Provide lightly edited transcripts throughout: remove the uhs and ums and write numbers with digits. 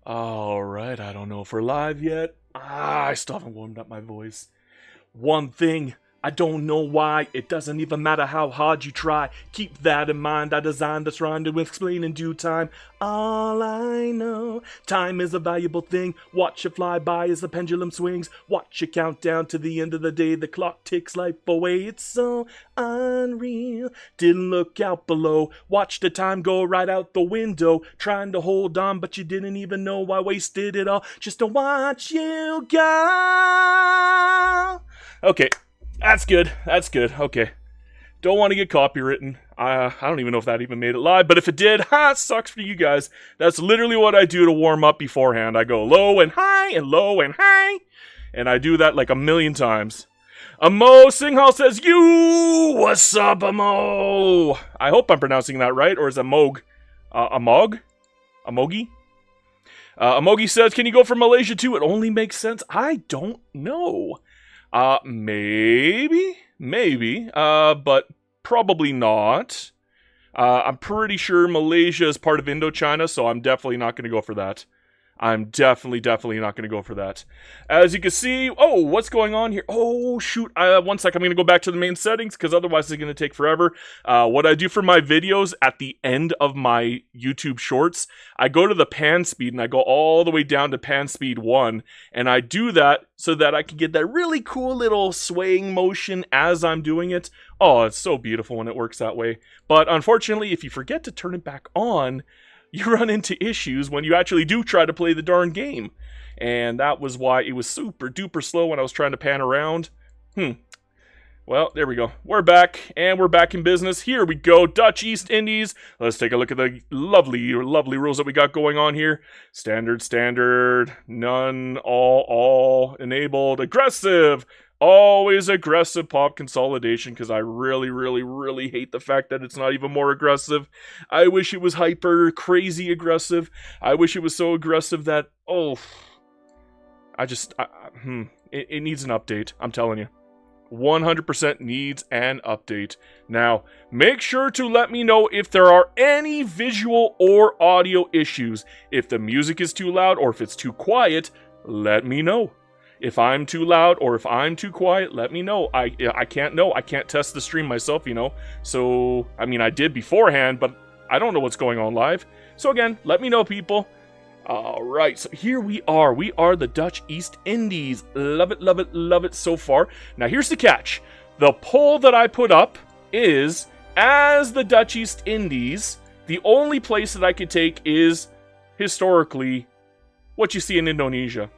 Alright, I don't know if we're live yet. I still haven't warmed up my voice. One thing, I don't know why, it doesn't even matter how hard you try. Keep that in mind, I designed this rhyme to explain in due time. All I know, time is a valuable thing. Watch it fly by as the pendulum swings. Watch it count down to the end of the day. The clock ticks life away, it's so unreal. Didn't look out below, watch the time go right out the window. Trying to hold on, but you didn't even know I wasted it all just to watch you go. Okay. That's good. That's good. Okay. Don't want to get copywritten. I don't even know if that even made it live, but if it did, sucks for you guys. That's literally what I do to warm up beforehand. I go low and high and low and high, and I do that like a million times. Amo Singhal says, "You, what's up, Amo?" I hope I'm pronouncing that right, or is it Amog? Amog? Amogi? Amogi says, "Can you go from Malaysia too? It only makes sense." I don't know. Maybe, but probably not. I'm pretty sure Malaysia is part of Indochina, so I'm definitely not going to go for that. I'm definitely not going to go for that. As you can see, oh, what's going on here? Oh, shoot. 1 sec, I'm going to go back to the main settings, because otherwise it's going to take forever. What I do for my videos at the end of my YouTube shorts, I go to the pan speed, and I go all the way down to pan speed 1, and I do that so that I can get that really cool little swaying motion as I'm doing it. Oh, it's so beautiful when it works that way. But unfortunately, if you forget to turn it back on, you run into issues when you actually do try to play the darn game. And that was why it was super duper slow when I was trying to pan around. Well, there we go. We're back, and we're back in business. Here we go, Dutch East Indies. Let's take a look at the lovely rules that we got going on here. Standard, none, all, enabled, aggressive. Always aggressive pop consolidation, because I really hate the fact that it's not even more aggressive. I wish it was hyper crazy aggressive. I wish it was so aggressive that, it needs an update, I'm telling you. 100% needs an update. Now, make sure to let me know if there are any visual or audio issues. If the music is too loud or if it's too quiet, let me know. If I'm too loud or if I'm too quiet, let me know. I can't know. I can't test the stream myself, you know. So, I mean, I did beforehand, but I don't know what's going on live. So again, let me know, people. Alright, so here we are. We are the Dutch East Indies. Love it so far. Now, here's the catch. The poll that I put up is, as the Dutch East Indies, the only place that I could take is, historically, what you see in Indonesia.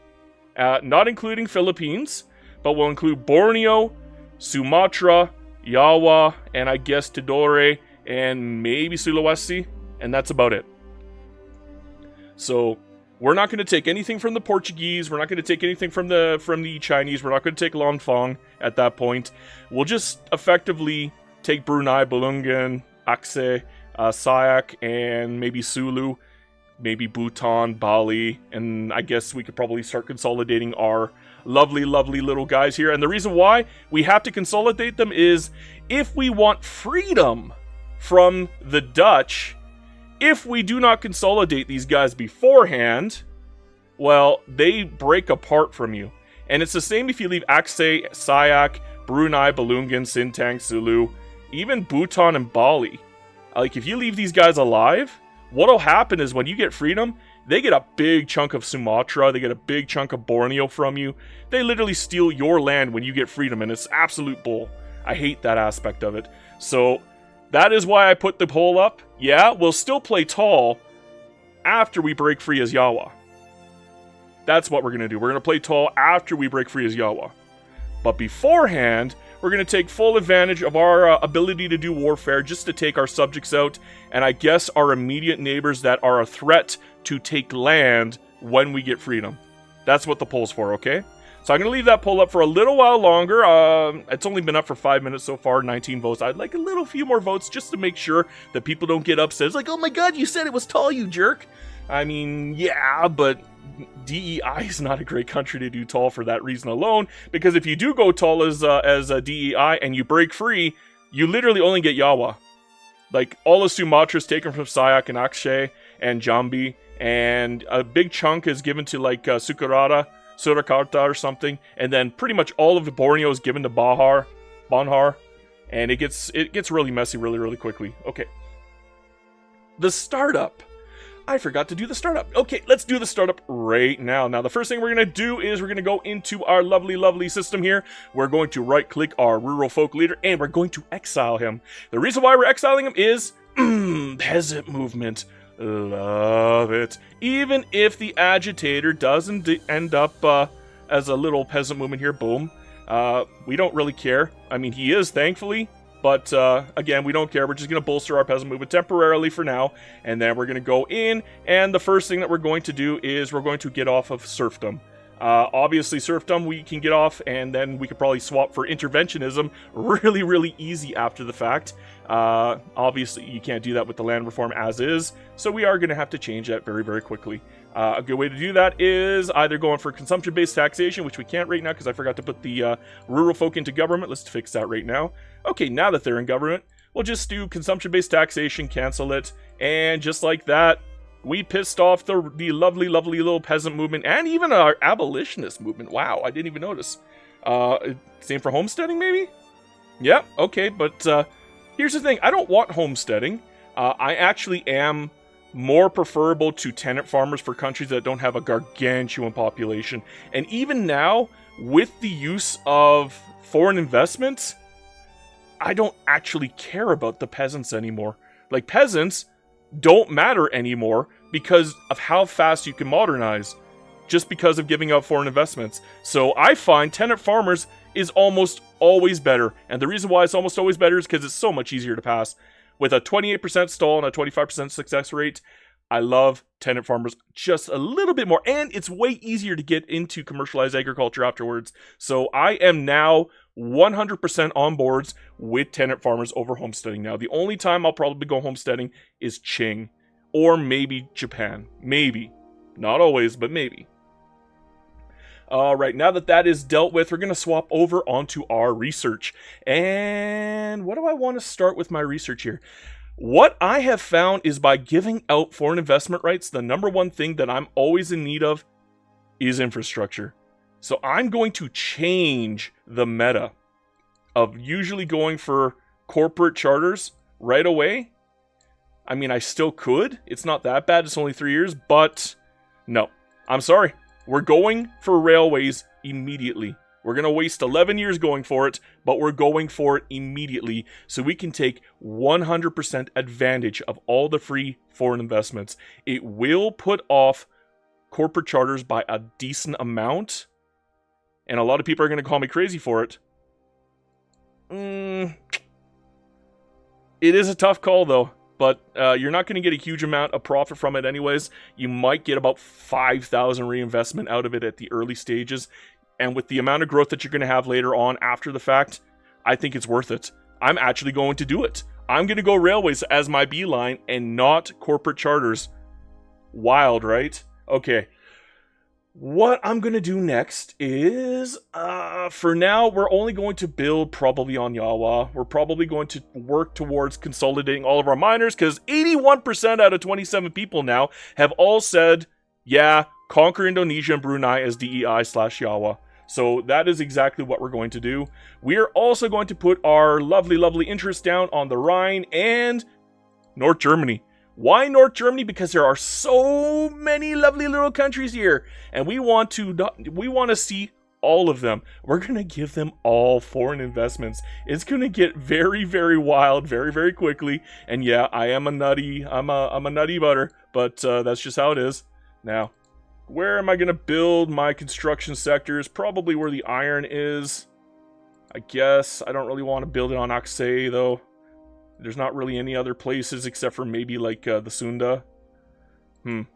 Not including Philippines, but will include Borneo, Sumatra, Java, and I guess Tidore, and maybe Sulawesi, and that's about it. So, we're not going to take anything from the Portuguese, we're not going to take anything from the Chinese, we're not going to take Langfang at that point. We'll just effectively take Brunei, Belungan, Aceh, Siak, and maybe Sulu, maybe Bhutan, Bali, and I guess we could probably start consolidating our lovely little guys here. And the reason why we have to consolidate them is if we want freedom from the Dutch, if we do not consolidate these guys beforehand, well, they break apart from you. And it's the same if you leave Aceh, Siak, Brunei, Belungan, Sintang, Sulu, even Bhutan and Bali. Like, if you leave these guys alive, what'll happen is when you get freedom, they get a big chunk of Sumatra, they get a big chunk of Borneo from you. They literally steal your land when you get freedom, and it's absolute bull. I hate that aspect of it. So, that is why I put the poll up. Yeah, we'll still play tall after we break free as Jawa. That's what we're going to do. We're going to play tall after we break free as Jawa. But beforehand, we're going to take full advantage of our ability to do warfare just to take our subjects out, and I guess our immediate neighbors that are a threat to take land when we get freedom. That's what the poll's for, okay? So I'm going to leave that poll up for a little while longer. It's only been up for 5 minutes so far, 19 votes. I'd like a few more votes just to make sure that people don't get upset. It's like, oh my god, you said it was tall, you jerk. I mean, yeah, but DEI is not a great country to do tall for that reason alone, because if you do go tall as a DEI and you break free, you literally only get Jawa. Like, all of Sumatra is taken from Siak and Aceh and Jambi and a big chunk is given to like Surakarta or something, and then pretty much all of Borneo is given to Banjar, and it gets really messy really quickly. Okay. The startup. I forgot to do the startup. Okay, let's do the startup right now. Now, the first thing we're going to do is we're going to go into our lovely system here. We're going to right-click our rural folk leader, and we're going to exile him. The reason why we're exiling him is peasant movement. Love it. Even if the agitator doesn't end up as a little peasant movement here, boom. We don't really care. I mean, he is, thankfully. But, again, we don't care. We're just going to bolster our peasant movement temporarily for now. And then we're going to go in. And the first thing that we're going to do is we're going to get off of serfdom. Obviously, serfdom we can get off. And then we could probably swap for interventionism really easy after the fact. Obviously, you can't do that with the land reform as is. So we are going to have to change that very quickly. A good way to do that is either going for consumption-based taxation, which we can't right now because I forgot to put the rural folk into government. Let's fix that right now. Okay, now that they're in government, we'll just do consumption-based taxation, cancel it, and just like that, we pissed off the lovely little peasant movement, and even our abolitionist movement. Wow, I didn't even notice. Same for homesteading, maybe? Yeah, okay, but here's the thing. I don't want homesteading. I actually am more preferable to tenant farmers for countries that don't have a gargantuan population. And even now, with the use of foreign investments, I don't actually care about the peasants anymore. Like, peasants don't matter anymore because of how fast you can modernize, just because of giving up foreign investments. So I find tenant farmers is almost always better. And the reason why it's almost always better is because it's so much easier to pass. With a 28% stall and a 25% success rate, I love tenant farmers just a little bit more. And it's way easier to get into commercialized agriculture afterwards. So I am now 100% on boards with tenant farmers over homesteading now. The only time I'll probably go homesteading is Qing. Or maybe Japan. Maybe. Not always, but maybe. Alright, now that that is dealt with, we're going to swap over onto our research. And what do I want to start with my research here? What I have found is by giving out foreign investment rights, the number one thing that I'm always in need of is infrastructure. So I'm going to change the meta of usually going for corporate charters right away. I mean, I still could. It's not that bad. It's only 3 years, but no. I'm sorry. We're going for railways immediately. We're going to waste 11 years going for it, but we're going for it immediately so we can take 100% advantage of all the free foreign investments. It will put off corporate charters by a decent amount, and a lot of people are going to call me crazy for it. It is a tough call, though. But you're not going to get a huge amount of profit from it anyways. You might get about 5,000 reinvestment out of it at the early stages. And with the amount of growth that you're going to have later on after the fact, I think it's worth it. I'm actually going to do it. I'm going to go railways as my beeline and not corporate charters. Wild, right? Okay. What I'm going to do next is, for now, we're only going to build probably on Yawa. We're probably going to work towards consolidating all of our miners, because 81% out of 27 people now have all said, yeah, conquer Indonesia and Brunei as DEI/Yawa. So that is exactly what we're going to do. We are also going to put our lovely interests down on the Rhine and North Germany. Why North Germany? Because there are so many lovely little countries here, and we want to see all of them. We're gonna give them all foreign investments. It's gonna get very wild, very quickly. And yeah, I am a nutty. I'm a nutty butter, but that's just how it is. Now, where am I gonna build my construction sectors? Probably where the iron is. I guess I don't really want to build it on Akse though. There's not really any other places except for maybe like the Sunda. Nope,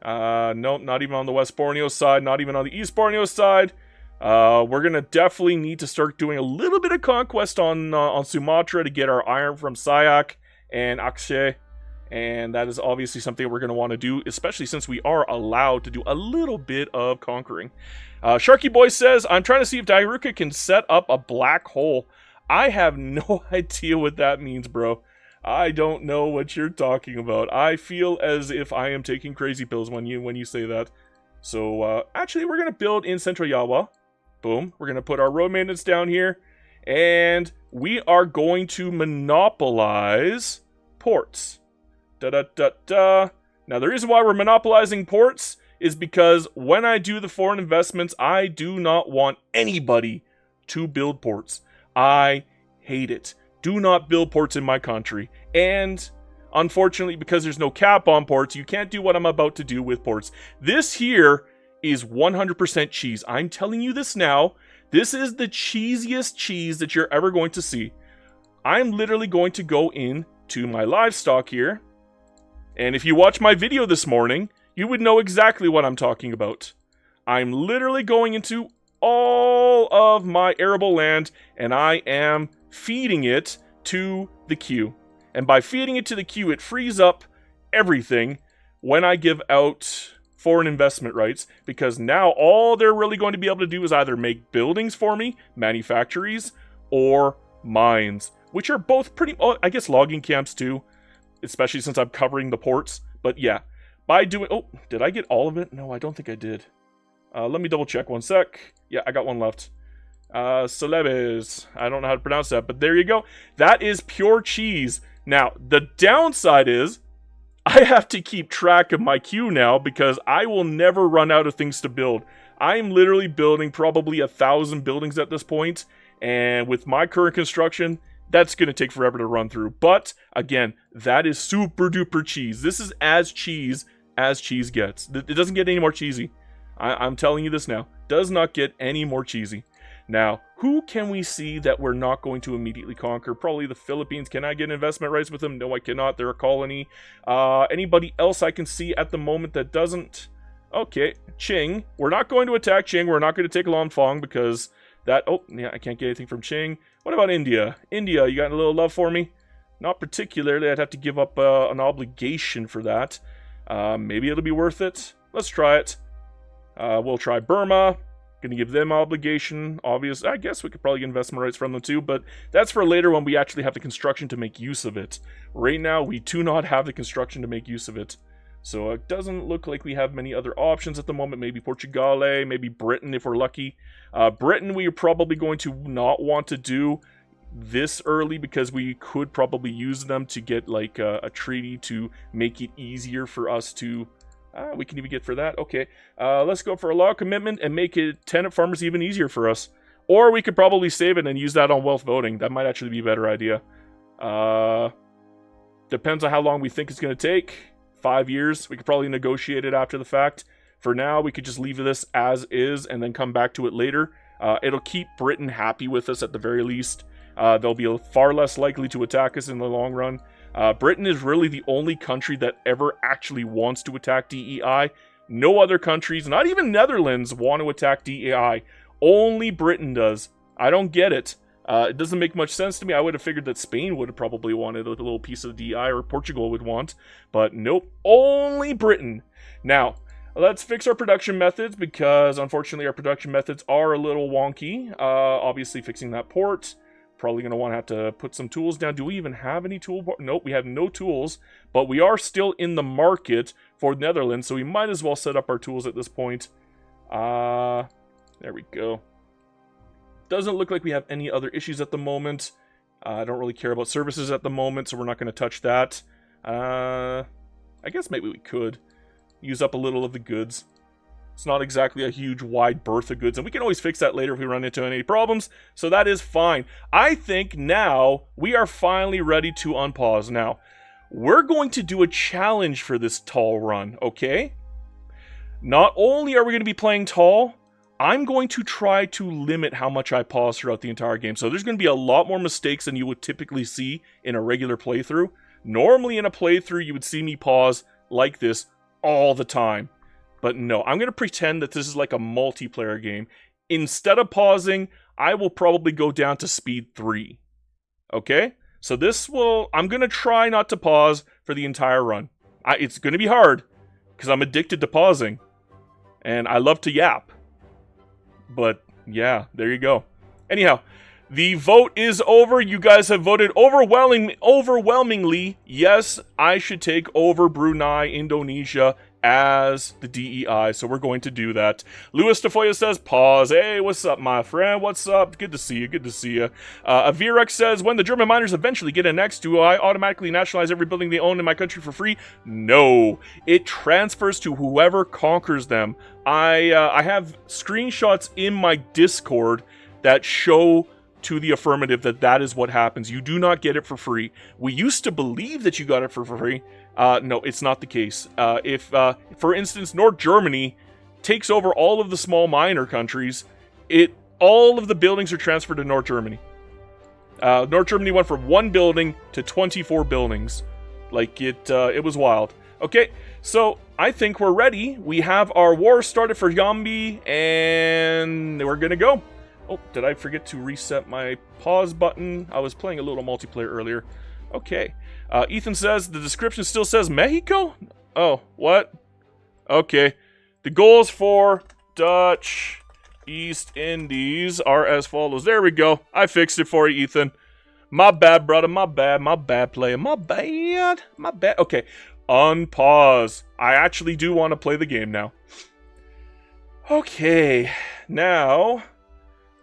not even on the West Borneo side, not even on the East Borneo side. We're gonna definitely need to start doing a little bit of conquest on Sumatra to get our iron from Sayak and Aceh. And that is obviously something we're going to want to do, especially since we are allowed to do a little bit of conquering. Sharky Boy says, I'm trying to see if Dairuka can set up a black hole. I have no idea what that means, bro. I don't know what you're talking about. I feel as if I am taking crazy pills when you say that. So, actually, we're going to build in Central Yawa. Boom. We're going to put our road maintenance down here. And we are going to monopolize ports. Da-da-da-da. Now, the reason why we're monopolizing ports is because when I do the foreign investments, I do not want anybody to build ports. I hate it. Do not build ports in my country. And unfortunately, because there's no cap on ports, you can't do what I'm about to do with ports. This here is 100% cheese. I'm telling you this now. This is the cheesiest cheese that you're ever going to see. I'm literally going to go into my livestock here. And if you watch my video this morning, you would know exactly what I'm talking about. I'm literally going into all of my arable land, and I am feeding it to the queue. And by feeding it to the queue, it frees up everything when I give out foreign investment rights, because now all they're really going to be able to do is either make buildings for me, manufactories, or mines, which are both pretty, I guess logging camps too, especially since I'm covering the ports. But yeah, by doing, oh, did I get all of it? No, I don't think I did. Let me double check 1 sec. Yeah, I got one left. Celebes. I don't know how to pronounce that, but there you go. That is pure cheese. Now, the downside is I have to keep track of my queue now because I will never run out of things to build. I'm literally building probably 1,000 buildings at this point, and with my current construction, that's going to take forever to run through. But, again, that is super duper cheese. This is as cheese gets. It doesn't get any more cheesy. I'm telling you this now. Does not get any more cheesy. Now, who can we see that we're not going to immediately conquer? Probably the Philippines. Can I get investment rights with them? No, I cannot. They're a colony. Anybody else I can see at the moment that doesn't? Okay, Qing. We're not going to attack Qing. We're not going to take Langfang because that... Oh, yeah, I can't get anything from Qing. What about India? India, you got a little love for me? Not particularly. I'd have to give up an obligation for that. Maybe it'll be worth it. Let's try it. We'll try Burma. Gonna give them obligation. Obvious. I guess we could probably get investment rights from them too, but that's for later when we actually have the construction to make use of it. Right now, we do not have the construction to make use of it. So it doesn't look like we have many other options at the moment. Maybe Portugal, maybe Britain if we're lucky. Britain, we are probably going to not want to do this early because we could probably use them to get like a treaty to make it easier for us to... we can even get for that. Okay, let's go for a law commitment and make it tenant farmers even easier for us. Or we could probably save it and use that on wealth voting. That might actually be a better idea. Depends on how long we think it's going to take. 5 years. We could probably negotiate it after the fact. For now, we could just leave this as is and then come back to it later. It'll keep Britain happy with us at the very least. They'll be far less likely to attack us in the long run. Britain is really the only country that ever actually wants to attack DEI. No other countries, not even Netherlands, want to attack DEI. Only Britain does. I don't get it. It doesn't make much sense to me. I would have figured that Spain would have probably wanted a little piece of DEI, or Portugal would want. But nope, only Britain. Now, let's fix our production methods, because unfortunately our production methods are a little wonky. Obviously fixing that port. Probably going to want to have to put some tools down. Do we even have any tool? Nope, we have no tools. But we are still in the market for Netherlands, so we might as well set up our tools at this point. There we go. Doesn't look like we have any other issues at the moment. I don't really care about services at the moment, so we're not going to touch that. I guess maybe we could use up a little of the goods. It's not exactly a huge wide berth of goods, and we can always fix that later if we run into any problems, so that is fine. I think now we are finally ready to unpause. Now, we're going to do a challenge for this tall run, okay? Not only are we going to be playing tall, I'm going to try to limit how much I pause throughout the entire game. So there's going to be a lot more mistakes than you would typically see in a regular playthrough. Normally in a playthrough, you would see me pause like this all the time. But no, I'm going to pretend that this is like a multiplayer game. Instead of pausing, I will probably go down to speed 3. Okay? So this will... I'm going to try not to pause for the entire run. It's going to be hard, because I'm addicted to pausing. And I love to yap. But, yeah, there you go. Anyhow, The vote is over. You guys have voted overwhelmingly. Yes, I should take over Brunei, Indonesia as the DEI. So we're going to do that. Louis Tafoya says, pause. Hey, what's up, my friend? What's up? Good to see you. Good to see you. Avirex says, when the German miners eventually get annexed, do I automatically nationalize every building they own in my country for free? No. It transfers to whoever conquers them. I have screenshots in my Discord that show to the affirmative that is what happens. You do not get it for free. We used to believe that you got it for free. No, it's not the case. If, for instance, North Germany takes over all of the small minor countries, all of the buildings are transferred to North Germany. North Germany went from 1 building to 24 buildings. Like, it was wild. Okay, so I think we're ready. We have our war started for Yambi, and we're gonna go. Oh, did I forget to reset my pause button? I was playing a little multiplayer earlier. Okay. Ethan says, the description still says Mexico? Oh, what? Okay. The goals for Dutch East Indies are as follows. There we go. I fixed it for you, Ethan. My bad, brother. My bad player. My bad. Okay. Unpause. I actually do want to play the game now. Okay. Now,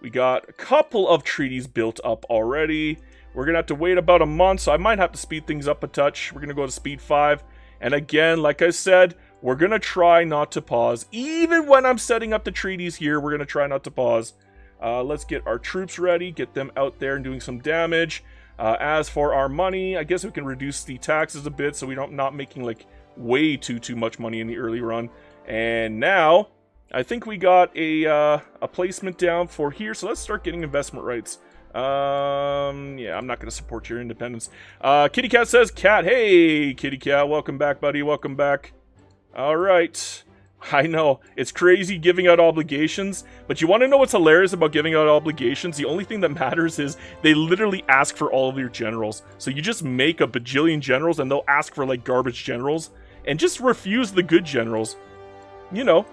we got a couple of treaties built up already. We're going to have to wait about a month, so I might have to speed things up a touch. We're going to go to speed 5. And again, like I said, we're going to try not to pause. Even when I'm setting up the treaties here, we're going to try not to pause. Let's get our troops ready, get them out there and doing some damage. As for our money, I guess we can reduce the taxes a bit so we're not making like way too much money in the early run. And now, I think we got a placement down for here, so let's start getting investment rights. Yeah, I'm not going to support your independence. Kitty Cat says, Cat, hey, Kitty Cat, welcome back, buddy, welcome back. All right. I know, it's crazy giving out obligations, but you want to know what's hilarious about giving out obligations? The only thing that matters is they literally ask for all of your generals. So you just make a bajillion generals, and they'll ask for, like, garbage generals, and just refuse the good generals. You know.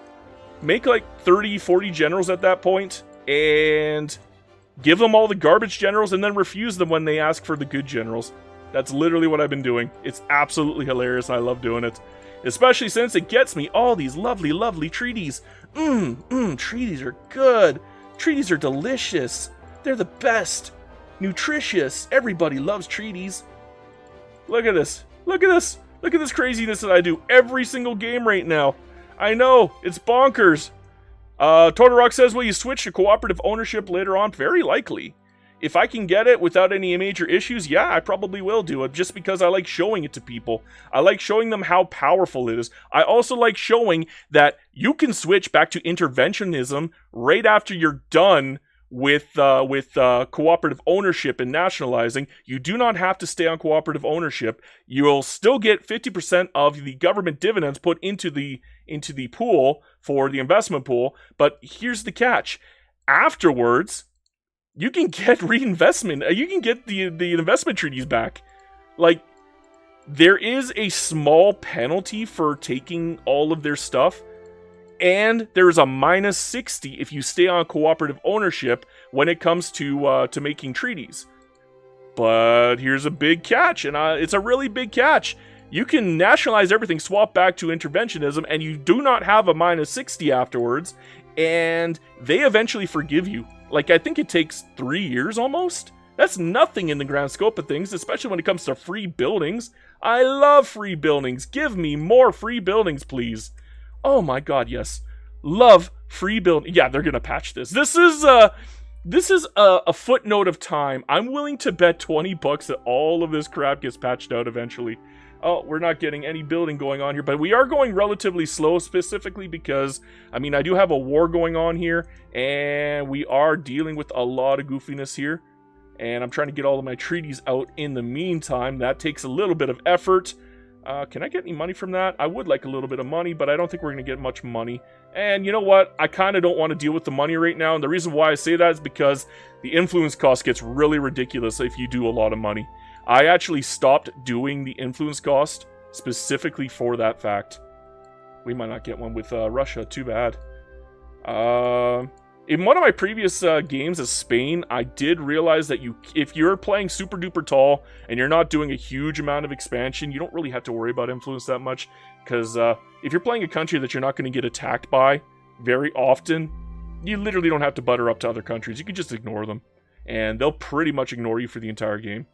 Make like 30, 40 generals at that point, and give them all the garbage generals, and then refuse them when they ask for the good generals. That's literally what I've been doing. It's absolutely hilarious, and I love doing it. Especially since it gets me all these lovely, lovely treaties. Treaties are good. Treaties are delicious. They're the best. Nutritious. Everybody loves treaties. Look at this. Look at this. Look at this craziness that I do every single game right now. I know, it's bonkers. Todorok says, will you switch to cooperative ownership later on? Very likely. If I can get it without any major issues, yeah, I probably will do it, just because I like showing it to people. I like showing them how powerful it is. I also like showing that you can switch back to interventionism right after you're done with cooperative ownership and nationalizing. You do not have to stay on cooperative ownership. You'll still get 50% of the government dividends put into the pool for the investment pool, but here's the catch. Afterwards, you can get reinvestment. You can get the investment treaties back. Like, there is a small penalty for taking all of their stuff, and there is a minus 60 if you stay on cooperative ownership when it comes to making treaties. But here's a big catch, and it's a really big catch. You can nationalize everything, swap back to interventionism, and you do not have a minus 60 afterwards, and they eventually forgive you. Like, I think it takes 3 years almost. That's nothing in the grand scope of things, especially when it comes to free buildings. I love free buildings. Give me more free buildings, please. Oh my god, yes. Love free building. Yeah, they're gonna patch this. This is a footnote of time. I'm willing to bet 20 bucks that all of this crap gets patched out eventually. Oh, we're not getting any building going on here, but we are going relatively slow, specifically because, I mean, I do have a war going on here, and we are dealing with a lot of goofiness here, and I'm trying to get all of my treaties out in the meantime. That takes a little bit of effort. Can I get any money from that? I would like a little bit of money, but I don't think we're going to get much money. And you know what? I kind of don't want to deal with the money right now, and the reason why I say that is because the influence cost gets really ridiculous if you do a lot of money. I actually stopped doing the influence cost specifically for that fact. We might not get one with Russia. Too bad. In one of my previous games as Spain, I did realize that if you're playing super duper tall and you're not doing a huge amount of expansion, you don't really have to worry about influence that much. Because if you're playing a country that you're not going to get attacked by very often, you literally don't have to butter up to other countries. You can just ignore them. And they'll pretty much ignore you for the entire game.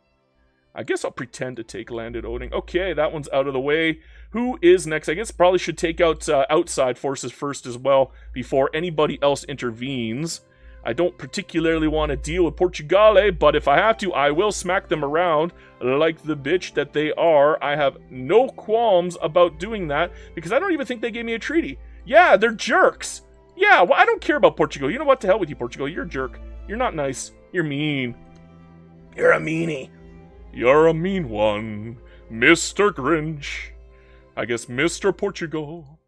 I guess I'll pretend to take landed Oding. Okay, that one's out of the way. Who is next? I guess probably should take out outside forces first as well before anybody else intervenes. I don't particularly want to deal with Portugal, but if I have to, I will smack them around like the bitch that they are. I have no qualms about doing that because I don't even think they gave me a treaty. Yeah, they're jerks. Yeah, well, I don't care about Portugal. You know what? To hell with you, Portugal. You're a jerk. You're not nice. You're mean. You're a meanie. You're a mean one, Mr. Grinch. I guess Mr. Portugal,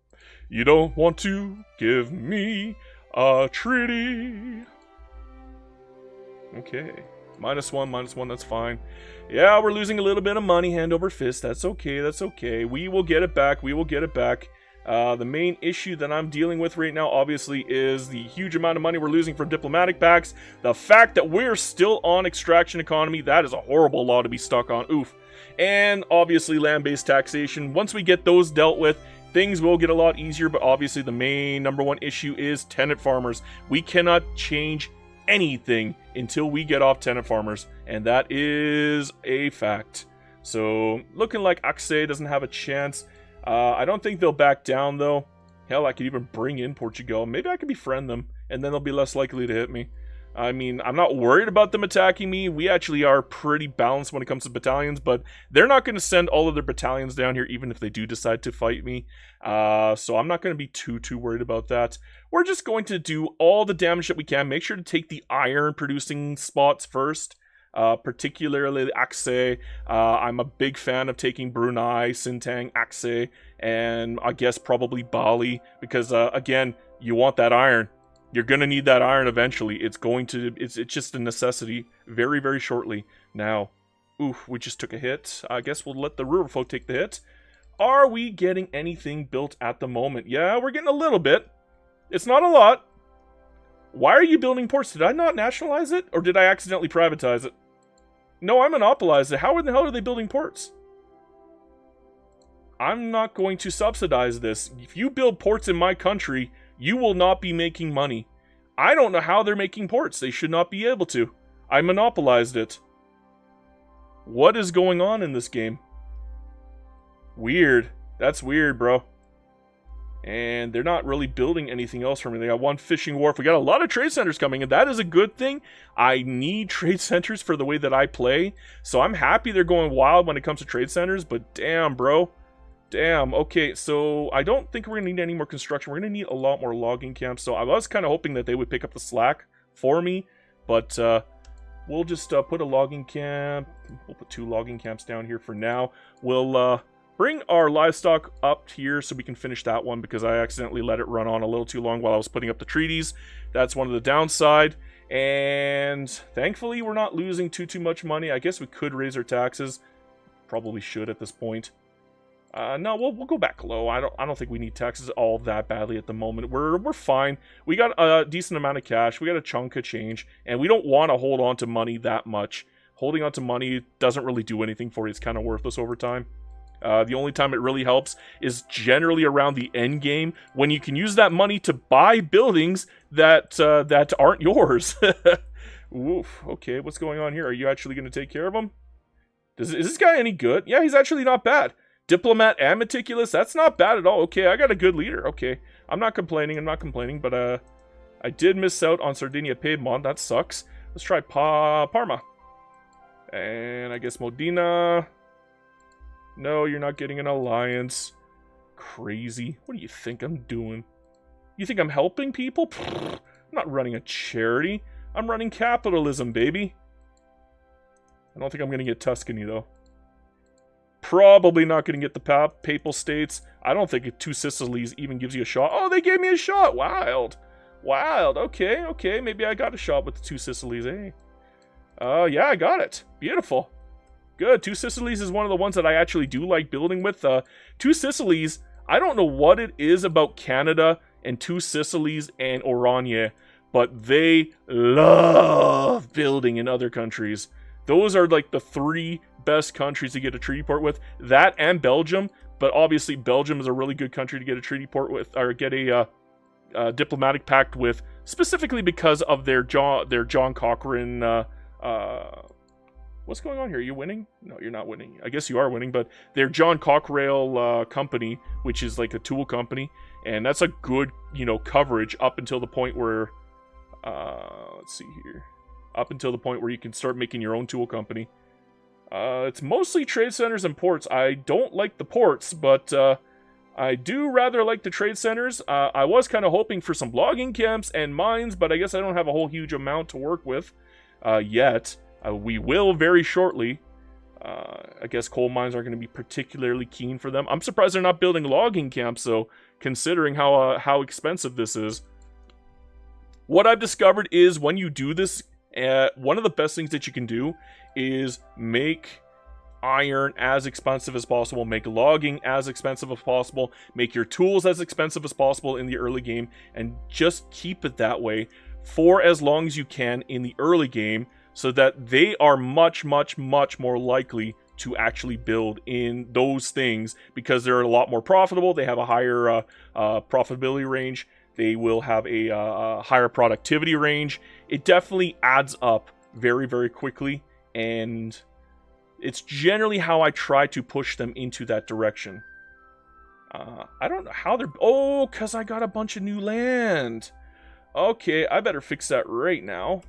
you don't want to give me a treaty. Okay. -1, that's fine. Yeah, we're losing a little bit of money hand over fist. That's okay. We will get it back. The main issue that I'm dealing with right now, obviously, is the huge amount of money we're losing from diplomatic pacts. The fact that we're still on extraction economy, that is a horrible law to be stuck on. Oof. And obviously land-based taxation. Once we get those dealt with, things will get a lot easier, but obviously the main #1 issue is tenant farmers. We cannot change anything until we get off tenant farmers, and that is a fact. So, looking like Aceh doesn't have a chance. I don't think they'll back down, though. Hell, I could even bring in Portugal. Maybe I could befriend them, and then they'll be less likely to hit me. I mean, I'm not worried about them attacking me. We actually are pretty balanced when it comes to battalions, but they're not going to send all of their battalions down here, even if they do decide to fight me. So I'm not going to be too worried about that. We're just going to do all the damage that we can. Make sure to take the iron-producing spots first. Particularly Aceh. I'm a big fan of taking Brunei, Sintang, Aceh, and I guess probably Bali, because again, you want that iron. You're gonna need that iron eventually. It's just a necessity very shortly. Now, oof, we just took a hit. I guess we'll let the ruler folk take the hit. Are we getting anything built at the moment? Yeah, we're getting a little bit. It's not a lot. Why are you building ports? Did I not nationalize it? Or did I accidentally privatize it? No, I monopolized it. How in the hell are they building ports? I'm not going to subsidize this. If you build ports in my country, you will not be making money. I don't know how they're making ports. They should not be able to. I monopolized it. What is going on in this game? Weird. That's weird, bro. And they're not really building anything else for me. They got one fishing wharf. We got a lot of trade centers coming, and that is a good thing. I need trade centers for the way that I play. So I'm happy they're going wild when it comes to trade centers, but damn, bro. Damn. Okay, so I don't think we're going to need any more construction. We're going to need a lot more logging camps. So I was kind of hoping that they would pick up the slack for me, but we'll just put a logging camp. We'll put 2 logging camps down here for now. We'll bring our livestock up here so we can finish that one because I accidentally let it run on a little too long while I was putting up the treaties. That's one of the downside. And thankfully, we're not losing too much money. I guess we could raise our taxes. Probably should at this point. No, we'll go back low. I don't think we need taxes all that badly at the moment. We're fine. We got a decent amount of cash. We got a chunk of change, and we don't want to hold on to money that much. Holding on to money doesn't really do anything for you. It's kind of worthless over time. The only time it really helps is generally around the end game when you can use that money to buy buildings that aren't yours. Oof. Okay, what's going on here? Are you actually going to take care of him? Is this guy any good? Yeah, he's actually not bad. Diplomat and meticulous, that's not bad at all. Okay, I got a good leader. Okay, I'm not complaining, but I did miss out on Sardinia Piedmont. That sucks. Let's try Parma. And I guess Modena. No, you're not getting an alliance. Crazy. What do you think I'm doing? You think I'm helping people? Pfft, I'm not running a charity. I'm running capitalism, baby. I don't think I'm going to get Tuscany, though. Probably not going to get the Papal States. I don't think 2 Sicilies even gives you a shot. Oh, they gave me a shot. Wild. Wild. Okay. Maybe I got a shot with the 2 Sicilies, eh? Yeah, I got it. Beautiful. Good. 2 Sicilies is one of the ones that I actually do like building with. 2 Sicilies, I don't know what it is about Canada and 2 Sicilies and Oranje, but they love building in other countries. Those are like the 3 best countries to get a treaty port with. That and Belgium, but obviously Belgium is a really good country to get a treaty port with, or get a diplomatic pact with, specifically because of their John Cochrane. What's going on here? Are you winning? No, you're not winning. I guess you are winning, but their John Cochrane company, which is like a tool company, and that's a good, coverage up until the point where, let's see here, up until the point where you can start making your own tool company. It's mostly trade centers and ports. I don't like the ports, but I do rather like the trade centers. I was kind of hoping for some logging camps and mines, but I guess I don't have a whole huge amount to work with yet. We will very shortly. I guess coal mines aren't going to be particularly keen for them. I'm surprised they're not building logging camps, though, considering how expensive this is. What I've discovered is when you do this, one of the best things that you can do is make iron as expensive as possible, make logging as expensive as possible, make your tools as expensive as possible in the early game, and just keep it that way for as long as you can in the early game, so that they are much, much, much more likely to actually build in those things, because they're a lot more profitable. They have a higher profitability range. They will have a higher productivity range. It definitely adds up very, very quickly, and it's generally how I try to push them into that direction. I don't know how they're... Oh, because I got a bunch of new land. Okay, I better fix that right now.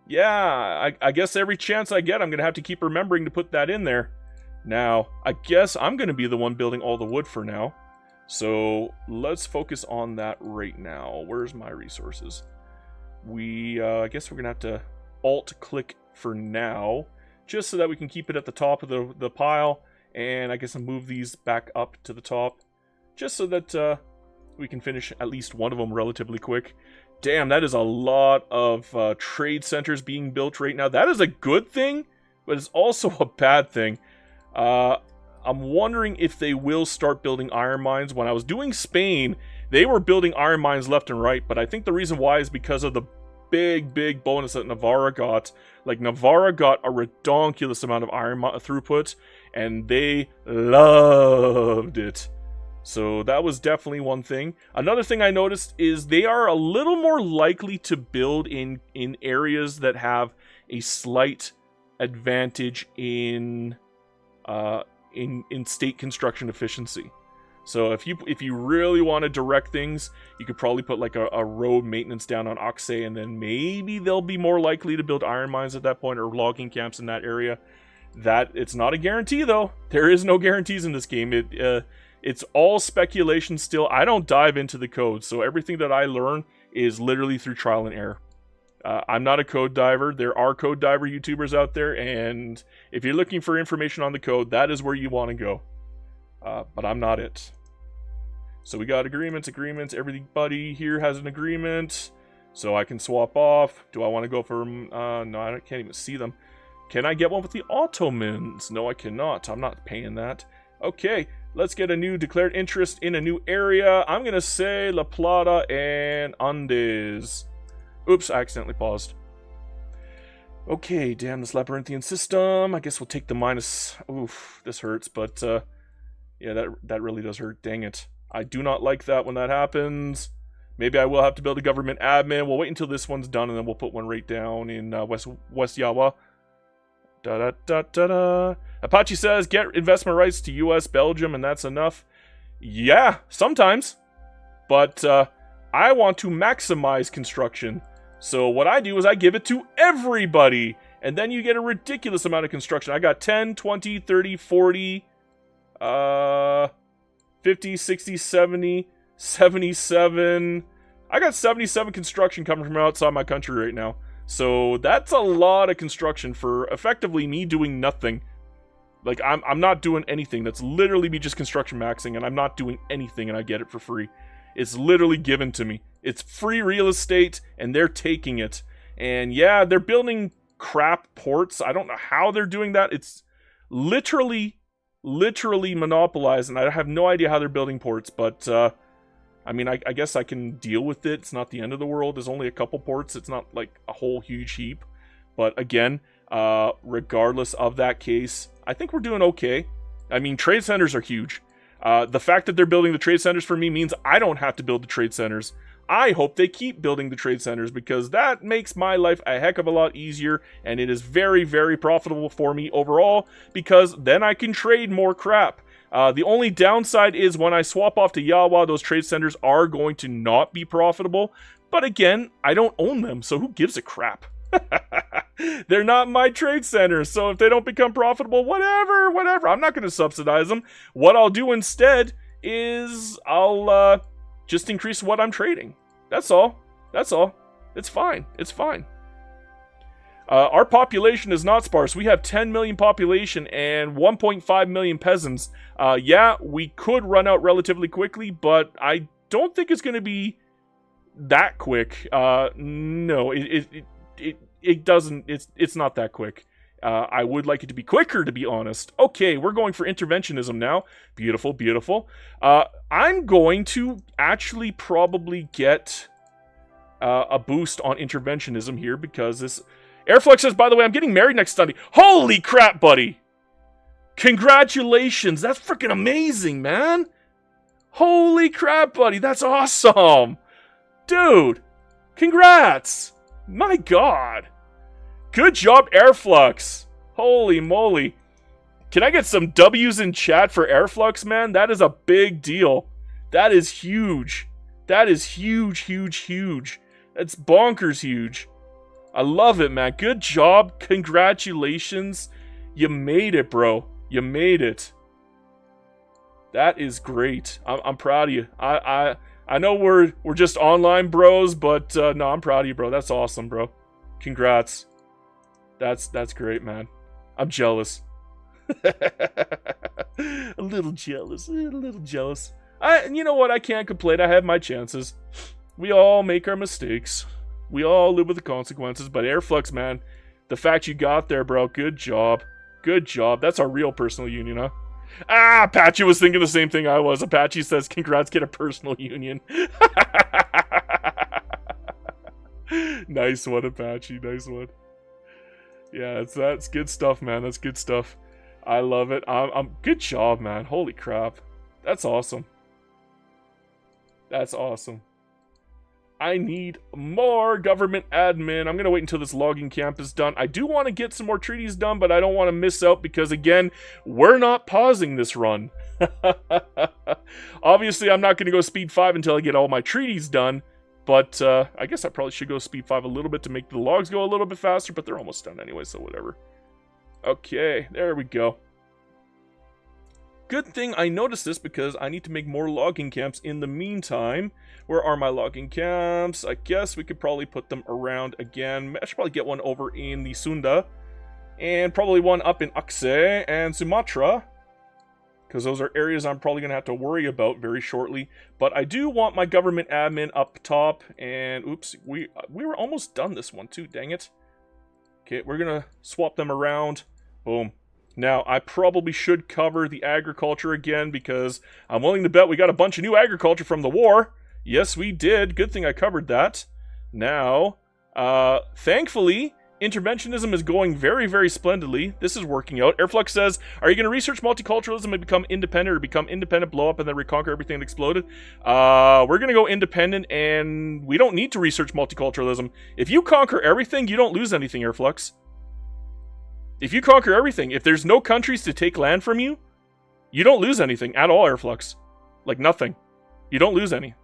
Yeah, I guess every chance I get, I'm going to have to keep remembering to put that in there. Now, I guess I'm going to be the one building all the wood for now. So, let's focus on that right now. Where's my resources? I guess we're going to have to Alt-click for now, just so that we can keep it at the top of the pile. And I guess I'll move these back up to the top, just so that we can finish at least one of them relatively quick. Damn, that is a lot of trade centers being built right now. That is a good thing, but it's also a bad thing. I'm wondering if they will start building iron mines. When I was doing Spain, they were building iron mines left and right, but I think the reason why is because of the big bonus that Navarra got. Like, Navarra got a redonkulous amount of iron throughput, and they loved it. So that was definitely one thing. Another thing I noticed is they are a little more likely to build in areas that have a slight advantage in state construction efficiency. So if you really want to direct things, you could probably put like a road maintenance down on Oxay, and then maybe they'll be more likely to build iron mines at that point, or logging camps in that area. That it's not a guarantee, though. There is no guarantees in this game. It's all speculation still. I don't dive into the code, so everything that I learn is literally through trial and error. I'm not a code diver. There are code diver YouTubers out there, and if you're looking for information on the code, that is where you want to go. But I'm not it. So we got agreements. Everybody here has an agreement, so I can swap off. Do I want to go for... no, I can't even see them. Can I get one with the Ottomans? No, I cannot. I'm not paying that. Okay. Let's get a new declared interest in a new area. I'm going to say La Plata and Andes. Oops, I accidentally paused. Okay, damn this labyrinthian system. I guess we'll take the minus... Oof, this hurts, but yeah, that really does hurt. Dang it. I do not like that when that happens. Maybe I will have to build a government admin. We'll wait until this one's done, and then we'll put one right down in West Yawa. Da-da-da-da-da. Apache says, get investment rights to US, Belgium, and that's enough. Yeah, sometimes. But I want to maximize construction. So what I do is I give it to everybody. And then you get a ridiculous amount of construction. I got 10, 20, 30, 40, 50, 60, 70, 77. I got 77 construction coming from outside my country right now. So that's a lot of construction for effectively me doing nothing. Like, I'm not doing anything. That's literally me just construction maxing, and I'm not doing anything, and I get it for free. It's literally given to me. It's free real estate, and they're taking it. And yeah, they're building crap ports. I don't know how they're doing that. It's literally monopolized, and I have no idea how they're building ports, but I mean, I guess I can deal with it. It's not the end of the world. There's only a couple ports. It's not like a whole huge heap. But again, regardless of that case, I think we're doing okay. I mean, trade centers are huge. The fact that they're building the trade centers for me means I don't have to build the trade centers. I hope they keep building the trade centers because that makes my life a heck of a lot easier, and it is very, very profitable for me overall because then I can trade more crap. The only downside is when I swap off to Yawa, those trade centers are going to not be profitable. But again, I don't own them, so who gives a crap? They're not my trade centers, so if they don't become profitable, whatever. I'm not going to subsidize them. What I'll do instead is I'll just increase what I'm trading. That's all. It's fine. Our population is not sparse. We have 10 million population and 1.5 million peasants. Yeah, we could run out relatively quickly, but I don't think it's going to be that quick. No, it doesn't. It's not that quick. I would like it to be quicker, to be honest. Okay, we're going for interventionism now. Beautiful. I'm going to actually probably get a boost on interventionism here because this... Airflux says, by the way, I'm getting married next Sunday. Holy crap, buddy! Congratulations! That's freaking amazing, man! Holy crap, buddy! That's awesome! Dude! Congrats! My god! Good job, Airflux! Holy moly. Can I get some W's in chat for Airflux, man? That is a big deal. That is huge. That is huge. That's bonkers huge. I love it, man. Good job. Congratulations. You made it, bro. You made it. That is great. I'm proud of you. I know we're just online bros, but no, I'm proud of you, bro. That's awesome, bro. Congrats. That's great, man. I'm jealous. A little jealous. You know what? I can't complain. I have my chances. We all make our mistakes. We all live with the consequences. But Airflux, man, the fact you got there, bro. Good job. That's our real personal union, huh? Ah, Apache was thinking the same thing I was. Apache says, congrats, get a personal union. Nice one, Apache. Nice one. Yeah, that's good stuff, man. That's good stuff. I love it. I'm good job, man. Holy crap. That's awesome. I need more government admin. I'm going to wait until this logging camp is done. I do want to get some more treaties done, but I don't want to miss out because, again, we're not pausing this run. Obviously, I'm not going to go speed 5 until I get all my treaties done, but I guess I probably should go speed 5 a little bit to make the logs go a little bit faster, but they're almost done anyway, so whatever. Okay, there we go. Good thing I noticed this because I need to make more logging camps in the meantime. Where are my logging camps? I guess we could probably put them around again. I should probably get one over in the Sunda. And probably one up in Aceh and Sumatra. Because those are areas I'm probably going to have to worry about very shortly. But I do want my government admin up top. And oops, we were almost done this one too, dang it. Okay, we're going to swap them around. Boom. Now, I probably should cover the agriculture again because I'm willing to bet we got a bunch of new agriculture from the war. Yes, we did. Good thing I covered that. Now, thankfully, interventionism is going very, very splendidly. This is working out. Airflux says, are you going to research multiculturalism and become independent or become independent, blow up, and then reconquer everything that exploded? We're going to go independent, and we don't need to research multiculturalism. If you conquer everything, you don't lose anything, Airflux. If you conquer everything, if there's no countries to take land from you, you don't lose anything at all, Airflux. Like, nothing. You don't lose any.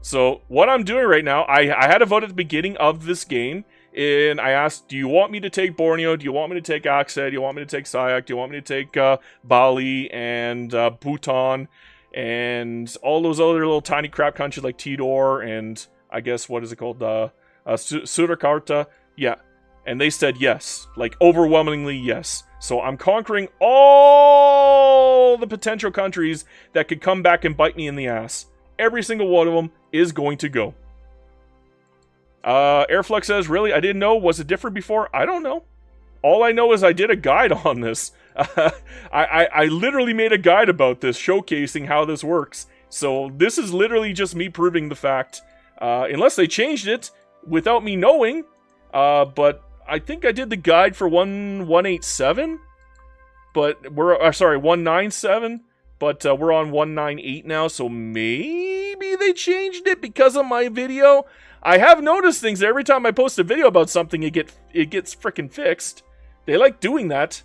So, what I'm doing right now, I had a vote at the beginning of this game, and I asked, do you want me to take Borneo? Do you want me to take Aceh? Do you want me to take Sayak? Do you want me to take Bali and Bhutan? And all those other little tiny crap countries like Tidor and, I guess, what is it called? Surakarta? Yeah. And they said yes. Like, overwhelmingly yes. So I'm conquering all the potential countries that could come back and bite me in the ass. Every single one of them is going to go. Airflux says, really? I didn't know. Was it different before? I don't know. All I know is I did a guide on this. I literally made a guide about this, showcasing how this works. So this is literally just me proving the fact, unless they changed it without me knowing, but I think I did the guide for 187, but we're, sorry, 197, but we're on 198 now, so maybe they changed it because of my video. I have noticed things every time I post a video about something, it gets freaking fixed. They like doing that.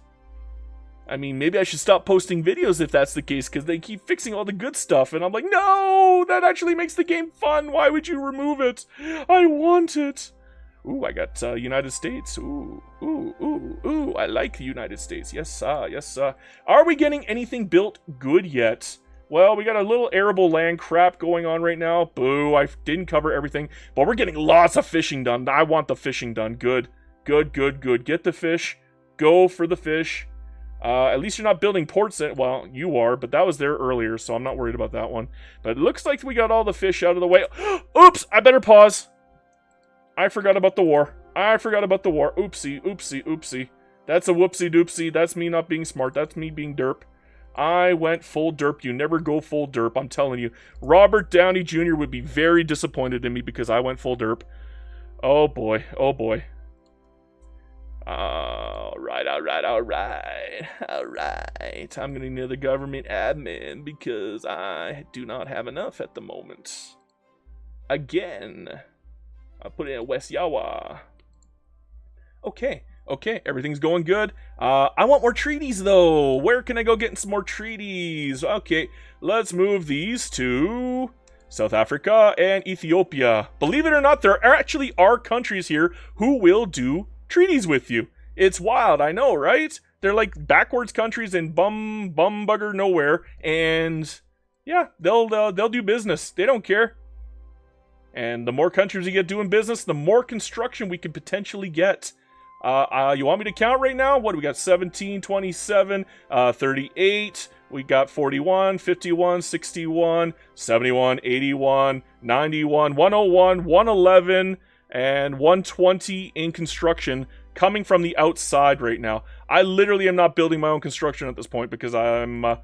I mean, maybe I should stop posting videos if that's the case, because they keep fixing all the good stuff, and I'm like, no, that actually makes the game fun. Why would you remove it? I want it. Ooh, I got United States. Ooh, ooh, ooh, ooh. I like the United States. Yes, sir. Yes, sir. Are we getting anything built good yet? Well, we got a little arable land crap going on right now. Boo, I didn't cover everything. But we're getting lots of fishing done. I want the fishing done. Good. Good, good, good. Get the fish. Go for the fish. At least you're not building ports. Well, you are, but that was there earlier, so I'm not worried about that one. But it looks like we got all the fish out of the way. Oops, I better pause. I forgot about the war. I forgot about the war. Oopsie, oopsie, oopsie. That's a whoopsie doopsie. That's me not being smart. That's me being derp. I went full derp. You never go full derp, I'm telling you. Robert Downey Jr. would be very disappointed in me because I went full derp. Oh boy, oh boy. Alright, alright, alright. Alright. I'm gonna need the government admin because I do not have enough at the moment. Again. I'll put it in West Yawa. Okay. Okay, everything's going good. I want more treaties, though. Where can I go get some more treaties? Okay, let's move these to South Africa and Ethiopia. Believe it or not, there actually are countries here who will do treaties with you. It's wild, I know, right? They're like backwards countries in bum bugger nowhere, and yeah, they'll do business. They don't care. And the more countries you get doing business, the more construction we can potentially get. You want me to count right now? What do we got? 17, 27, 38. We got 41, 51, 61, 71, 81, 91, 101, 111, and 120 in construction coming from the outside right now. I literally am not building my own construction at this point because I'm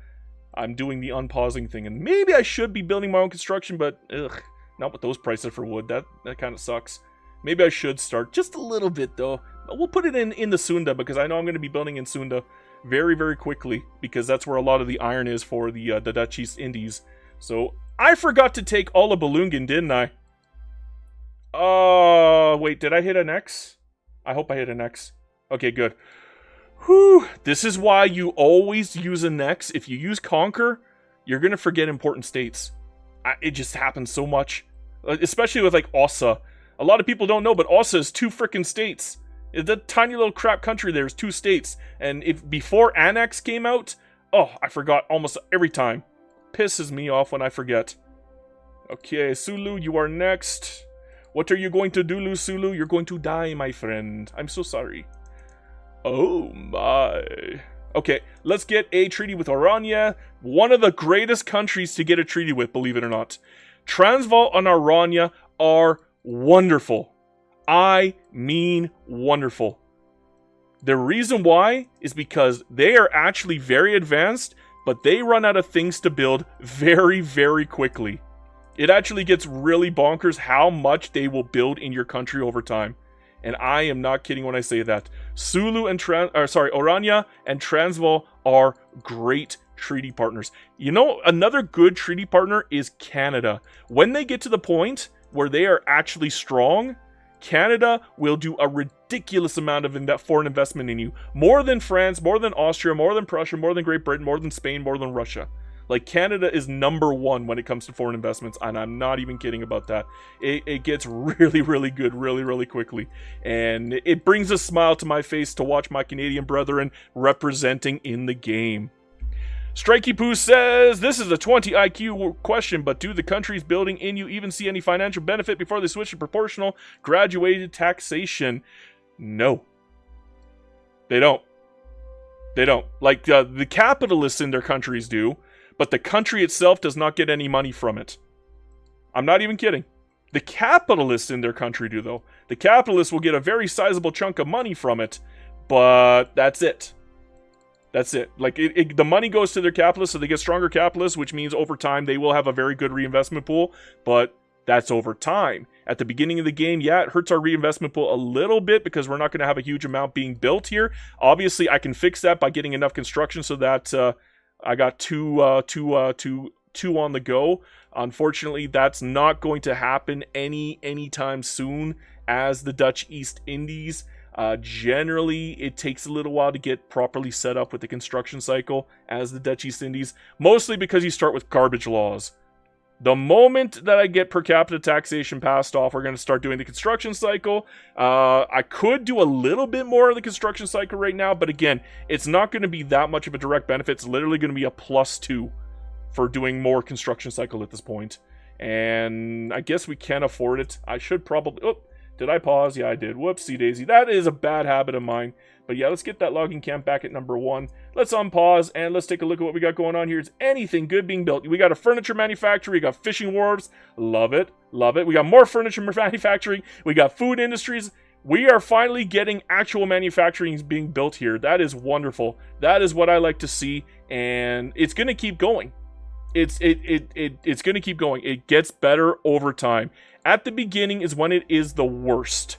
doing the unpausing thing. And maybe I should be building my own construction, but ugh, not with those prices for wood. That kind of sucks. Maybe I should start just a little bit though. We'll put it in the Sunda because I know I'm going to be building in Sunda very, very quickly because that's where a lot of the iron is for the Dutch East Indies. So I forgot to take all of Balungan, didn't I? Oh, wait, did I hit an X? I hope I hit an X. Okay, good. Whew. This is why you always use an X. If you use Conquer, you're going to forget important states. It just happens so much. Especially with like Ossa. A lot of people don't know, but Ossa is 2 frickin' states. That tiny little crap country there is 2 states. And if before Annex came out, oh, I forgot almost every time. Pisses me off when I forget. Okay, Sulu, you are next. What are you going to do, Sulu? You're going to die, my friend. I'm so sorry. Oh my. Okay, let's get a treaty with Orania. One of the greatest countries to get a treaty with, believe it or not. Transvaal and Orania are wonderful. I mean wonderful. The reason why is because they are actually very advanced, but they run out of things to build very, very quickly. It actually gets really bonkers how much they will build in your country over time. And I am not kidding when I say that. Sulu and Orania and Transvaal are great treaty partners. You know, another good treaty partner is Canada. When they get to the point where they are actually strong, Canada will do a ridiculous amount of foreign investment in you. More than France, more than Austria, more than Prussia, more than Great Britain, more than Spain, more than Russia. Like, Canada is #1 when it comes to foreign investments, and I'm not even kidding about that. It gets really, really good really, really quickly. And it brings a smile to my face to watch my Canadian brethren representing in the game. Strikey Poo says, this is a 20 IQ question, but do the countries building in you even see any financial benefit before they switch to proportional graduated taxation? No. They don't. They don't. Like, the capitalists in their countries do, but the country itself does not get any money from it. I'm not even kidding. The capitalists in their country do, though. The capitalists will get a very sizable chunk of money from it, but that's it. That's it. Like, the money goes to their capitalists, so they get stronger capitalists, which means over time they will have a very good reinvestment pool, but that's over time. At the beginning of the game, yeah, it hurts our reinvestment pool a little bit because we're not going to have a huge amount being built here. Obviously, I can fix that by getting enough construction so that I got two on the go. Unfortunately, that's not going to happen anytime soon as the Dutch East Indies. Generally, it takes a little while to get properly set up with the construction cycle as the Dutch East Indies, mostly because you start with garbage laws. The moment that I get per capita taxation passed off, we're going to start doing the construction cycle. I could do a little bit more of the construction cycle right now, but again, it's not going to be that much of a direct benefit. It's literally going to be a +2 for doing more construction cycle at this point. And I guess we can afford it. I should probably... Oh, did I pause? Yeah, I did. Whoopsie daisy. That is a bad habit of mine. But yeah, let's get that logging camp back at number 1. Let's unpause and let's take a look at what we got going on here. Is anything good being built? We got a furniture manufacturer. We got fishing wharves. Love it. Love it. We got more furniture manufacturing. We got food industries. We are finally getting actual manufacturing being built here. That is wonderful. That is what I like to see. And it's going to keep going. It's going to keep going. It gets better over time. At the beginning is when it is the worst.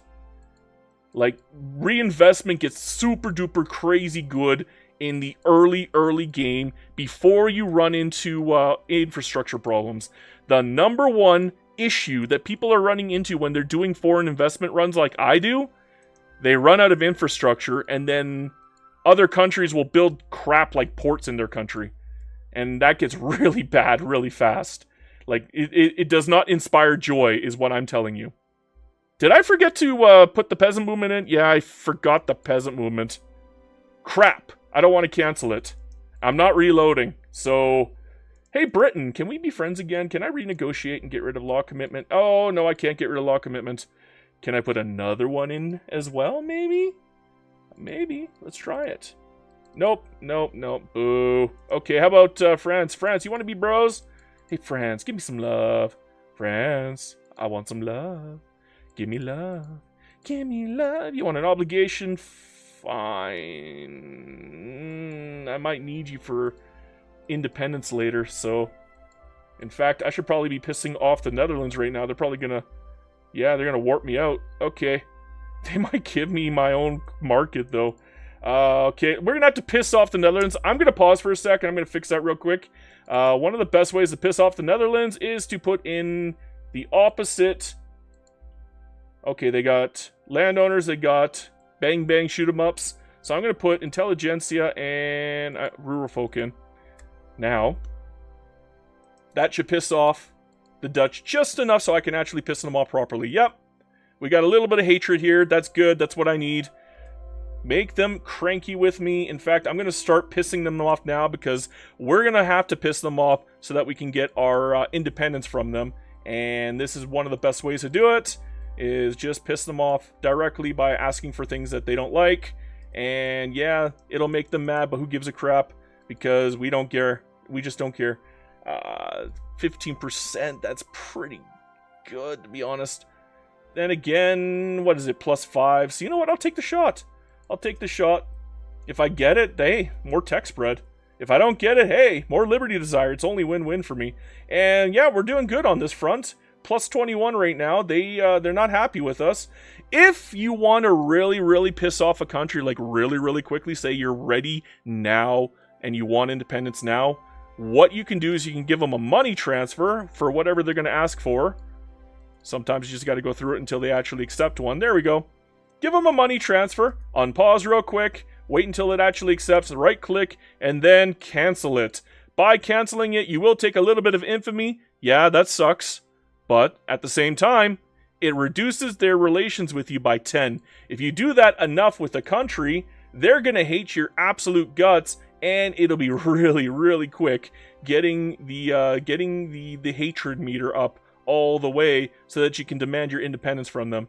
Like, reinvestment gets super duper crazy good in the early game before you run into infrastructure problems. The number one issue that people are running into when they're doing foreign investment runs like I do, they run out of infrastructure and then other countries will build crap like ports in their country. And that gets really bad really fast. Like, it does not inspire joy, is what I'm telling you. Did I forget to put the peasant movement in? Yeah, I forgot the peasant movement. Crap. I don't want to cancel it. I'm not reloading. So, hey, Britain, can we be friends again? Can I renegotiate and get rid of law commitment? Oh, no, I can't get rid of law commitment. Can I put another one in as well, maybe? Maybe. Let's try it. Nope, nope, nope. Boo. Okay, how about France? France, you want to be bros? Hey, France, give me some love. France, I want some love. Give me love. Give me love. You want an obligation? Fine. I might need you for independence later, so... In fact, I should probably be pissing off the Netherlands right now. They're probably gonna... Yeah, they're gonna warp me out. Okay. They might give me my own market, though. Okay, we're gonna have to piss off the Netherlands. I'm gonna pause for a second. I'm gonna fix that real quick. One of the best ways to piss off the Netherlands is to put in the opposite. Okay, they got landowners. They got bang bang shoot 'em ups. So I'm gonna put intelligentsia and rural folk in. Now, that should piss off the Dutch just enough so I can actually piss them off properly. Yep, we got a little bit of hatred here. That's good. That's what I need. Make them cranky with me. In fact, I'm going to start pissing them off now because we're going to have to piss them off so that we can get our independence from them. And this is one of the best ways to do it, is just piss them off directly by asking for things that they don't like. And yeah, it'll make them mad, but who gives a crap? Because we don't care. We just don't care. 15%, that's pretty good, to be honest. Then again, what is it, +5? So you know what, I'll take the shot. I'll take the shot. If I get it, hey, more tech spread. If I don't get it, hey, more liberty desire. It's only win-win for me. And yeah, we're doing good on this front. +21 right now. They're not happy with us. If you want to really piss off a country, like really quickly, say you're ready now and you want independence now, what you can do is you can give them a money transfer for whatever they're going to ask for. Sometimes you just got to go through it until they actually accept one. There we go. Give them a money transfer, unpause real quick, wait until it actually accepts, right click, and then cancel it. By canceling it, you will take a little bit of infamy. Yeah, that sucks. But at the same time, it reduces their relations with you by 10. If you do that enough with a country, they're going to hate your absolute guts, and it'll be really quick getting the hatred meter up all the way so that you can demand your independence from them.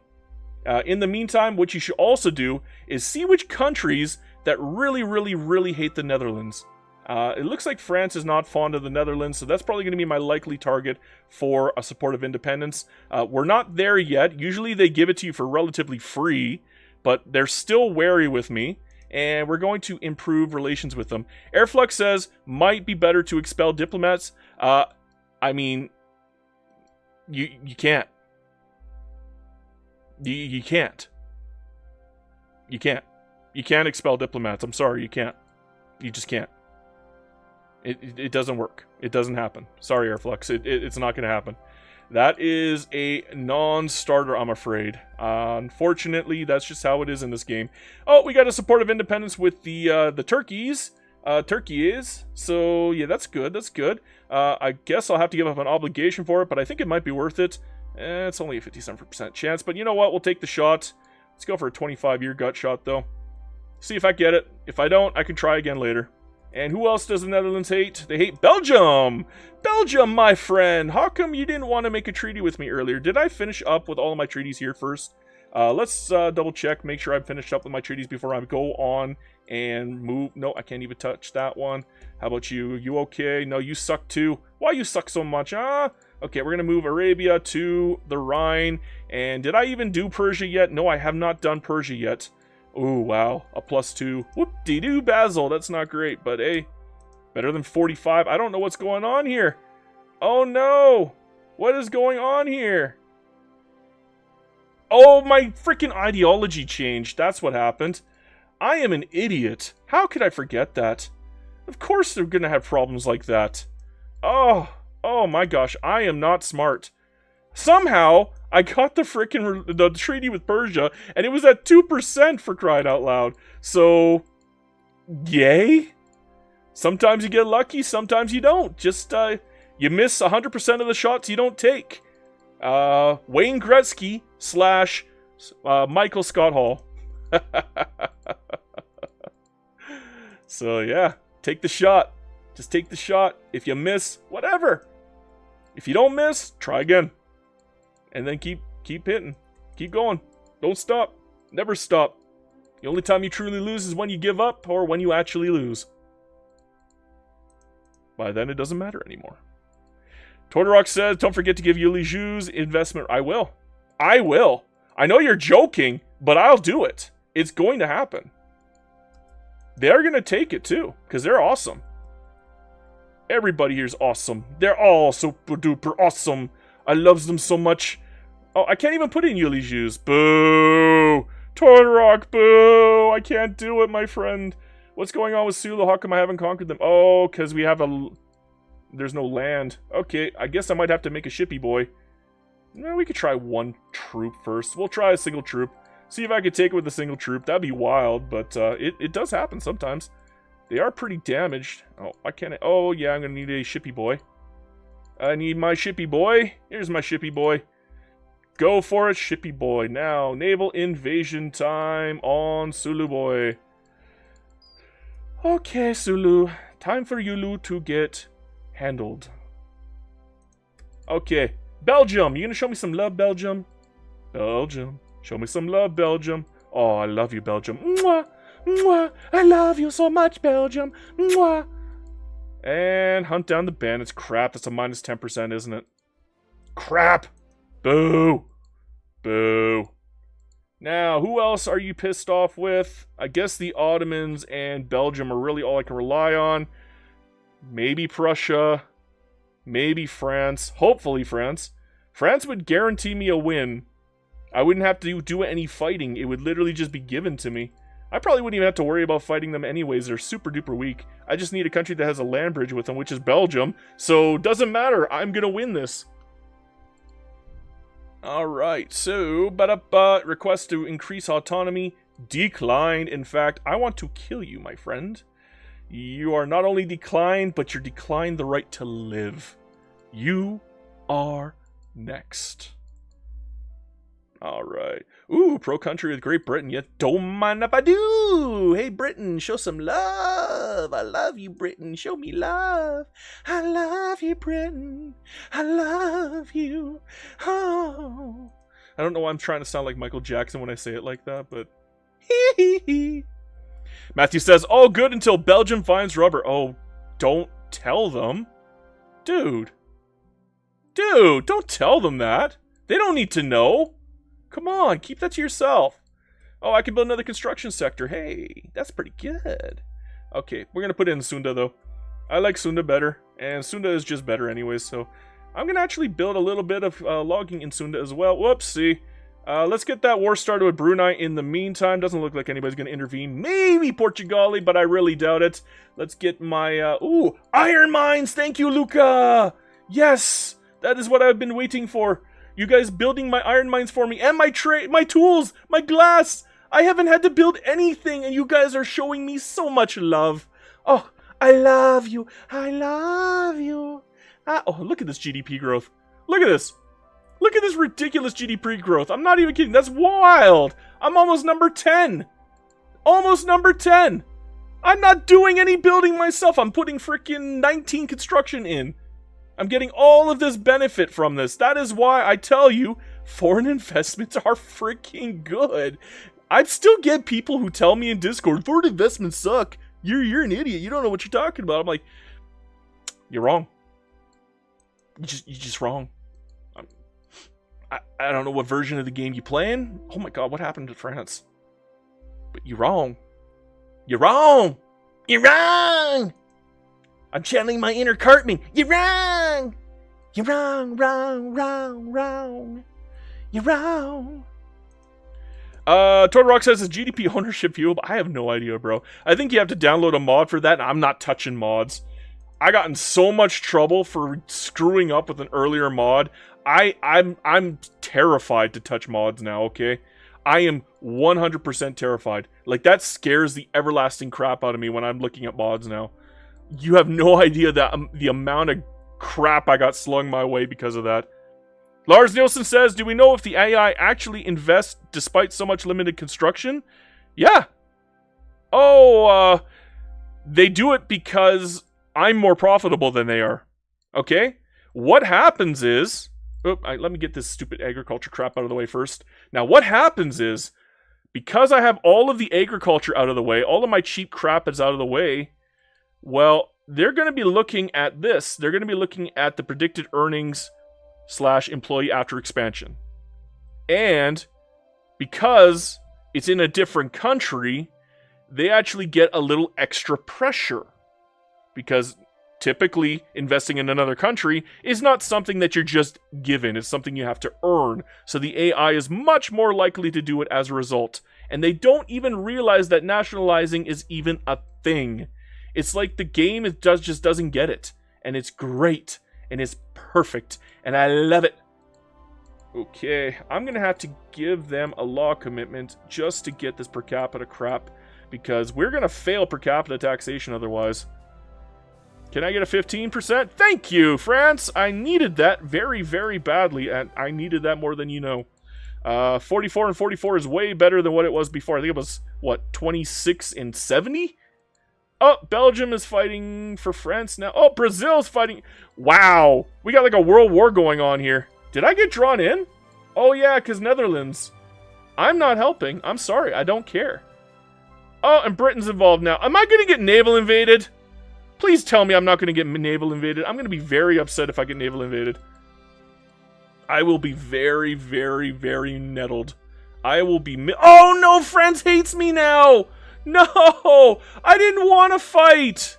In the meantime, what you should also do is see which countries that really hate the Netherlands. It looks like France is not fond of the Netherlands, so that's probably going to be my likely target for a support of independence. We're not there yet. Usually they give it to you for relatively free, but they're still wary with me. and we're going to improve relations with them. Airflux says, might be better to expel diplomats. I mean, you can't. You can't. You can't. You can't expel diplomats. I'm sorry, you can't. You just can't. It doesn't work. It doesn't happen. Sorry, Airflux. It's not going to happen. That is a non-starter, I'm afraid. Unfortunately, that's just how it is in this game. Oh, we got a support of independence with the Turkeys. Turkeys. So, yeah, that's good. That's good. I guess I'll have to give up an obligation for it, but I think it might be worth it. It's only a 57% chance, but you know what? We'll take the shot. Let's go for a 25-year gut shot, though. See if I get it. If I don't, I can try again later. And who else does the Netherlands hate? They hate Belgium! Belgium, my friend! How come you didn't want to make a treaty with me earlier? Did I finish up with all of my treaties here first? Let's double check, make sure I've finished up with my treaties before I go on and move. No, I can't even touch that one. How about you? You okay? No, you suck too. Why you suck so much, huh? Okay, we're going to move Arabia to the Rhine. And did I even do Persia yet? No, I have not done Persia yet. Oh, wow. A +2. Whoop-de-doo, Basil. That's not great, but hey, better than 45. I don't know what's going on here. Oh, no. What is going on here? Oh, my freaking ideology changed. That's what happened. I am an idiot. How could I forget that? Of course they're going to have problems like that. Oh my gosh. I am not smart. Somehow, I got the treaty with Persia, and it was at 2% for crying out loud. So, yay? Sometimes you get lucky, sometimes you don't. Just, you miss 100% of the shots you don't take. Wayne Gretzky / Michael Scott Hall. So, yeah, take the shot. Just take the shot. If you miss, whatever. If you don't miss, try again. And then keep hitting. Keep going. Don't stop. Never stop. The only time you truly lose is when you give up or when you actually lose. By then, it doesn't matter anymore. Tordorok says, don't forget to give Yuli Zhu's investment. I will. I will. I know you're joking, but I'll do it. It's going to happen. They're going to take it, too, because they're awesome. Everybody here's awesome. They're all super duper awesome. I love them so much. Oh, I can't even put in Yuli Zhu's. Boo! Tordorok, boo! I can't do it, my friend. What's going on with Sulu? How come I haven't conquered them? Oh, because we have there's no land. Okay, I guess I might have to make a shippy boy. No, we could try one troop first. We'll try a single troop. See if I could take it with a single troop. That'd be wild, but it does happen sometimes. They are pretty damaged. Oh, I can't... Oh, yeah, I'm going to need a shippy boy. I need my shippy boy. Here's my shippy boy. Go for it, shippy boy. Now, naval invasion time on Sulu boy. Okay, Sulu. Time for Yulu to get handled. Okay. Belgium. You gonna show me some love, Belgium? Belgium. Show me some love, Belgium. Oh, I love you, Belgium. Mwah. Mwah. I love you so much, Belgium. Mwah. And hunt down the bandits. Crap, that's a minus 10%, isn't it? Crap! Boo! Boo. Now, who else are you pissed off with? I guess the Ottomans and Belgium are really all I can rely on. Maybe Prussia. Maybe France. Hopefully France. France would guarantee me a win. I wouldn't have to do any fighting. It would literally just be given to me. I probably wouldn't even have to worry about fighting them anyways. They're super duper weak. I just need a country that has a land bridge with them, which is Belgium. So, doesn't matter. I'm gonna win this. Alright, so, request to increase autonomy, declined. In fact, I want to kill you, my friend. You are not only declined, but you're declined the right to live. You are next. Alright. Ooh, pro-country with Great Britain. Yeah, don't mind if I do. Hey, Britain, show some love. I love you, Britain. Show me love. I love you, Britain. I love you. Oh. I don't know why I'm trying to sound like Michael Jackson when I say it like that, but... Matthew says, all good until Belgium finds rubber. Oh, don't tell them. Dude. Dude, don't tell them that. They don't need to know. Come on, keep that to yourself. Oh, I can build another construction sector. Hey, that's pretty good. Okay, we're going to put in Sunda, though. I like Sunda better, and Sunda is just better anyways, so I'm going to actually build a little bit of logging in Sunda as well. Whoopsie. Let's get that war started with Brunei in the meantime. Doesn't look like anybody's going to intervene. Maybe Portugal, but I really doubt it. Let's get my, ooh, iron mines! Thank you, Luca! Yes! That is what I've been waiting for. You guys building my iron mines for me, and my tools, my glass! I haven't had to build anything, and you guys are showing me so much love. Oh, I love you. I love you. Oh, look at this GDP growth. Look at this. Look at this ridiculous GDP growth. I'm not even kidding. That's wild. I'm almost number 10. Almost number 10. I'm not doing any building myself. I'm putting freaking 19 construction in. I'm getting all of this benefit from this. That is why I tell you, foreign investments are freaking good. I'd still get people who tell me in Discord, foreign investments suck. You're an idiot. You don't know what you're talking about. I'm like, you're wrong. You're just wrong. I don't know what version of the game you playing. Oh my god, what happened to France? But you're wrong. You're wrong! You're wrong! I'm channeling my inner Cartman. You're wrong! You're wrong, wrong. You're wrong. Total Rock says it's GDP ownership fuel, but I have no idea, bro. I think you have to download a mod for that, and I'm not touching mods. I got in so much trouble for screwing up with an earlier mod. I'm terrified to touch mods now, okay? I am 100% terrified. Like, that scares the everlasting crap out of me when I'm looking at mods now. You have no idea that the amount of crap I got slung my way because of that. Lars Nielsen says, do we know if the AI actually invests despite so much limited construction? Yeah. Oh, they do it because I'm more profitable than they are. Okay? What happens is... let me get this stupid agriculture crap out of the way first. Now, what happens is, because I have all of the agriculture out of the way, all of my cheap crap is out of the way, well, they're going to be looking at this. They're going to be looking at the predicted earnings / employee after expansion. And because it's in a different country, they actually get a little extra pressure. Because typically, investing in another country is not something that you're just given. It's something you have to earn. So the AI is much more likely to do it as a result. And they don't even realize that nationalizing is even a thing. It's like the game just doesn't get it. And it's great. And it's perfect. And I love it. Okay, I'm going to have to give them a law commitment just to get this per capita crap. Because we're going to fail per capita taxation otherwise. Can I get a 15%? Thank you, France! I needed that very, very badly, and I needed that more than you know. 44 and 44 is way better than what it was before. I think it was, what, 26 and 70? Oh, Belgium is fighting for France now. Oh, Brazil's fighting... Wow! We got like a world war going on here. Did I get drawn in? Oh yeah, because Netherlands. I'm not helping. I'm sorry, I don't care. Oh, and Britain's involved now. Am I going to get naval invaded? Please tell me I'm not going to get naval invaded. I'm going to be very upset if I get naval invaded. I will be very, very, very nettled. I will be... Oh no, France hates me now! No! I didn't want to fight!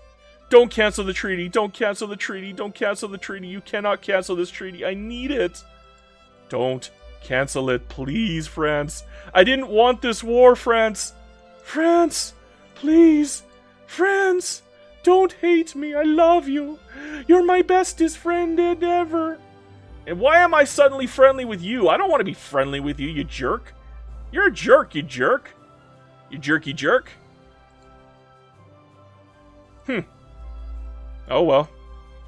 Don't cancel the treaty. Don't cancel the treaty. Don't cancel the treaty. You cannot cancel this treaty. I need it. Don't cancel it. Please, France. I didn't want this war, France. France! Please! France! Don't hate me. I love you. You're my bestest friend ever. And why am I suddenly friendly with you? I don't want to be friendly with you, you jerk. You're a jerk, you jerk. You jerky jerk. Oh well.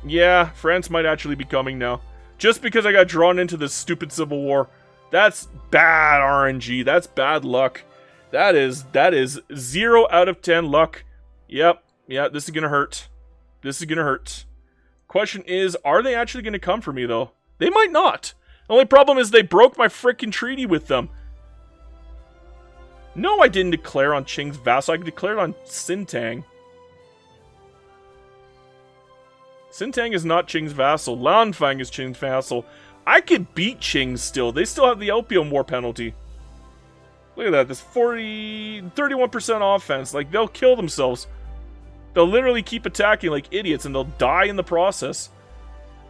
Yeah, France might actually be coming now. Just because I got drawn into this stupid civil war. That's bad RNG. That's bad luck. That is 0 out of 10 luck. Yep. Yeah, this is gonna hurt. This is gonna hurt. Question is, are they actually gonna come for me, though? They might not. The only problem is they broke my frickin' treaty with them. No, I didn't declare on Qing's vassal. I declared on Sintang. Sintang is not Qing's vassal. Lanfang is Qing's vassal. I could beat Qing still. They still have the Opium War penalty. Look at that. This 31% offense. Like, they'll kill themselves. They'll literally keep attacking like idiots, and they'll die in the process.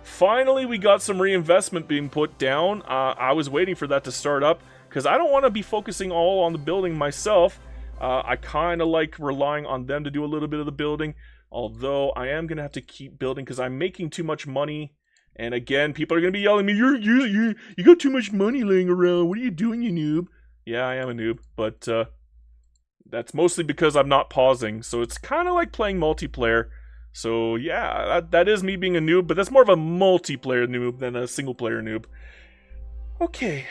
Finally, we got some reinvestment being put down. I was waiting for that to start up, because I don't want to be focusing all on the building myself. I kind of like relying on them to do a little bit of the building, although I am going to have to keep building, because I'm making too much money. And again, people are going to be yelling at me, you got too much money laying around. What are you doing, you noob? Yeah, I am a noob, but that's mostly because I'm not pausing. So it's kind of like playing multiplayer. So yeah, that is me being a noob, but that's more of a multiplayer noob than a single player noob. Okay,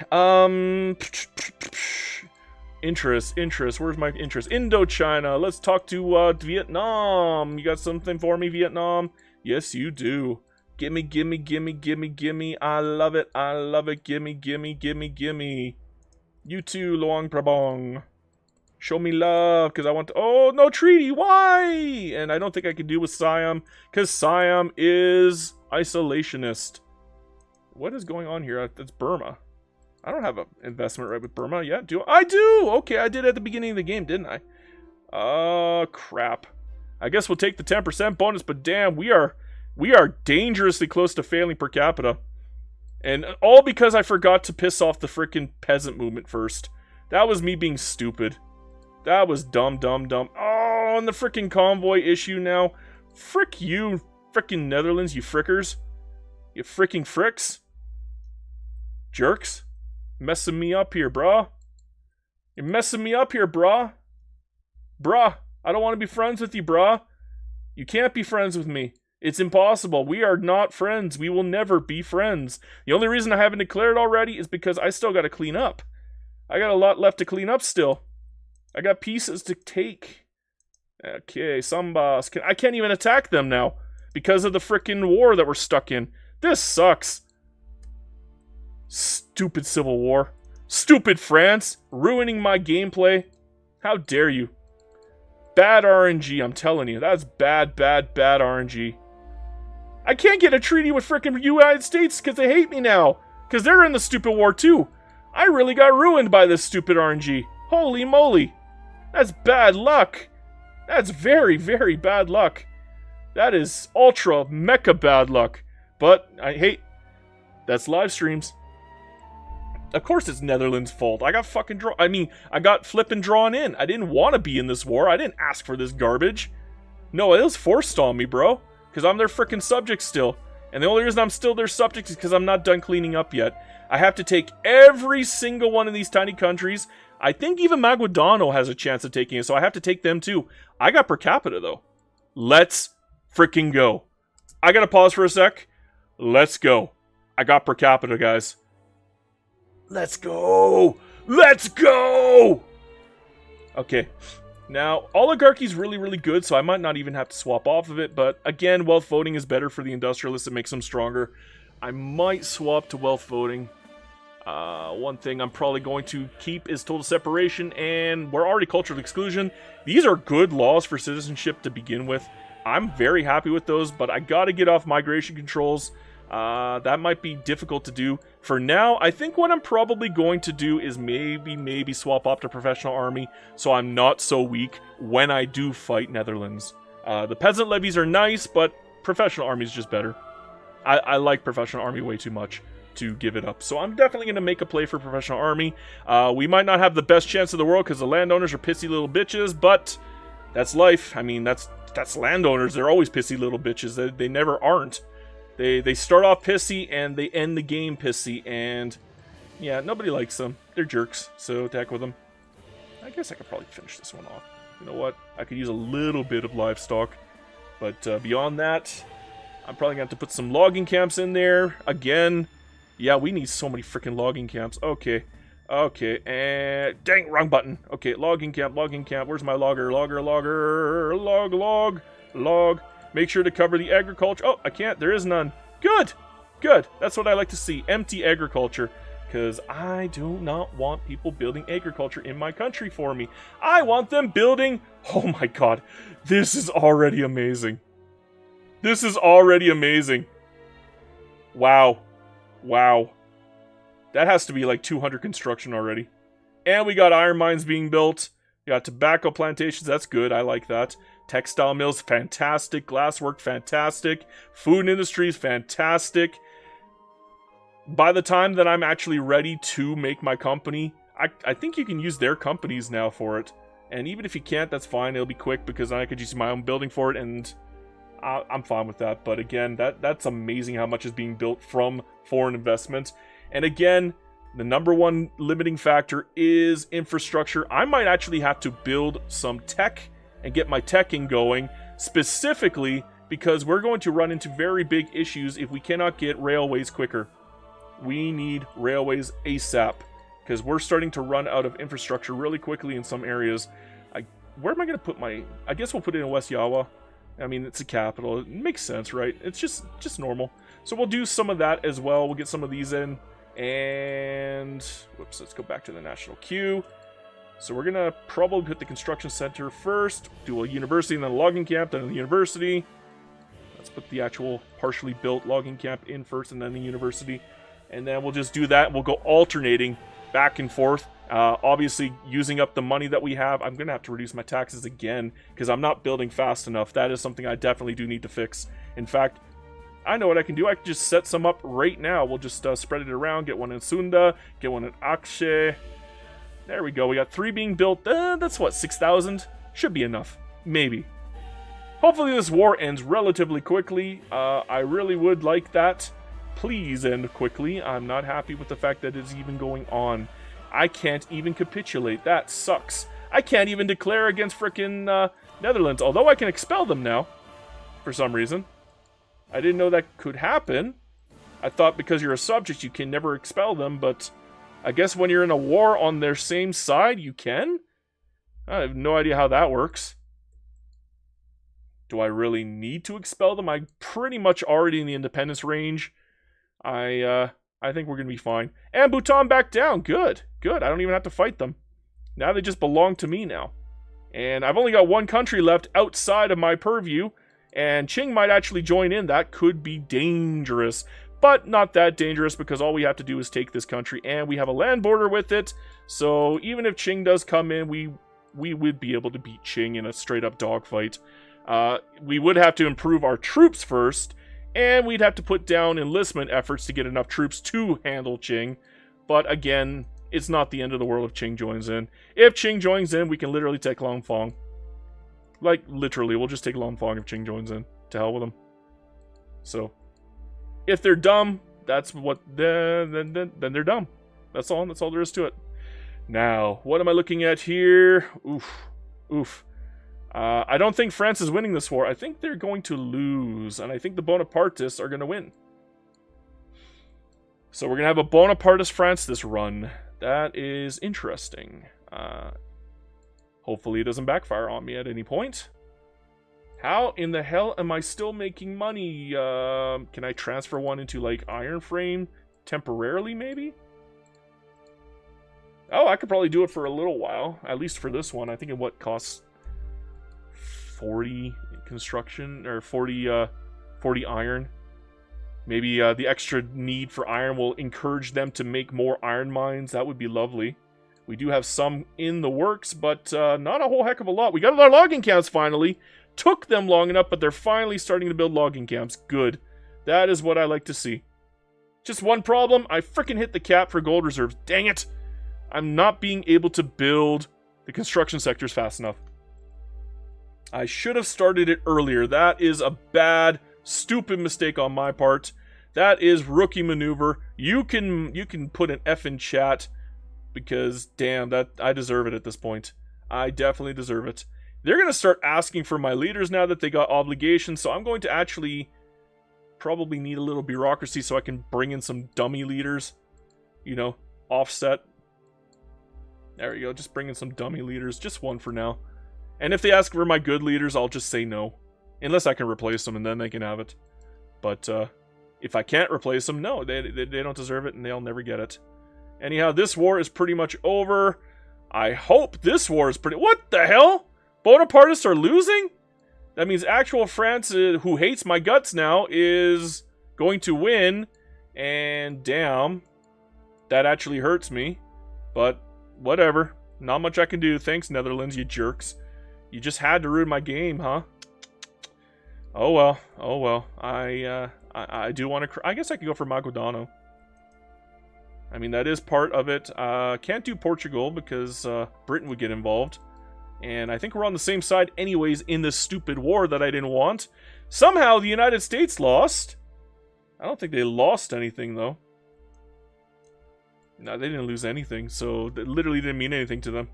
interest, where's my interest? Indochina, let's talk to Vietnam. You got something for me, Vietnam? Yes, you do. Gimme, gimme, gimme, gimme, gimme. I love it, gimme, gimme, gimme, gimme. You too, Luang Prabong. Show me love, because I want to... Oh, no treaty, why? And I don't think I can do with Siam, because Siam is isolationist. What is going on here? That's Burma. I don't have an investment right with Burma yet, do I? I do! Okay, I did at the beginning of the game, didn't I? Oh, crap. I guess we'll take the 10% bonus, but damn, we are dangerously close to failing per capita. And all because I forgot to piss off the frickin' peasant movement first. That was me being stupid. That was dumb. Oh, and the frickin' convoy issue now. Frick you, frickin' Netherlands, you frickers. You fricking fricks. Jerks. Messing me up here, brah. You're messing me up here, brah. Brah, I don't want to be friends with you, brah. You can't be friends with me. It's impossible. We are not friends. We will never be friends. The only reason I haven't declared already is because I still got to clean up. I got a lot left to clean up still. I got pieces to take. Okay, Sambas. I can't even attack them now because of the frickin' war that we're stuck in. This sucks. Stupid civil war. Stupid France. Ruining my gameplay. How dare you. Bad RNG, I'm telling you. That's bad RNG. I can't get a treaty with frickin' United States because they hate me now. Because they're in the stupid war too. I really got ruined by this stupid RNG. Holy moly. That's bad luck. That's very bad luck. That is ultra mecha bad luck. But, hey, that's live streams. Of course it's Netherlands' fault. I got fucking I got flippin' drawn in. I didn't want to be in this war. I didn't ask for this garbage. No, it was forced on me, bro. Because I'm their frickin' subject still. And the only reason I'm still their subject is because I'm not done cleaning up yet. I have to take every single one of these tiny countries. I think even Maguadano has a chance of taking it, so I have to take them too. I got per capita, though. Let's frickin' go. I gotta pause for a sec. Let's go. I got per capita, guys. Let's go! Let's go! Okay. Now, oligarchy's really good, so I might not even have to swap off of it, but again, wealth voting is better for the industrialists. It makes them stronger. I might swap to wealth voting. One thing I'm probably going to keep is total separation, and we're already cultural exclusion. These are good laws for citizenship to begin with. I'm very happy with those, but I gotta get off migration controls. That might be difficult to do. For now, I think what I'm probably going to do is maybe swap up to professional army, so I'm not so weak when I do fight Netherlands. The peasant levies are nice, but professional army is just better. I like professional army way too much to give it up. So I'm definitely going to make a play for professional army. We might not have the best chance in the world because the landowners are pissy little bitches, but that's life. I mean, that's landowners. They're always pissy little bitches. They never aren't. They start off pissy and they end the game pissy, and yeah, nobody likes them. They're jerks, so attack with them. I guess I could probably finish this one off. You know what? I could use a little bit of livestock, but beyond that, I'm probably going to have to put some logging camps in there. Again, yeah, we need so many freaking logging camps. Okay, and dang, wrong button. Okay, logging camp. Where's my logger? Log. Make sure to cover the agriculture. Oh, I can't. There is none. Good. That's what I like to see. Empty agriculture. Because I do not want people building agriculture in my country for me. I want them building... Oh my god. This is already amazing. Wow. That has to be like 200 construction already. And we got iron mines being built. We got tobacco plantations. That's good. I like that. Textile mills, fantastic. Glasswork, fantastic. Food industries, fantastic. By the time that I'm actually ready to make my company, I think you can use their companies now for it. And even if you can't, that's fine. It'll be quick because I could use my own building for it, and I'm fine with that. But again, that's amazing how much is being built from foreign investment. And again, the number one limiting factor is infrastructure. I might actually have to build some tech and get my teching going, specifically because we're going to run into very big issues if we cannot get railways quicker. We need railways ASAP, because we're starting to run out of infrastructure really quickly in some areas. Where am I going to put my... I guess we'll put it in West Yawa. I mean, it's a capital. It makes sense, right? It's just normal. So we'll do some of that as well. We'll get some of these in. And... whoops, let's go back to the national queue. So we're going to probably put the construction center first. Do a university and then a logging camp, then the university. Let's put the actual partially built logging camp in first and then the university. And then we'll just do that. We'll go alternating back and forth. Obviously, using up the money that we have. I'm going to have to reduce my taxes again because I'm not building fast enough. That is something I definitely do need to fix. In fact, I know what I can do. I can just set some up right now. We'll just spread it around. Get one in Sunda. Get one in Akshe. There we go. We got 3 being built. That's what, 6,000? Should be enough. Maybe. Hopefully this war ends relatively quickly. I really would like that. Please end quickly. I'm not happy with the fact that it's even going on. I can't even capitulate. That sucks. I can't even declare against frickin' Netherlands, although I can expel them now, for some reason. I didn't know that could happen. I thought because you're a subject you can never expel them, but I guess when you're in a war on their same side, you can? I have no idea how that works. Do I really need to expel them? I'm pretty much already in the independence range. I think we're going to be fine. And Bhutan back down. Good. Good. I don't even have to fight them. Now they just belong to me now. And I've only got one country left outside of my purview. And Qing might actually join in. That could be dangerous. But not that dangerous because all we have to do is take this country. And we have a land border with it. So even if Qing does come in, we would be able to beat Qing in a straight up dogfight. We would have to improve our troops first. And we'd have to put down enlistment efforts to get enough troops to handle Qing. But again, it's not the end of the world if Qing joins in. If Qing joins in, we can literally take Langfang. Like, literally, we'll just take Langfang if Qing joins in. To hell with them. So, if they're dumb, that's what... Then they're dumb. That's all there is to it. Now, what am I looking at here? Oof. I don't think France is winning this war. I think they're going to lose. And I think the Bonapartists are going to win. So we're going to have a Bonapartist France this run. That is interesting. Hopefully it doesn't backfire on me at any point. How in the hell am I still making money? Can I transfer one into, like, Iron Frame temporarily, maybe? Oh, I could probably do it for a little while. At least for this one. I think it costs 40 construction, or 40 iron. Maybe the extra need for iron will encourage them to make more iron mines. That would be lovely. We do have some in the works, but not a whole heck of a lot. We got our logging camps finally. Took them long enough, but they're finally starting to build logging camps. Good. That is what I like to see. Just one problem. I freaking hit the cap for gold reserves. Dang it. I'm not being able to build the construction sectors fast enough. I should have started it earlier. That is a bad, stupid mistake on my part. That is rookie maneuver. You can put an F in chat because damn, that I deserve it at this point. I definitely deserve it. They're going to start asking for my leaders now that they got obligations, so I'm going to actually probably need a little bureaucracy so I can bring in some dummy leaders. You know, offset. There we go, just bring in some dummy leaders. Just one for now. And if they ask for my good leaders, I'll just say no. Unless I can replace them, and then they can have it. But if I can't replace them, no, they don't deserve it, and they'll never get it. Anyhow, this war is pretty much over. I hope this war is pretty... What the hell? Bonapartists are losing? That means actual France, who hates my guts now, is going to win. And damn, that actually hurts me. But whatever. Not much I can do. Thanks, Netherlands, you jerks. You just had to ruin my game, huh? Oh well. Oh well. I do want to... I guess I could go for Magodano. I mean, that is part of it. Can't do Portugal because Britain would get involved. And I think we're on the same side anyways in this stupid war that I didn't want. Somehow the United States lost. I don't think they lost anything, though. No, they didn't lose anything, so it literally didn't mean anything to them.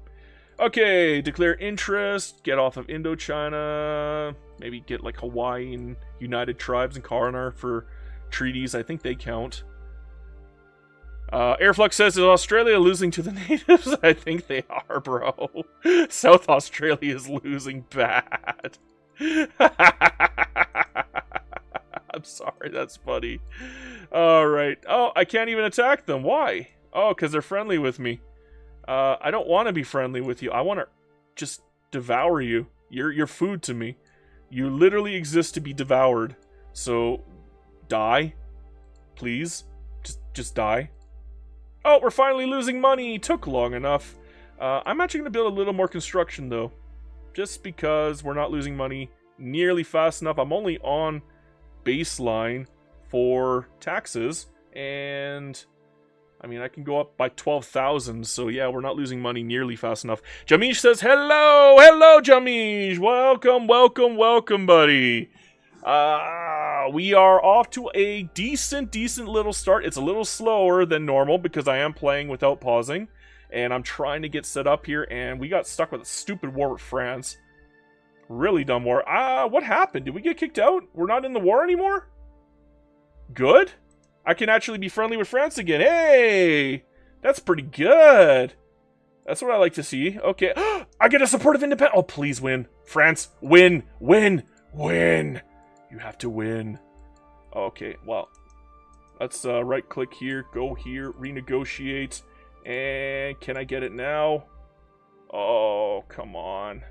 Okay, declare interest, get off of Indochina, maybe get like Hawaii and United Tribes and Karanar for treaties. I think they count. Airflux says, is Australia losing to the natives? I think they are, bro. South Australia is losing bad. I'm sorry, that's funny. Alright. Oh, I can't even attack them. Why? Oh, because they're friendly with me. I don't want to be friendly with you. I want to just devour you. You're food to me. You literally exist to be devoured. So, die. Please. Just die. Oh, we're finally losing money. Took long enough. I'm actually going to build a little more construction, though. Just because we're not losing money nearly fast enough. I'm only on baseline for taxes. And... I mean, I can go up by 12,000, so yeah, we're not losing money nearly fast enough. Jamish says, hello! Hello, Jamish! Welcome, welcome, welcome, buddy. We are off to a decent little start. It's a little slower than normal because I am playing without pausing. And I'm trying to get set up here, and we got stuck with a stupid war with France. Really dumb war. What happened? Did we get kicked out? We're not in the war anymore? Good? I can actually be friendly with France again. Hey! That's pretty good. That's what I like to see. Okay. I get a support of independence. Oh, please win. France, win. Win. Win. You have to win. Okay, well. Let's right-click here. Go here. Renegotiate. And can I get it now? Oh, come on.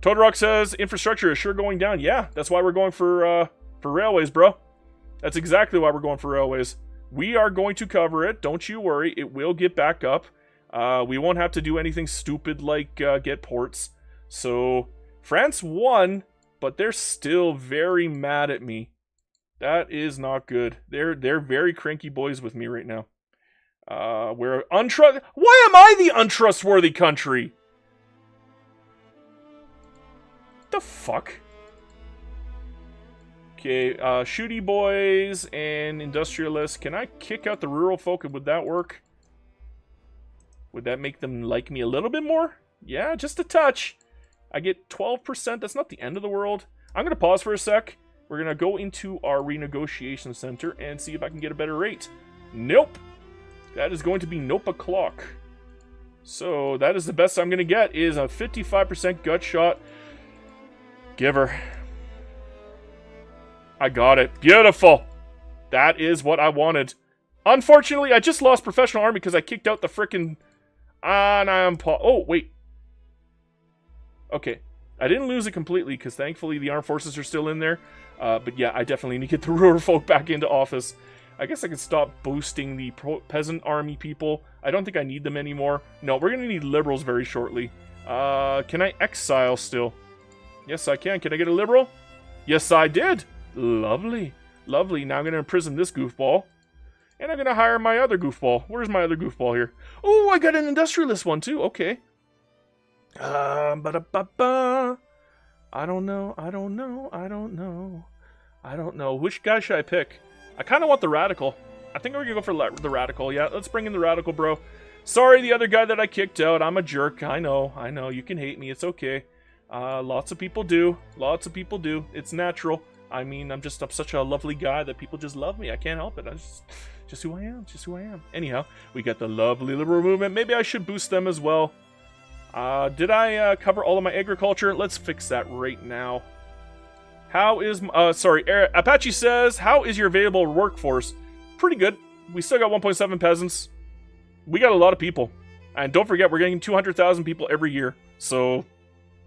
Todorok says, infrastructure is sure going down. Yeah, that's why we're going for railways, bro. That's exactly why we're going for railways. We are going to cover it. Don't you worry. It will get back up. We won't have to do anything stupid like get ports. So, France won, but they're still very mad at me. That is not good. They're very cranky boys with me right now. We're Why am I the untrustworthy country? The fuck? Okay, shooty boys and industrialists. Can I kick out the rural folk? Would that work? Would that make them like me a little bit more? Yeah, just a touch. I get 12%. That's not the end of the world. I'm going to pause for a sec. We're going to go into our renegotiation center and see if I can get a better rate. Nope. That is going to be nope o'clock. So that is the best I'm going to get is a 55% gut shot. Give her. I got it. Beautiful. That is what I wanted. Unfortunately, I just lost professional army because I kicked out the frickin'... Oh, wait. Okay. I didn't lose it completely because thankfully the armed forces are still in there. But yeah, I definitely need to get the rural folk back into office. I guess I can stop boosting the peasant army people. I don't think I need them anymore. No, we're going to need liberals very shortly. Can I exile still? Yes, I can. Can I get a liberal? Yes, I did. Lovely. Lovely. Now I'm going to imprison this goofball. And I'm going to hire my other goofball. Where's my other goofball here? Oh, I got an industrialist one too. Okay. Ba-da-ba-ba. I don't know. I don't know. I don't know. I don't know. Which guy should I pick? I kind of want the radical. I think we're going to go for the radical. Yeah, let's bring in the radical, bro. Sorry, the other guy that I kicked out. I'm a jerk. I know. I know. You can hate me. It's okay. Lots of people do. Lots of people do. It's natural. I mean, I'm such a lovely guy that people just love me. I can't help it. I'm just who I am. Just who I am. Anyhow, we got the lovely liberal movement. Maybe I should boost them as well. Did I cover all of my agriculture? Let's fix that right now. How is... Apache says, how is your available workforce? Pretty good. We still got 1.7 peasants. We got a lot of people. And don't forget, we're getting 200,000 people every year. So,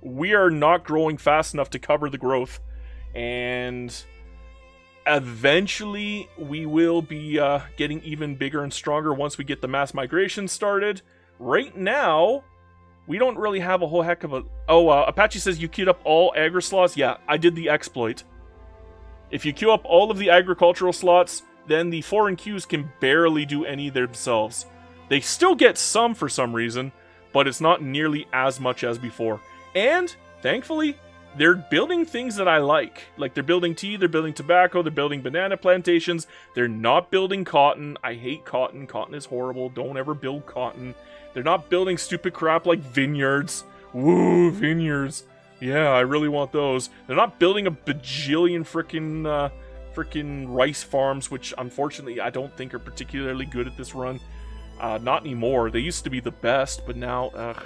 we are not growing fast enough to cover the growth. And eventually we will be getting even bigger and stronger once we get the mass migration started. right now, we don't really have a whole heck of a... Oh, Apache says you queued up all agri slots. Yeah, I did the exploit. If you queue up all of the agricultural slots, then the foreign queues can barely do any themselves. They still get some for some reason, but it's not nearly as much as before. And, thankfully, they're building things that I like. Like, they're building tea, they're building tobacco, they're building banana plantations. They're not building cotton. I hate cotton. Cotton is horrible. Don't ever build cotton. They're not building stupid crap like vineyards. Woo, vineyards. Yeah, I really want those. They're not building a bajillion frickin' rice farms, which unfortunately I don't think are particularly good at this run. Not anymore. They used to be the best, but now, ugh.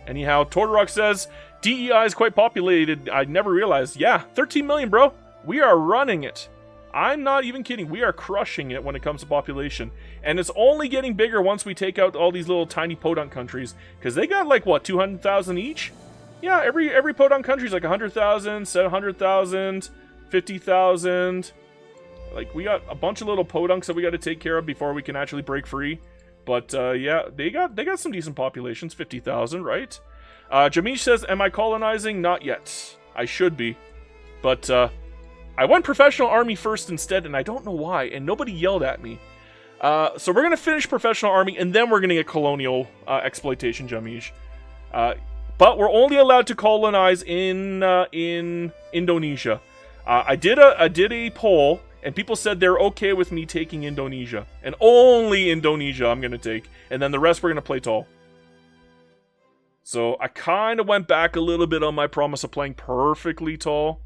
Anyhow, Tortorok says, DEI is quite populated. I never realized. Yeah, 13 million, bro. We are running it. I'm not even kidding. We are crushing it when it comes to population. And it's only getting bigger once we take out all these little tiny podunk countries. Because they got like, what, 200,000 each? Yeah, every podunk country is like 100,000, 700,000, 50,000. Like, we got a bunch of little podunks that we got to take care of before we can actually break free. But, yeah, they got some decent populations, 50,000, right? Jamish says, am I colonizing? Not yet. I should be. But, I went professional army first instead, and I don't know why, and nobody yelled at me. So we're going to finish professional army, and then we're going to get colonial exploitation, Jamish. But we're only allowed to colonize in Indonesia. I did a poll, and people said they're okay with me taking Indonesia. And only Indonesia I'm going to take. And then the rest we're going to play tall. So I kind of went back a little bit on my promise of playing perfectly tall.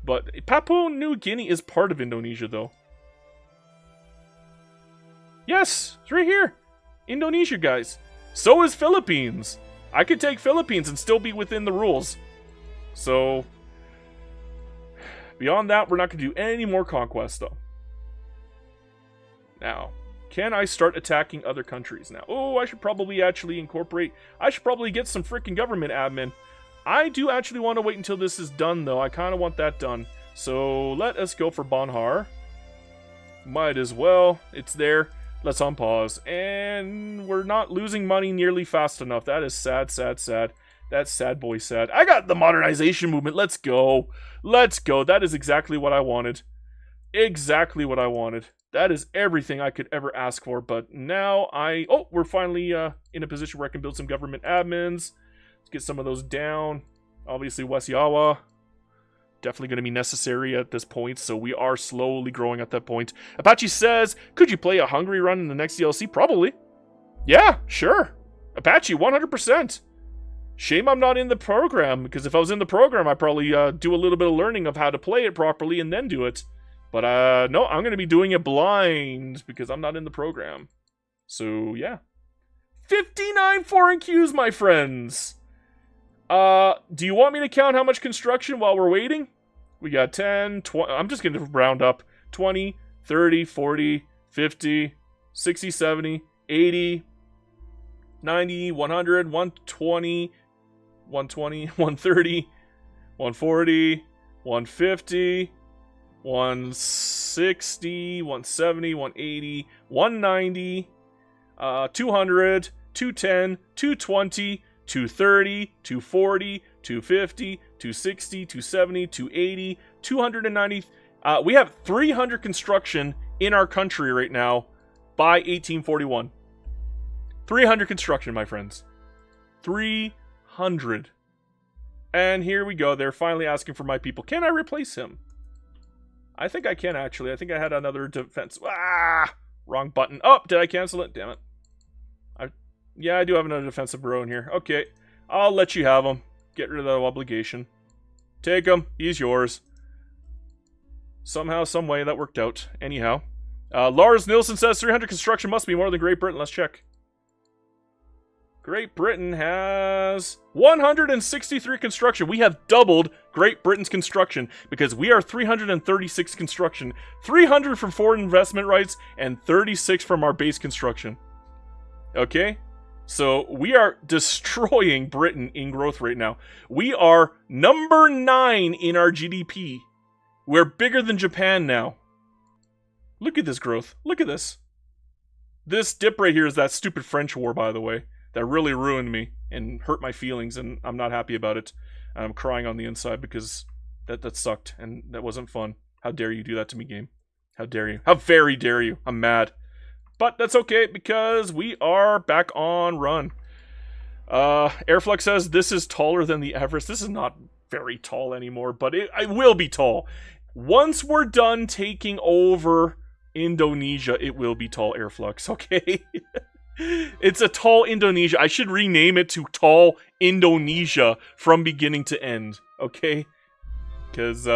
But Papua New Guinea is part of Indonesia, though. Yes, it's right here. Indonesia, guys. So is Philippines. I could take Philippines and still be within the rules. So, beyond that, we're not going to do any more conquest, though. Now, can I start attacking other countries now? Oh, I should probably actually incorporate... I should probably get some freaking government admin. I do actually want to wait until this is done, though. I kind of want that done. So, let us go for Bonhar. Might as well. It's there. Let's unpause. And we're not losing money nearly fast enough. That is sad, sad, sad. That's sad boy sad. I got the modernization movement. Let's go. Let's go. That is exactly what I wanted. Exactly what I wanted. That is everything I could ever ask for. But now oh, we're finally in a position where I can build some government admins. Let's get some of those down. Obviously, West Yawa. Definitely going to be necessary at this point, so we are slowly growing at that point. Apache says, could you play a Hungary run in the next DLC? Probably. Yeah, sure. Apache, 100%. Shame I'm not in the program, because if I was in the program, I'd probably do a little bit of learning of how to play it properly and then do it. But no, I'm going to be doing it blind, because I'm not in the program. So, yeah. 59 foreign queues, my friends! Do you want me to count how much construction while we're waiting? We got 10, 20, I'm just going to round up. 20, 30, 40, 50, 60, 70, 80, 90, 100, 120, 120, 130, 140, 150, 160, 170, 180, 190, 200, 210, 220, 230, 240, 250, 260, 270, 280, 290. We have 300 construction in our country right now by 1841. 300 construction, my friends. 300. And here we go. They're finally asking for my people. Can I replace him? I think I can, actually. I think I had another defense. Ah! Wrong button. Oh, did I cancel it? Damn it. Yeah, I do have another defensive bureau in here. Okay, I'll let you have him. Get rid of that obligation. Take him. He's yours. Somehow, some way, that worked out. Anyhow. Lars Nilsson says 300 construction must be more than Great Britain. Let's check. Great Britain has 163 construction. We have doubled Great Britain's construction because we are 336 construction. 300 from foreign investment rights and 36 from our base construction. Okay? So, we are destroying Britain in growth right now. We are number 9 in our GDP. We're bigger than Japan now. Look at this growth. Look at this. This dip right here is that stupid French war, by the way. that really ruined me and hurt my feelings, and I'm not happy about it. I'm crying on the inside because that sucked, and that wasn't fun. How dare you do that to me, game? How dare you? How very dare you? I'm mad. But that's okay, because we are back on run. Airflux says, this is taller than the Everest. This is not very tall anymore, but it will be tall. Once we're done taking over Indonesia, it will be tall, Airflux, okay? It's a tall Indonesia. I should rename it to Tall Indonesia from beginning to end, okay? Because,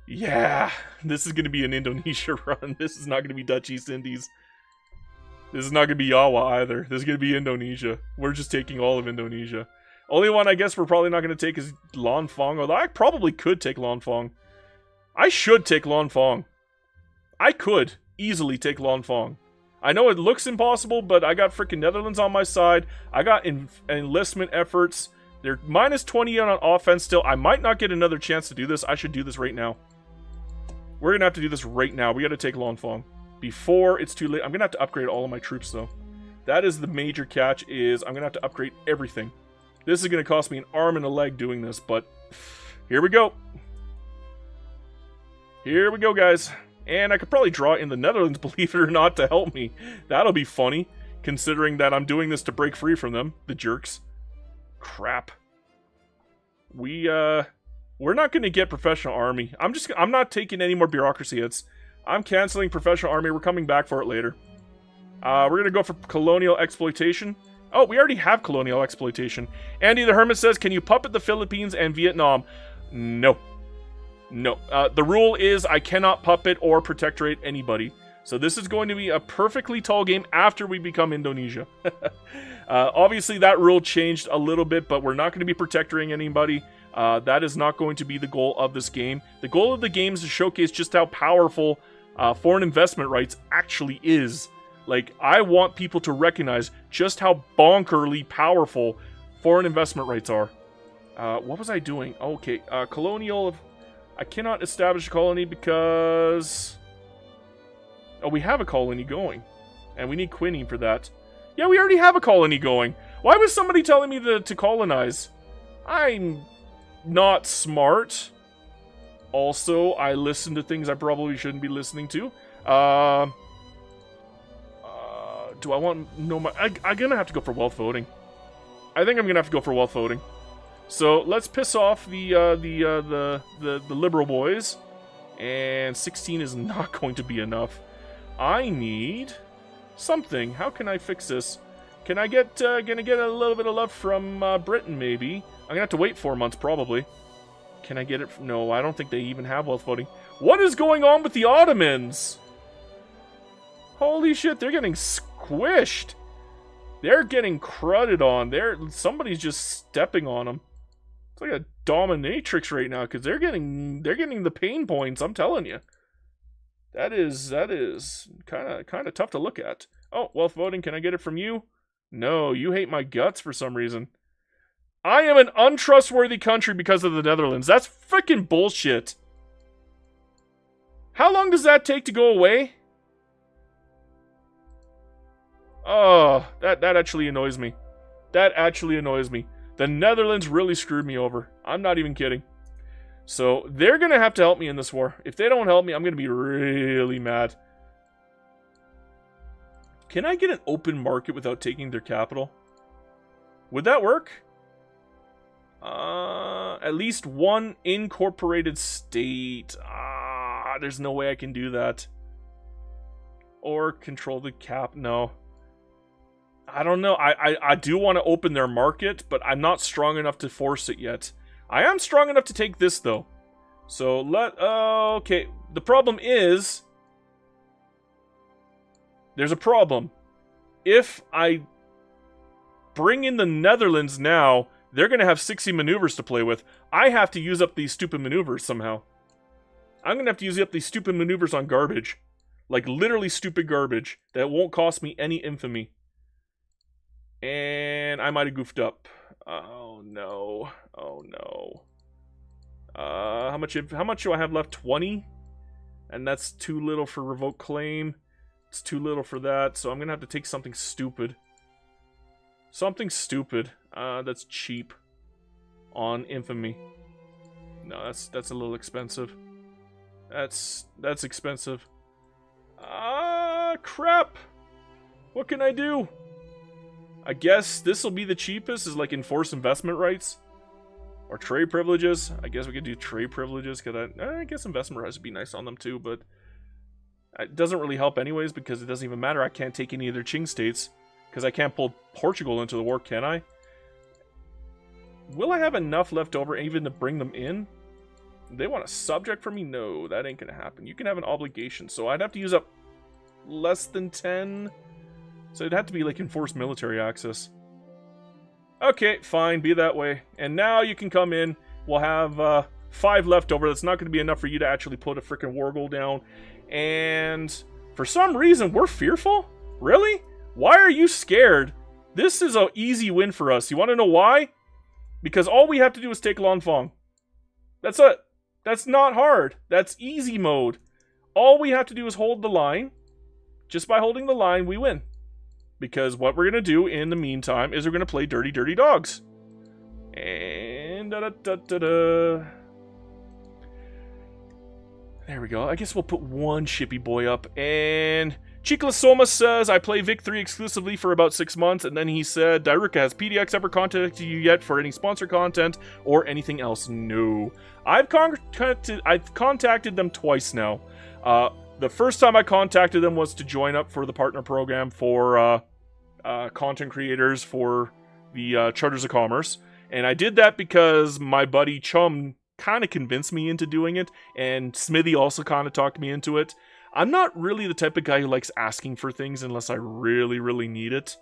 yeah, this is going to be an Indonesia run. This is not going to be Dutch East Indies. This is not going to be Jawa either. This is going to be Indonesia. We're just taking all of Indonesia. Only one I guess we're probably not going to take is Lanfang, although I probably could take Lanfang. I should take Lanfang. I could easily take Lanfang. I know it looks impossible, but I got freaking Netherlands on my side. I got enlistment efforts. They're minus 20 on offense still. I might not get another chance to do this. I should do this right now. We're going to have to do this right now. We got to take Lanfang before it's too late. I'm going to have to upgrade all of my troops, though. That is the major catch, is I'm going to have to upgrade everything. This is going to cost me an arm and a leg doing this, but here we go. Here we go, guys. And I could probably draw in the Netherlands, believe it or not, to help me. That'll be funny, considering that I'm doing this to break free from them, the jerks. Crap. We're not going to get professional army. I'm not taking any more bureaucracy hits. I'm canceling professional army. We're coming back for it later. We're going to go for colonial exploitation. Oh, we already have colonial exploitation. Andy the Hermit says, can you puppet the Philippines and Vietnam? No. No. The rule is I cannot puppet or protectorate anybody. So this is going to be a perfectly tall game after we become Indonesia. Obviously, that rule changed a little bit, but we're not going to be protectoring anybody. That is not going to be the goal of this game. The goal of the game is to showcase just how powerful foreign investment rights actually is. Like, I want people to recognize just how bonkerly powerful foreign investment rights are. What was I doing? Okay, colonial... I cannot establish a colony because... Oh, we have a colony going. And we need quinine for that. Yeah, we already have a colony going. Why was somebody telling me to colonize? I'm not smart. Also, I listen to things I probably shouldn't be listening to. Do I want... No, I'm gonna have to go for wealth voting. I think I'm gonna have to go for wealth voting. So let's piss off the liberal boys, and 16 is not going to be enough. I need something. How can I fix this? Can I get gonna get a little bit of love from Britain? Maybe I'm gonna have to wait 4 months probably. Can I get it? No, I don't think they even have wealth voting. What is going on with the Ottomans? Holy shit, they're getting squished. They're getting crudded on. Somebody's just stepping on them. It's like a dominatrix right now, because they're getting the pain points. I'm telling you, that is kind of tough to look at. Oh, wealth voting. Can I get it from you? No, you hate my guts for some reason. I am an untrustworthy country because of the Netherlands. That's freaking bullshit. How long does that take to go away? Oh, that actually annoys me. That actually annoys me. The Netherlands really screwed me over. I'm not even kidding. So, they're going to have to help me in this war. If they don't help me, I'm going to be really mad. Can I get an open market without taking their capital? Would that work? At least one incorporated state. There's no way I can do that. Or control the cap. No. I don't know. I do want to open their market, but I'm not strong enough to force it yet. I am strong enough to take this, though. So, okay. The problem is... There's a problem. If I bring in the Netherlands now, they're going to have 60 maneuvers to play with. I have to use up these stupid maneuvers somehow. I'm going to have to use up these stupid maneuvers on garbage. Like, literally stupid garbage. That won't cost me any infamy. And I might have goofed up. Oh, no. Oh, no. How much do I have left? 20? And that's too little for revoke claim. It's too little for that, so I'm going to have to take something stupid. Something stupid. That's cheap. On Infamy. No, that's a little expensive. That's expensive. Crap! What can I do? I guess this will be the cheapest, is like enforce investment rights. Or trade privileges. I guess we could do trade privileges, because I guess investment rights would be nice on them too, but it doesn't really help anyways, because it doesn't even matter. I can't take any of their Qing states, because I can't pull Portugal into the war, can I? Will I have enough left over even to bring them in? They want a subject from me? No, that ain't gonna happen. You can have an obligation, so I'd have to use up less than 10. So it'd have to be like enforced military access. Okay, fine, be that way. And now you can come in. We'll have 5 left over. That's not going to be enough for you to actually put a freaking war goal down. And for some reason, we're fearful? Really? Why are you scared? This is an easy win for us. You want to know why? Because all we have to do is take Lanfang. That's it. That's not hard. That's easy mode. All we have to do is hold the line. Just by holding the line, we win. Because what we're going to do in the meantime is we're going to play Dirty Dirty Dogs. And there we go. I guess we'll put one shippy boy up. And Chiklasoma says, I play Vic 3 exclusively for about 6 months. And then he said, Dairika, has PDX ever contacted you yet for any sponsor content or anything else? No. I've contacted them twice now. The first time I contacted them was to join up for the partner program for content creators for the Charters of Commerce. And I did that because my buddy Chum kind of convinced me into doing it, and Smithy also kind of talked me into it. I'm not really the type of guy who likes asking for things unless I really, really need it.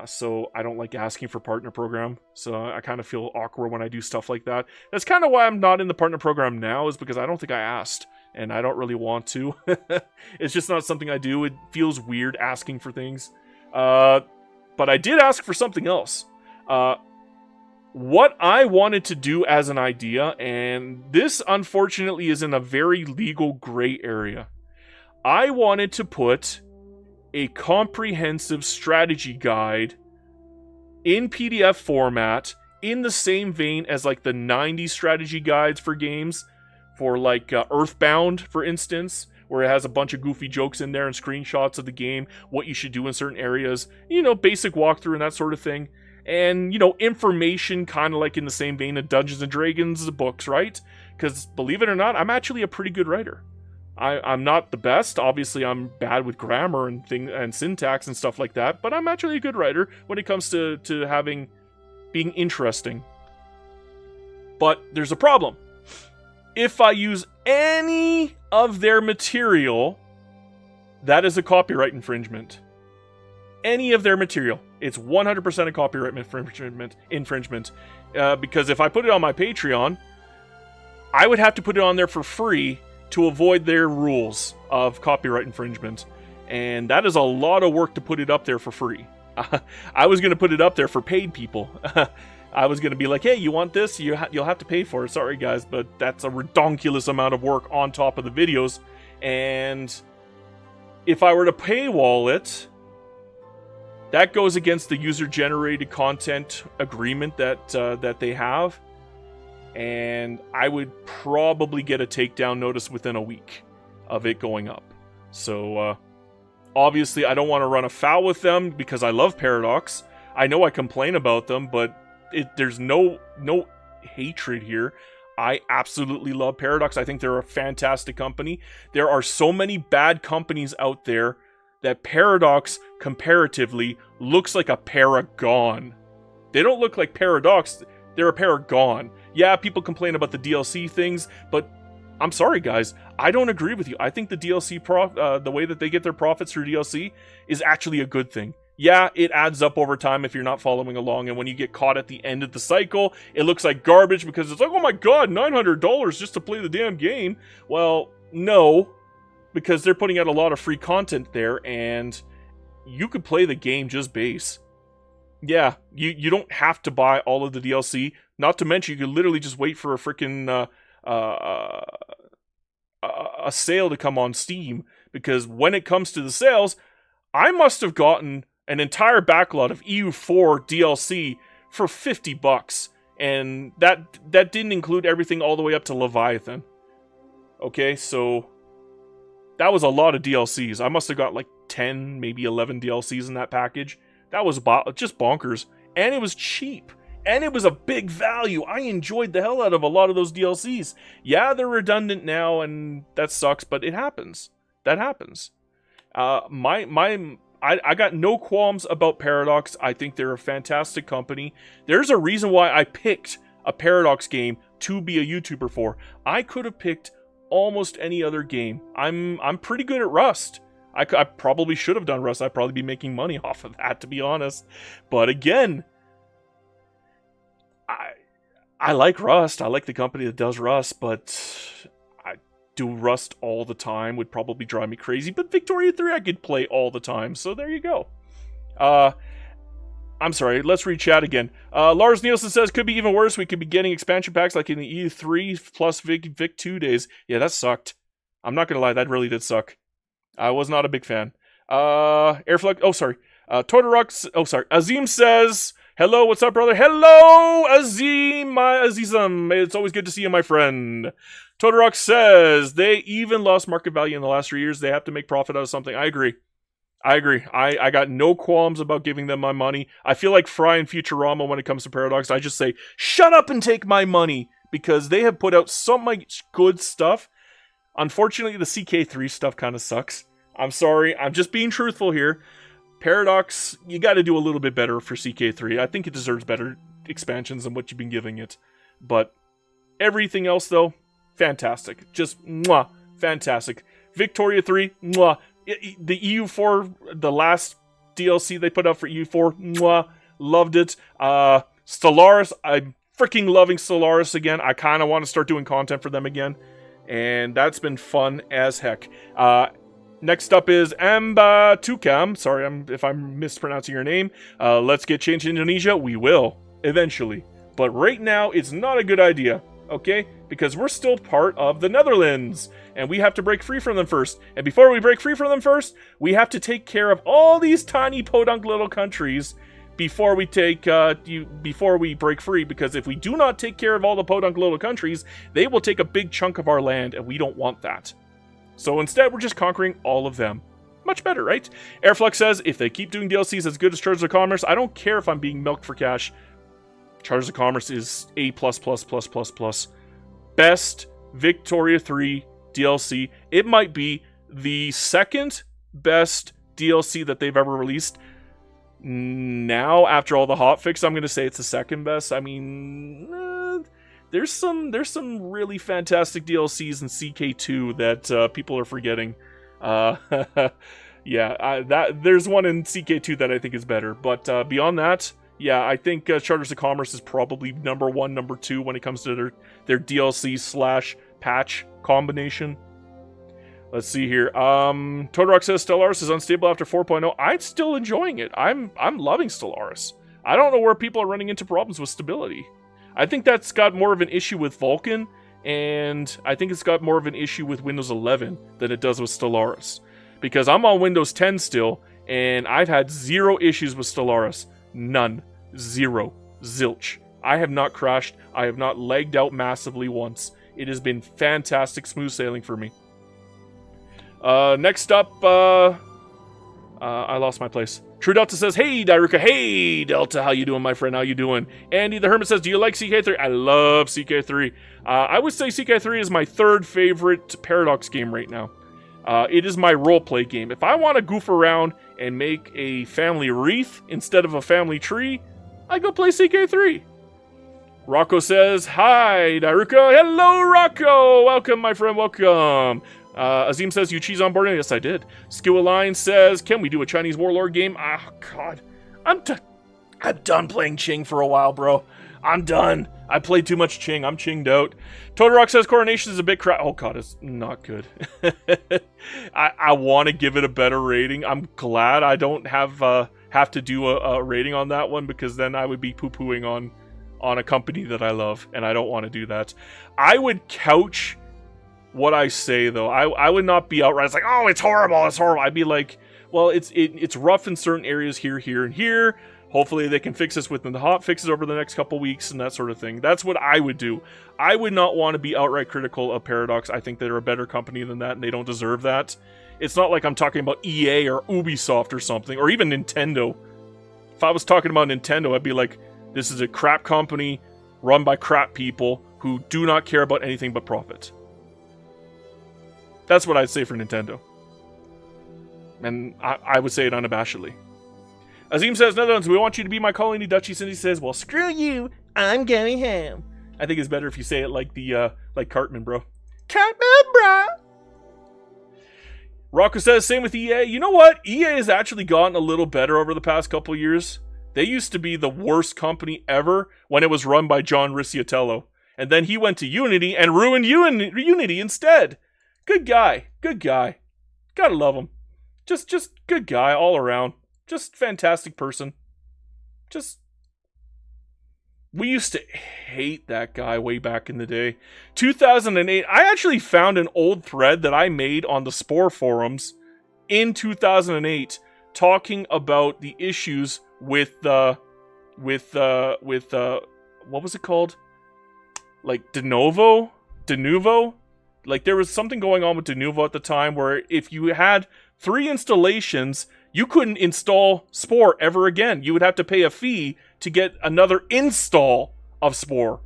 So I don't like asking for partner program. So I kind of feel awkward when I do stuff like that. That's kind of why I'm not in the partner program now, is because I don't think I asked. And I don't really want to. It's just not something I do. It feels weird asking for things. But I did ask for something else. What I wanted to do as an idea, and this unfortunately is in a very legal gray area. I wanted to put a comprehensive strategy guide in PDF format in the same vein as like the 90s strategy guides for games. For like Earthbound, for instance, where it has a bunch of goofy jokes in there and screenshots of the game, what you should do in certain areas, you know, basic walkthrough and that sort of thing. And, you know, information kind of like in the same vein of Dungeons & Dragons books, right? Because, believe it or not, I'm actually a pretty good writer. I'm not the best. Obviously, I'm bad with grammar and syntax and stuff like that, but I'm actually a good writer when it comes to being interesting. But there's a problem. If I use any of their material, that is a copyright infringement. Any of their material. It's 100% a copyright infringement. Because if I put it on my Patreon, I would have to put it on there for free to avoid their rules of copyright infringement. And that is a lot of work to put it up there for free. I was going to put it up there for paid people. I was going to be like, hey, you want this? You'll have to pay for it. Sorry, guys, but that's a redonkulous amount of work on top of the videos. And if I were to paywall it, that goes against the user-generated content agreement that they have. And I would probably get a takedown notice within a week of it going up. So, obviously, I don't want to run afoul with them because I love Paradox. I know I complain about them, but there's no hatred here. I absolutely love Paradox. I think they're a fantastic company. There are so many bad companies out there that Paradox, comparatively, looks like a paragon. They don't look like Paradox. They're a paragon. Yeah, people complain about the DLC things, but I'm sorry, guys. I don't agree with you. I think the DLC, the way that they get their profits through DLC is actually a good thing. Yeah, it adds up over time if you're not following along, and when you get caught at the end of the cycle, it looks like garbage because it's like, oh my god, $900 just to play the damn game. Well, no, because they're putting out a lot of free content there, and you could play the game just base. Yeah, you don't have to buy all of the DLC, not to mention you could literally just wait for a freaking a sale to come on Steam, because when it comes to the sales, I must have gotten an entire backlog of EU4 DLC for $50, and that didn't include everything all the way up to Leviathan. Okay, so that was a lot of DLCs. I must have got like 10, maybe 11 DLCs in that package. That was just bonkers, and it was cheap. And it was a big value. I enjoyed the hell out of a lot of those DLCs. Yeah, they're redundant now, and that sucks, but it happens. That happens. I got no qualms about Paradox. I think they're a fantastic company. There's a reason why I picked a Paradox game to be a YouTuber for. I could have picked almost any other game. I'm pretty good at Rust. I probably should have done Rust. I'd probably be making money off of that, to be honest. But again, I like Rust. I like the company that does Rust, but I do Rust all the time would probably drive me crazy. But Victoria 3 I could play all the time, so there you go. I'm sorry, let's read chat again. Lars Nielsen says, could be even worse. We could be getting expansion packs like in the EU3 plus Vic 2 days. Yeah, that sucked. I'm not gonna lie, that really did suck. I was not a big fan. Airflux, Azim says, hello, what's up, brother? Hello, Azim, my Azizam. It's always good to see you, my friend. Todorox says, they even lost market value in the last 3 years. They have to make profit out of something. I agree. I got no qualms about giving them my money. I feel like Fry and Futurama when it comes to Paradox. I just say, shut up and take my money, because they have put out so much good stuff. Unfortunately, the CK3 stuff kind of sucks. I'm sorry. I'm just being truthful here. Paradox, you got to do a little bit better for CK3. I think it deserves better expansions than what you've been giving it. But everything else, though, fantastic. Just, mwah, fantastic. Victoria 3, mwah. The EU4, the last DLC they put out for EU4, mwah, loved it. Stellaris, I'm freaking loving Stellaris again. I kind of want to start doing content for them again. And that's been fun as heck. Next up is Amba Tukam. Sorry if I'm mispronouncing your name. Let's get changed to Indonesia. We will, eventually. But right now, it's not a good idea, okay? Because we're still part of the Netherlands, and we have to break free from them first. And before we break free from them first, we have to take care of all these tiny podunk little countries before we break free, because if we do not take care of all the podunk little countries, they will take a big chunk of our land, and we don't want that. So instead, we're just conquering all of them. Much better, right? Airflux says, if they keep doing DLCs as good as Charters of Commerce, I don't care if I'm being milked for cash. Charters of Commerce is A++++++. Best Victoria 3 DLC. It might be the second best DLC that they've ever released. Now, after all the hotfix, I'm going to say it's the second best. I mean, there's some really fantastic DLCs in CK2 that people are forgetting. Yeah, there's one in CK2 that I think is better. But beyond that, yeah, I think Charters of Commerce is probably number 1, number 2 when it comes to their DLC/patch combination. Let's see here. Todorox says Stellaris is unstable after 4.0. I'm still enjoying it. I'm loving Stellaris. I don't know where people are running into problems with stability. I think that's got more of an issue with Vulkan, and I think it's got more of an issue with Windows 11 than it does with Stellaris. Because I'm on Windows 10 still, and I've had 0 issues with Stellaris. None. 0. Zilch. I have not crashed. I have not lagged out massively once. It has been fantastic smooth sailing for me. Next up, I lost my place. True Delta says, hey, Dairuka. Hey, Delta. How you doing, my friend? How you doing? Andy the Hermit says, do you like CK3? I love CK3. I would say CK3 is my 3rd favorite Paradox game right now. It is my roleplay game. If I want to goof around and make a family wreath instead of a family tree, I go play CK3. Rocco says, hi, Dairuka. Hello, Rocco. Welcome, my friend. Welcome. Azim says, you cheese on board? Yes, I did. Skill Line says, can we do a Chinese warlord game? Oh, God. I'm done playing Qing for a while, bro. I'm done. I played too much Qing. I'm Qinged out. Todorox says, Coronation is a bit crap. Oh, God, it's not good. I want to give it a better rating. I'm glad I don't have to do a rating on that one, because then I would be poo-pooing on a company that I love, and I don't want to do that. I would couch what I say, though. I would not be outright like, oh, it's horrible, it's horrible. I'd be like, well, it's rough in certain areas here, here, and here. Hopefully they can fix this within the hot fixes over the next couple weeks and that sort of thing. That's what I would do. I would not want to be outright critical of Paradox. I think they're a better company than that, and they don't deserve that. It's not like I'm talking about EA or Ubisoft or something, or even Nintendo. If I was talking about Nintendo, I'd be like, this is a crap company run by crap people who do not care about anything but profit. That's what I'd say for Nintendo. And I would say it unabashedly. Azim says, Netherlands, we want you to be my colony duchy. Cindy says, well, screw you. I'm going home. I think it's better if you say it like like Cartman, bro. Cartman, bro. Rocco says, same with EA. You know what? EA has actually gotten a little better over the past couple years. They used to be the worst company ever when it was run by John Ricciatello. And then he went to Unity and ruined Unity instead. Good guy. Good guy. Gotta love him. Just good guy all around. Just fantastic person. We used to hate that guy way back in the day. 2008, I actually found an old thread that I made on the Spore forums in 2008 talking about the issues with what was it called? Like Denuvo? Like there was something going on with Denuvo at the time where if you had 3 installations, you couldn't install Spore ever again. You would have to pay a fee to get another install of Spore.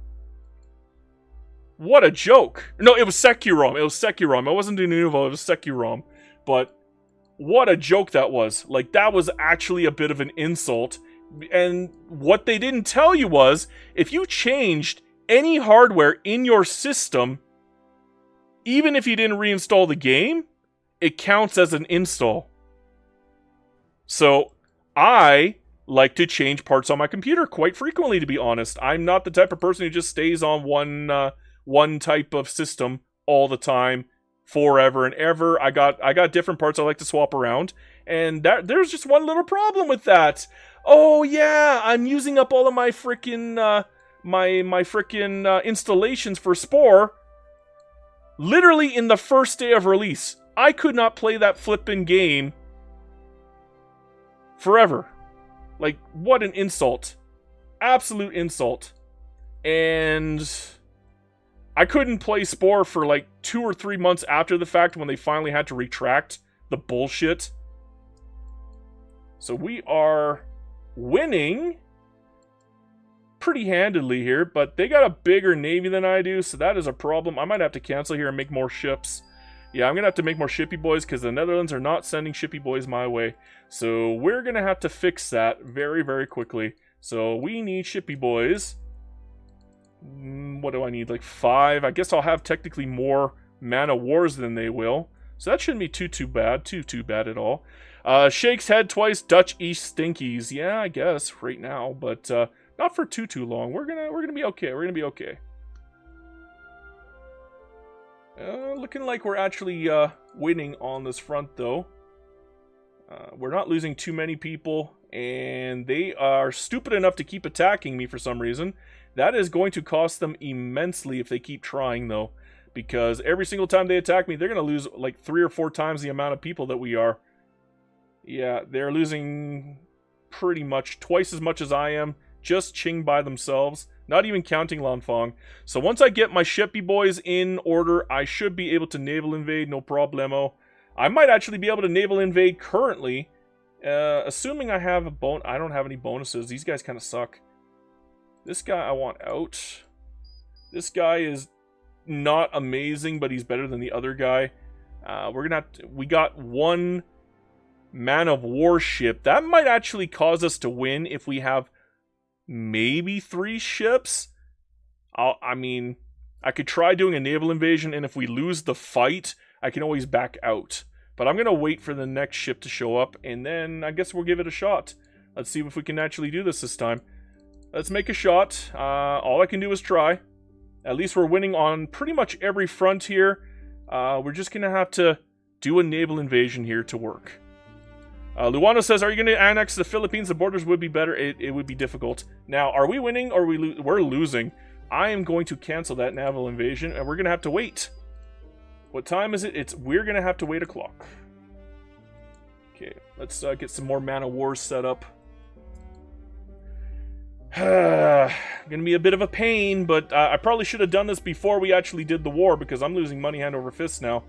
What a joke. No, it was Securom. It wasn't Denuvo, it was Securom. But what a joke that was. Like, that was actually a bit of an insult. And what they didn't tell you was, if you changed any hardware in your system, even if you didn't reinstall the game, it counts as an install. So, I like to change parts on my computer quite frequently, to be honest. I'm not the type of person who just stays on one type of system all the time, forever and ever. I got different parts I like to swap around, and there's just one little problem with that. Oh yeah, I'm using up all of my frickin' installations for Spore. Literally in the first day of release, I could not play that flippin' game forever. Like, what an insult. Absolute insult. And I couldn't play Spore for like 2 or 3 months after the fact when they finally had to retract the bullshit. So we are winning pretty handedly here, but they got a bigger navy than I do, so that is a problem. I might have to cancel here and make more ships. Yeah, I'm going to have to make more shippy boys because the Netherlands are not sending shippy boys my way. So we're going to have to fix that very, very quickly. So we need shippy boys. What do I need? Like 5? I guess I'll have technically more Man of Wars than they will. So that shouldn't be too bad. Too bad at all. Shakes head twice, Dutch East Stinkies. Yeah, I guess right now, but not for too long. We're gonna be okay. We're gonna be okay. Looking like we're actually winning on this front, though. We're not losing too many people, and they are stupid enough to keep attacking me for some reason. That is going to cost them immensely if they keep trying, though, because every single time they attack me, they're going to lose like 3 or 4 times the amount of people that we are. Yeah, they're losing pretty much twice as much as I am, just Qing by themselves. Not even counting Lanfang. So once I get my shippy boys in order, I should be able to naval invade, no problemo. I might actually be able to naval invade currently, assuming I have a I don't have any bonuses. These guys kind of suck. This guy I want out. This guy is not amazing, but he's better than the other guy. We got 1 Man of War ship. That might actually cause us to win if we have maybe 3 ships. I mean, I could try doing a naval invasion, and if we lose the fight, I can always back out. But I'm going to wait for the next ship to show up, and then I guess we'll give it a shot. Let's see if we can actually do this time. Let's make a shot. All I can do is try. At least we're winning on pretty much every front here. We're just going to have to do a naval invasion here to work. Luano says, are you going to annex the Philippines? The borders would be better. It would be difficult. Now, are we winning or we're losing? I am going to cancel that naval invasion, and we're going to have to wait. What time is it? We're going to have to wait a clock. Okay, Let's get some more Man of Wars set up. Gonna be a bit of a pain, but I probably should have done this before we actually did the war, because I'm losing money hand over fist now.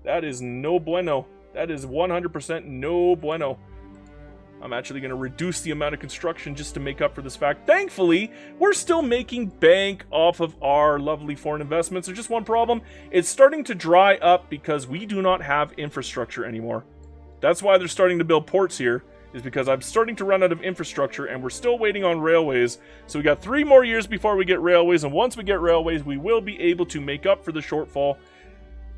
That is no bueno. That is 100% no bueno. I'm actually going to reduce the amount of construction just to make up for this fact. Thankfully, we're still making bank off of our lovely foreign investments. There's just one problem. It's starting to dry up because we do not have infrastructure anymore. That's why they're starting to build ports here, is because I'm starting to run out of infrastructure, and we're still waiting on railways. So we got 3 more years before we get railways, and once we get railways, we will be able to make up for the shortfall.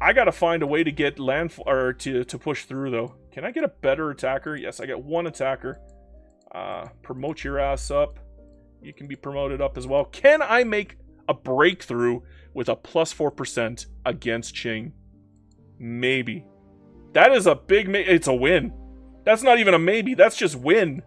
I gotta find a way to get land, or to push through, though. Can I get a better attacker? Yes, I get 1 attacker. Promote your ass up. You can be promoted up as well. Can I make a breakthrough with a plus 4% against Qing? Maybe. That is a big... It's a win. That's not even a maybe. That's just win.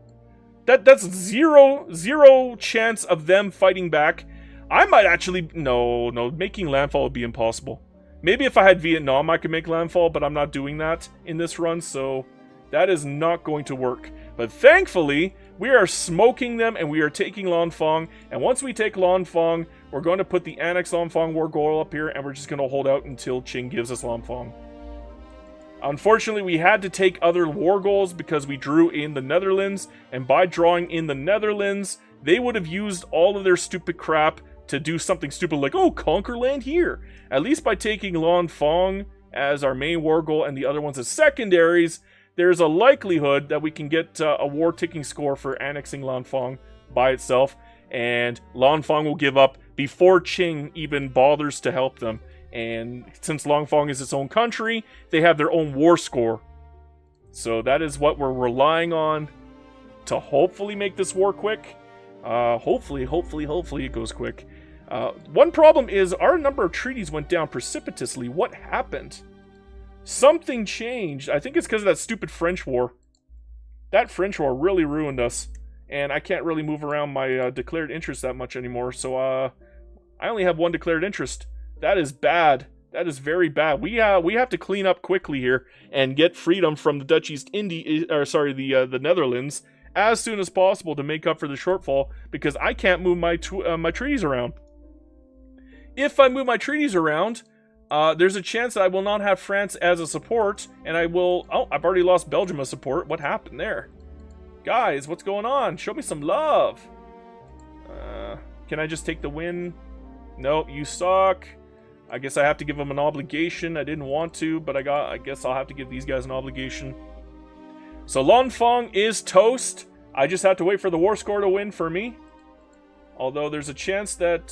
That's zero chance of them fighting back. I might actually... No. Making landfall would be impossible. Maybe if I had Vietnam, I could make landfall, but I'm not doing that in this run, so that is not going to work. But thankfully, we are smoking them, and we are taking Lanfang, and once we take Lanfang, we're going to put the Annex Lanfang War Goal up here, and we're just going to hold out until Qing gives us Lanfang. Unfortunately, we had to take other war goals because we drew in the Netherlands, and by drawing in the Netherlands, they would have used all of their stupid crap to do something stupid like, oh, conquer land here. At least by taking Lanfang as our main war goal and the other ones as secondaries, there's a likelihood that we can get a war ticking score for annexing Lanfang by itself, and Lanfang will give up before Qing even bothers to help them. And since Lanfang is its own country, they have their own war score. So that is what we're relying on to hopefully make this war quick. Hopefully it goes quick. One problem is our number of treaties went down precipitously. What happened? Something changed. I think it's because of that stupid French war. That French war really ruined us. And I can't really move around my declared interest that much anymore. So I only have 1 declared interest. That is bad. That is very bad. We have to clean up quickly here and get freedom from the Dutch East India, or sorry, the Netherlands as soon as possible to make up for the shortfall, because I can't move my treaties around. If I move my treaties around, there's a chance that I will not have France as a support, and I will... Oh, I've already lost Belgium as support. What happened there? Guys, what's going on? Show me some love. Can I just take the win? Nope, you suck. I guess I have to give them an obligation. I didn't want to, but I guess I'll have to give these guys an obligation. So Lanfang is toast. I just have to wait for the war score to win for me. Although there's a chance that...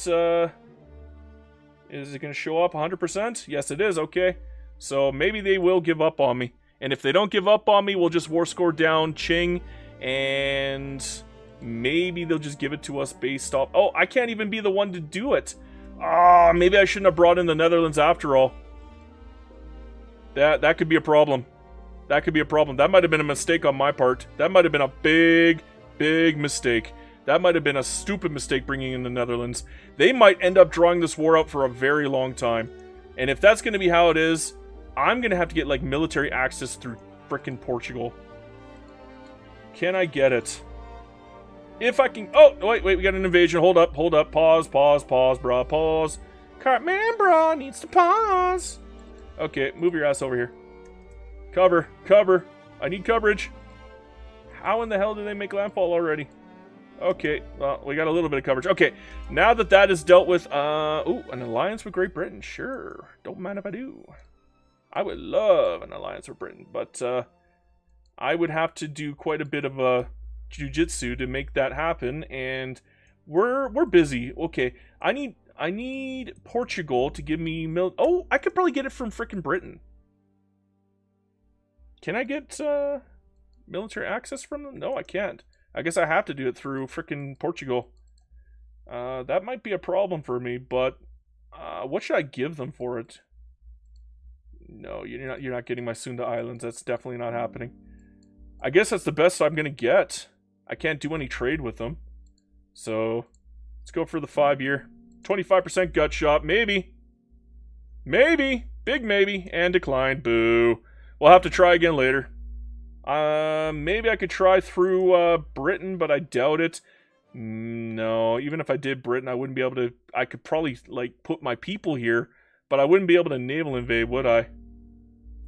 is it going to show up 100%? Yes, it is. Okay. So maybe they will give up on me. And if they don't give up on me, we'll just war score down Qing. And maybe they'll just give it to us based off... Oh, I can't even be the one to do it. Ah, maybe I shouldn't have brought in the Netherlands after all. That could be a problem. That could be a problem. That might have been a mistake on my part. That might have been a big mistake. That might have been a stupid mistake bringing in the Netherlands. They might end up drawing this war out for a very long time. And if that's going to be how it is, I'm going to have to get, like, military access through frickin' Portugal. Can I get it? If I can... Oh, wait, we got an invasion. Hold up. Pause, brah, pause. Cartman, brah, needs to pause. Okay, move your ass over here. Cover. I need coverage. How in the hell did they make landfall already? Okay, well, we got a little bit of coverage. Okay, now that is dealt with, ooh, an alliance with Great Britain. Sure, don't mind if I do. I would love an alliance with Britain, but, I would have to do quite a bit of, jujitsu to make that happen, and we're busy. Okay, I need Portugal to give me oh, I could probably get it from frickin' Britain. Can I get, military access from them? No, I can't. I guess I have to do it through frickin' Portugal. That might be a problem for me, but what should I give them for it? No, you're not getting my Sunda Islands. That's definitely not happening. I guess that's the best I'm gonna get. I can't do any trade with them. So let's go for the 5-year. 25% gut shot, maybe. Maybe. Big maybe. And decline. Boo. We'll have to try again later. Maybe I could try through Britain, but I doubt it. No, even if I did Britain, I wouldn't be able to. I could probably like put my people here, but I wouldn't be able to naval invade, would I?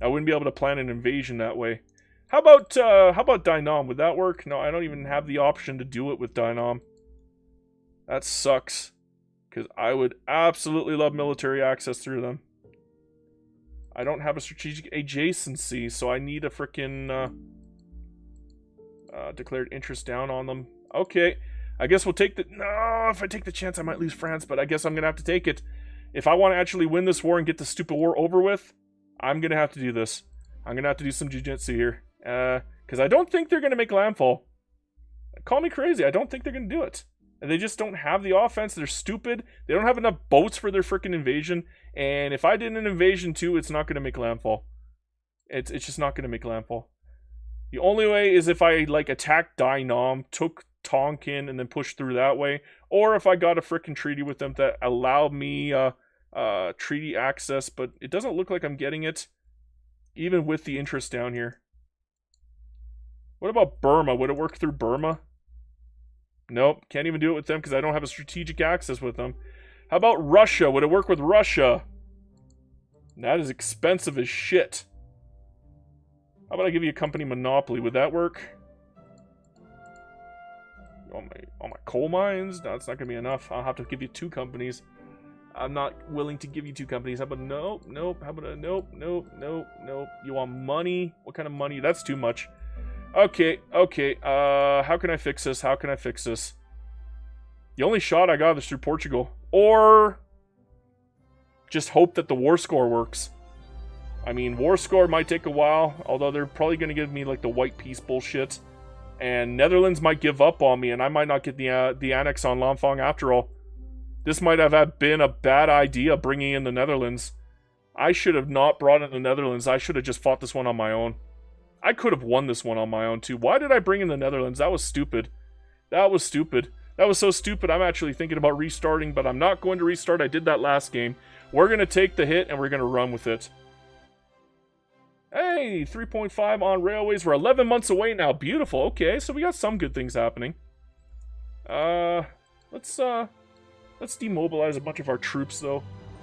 I wouldn't be able to plan an invasion that way. How about Dynam? Would that work? No, I don't even have the option to do it with Dynam. That sucks, because I would absolutely love military access through them. I don't have a strategic adjacency, so I need a frickin' declared interest down on them. Okay, I guess we'll take the... No, if I take the chance, I might lose France, but I guess I'm going to have to take it. If I want to actually win this war and get the stupid war over with, I'm going to have to do this. I'm going to have to do some jiu-jitsu here. Because I don't think they're going to make landfall. Call me crazy, I don't think they're going to do it. And they just don't have the offense, they're stupid, they don't have enough boats for their frickin' invasion, and if I did an invasion too, it's not going to make landfall. It's just not going to make landfall. The only way is if I, like, attacked Dynam, took Tonkin, and then pushed through that way, or if I got a frickin' treaty with them that allowed me treaty access, but it doesn't look like I'm getting it, even with the interest down here. What about Burma? Would it work through Burma? Nope, can't even do it with them because I don't have a strategic access with them. How about Russia? Would it work with Russia? That is expensive as shit. How about I give you a company monopoly? Would that work? All my coal mines? No, it's not going to be enough. I'll have to give you 2 companies. I'm not willing to give you 2 companies. How about nope, nope. How about a nope, nope, nope, nope. You want money? What kind of money? That's too much. Okay, okay. How can I fix this? How can I fix this? The only shot I got is through Portugal. Or just hope that the war score works. I mean, war score might take a while, although they're probably going to give me like the white peace bullshit. And Netherlands might give up on me, and I might not get the annex on Lanfang after all. This might have been a bad idea, bringing in the Netherlands. I should have not brought in the Netherlands. I should have just fought this one on my own. I could have won this one on my own, too. Why did I bring in the Netherlands? That was stupid. That was stupid. That was so stupid, I'm actually thinking about restarting, but I'm not going to restart. I did that last game. We're going to take the hit, and we're going to run with it. Hey, 3.5 on railways. We're 11 months away now. Beautiful. Okay, so we got some good things happening. Let's demobilize a bunch of our troops, though.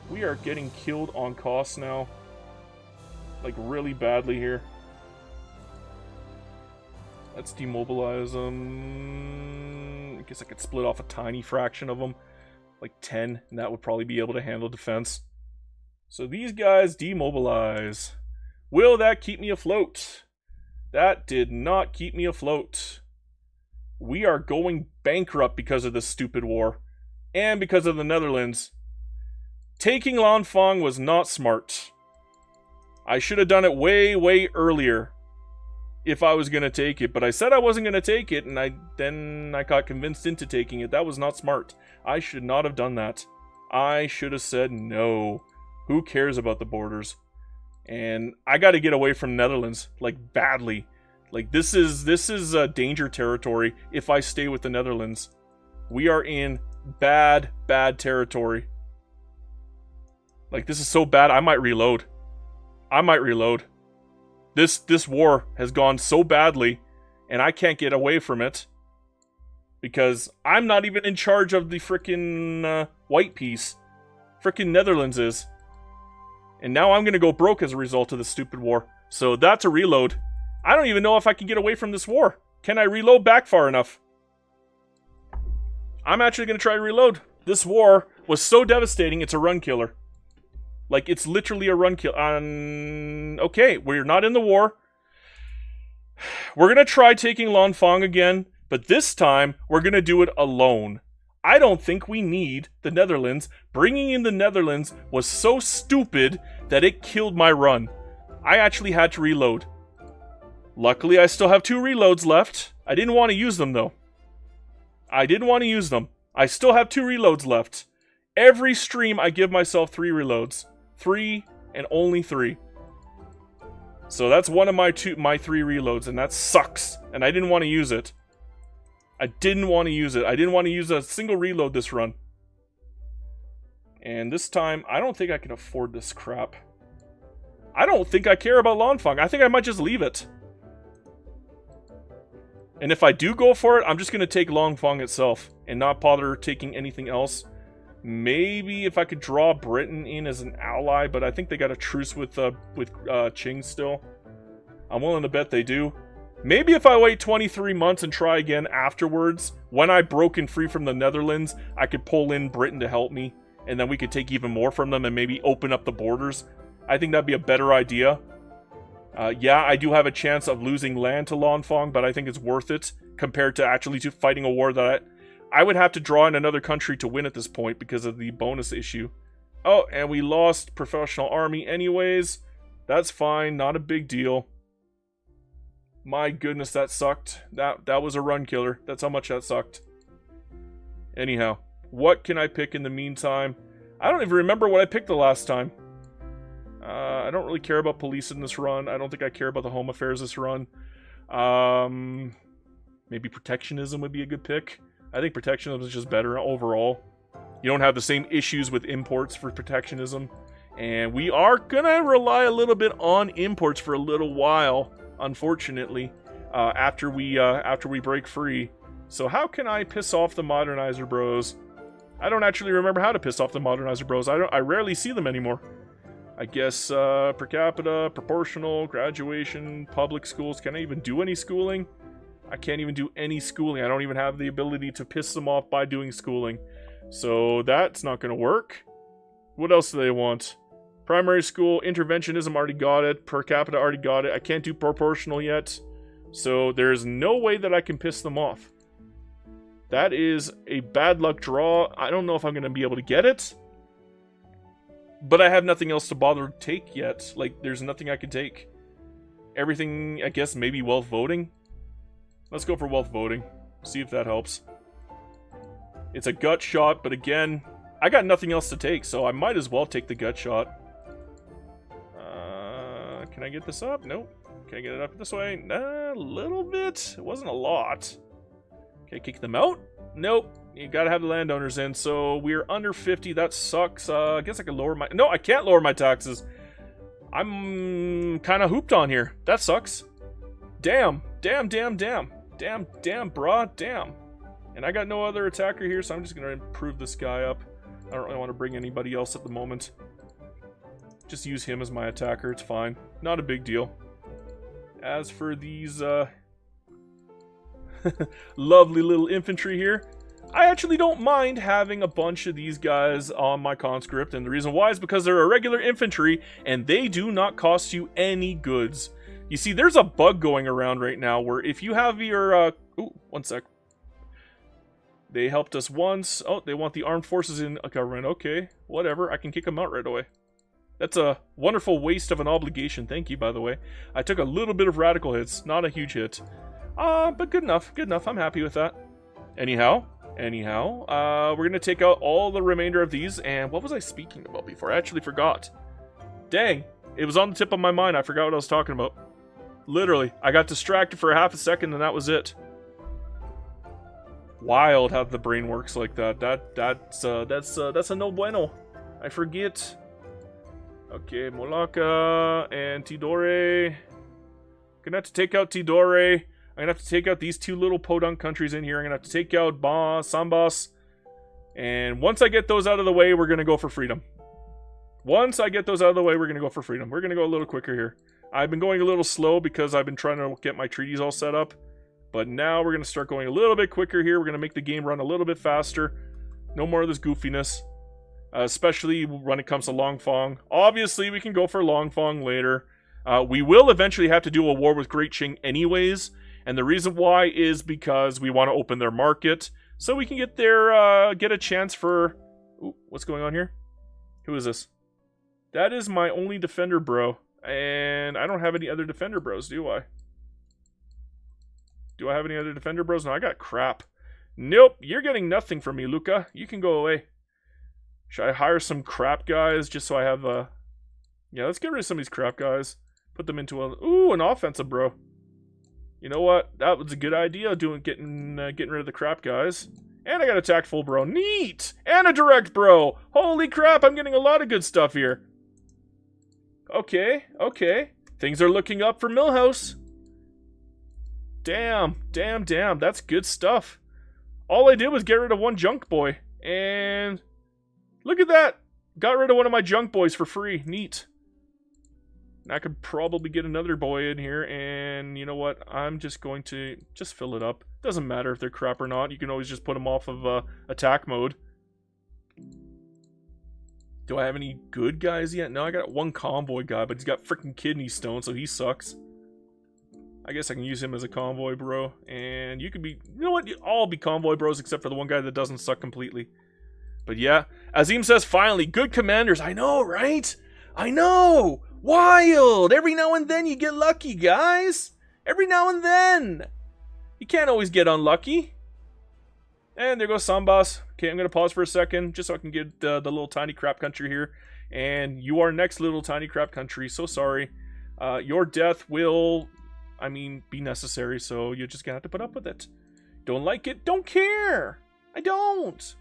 We are getting killed on costs now. Like, really badly here. Let's demobilize them. I guess I could split off a tiny fraction of them. Like 10, and that would probably be able to handle defense. So these guys demobilize. Will that keep me afloat? That did not keep me afloat. We are going bankrupt because of this stupid war. And because of the Netherlands. Taking Lanfang was not smart. I should have done it way, way earlier. If I was going to take it. But I said I wasn't going to take it, and then I got convinced into taking it. That was not smart. I should not have done that. I should have said no. Who cares about the borders? And I got to get away from Netherlands, like, badly. Like, this is danger territory if I stay with the Netherlands. We are in bad, bad territory. Like, this is so bad, I might reload. I might reload. This war has gone so badly, and I can't get away from it. Because I'm not even in charge of the frickin' white piece. Frickin' Netherlands is. And now I'm gonna go broke as a result of this stupid war. So that's a reload. I don't even know if I can get away from this war. Can I reload back far enough? I'm actually gonna try to reload. This war was so devastating, it's a run killer. Like, it's literally a run kill. Okay, we're not in the war. We're gonna try taking Lanfang again, but this time, we're gonna do it alone. I don't think we need the Netherlands. Bringing in the Netherlands was so stupid that it killed my run. I actually had to reload. Luckily, I still have 2 reloads left. I didn't want to use them, though. I didn't want to use them. I still have 2 reloads left. Every stream, I give myself 3 reloads. 3 and only 3. So that's one of my 3 reloads, and that sucks. And I didn't want to use it. I didn't want to use it. I didn't want to use a single reload this run. And this time, I don't think I can afford this crap. I don't think I care about Lanfang. I think I might just leave it. And if I do go for it, I'm just going to take Longfang itself and not bother taking anything else. Maybe if I could draw Britain in as an ally, but I think they got a truce with Qing still. I'm willing to bet they do. Maybe if I wait 23 months and try again afterwards, when I broken free from the Netherlands, I could pull in Britain to help me, and then we could take even more from them and maybe open up the borders. I think that'd be a better idea. Yeah, I do have a chance of losing land to Longfang, but I think it's worth it compared to actually fighting a war that I would have to draw in another country to win at this point because of the bonus issue. Oh, and we lost professional army anyways. That's fine, not a big deal. My goodness, that sucked. That was a run killer. That's how much that sucked. Anyhow, what can I pick in the meantime? I don't even remember what I picked the last time. I don't really care about police in this run. I don't think I care about the home affairs this run. Maybe protectionism would be a good pick. I think protectionism is just better overall. You don't have the same issues with imports for protectionism. And we are gonna rely a little bit on imports for a little while, unfortunately, after we break free. So how can I piss off the modernizer bros? I don't actually remember how to piss off the modernizer bros. I rarely see them anymore. I guess per capita, proportional, graduation, public schools. Can I even do any schooling? I can't even do any schooling. I don't even have the ability to piss them off by doing schooling. So that's not going to work. What else do they want? Primary school, interventionism, already got it. Per capita, already got it. I can't do proportional yet. So there's no way that I can piss them off. That is a bad luck draw. I don't know if I'm going to be able to get it. But I have nothing else to bother to take yet. Like, there's nothing I can take. Everything, I guess, maybe wealth voting? Let's go for wealth voting. See if that helps. It's a gut shot, but again, I got nothing else to take, so I might as well take the gut shot. Can I get this up? Nope. Can I get it up this way? Nah, a little bit. It wasn't a lot. Can I kick them out? Nope. You gotta have the landowners in, so we're under 50. That sucks. I guess I can lower my... No, I can't lower my taxes. I'm kind of hooped on here. That sucks. Damn. Damn, brah, damn. And I got no other attacker here, so I'm just gonna improve this guy up. I don't really want to bring anybody else at the moment. Just use him as my attacker, it's fine. Not a big deal. As for these, lovely little infantry here, I actually don't mind having a bunch of these guys on my conscript, and the reason why is because they're irregular infantry, and they do not cost you any goods. You see, there's a bug going around right now where if you have your, ooh, one sec. They helped us once. Oh, they want the armed forces in government. Okay, whatever. I can kick them out right away. That's a wonderful waste of an obligation. Thank you, by the way. I took a little bit of radical hits. Not a huge hit. But good enough. Good enough. I'm happy with that. Anyhow, we're going to take out all the remainder of these. And what was I speaking about before? I actually forgot. Dang. It was on the tip of my mind. I forgot what I was talking about. Literally. I got distracted for a half a second and that was it. Wild how the brain works like that. That's a no bueno. I forget. Okay, Molaka and Tidore. Gonna have to take out Tidore. I'm gonna have to take out these two little podunk countries in here. I'm gonna have to take out Sambas. And once I get those out of the way, we're gonna go for freedom. Once I get those out of the way, we're gonna go for freedom. We're gonna go a little quicker here. I've been going a little slow because I've been trying to get my treaties all set up. But now we're going to start going a little bit quicker here. We're going to make the game run a little bit faster. No more of this goofiness. Especially when it comes to Longfang. Obviously, we can go for Longfang later. We will eventually have to do a war with Great Qing anyways. And the reason why is because we want to open their market. So we can get their, get a chance for... Ooh, what's going on here? Who is this? That is my only defender bro. And I don't have any other defender bros, do I? Do I have any other defender bros? No, I got crap. Nope, you're getting nothing from me, Luca. You can go away. Should I hire some crap guys just so I have Yeah, let's get rid of some of these crap guys. Put them into an offensive bro. You know what? That was a good idea, getting rid of the crap guys. And I got a tactful bro. Neat! And a direct bro! Holy crap, I'm getting a lot of good stuff here. Okay. Things are looking up for Millhouse. Damn. That's good stuff. All I did was get rid of one junk boy. And look at that. Got rid of one of my junk boys for free. Neat. I could probably get another boy in here. And you know what? I'm just going to just fill it up. Doesn't matter if they're crap or not. You can always just put them off of attack mode. Do I have any good guys yet? No, I got one convoy guy, but he's got freaking kidney stone, so he sucks. I guess I can use him as a convoy bro. And you could be... You know what? You all be convoy bros except for the one guy that doesn't suck completely. But yeah. Azim says, finally, good commanders. I know, right? I know! Wild! Every now and then you get lucky, guys. Every now and then. You can't always get unlucky. And there goes Sambas. Okay, I'm going to pause for a second just so I can get the little tiny crap country here. And you are next, little tiny crap country. So sorry. Your death will... I mean, be necessary, so you're just gonna have to put up with it. Don't like it? Don't care! I don't!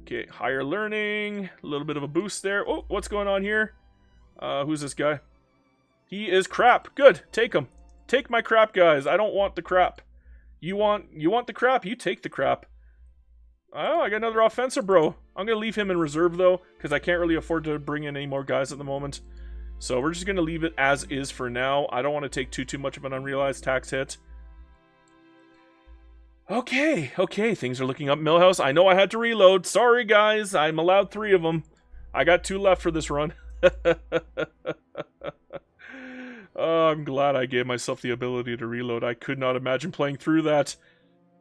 Okay, higher learning. A little bit of a boost there. Oh, what's going on here? Who's this guy? He is crap. Good, take him. Take my crap, guys. I don't want the crap. You want the crap? You take the crap. Oh, I got another offensive, bro. I'm gonna leave him in reserve, though, because I can't really afford to bring in any more guys at the moment. So we're just going to leave it as is for now. I don't want to take too much of an unrealized tax hit. Okay, things are looking up, Millhouse. I know I had to reload. Sorry, guys. I'm allowed 3 of them. I got 2 left for this run. Oh, I'm glad I gave myself the ability to reload. I could not imagine playing through that.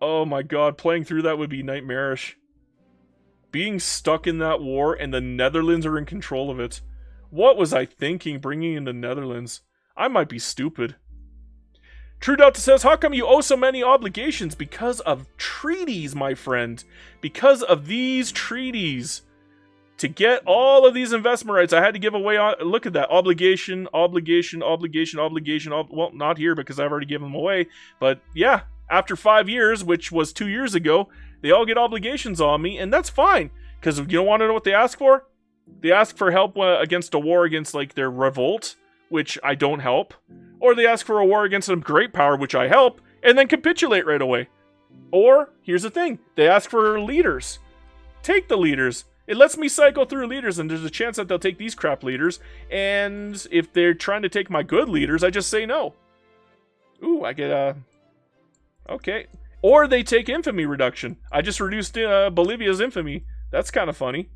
Oh my god, playing through that would be nightmarish. Being stuck in that war and the Netherlands are in control of it. What was I thinking bringing in the Netherlands? I might be stupid. True Delta says, how come you owe so many obligations? Because of treaties, my friend. Because of these treaties. To get all of these investment rights, I had to give away... Look at that. Obligation. Well, not here because I've already given them away. But yeah, after 5 years, which was 2 years ago, they all get obligations on me. And that's fine. Because you don't want to know what they ask for? They ask for help against a war against, like, their revolt, which I don't help. Or they ask for a war against some great power, which I help, and then capitulate right away. Or, here's the thing, they ask for leaders. Take the leaders. It lets me cycle through leaders, and there's a chance that they'll take these crap leaders, and if they're trying to take my good leaders, I just say no. Ooh, I get, okay. Or they take infamy reduction. I just reduced Bolivia's infamy. That's kind of funny.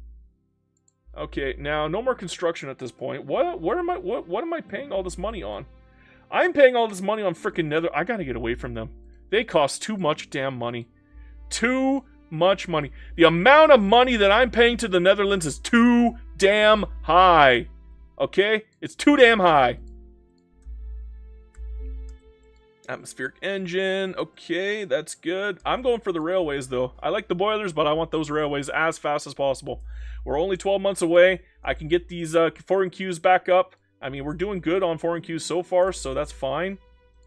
Okay, now no more construction at this point. What am I paying all this money on? I'm paying all this money on frickin' Nether. I gotta get away from them. They cost too much damn money. Too much money. The amount of money that I'm paying to the Netherlands is too damn high. Okay? It's too damn high. Atmospheric engine. Okay, that's good. I'm going for the railways, though. I like the boilers, but I want those railways as fast as possible. We're only 12 months away. I can get these foreign queues back up. I mean, we're doing good on foreign queues so far, so that's fine.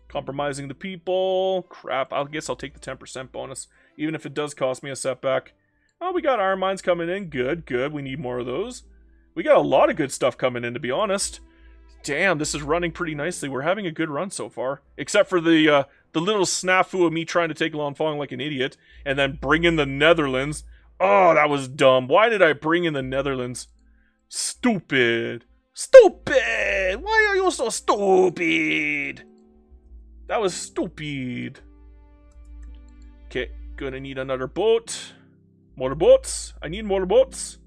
Compromising the people. Crap, I guess I'll take the 10% bonus, even if it does cost me a setback. Oh, we got iron mines coming in. Good, good. We need more of those. We got a lot of good stuff coming in, to be honest. Damn, this is running pretty nicely. We're having a good run so far. Except for the little snafu of me trying to take Longfang like an idiot, and then bring in the Netherlands. Oh, that was dumb. Why did I bring in the Netherlands? Stupid. Stupid! Why are you so stupid? That was stupid. Okay, gonna need another boat. More boats. I need more boats.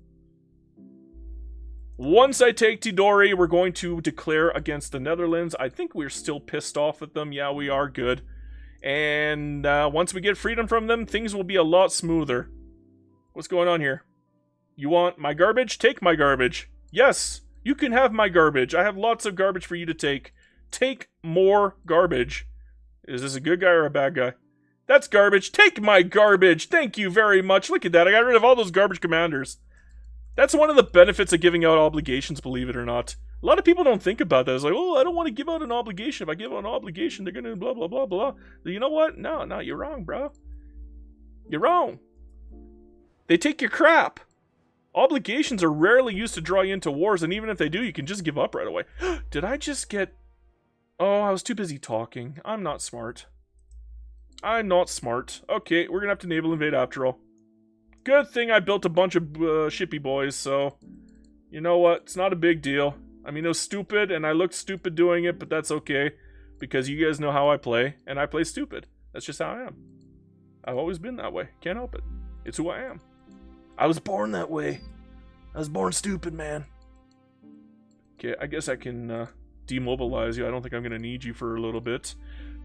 Once I take Tidore, we're going to declare against the Netherlands. I think we're still pissed off at them. Yeah, we are. Good. And once we get freedom from them, things will be a lot smoother. What's going on here? You want my garbage? Take my garbage. Yes, you can have my garbage. I have lots of garbage for you to take. Take more garbage. Is this a good guy or a bad guy? That's garbage. Take my garbage. Thank you very much. Look at that. I got rid of all those garbage commanders. That's one of the benefits of giving out obligations, believe it or not. A lot of people don't think about that. It's like, oh, I don't want to give out an obligation. If I give out an obligation, they're going to blah, blah, blah, blah. You know what? No, you're wrong, bro. You're wrong. They take your crap. Obligations are rarely used to draw you into wars, and even if they do, you can just give up right away. Did I just get... Oh, I was too busy talking. I'm not smart. I'm not smart. Okay, we're gonna have to naval invade after all. Good thing I built a bunch of shippy boys, so... You know what? It's not a big deal. I mean, it was stupid, and I looked stupid doing it, but that's okay. Because you guys know how I play, and I play stupid. That's just how I am. I've always been that way. Can't help it. It's who I am. I was born that way. I was born stupid, man. Okay, I guess I can demobilize you. I don't think I'm going to need you for a little bit.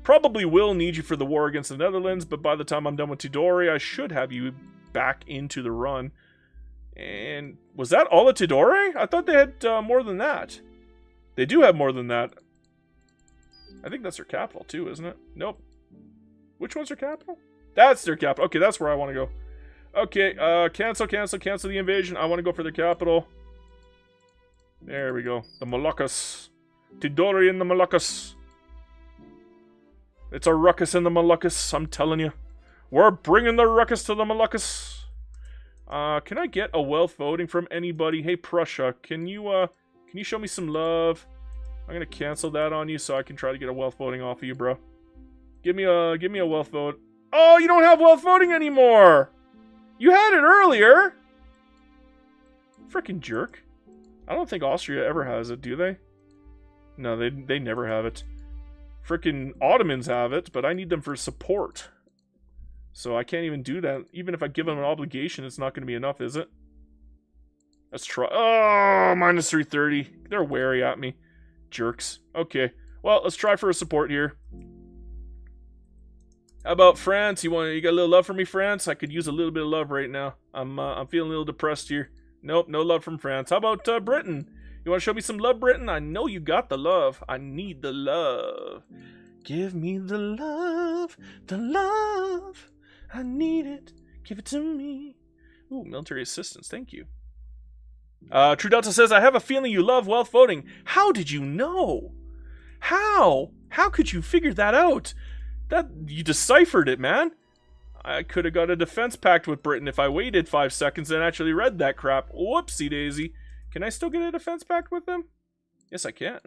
Probably will need you for the war against the Netherlands, but by the time I'm done with Tidore, I should have you back into the run. And was that all of Tidore? I thought they had more than that. They do have more than that. I think that's their capital too, isn't it? Nope. Which one's their capital? That's their capital. Okay, that's where I want to go. Okay, cancel the invasion. I want to go for their capital. There we go. The Moluccas. Tidore and the Moluccas. It's a ruckus in the Moluccas, I'm telling you. We're bringing the ruckus to the Moluccas. Can I get a wealth voting from anybody? Hey, Prussia, can you show me some love? I'm gonna cancel that on you so I can try to get a wealth voting off of you, bro. Give me a wealth vote. Oh, you don't have wealth voting anymore! You had it earlier! Frickin' jerk. I don't think Austria ever has it, do they? No, they never have it. Frickin' Ottomans have it, but I need them for support. So I can't even do that. Even if I give them an obligation, it's not going to be enough, is it? Let's try. Oh, minus 330. They're wary at me. Jerks. Okay. Well, let's try for a support here. How about France? You got a little love for me, France? I could use a little bit of love right now. I'm feeling a little depressed here. Nope, no love from France. How about Britain? You want to show me some love, Britain? I know you got the love. I need the love. Give me the love, the love. I need it. Give it to me. Ooh, military assistance. Thank you. True Delta says, I have a feeling you love wealth voting. How did you know? How? How could you figure that out? You deciphered it, man. I could have got a defense pact with Britain if I waited 5 seconds and actually read that crap. Whoopsie daisy. Can I still get a defense pact with them? Yes, I can.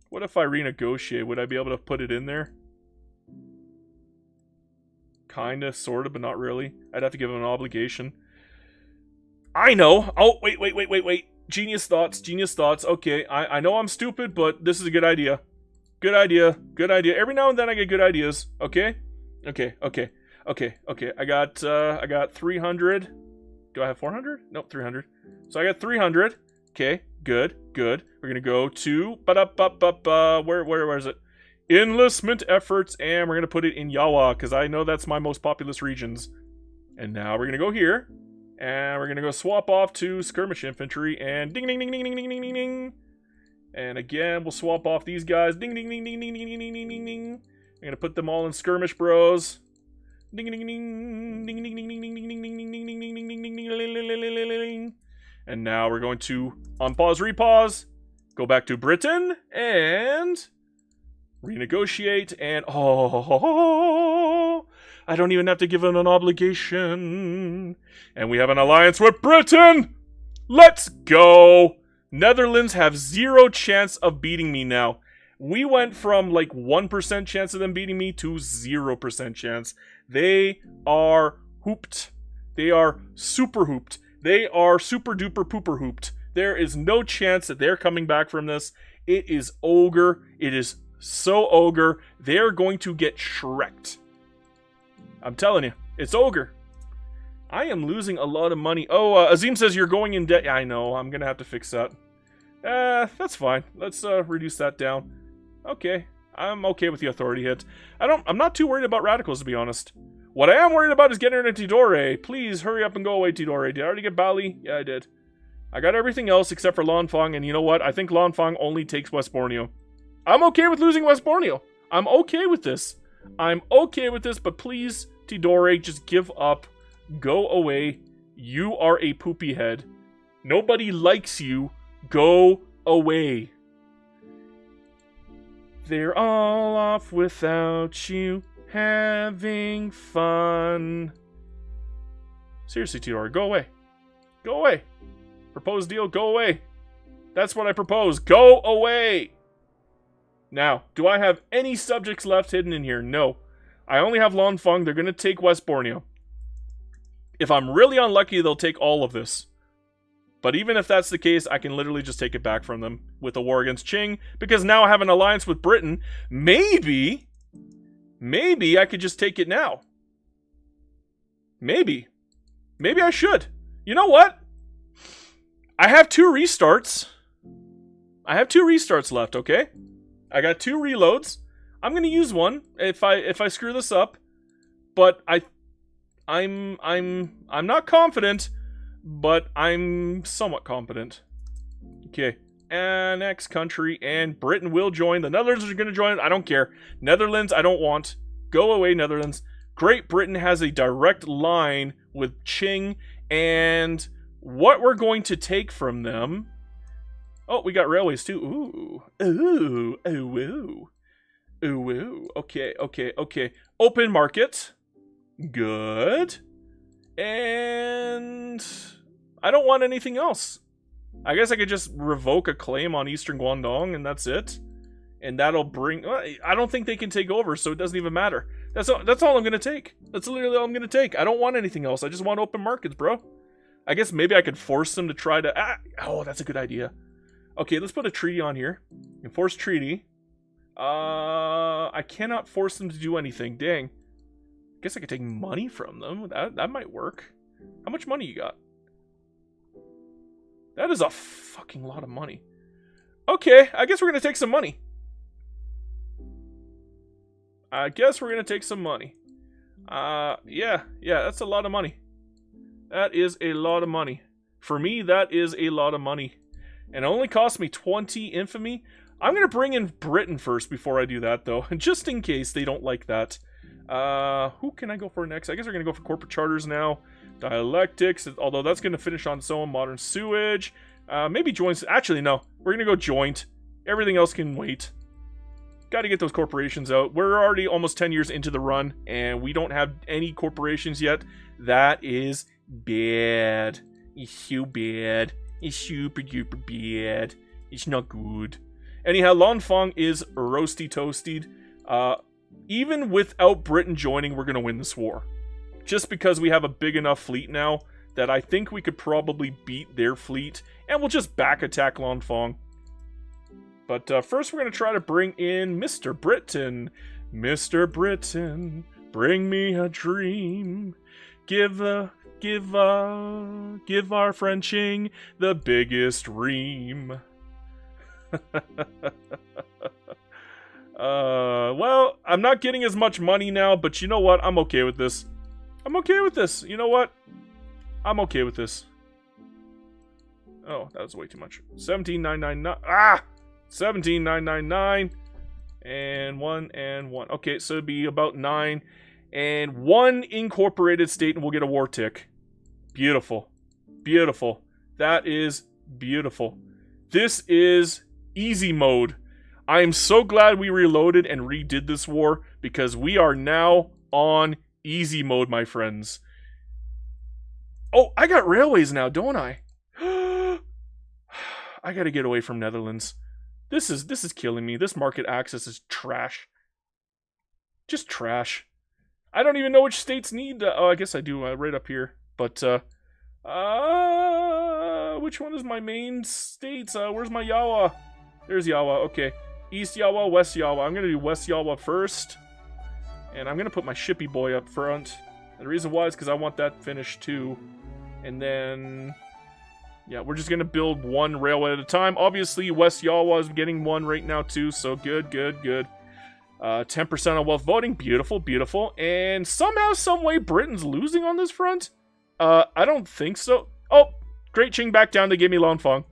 What if I renegotiate? Would I be able to put it in there? Kinda, sorta, but not really. I'd have to give them an obligation. I know! Oh, wait. Genius thoughts. Okay, I know I'm stupid, but this is a good idea. Good idea. Every now and then I get good ideas. Okay. I got 300. Do I have 400? Nope, 300. So I got 300. Okay, good. We're gonna go to where is it? Enlistment efforts, and we're gonna put it in Yawa because I know that's my most populous regions. And now we're gonna go here, and we're gonna go swap off to skirmish infantry, and ding. And again, we'll swap off these guys. Ding. I'm gonna put them all in skirmish, bros. Ding. And now we're going to unpause, repause, go back to Britain, and renegotiate, and I don't even have to give them an obligation. And we have an alliance with Britain! Let's go! Netherlands have 0 chance of beating me now. We went from like 1% chance of them beating me to 0% chance. They are hooped. They are super hooped. They are super duper pooper hooped. There is no chance that they're coming back from this. It is ogre. It is so ogre. They're going to get shreked. I'm telling you, it's ogre. I am losing a lot of money. Oh, Azim says you're going in debt. I know. I'm going to have to fix that. That's fine. Let's reduce that down. Okay. I'm okay with the authority hit. I'm not too worried about radicals, to be honest. What I am worried about is getting rid of Tidore. Please hurry up and go away, Tidore. Did I already get Bali? Yeah, I did. I got everything else except for Lanfang, and you know what? I think Lanfang only takes West Borneo. I'm okay with losing West Borneo. I'm okay with this. But please, Tidore, just give up. Go away. You are a poopy head. Nobody likes you. Go away. They're all off without you. Having fun. Seriously, Tidore, go away. Go away. Proposed deal, go away. That's what I propose. Go away! Now, do I have any subjects left hidden in here? No. I only have Lanfang. They're going to take West Borneo. If I'm really unlucky, they'll take all of this. But even if that's the case, I can literally just take it back from them with a war against Qing, because now I have an alliance with Britain. Maybe I could just take it now. Maybe I should. You know what? I have 2 restarts. I have 2 restarts left, okay? I got 2 reloads. I'm going to use one if I screw this up. But I'm not confident, but I'm somewhat confident. Okay. Next country, and Britain will join. The Netherlands are going to join. I don't care. Netherlands, I don't want. Go away, Netherlands. Great Britain has a direct line with Qing, and what we're going to take from them... Oh, we got railways too. Ooh. Ooh. Ooh. Ooh. Ooh. Ooh. Okay. Open market. Good. And... I don't want anything else. I guess I could just revoke a claim on Eastern Guangdong, and that's it. And that'll bring... I don't think they can take over, so it doesn't even matter. That's all I'm going to take. That's literally all I'm going to take. I don't want anything else. I just want open markets, bro. I guess maybe I could force them to try to... Oh, that's a good idea. Okay, let's put a treaty on here. Enforce treaty. I cannot force them to do anything. Dang. Guess I could take money from them. That might work. How much money you got? That is a fucking lot of money. Okay, I guess we're going to take some money. Yeah, that's a lot of money. That is a lot of money. For me, that is a lot of money. And it only cost me 20 infamy. I'm going to bring in Britain first before I do that, though. Just in case they don't like that. Who can I go for next? I guess we're going to go for corporate charters now. Dialectics, although that's going to finish on its own. Modern sewage. Maybe joints. Actually, no. We're going to go joint. Everything else can wait. Got to get those corporations out. We're already almost 10 years into the run, and we don't have any corporations yet. That is bad. It's so bad. It's super duper bad. It's not good. Anyhow, Lanfang is roasty toasted. Even without Britain joining, we're going to win this war. Just because we have a big enough fleet now that I think we could probably beat their fleet. And we'll just back attack Lanfang. But first we're going to try to bring in Mr. Britain. Mr. Britain, bring me a dream. Give our friend Qing the biggest ream. Well, I'm not getting as much money now, but you know what? I'm okay with this. You know what? I'm okay with this. Oh, that was way too much. 17,999. 17,999. And 1 and 1. Okay, so it'd be about 9. And 1 incorporated state, and we'll get a war tick. Beautiful. Beautiful. That is beautiful. This is easy mode. I am so glad we reloaded and redid this war, because we are now on easy mode, my friends. Oh, I got railways now, don't I? I gotta get away from Netherlands. This is killing me. This market access is trash. Just trash. I don't even know which states need... oh, I guess I do right up here. But, which one is my main states? Where's my Yawa? There's Yawa. Okay. East Yawa, West Yawa. I'm going to do West Yawa first. And I'm going to put my shippy boy up front. And the reason why is because I want that finished too. And then... yeah, we're just going to build 1 railway at a time. Obviously, West Yawa is getting 1 right now too. So good, good, good. 10% on wealth voting. Beautiful, beautiful. And somehow, someway, Britain's losing on this front? I don't think so. Oh, Great Qing back down to give me Lanfang.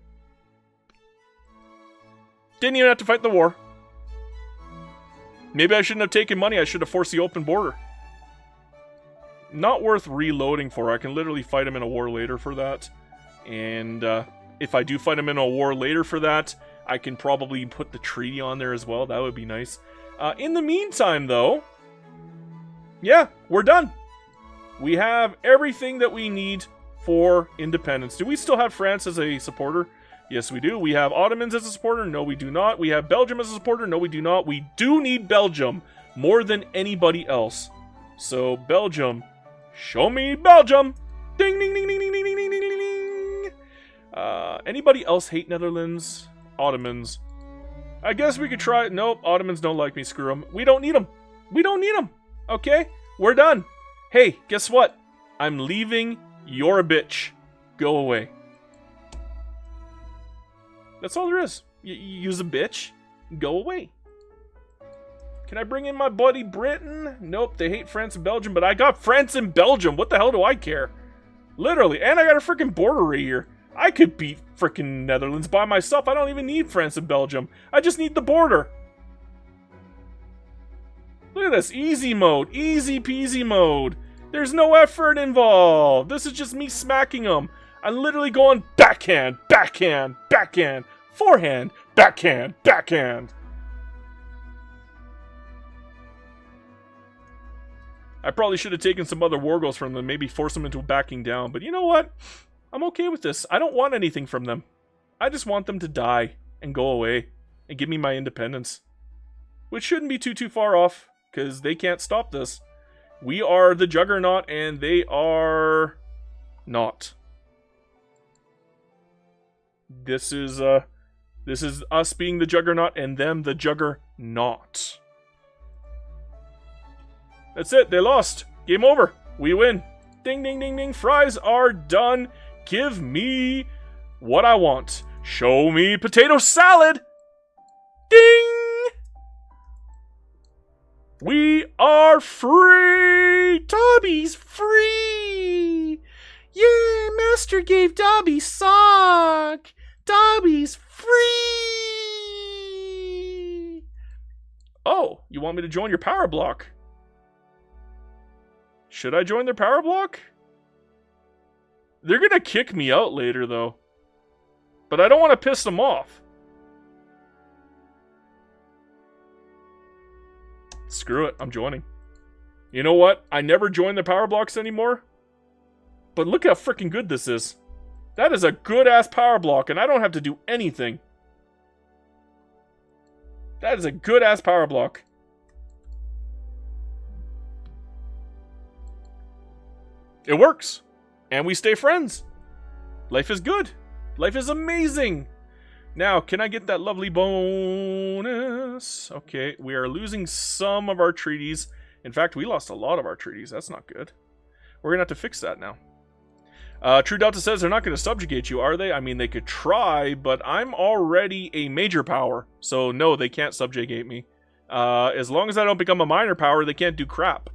Didn't even have to fight the war. Maybe I shouldn't have taken money. I should have forced the open border. Not worth reloading for. I can literally fight him in a war later for that. And if I do fight him in a war later for that, I can probably put the treaty on there as well. That would be nice. In the meantime, though, yeah, we're done. We have everything that we need for independence. Do we still have France as a supporter? Yes, we do. We have Ottomans as a supporter. No, we do not. We have Belgium as a supporter. No, we do not. We do need Belgium more than anybody else. So, Belgium. Show me Belgium. Ding, ding, ding, ding, ding, ding, ding, ding, ding, ding. Anybody else hate Netherlands? Ottomans. I guess we could try. Nope, Ottomans don't like me. Screw them. We don't need them. We don't need them. Okay? We're done. Hey, guess what? I'm leaving. You're a bitch. Go away. That's all there is. You use a bitch. Go away. Can I bring in my buddy Britain? Nope, they hate France and Belgium, but I got France and Belgium. What the hell do I care? Literally. And I got a freaking border right here. I could beat freaking Netherlands by myself. I don't even need France and Belgium. I just need the border. Look at this. Easy mode. Easy peasy mode. There's no effort involved. This is just me smacking them. I'm literally going backhand, backhand, backhand, forehand, backhand, backhand. I probably should have taken some other war goals from them, maybe force them into backing down. But you know what? I'm okay with this. I don't want anything from them. I just want them to die and go away and give me my independence. Which shouldn't be too far off, because they can't stop this. We are the juggernaut and they are not. This is us being the juggernaut and them the juggernaut. That's it. They lost. Game over. We win. Ding, ding, ding, ding. Fries are done. Give me what I want. Show me potato salad. Ding! We are free. Dobby's free. Yeah, Master gave Dobby sock. Dobby's free. Oh, you want me to join your power block? Should I join their power block? They're gonna kick me out later, though. But I don't want to piss them off. Screw it, I'm joining. You know what? I never join their power blocks anymore. But look how freaking good this is. That is a good-ass power block, and I don't have to do anything. That is a good-ass power block. It works. And we stay friends. Life is good. Life is amazing. Now, can I get that lovely bonus? Okay, we are losing some of our treaties. In fact, we lost a lot of our treaties. That's not good. We're going to have to fix that now. True Delta says they're not going to subjugate you, are they? I mean, they could try, but I'm already a major power. So, no, they can't subjugate me. As long as I don't become a minor power, they can't do crap.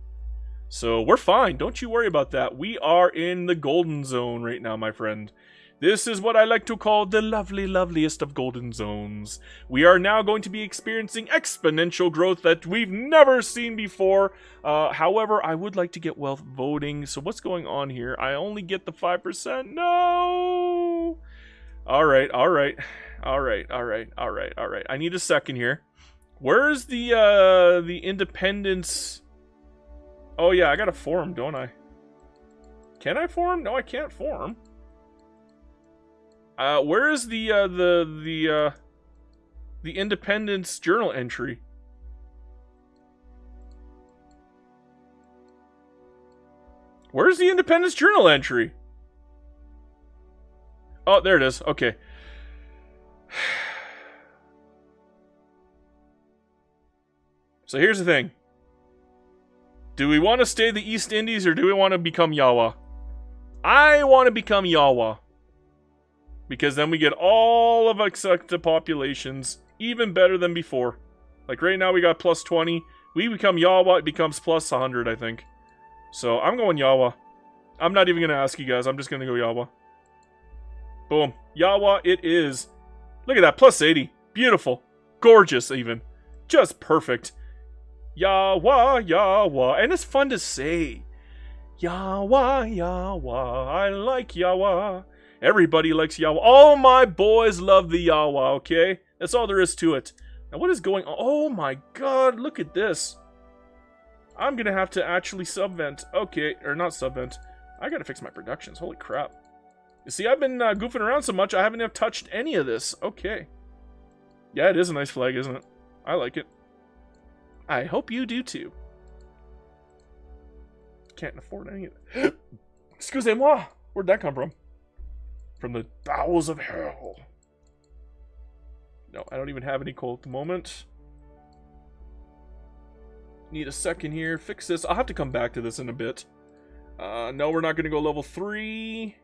So, we're fine. Don't you worry about that. We are in the golden zone right now, my friend. This is what I like to call the lovely, loveliest of golden zones. We are now going to be experiencing exponential growth that we've never seen before. However, I would like to get wealth voting. So what's going on here? I only get the 5%. No! Alright. I need a second here. Where's the independence? Oh yeah, I gotta form, don't I? Can I form? No, I can't form. Where is the Independence Journal entry? Where's the Independence Journal entry? Oh, there it is. Okay. So here's the thing. Do we want to stay the East Indies or do we want to become Yawa? I want to become Yawa. Because then we get all of accepted populations, even better than before. Like right now we got plus 20. We become Yawa, it becomes plus 100, I think. So I'm going Yawa. I'm not even going to ask you guys, I'm just going to go Yawa. Boom. Yawa it is. Look at that, plus 80. Beautiful. Gorgeous even. Just perfect. Yawa, Yawa. And it's fun to say. Yawa, Yawa. I like Yawa. Everybody likes Yawa. All my boys love the Yawa, okay? That's all there is to it. Now, what is going on? Oh my god, look at this. I'm gonna have to actually subvent. Okay, or not subvent. I gotta fix my productions. Holy crap. You see, I've been goofing around so much, I haven't even touched any of this. Okay. Yeah, it is a nice flag, isn't it? I like it. I hope you do too. Can't afford any of it. Excusez-moi. Where'd that come from? From the bowels of hell. No, I don't even have any coal at the moment. Need a second here. Fix this. I'll have to come back to this in a bit. No, we're not going to go level 3.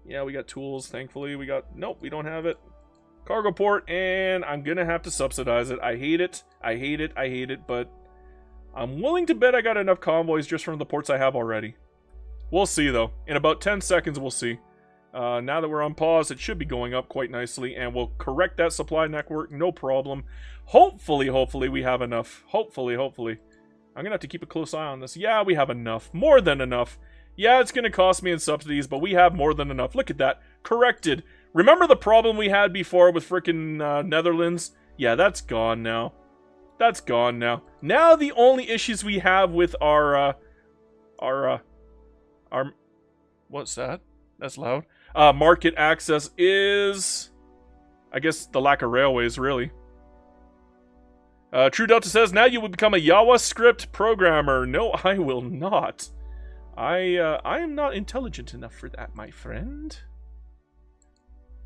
Yeah, we got tools, thankfully. We got... Nope, we don't have it. Cargo port, and I'm going to have to subsidize it. I hate it. I hate it. I hate it, but I'm willing to bet I got enough convoys just from the ports I have already. We'll see, though. In about 10 seconds, we'll see. Now that we're on pause, it should be going up quite nicely, and we'll correct that supply network, no problem. Hopefully we have enough. Hopefully. I'm gonna have to keep a close eye on this. Yeah, we have enough. More than enough. Yeah, it's gonna cost me in subsidies, but we have more than enough. Look at that. Corrected. Remember the problem we had before with frickin' Netherlands? Yeah, that's gone now. That's gone now. Now the only issues we have with our what's that? That's loud. Market access is, I guess, the lack of railways, really. True Delta says, now you will become a JavaScript programmer. No, I will not. I am not intelligent enough for that, my friend.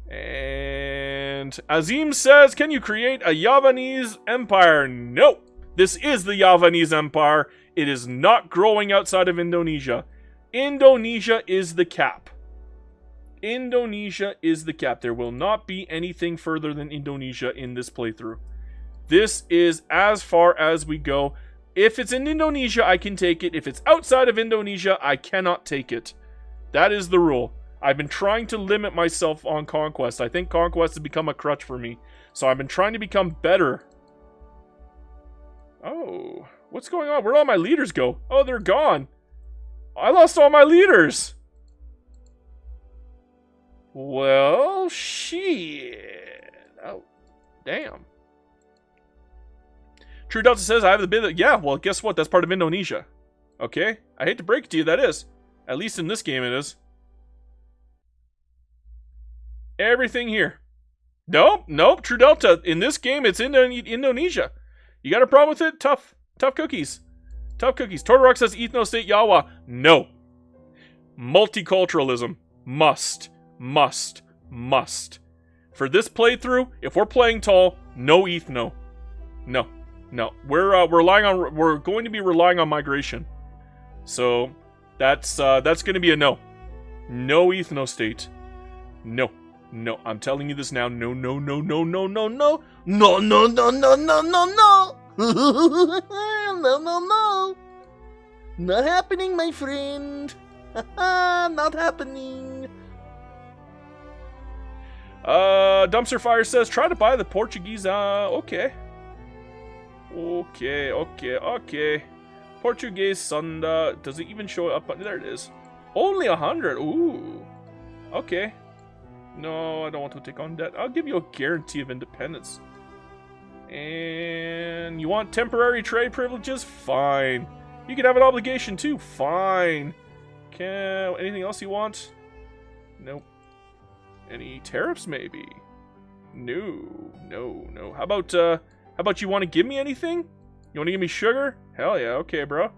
And Azim says, can you create a Javanese empire? No, this is the Javanese empire. It is not growing outside of Indonesia. Indonesia is the cap. Indonesia is the cap. There will not be anything further than Indonesia in this playthrough. This is as far as we go. If it's in Indonesia, I can take it. If it's outside of Indonesia, I cannot take it. That is the rule. I've been trying to limit myself on conquest. I think conquest has become a crutch for me. So I've been trying to become better. Oh, what's going on? Where'd all my leaders go? Oh, they're gone. I lost all my leaders. Well, shit. Oh, damn. True Delta says, I have the bid. Yeah, well, guess what? That's part of Indonesia. Okay? I hate to break it to you, that is. At least in this game it is. Everything here. Nope. True Delta. In this game, it's in Indonesia. You got a problem with it? Tough cookies. Tough cookies. Totorock says, ethno state Yawa. No. Multiculturalism. Must. For this playthrough, if we're playing tall, no ethno. No. We're going to be relying on migration. So that's going to be a no. No ethno state. No. I'm telling you this now. No. No. Not happening, my friend. Not happening. Dumpster Fire says, try to buy the Portuguese, okay. Portuguese Sunda. Does it even show up? There it is. Only 100. Ooh. Okay. No, I don't want to take on debt. I'll give you a guarantee of independence. And you want temporary trade privileges? Fine. You can have an obligation too. Fine. Anything else you want? Nope. Any tariffs maybe? No. How about you want to give me anything? You want to give me sugar? Hell yeah, okay, bro.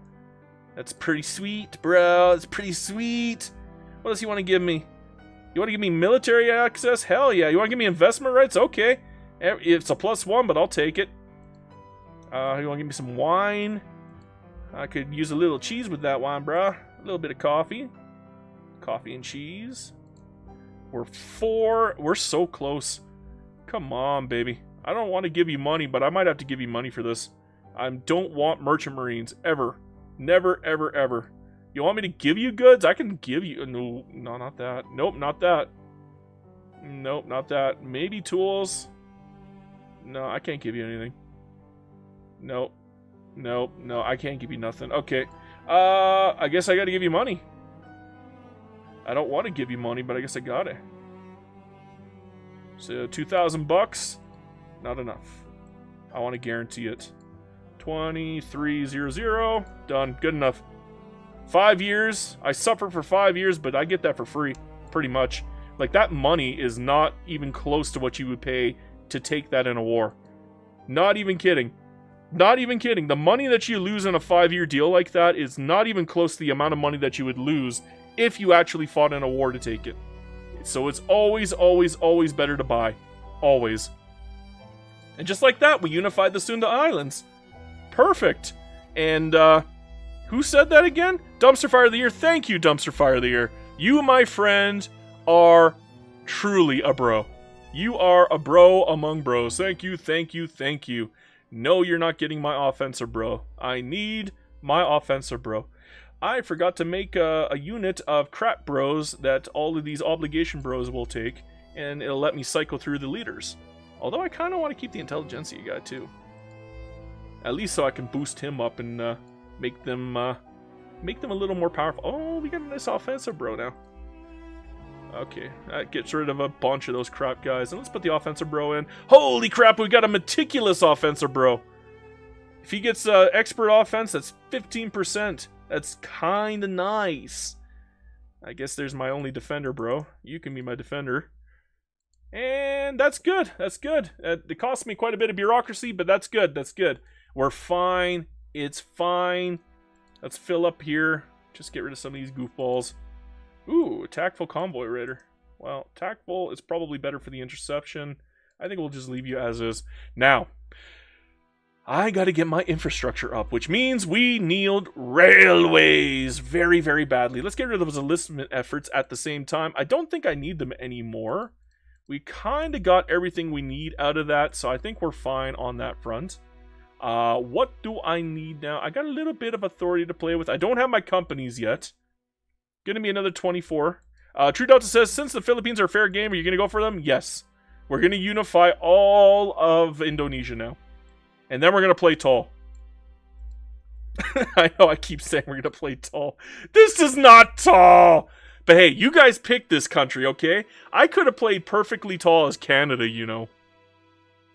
That's pretty sweet, bro. That's pretty sweet. What else you want to give me? You want to give me military access? Hell yeah. You want to give me investment rights? Okay. It's a +1, but I'll take it. You want to give me some wine? I could use a little cheese with that wine, bro. A little bit of coffee. Coffee and cheese. We're so close. Come on, baby. I don't want to give you money, but I might have to give you money for this. I don't want merchant marines, ever. Never, ever. You want me to give you goods? I can give you... No, not that. Nope, not that. Nope, not that. Maybe tools. No, I can't give you anything. Nope, I can't give you nothing. Okay. I guess I gotta give you money. I don't want to give you money, but I guess I got it. So, 2,000 bucks. Not enough. I want to guarantee it. 2300. Done. Good enough. 5 years. I suffered for 5 years, but I get that for free. Pretty much. Like, that money is not even close to what you would pay to take that in a war. Not even kidding. Not even kidding. The money that you lose in a 5-year deal like that is not even close to the amount of money that you would lose if you actually fought in a war to take it. So it's always, always, always better to buy. Always. And just like that, we unified the Sunda Islands. Perfect. And, who said that again? Dumpster Fire of the Year. Thank you, Dumpster Fire of the Year. You, my friend, are truly a bro. You are a bro among bros. Thank you, thank you, thank you. No, you're not getting my offensive bro. I need my offensive bro. I forgot to make a unit of crap bros that all of these obligation bros will take, and it'll let me cycle through the leaders. Although I kind of want to keep the intelligentsia guy too. At least so I can boost him up and make them a little more powerful. Oh, we got a nice offensive bro now. Okay, that gets rid of a bunch of those crap guys. And let's put the offensive bro in. Holy crap, we got a meticulous offensive bro. If he gets expert offense, that's 15%. That's kinda nice. I guess there's my only defender, bro. You can be my defender. And that's good. That's good. It cost me quite a bit of bureaucracy, but that's good. That's good. We're fine. It's fine. Let's fill up here. Just get rid of some of these goofballs. Ooh, tactful convoy raider. Well, tactful is probably better for the interception. I think we'll just leave you as is. Now, I gotta get my infrastructure up, which means we need railways very, very badly. Let's get rid of those enlistment efforts at the same time. I don't think I need them anymore. We kind of got everything we need out of that, so I think we're fine on that front. What do I need now? I got a little bit of authority to play with. I don't have my companies yet. Gonna be another 24. True Delta says, since the Philippines are fair game, are you gonna go for them? Yes. We're gonna unify all of Indonesia now. And then we're gonna play tall. I know I keep saying we're gonna play tall. This is not tall! But hey, you guys picked this country, okay? I could have played perfectly tall as Canada, you know.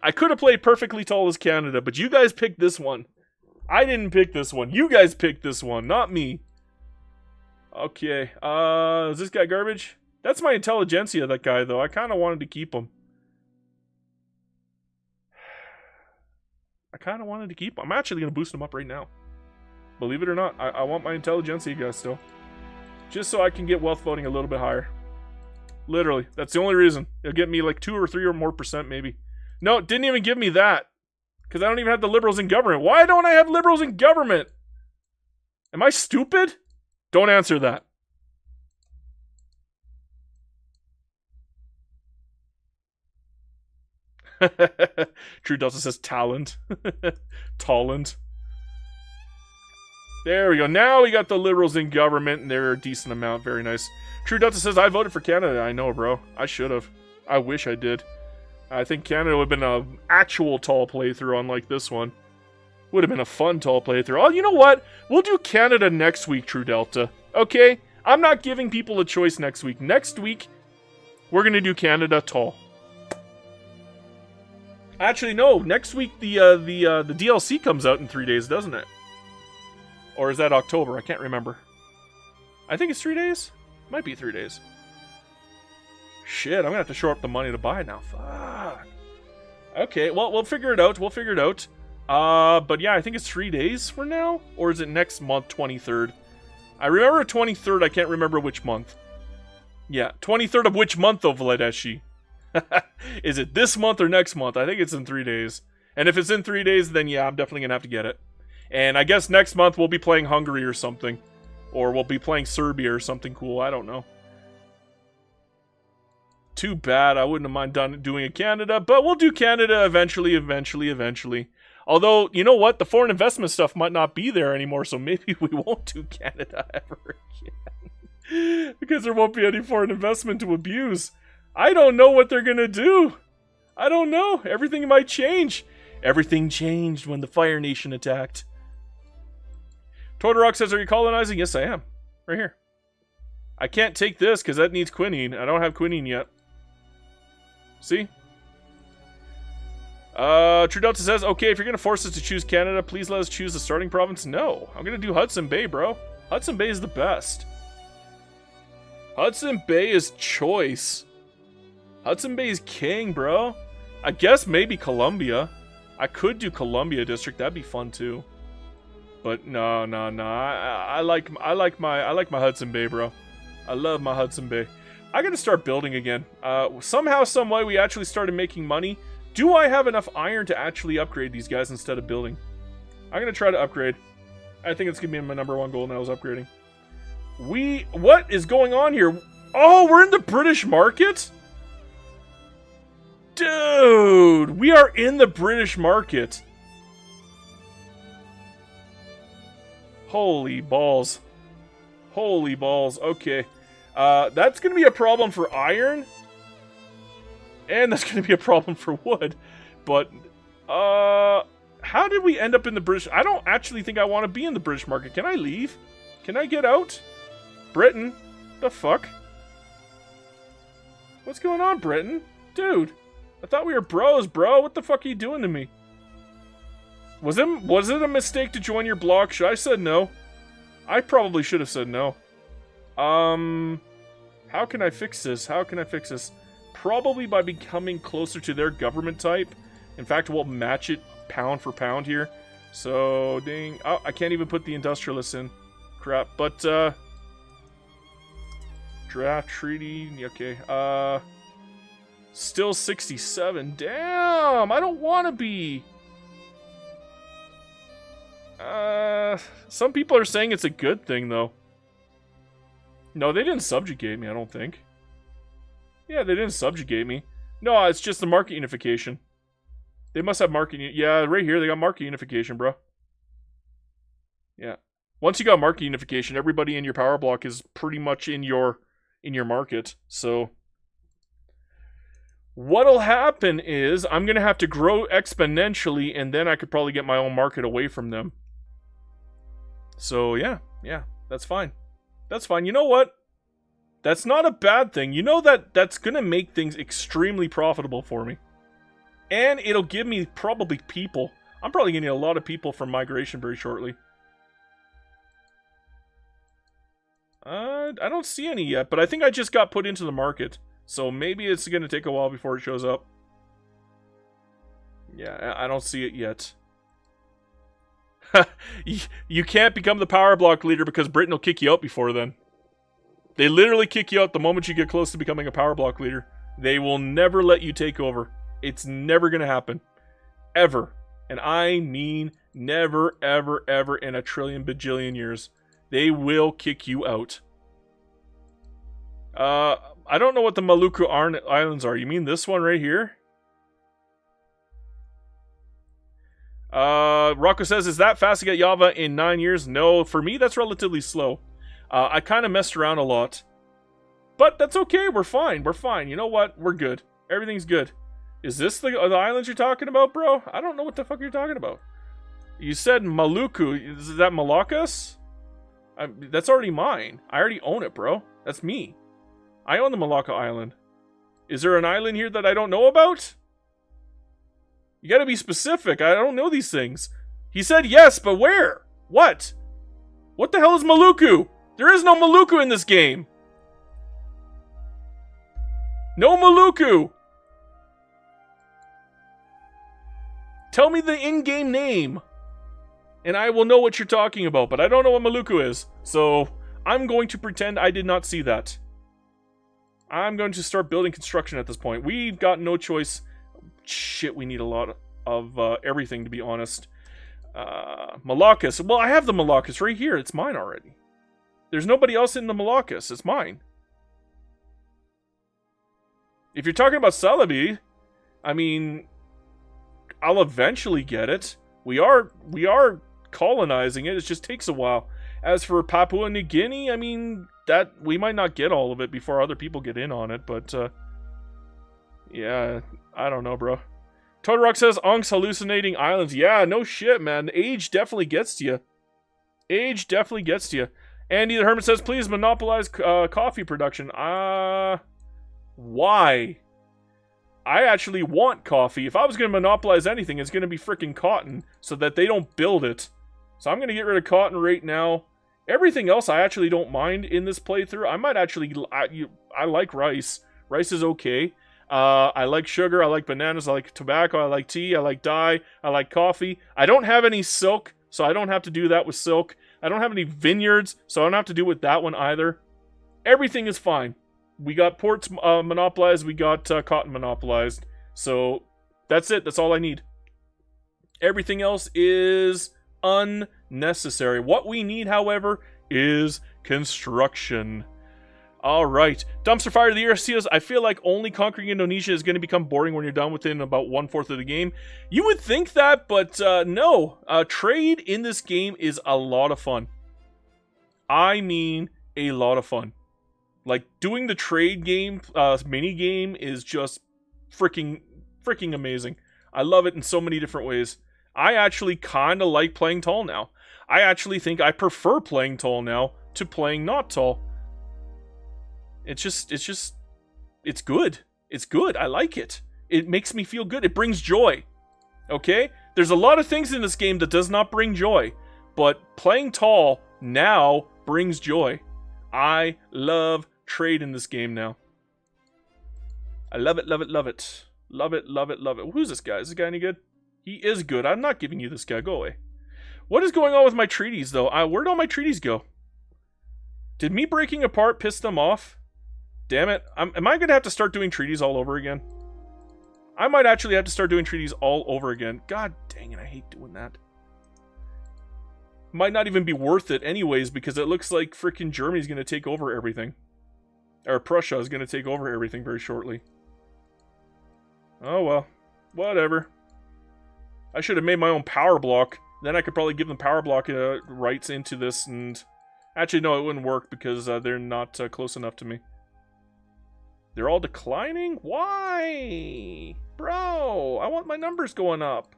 I could have played perfectly tall as Canada, but you guys picked this one. I didn't pick this one. You guys picked this one, not me. Okay, is this guy garbage? That's my intelligentsia, that guy, though. I kind of wanted to keep him. I'm actually going to boost him up right now. Believe it or not, I want my intelligentsia guy still. Just so I can get wealth voting a little bit higher. Literally, that's the only reason. It'll get me like 2 or 3 or more percent, maybe. No, it didn't even give me that. Because I don't even have the liberals in government. Why don't I have liberals in government? Am I stupid? Don't answer that. True Delta says talent. Talent. There we go. Now we got the liberals in government, and they're a decent amount. Very nice. True Delta says, I voted for Canada. I know, bro. I should have. I wish I did. I think Canada would have been an actual tall playthrough, unlike this one. Would have been a fun tall playthrough. Oh, you know what? We'll do Canada next week, True Delta. Okay? I'm not giving people a choice next week. Next week, we're going to do Canada tall. Actually, no. Next week, the DLC comes out in 3 days, doesn't it? Or is that October? I can't remember. I think it's 3 days. Might be 3 days. Shit, I'm going to have to shore up the money to buy it now. Fuck. Okay, well, we'll figure it out. We'll figure it out. But yeah, I think it's 3 days from now. Or is it next month, 23rd? I remember 23rd. I can't remember which month. Yeah, 23rd of which month, though, Vladeshi? Is it this month or next month? I think it's in 3 days. And if it's in 3 days, then yeah, I'm definitely going to have to get it. And I guess next month we'll be playing Hungary or something. Or we'll be playing Serbia or something cool. I don't know. Too bad. I wouldn't have mind doing a Canada. But we'll do Canada eventually. Although, you know what? The foreign investment stuff might not be there anymore. So maybe we won't do Canada ever again. Because there won't be any foreign investment to abuse. I don't know what they're going to do. I don't know. Everything might change. Everything changed when the Fire Nation attacked. Todorok says, are you colonizing? Yes, I am. Right here. I can't take this because that needs quinine. I don't have quinine yet. See? True Delta says, okay, if you're going to force us to choose Canada, please let us choose the starting province. No. I'm going to do Hudson Bay, bro. Hudson Bay is the best. Hudson Bay is choice. Hudson Bay's king, bro. I guess maybe Columbia. I could do Columbia District. That'd be fun too. But no. I like my Hudson Bay, bro. I love my Hudson Bay. I gotta start building again. Somehow, some way, we actually started making money. Do I have enough iron to actually upgrade these guys instead of building? I'm gonna try to upgrade. I think it's gonna be my #1 goal now is upgrading. What is going on here? Oh, we're in the British market? Dude, we are in the British market. Holy balls. Holy balls. Okay. That's going to be a problem for iron. And that's going to be a problem for wood. But, how did we end up in the British? I don't actually think I want to be in the British market. Can I leave? Can I get out? Britain? The fuck? What's going on, Britain? Dude, I thought we were bros, bro. What the fuck are you doing to me? Was it a mistake to join your block? Should I said no? I probably should have said no. How can I fix this? How can I fix this? Probably by becoming closer to their government type. In fact, we'll match it pound for pound here. So, ding. Oh, I can't even put the industrialists in. Crap. But, draft treaty. Okay. Still 67. Damn! I don't want to be. Some people are saying it's a good thing, though. No, they didn't subjugate me, I don't think. Yeah, they didn't subjugate me. No, it's just the market unification. They must have market... Yeah, right here, they got market unification, bro. Yeah. Once you got market unification, everybody in your power block is pretty much in your market. So, what'll happen is I'm going to have to grow exponentially, and then I could probably get my own market away from them. So, yeah, that's fine. That's fine. You know what? That's not a bad thing. You know that's going to make things extremely profitable for me. And it'll give me probably people. I'm probably getting a lot of people from migration very shortly. I don't see any yet, but I think I just got put into the market. So maybe it's going to take a while before it shows up. Yeah, I don't see it yet. You can't become the power block leader because Britain will kick you out before then. They literally kick you out the moment you get close to becoming a power block leader. They will never let you take over. It's never going to happen. Ever. And I mean never, ever, ever in a trillion bajillion years. They will kick you out. I don't know what the Maluku Islands are. You mean this one right here? Rocco says, is that fast to get Java in 9 years? No, for me, that's relatively slow. I kind of messed around a lot. But that's okay. We're fine. We're fine. You know what? We're good. Everything's good. Is this the islands you're talking about, bro? I don't know what the fuck you're talking about. You said Maluku. Is that Malakas? That's already mine. I already own it, bro. That's me. I own the Malacca Island. Is there an island here that I don't know about? You gotta be specific. I don't know these things. He said yes, but where? What? What the hell is Maluku? There is no Maluku in this game. No Maluku. Tell me the in-game name, and I will know what you're talking about, but I don't know what Maluku is. So, I'm going to pretend I did not see that. I'm going to start building construction at this point. We've got no choice. Shit, we need a lot of everything, to be honest. Malakas. Well, I have the Malakas right here. It's mine already. There's nobody else in the Malakas. It's mine. If you're talking about Celebi, I mean, I'll eventually get it. We are colonizing it. It just takes a while. As for Papua New Guinea, I mean, that we might not get all of it before other people get in on it, but yeah, I don't know, bro. Todorock says, Onk's hallucinating islands. Yeah, no shit, man. Age definitely gets to you. Age definitely gets to you. Andy the Hermit says, please monopolize coffee production. Why? I actually want coffee. If I was going to monopolize anything, it's going to be freaking cotton, so that they don't build it. So I'm going to get rid of cotton right now. Everything else I actually don't mind in this playthrough. I might actually... I like rice. Rice is okay. I like sugar, I like bananas, I like tobacco, I like tea, I like dye, I like coffee. I don't have any silk, so I don't have to do that with silk. I don't have any vineyards, so I don't have to do with that one either. Everything is fine. We got ports monopolized, we got cotton monopolized. So that's it, that's all I need. Everything else is unnecessary. What we need, however, is construction. Alright, Dumpster Fire of the Year says, I feel like only conquering Indonesia is going to become boring when you're done within about 1/4 of the game. You would think that, but no. Trade in this game is a lot of fun. I mean, a lot of fun. Like, doing the trade game, mini game is just freaking amazing. I love it in so many different ways. I actually kind of like playing tall now. I actually think I prefer playing tall now to playing not tall. It's good. It's good. I like it. It makes me feel good. It brings joy. Okay? There's a lot of things in this game that does not bring joy, but playing tall now brings joy. I love trade in this game now. I love it, love it, love it. Love it, love it, love it. Who's this guy? Is this guy any good? He is good. I'm not giving you this guy. Go away. What is going on with my treaties, though? Where'd all my treaties go? Did me breaking apart piss them off? Damn it. Am I going to have to start doing treaties all over again? I might actually have to start doing treaties all over again. God dang it, I hate doing that. Might not even be worth it anyways, because it looks like freaking Germany's going to take over everything. Or Prussia is going to take over everything very shortly. Oh well. Whatever. I should have made my own power block. Then I could probably give them power block rights into this, and... Actually, no, it wouldn't work, because they're not close enough to me. They're all declining? Why? Bro, I want my numbers going up.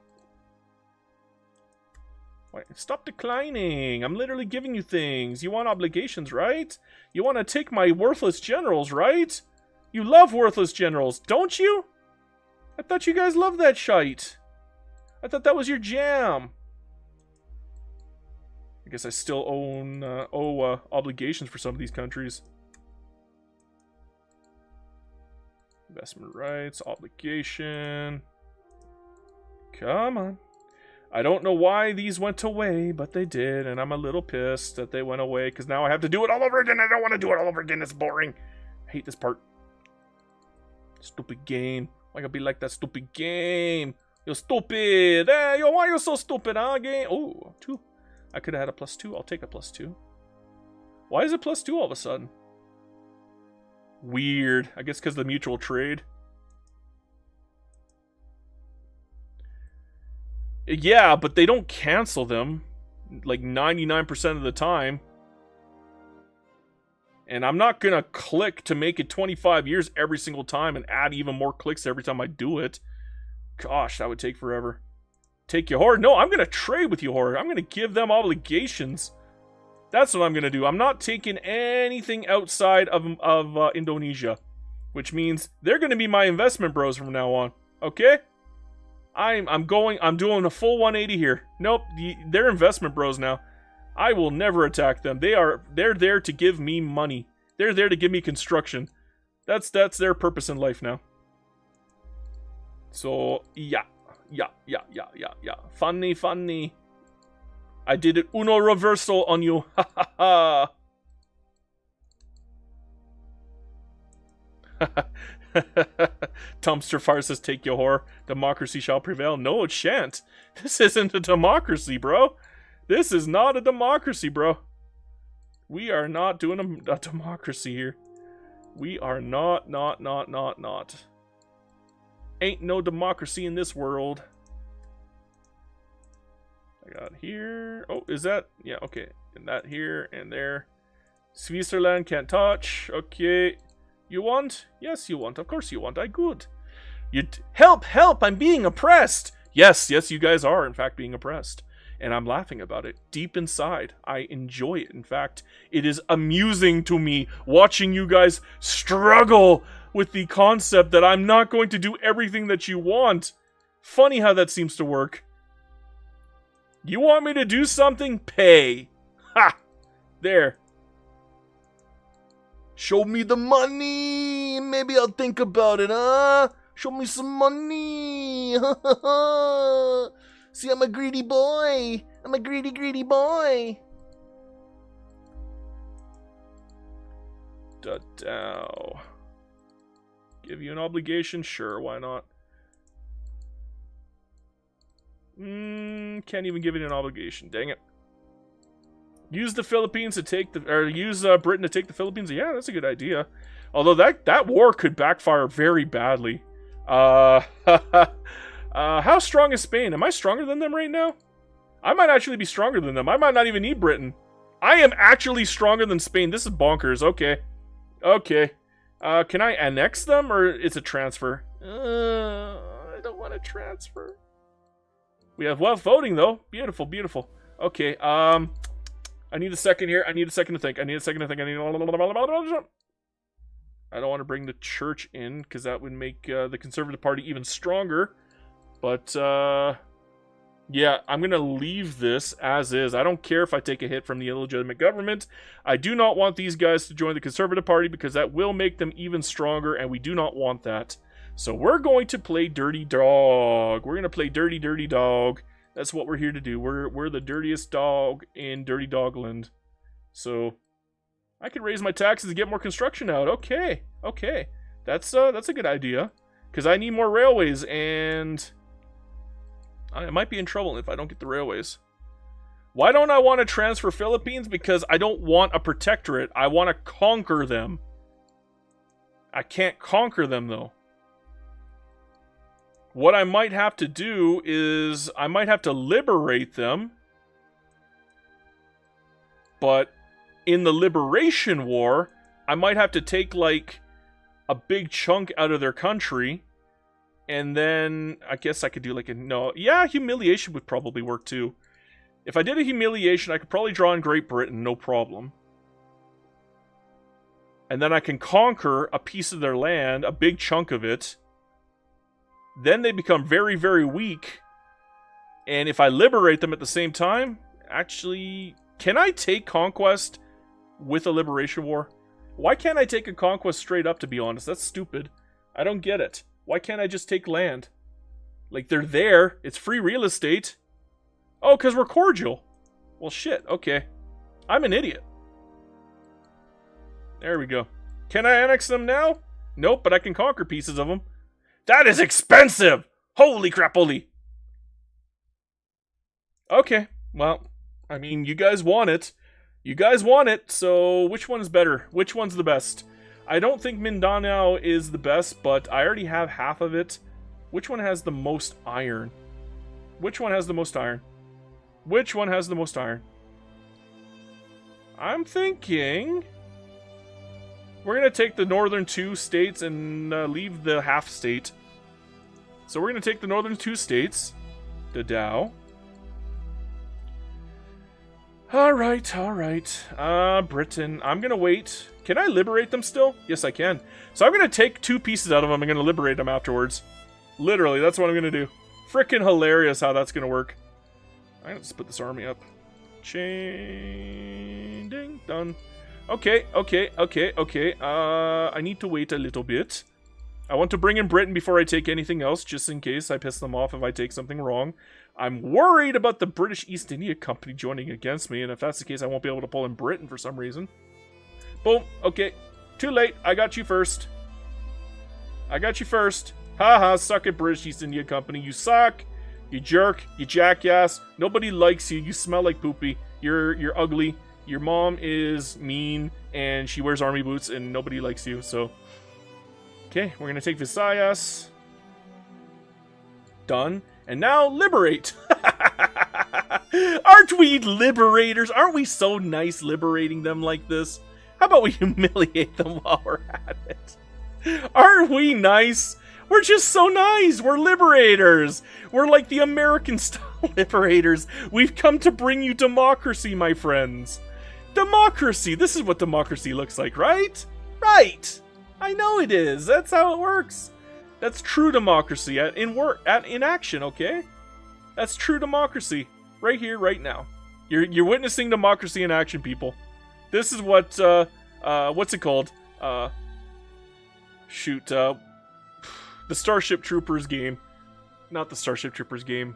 Wait, stop declining. I'm literally giving you things. You want obligations, right? You want to take my worthless generals, right? You love worthless generals, don't you? I thought you guys loved that shite. I thought that was your jam. I guess I still owe obligations for some of these countries. Investment rights, obligation. Come on. I don't know why these went away, but they did, and I'm a little pissed that they went away, because now I have to do it all over again. I don't want to do it all over again. It's boring. I hate this part. Stupid game. Why gotta be like that stupid game? You're stupid. Hey, yo, why you so stupid, huh, game? Oh, 2. I could have had a +2. I'll take a +2. Why is it +2 all of a sudden? Weird. I guess because of the mutual trade. Yeah, but they don't cancel them. Like 99% of the time. And I'm not gonna click to make it 25 years every single time and add even more clicks every time I do it. Gosh, that would take forever. Take Johor? No, I'm gonna trade with Johor. I'm gonna give them obligations. That's what I'm gonna do. I'm not taking anything outside of Indonesia, which means they're gonna be my investment bros from now on. Okay? I'm doing a full 180 here. Nope, they're investment bros now. I will never attack them. They're there to give me money. They're there to give me construction. That's their purpose in life now. So yeah. Funny. I did it uno reversal on you. Ha ha ha. Dumpster Fire says, take Johor. Democracy shall prevail. No, it shan't. This isn't a democracy, bro. This is not a democracy, bro. We are not doing a democracy here. We are not. Ain't no democracy in this world. I got here. Oh, is that? Yeah, okay. And that here and there. Switzerland can't touch. Okay. You want? Yes, you want. Of course you want. I good. Help! I'm being oppressed! Yes, you guys are, in fact, being oppressed. And I'm laughing about it. Deep inside, I enjoy it. In fact, it is amusing to me watching you guys struggle with the concept that I'm not going to do everything that you want. Funny how that seems to work. You want me to do something? Pay. Ha! There. Show me the money. Maybe I'll think about it, huh? Show me some money. See, I'm a greedy boy. I'm a greedy boy. Dow. Give you an obligation? Sure, why not? Can't even give it an obligation. Dang it. Use the Philippines to take the, or use Britain to take the Philippines. Yeah, that's a good idea. Although that war could backfire very badly. How strong is Spain? Am I stronger than them right now? I might actually be stronger than them. I might not even need Britain. I am actually stronger than Spain. This is bonkers. Okay. Okay. Can I annex them, or it's a transfer? I don't want to transfer. We have wealth voting, though. Beautiful, beautiful. Okay, I need a second here. I need a second to think. I don't want to bring the church in, because that would make the Conservative Party even stronger. But, yeah, I'm going to leave this as is. I don't care if I take a hit from the illegitimate government. I do not want these guys to join the Conservative Party, because that will make them even stronger, and we do not want that. So we're going to play Dirty Dog. We're going to play Dirty Dog. That's what we're here to do. We're the dirtiest dog in Dirty Dogland. So I could raise my taxes and get more construction out. Okay. Okay. That's a good idea. Because I need more railways, and I might be in trouble if I don't get the railways. Why don't I want to transfer Philippines? Because I don't want a protectorate. I want to conquer them. I can't conquer them, though. What I might have to do is I might have to liberate them. But in the Liberation War, I might have to take, like, a big chunk out of their country. And then I guess I could do, like, a... No, yeah, humiliation would probably work, too. If I did a humiliation, I could probably draw in Great Britain, no problem. And then I can conquer a piece of their land, a big chunk of it. Then they become very, very weak. And if I liberate them at the same time... Actually, can I take conquest with a liberation war? Why can't I take a conquest straight up, to be honest? That's stupid. I don't get it. Why can't I just take land? Like, they're there. It's free real estate. Oh, because we're cordial. Well, shit. Okay. I'm an idiot. There we go. Can I annex them now? Nope, but I can conquer pieces of them. That is expensive! Holy crapoly! Okay, well, I mean, you guys want it. You guys want it, so which one is better? Which one's the best? I don't think Mindanao is the best, but I already have half of it. Which one has the most iron? Which one has the most iron? Which one has the most iron? I'm thinking... We're going to take the northern 2 states and leave the half state. So we're going to take the northern 2 states. The Dow. Alright, alright. Britain. I'm going to wait. Can I liberate them still? Yes, I can. So I'm going to take 2 pieces out of them. I'm going to liberate them afterwards. Literally, that's what I'm going to do. Frickin' hilarious how that's going to work. I'm going to split this army up. Chain. Ding. Done. Okay. I need to wait a little bit. I want to bring in Britain before I take anything else, just in case I piss them off if I take something wrong. I'm worried about the British East India Company joining against me, and if that's the case, I won't be able to pull in Britain for some reason. Boom. Okay. Too late. I got you first. I got you first. Haha, suck it, British East India Company. You suck. You jerk. You jackass. Nobody likes you. You smell like poopy. You're ugly. Your mom is mean, and she wears army boots, and nobody likes you, so... Okay, we're gonna take Visayas. Done. And now, liberate! Aren't we liberators? Aren't we so nice liberating them like this? How about we humiliate them while we're at it? Aren't we nice? We're just so nice! We're liberators! We're like the American-style liberators. We've come to bring you democracy, my friends. Democracy! This is what democracy looks like, right? Right! I know it is. That's how it works. That's true democracy in action, okay? That's true democracy. Right here, right now. You're witnessing democracy in action, people. This is what, what's it called? Shoot, the Starship Troopers game. Not the Starship Troopers game.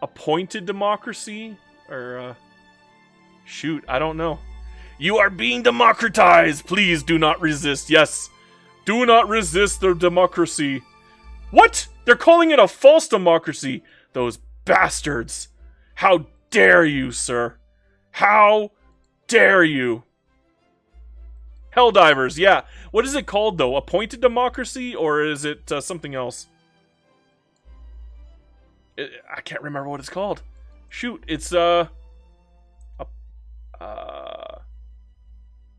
Appointed Democracy? Or, shoot, I don't know. You are being democratized! Please do not resist. Yes. Do not resist the democracy. What? They're calling it a false democracy. Those bastards. How dare you, sir? How dare you? Helldivers, yeah. What is it called, though? Appointed democracy, or is it something else? I can't remember what it's called. Shoot, it's,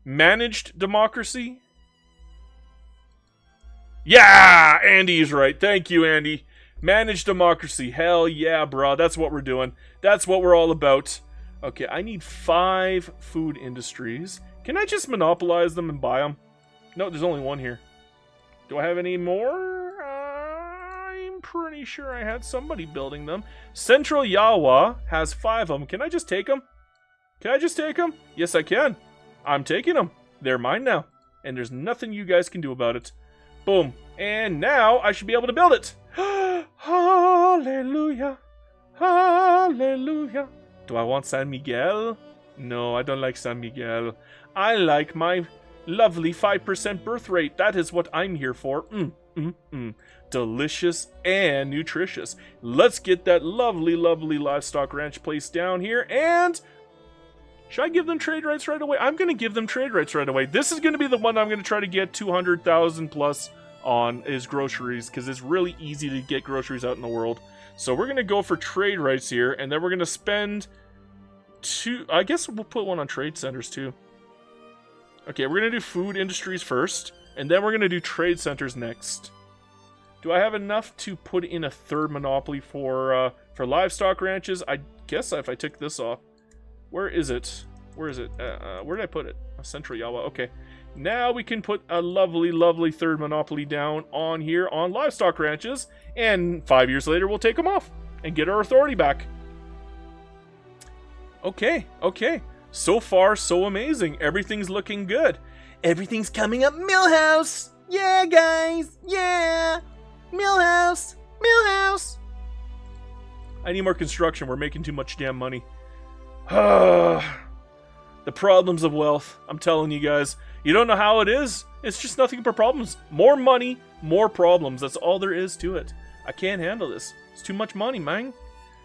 managed democracy? Yeah! Andy's right. Thank you, Andy. Managed democracy. Hell yeah, bro. That's what we're doing. That's what we're all about. Okay, I need 5 food industries. Can I just monopolize them and buy them? No, there's only one here. Do I have any more? I'm pretty sure I had somebody building them. Central Yawa has 5 of them. Can I just take them? Can I just take them? Yes, I can. I'm taking them. They're mine now. And there's nothing you guys can do about it. Boom. And now I should be able to build it. Hallelujah. Hallelujah. Do I want San Miguel? No, I don't like San Miguel. I like my lovely 5% birth rate. That is what I'm here for. Delicious and nutritious. Let's get that lovely, lovely livestock ranch place down here. And should I give them trade rights right away? I'm going to give them trade rights right away. This is going to be the one I'm going to try to get 200,000 plus on is groceries, because it's really easy to get groceries out in the world. So we're going to go for trade rights here, and then we're going to spend 2... I guess we'll put one on trade centers too. Okay, we're going to do food industries first, and then we're going to do trade centers next. Do I have enough to put in a 3rd monopoly for livestock ranches? I guess if I took this off. Where is it? Where is it? Where did I put it? Central Yawa. Okay. Now we can put a lovely, lovely 3rd monopoly down on here on livestock ranches. And 5 years later, we'll take them off and get our authority back. Okay, okay. So far, so amazing. Everything's looking good. Everything's coming up Millhouse. Yeah, guys. Yeah. Millhouse. Millhouse. I need more construction. We're making too much damn money. The problems of wealth. I'm telling you guys. You don't know how it is. It's just nothing but problems. More money, more problems. That's all there is to it. I can't handle this. It's too much money, man.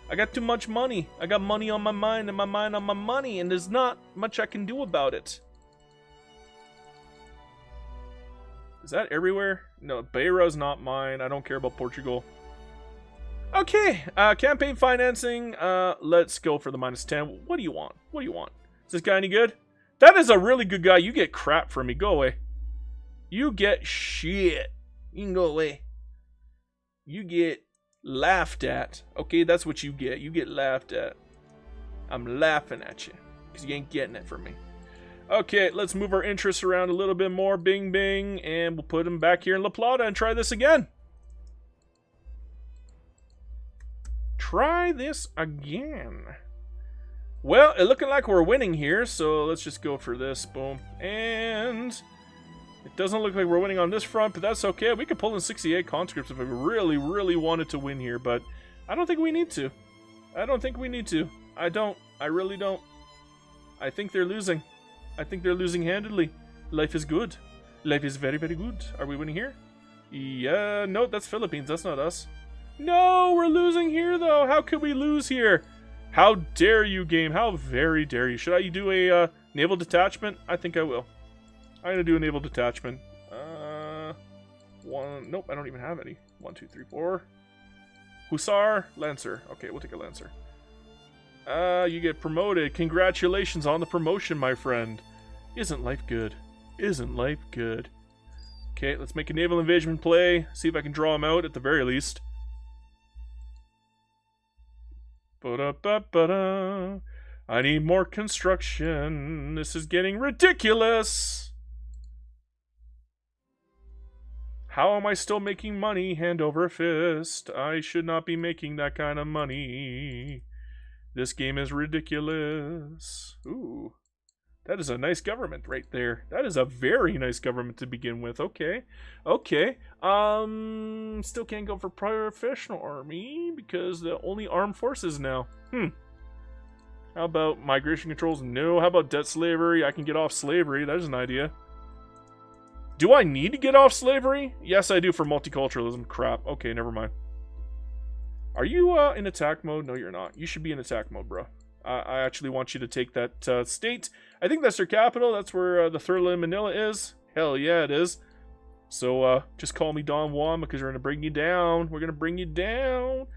I got too much money. I got money on my mind and my mind on my money, and there's not much I can do about it. Is that everywhere? No, Beira's not mine. I don't care about Portugal. Okay, campaign financing. Let's go for the -10. What do you want? What do you want? Is this guy any good? That is a really good guy. You get crap from me. Go away. You get shit. You can go away. You get laughed at. Okay, that's what you get. You get laughed at. I'm laughing at you because you ain't getting it from me. Okay, let's move our interests around a little bit more. Bing, bing. And we'll put them back here in La Plata and try this again. Try this again. Well, it's looking like we're winning here, so let's just go for this. Boom. And it doesn't look like we're winning on this front, but that's okay. We could pull in 68 conscripts if we really, really wanted to win here, but I don't think we need to. I don't think we need to. I don't. I really don't. I think they're losing. I think they're losing handedly. Life is good. Life is very, very good. Are we winning here? Yeah. No, that's Philippines. That's not us. No, we're losing here, though. How could we lose here? How dare you, game? How very dare you? Should I do a naval detachment? I think I will. I'm going to do a naval detachment. One. Nope, I don't even have any. 1, 2, 3, 4. Hussar, Lancer. Okay, we'll take a Lancer. You get promoted. Congratulations on the promotion, my friend. Isn't life good? Isn't life good? Okay, let's make a naval invasion play. See if I can draw him out at the very least. Ba-da-ba-ba-da. I need more construction. This is getting ridiculous. How am I still making money hand over fist? I should not be making that kind of money. This game is ridiculous. Ooh. That is a nice government right there. That is a very nice government to begin with. Okay. Okay. Still can't go for professional army because the only armed forces now. How about migration controls? No. How about debt slavery? I can get off slavery. There's an idea. Do I need to get off slavery? Yes, I do for multiculturalism. Crap. Okay, never mind. Are you in attack mode? No, you're not. You should be in attack mode, bro. I actually want you to take that state. I think that's their capital. That's where the Thrilla in Manila is. Hell yeah, it is. So just call me Don Juan because we're going to bring you down. We're going to bring you down.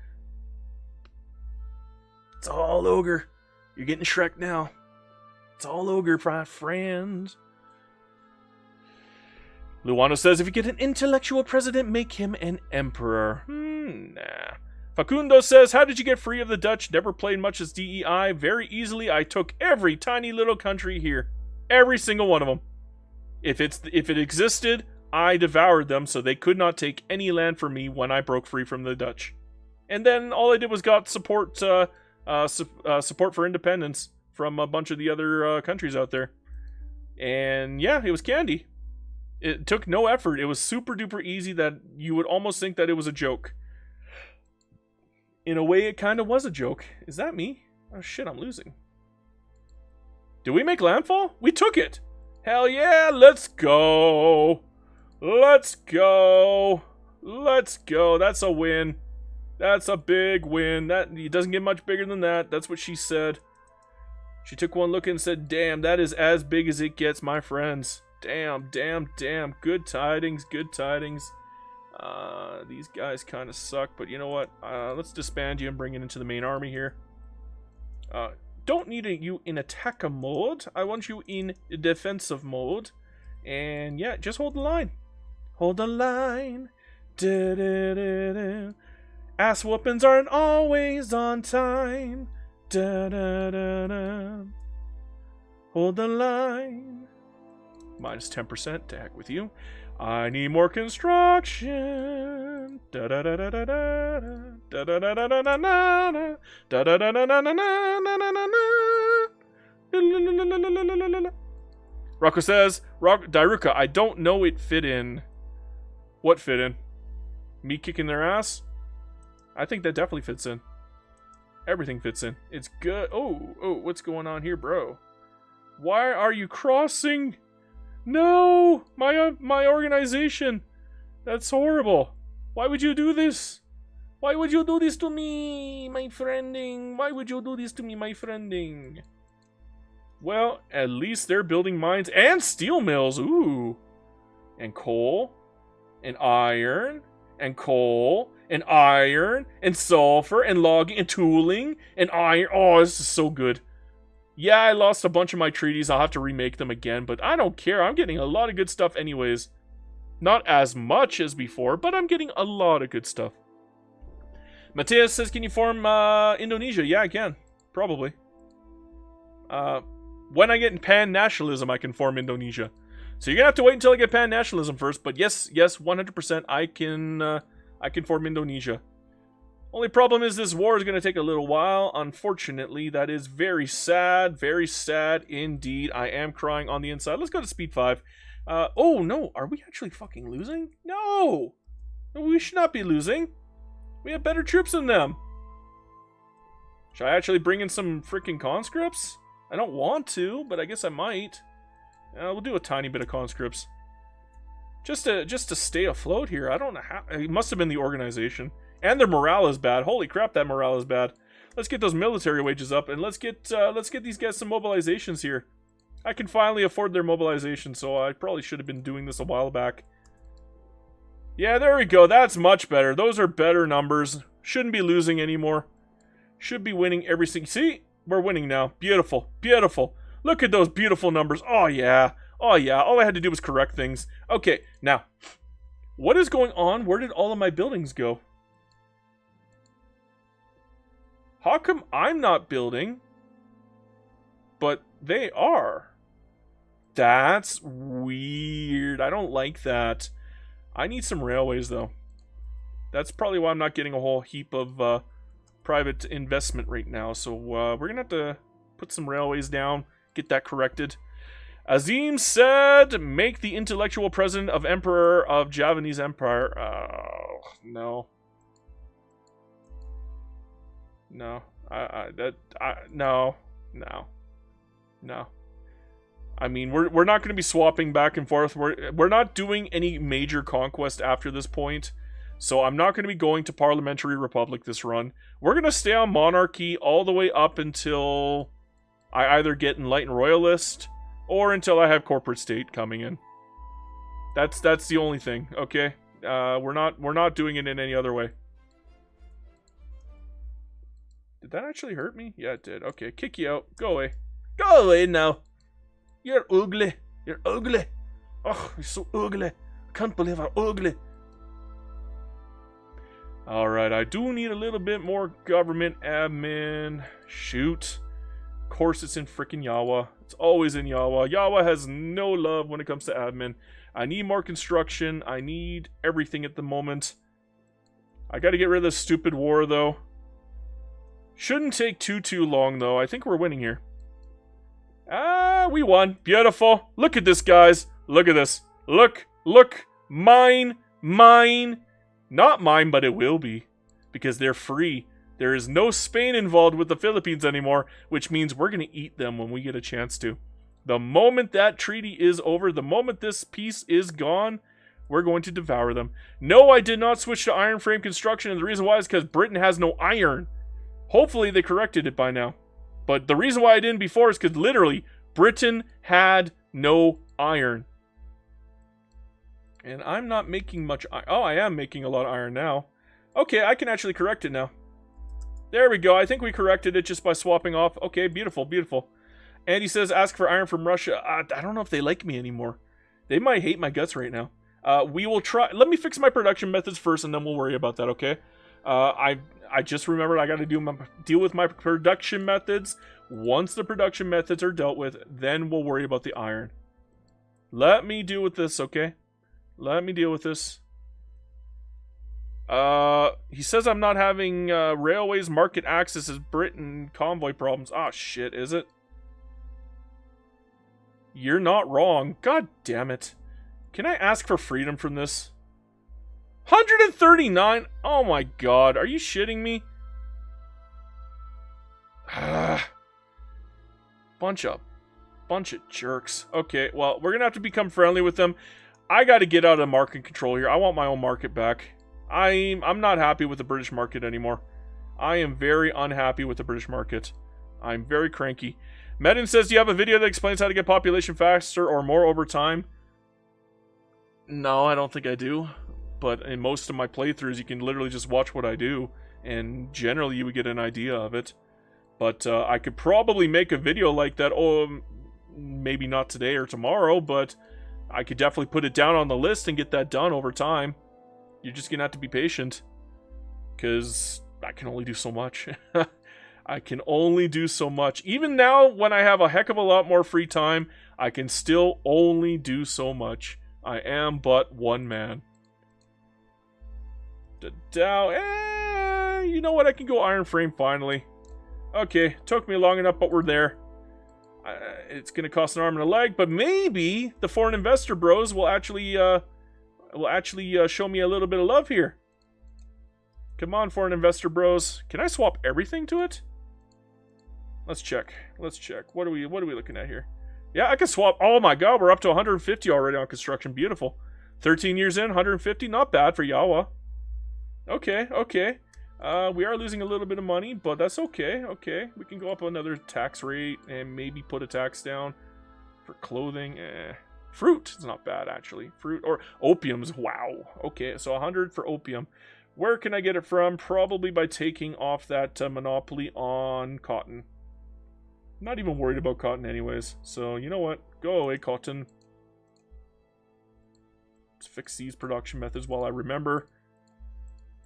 It's all ogre. You're getting Shrek now. It's all ogre, my friend. Luano says, if you get an intellectual president, make him an emperor. Nah. Facundo says, how did you get free of the Dutch? Never played much as DEI. Very easily, I took every tiny little country here. Every single one of them. If it existed, I devoured them, so they could not take any land from me when I broke free from the Dutch. And then all I did was got support for independence from a bunch of the other countries out there. And yeah, it was candy. It took no effort. It was super duper easy that you would almost think that it was a joke. In a way, it kind of was a joke. Is that me? Oh shit, I'm losing. Did we make landfall? We took it! Hell yeah, let's go! Let's go! Let's go! That's a win. That's a big win. It doesn't get much bigger than that. That's what she said. She took one look and said, damn, that is as big as it gets, my friends. Damn, damn, damn. Good tidings, good tidings. These guys kind of suck, but you know what? Let's disband you and bring it into the main army here. Don't need you in attack mode. I want you in defensive mode. And yeah, just hold the line. Hold the line. Da, da, da, da. Ass whoopings aren't always on time. Da, da, da, da. Hold the line. Minus 10%, to heck with you. I need more construction. Da da da da da da da da da da da da da da da da da. Rocco says, Dairuka, I don't know it fit in. What fit in? Me kicking their ass? I think that definitely fits in. Everything fits in. It's good. Oh, what's going on here, bro? Why are you crossing? No! My organization! That's horrible. Why would you do this? Why would you do this to me, my friending? Why would you do this to me, my friending? Well, at least they're building mines and steel mills. Ooh. And coal. And iron. And coal. And iron. And sulfur. And logging. And tooling. And iron. Oh, this is so good. Yeah, I lost a bunch of my treaties. I'll have to remake them again, but I don't care. I'm getting a lot of good stuff anyways. Not as much as before, but I'm getting a lot of good stuff. Mateus says, can you form Indonesia? Yeah, I can. Probably. When I get pan-nationalism, I can form Indonesia. So you're going to have to wait until I get pan-nationalism first, but yes, 100% I can form Indonesia. Only problem is this war is going to take a little while. Unfortunately, that is very sad indeed. I am crying on the inside. Let's go to speed 5. Oh, no. Are we actually fucking losing? No. We should not be losing. We have better troops than them. Should I actually bring in some freaking conscripts? I don't want to, but I guess I might. We'll do a tiny bit of conscripts. Just to stay afloat here. I don't know how. It must have been the organization. And their morale is bad. Holy crap, that morale is bad. Let's get those military wages up, and let's get these guys some mobilizations here. I can finally afford their mobilization, so I probably should have been doing this a while back. Yeah, there we go. That's much better. Those are better numbers. Shouldn't be losing anymore. Should be winning every single... See? We're winning now. Beautiful. Beautiful. Look at those beautiful numbers. Oh, yeah. Oh, yeah. All I had to do was correct things. Okay, now. What is going on? Where did all of my buildings go? How come I'm not building, but they are? That's weird. I don't like that. I need some railways, though. That's probably why I'm not getting a whole heap of private investment right now. So we're going to have to put some railways down, get that corrected. Azim said, make the intellectual president of Emperor of Javanese Empire. Oh, no. No. No. I mean, we're not going to be swapping back and forth. We're not doing any major conquest after this point. So I'm not going to be going to Parliamentary Republic this run. We're going to stay on Monarchy all the way up until I either get Enlightened Royalist or until I have Corporate State coming in. That's the only thing, okay? We're not doing it in any other way. Did that actually hurt me? Yeah, it did. Okay, kick you out. Go away. Go away now. You're ugly. You're ugly. Oh, you're so ugly. I can't believe how ugly. Alright, I do need a little bit more government admin. Shoot. Of course it's in frickin' Yawa. It's always in Yawa. Yawa has no love when it comes to admin. I need more construction. I need everything at the moment. I gotta get rid of this stupid war, though. Shouldn't take too long, though. I think we're winning here. Ah, we won. Beautiful. Look at this, guys. Look at this. Look. Mine. Not mine, but it will be. Because they're free. There is no Spain involved with the Philippines anymore, which means we're going to eat them when we get a chance to. The moment that treaty is over, the moment this piece is gone, we're going to devour them. No, I did not switch to iron frame construction, and the reason why is because Britain has no iron. Hopefully they corrected it by now. But the reason why I didn't before is because literally, Britain had no iron. And I'm not making much iron. Oh, I am making a lot of iron now. Okay, I can actually correct it now. There we go. I think we corrected it just by swapping off. Okay, beautiful. And he says, ask for iron from Russia. I don't know if they like me anymore. They might hate my guts right now. We will try. Let me fix my production methods first, and then we'll worry about that, okay? I just remembered I got to deal with my production methods. Once the production methods are dealt with, then we'll worry about the iron. Let me deal with this, okay? Let me deal with this. He says I'm not having railways market access as Britain convoy problems. Ah, shit, is it? You're not wrong. God damn it. Can I ask for freedom from this? 139? Oh my god, are you shitting me? Bunch of jerks. Okay, well, we're gonna have to become friendly with them. I gotta get out of market control here. I want my own market back. I'm not happy with the British market anymore. I am very unhappy with the British market. I'm very cranky. Medin says, do you have a video that explains how to get population faster or more over time? No, I don't think I do. But in most of my playthroughs, you can literally just watch what I do. And generally, you would get an idea of it. But I could probably make a video like that. Oh, maybe not today or tomorrow, but I could definitely put it down on the list and get that done over time. You're just going to have to be patient. Because I can only do so much. I can only do so much. Even now, when I have a heck of a lot more free time, I can still only do so much. I am but one man. You know what? I can go iron frame finally. Okay, took me long enough, but we're there. It's going to cost an arm and a leg, but maybe the foreign investor bros will actually show me a little bit of love here. Come on, foreign investor bros. Can I swap everything to it? Let's check. What are we looking at here? Yeah, I can swap. Oh my god, we're up to 150 already on construction. Beautiful. 13 years in, 150. Not bad for Yawa. Okay. We are losing a little bit of money, but that's okay. Okay, we can go up another tax rate and maybe put a tax down for clothing. Fruit is not bad, actually. Fruit or opiums. Wow. Okay, so 100 for opium. Where can I get it from? Probably by taking off that monopoly on cotton. Not even worried about cotton anyways. So, you know what? Go away, cotton. Let's fix these production methods while I remember.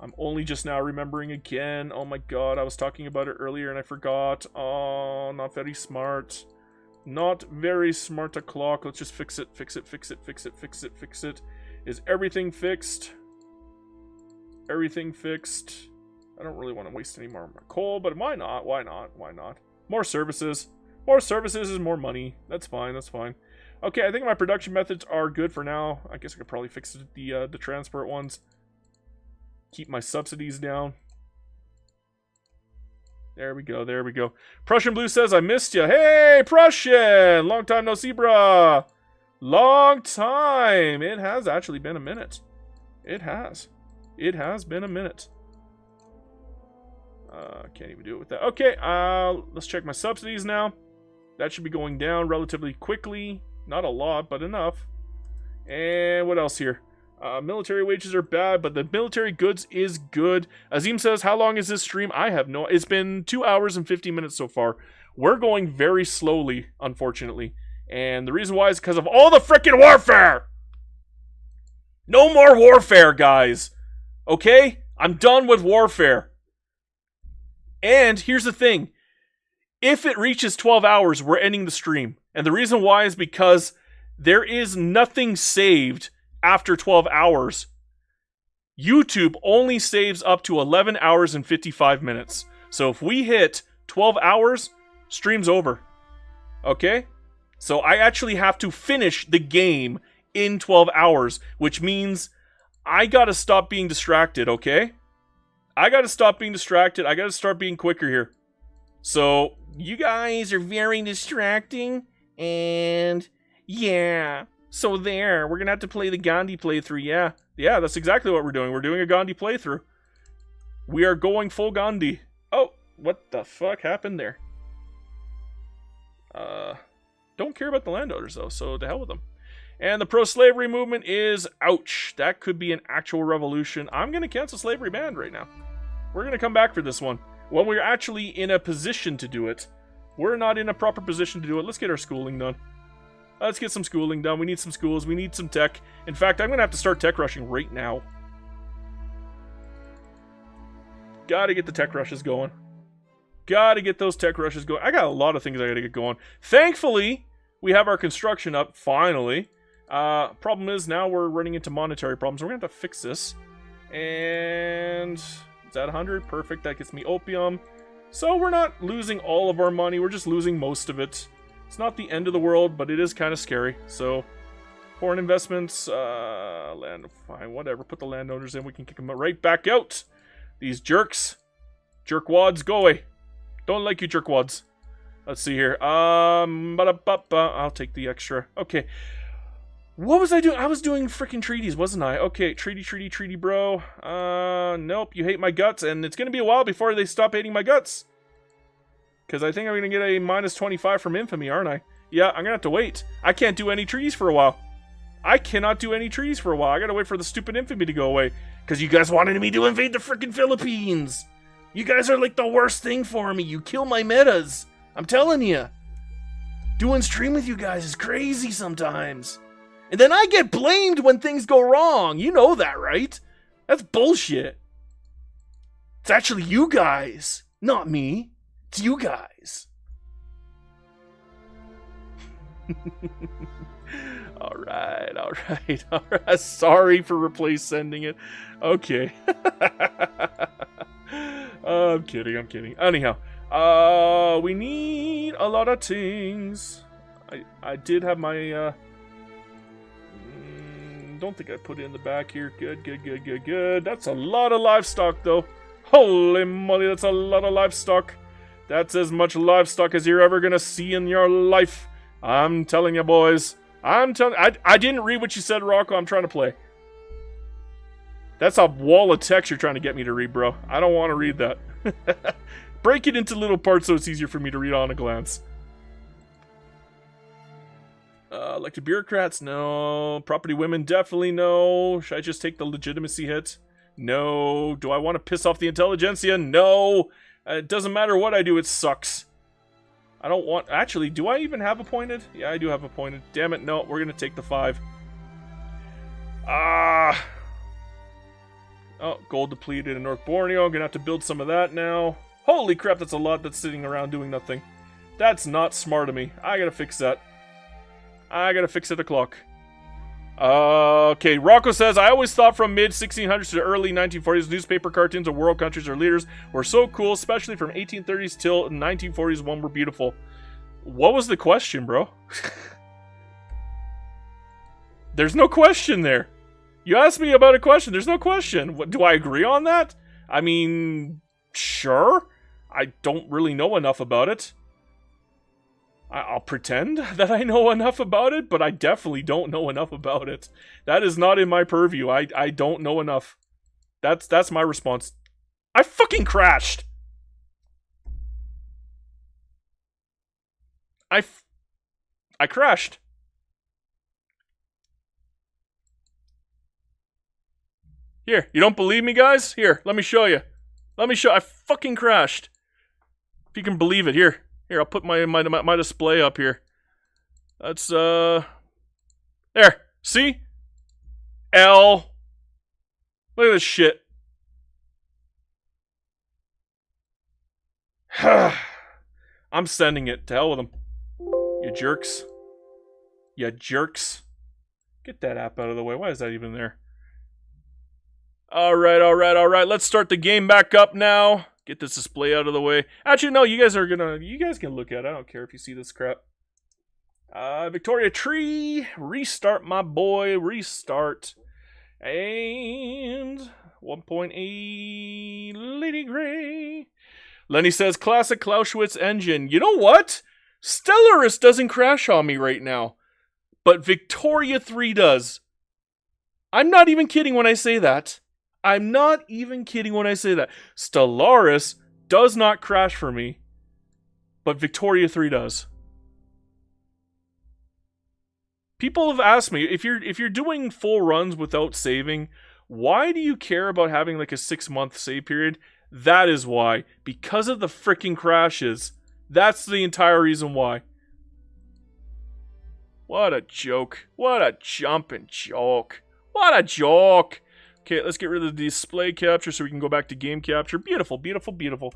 I'm only just now remembering again. Oh my god, I was talking about it earlier and I forgot. Oh, not very smart. Not very smart o'clock. Let's just fix it. Fix it. Is everything fixed? Everything fixed. I don't really want to waste any more of my coal, but why not? Why not? More services. More services is more money. That's fine. Okay, I think my production methods are good for now. I guess I could probably fix the transport ones. Keep my subsidies down. There we go, there we go. Prussian Blue says, I missed you. Hey, Prussian! Long time no see, brah. Long time. It has actually been a minute. It has. It has been a minute. Can't even do it with that. Okay, let's check my subsidies now. That should be going down relatively quickly. Not a lot, but enough. And what else here? Military wages are bad, but the military goods is good. Azim says, how long is this stream? I have no... It's been 2 hours and 50 minutes so far. We're going very slowly, unfortunately. And the reason why is because of all the frickin' warfare! No more warfare, guys! Okay? I'm done with warfare. And here's the thing. If it reaches 12 hours, we're ending the stream. And the reason why is because there is nothing saved after 12 hours. YouTube only saves up to 11 hours and 55 minutes. So if we hit 12 hours, stream's over. Okay? So I actually have to finish the game in 12 hours, which means I gotta stop being distracted, okay? I gotta stop being distracted. I gotta start being quicker here. So, you guys are very distracting, and yeah. So there, we're gonna have to play the Gandhi playthrough, yeah. Yeah, that's exactly what we're doing. We're doing a Gandhi playthrough. We are going full Gandhi. Oh, what the fuck happened there? Don't care about the landowners, though, so to hell with them. And the pro-slavery movement is, ouch, that could be an actual revolution. I'm going to cancel slavery ban right now. We're going to come back for this one. When we're actually in a position to do it. We're not in a proper position to do it. Let's get our schooling done. Let's get some schooling done. We need some schools. We need some tech. In fact, I'm going to have to start tech rushing right now. Gotta get the tech rushes going. Gotta get those tech rushes going. I got a lot of things I gotta get going. Thankfully, we have our construction up, finally. Problem is, now we're running into monetary problems. We're gonna have to fix this. And is that 100? Perfect. That gets me opium. So we're not losing all of our money. We're just losing most of it. It's not the end of the world, but it is kind of scary. So, foreign investments, land, fine, whatever. Put the landowners in. We can kick them right back out. These jerks. Jerkwads, go away. Don't like you, jerkwads. Let's see here. I'll take the extra. Okay. What was I doing? I was doing freaking treaties, wasn't I? Okay, treaty, bro. Nope, you hate my guts, and it's gonna be a while before they stop hating my guts. Because I think I'm gonna get a minus 25 from infamy, aren't I? Yeah, I'm gonna have to wait. I can't do any treaties for a while. I cannot do any treaties for a while. I gotta wait for the stupid infamy to go away. Because you guys wanted me to invade the freaking Philippines. You guys are like the worst thing for me. You kill my metas. I'm telling you. Doing stream with you guys is crazy sometimes. And then I get blamed when things go wrong. You know that, right? That's bullshit. It's actually you guys, not me. It's you guys. Alright. Sorry for replace sending it. Okay. I'm kidding. Anyhow, we need a lot of things. I did have my, don't think I put it in the back here. Good. That's a lot of livestock, though. Holy moly, that's a lot of livestock. That's as much livestock as you're ever gonna see in your life. I'm telling you, boys. I didn't read what you said, Rocco. I'm trying to play. That's a wall of text you're trying to get me to read, bro. I don't want to read that. Break it into little parts so it's easier for me to read on a glance. Elected bureaucrats? No. Property women? Definitely no. Should I just take the legitimacy hit? No. Do I want to piss off the intelligentsia? No. It doesn't matter what I do, it sucks. I don't want... Actually, do I even have appointed? Yeah, I do have appointed. Damn it, no. We're going to take the 5. Oh, gold depleted in North Borneo. I'm going to have to build some of that now. Holy crap, that's a lot that's sitting around doing nothing. That's not smart of me. I got to fix that. I got to fix it o'clock. Okay, Rocco says, I always thought from mid-1600s to early 1940s, newspaper cartoons of world countries or leaders were so cool, especially from 1830s till 1940s when were beautiful. What was the question, bro? There's no question there. You asked me about a question. There's no question. What, do I agree on that? I mean, sure. I don't really know enough about it. I'll pretend that I know enough about it, but I definitely don't know enough about it. That is not in my purview. I don't know enough. That's my response. I fucking crashed. I crashed. Here, you don't believe me, guys? Here, let me show you. I fucking crashed. If you can believe it, here, I'll put my display up here. That's there. See? L. Look at this shit. I'm sending it. To hell with them. You jerks. You jerks. Get that app out of the way. Why is that even there? Alright. Let's start the game back up now. Get this display out of the way. Actually, no, you guys can look at it. I don't care if you see this crap. Victoria Tree. Restart, my boy. Restart. And 1.8 Lady Gray. Lenny says, classic Clausewitz engine. You know what? Stellaris doesn't crash on me right now. But Victoria 3 does. I'm not even kidding when I say that. Stellaris does not crash for me. But Victoria 3 does. People have asked me, if you're doing full runs without saving, why do you care about having like a 6-month save period? That is why. Because of the freaking crashes. That's the entire reason why. What a joke. What a jumping joke. What a joke. Okay, let's get rid of the display capture so we can go back to game capture. Beautiful, beautiful, beautiful.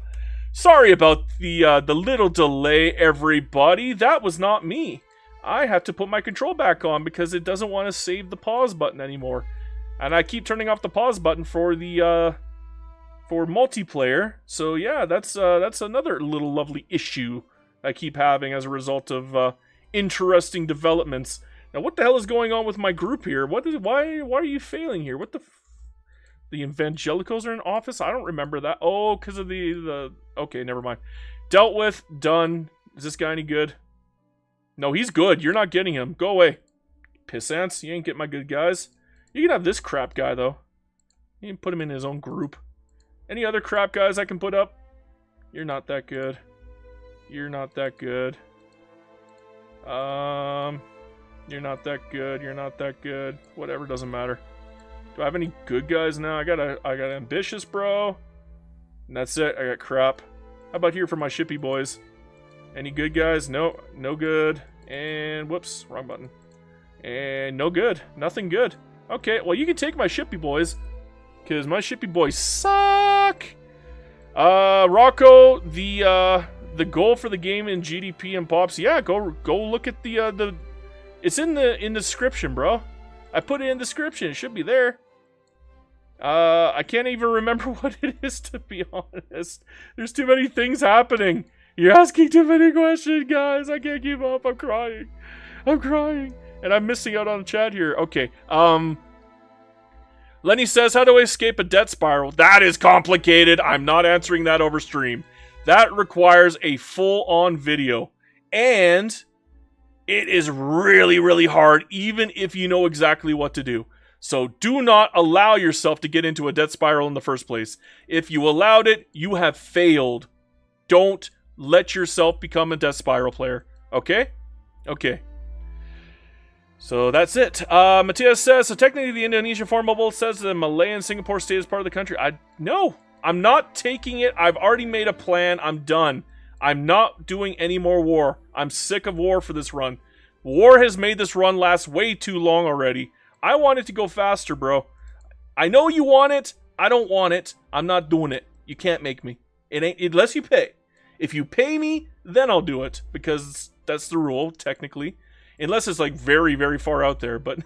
Sorry about the little delay, everybody. That was not me. I have to put my control back on because it doesn't want to save the pause button anymore. And I keep turning off the pause button for the for multiplayer. So yeah, that's another little lovely issue I keep having as a result of interesting developments. Now, what the hell is going on with my group here? Why are you failing here? What the Evangelicals are in office? I don't remember that. Oh, because of the okay, never mind. Dealt with, done. Is this guy any good? No, he's good. You're not getting him. Go away. Pissants. You ain't getting my good guys. You can have this crap guy, though. You can put him in his own group. Any other crap guys I can put up? You're not that good. You're not that good. You're not that good. You're not that good. Whatever, doesn't matter. Do I have any good guys now? I got ambitious, bro. And that's it. I got crap. How about here for my shippy boys? Any good guys? No, no good. And whoops, wrong button. And no good. Nothing good. Okay, well you can take my shippy boys, because my shippy boys suck. Rocco, the goal for the game in GDP and Pops. Yeah, go look at the. It's in the description, bro. I put it in the description. It should be there. I can't even remember what it is, to be honest. There's too many things happening. You're asking too many questions, guys. I can't keep up. I'm crying. And I'm missing out on the chat here. Okay. Lenny says, how do I escape a debt spiral? That is complicated. I'm not answering that over stream. That requires a full-on video. And it is really, really hard, even if you know exactly what to do. So do not allow yourself to get into a debt spiral in the first place. If you allowed it, you have failed. Don't let yourself become a death spiral player. Okay? Okay. So that's it. Matthias says, so technically the Indonesian Foreign Mobile says that Malay and Singapore stay as part of the country. No, I'm not taking it. I've already made a plan. I'm done. I'm not doing any more war. I'm sick of war for this run. War has made this run last way too long already. I want it to go faster, bro. I know you want it. I don't want it. I'm not doing it. You can't make me. It ain't unless you pay. If you pay me, then I'll do it, because that's the rule, technically. Unless it's like very, very far out there, but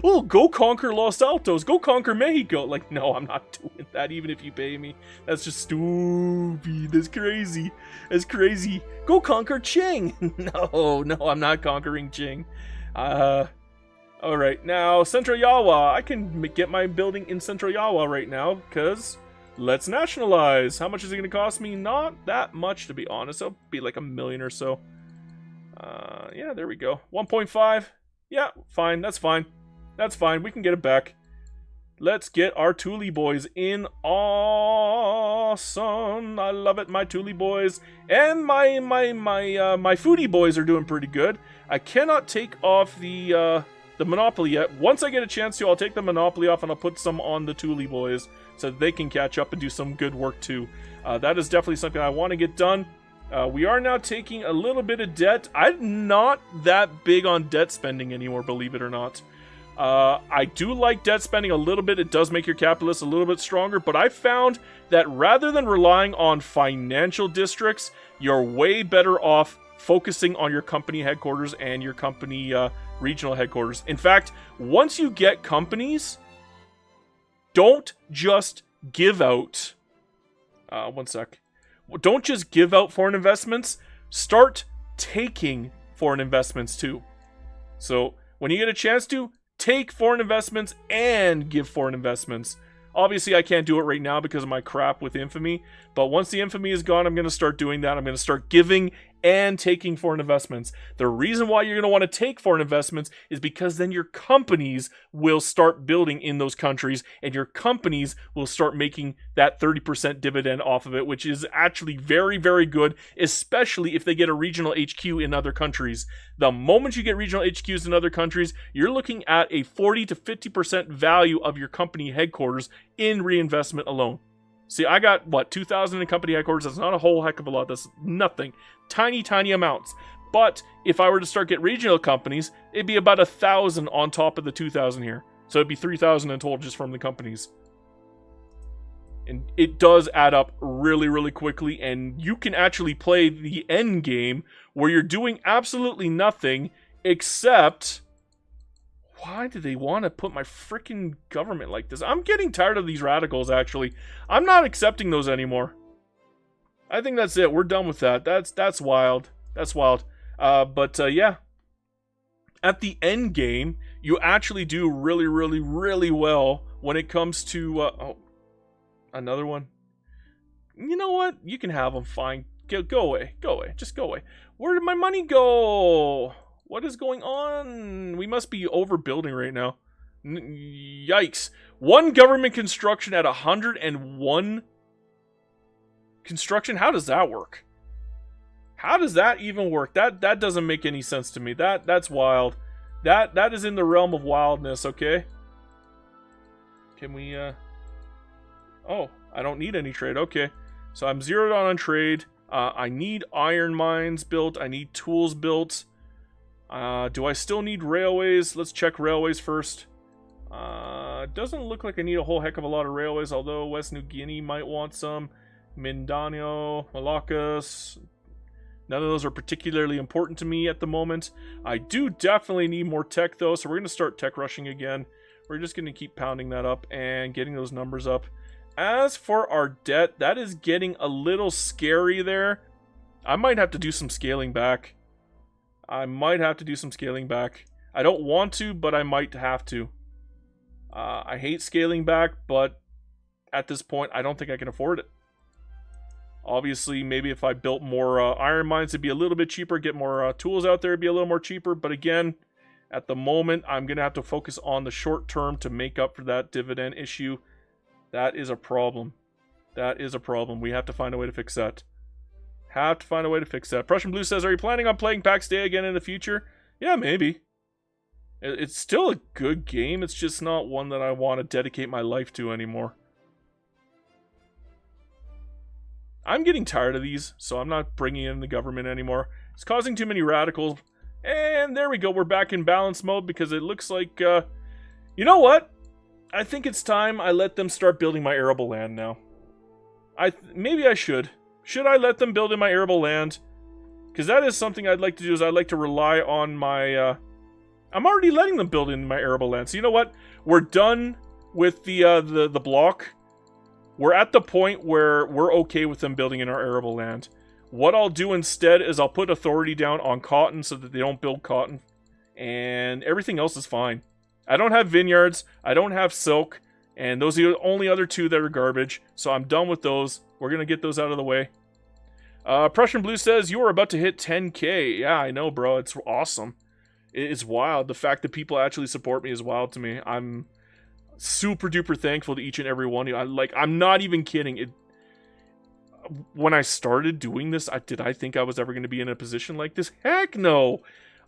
oh, go conquer Los Altos, go conquer Mexico. Like, no, I'm not doing that, even if you pay me. That's just stupid. That's crazy. That's crazy. Go conquer Qing. No, I'm not conquering Qing. Alright, now, Central Yawa. I can get my building in Central Yawa right now, because let's nationalize. How much is it going to cost me? Not that much, to be honest. It'll be like $1 million or so. Yeah, there we go. 1.5. Yeah, fine. That's fine. That's fine. We can get it back. Let's get our Thule boys in. Awesome. I love it, my Thule boys. And my foodie boys are doing pretty good. I cannot take off the Monopoly yet. Once I get a chance to, I'll take the Monopoly off and I'll put some on the Thule boys so that they can catch up and do some good work too. That is definitely something I want to get done. We are now taking a little bit of debt. I'm not that big on debt spending anymore, believe it or not. I do like debt spending a little bit. It does make your capitalists a little bit stronger, but I found that rather than relying on financial districts, you're way better off focusing on your company headquarters and your company regional headquarters. In fact, once you get companies, don't just give out... one sec. Don't just give out foreign investments. Start taking foreign investments too. So, when you get a chance to, take foreign investments and give foreign investments. Obviously, I can't do it right now because of my crap with Infamy, but once the Infamy is gone, I'm going to start doing that. I'm going to start giving and taking foreign investments. The reason why you're going to want to take foreign investments is because then your companies will start building in those countries, and your companies will start making that 30% dividend off of it, which is actually very, very good, especially if they get a regional HQ in other countries. The moment you get regional HQs in other countries, you're looking at a 40 to 50% value of your company headquarters in reinvestment alone. See, I got, what, 2,000 in company headquarters? That's not a whole heck of a lot. That's nothing. Tiny, tiny amounts. But if I were to start get regional companies, it'd be about 1,000 on top of the 2,000 here. So it'd be 3,000 in total just from the companies. And it does add up really, really quickly. And you can actually play the end game where you're doing absolutely nothing except... Why do they want to put my freaking government like this? I'm getting tired of these radicals, actually. I'm not accepting those anymore. I think that's it. We're done with that. That's wild. That's wild. Yeah. At the end game, you actually do really, really, really well when it comes to... oh, another one. You know what? You can have them. Fine. Go away. Go away. Just go away. Where did my money go? What is going on? We must be overbuilding right now. Yikes. One government construction at 101 construction? How does that work? How does that even work? That doesn't make any sense to me. That's wild. That is in the realm of wildness, okay? Can we, oh, I don't need any trade. Okay. So I'm zeroed on trade. I need iron mines built. I need tools built. Do I still need railways? Let's check railways first. Doesn't look like I need a whole heck of a lot of railways, although West New Guinea might want some. Mindanao, Moluccas. None of those are particularly important to me at the moment. I do definitely need more tech, though, so we're going to start tech rushing again. We're just going to keep pounding that up and getting those numbers up. As for our debt, that is getting a little scary there. I might have to do some scaling back. I don't want to, but I might have to. I hate scaling back, but at this point, I don't think I can afford it. Obviously, maybe if I built more iron mines, it'd be a little bit cheaper. Get more tools out there, it'd be a little more cheaper. But again, at the moment, I'm going to have to focus on the short term to make up for that dividend issue. That is a problem. That is a problem. We have to find a way to fix that. Prussian Blue says, are you planning on playing PAX Day again in the future? Yeah, maybe. It's still a good game. It's just not one that I want to dedicate my life to anymore. I'm getting tired of these, so I'm not bringing in the government anymore. It's causing too many radicals. And there we go. We're back in balance mode because it looks like... you know what? I think it's time I let them start building my arable land now. Maybe I should. Should I let them build in my arable land? Because that is something I'd like to do, is I'd like to rely on my... I'm already letting them build in my arable land. So you know what? We're done with the block. We're at the point where we're okay with them building in our arable land. What I'll do instead is I'll put authority down on cotton so that they don't build cotton. and everything else is fine. I don't have vineyards, I don't have silk, and those are the only other two that are garbage, so I'm done with those. We're gonna get those out of the way. Prussian Blue says, you are about to hit 10K. Yeah, I know, bro. It's awesome. It's wild. The fact that people actually support me is wild to me. I'm super duper thankful to each and every one of you. I'm not even kidding. When I started doing this, did I think I was ever going to be in a position like this? Heck no.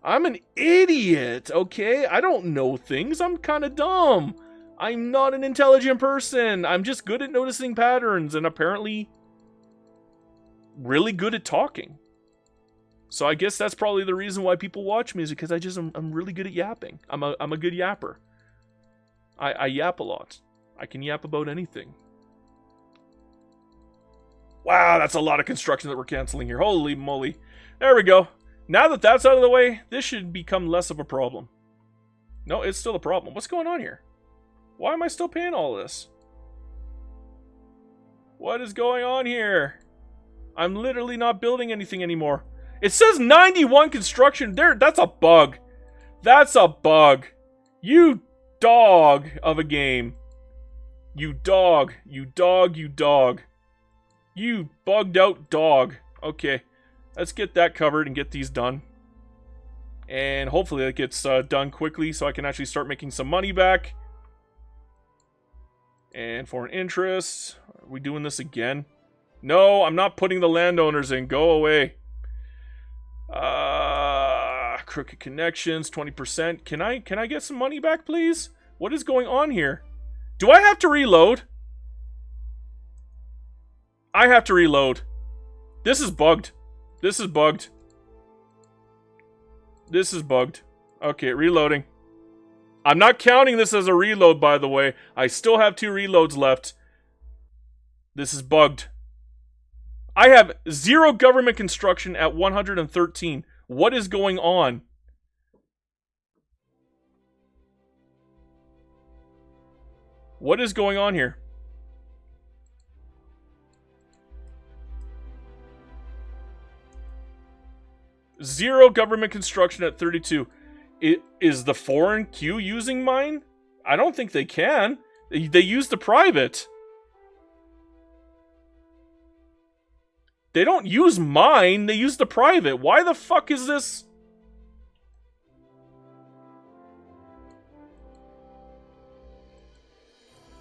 I'm an idiot, okay? I don't know things. I'm kind of dumb. I'm not an intelligent person. I'm just good at noticing patterns and apparently really good at talking. So I guess that's probably the reason why people watch me, is because I'm really good at yapping. I'm a good yapper. I yap a lot. I can yap about anything. Wow, that's a lot of construction that we're canceling here. Holy moly. There we go. Now that that's out of the way, this should become less of a problem. No, it's still a problem. What's going on here? Why am I still paying all this? What is going on here? I'm literally not building anything anymore. It says 91 construction. That's a bug. That's a bug. You dog of a game. You dog. You dog. You dog. You bugged out dog. Okay. Let's get that covered and get these done. And hopefully that gets done quickly so I can actually start making some money back. And foreign interest. Are we doing this again? No, I'm not putting the landowners in. Go away. Crooked connections, 20%. Can I get some money back, please? What is going on here? Do I have to reload? I have to reload. This is bugged. This is bugged. This is bugged. Okay, reloading. I'm not counting this as a reload, by the way. I still have 2 reloads left. This is bugged. I have 0 government construction at 113. What is going on? What is going on here? Zero government construction at 32. Is the foreign queue using mine? I don't think they can. They use the private. They don't use mine, they use the private. Why the fuck is this?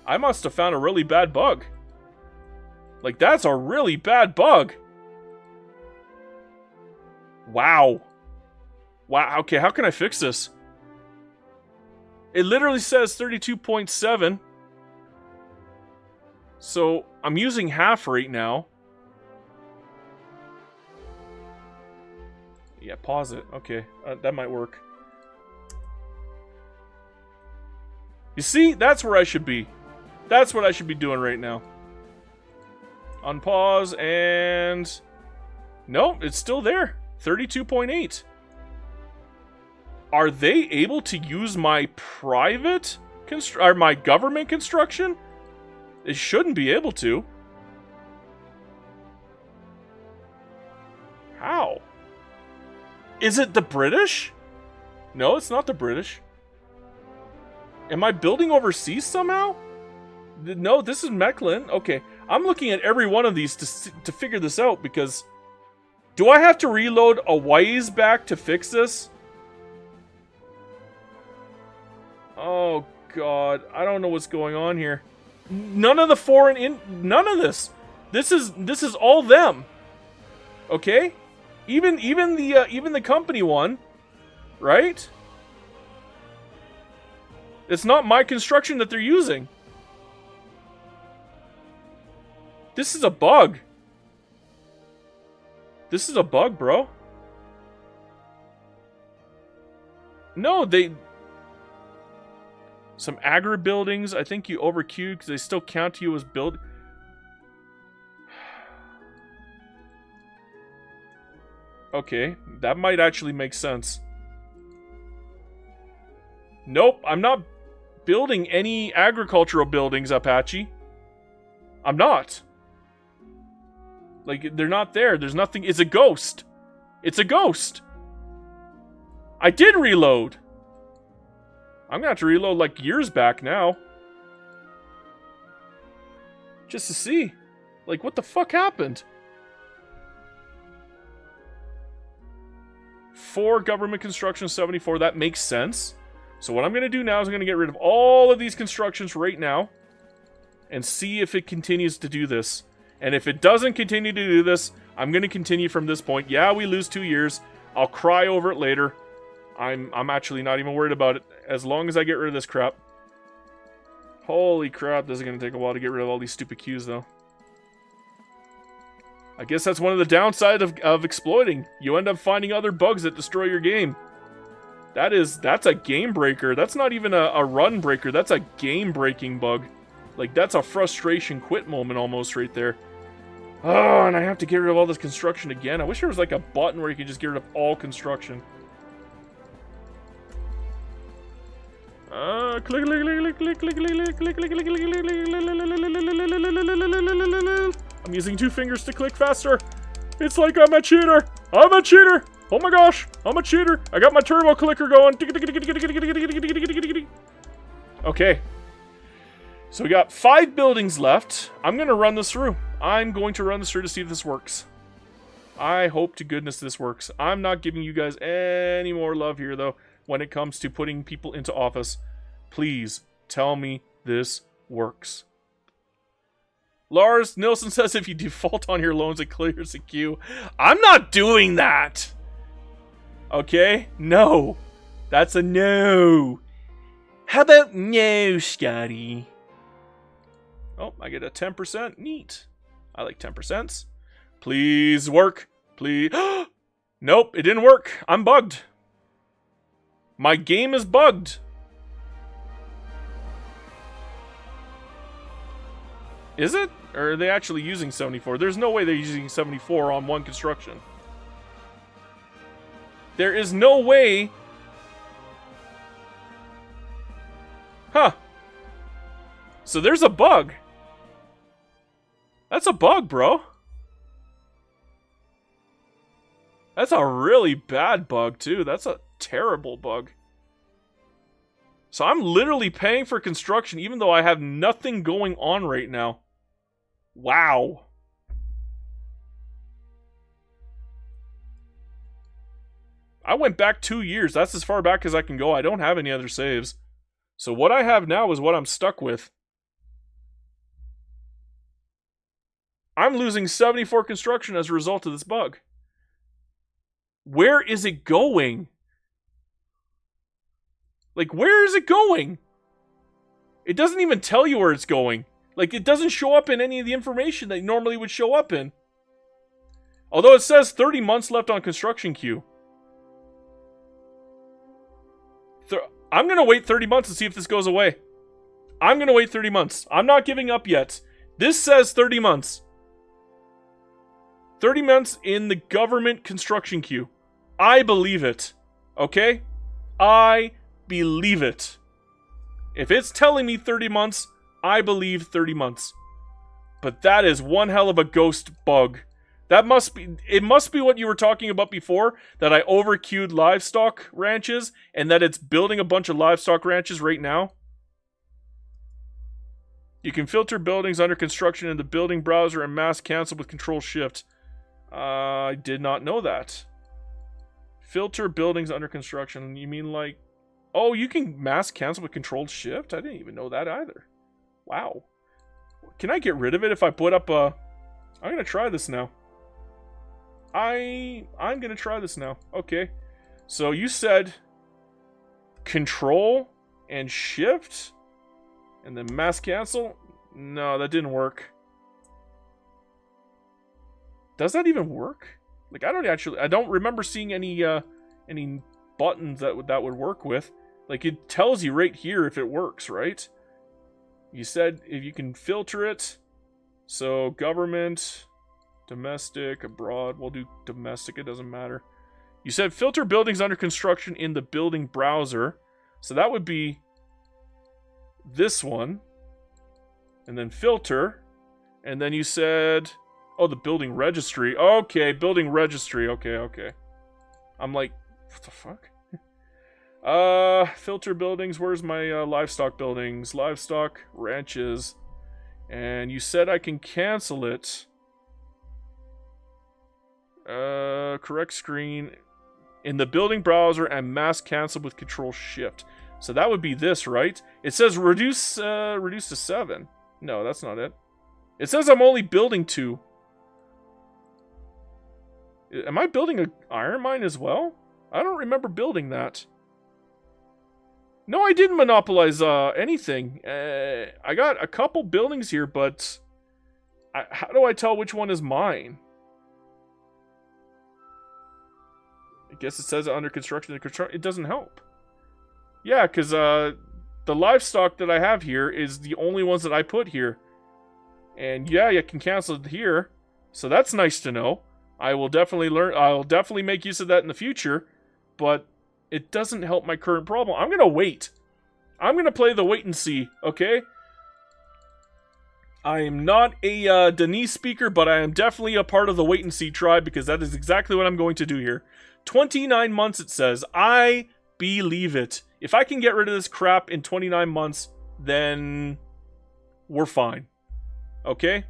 I must have found a really bad bug. Like, that's a really bad bug. Wow. Wow, okay, how can I fix this? It literally says 32.7. So, I'm using half right now. Yeah, pause it. Okay, that might work. You see? That's where I should be. That's what I should be doing right now. Unpause and... Nope, it's still there. 32.8. Are they able to use my private or my government construction? They shouldn't be able to. How? Is it the British? No, it's not the British. Am I building overseas somehow? No, this is Mechlin. Okay, I'm looking at every one of these to figure this out because... Do I have to reload a ways back to fix this? Oh, God. I don't know what's going on here. None of the foreign... None of this. This is all them. Okay? Even the company one, right? It's not my construction that they're using. This is a bug. This is a bug, bro. No, they... Some agri buildings, I think you overqueued because they still count you as build... Okay, that might actually make sense. Nope, I'm not building any agricultural buildings, Apache. I'm not. Like, they're not there. There's nothing. It's a ghost. It's a ghost. I did reload. I'm gonna have to reload like years back now. Just to see. Like, what the fuck happened? 4 government construction, 74. That makes sense. So what I'm going to do now is I'm going to get rid of all of these constructions right now. And see if it continues to do this. And if it doesn't continue to do this, I'm going to continue from this point. Yeah, we lose 2 years. I'll cry over it later. I'm actually not even worried about it. As long as I get rid of this crap. Holy crap, this is going to take a while to get rid of all these stupid queues, though. I guess that's one of the downsides of exploiting. You end up finding other bugs that destroy your game. That's a game breaker. That's not even a run breaker. That's a game breaking bug. Like, that's a frustration quit moment almost right there. Oh, and I have to get rid of all this construction again. I wish there was like a button where you could just get rid of all construction. Click, click, click, click, click, click, click, click, click, click, click. I'm using 2 fingers to click faster. It's like I'm a cheater. I'm a cheater. Oh my gosh, I'm a cheater. I got my turbo clicker going. Okay. So we got 5 buildings left. I'm going to run this through. I'm going to run this through to see if this works. I hope to goodness this works. I'm not giving you guys any more love here, though, when it comes to putting people into office. Please tell me this works. Lars Nilsson says if you default on your loans, it clears the queue. I'm not doing that! Okay? No. That's a no. How about no, Scotty? Oh, I get a 10%. Neat. I like 10%. Please work. Please. Nope, it didn't work. I'm bugged. My game is bugged. Is it? Or are they actually using 74? There's no way they're using 74 on one construction. There is no way. Huh. So there's a bug. That's a bug, bro. That's a really bad bug, too. That's a terrible bug. So I'm literally paying for construction even though I have nothing going on right now. Wow. I went back 2 years. That's as far back as I can go. I don't have any other saves. So what I have now is what I'm stuck with. I'm losing 74 construction as a result of this bug. Where is it going? Like, where is it going? It doesn't even tell you where it's going. Like, it doesn't show up in any of the information that normally would show up in. Although it says 30 months left on construction queue. I'm going to wait 30 months to see if this goes away. I'm going to wait 30 months. I'm not giving up yet. This says 30 months. 30 months in the government construction queue. I believe it. Okay? I believe it. If it's telling me 30 months, I believe 30 months. But that is one hell of a ghost bug. It must be what you were talking about before, that I overqueued livestock ranches, and that it's building a bunch of livestock ranches right now. You can filter buildings under construction in the building browser and mass cancel with Control-Shift. I did not know that. Filter buildings under construction. You mean like... Oh, you can mass cancel with Control-Shift? I didn't even know that either. Wow. Can I get rid of it if I put up a... I'm going to try this now. I'm going to try this now. Okay. So you said Control and Shift and then mass cancel? No, that didn't work. Does that even work? Like, I don't remember seeing any buttons that would work with. Like, it tells you right here if it works, right? You said if you can filter it. So government, domestic, abroad. We'll do domestic, it doesn't matter. You said filter buildings under construction in the building browser. So that would be this one. And then filter. And then you said, oh, the building registry. Okay, building registry. Okay. I'm like, what the fuck? Filter buildings. Where's my livestock buildings? Livestock ranches. And you said I can cancel it. Correct screen. In the building browser and mass cancel with Control Shift. So that would be this, right? It says reduce to 7. No, that's not it. It says I'm only building 2. Am I building an iron mine as well? I don't remember building that. No, I didn't monopolize anything. I got a couple buildings here, but how do I tell which one is mine? I guess it says under construction. It doesn't help. Yeah, because the livestock that I have here is the only ones that I put here. And yeah, you can cancel it here. So that's nice to know. I will definitely learn. I'll definitely make use of that in the future. But it doesn't help my current problem. I'm going to wait. I'm going to play the wait and see, okay? I am not a Denise speaker, but I am definitely a part of the wait and see tribe because that is exactly what I'm going to do here. 29 months, it says. I believe it. If I can get rid of this crap in 29 months, then we're fine. Okay?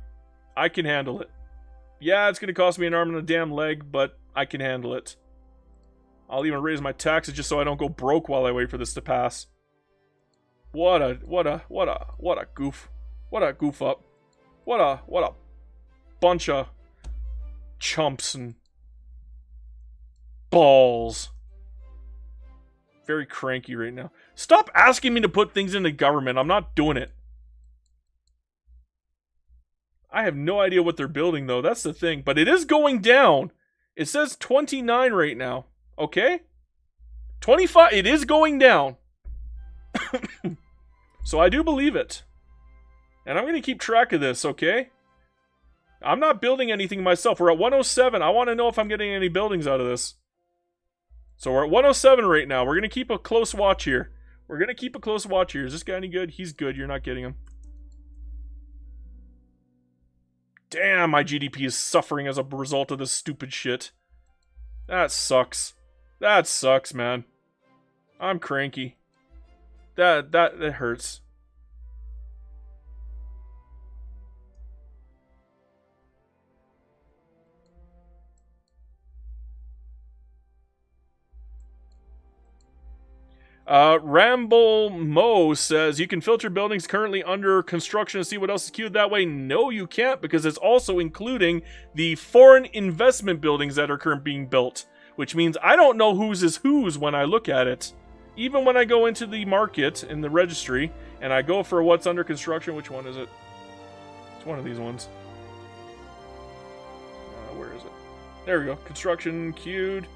I can handle it. Yeah, it's going to cost me an arm and a damn leg, but I can handle it. I'll even raise my taxes just so I don't go broke while I wait for this to pass. What a goof. What a goof up. What a bunch of chumps and balls. Very cranky right now. Stop asking me to put things into government. I'm not doing it. I have no idea what they're building, though. That's the thing. But it is going down. It says 29 right now. Okay? 25. It is going down. So I do believe it. And I'm going to keep track of this, okay? I'm not building anything myself. We're at 107. I want to know if I'm getting any buildings out of this. So we're at 107 right now. We're going to keep a close watch here. Is this guy any good? He's good. You're not getting him. Damn, my GDP is suffering as a result of this stupid shit. That sucks. That sucks, man. I'm cranky. That hurts. Ramble Mo says, you can filter buildings currently under construction and see what else is queued that way. No, you can't, because it's also including the foreign investment buildings that are currently being built, which means I don't know whose is whose when I look at it. Even when I go into the market in the registry and I go for what's under construction, which one is it? It's one of these ones. Where is it? There we go. Construction queued.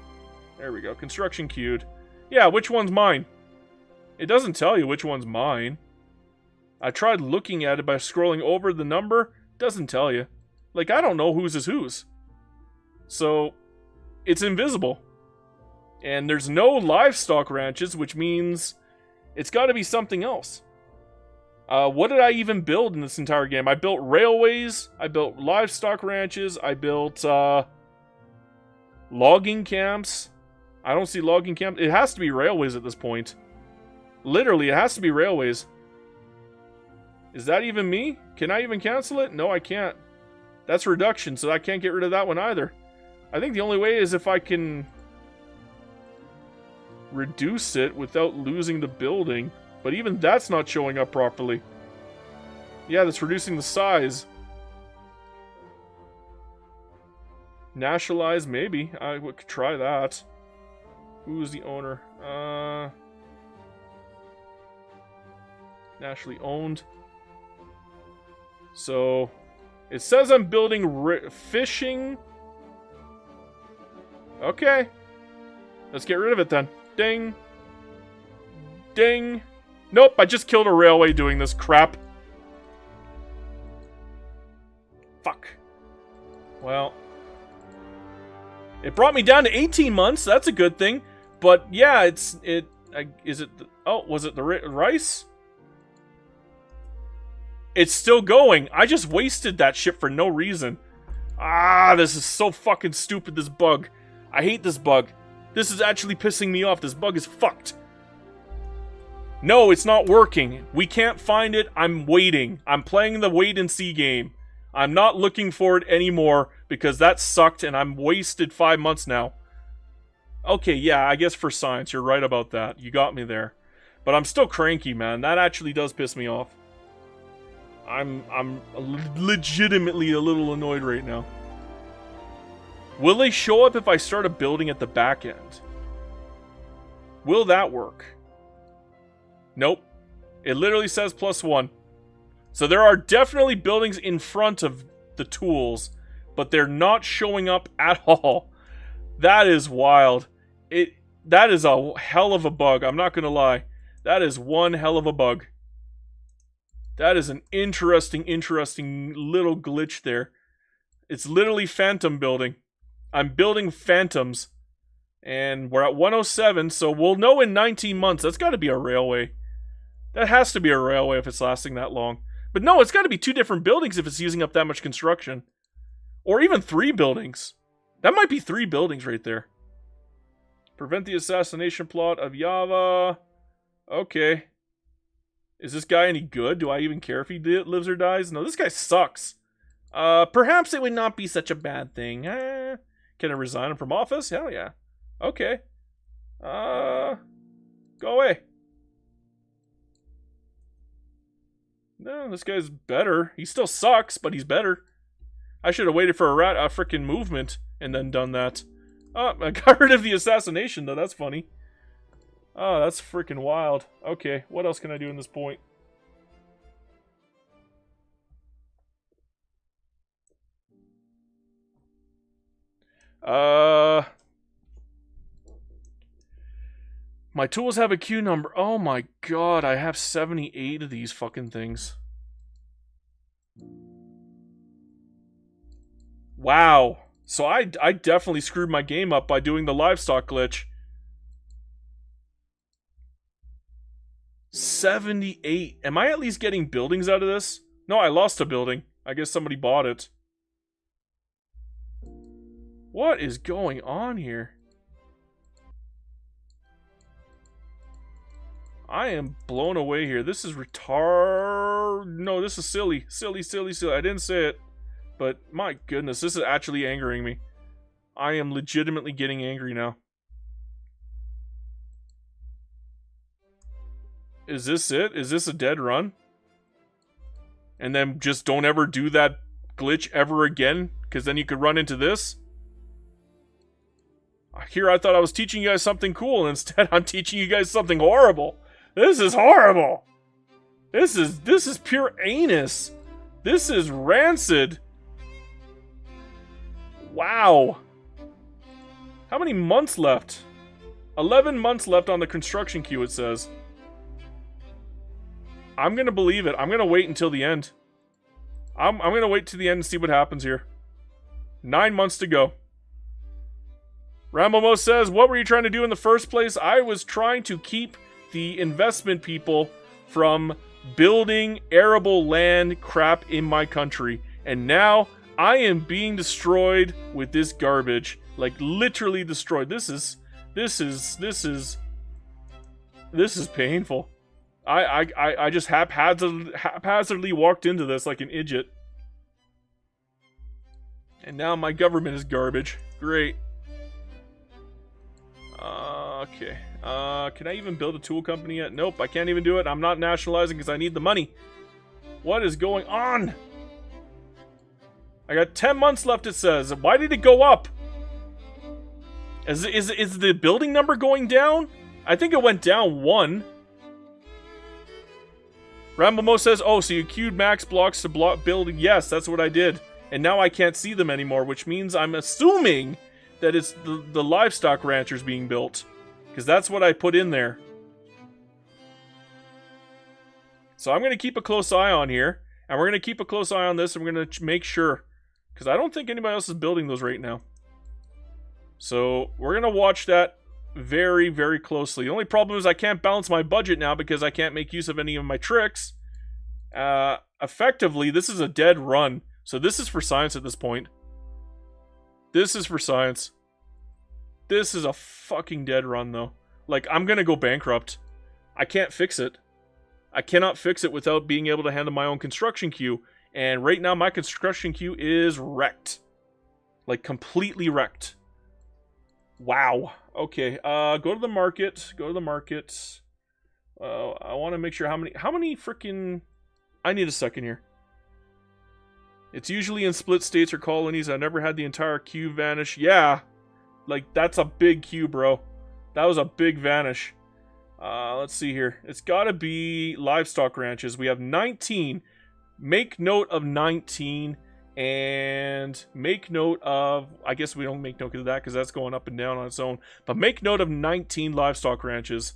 There we go. Construction queued. Yeah, which one's mine? It doesn't tell you which one's mine. I tried looking at it by scrolling over the number. Doesn't tell you. Like, I don't know whose is whose. So, it's invisible. And there's no livestock ranches, which means it's got to be something else. What did I even build in this entire game? I built railways. I built livestock ranches. I built logging camps. I don't see logging camps. It has to be railways at this point. Literally, it has to be railways. Is that even me? Can I even cancel it? No, I can't. That's reduction, so I can't get rid of that one either. I think the only way is if I can reduce it without losing the building. But even that's not showing up properly. Yeah, that's reducing the size. Nationalize, maybe. I could try that. Who's the owner? Nationally owned. So, it says I'm building fishing. Okay. Let's get rid of it then. Ding. Ding. Nope, I just killed a railway doing this crap. Fuck. Well. It brought me down to 18 months. That's a good thing. But yeah, is it was it the rice? It's still going. I just wasted that shit for no reason. Ah, this is so fucking stupid, this bug. I hate this bug. This is actually pissing me off. This bug is fucked. No, it's not working. We can't find it. I'm waiting. I'm playing the wait and see game. I'm not looking for it anymore because that sucked and I'm wasted 5 months now. Okay, yeah, I guess for science, you're right about that. You got me there. But I'm still cranky, man. That actually does piss me off. I'm legitimately a little annoyed right now. Will they show up if I start a building at the back end? Will that work? Nope. It literally says +1. So there are definitely buildings in front of the tools, but they're not showing up at all. That is wild. That is a hell of a bug, I'm not gonna lie. That is one hell of a bug. That is an interesting little glitch there. It's literally phantom building. I'm building phantoms. And we're at 107, so we'll know in 19 months. That's gotta be a railway. That has to be a railway if it's lasting that long. But no, it's gotta be 2 different buildings if it's using up that much construction. Or even 3 buildings. That might be 3 buildings right there. Prevent the assassination plot of Yava. Okay. Is this guy any good? Do I even care if he lives or dies? No, this guy sucks. Perhaps it would not be such a bad thing. Can I resign him from office? Hell yeah. Okay. Go away. No, this guy's better. He still sucks, but he's better. I should have waited for a freaking movement and then done that. Oh, I got rid of the assassination, though. That's funny. Oh, that's freaking wild. Okay, what else can I do in this point? My tools have a queue number. Oh my god, I have 78 of these fucking things. Wow. So I definitely screwed my game up by doing the livestock glitch. 78. Am I at least getting buildings out of this? No, I lost a building. I guess somebody bought it. What is going on here? I am blown away here. This is No, this is silly. Silly. I didn't say it. But my goodness, this is actually angering me. I am legitimately getting angry now. Is this it? Is this a dead run? And then just don't ever do that glitch ever again? Because then you could run into this? Here I thought I was teaching you guys something cool, and instead I'm teaching you guys something horrible. This is horrible. This is pure anus. This is rancid. Wow. How many months left? 11 months left on the construction queue, it says. I'm gonna believe it. I'm gonna wait until the end. I'm gonna wait to the end and see what happens here. 9 months to go. Rambomo says, what were you trying to do in the first place? I was trying to keep the investment people from building arable land crap in my country. And now I am being destroyed with this garbage. Like, literally destroyed. This is painful. I just haphazardly walked into this like an idiot. And now my government is garbage. Great. Okay. Can I even build a tool company yet? Nope, I can't even do it. I'm not nationalizing because I need the money. What is going on? I got 10 months left, it says. Why did it go up? Is the building number going down? I think it went down 1. Rambomo says, oh, so you queued max blocks to block building. Yes, that's what I did. And now I can't see them anymore, which means I'm assuming that it's the livestock ranchers being built. Because that's what I put in there. So I'm going to keep a close eye on here. And we're going to keep a close eye on this. And we're going to make sure. Because I don't think anybody else is building those right now. So we're going to watch that very, very closely. The only problem is I can't balance my budget now because I can't make use of any of my tricks. Effectively, this is a dead run. So this is for science at this point. This is for science. This is a fucking dead run, though. Like, I'm gonna go bankrupt. I can't fix it. I cannot fix it without being able to handle my own construction queue. And right now, my construction queue is wrecked. Like, completely wrecked. Wow. Okay, go to the market. Go to the market. I want to make sure how many freaking... I need a second here. It's usually in split states or colonies. I never had the entire queue vanish. Yeah. Like, that's a big queue, bro. That was a big vanish. Let's see here. It's gotta be livestock ranches. We have 19. Make note of 19. And make note of... I guess we don't make note of that because that's going up and down on its own. But make note of 19 livestock ranches.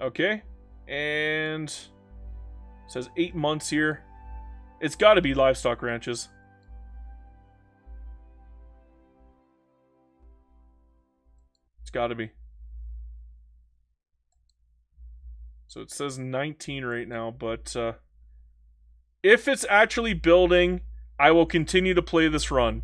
Okay. And... it says 8 months here. It's gotta be livestock ranches. It's gotta be. So it says 19 right now, but if it's actually building, I will continue to play this run.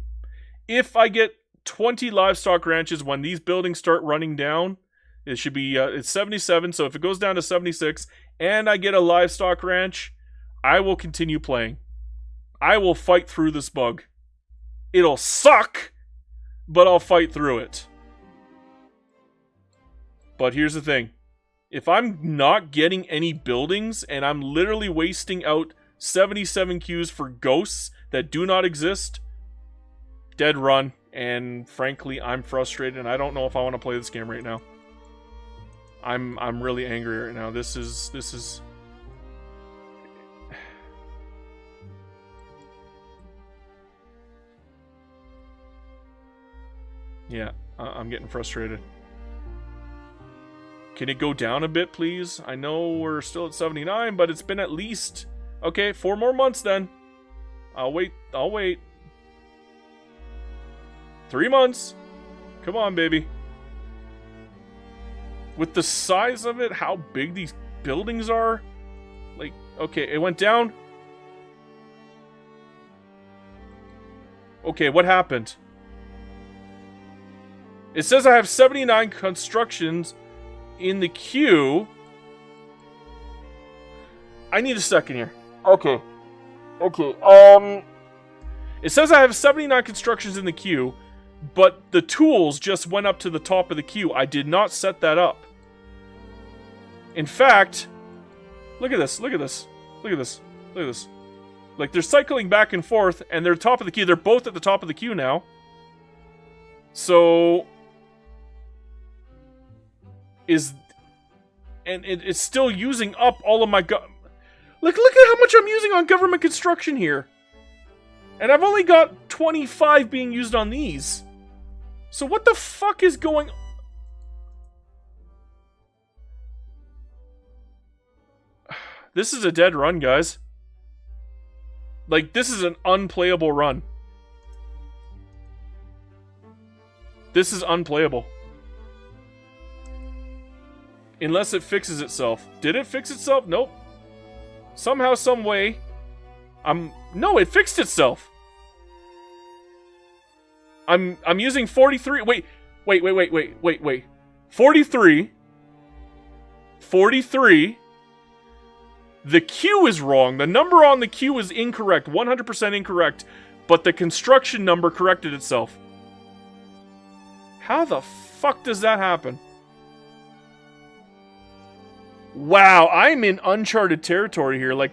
If I get 20 livestock ranches when these buildings start running down, it should be, it's 77, so if it goes down to 76, and I get a livestock ranch, I will continue playing. I will fight through this bug. It'll suck, but I'll fight through it. But here's the thing. If I'm not getting any buildings, and I'm literally wasting out 77 queues for ghosts that do not exist, dead run. And frankly, I'm frustrated, and I don't know if I want to play this game right now. I'm really angry right now. This is... yeah, I'm getting frustrated. Can it go down a bit, please? I know we're still at 79, but it's been at least... okay, 4 more months then. I'll wait. 3 months. Come on, baby. With the size of it, how big these buildings are... like, okay, it went down. Okay, what happened? It says I have 79 constructions in the queue. I need a second here. Okay. It says I have 79 constructions in the queue, but the tools just went up to the top of the queue. I did not set that up. In fact, look at this. Look at this. Like, they're cycling back and forth, and they're top of the queue. They're both at the top of the queue now. So... and it's still using up all of my look at how much I'm using on government construction here. And I've only got 25 being used on these. So what the fuck is going... this is a dead run, guys. Like, this is an unplayable run. This is unplayable. Unless it fixes itself. Did it fix itself? Nope. Somehow, some way. No, it fixed itself. I'm using 43. Wait. 43. The queue is wrong. The number on the queue is incorrect. 100% incorrect. But the construction number corrected itself. How the fuck does that happen? Wow, I'm in uncharted territory here. Like,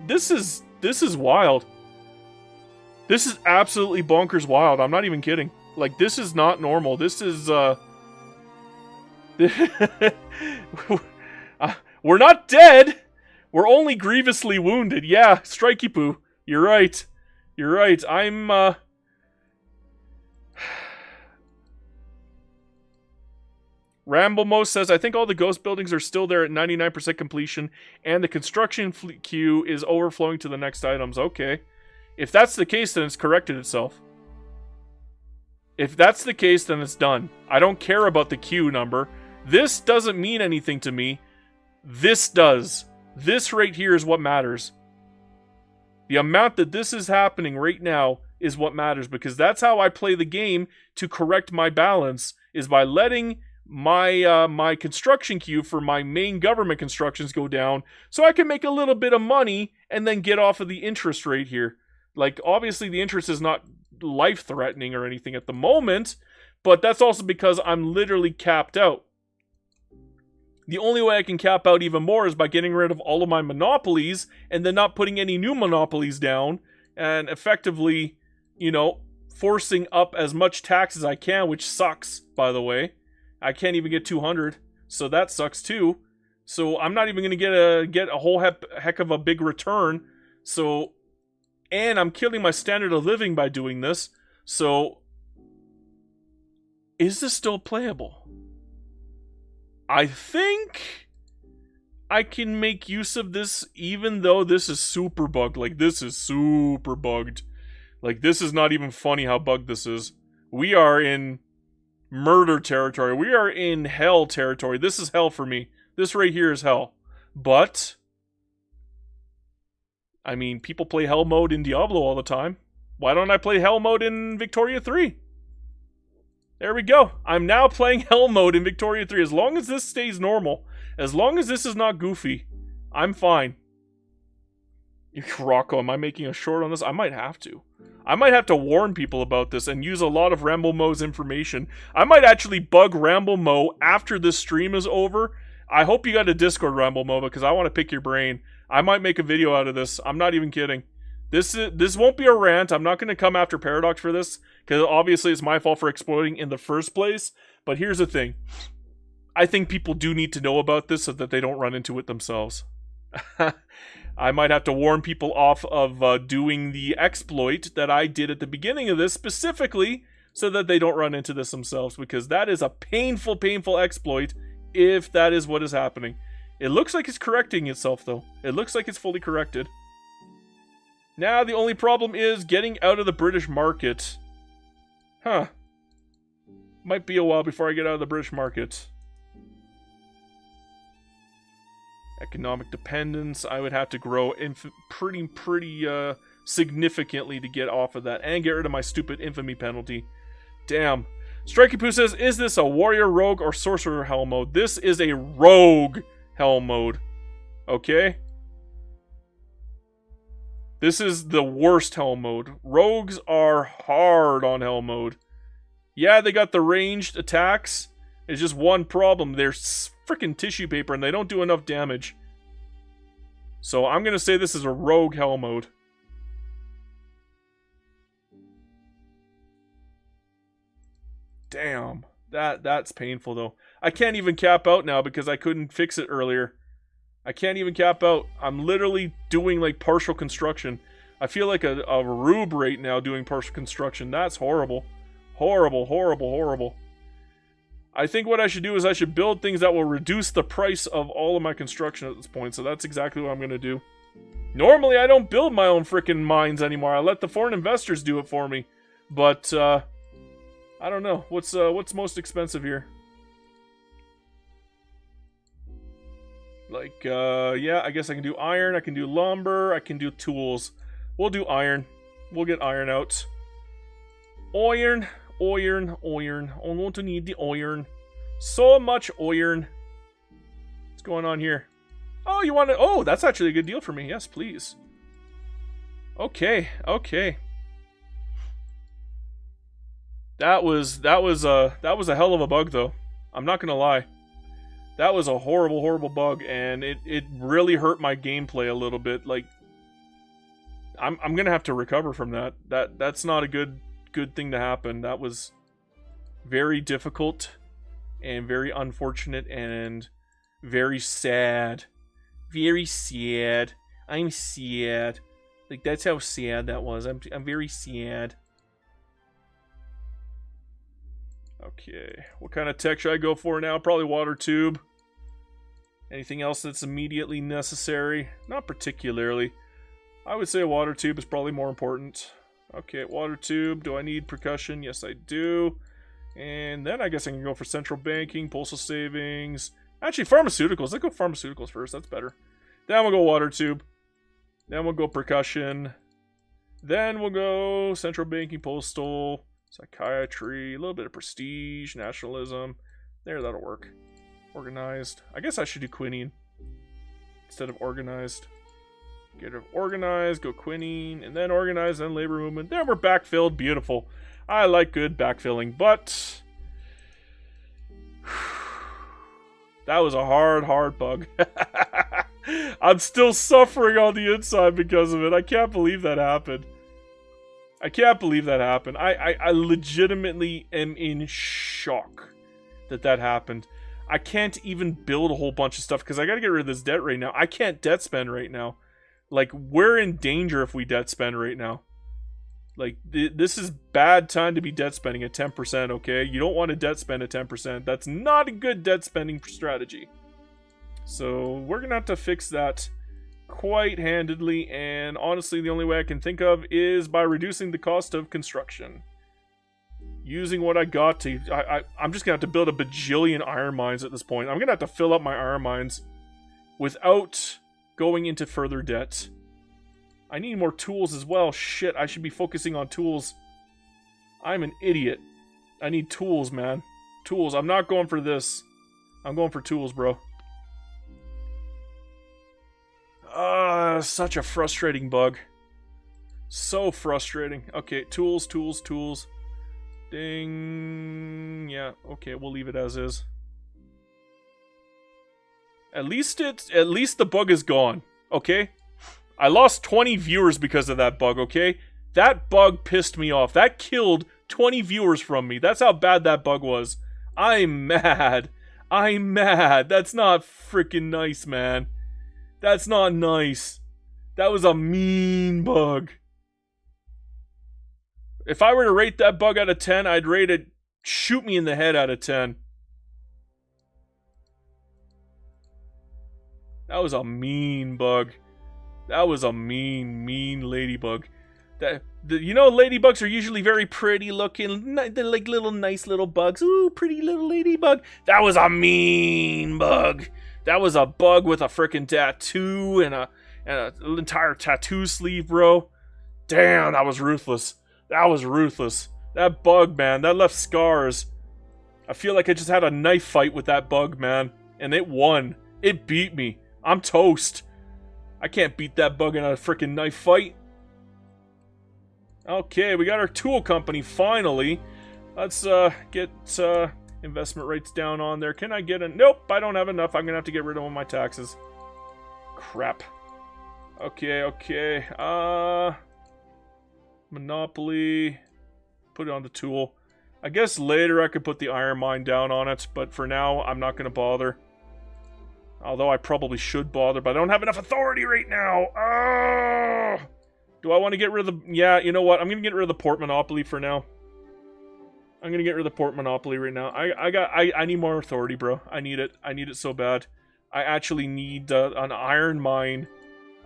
this is wild. This is absolutely bonkers wild. I'm not even kidding. Like, this is not normal. This is, we're not dead. We're only grievously wounded. Yeah, Strikey Poo. You're right. I'm, Ramblemose says, I think all the ghost buildings are still there at 99% completion, and the construction queue is overflowing to the next items. Okay. If that's the case, then it's corrected itself. If that's the case, then it's done. I don't care about the queue number. This doesn't mean anything to me. This does. This right here is what matters. The amount that this is happening right now is what matters, because that's how I play the game to correct my balance, is by letting my construction queue for my main government constructions go down, so I can make a little bit of money and then get off of the interest rate here. Like, obviously the interest is not life-threatening or anything at the moment, but that's also because I'm literally capped out. The only way I can cap out even more is by getting rid of all of my monopolies and then not putting any new monopolies down and effectively, you know, forcing up as much tax as I can, which sucks, by the way. I can't even get 200, so that sucks too. So I'm not even going to get a whole heck of a big return. So, and I'm killing my standard of living by doing this. So, is this still playable? I think I can make use of this, even though this is super bugged. Like, this is super bugged. Like, this is not even funny how bugged this is. We are in murder territory. We are in hell territory. This is hell for me. This right here is hell. But, I mean, people play hell mode in Diablo all the time. Why don't I play hell mode in Victoria 3? There we go. I'm now playing hell mode in Victoria 3. As long as this stays normal, as long as this is not goofy, I'm fine. Rocco, am I making a short on this? I might have to. I might have to warn people about this and use a lot of Ramble Mo's information. I might actually bug Ramble Mo after this stream is over. I hope you got a Discord, Ramble Mo, because I want to pick your brain. I might make a video out of this. I'm not even kidding. This won't be a rant. I'm not going to come after Paradox for this, because obviously it's my fault for exploiting in the first place. But here's the thing. I think people do need to know about this so that they don't run into it themselves. I might have to warn people off of doing the exploit that I did at the beginning of this specifically so that they don't run into this themselves, because that is a painful, painful exploit if that is what is happening. It looks like it's correcting itself, though. It looks like it's fully corrected. Now, the only problem is getting out of the British market. Huh. Might be a while before I get out of the British market. Economic dependence, I would have to grow pretty significantly to get off of that and get rid of my stupid infamy penalty. Damn. Strikey Poo says, is this a warrior, rogue, or sorcerer hell mode? This is a rogue hell mode. Okay? This is the worst hell mode. Rogues are hard on hell mode. Yeah, they got the ranged attacks. It's just one problem. They're freaking tissue paper and they don't do enough damage. So I'm going to say this is a rogue hell mode. Damn. That's painful though. I can't even cap out now because I couldn't fix it earlier. I can't even cap out. I'm literally doing like partial construction. I feel like a rube right now doing partial construction. That's horrible. Horrible, horrible, horrible. I think what I should do is I should build things that will reduce the price of all of my construction at this point. So that's exactly what I'm going to do. Normally, I don't build my own freaking mines anymore. I let the foreign investors do it for me. But, I don't know. What's most expensive here? Like, yeah, I guess I can do iron. I can do lumber. I can do tools. We'll do iron. We'll get iron out. Iron. Iron, iron. I'm going to need the iron. So much iron. What's going on here? Oh, you want to... Oh, that's actually a good deal for me. Yes, please. Okay, okay. That was a hell of a bug, though. I'm not gonna lie. That was a horrible, horrible bug, and it really hurt my gameplay a little bit. Like, I'm gonna have to recover from that. That's not a good thing to happen. That was very difficult and very unfortunate and very sad. Very sad. I'm sad. Like, that's how sad that was. I'm very sad. Okay, what kind of tech should I go for now? Probably water tube. Anything else that's immediately necessary? Not particularly. I would say a water tube is probably more important. Okay, water tube. Do I need percussion? Yes, I do. And then I guess I can go for central banking, postal savings. Actually, pharmaceuticals. Let's go pharmaceuticals first. That's better. Then we'll go water tube. Then we'll go percussion. Then we'll go central banking, postal, psychiatry, a little bit of prestige, nationalism. There, that'll work. Organized. I guess I should do quinine instead of organized. Get rid of organized, go quinine, and then organized, then labor movement. There, we're backfilled. Beautiful. I like good backfilling, but that was a hard bug. I'm still suffering on the inside because of it. I can't believe that happened. I can't believe that happened. I legitimately am in shock that that happened. I can't even build a whole bunch of stuff because I gotta get rid of this debt right now. I can't debt spend right now. Like, we're in danger if we debt spend right now. Like, this is bad time to be debt spending at 10%, okay? You don't want to debt spend at 10%. That's not a good debt spending strategy. So, we're gonna have to fix that quite handedly, and honestly, the only way I can think of is by reducing the cost of construction. Using what I got to... I'm just gonna have to build a bajillion iron mines at this point. I'm gonna have to fill up my iron mines without going into further debt. I need more tools as well. Shit, I should be focusing on tools. I'm an idiot. I need tools, man. Tools. I'm not going for this. I'm going for tools, bro. Such a frustrating bug. So frustrating. Okay, tools. Ding. Yeah, okay, we'll leave it as is. At least the bug is gone, okay? I lost 20 viewers because of that bug, okay? That bug pissed me off. That killed 20 viewers from me. That's how bad that bug was. I'm mad. I'm mad. That's not freaking nice, man. That's not nice. That was a mean bug. If I were to rate that bug out of 10, I'd rate it shoot me in the head out of 10. That was a mean bug. That was a mean ladybug. You know, ladybugs are usually very pretty looking. They're like little nice little bugs. Ooh, pretty little ladybug. That was a mean bug. That was a bug with a freaking tattoo and an entire tattoo sleeve, bro. Damn, that was ruthless. That was ruthless. That bug, man, that left scars. I feel like I just had a knife fight with that bug, man. And it won. It beat me. I'm toast. I can't beat that bug in a freaking knife fight. Okay, we got our tool company, finally. Let's get investment rates down on there. Can I get a... Nope, I don't have enough. I'm gonna have to get rid of all my taxes. Crap. Okay. Monopoly. Put it on the tool. I guess later I could put the iron mine down on it, but for now, I'm not gonna bother. Although I probably should bother, but I don't have enough authority right now. Oh! Do I want to get rid of the... Yeah, you know what? I'm going to get rid of the port monopoly for now. I'm going to get rid of the port monopoly right now. I need more authority, bro. I need it. I need it so bad. I actually need an iron mine.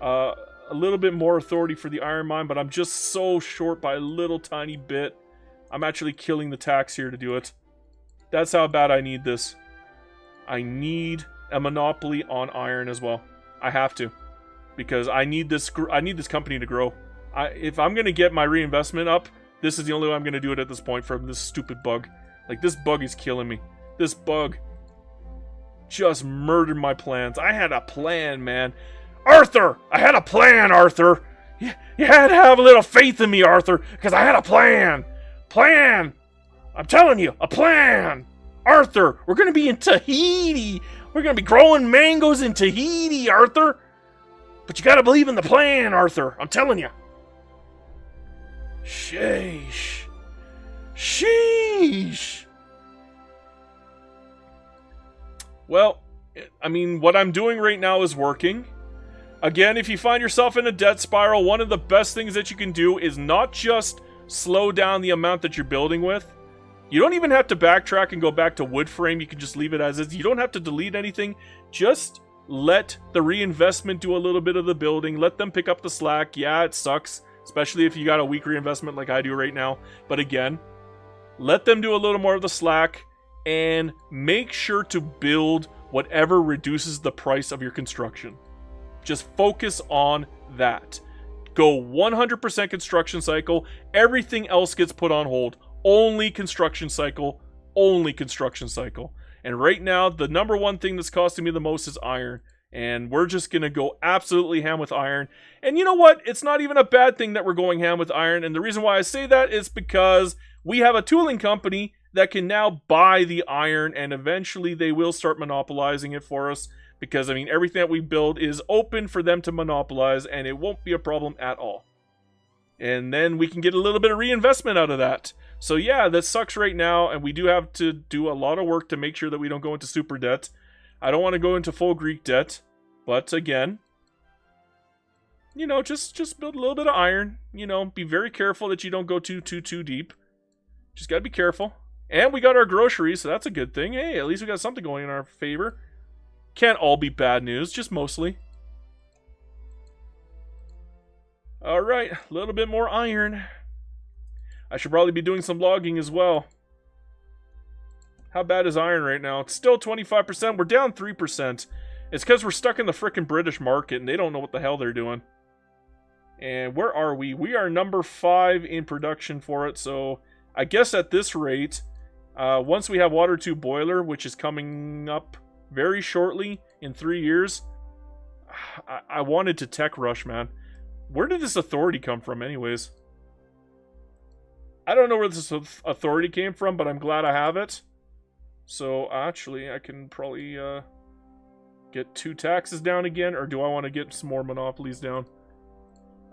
A little bit more authority for the iron mine, but I'm just so short by a little tiny bit. I'm actually killing the tax here to do it. That's how bad I need this. I need a monopoly on iron as well. I have to, because I need this company to grow. If I'm gonna get my reinvestment up, this is the only way I'm gonna do it at this point from this stupid bug. Like, this bug is killing me. This bug just murdered my plans. I had a plan, man. Arthur! I had a plan, Arthur! You had to have a little faith in me, Arthur, because I had a plan! Plan! I'm telling you, a plan! Arthur, we're gonna be in Tahiti! We're gonna be growing mangoes in Tahiti, Arthur! But you gotta believe in the plan, Arthur! I'm telling you! Sheesh. Sheesh! Well, I mean, what I'm doing right now is working. Again, if you find yourself in a debt spiral, one of the best things that you can do is not just slow down the amount that you're building with. You don't even have to backtrack and go back to wood frame. You can just leave it as is. You don't have to delete anything. Just let the reinvestment do a little bit of the building. Let them pick up the slack. Yeah, it sucks, especially if you got a weak reinvestment like I do right now. But again, let them do a little more of the slack and make sure to build whatever reduces the price of your construction. Just focus on that. Go 100% construction cycle. Everything else gets put on hold. Only construction cycle. Only construction cycle. And right now, the number one thing that's costing me the most is iron. And we're just going to go absolutely ham with iron. And you know what? It's not even a bad thing that we're going ham with iron. And the reason why I say that is because we have a tooling company that can now buy the iron. And eventually they will start monopolizing it for us. Because, I mean, everything that we build is open for them to monopolize. And it won't be a problem at all. And then we can get a little bit of reinvestment out of that. So yeah, that sucks right now. And we do have to do a lot of work to make sure that we don't go into super debt. I don't want to go into full Greek debt, but again, you know, just build a little bit of iron. You know, be very careful that you don't go too deep. Just gotta be careful. And we got our groceries, so that's a good thing. Hey, at least we got something going in our favor. Can't all be bad news, just mostly. All right, a little bit more iron. I should probably be doing some logging as well. How bad is iron right now? It's still 25%. We're down 3%. It's because we're stuck in the frickin' British market and they don't know what the hell they're doing. And where are we? We are number 5 in production for it. So I guess at this rate, once we have water tube boiler, which is coming up very shortly in 3 years, I wanted to tech rush, man. Where did this authority come from anyways? I don't know where this authority came from, but I'm glad I have it. So, actually, I can probably get 2 taxes down again, or do I want to get some more monopolies down?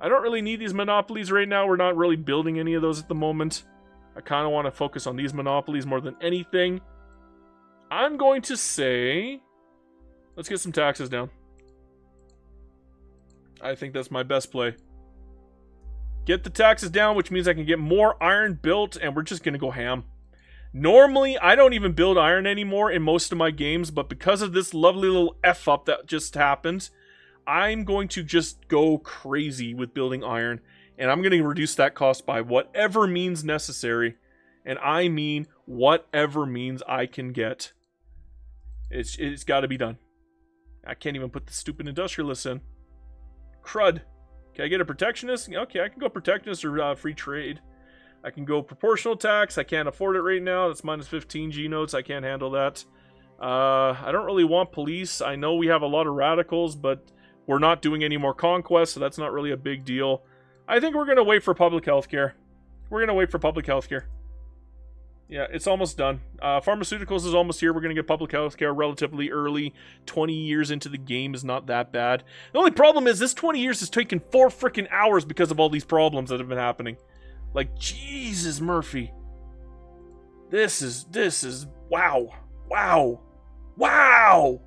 I don't really need these monopolies right now. We're not really building any of those at the moment. I kind of want to focus on these monopolies more than anything. I'm going to say, let's get some taxes down. I think that's my best play. Get the taxes down, which means I can get more iron built, and we're just going to go ham. Normally, I don't even build iron anymore in most of my games, but because of this lovely little F-up that just happened, I'm going to just go crazy with building iron, and I'm going to reduce that cost by whatever means necessary, and I mean whatever means I can get. It's got to be done. I can't even put the stupid industrialists in. Crud. Can I get a protectionist? Okay, I can go protectionist or free trade. I can go proportional tax. I can't afford it right now. That's minus 15 G notes. I can't handle that. I don't really want police. I know we have a lot of radicals, but we're not doing any more conquest, so that's not really a big deal. I think we're going to wait for public health care. We're going to wait for public health care. Yeah, it's almost done. Pharmaceuticals is almost here. We're going to get public health care relatively early. 20 years into the game is not that bad. The only problem is this 20 years has taken 4 freaking hours because of all these problems that have been happening. Like, Jesus, Murphy. This is, wow. Wow. Wow.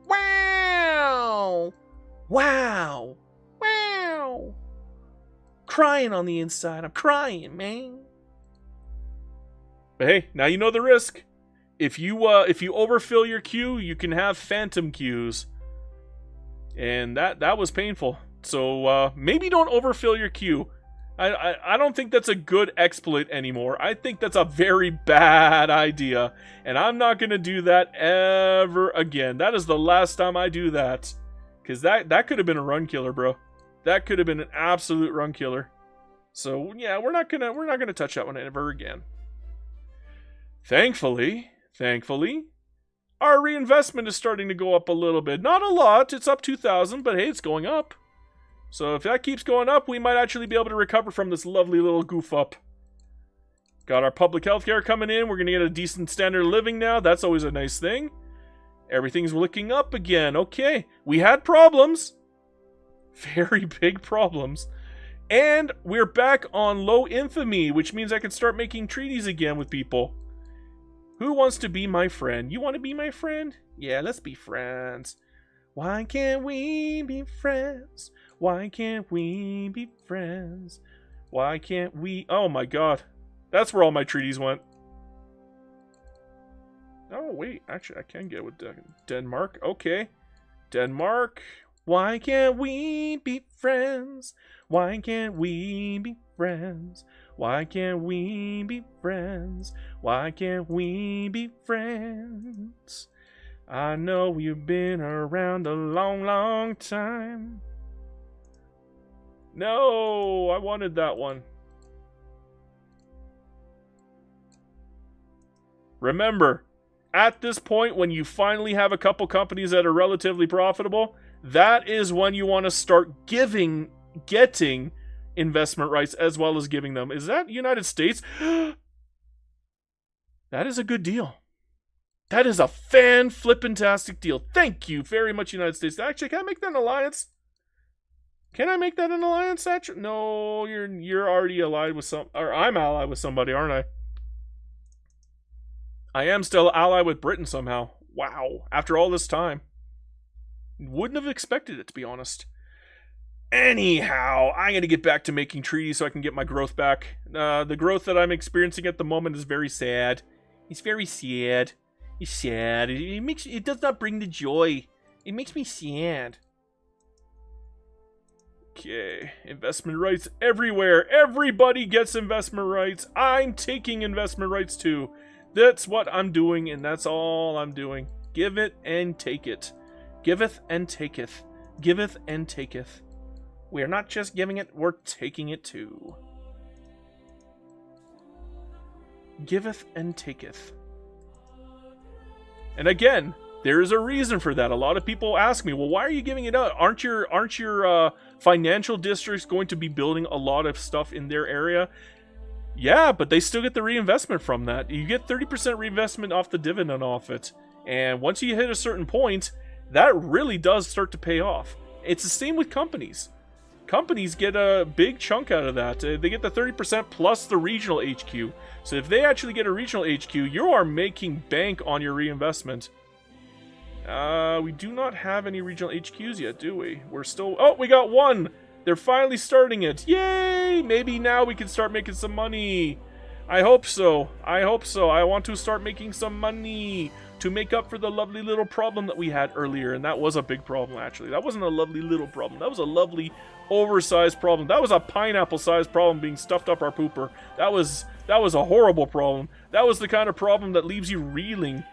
Wow. Wow. Wow. Crying on the inside. I'm crying, man. But hey, now you know the risk. If you overfill your queue, you can have phantom queues. And that was painful. So maybe don't overfill your queue. I don't think that's a good exploit anymore. I think that's a very bad idea. And I'm not going to do that ever again. That is the last time I do that. Because that could have been a run killer, bro. That could have been an absolute run killer. So yeah, we're not gonna touch that one ever again. Thankfully, our reinvestment is starting to go up a little bit. Not a lot. It's up 2,000, but hey, it's going up. So if that keeps going up, we might actually be able to recover from this lovely little goof up. Got our public health care coming in. We're going to get a decent standard of living now. That's always a nice thing. Everything's looking up again. Okay. We had problems. Very big problems. And we're back on low infamy, which means I can start making treaties again with people. Who wants to be my friend? You want to be my friend? Yeah, let's be friends. Why can't we be friends? Why can't we be friends? Why can't we... Oh my god. That's where all my treaties went. Oh, wait. Actually, I can get with Denmark. Okay. Denmark. Why can't we be friends? Why can't we be friends? Why can't we be friends? Why can't we be friends? I know you've been around a long, long time. No, I wanted that one. Remember, at this point, when you finally have a couple companies that are relatively profitable, that is when you want to start getting investment rights as well as giving them. Is that United States? That is a good deal. That is a fan-flippantastic deal. Thank you very much, United States. Actually, can I make that an alliance? Can I make that an alliance, actually? No, you're already allied with or I'm allied with somebody, aren't I? I am still allied with Britain somehow. Wow, after all this time. Wouldn't have expected it, to be honest. Anyhow, I'm going to get back to making treaties so I can get my growth back. The growth that I'm experiencing at the moment is very sad. It's very sad. It's sad. It does not bring the joy. It makes me sad. Okay, investment rights everywhere. Everybody gets investment rights. I'm taking investment rights too. That's what I'm doing, and that's all I'm doing. Give it and take it. Giveth and taketh. Giveth and taketh. We are not just giving it, we're taking it too. Giveth and taketh. And again, there is a reason for that. A lot of people ask me, well, why are you giving it out? Aren't your financial districts going to be building a lot of stuff in their area? Yeah, but they still get the reinvestment from that. You get 30% reinvestment off the dividend off it. And once you hit a certain point, that really does start to pay off. It's the same with companies. Companies get a big chunk out of that. They get the 30% plus the regional HQ. So if they actually get a regional HQ, you are making bank on your reinvestment. We do not have any regional HQs yet, do we? We're still... Oh, we got one! They're finally starting it. Yay! Maybe now we can start making some money. I hope so. I hope so. I want to start making some money to make up for the lovely little problem that we had earlier. And that was a big problem, actually. That wasn't a lovely little problem. That was a lovely oversized problem. That was a pineapple-sized problem being stuffed up our pooper. That was a horrible problem. That was the kind of problem that leaves you reeling.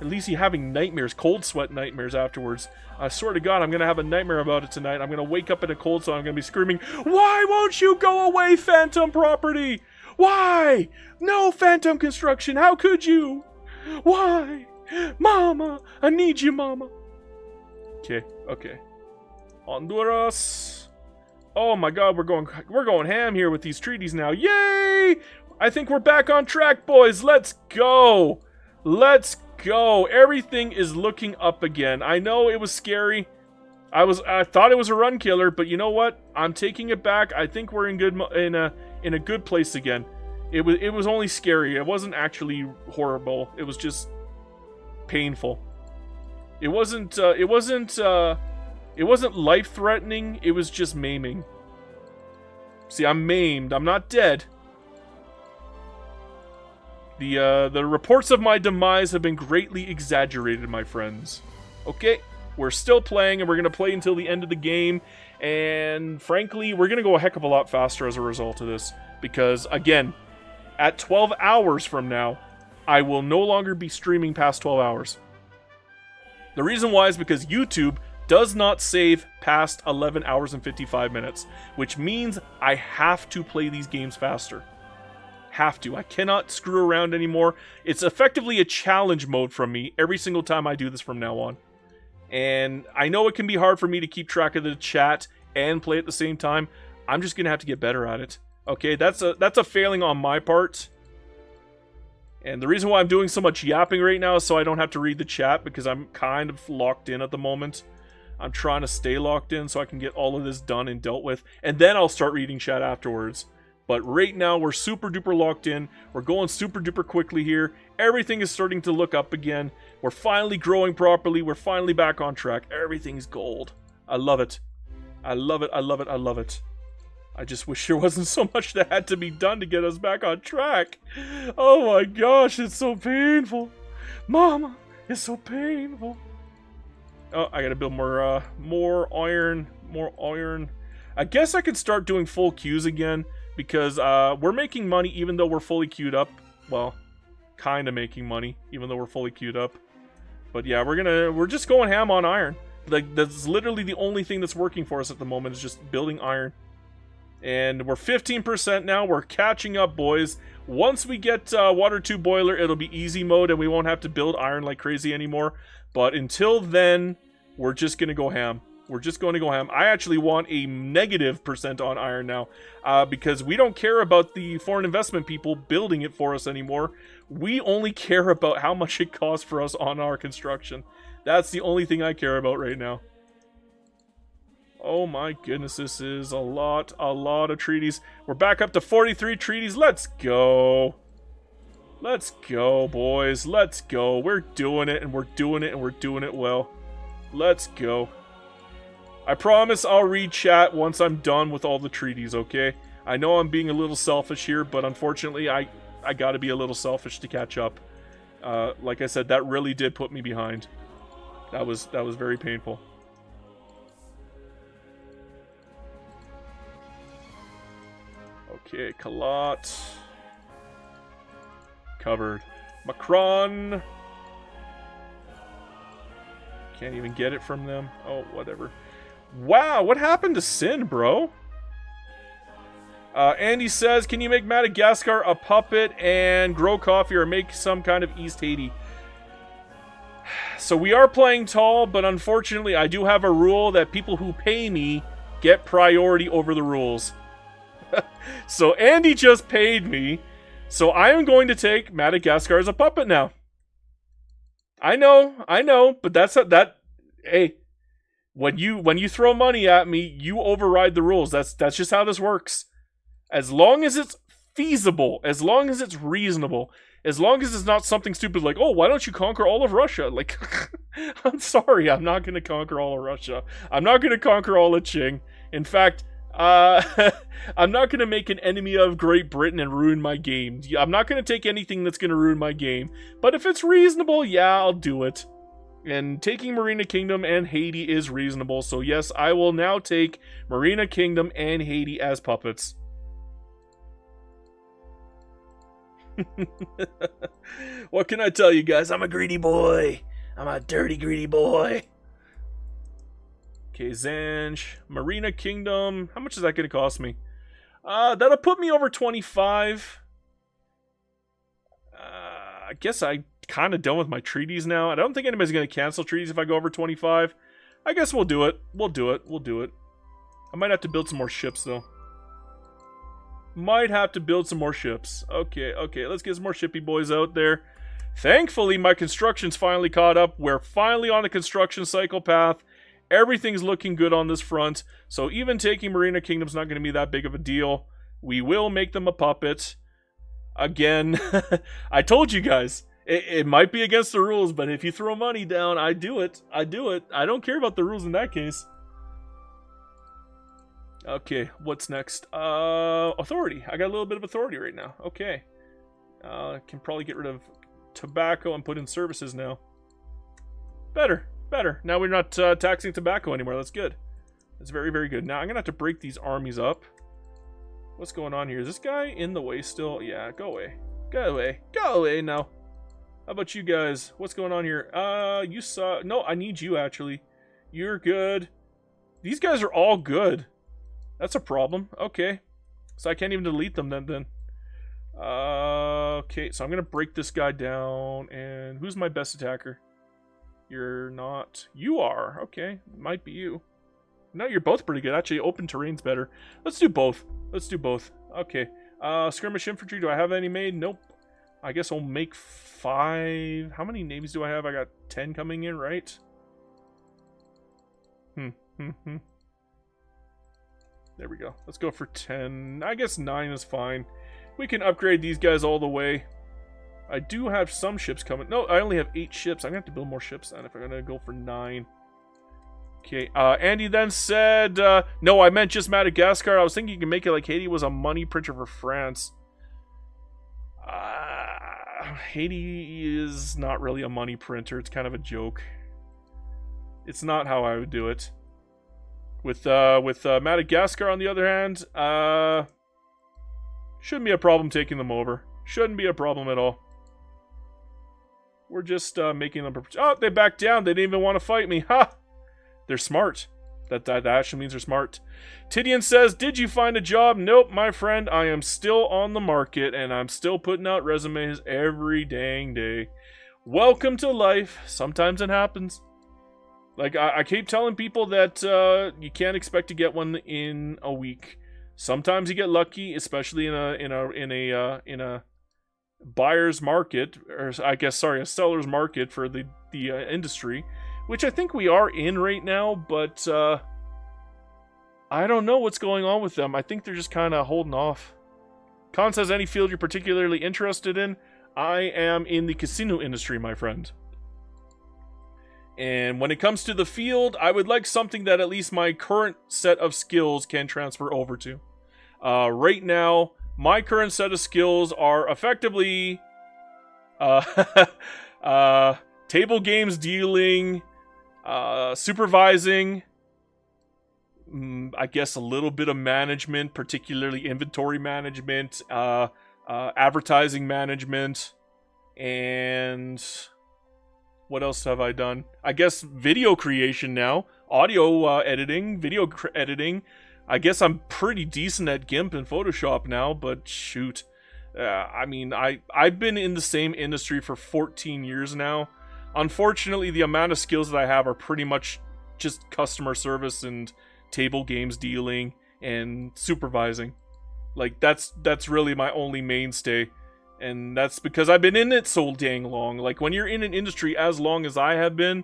It leaves you having nightmares, cold sweat nightmares afterwards. I swear to God, I'm going to have a nightmare about it tonight. I'm going to wake up in a cold sweat. I'm going to be screaming, "Why won't you go away, Phantom Property? Why? No Phantom Construction. How could you? Why? Mama, I need you, Mama." Okay, okay. Honduras. Oh my God, we're going ham here with these treaties now. Yay! I think we're back on track, boys. Let's go. Let's go. Everything is looking up again. I know it was scary. I thought it was a run killer, but you know what? I'm taking it back. I think we're in a good place again. It was only scary. It wasn't actually horrible. It was just painful. It wasn't life-threatening. It was just maiming. See, I'm maimed. I'm not dead. The reports of my demise have been greatly exaggerated, my friends. Okay, we're still playing, and we're going to play until the end of the game. And frankly, we're going to go a heck of a lot faster as a result of this. Because, again, at 12 hours from now, I will no longer be streaming past 12 hours. The reason why is because YouTube does not save past 11 hours and 55 minutes. Which means I have to play these games faster. Have to. I cannot screw around anymore. It's effectively a challenge mode from me every single time I do this from now on. And I know it can be hard for me to keep track of the chat and play at the same time. I'm just going to have to get better at it. Okay, that's a failing on my part. And the reason why I'm doing so much yapping right now is so I don't have to read the chat, because I'm kind of locked in at the moment. I'm trying to stay locked in so I can get all of this done and dealt with. And then I'll start reading chat afterwards. But right now, we're super duper locked in. We're going super duper quickly here. Everything is starting to look up again. We're finally growing properly. We're finally back on track. Everything's gold. I love it. I love it. I love it. I love it. I just wish there wasn't so much that had to be done to get us back on track. Oh my gosh, it's so painful. Mama, it's so painful. Oh, I gotta build more iron. More iron. I guess I could start doing full queues again. Because we're making money even though we're fully queued up. Well, kind of making money even though we're fully queued up. But yeah, we're just going ham on iron. Like, that's literally the only thing that's working for us at the moment, is just building iron. And we're 15% now. We're catching up, boys. Once we get water 2 boiler, it'll be easy mode and we won't have to build iron like crazy anymore. But until then, we're just going to go ham. We're just going to go ham. I actually want a -% on iron now because we don't care about the foreign investment people building it for us anymore. We only care about how much it costs for us on our construction. That's the only thing I care about right now. Oh my goodness, this is a lot of treaties. We're back up to 43 treaties. Let's go. Let's go, boys. Let's go. We're doing it, and we're doing it, and we're doing it well. Let's go. I promise I'll read chat once I'm done with all the treaties, okay? I know I'm being a little selfish here, but unfortunately, I gotta be a little selfish to catch up. Like I said, that really did put me behind. That was very painful. Okay, Kalat. Covered. Macron. Can't even get it from them. Oh, whatever. Wow, what happened to Sin, bro? Andy says, can you make Madagascar a puppet and grow coffee or make some kind of East Haiti? So we are playing tall, but unfortunately I do have a rule that people who pay me get priority over the rules. So Andy just paid me, so I am going to take Madagascar as a puppet now. I know, but hey, when you throw money at me, you override the rules. That's just how this works. As long as it's feasible, as long as it's reasonable, as long as it's not something stupid like, oh, why don't you conquer all of Russia? Like, I'm sorry, I'm not going to conquer all of Russia. I'm not going to conquer all of Qing. In fact, I'm not going to make an enemy of Great Britain and ruin my game. I'm not going to take anything that's going to ruin my game. But if it's reasonable, yeah, I'll do it. And taking Marina Kingdom and Haiti is reasonable. So yes, I will now take Marina Kingdom and Haiti as puppets. What can I tell you guys? I'm a greedy boy. I'm a dirty, greedy boy. Okay, Zanj, Marina Kingdom. How much is that going to cost me? That'll put me over 25. I guess I kind of done with my treaties now. I don't think anybody's going to cancel treaties if I go over 25. I guess we'll do it. We'll do it. I might have to build some more ships, though. Might have to build some more ships. Okay, let's get some more shippy boys out there. Thankfully, my construction's finally caught up. We're finally on the construction cycle path. Everything's looking good on this front. So even taking Marina Kingdom's not going to be that big of a deal. We will make them a puppet. Again, I told you guys, it might be against the rules, but if you throw money down, I do it. I don't care about the rules in that case. Okay, what's next? Authority. I got a little bit of authority right now. Okay. Can probably get rid of tobacco and put in services now. Better. Now we're not taxing tobacco anymore. That's good. That's very, very good. Now I'm going to have to break these armies up. What's going on here? Is this guy in the way still? Yeah, go away. Go away now. How about you guys? What's going on here? You saw... No, I need you, actually. You're good. These guys are all good. That's a problem. Okay. So I can't even delete them then. Okay, so I'm going to break this guy down. And who's my best attacker? You're not. You are. Okay, might be you. No, you're both pretty good. Actually, open terrain's better. Let's do both. Okay. Skirmish infantry. Do I have any made? Nope. I guess I'll make 5. How many navies do I have? I got 10 coming in, right? There we go. Let's go for 10. I guess 9 is fine. We can upgrade these guys all the way. I do have some ships coming. No, I only have 8 ships. I'm going to have to build more ships then if I'm going to go for 9. Okay, Andy then said, no, I meant just Madagascar. I was thinking you can make it like Haiti was a money printer for France. Haiti is not really a money printer. It's kind of a joke. It's not how I would do it. With Madagascar, on the other hand, shouldn't be a problem taking them over. Shouldn't be a problem at all. We're just making them... Oh, they backed down. They didn't even want to fight me. Ha! They're smart. That actually means they're smart. Tidian says, did you find a job? Nope, my friend. I am still on the market, and I'm still putting out resumes every dang day. Welcome to life. Sometimes it happens. Like, I keep telling people that you can't expect to get one in a week. Sometimes you get lucky, especially in a buyer's market, or I guess, sorry, a seller's market for the industry, which I think we are in right now, but I don't know what's going on with them. I think they're just kind of holding off. Khan says, any field you're particularly interested in? I am in the casino industry, my friend. And when it comes to the field, I would like something that at least my current set of skills can transfer over to. Right now, my current set of skills are effectively table games dealing, supervising, I guess a little bit of management, particularly inventory management, advertising management, and what else have I done? I guess video creation now, audio editing, video editing. I guess I'm pretty decent at GIMP and Photoshop now, but shoot. I mean, I've been in the same industry for 14 years now. Unfortunately, the amount of skills that I have are pretty much just customer service and table games dealing and supervising. Like, that's really my only mainstay. And that's because I've been in it so dang long. Like, when you're in an industry as long as I have been,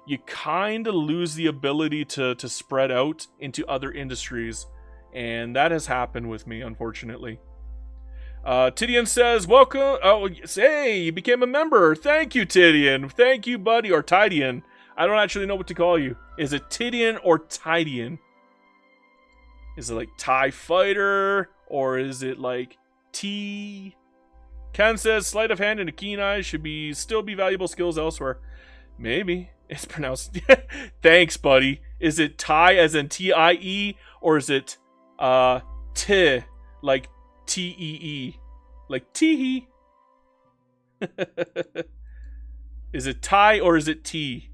you kind of lose the ability to spread out into other industries. And that has happened with me, unfortunately. Tidian says, welcome. Oh, hey, you became a member. Thank you, Tidian. Thank you, buddy. Or Tidian. I don't actually know what to call you. Is it Tidian or Tidian? Is it like TIE Fighter? Or is it like T? Ken says, sleight of hand and a keen eye should still be valuable skills elsewhere. Maybe. It's pronounced... Thanks, buddy. Is it tie as in T-I-E? Or is it T, like T-E-E? Like tee? Is it tie or is it T?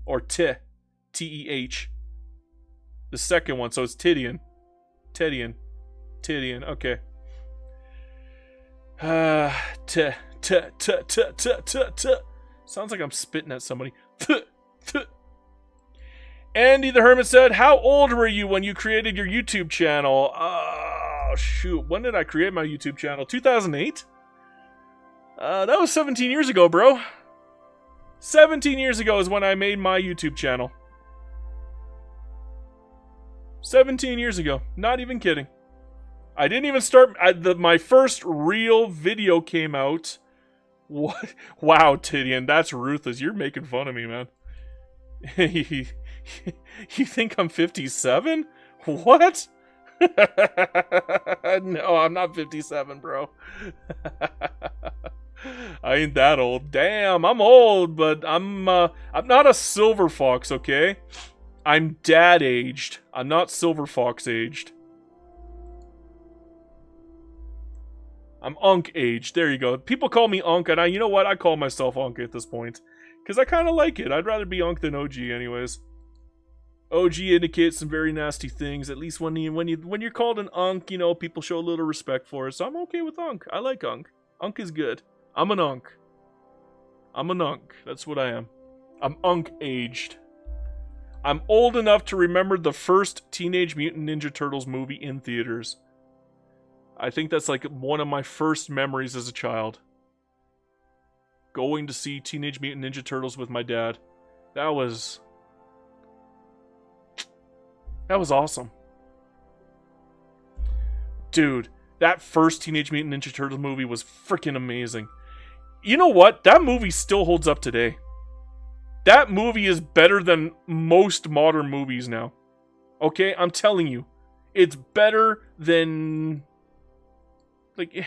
Or T? T-E-H. The second one, so it's Tidian. Tidian. Okay. T. Sounds like I'm spitting at somebody. Andy the Hermit said, how old were you when you created your YouTube channel? Oh, shoot. When did I create my YouTube channel? 2008? That was 17 years ago, bro. 17 years ago is when I made my YouTube channel. 17 years ago. Not even kidding. I didn't even start... my first real video came out... What? Wow, Tidian, that's ruthless. You're making fun of me, man. You think I'm 57? What? No, I'm not 57, bro. I ain't that old. Damn, I'm old, but I'm not a silver fox, okay? I'm dad aged. I'm not silver fox aged. I'm Unk aged. There you go. People call me Unk, and you know what? I call myself Unk at this point. Because I kind of like it. I'd rather be Unk than OG anyways. OG indicates some very nasty things. At least when you're called an Unk, you know, people show a little respect for it. So I'm okay with Unk. I like Unk. Unk is good. I'm an Unk. I'm an Unk. That's what I am. I'm Unk aged. I'm old enough to remember the first Teenage Mutant Ninja Turtles movie in theaters. I think that's like one of my first memories as a child. Going to see Teenage Mutant Ninja Turtles with my dad. That was awesome. Dude, that first Teenage Mutant Ninja Turtles movie was freaking amazing. You know what? That movie still holds up today. That movie is better than most modern movies now. Okay? I'm telling you. It's better than... like,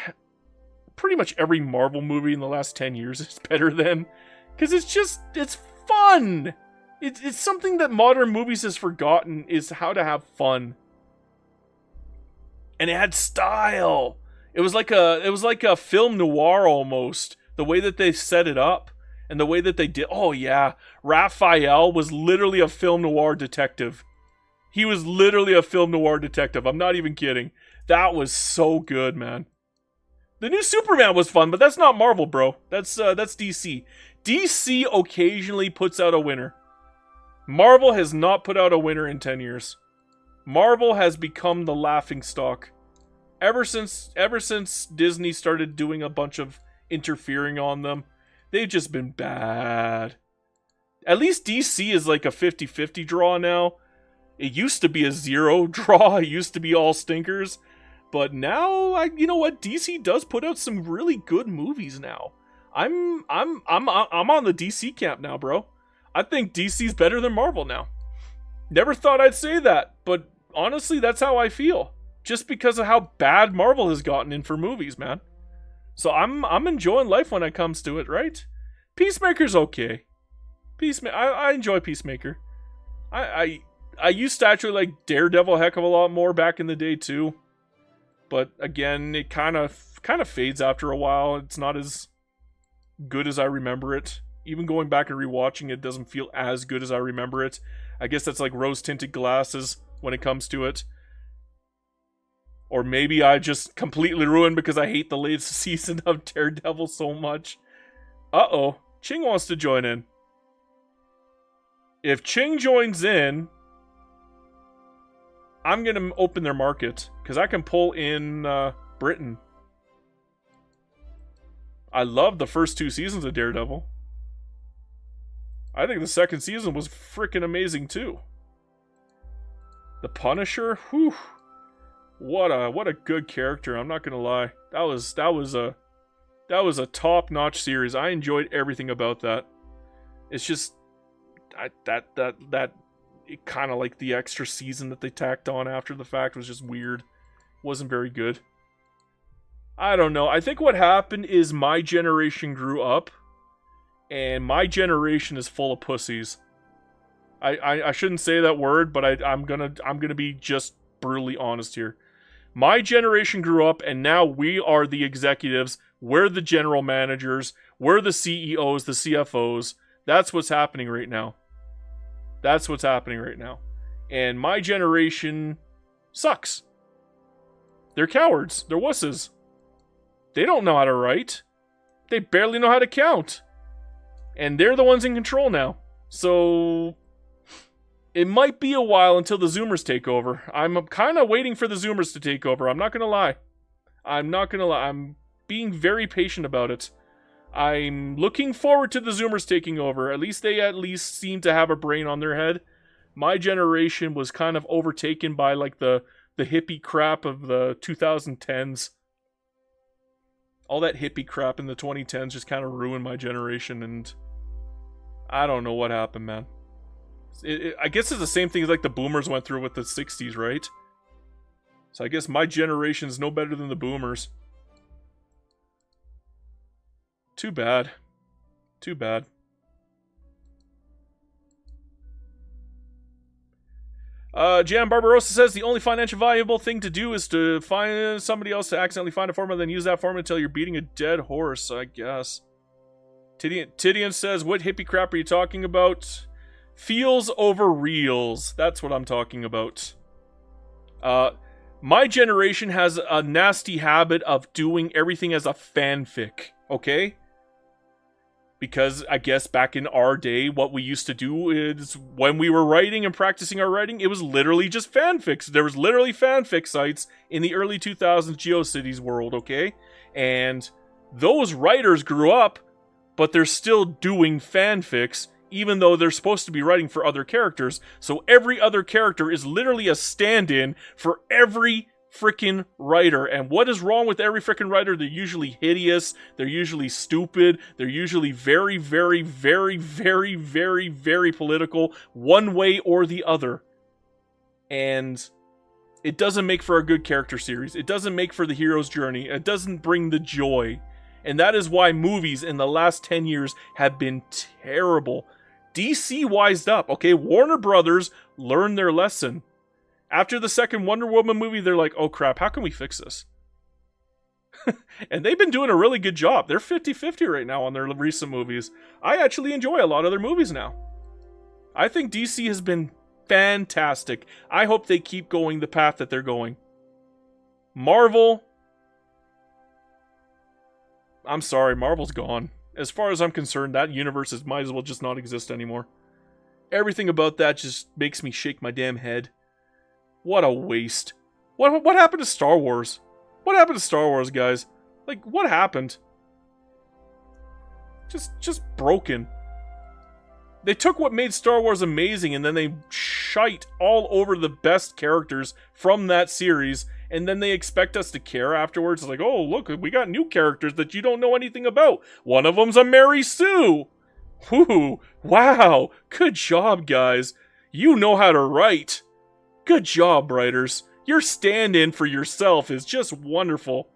pretty much every Marvel movie in the last 10 years is better than. Because it's fun! It's something that modern movies has forgotten, is how to have fun. And it had style! It was like a film noir almost. The way that they set it up. And the way that they did, oh yeah, Raphael was literally a film noir detective. He was literally a film noir detective. I'm not even kidding. That was so good, man. The new Superman was fun, but that's not Marvel, bro. That's DC. DC occasionally puts out a winner. Marvel has not put out a winner in 10 years. Marvel has become the laughingstock. Ever since Disney started doing a bunch of interfering on them, they've just been bad. At least DC is like a 50-50 draw now. It used to be a 0 draw. It used to be all stinkers. But now, you know what? DC does put out some really good movies now. I'm on the DC camp now, bro. I think DC's better than Marvel now. Never thought I'd say that, but honestly, that's how I feel. Just because of how bad Marvel has gotten in for movies, man. So I'm enjoying life when it comes to it, right? Peacemaker's okay. I enjoy Peacemaker. I used to actually like Daredevil a heck of a lot more back in the day too. But again, it kind of fades after a while. It's not as good as I remember it. Even going back and rewatching it doesn't feel as good as I remember it. I guess that's like rose-tinted glasses when it comes to it. Or maybe I just completely ruined because I hate the latest season of Daredevil so much. Uh-oh. Ching wants to join in. If Ching joins in, I'm going to open their market. Because I can pull in Britain. I love the first 2 seasons of Daredevil. I think the second season was freaking amazing too. The Punisher, whew. What a good character. I'm not gonna lie. That was a top-notch series. I enjoyed everything about that. It's just that it kind of like the extra season that they tacked on after the fact was just weird. Wasn't very good. I don't know. I think what happened is my generation grew up, and my generation is full of pussies. I shouldn't say that word, but I'm gonna be just brutally honest here. My generation grew up, and now we are the executives. We're the general managers. We're the CEOs, the CFOs. That's what's happening right now. That's what's happening right now. And my generation sucks. They're cowards. They're wusses. They don't know how to write. They barely know how to count. And they're the ones in control now. So it might be a while until the Zoomers take over. I'm kind of waiting for the Zoomers to take over. I'm not going to lie. I'm being very patient about it. I'm looking forward to the Zoomers taking over. At least they seem to have a brain on their head. My generation was kind of overtaken by like the hippie crap of the 2010s. All that hippie crap in the 2010s just kind of ruined my generation, and I don't know what happened, man. I guess it's the same thing as like the boomers went through with the 60s, right? So I guess my generation's no better than the boomers. Too bad. Too bad. Jan Barbarossa says the only financially valuable thing to do is to find somebody else to accidentally find a formula, then use that formula until you're beating a dead horse, I guess. Tidian says, what hippie crap are you talking about? Feels over reels. That's what I'm talking about. My generation has a nasty habit of doing everything as a fanfic, okay? Because I guess back in our day, what we used to do is when we were writing and practicing our writing, it was literally just fanfics. There was literally fanfic sites in the early 2000s GeoCities world, okay? And those writers grew up, but they're still doing fanfics, even though they're supposed to be writing for other characters. So every other character is literally a stand-in for every freaking writer. And what is wrong with every freaking writer? They're usually hideous, they're usually stupid, they're usually very, very, very, very, very, very political, one way or the other. And it doesn't make for a good character series. It doesn't make for the hero's journey. It doesn't bring the joy. And that is why movies in the last 10 years have been terrible. DC wised up, okay? Warner Brothers learned their lesson. After the second Wonder Woman movie, they're like, oh crap, how can we fix this? And they've been doing a really good job. They're 50-50 right now on their recent movies. I actually enjoy a lot of their movies now. I think DC has been fantastic. I hope they keep going the path that they're going. Marvel, I'm sorry, Marvel's gone. As far as I'm concerned, that universe might as well just not exist anymore. Everything about that just makes me shake my damn head. What a waste. What happened to Star Wars? What happened to Star Wars, guys? Like, what happened? Just broken. They took what made Star Wars amazing and then they shite all over the best characters from that series, and then they expect us to care afterwards. It's like, oh, look, we got new characters that you don't know anything about. One of them's a Mary Sue. Whoo, wow, good job, guys. You know how to write. Good job, writers. Your stand-in for yourself is just wonderful.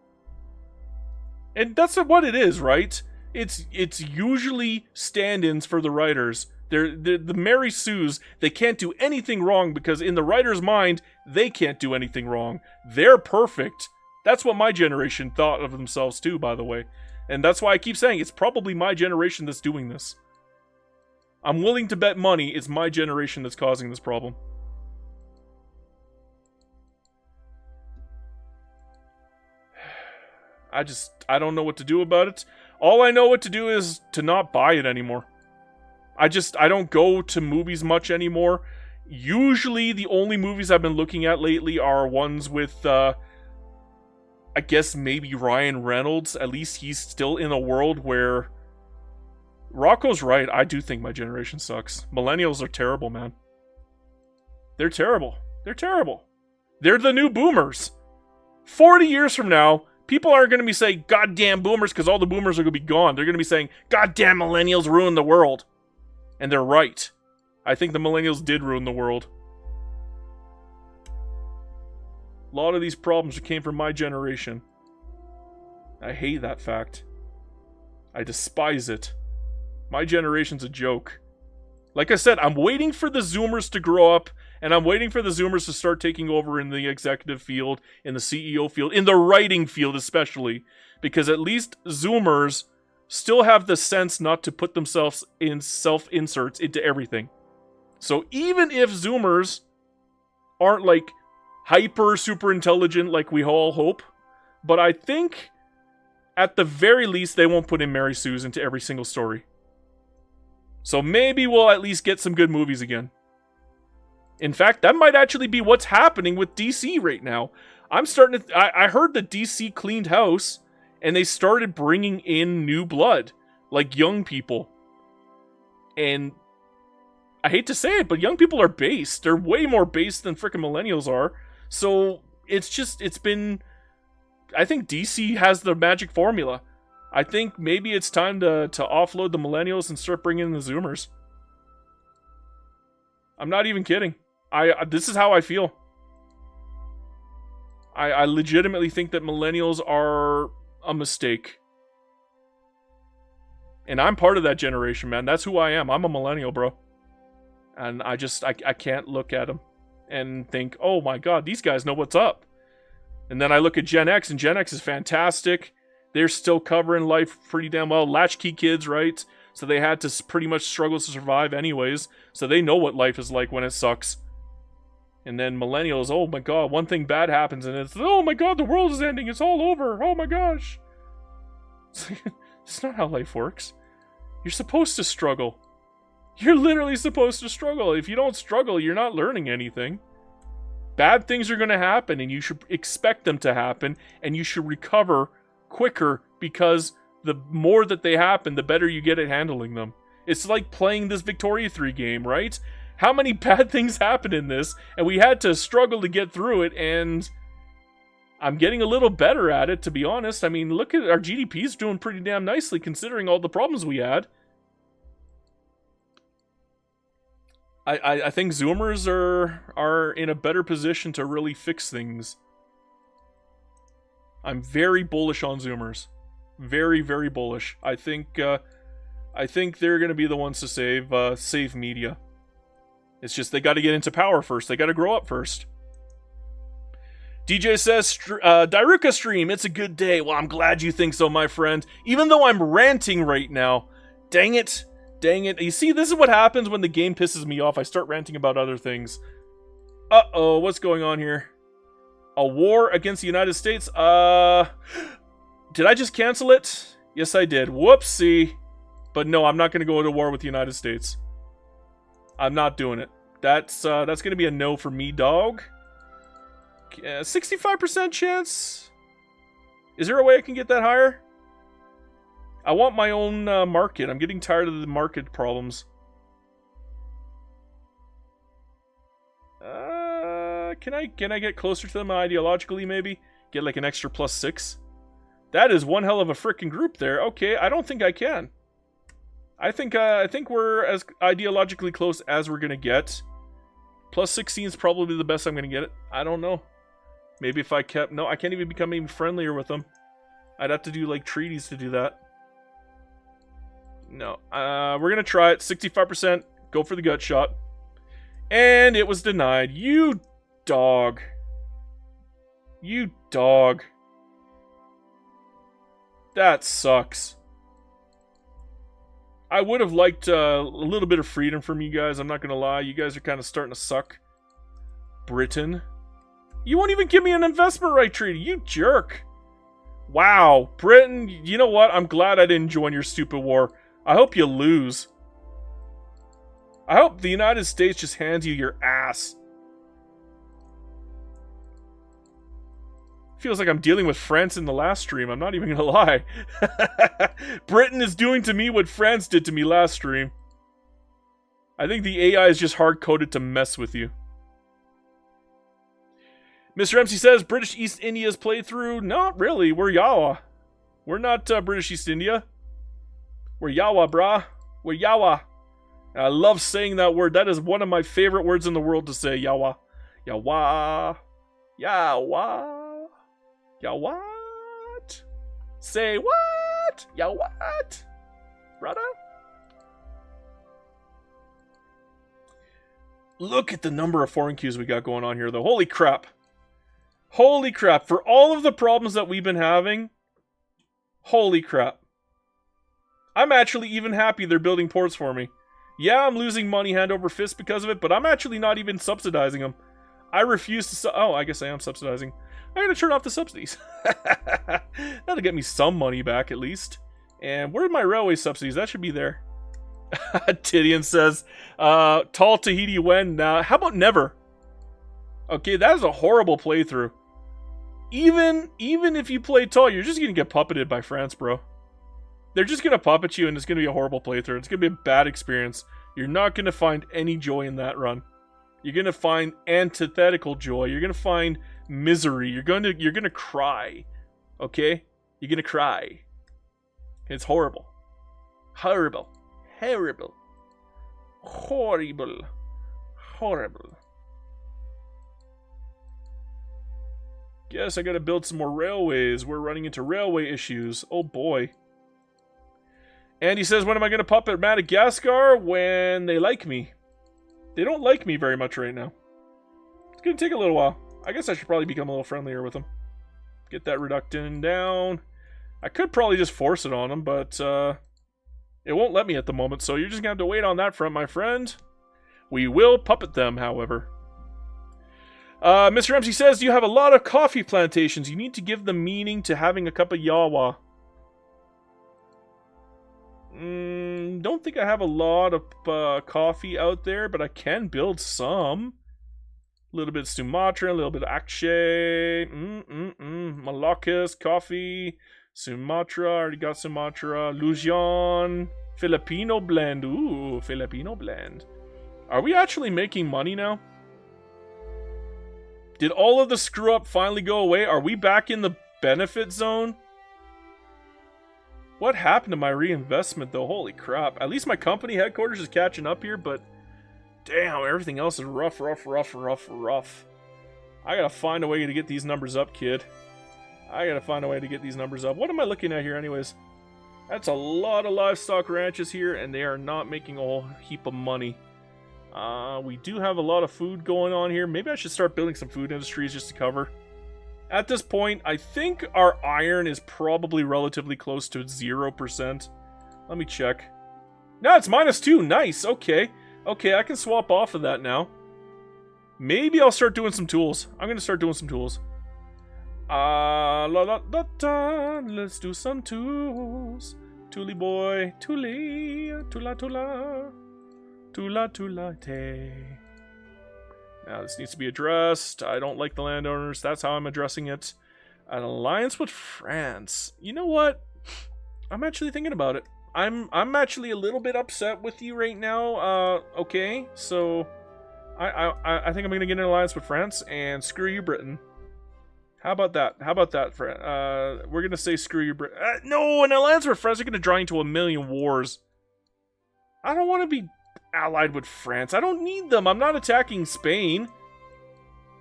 And that's what it is, right? It's usually stand-ins for the writers. They're the Mary Sues, they can't do anything wrong because in the writer's mind, they can't do anything wrong. They're perfect. That's what my generation thought of themselves too, by the way. And that's why I keep saying it's probably my generation that's doing this. I'm willing to bet money it's my generation that's causing this problem. I don't know what to do about it. All I know what to do is to not buy it anymore. I don't go to movies much anymore. Usually the only movies I've been looking at lately are ones with, I guess maybe Ryan Reynolds. At least he's still in a world where... Rocco's right, I do think my generation sucks. Millennials are terrible, man. They're terrible. They're terrible. They're the new boomers. 40 years from now... People aren't going to be saying, goddamn boomers, because all the boomers are going to be gone. They're going to be saying, goddamn millennials ruined the world. And they're right. I think the millennials did ruin the world. A lot of these problems came from my generation. I hate that fact. I despise it. My generation's a joke. Like I said, I'm waiting for the Zoomers to grow up, and I'm waiting for the Zoomers to start taking over in the executive field, in the CEO field, in the writing field especially, because at least Zoomers still have the sense not to put themselves in self-inserts into everything. So even if Zoomers aren't like hyper super intelligent like we all hope, but I think at the very least they won't put in Mary Sues into every single story. So maybe we'll at least get some good movies again. In fact, that might actually be what's happening with DC right now. I'm starting to... I heard that DC cleaned house, and they started bringing in new blood. Like young people. And... I hate to say it, but young people are based. They're way more based than frickin' millennials are. So, it's been... I think DC has the magic formula. I think maybe it's time to offload the millennials and start bringing in the Zoomers. I'm not even kidding. This is how I feel. I legitimately think that millennials are a mistake. And I'm part of that generation, man. That's who I am. I'm a millennial, bro. And I can't look at them and think, oh my god, these guys know what's up. And then I look at Gen X, and Gen X is fantastic. They're still covering life pretty damn well. Latchkey kids, right? So they had to pretty much struggle to survive anyways. So they know what life is like when it sucks. And then millennials, oh my god, one thing bad happens and it's, oh my god, the world is ending, it's all over, oh my gosh. It's not how life works. You're supposed to struggle. You're literally supposed to struggle. If you don't struggle, you're not learning anything. Bad things are going to happen, and you should expect them to happen, and you should recover quicker, because the more that they happen, the better you get at handling them. It's like playing this Victoria 3 game, right? How many bad things happened in this, and we had to struggle to get through it, and I'm getting a little better at it, to be honest. I mean, look at our GDP's doing pretty damn nicely, considering all the problems we had. I think Zoomers are in a better position to really fix things. I'm very bullish on Zoomers. Very, very bullish. I think they're going to be the ones to save media. It's just they got to get into power first. They got to grow up first. DJ says, Dairuka stream, it's a good day. Well, I'm glad you think so, my friend. Even though I'm ranting right now. Dang it. Dang it. You see, this is what happens when the game pisses me off. I start ranting about other things. Uh-oh, what's going on here? A war against the United States? Did I just cancel it? Yes, I did. Whoopsie. But no, I'm not going to go to war with the United States. I'm not doing it. That's going to be a no for me, dog. 65% chance? Is there a way I can get that higher? I want my own market. I'm getting tired of the market problems. Can I get closer to them ideologically, maybe? Get like an extra +6? That is one hell of a frickin' group there. Okay, I don't think I can. I think we're as ideologically close as we're gonna get. +16 is probably the best I'm gonna get it. I don't know. Maybe if I kept... No, I can't even become even friendlier with them. I'd have to do, like, treaties to do that. No. We're gonna try it. 65%. Go for the gut shot. And it was denied. You dog. You dog. That sucks. I would have liked a little bit of freedom from you guys. I'm not gonna lie. You guys are kind of starting to suck. Britain. You won't even give me an investment right treaty, you jerk. Wow, Britain, you know what? I'm glad I didn't join your stupid war. I hope you lose. I hope the United States just hands you your ass. Feels like I'm dealing with France in the last stream, I'm not even gonna lie. Britain is doing to me what France did to me last stream. I think the AI is just hard-coded to mess with you. Mr. MC says, British East India's playthrough? Not really, we're Yawa. We're not British East India. We're Yawa, brah. We're Yawa. I love saying that word. That is one of my favorite words in the world to say, Yawa. Yawa. Yawa. Yawat. Say what? Yawat. Brother? Look at the number of foreign queues we got going on here, though. Holy crap. Holy crap, for all of the problems that we've been having, holy crap. I'm actually even happy they're building ports for me. Yeah, I'm losing money hand over fist because of it, but I'm actually not even subsidizing them. I refuse to oh, I guess I am subsidizing. I'm going to turn off the subsidies. That'll get me some money back at least. And where are my railway subsidies? That should be there. Tidian says, tall Tahiti when? How about never? Okay, that is a horrible playthrough. Even if you play tall, you're just gonna get puppeted by France, bro. They're just gonna puppet you and it's gonna be a horrible playthrough. It's gonna be a bad experience. You're not gonna find any joy in that run. You're gonna find antithetical joy. You're gonna find misery. You're gonna cry. Okay? You're gonna cry. It's horrible. Horrible. Horrible. Horrible. Horrible. Guess I gotta build some more railways. We're running into railway issues. Oh boy. And he says, when am I gonna puppet Madagascar? When they like me. They don't like me very much right now. It's gonna take a little while. I guess I should probably become a little friendlier with them. Get that reductant down. I could probably just force it on them, but it won't let me at the moment, so you're just gonna have to wait on that front, my friend. We will puppet them, however. Mr. MC says, you have a lot of coffee plantations. You need to give them meaning to having a cup of yawa. Don't think I have a lot of coffee out there, but I can build some. A little bit of Sumatra, a little bit of Akshay. Malakas, coffee. Sumatra, already got Sumatra. Luzon. Filipino blend. Ooh, Filipino blend. Are we actually making money now? Did all of the screw up finally go away? Are we back in the benefit zone? What happened to my reinvestment though? Holy crap. At least my company headquarters is catching up here, but damn, everything else is rough. I gotta find a way to get these numbers up, kid. I gotta find a way to get these numbers up. What am I looking at here anyways? That's a lot of livestock ranches here, and they are not making a whole heap of money. We do have a lot of food going on here. Maybe I should start building some food industries just to cover. At this point, I think our iron is probably relatively close to 0%. Let me check. No, it's -2. Nice. Okay. Okay, I can swap off of that now. Maybe I'll start doing some tools. I'm going to start doing some tools. Let's do some tools. Toolie boy. Toolie. Tula tula. Tula tula te. Now, this needs to be addressed. I don't like the landowners. That's how I'm addressing it. An alliance with France. You know what? I'm actually thinking about it. I'm actually a little bit upset with you right now. Okay, so I think I'm gonna get an alliance with France and screw you, Britain. How about that? How about that, we're gonna say screw you, Britain. No, an alliance with France are gonna draw into a million wars. I don't want to be allied with France. I don't need them. I'm not attacking Spain.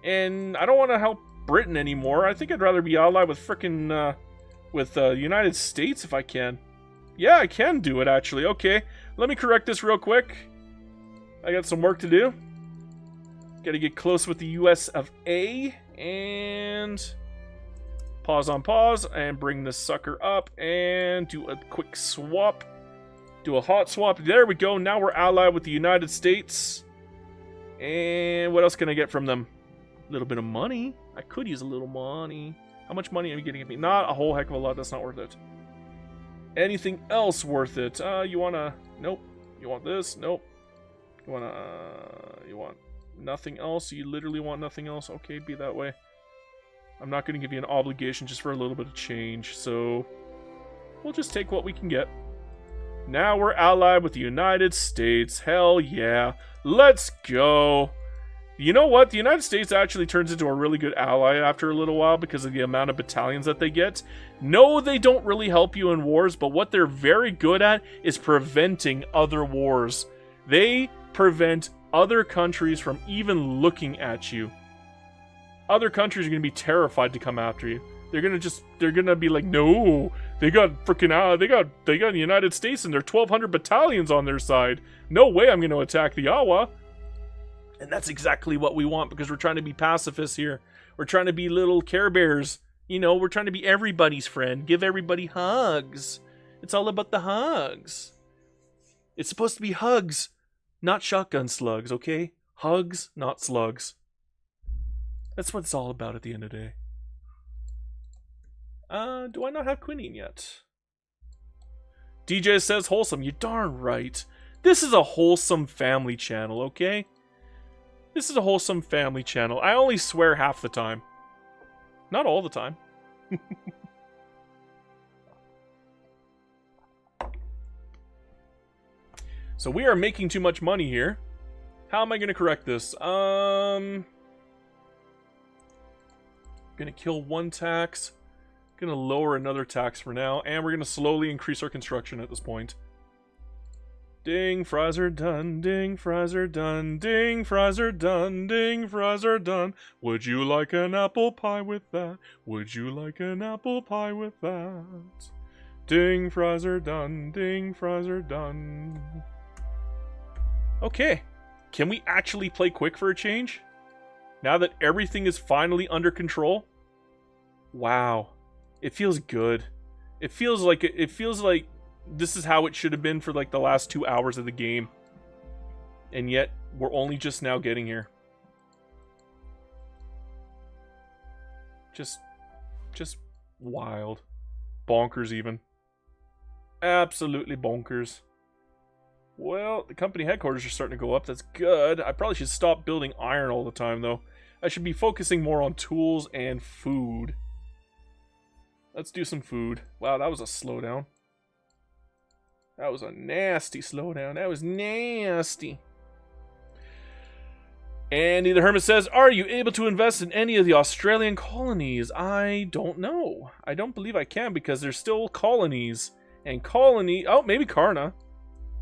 And I don't want to help Britain anymore. I think I'd rather be allied with frickin' with the United States if I can. Yeah, I can do it, actually. Okay, let me correct this real quick. I got some work to do. Gotta get close with the US of A. And pause on pause. And bring this sucker up. And do a quick swap. Do a hot swap. There we go. Now we're allied with the United States. And what else can I get from them? A little bit of money. I could use a little money. How much money are you getting at me? Not a whole heck of a lot. That's not worth it. Anything else worth it? You wanna... Nope. You want this? Nope. You wanna... You want nothing else? You literally want nothing else? Okay, be that way. I'm not gonna give you an obligation just for a little bit of change, so... We'll just take what we can get. Now we're allied with the United States. Hell yeah. Let's go. You know what? The United States actually turns into a really good ally after a little while because of the amount of battalions that they get. No, they don't really help you in wars, but what they're very good at is preventing other wars. They prevent other countries from even looking at you. Other countries are going to be terrified to come after you. They're gonna be like, no, they got freaking they got the United States and their 1,200 battalions on their side. No way I'm going to attack the Awa. And that's exactly what we want because we're trying to be pacifists here. We're trying to be little Care Bears. You know, we're trying to be everybody's friend. Give everybody hugs. It's all about the hugs. It's supposed to be hugs, not shotgun slugs, okay? Hugs, not slugs. That's what it's all about at the end of the day. Do I not have quinine yet? DJ says wholesome. You darn right. This is a wholesome family channel, okay? This is a wholesome family channel. I only swear half the time. Not all the time. So we are making too much money here. How am I going to correct this? Gonna kill one tax. Gonna lower another tax for now. And we're gonna slowly increase our construction at this point. Ding, fries are done, ding, fries are done, ding, fries are done, ding, fries are done. Would you like an apple pie with that? Would you like an apple pie with that? Ding, fries are done, ding, fries are done. Okay, can we actually play quick for a change? Now that everything is finally under control? Wow, it feels good. It feels like this is how it should have been for like the last 2 hours of the game. And yet, we're only just now getting here. Just wild. Bonkers even. Absolutely bonkers. Well, the company headquarters are starting to go up. That's good. I probably should stop building iron all the time though. I should be focusing more on tools and food. Let's do some food. Wow, that was a slowdown. That was a nasty slowdown. That was nasty. Andy the Hermit says, are you able to invest in any of the Australian colonies? I don't know. I don't believe I can because there's still colonies. And colony... Oh, maybe Karna.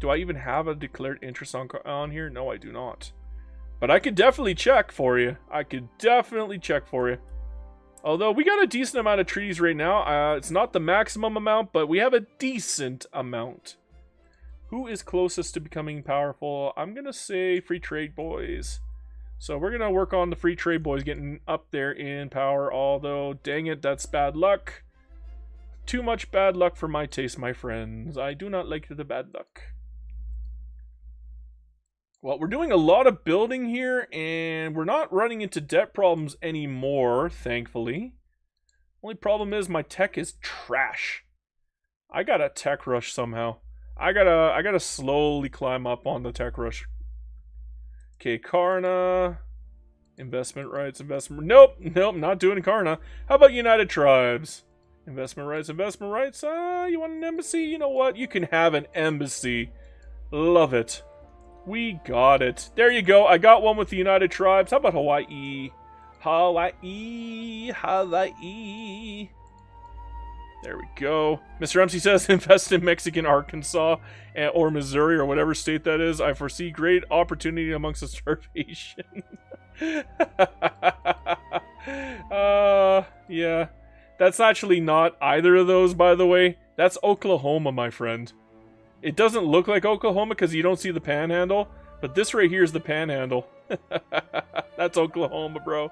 Do I even have a declared interest on here? No, I do not. But I could definitely check for you. I could definitely check for you. Although, we got a decent amount of treaties right now. It's not the maximum amount, but we have a decent amount. Who is closest to becoming powerful? I'm going to say free trade, boys. So we're going to work on the free trade boys getting up there in power, although, dang it, that's bad luck. Too much bad luck for my taste, my friends. I do not like the bad luck. Well, we're doing a lot of building here, and we're not running into debt problems anymore, thankfully. Only problem is my tech is trash. I got a tech rush somehow. I gotta slowly climb up on the tech rush. Okay, Karna. Investment rights, investment... Nope, not doing Karna. How about United Tribes? Investment rights, investment rights. You want an embassy? You know what? You can have an embassy. Love it. We got it. There you go. I got one with the United Tribes. How about Hawaii? Hawaii. There we go. Mr. MC says, invest in Mexican Arkansas or Missouri or whatever state that is. I foresee great opportunity amongst the starvation. Yeah. That's actually not either of those, by the way. That's Oklahoma, my friend. It doesn't look like Oklahoma because you don't see the panhandle, but this right here is the panhandle. That's Oklahoma, bro.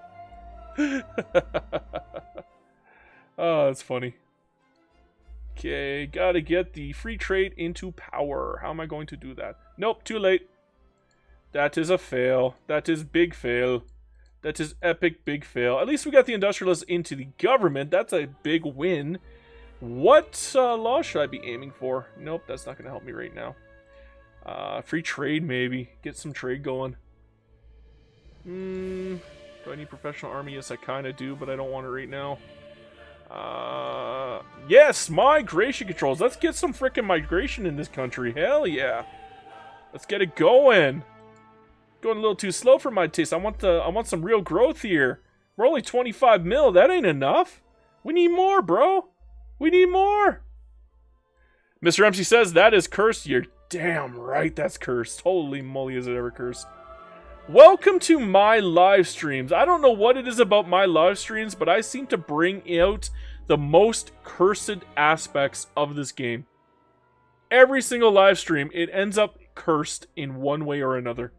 Oh, that's funny. Okay, gotta get the free trade into power. How am I going to do that? Nope, too late. That is a fail. That is big fail. That is epic big fail. At least we got the industrialists into the government. That's a big win. What law should I be aiming for? Nope, that's not going to help me right now. Free trade, maybe. Get some trade going. Do I need professional army? Yes, I kind of do, but I don't want it right now. Yes, migration controls. Let's get some frickin' migration in this country. Hell yeah. Let's get it going. Going a little too slow for my taste. I want some real growth here. We're only 25 mil. That ain't enough. We need more, bro. We need more. Mr. MC says that is cursed. You're damn right that's cursed. Holy moly, is it ever cursed. Welcome to my live streams. I don't know what it is about my live streams, but I seem to bring out the most cursed aspects of this game. Every single live stream, it ends up cursed in one way or another.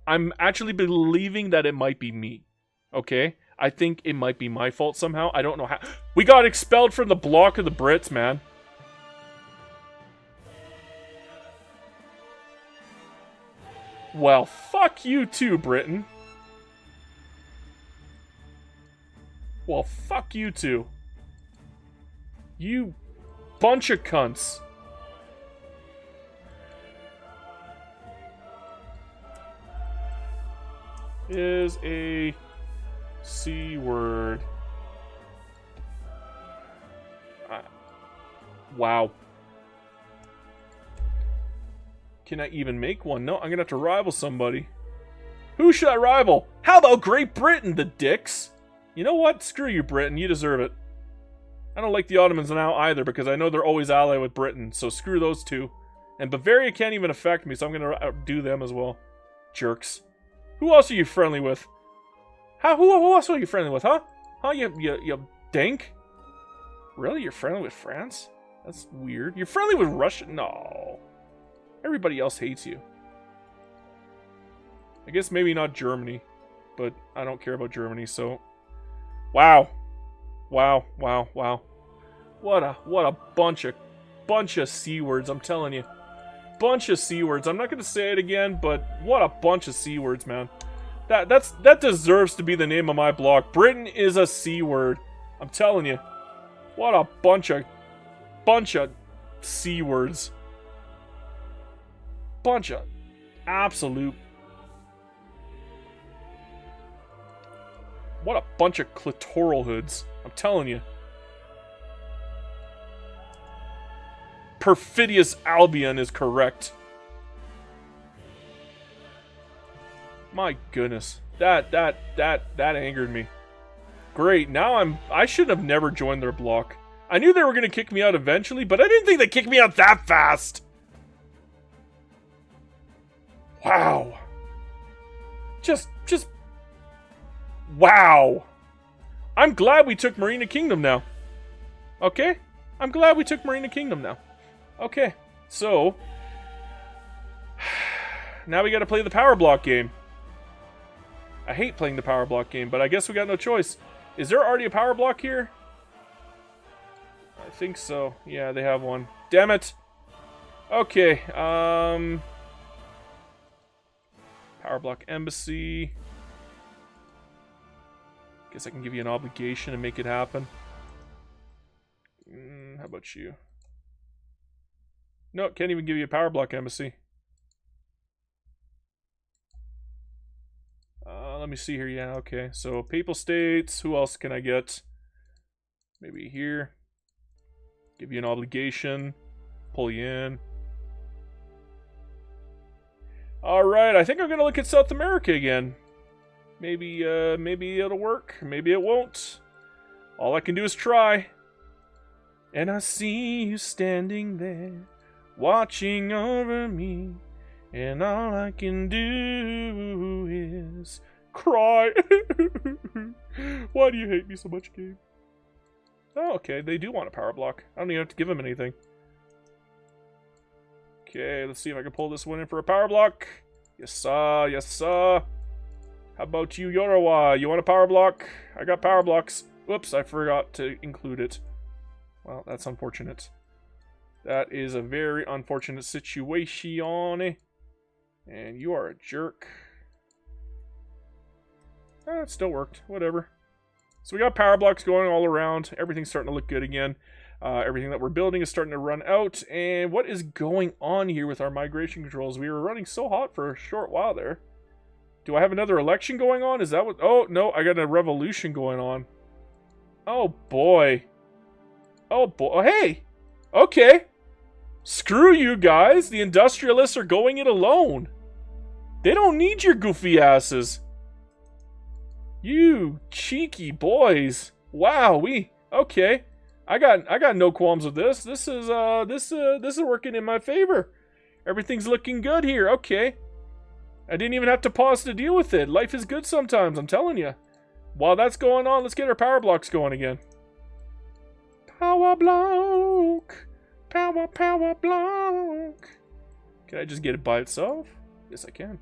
I'm actually believing that it might be me. Okay? I think it might be my fault somehow. I don't know how. We got expelled from the block of the Brits, man. Well, fuck you too, Britain. Well, fuck you too. You bunch of cunts. Is a C word. Wow. Can I even make one? No, I'm gonna have to rival somebody. Who should I rival? How about Great Britain, the dicks? You know what? Screw you, Britain. You deserve it. I don't like the Ottomans now either because I know they're always allied with Britain, so screw those two. And Bavaria can't even affect me, so I'm gonna outdo them as well. Jerks. Who else are you friendly with? Who else are you friendly with, huh? Huh, you dink? Really? You're friendly with France? That's weird. You're friendly with Russia? No. Everybody else hates you. I guess maybe not Germany, but I don't care about Germany, so... Wow. Wow, wow, wow. What a bunch of C words, I'm telling you. Bunch of C words. I'm not gonna say it again, but what a bunch of C words, man. That deserves to be the name of my blog. Britain is a C word. I'm telling you. What a bunch of C words. Bunch of absolute. What a bunch of clitoral hoods. I'm telling you. Perfidious Albion is correct. My goodness. That angered me. Great. Now I should have never joined their block. I knew they were going to kick me out eventually, but I didn't think they'd kick me out that fast. Wow. Just wow. I'm glad we took Marina Kingdom now. Okay? I'm glad we took Marina Kingdom now. Okay. So, now we got to play the power block game. I hate playing the power block game, but I guess we got no choice. Is there already a power block here? I think so. Yeah, they have one. Damn it! Okay, Power block embassy. Guess I can give you an obligation and make it happen. How about you? No, can't even give you a power block embassy. Let me see here. Yeah, okay. So, Papal States. Who else can I get? Maybe here. Give you an obligation. Pull you in. Alright, I think I'm going to look at South America again. Maybe it'll work. Maybe it won't. All I can do is try. And I see you standing there, watching over me. And all I can do is cry. Why do you hate me so much, game? Oh, okay. They do want a power block. I don't even have to give them anything. Okay, let's see if I can pull this one in for a power block. Yes, sir. Yes, sir. How about you, Yorawa? You want a power block? I got power blocks. Whoops, I forgot to include it. Well, that's unfortunate. That is a very unfortunate situation. And you are a jerk. It still worked. Whatever. So we got power blocks going all around. Everything's starting to look good again. Everything that we're building is starting to run out. And what is going on here with our migration controls? We were running so hot for a short while there. Do I have another election going on? Is that what... Oh, no, I got a revolution going on. Oh, boy. Oh, boy. Oh, hey. Okay. Screw you guys. The industrialists are going it alone. They don't need your goofy asses. You cheeky boys. Wow, okay. I got no qualms with this. This is working in my favor. Everything's looking good here. Okay. I didn't even have to pause to deal with it. Life is good sometimes, I'm telling you. While that's going on, let's get our power blocks going again. Power block. Power block. Can I just get it by itself? Yes, I can.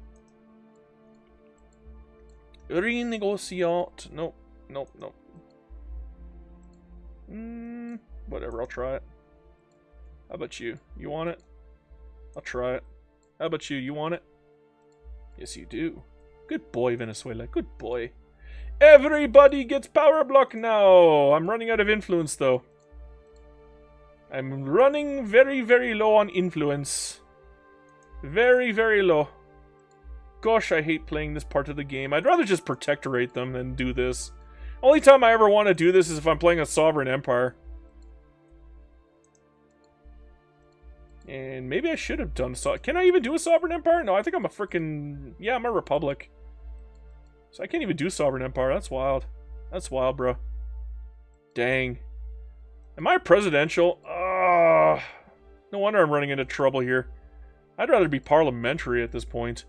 Renegotiate. Nope. Whatever, I'll try it. How about you? You want it? I'll try it. How about you? You want it? Yes, you do. Good boy, Venezuela. Good boy. Everybody gets power block now. I'm running out of influence, though. I'm running very, very low on influence. Very, very low. Gosh, I hate playing this part of the game. I'd rather just protectorate them than do this. Only time I ever want to do this is if I'm playing a sovereign empire. And maybe I should have done so. Can I even do a sovereign empire? No, I think I'm a freaking... Yeah, I'm a republic. So I can't even do sovereign empire. That's wild. That's wild, bro. Dang. Am I presidential? No wonder I'm running into trouble here. I'd rather be parliamentary at this point.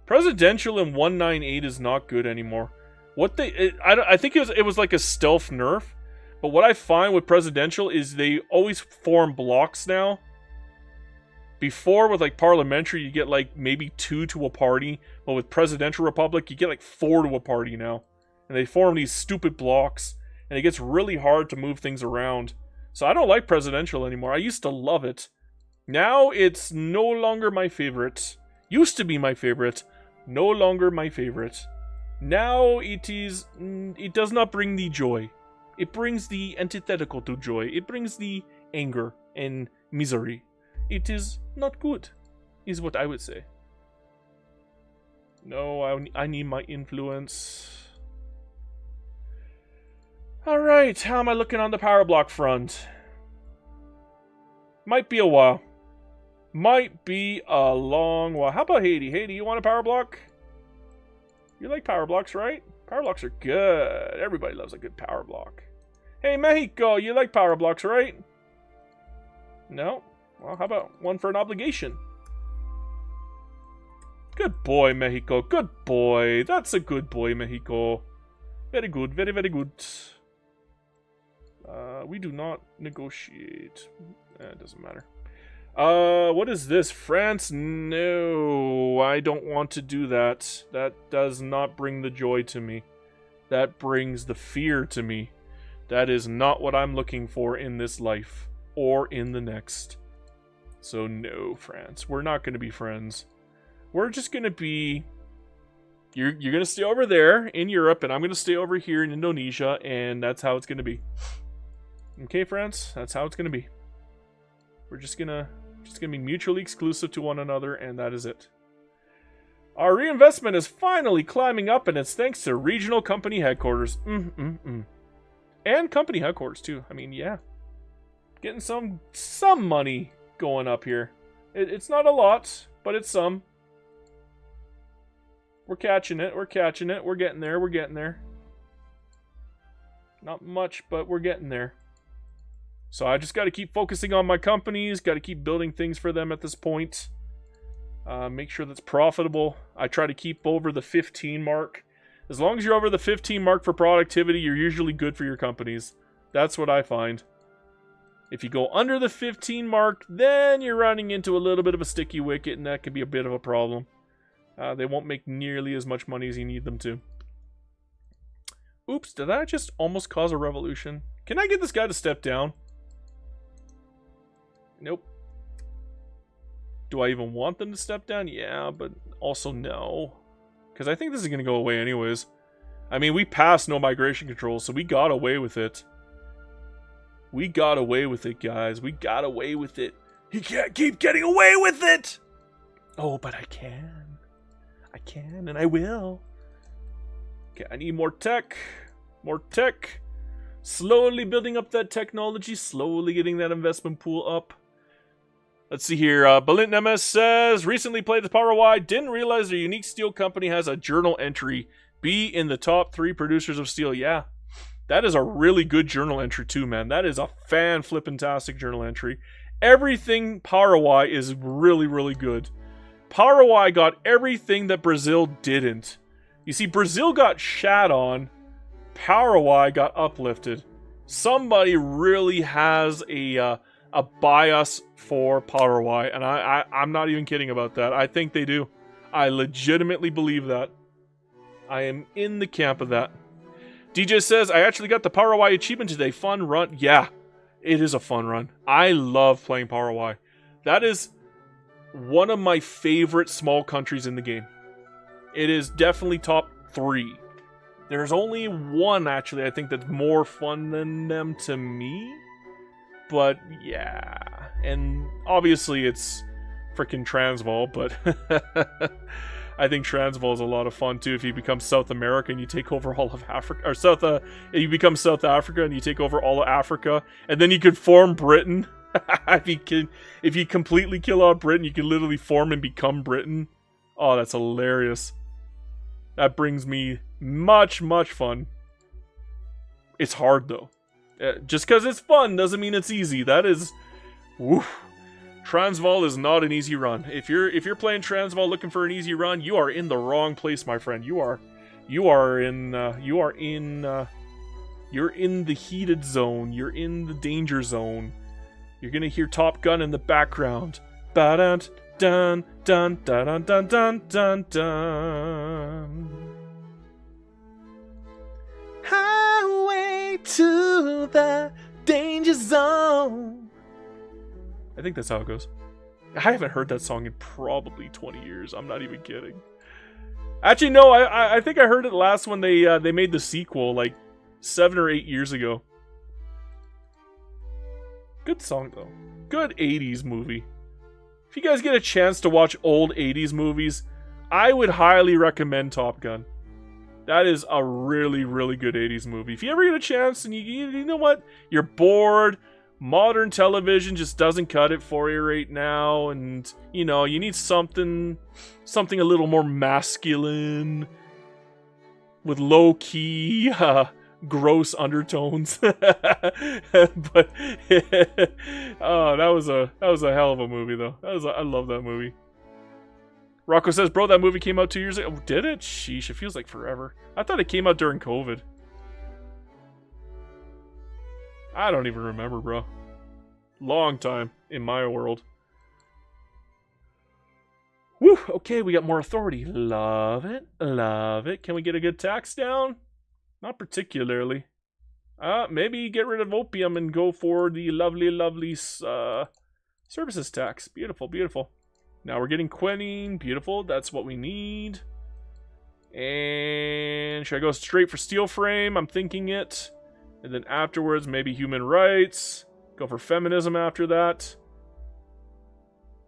Presidential in 198 is not good anymore. I think it was like a stealth nerf. But what I find with presidential is they always form blocks now. Before, with like parliamentary, you get like maybe 2 to a party. But with presidential republic, you get like 4 to a party now. And they form these stupid blocks. And it gets really hard to move things around. So I don't like presidential anymore. I used to love it. Now it's no longer my favorite. Used to be my favorite. No longer my favorite. Now it does not bring the joy. It brings the antithetical to joy. It brings the anger and misery. It is not good, is what I would say. No, I need my influence. Alright, how am I looking on the power block front? Might be a while. Might be a long while. How about Haiti? Haiti, you want a power block? You like power blocks, right? Power blocks are good. Everybody loves a good power block. Hey, Mexico, you like power blocks, right? No? Well, how about one for an obligation? Good boy, Mexico. Good boy. That's a good boy, Mexico. Very good. Very, very good. We do not negotiate. It doesn't matter. What is this? France? No, I don't want to do that. That does not bring the joy to me. That brings the fear to me. That is not what I'm looking for in this life or in the next. So no, France. We're not going to be friends. We're just going to be... You're going to stay over there in Europe, and I'm going to stay over here in Indonesia, and that's how it's going to be. Okay, France? That's how it's going to be. We're just going to be mutually exclusive to one another, and that is it. Our reinvestment is finally climbing up, and it's thanks to regional company headquarters. And company headquarters, too. I mean, yeah. Getting some money going up here. It's not a lot, but it's some. We're catching it. We're catching it. We're getting there. We're getting there. Not much, but we're getting there. So I just got to keep focusing on my companies. Got to keep building things for them at this point. Make sure that's profitable. I try to keep over the 15 mark. As long as you're over the 15 mark for productivity, you're usually good for your companies. That's what I find. If you go under the 15 mark, then you're running into a little bit of a sticky wicket, and that could be a bit of a problem. They won't make nearly as much money as you need them to. Oops, did that just almost cause a revolution? Can I get this guy to step down? Nope. Do I even want them to step down? Yeah, but also no. Because I think this is going to go away anyways. I mean, we passed no migration controls, so we got away with it. We got away with it, guys. We got away with it. He can't keep getting away with it! Oh, but I can. I can, and I will. Okay, I need more tech. More tech. Slowly building up that technology. Slowly getting that investment pool up. Let's see here. Balint MS says, recently played the Power Y. Didn't realize their unique steel company has a journal entry. Be in the top 3 producers of steel. Yeah. That is a really good journal entry too, man. That is a fan-flippin-tastic journal entry. Everything Power Y is really, really good. Power Y got everything that Brazil didn't. You see, Brazil got shat on. Power Y got uplifted. Somebody really has a bias for Power Y, and I'm not even kidding about that. I think they do. I legitimately believe that. I am in the camp of that. DJ says, I actually got the Power Y achievement today. Fun run. Yeah, it is a fun run. I love playing Power Y. That is one of my favorite small countries in the game. It is definitely top 3. There's only one, actually, I think that's more fun than them to me. But, yeah. And obviously it's freaking Transvaal, but I think Transvaal is a lot of fun, too, if you become South America and you take over all of Africa. Or you become South Africa and you take over all of Africa. And then you could form Britain. If you completely kill out Britain, you can literally form and become Britain. Oh, that's hilarious. That brings me much, much fun. It's hard, though. Just because it's fun doesn't mean it's easy. That is... Woof. Transvaal is not an easy run. If you're playing Transvaal looking for an easy run, you are in the wrong place, my friend. You're in the heated zone. You're in the danger zone. You're gonna hear Top Gun in the background. Ba-dun, dun, dun, dun, dun, dun, dun, dun. Highway to the danger zone. I think that's how it goes. I haven't heard that song in probably 20 years. I'm not even kidding. Actually, no, I think I heard it last when they made the sequel, like 7 or 8 years ago. Good song, though. Good 80s movie. If you guys get a chance to watch old 80s movies, I would highly recommend Top Gun. That is a really, really good 80s movie. If you ever get a chance and you know what? You're bored, modern television just doesn't cut it for you right now, and, you know, you need something a little more masculine, with low-key, gross undertones. But oh, that was a hell of a movie, though. I love that movie. Rocco says, bro, that movie came out 2 years ago. Did it? Sheesh, it feels like forever. I thought it came out during COVID. I don't even remember, bro. Long time in my world. Woo, okay, we got more authority. Love it, love it. Can we get a good tax down? Not particularly. Maybe get rid of opium and go for the lovely, lovely services tax. Beautiful, beautiful. Now we're getting quinine. Beautiful, that's what we need. And should I go straight for steel frame? I'm thinking it. And then afterwards, maybe human rights. Go for feminism after that.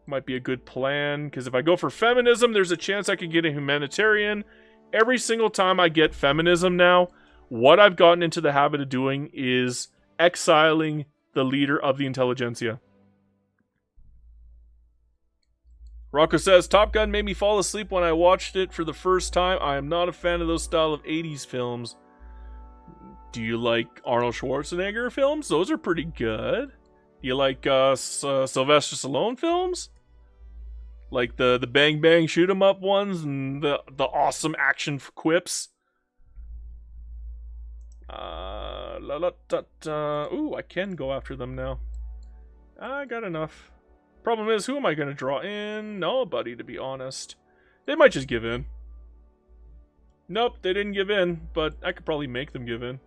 Might be a good plan, because if I go for feminism, there's a chance I could get a humanitarian. Every single time I get feminism now, what I've gotten into the habit of doing is exiling the leader of the intelligentsia. Rocco says, Top Gun made me fall asleep when I watched it for the first time. I am not a fan of those style of 80s films. Do you like Arnold Schwarzenegger films? Those are pretty good. Do you like Sylvester Stallone films? Like the bang bang shoot 'em up ones and the awesome action quips? Ooh, I can go after them now. I got enough. Problem is, who am I going to draw in? Nobody, to be honest. They might just give in. Nope, they didn't give in, but I could probably make them give in.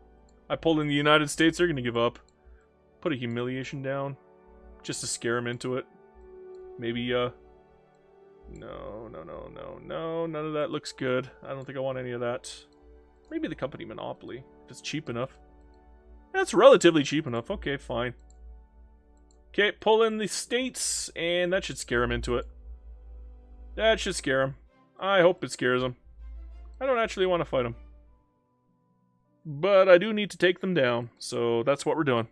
I pull in the United States, they're going to give up. Put a humiliation down, just to scare them into it. Maybe, no, none of that looks good. I don't think I want any of that. Maybe the company monopoly, if it's cheap enough. That's relatively cheap enough, okay, fine. Okay, pull in the states, and that should scare him into it. That should scare him. I hope it scares him. I don't actually want to fight him. But I do need to take them down, so that's what we're doing.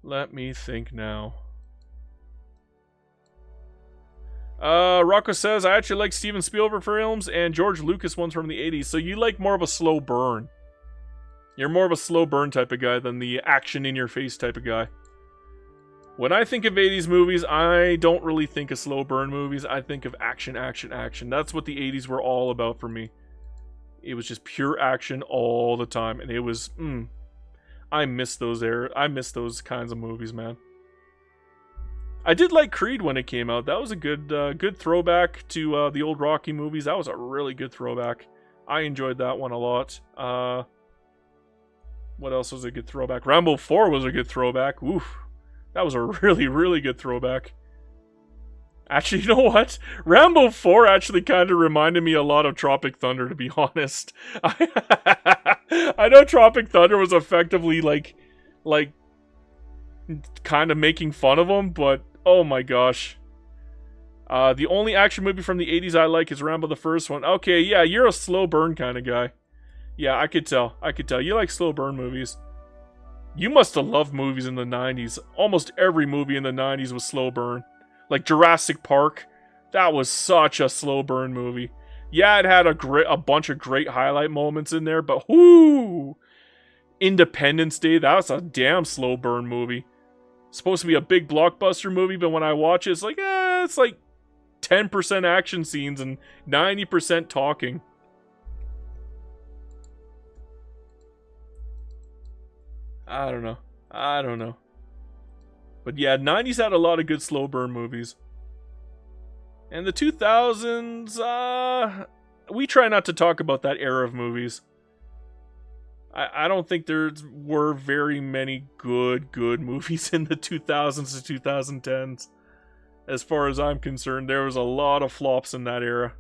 Let me think now. Rocco says, I actually like Steven Spielberg films and George Lucas ones from the 80s, so you like more of a slow burn. You're more of a slow burn type of guy than the action in your face type of guy. When I think of 80s movies, I don't really think of slow burn movies. I think of action, action, action. That's what the 80s were all about for me. It was just pure action all the time, and it was, I miss those I miss those kinds of movies, man. I did like Creed when it came out. That was a good throwback to the old Rocky movies. That was a really good throwback. I enjoyed that one a lot. What else was a good throwback? Rambo 4 was a good throwback. Oof. That was a really, really good throwback. Actually, you know what? Rambo 4 actually kind of reminded me a lot of Tropic Thunder, to be honest. I know Tropic Thunder was effectively like kind of making fun of him, but oh my gosh. The only action movie from the 80s I like is Rambo the first one. Okay, yeah, you're a slow burn kind of guy. Yeah, I could tell. I could tell. You like slow burn movies. You must have loved movies in the 90s. Almost every movie in the 90s was slow burn. Like Jurassic Park. That was such a slow burn movie. Yeah, it had a bunch of great highlight moments in there, but whoo! Independence Day, that was a damn slow burn movie. It's supposed to be a big blockbuster movie, but when I watch it, it's like 10% action scenes and 90% talking. I don't know. But yeah, 90s had a lot of good slow burn movies. And the 2000s, we try not to talk about that era of movies. I don't think there were very many good movies in the 2000s to 2010s. As far as I'm concerned, there was a lot of flops in that era.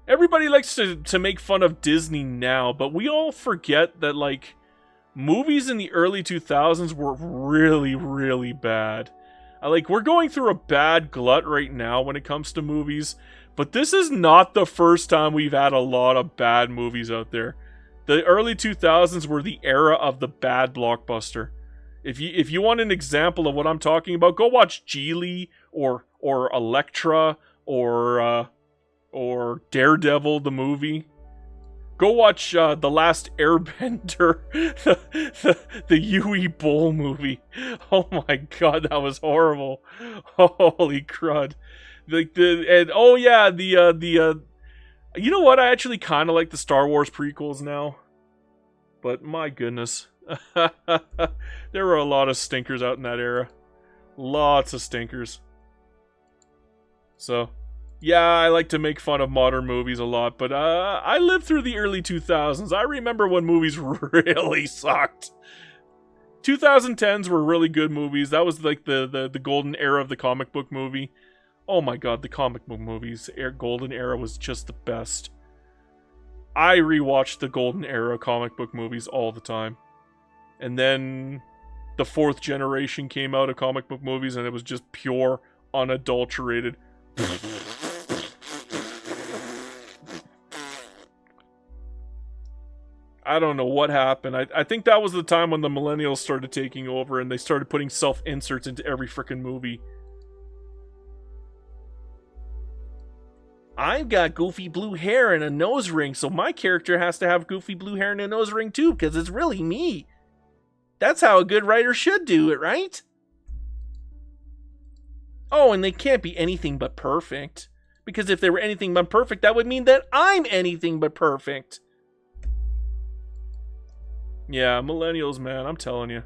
Everybody likes to make fun of Disney now, but we all forget that, like, movies in the early 2000s were really, really bad. We're going through a bad glut right now when it comes to movies, but this is not the first time we've had a lot of bad movies out there. The early 2000s were the era of the bad blockbuster. If you want an example of what I'm talking about, go watch Geely or Elektra or Daredevil the movie. Go watch The Last Airbender, the Yui Bowl movie. Oh my god, that was horrible. Holy crud. You know what? I actually kind of like the Star Wars prequels now. But my goodness. There were a lot of stinkers out in that era. Lots of stinkers. So, yeah, I like to make fun of modern movies a lot, but I lived through the early 2000s. I remember when movies really sucked. 2010s were really good movies. That was like the golden era of the comic book movie. Oh my god, the comic book movies. Golden era was just the best. I rewatched the golden era comic book movies all the time. And then the fourth generation came out of comic book movies and it was just pure, unadulterated. I don't know what happened. I think that was the time when the millennials started taking over and they started putting self-inserts into every freaking movie. I've got goofy blue hair and a nose ring, so my character has to have goofy blue hair and a nose ring too, because it's really me. That's how a good writer should do it, right? Oh, and they can't be anything but perfect. Because if they were anything but perfect, that would mean that I'm anything but perfect. Yeah, millennials, man, I'm telling you.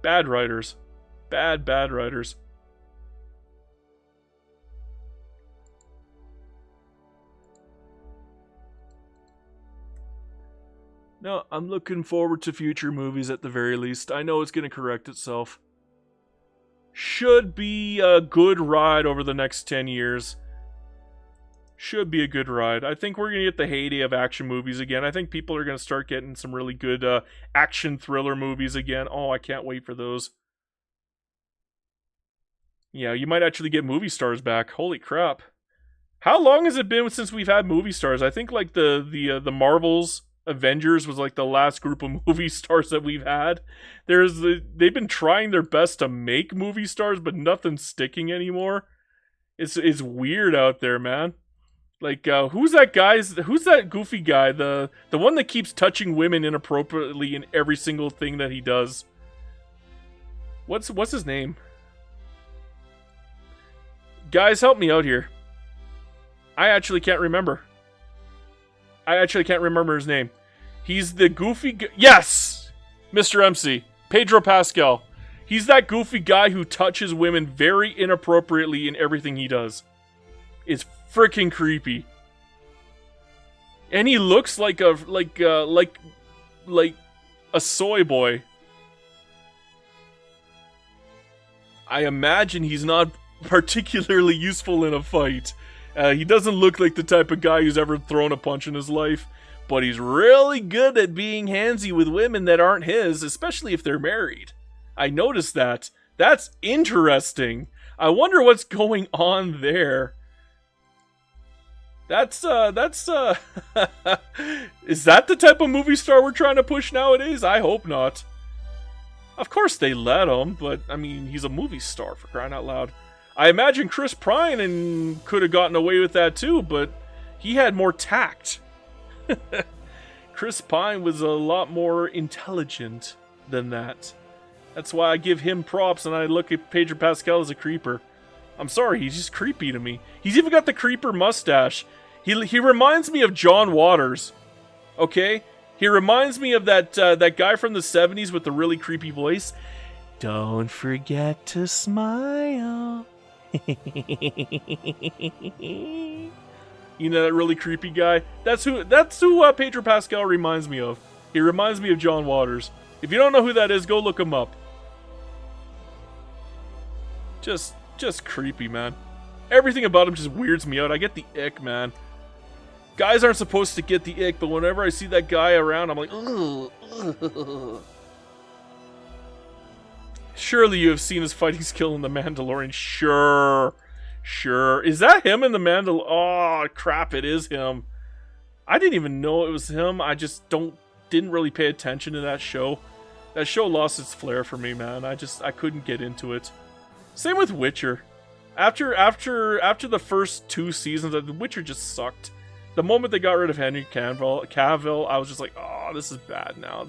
Bad writers. Bad writers. No, I'm looking forward to future movies at the very least. I know it's going to correct itself. Should be a good ride over the next 10 years. Should be a good ride. I think we're going to get the heyday of action movies again. I think people are going to start getting some really good action thriller movies again. Oh, I can't wait for those. Yeah, you might actually get movie stars back. Holy crap. How long has it been since we've had movie stars? I think like the Marvels Avengers was like the last group of movie stars that we've had. They've been trying their best to make movie stars, but nothing's sticking anymore. It's weird out there, man. Like who's that goofy guy? The one that keeps touching women inappropriately in every single thing that he does. What's his name? Guys, help me out here. I actually can't remember. His name. He's the goofy yes! Mr. MC. Pedro Pascal. He's that goofy guy who touches women very inappropriately in everything he does. It's freaking creepy. And he looks like a soy boy. I imagine he's not particularly useful in a fight. He doesn't look like the type of guy who's ever thrown a punch in his life, but he's really good at being handsy with women that aren't his, especially if they're married. I noticed that. That's interesting. I wonder what's going on there. Is that the type of movie star we're trying to push nowadays? I hope not. Of course they let him, but, I mean, he's a movie star, for crying out loud. I imagine Chris Pine could have gotten away with that too, but he had more tact. Chris Pine was a lot more intelligent than that. That's why I give him props and I look at Pedro Pascal as a creeper. I'm sorry, he's just creepy to me. He's even got the creeper mustache. He reminds me of John Waters. Okay? He reminds me of that guy from the 70s with the really creepy voice. Don't forget to smile. You know that really creepy guy? That's who Pedro Pascal reminds me of. He reminds me of John Waters. If you don't know who that is, go look him up. Just creepy, man. Everything about him just weirds me out. I get the ick, man. Guys aren't supposed to get the ick, but whenever I see that guy around, I'm like, ugh. Surely you have seen his fighting skill in The Mandalorian. Sure. Is that him in The Mandalorian? Oh, crap, it is him. I didn't even know it was him. I just didn't really pay attention to that show. That show lost its flair for me, man. I couldn't get into it. Same with Witcher. After the first 2 seasons, The Witcher just sucked. The moment they got rid of Henry Cavill, I was just like, oh, this is bad now.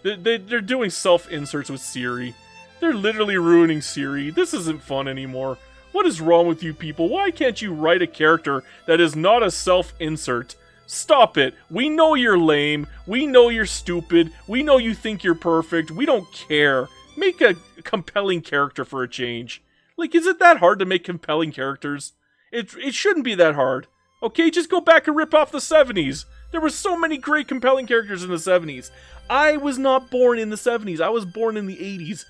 They're doing self-inserts with Ciri. They're literally ruining Ciri. This isn't fun anymore. What is wrong with you people? Why can't you write a character that is not a self-insert? Stop it. We know you're lame. We know you're stupid. We know you think you're perfect. We don't care. Make a compelling character for a change. Like, is it that hard to make compelling characters? It shouldn't be that hard. Okay, just go back and rip off the 70s. There were so many great compelling characters in the 70s. I was not born in the 70s. I was born in the 80s.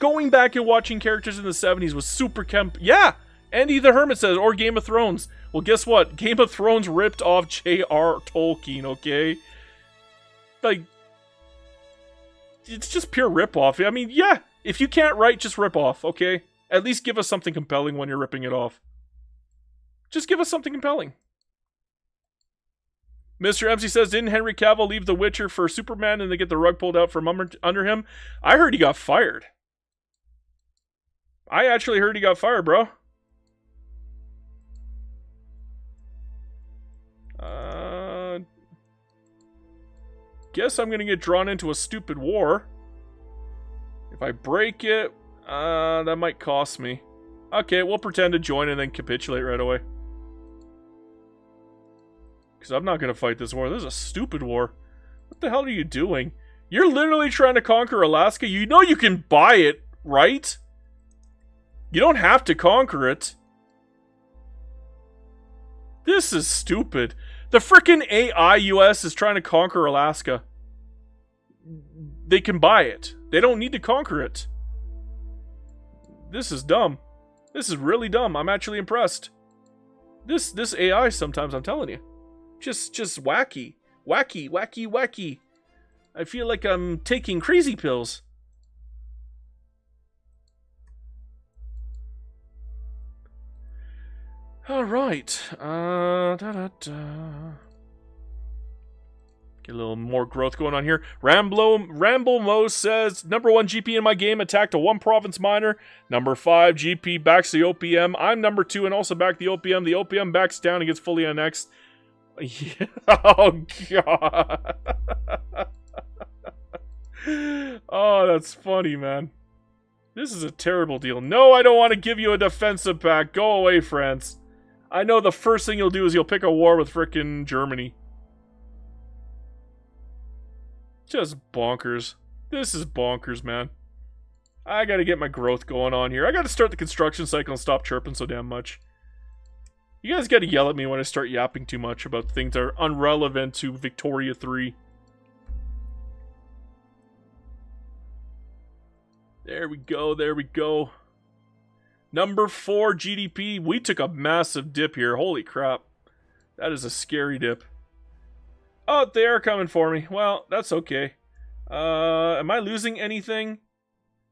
Going back and watching characters in the 70s was super yeah! Andy the Hermit says, or Game of Thrones. Well, guess what? Game of Thrones ripped off J.R. Tolkien, okay? Like, it's just pure rip-off. I mean, yeah, if you can't write, just rip off, okay? At least give us something compelling when you're ripping it off. Just give us something compelling. Mr. MC says, didn't Henry Cavill leave The Witcher for Superman and they get the rug pulled out from under him? I heard he got fired. I actually heard he got fired, bro. Guess I'm gonna get drawn into a stupid war. If I break it, that might cost me. Okay, we'll pretend to join and then capitulate right away. Because I'm not gonna fight this war. This is a stupid war. What the hell are you doing? You're literally trying to conquer Alaska. You know you can buy it, right? You don't have to conquer it. This is stupid. The frickin' AI US is trying to conquer Alaska. They can buy it. They don't need to conquer it. This is dumb. This is really dumb. I'm actually impressed. This AI sometimes, I'm telling you. Just wacky. Wacky, wacky, wacky. I feel like I'm taking crazy pills. Alright. Get a little more growth going on here. Ramble Mo says, number 1 GP in my game attacked a 1 province miner. Number 5 GP backs the OPM. I'm number 2 and also back the OPM. The OPM backs down and gets fully annexed. Yeah. Oh, God. Oh, that's funny, man. This is a terrible deal. No, I don't want to give you a defensive pack. Go away, France. I know the first thing you'll do is you'll pick a war with frickin' Germany. Just bonkers. This is bonkers, man. I gotta get my growth going on here. I gotta start the construction cycle and stop chirping so damn much. You guys gotta yell at me when I start yapping too much about things that are irrelevant to Victoria 3. There we go, there we go. Number 4 GDP. We took a massive dip here. Holy crap. That is a scary dip. Oh, they are coming for me. Well, that's okay. Am I losing anything?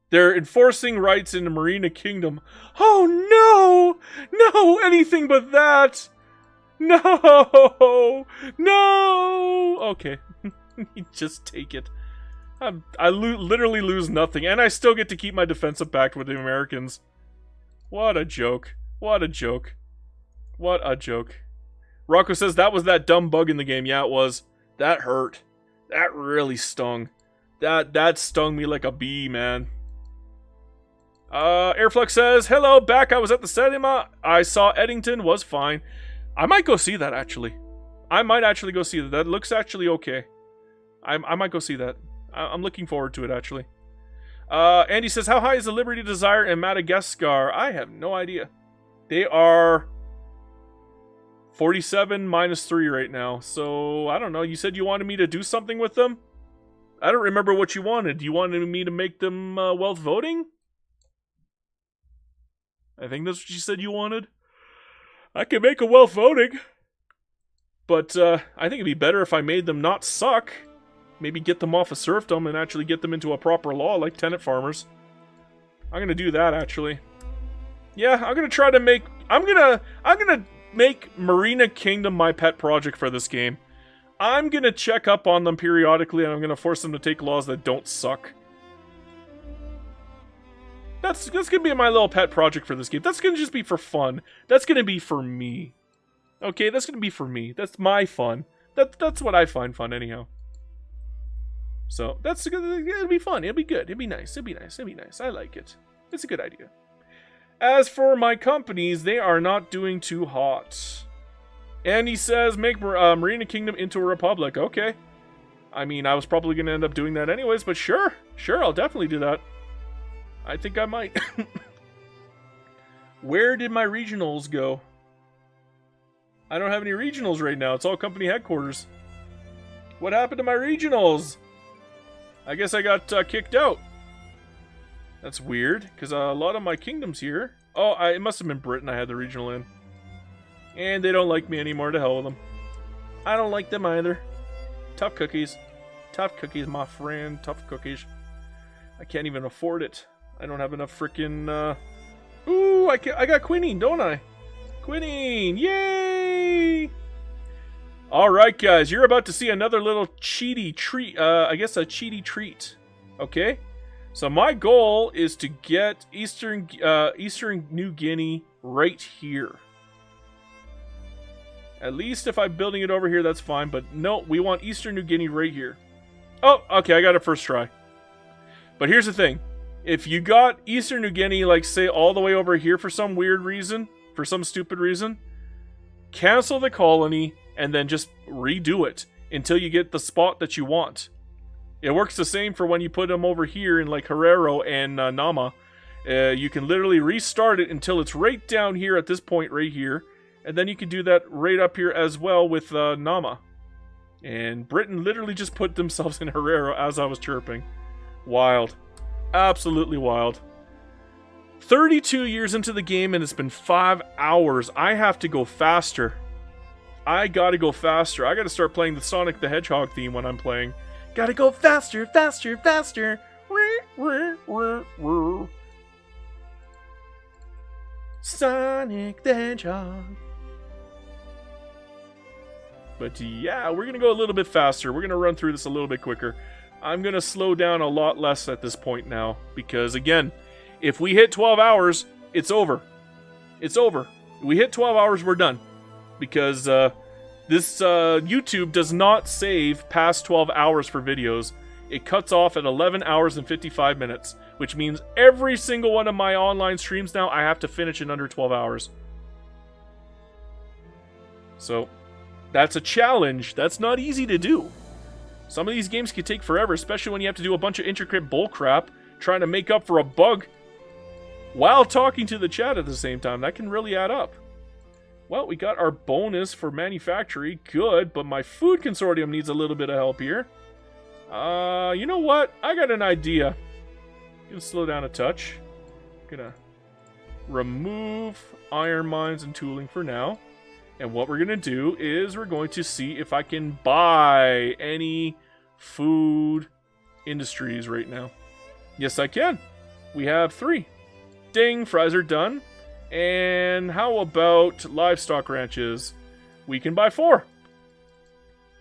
They're enforcing rights in the Marina Kingdom. Oh, no! No, anything but that! No! No! Okay. Just take it. I literally lose nothing, and I still get to keep my defensive pact with the Americans. What a joke. What a joke. What a joke. Rocco says that was that dumb bug in the game. Yeah, it was. That hurt. That really stung. That stung me like a bee, man. Airflux says, hello, back. I was at the cinema. I saw Eddington. Was fine. I might go see that, actually. I might actually go see that. That looks actually okay. I might go see that. I'm looking forward to it, actually. Andy says, how high is the Liberty Desire in Madagascar? I have no idea. They are 47 minus 3 right now. So, I don't know. You said you wanted me to do something with them? I don't remember what you wanted. You wanted me to make them wealth voting? I think that's what you said you wanted. I can make a wealth voting. But I think it'd be better if I made them not suck. Maybe get them off of serfdom and actually get them into a proper law like tenant farmers. I'm gonna do that, actually. Yeah, I'm gonna try to make... I'm gonna make Marina Kingdom my pet project for this game. I'm gonna check up on them periodically and I'm gonna force them to take laws that don't suck. That's gonna be my little pet project for this game. That's gonna just be for fun. That's gonna be for me. Okay, that's gonna be for me. That's my fun. That's what I find fun anyhow. So, it'll be fun. It'll be good. It'll be nice. It'll be nice. It'll be nice. I like it. It's a good idea. As for my companies, they are not doing too hot. And he says, make Marina Kingdom into a republic. Okay. I mean, I was probably going to end up doing that anyways, but sure. Sure, I'll definitely do that. I think I might. Where did my regionals go? I don't have any regionals right now. It's all company headquarters. What happened to my regionals? I guess I got kicked out. That's weird, because a lot of my kingdom's here. Oh, it must have been Britain I had the regional in. And they don't like me anymore, to hell with them. I don't like them either. Tough cookies. Tough cookies, my friend. Tough cookies. I can't even afford it. I don't have enough freaking... Ooh, I got quinine, don't I? Quinine! Yay! Alright, guys. You're about to see another little cheaty treat. I guess a cheaty treat. Okay? So my goal is to get Eastern New Guinea right here. At least if I'm building it over here, that's fine. But no, we want Eastern New Guinea right here. Oh, okay, I got it first try. But here's the thing. If you got Eastern New Guinea, like, say, all the way over here for some weird reason, for some stupid reason, cancel the colony and then just redo it until you get the spot that you want. It works the same for when you put them over here in, like, Herero and Nama. You can literally restart it until it's right down here at this point right here. And then you can do that right up here as well with Nama. And Britain literally just put themselves in Herero as I was chirping. Wild. Absolutely wild. 32 years into the game and it's been 5 hours. I have to go faster. I gotta go faster. I gotta start playing the Sonic the Hedgehog theme when I'm playing. Gotta go faster, faster, faster. Sonic the Hedgehog. But yeah, we're gonna go a little bit faster. We're gonna run through this a little bit quicker. I'm going to slow down a lot less at this point now. Because, again, if we hit 12 hours, it's over. It's over. If we hit 12 hours, we're done. Because this YouTube does not save past 12 hours for videos. It cuts off at 11 hours and 55 minutes. Which means every single one of my online streams now, I have to finish in under 12 hours. So, that's a challenge. That's not easy to do. Some of these games can take forever, especially when you have to do a bunch of intricate bullcrap trying to make up for a bug while talking to the chat at the same time. That can really add up. Well, we got our bonus for manufactory. Good, but my food consortium needs a little bit of help here. You know what? I got an idea. Gonna slow down a touch. Gonna remove iron mines and tooling for now. And what we're going to do is we're going to see if I can buy any food industries right now. Yes, I can. We have 3. Ding, fries are done. And how about livestock ranches? We can buy 4.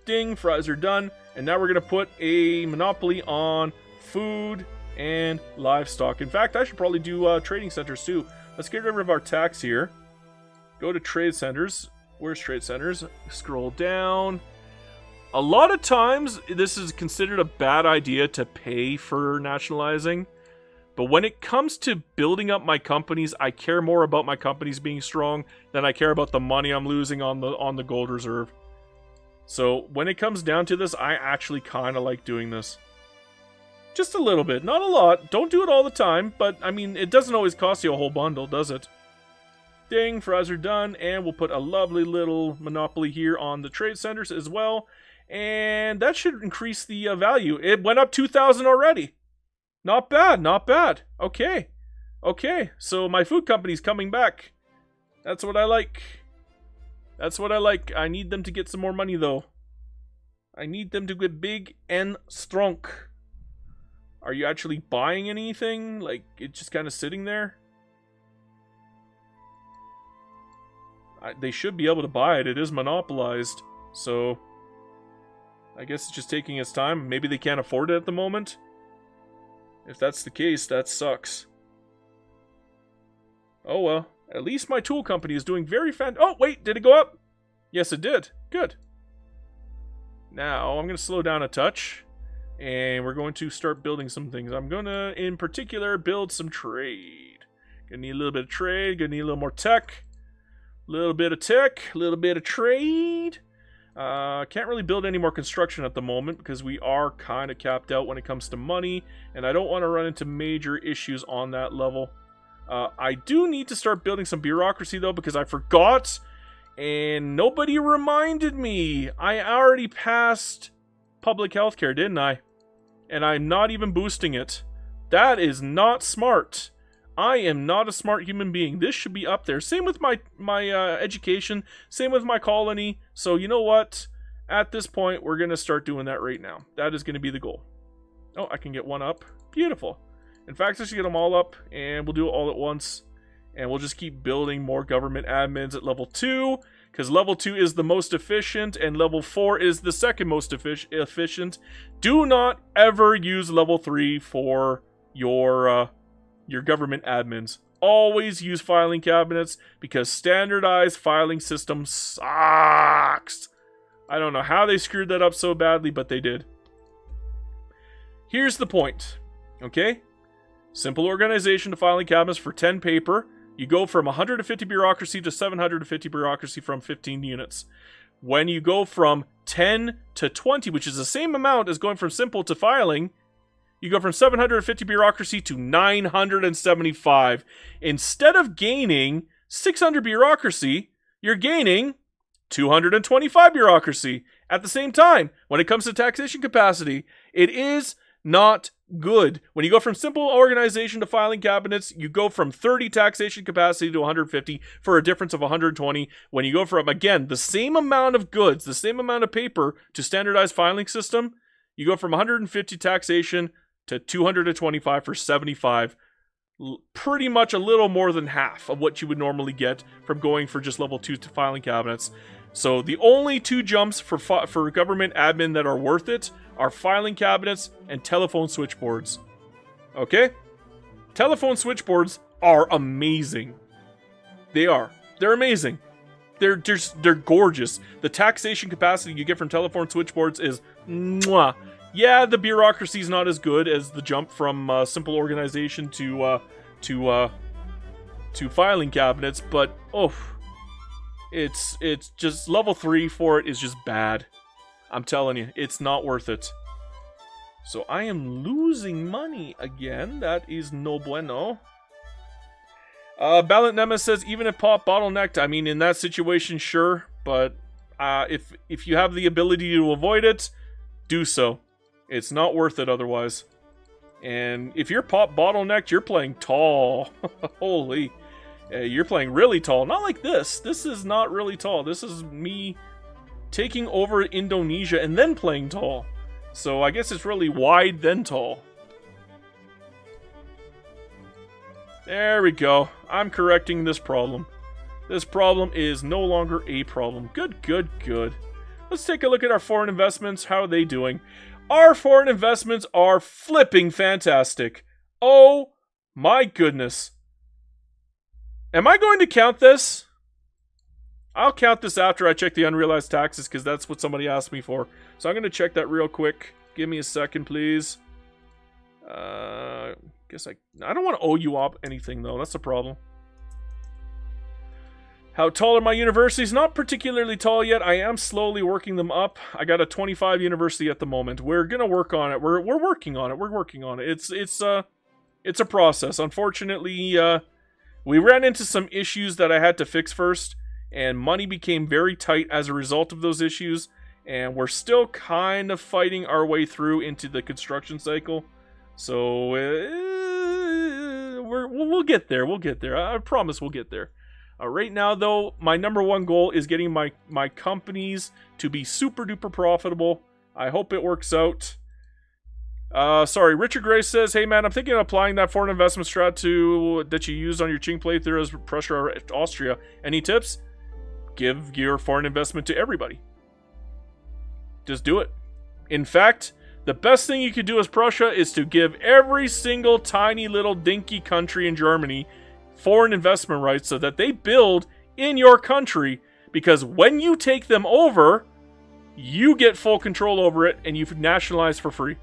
Ding, fries are done. And now we're going to put a monopoly on food and livestock. In fact, I should probably do trading centers too. Let's get rid of our tax here. Go to trade centers. Where's trade centers? Scroll down. A lot of times, this is considered a bad idea to pay for nationalizing. But when it comes to building up my companies, I care more about my companies being strong than I care about the money I'm losing on the gold reserve. So when it comes down to this, I actually kind of like doing this. Just a little bit, not a lot. Don't do it all the time, but I mean, it doesn't always cost you a whole bundle, does it? Ding, fries are done, and we'll put a lovely little monopoly here on the trade centers as well. And that should increase the value. It went up 2,000 already. Not bad, not bad. Okay. Okay, so my food company's coming back. That's what I like. That's what I like. I need them to get some more money, though. I need them to get big and strong. Are you actually buying anything? Like, it's just kind of sitting there? They should be able to buy it. It is monopolized. So, I guess it's just taking its time. Maybe they can't afford it at the moment. If that's the case, that sucks. Oh well. At least my tool company is doing very Oh, wait, did it go up? Yes, it did. Good. Now, I'm going to slow down a touch. And we're going to start building some things. I'm going to, in particular, build some trade. Gonna need a little bit of trade. Gonna need a little more tech. Little bit of tech, a little bit of trade. Can't really build any more construction at the moment because we are kind of capped out when it comes to money, and I don't want to run into major issues on that level. I do need to start building some bureaucracy though, because I forgot and nobody reminded me. I already passed public healthcare, didn't I? And I'm not even boosting it. That is not smart. I am not a smart human being. This should be up there. Same with my education. Same with my colony. So you know what? At this point, we're going to start doing that right now. That is going to be the goal. Oh, I can get one up. Beautiful. In fact, I should get them all up, and we'll do it all at once. And we'll just keep building more government admins at level 2, because level 2 is the most efficient, and level 4 is the second most efficient. Do not ever use level 3 for your government admins. Always use filing cabinets, because standardized filing system sucks. I don't know how they screwed that up so badly, but they did. Here's the point, okay? Simple organization to filing cabinets for 10 paper. You go from 150 bureaucracy to 750 bureaucracy from 15 units. When you go from 10 to 20, which is the same amount as going from simple to filing, you go from 750 bureaucracy to 975. Instead of gaining 600 bureaucracy, you're gaining 225 bureaucracy. At the same time, when it comes to taxation capacity, it is not good. When you go from simple organization to filing cabinets, you go from 30 taxation capacity to 150 for a difference of 120. When you go from, again, the same amount of goods, the same amount of paper to standardized filing system, you go from 150 taxation to 225 for 75. Pretty much a little more than half of what you would normally get from going for just level 2 to filing cabinets. So the only two jumps for government admin that are worth it are filing cabinets and telephone switchboards. Okay? Telephone switchboards are amazing. They are. They're amazing. They're gorgeous. The taxation capacity you get from telephone switchboards is mwah. Yeah, the bureaucracy is not as good as the jump from simple organization to filing cabinets, but it's just level 3 for it is just bad. I'm telling you, it's not worth it. So I am losing money again. That is no bueno. Ballot Nemesis says, even if pop bottlenecked, I mean, in that situation, sure. But if you have the ability to avoid it, do so. It's not worth it otherwise. And if you're pop bottlenecked, you're playing tall. Holy. You're playing really tall. Not like this. This is not really tall. This is me taking over Indonesia and then playing tall. So I guess it's really wide then tall. There we go. I'm correcting this problem. This problem is no longer a problem. Good, good, good. Let's take a look at our foreign investments. How are they doing? Our foreign investments are flipping fantastic. Oh my goodness. Am I going to count this? I'll count this after I check the unrealized taxes, because that's what somebody asked me for. So I'm going to check that real quick. Give me a second, please. Guess I don't want to owe you up anything, though. That's the problem. How tall are my universities? Not particularly tall yet. I am slowly working them up. I got a 25 university at the moment. We're going to work on it. We're working on it. We're working on it. It's a process. Unfortunately, we ran into some issues that I had to fix first. And money became very tight as a result of those issues. And we're still kind of fighting our way through into the construction cycle. So, we'll get there. We'll get there. I promise we'll get there. Right now, though, my number one goal is getting my companies to be super duper profitable. I hope it works out. Sorry, Richard Gray says, hey man, I'm thinking of applying that foreign investment strat that you used on your Qing playthrough as Prussia or Austria. Any tips? Give your foreign investment to everybody. Just do it. In fact, the best thing you could do as Prussia is to give every single tiny little dinky country in Germany foreign investment rights so that they build in your country, because when you take them over, you get full control over it and you've nationalized for free.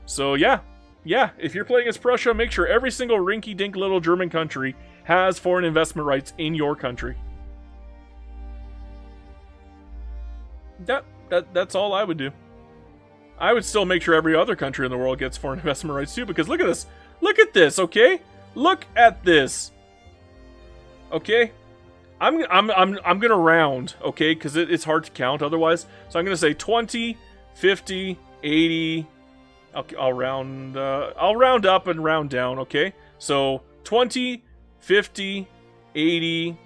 So yeah, if you're playing as Prussia, make sure every single rinky-dink little German country has foreign investment rights in your country. That's all I would do. I would still make sure every other country in the world gets foreign investment rights too, because look at this. Look at this, okay? Look at this. Okay? I'm gonna round, okay? Because it's hard to count otherwise. So I'm gonna say 20, 50, 80. I'll round up and round down, okay? So 20, 50, 80,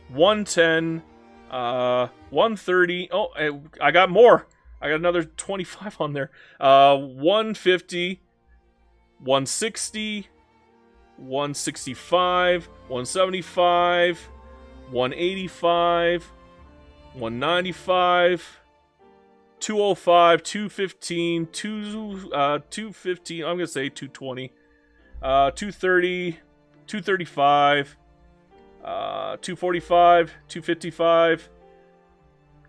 110, 130. Oh, I got more. I got another 25 on there. 150, 160, 165, 175, 185, 195, 205, 215, 215, I'm going to say 220, 230, 235, 245, 255,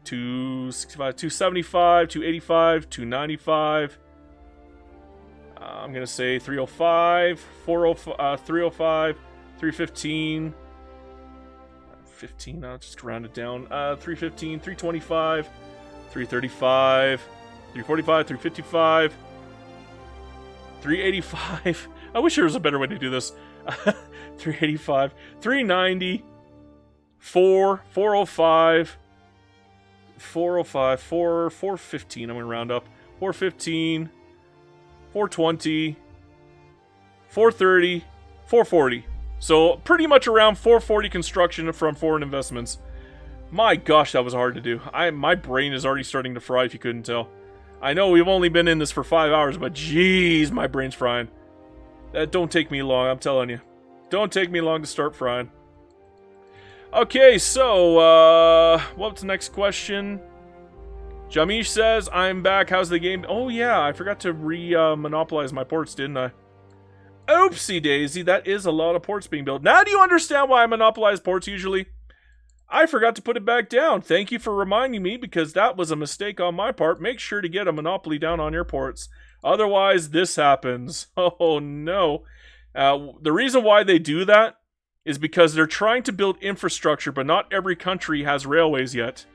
265, 275, 285, 295. I'm going to say 305, 405, 305, 315, 15, I'll just round it down. 315, 325, 335, 345, 355, 385. I wish there was a better way to do this. 385, 390, 405, 405, 415. I'm going to round up. 415, 420, 430, 440. So pretty much around 440 construction from foreign investments. My gosh, that was hard to do. My brain is already starting to fry if you couldn't tell. I know we've only been in this for 5 hours, but geez, my brain's frying. That don't take me long, I'm telling you. Don't take me long to start frying. Okay, so, what's the next question? Jamish says, I'm back, how's the game? Oh yeah, I forgot to monopolize my ports, didn't I? Oopsie daisy, that is a lot of ports being built. Now do you understand why I monopolize ports usually? I forgot to put it back down. Thank you for reminding me, because that was a mistake on my part. Make sure to get a monopoly down on your ports. Otherwise, this happens. Oh no. The reason why they do that is because they're trying to build infrastructure, but not every country has railways yet.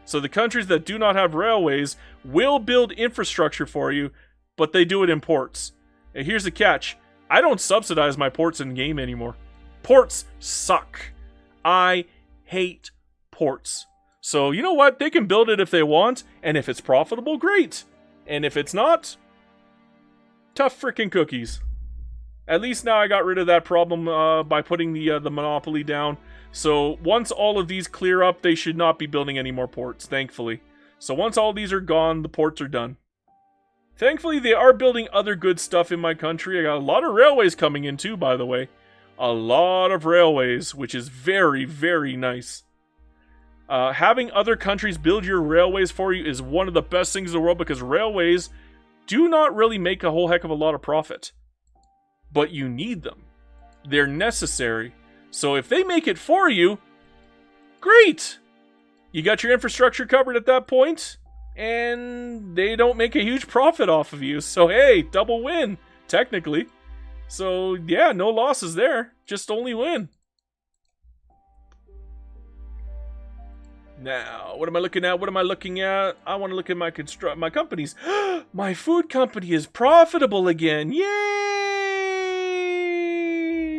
So the countries that do not have railways will build infrastructure for you, but they do it in ports. And here's the catch. I don't subsidize my ports in game anymore. Ports suck. I hate ports. So you know what? They can build it if they want, and if it's profitable, great. And if it's not, tough freaking cookies. At least now I got rid of that problem by putting the monopoly down. So once all of these clear up, they should not be building any more ports, thankfully. So once all these are gone, the ports are done. Thankfully, they are building other good stuff in my country. I got a lot of railways coming in too, by the way. A lot of railways, which is very, very nice. Having other countries build your railways for you is one of the best things in the world, because railways do not really make a whole heck of a lot of profit. But you need them. They're necessary. So if they make it for you, great! You got your infrastructure covered at that point, and they don't make a huge profit off of you. So hey, double win, technically. So yeah, no losses there. Just only win. Now, what am I looking at? What am I looking at? I want to look at my companies. My food company is profitable again. Yay!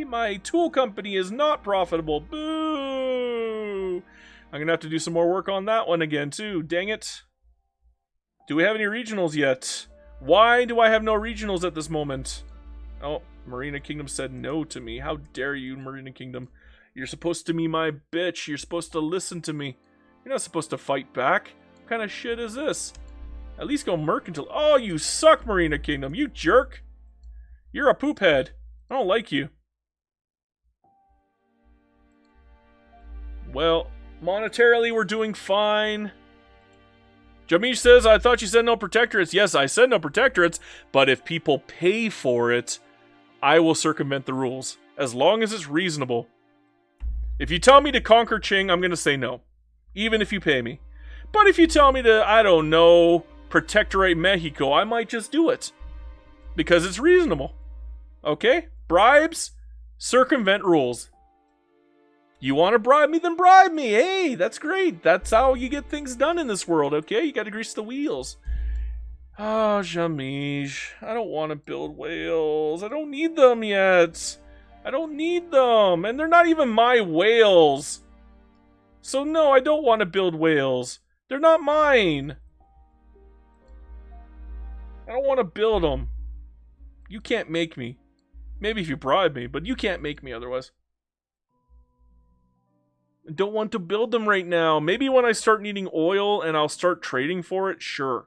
My tool company is not profitable. Boo! I'm going to have to do some more work on that one again, too. Dang it. Do we have any regionals yet? Why do I have no regionals at this moment? Oh, Marina Kingdom said no to me. How dare you, Marina Kingdom? You're supposed to be my bitch. You're supposed to listen to me. You're not supposed to fight back. What kind of shit is this? At least go mercantile. Oh, you suck, Marina Kingdom. You jerk. You're a poop head. I don't like you. Well, monetarily, we're doing fine. Jamish says, I thought you said no protectorates. Yes, I said no protectorates, but if people pay for it, I will circumvent the rules, as long as it's reasonable. If you tell me to conquer Qing, I'm going to say no, even if you pay me. But if you tell me to, I don't know, protectorate Mexico, I might just do it, because it's reasonable. Okay? Bribes, circumvent rules. You want to bribe me? Then bribe me. Hey, that's great. That's how you get things done in this world, okay? You got to grease the wheels. Oh, Jamige. I don't want to build whales. I don't need them yet. I don't need them. And they're not even my whales. So no, I don't want to build whales. They're not mine. I don't want to build them. You can't make me. Maybe if you bribe me, but you can't make me otherwise. I don't want to build them right now. Maybe when I start needing oil and I'll start trading for it, sure.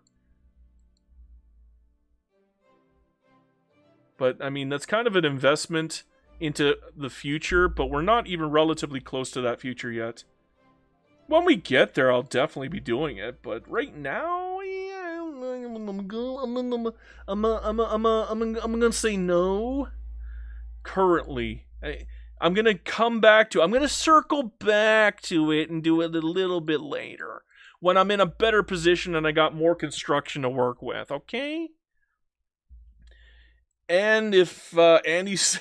But, I mean, that's kind of an investment into the future, but we're not even relatively close to that future yet. When we get there, I'll definitely be doing it, but right now, yeah, I'm gonna say no. Currently, I'm gonna come back to it. I'm gonna circle back to it and do it a little bit later when I'm in a better position and I got more construction to work with. Okay. And if Andy's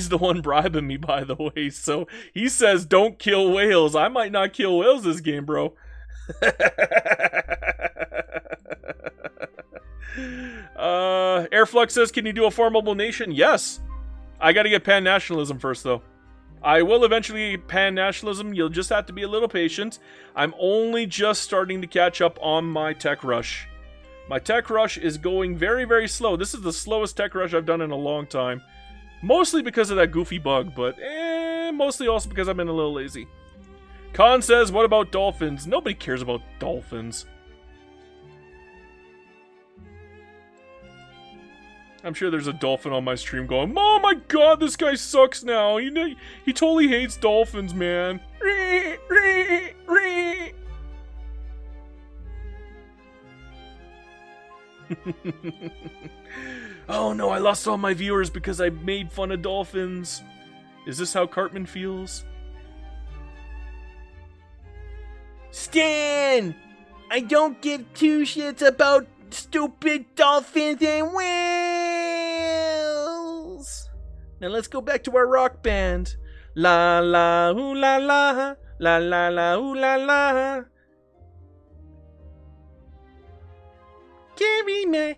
the one bribing me, by the way, so he says don't kill whales. I might not kill whales this game, bro. Airflux says, can you do a formidable nation? Yes. I gotta get pan-nationalism first, though. I will eventually pan-nationalism. You'll just have to be a little patient. I'm only just starting to catch up on my tech rush. My tech rush is going very, very slow. This is the slowest tech rush I've done in a long time. Mostly because of that goofy bug, but mostly also because I've been a little lazy. Khan says, what about dolphins? Nobody cares about dolphins. I'm sure there's a dolphin on my stream going, oh my god, this guy sucks now. He totally hates dolphins, man. Oh no, I lost all my viewers because I made fun of dolphins. Is this how Cartman feels? Stan! I don't give two shits about stupid dolphins and whales! Now let's go back to our rock band. La la ooh la la, la la la ooh la la. Carry me,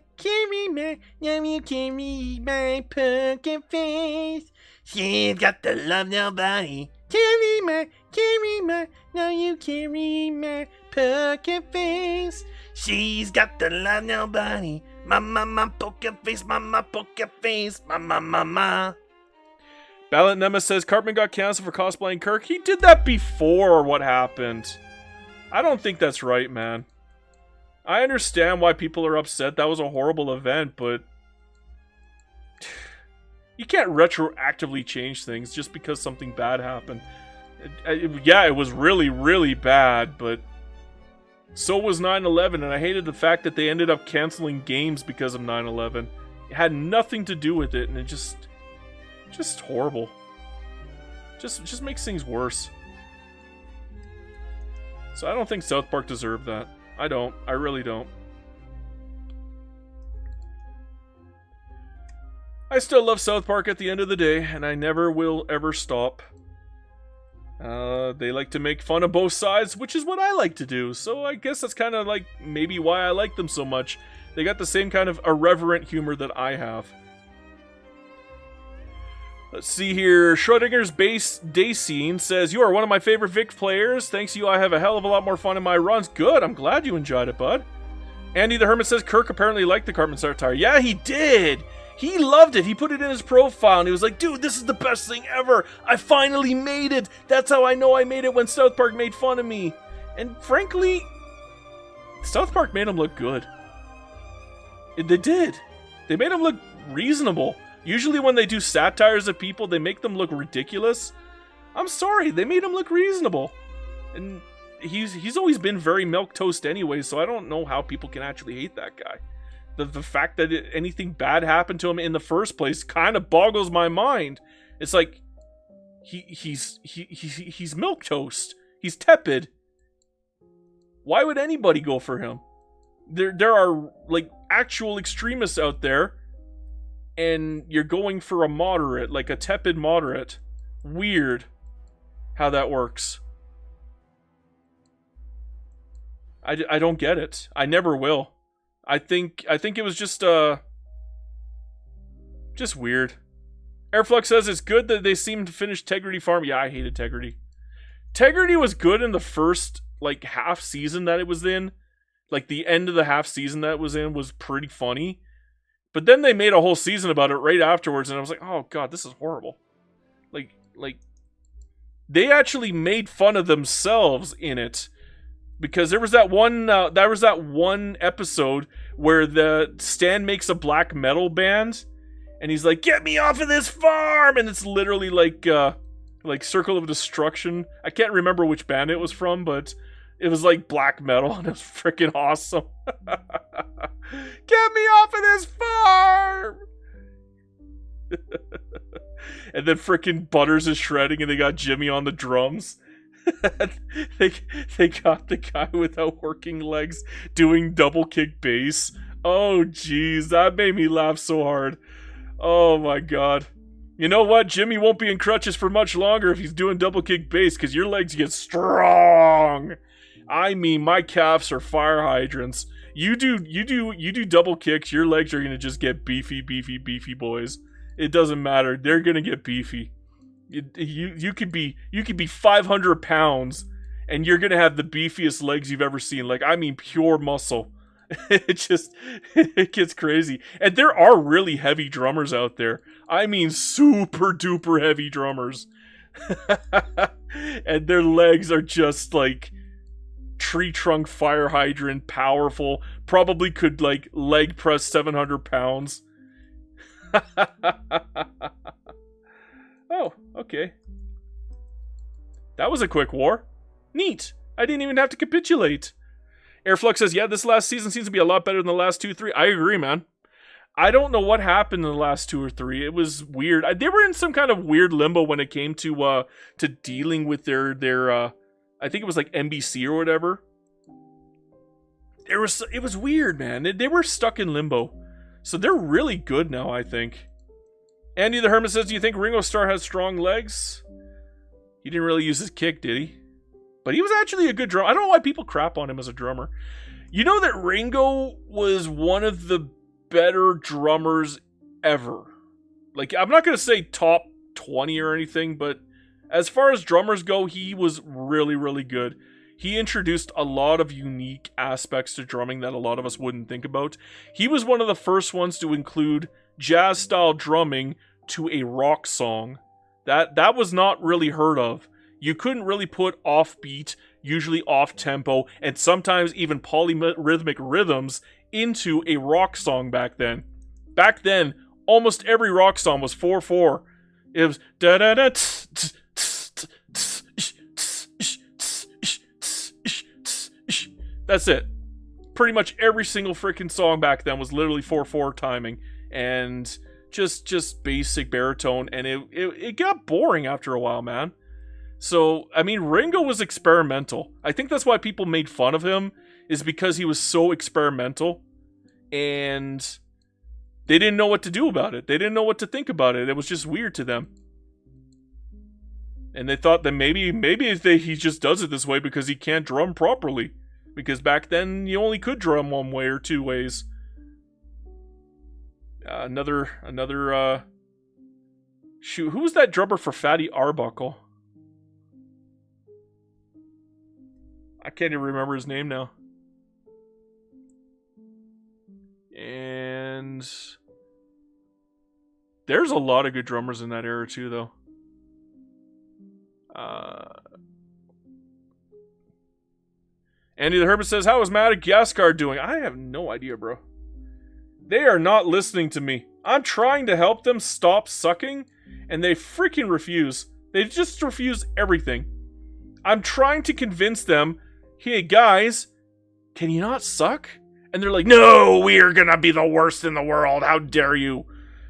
now you carry my pumpkin face. She's got to love nobody. Carry me, now you carry my pumpkin face. She's got to love nobody. My poker face, my poker face, my. Ballot Nemesis says Cartman got canceled for cosplaying Kirk. He did that before what happened. I don't think that's right, man. I understand why people are upset. That was a horrible event, but you can't retroactively change things just because something bad happened. Yeah, it was really, really bad, but so was 9/11, and I hated the fact that they ended up canceling games because of 9/11. It had nothing to do with it, and it just horrible. Just makes things worse. So I don't think South Park deserved that. I don't. I really don't. I still love South Park at the end of the day, and I never will ever stop. They like to make fun of both sides, which is what I like to do, so I guess that's kind of like maybe why I like them so much. They got the same kind of irreverent humor that I have. Let's see here. Schrodinger's Base Day Scene says, you are one of my favorite Vic players. Thanks to you, I have a hell of a lot more fun in my runs. Good. I'm glad you enjoyed it, bud. Andy the Hermit says, Kirk apparently liked the Cartman satire. Yeah, he did. He loved it. He put it in his profile, and he was like, dude, this is the best thing ever. I finally made it. That's how I know I made it when South Park made fun of me. And frankly, South Park made him look good. They did. They made him look reasonable. Usually when they do satires of people, they make them look ridiculous. I'm sorry, they made him look reasonable. And he's always been very milquetoast anyway, so I don't know how people can actually hate that guy. The fact that anything bad happened to him in the first place kind of boggles my mind. It's like he's milquetoast. He's tepid. Why would anybody go for him? There are like actual extremists out there, and you're going for a moderate, like a tepid moderate. Weird. how that works. I don't get it. I never will. I think it was just weird. Airflux says it's good that they seem to finish Tegrity Farm. Yeah, I hated Tegrity. Tegrity was good in the first like half season that it was in. Like the end of the half season that it was in was pretty funny. But then they made a whole season about it right afterwards, and I was like, oh god, this is horrible. Like they actually made fun of themselves in it. Because there was that one episode where the Stan makes a black metal band, and he's like, "Get me off of this farm!" And it's literally like Circle of Destruction. I can't remember which band it was from, but it was like black metal, and it was freaking awesome. Get me off of this farm! And then freaking Butters is shredding, and they got Jimmy on the drums. they got the guy without working legs doing double kick bass. Oh jeez, that made me laugh so hard. Oh my god. You know what? Jimmy won't be in crutches for much longer if he's doing double kick bass, because your legs get strong. I mean, my calves are fire hydrants. You do double kicks, your legs are gonna just get beefy, boys. It doesn't matter. They're gonna get beefy. You could be 500 pounds and you're gonna have the beefiest legs you've ever seen. Like, I mean, pure muscle. It gets crazy. And there are really heavy drummers out there. I mean, super duper heavy drummers. And their legs are just like tree trunk fire hydrant powerful. Probably could like leg press 700 pounds. Oh, okay. That was a quick war. Neat. I didn't even have to capitulate. Airflux says, yeah, this last season seems to be a lot better than the last 2, 3. I agree, man. I don't know what happened in the last 2 or 3. It was weird. They were in some kind of weird limbo when it came to dealing with their I think it was like NBC or whatever. It was weird, man. They were stuck in limbo. So they're really good now, I think. Andy the Hermit says, do you think Ringo Starr has strong legs? He didn't really use his kick, did he? But he was actually a good drummer. I don't know why people crap on him as a drummer. You know that Ringo was one of the better drummers ever. Like, I'm not going to say top 20 or anything, but as far as drummers go, he was really, really good. He introduced a lot of unique aspects to drumming that a lot of us wouldn't think about. He was one of the first ones to include jazz-style drumming to a rock song. That was not really heard of. You couldn't really put offbeat, usually off-tempo, and sometimes even polyrhythmic rhythms into a rock song back then. Back then, almost every rock song was 4/4. It was da-da-da. That's it. Pretty much every single freaking song back then was literally 4/4 timing, and just basic baritone, and it got boring after a while, man. So, I mean, Ringo was experimental. I think that's why people made fun of him, is because he was so experimental, and they didn't know what to do about it. They didn't know what to think about it. It was just weird to them. And they thought that maybe he just does it this way because he can't drum properly. Because back then, you only could drum one way or 2 ways. Shoot, who was that drummer for Fatty Arbuckle? I can't even remember his name now. And there's a lot of good drummers in that era too, though. Andy the Hermit says, how is Madagascar doing? I have no idea, bro. They are not listening to me. I'm trying to help them stop sucking, and they freaking refuse. They just refuse everything. I'm trying to convince them, hey guys, can you not suck? And they're like, no, we are gonna be the worst in the world. How dare you?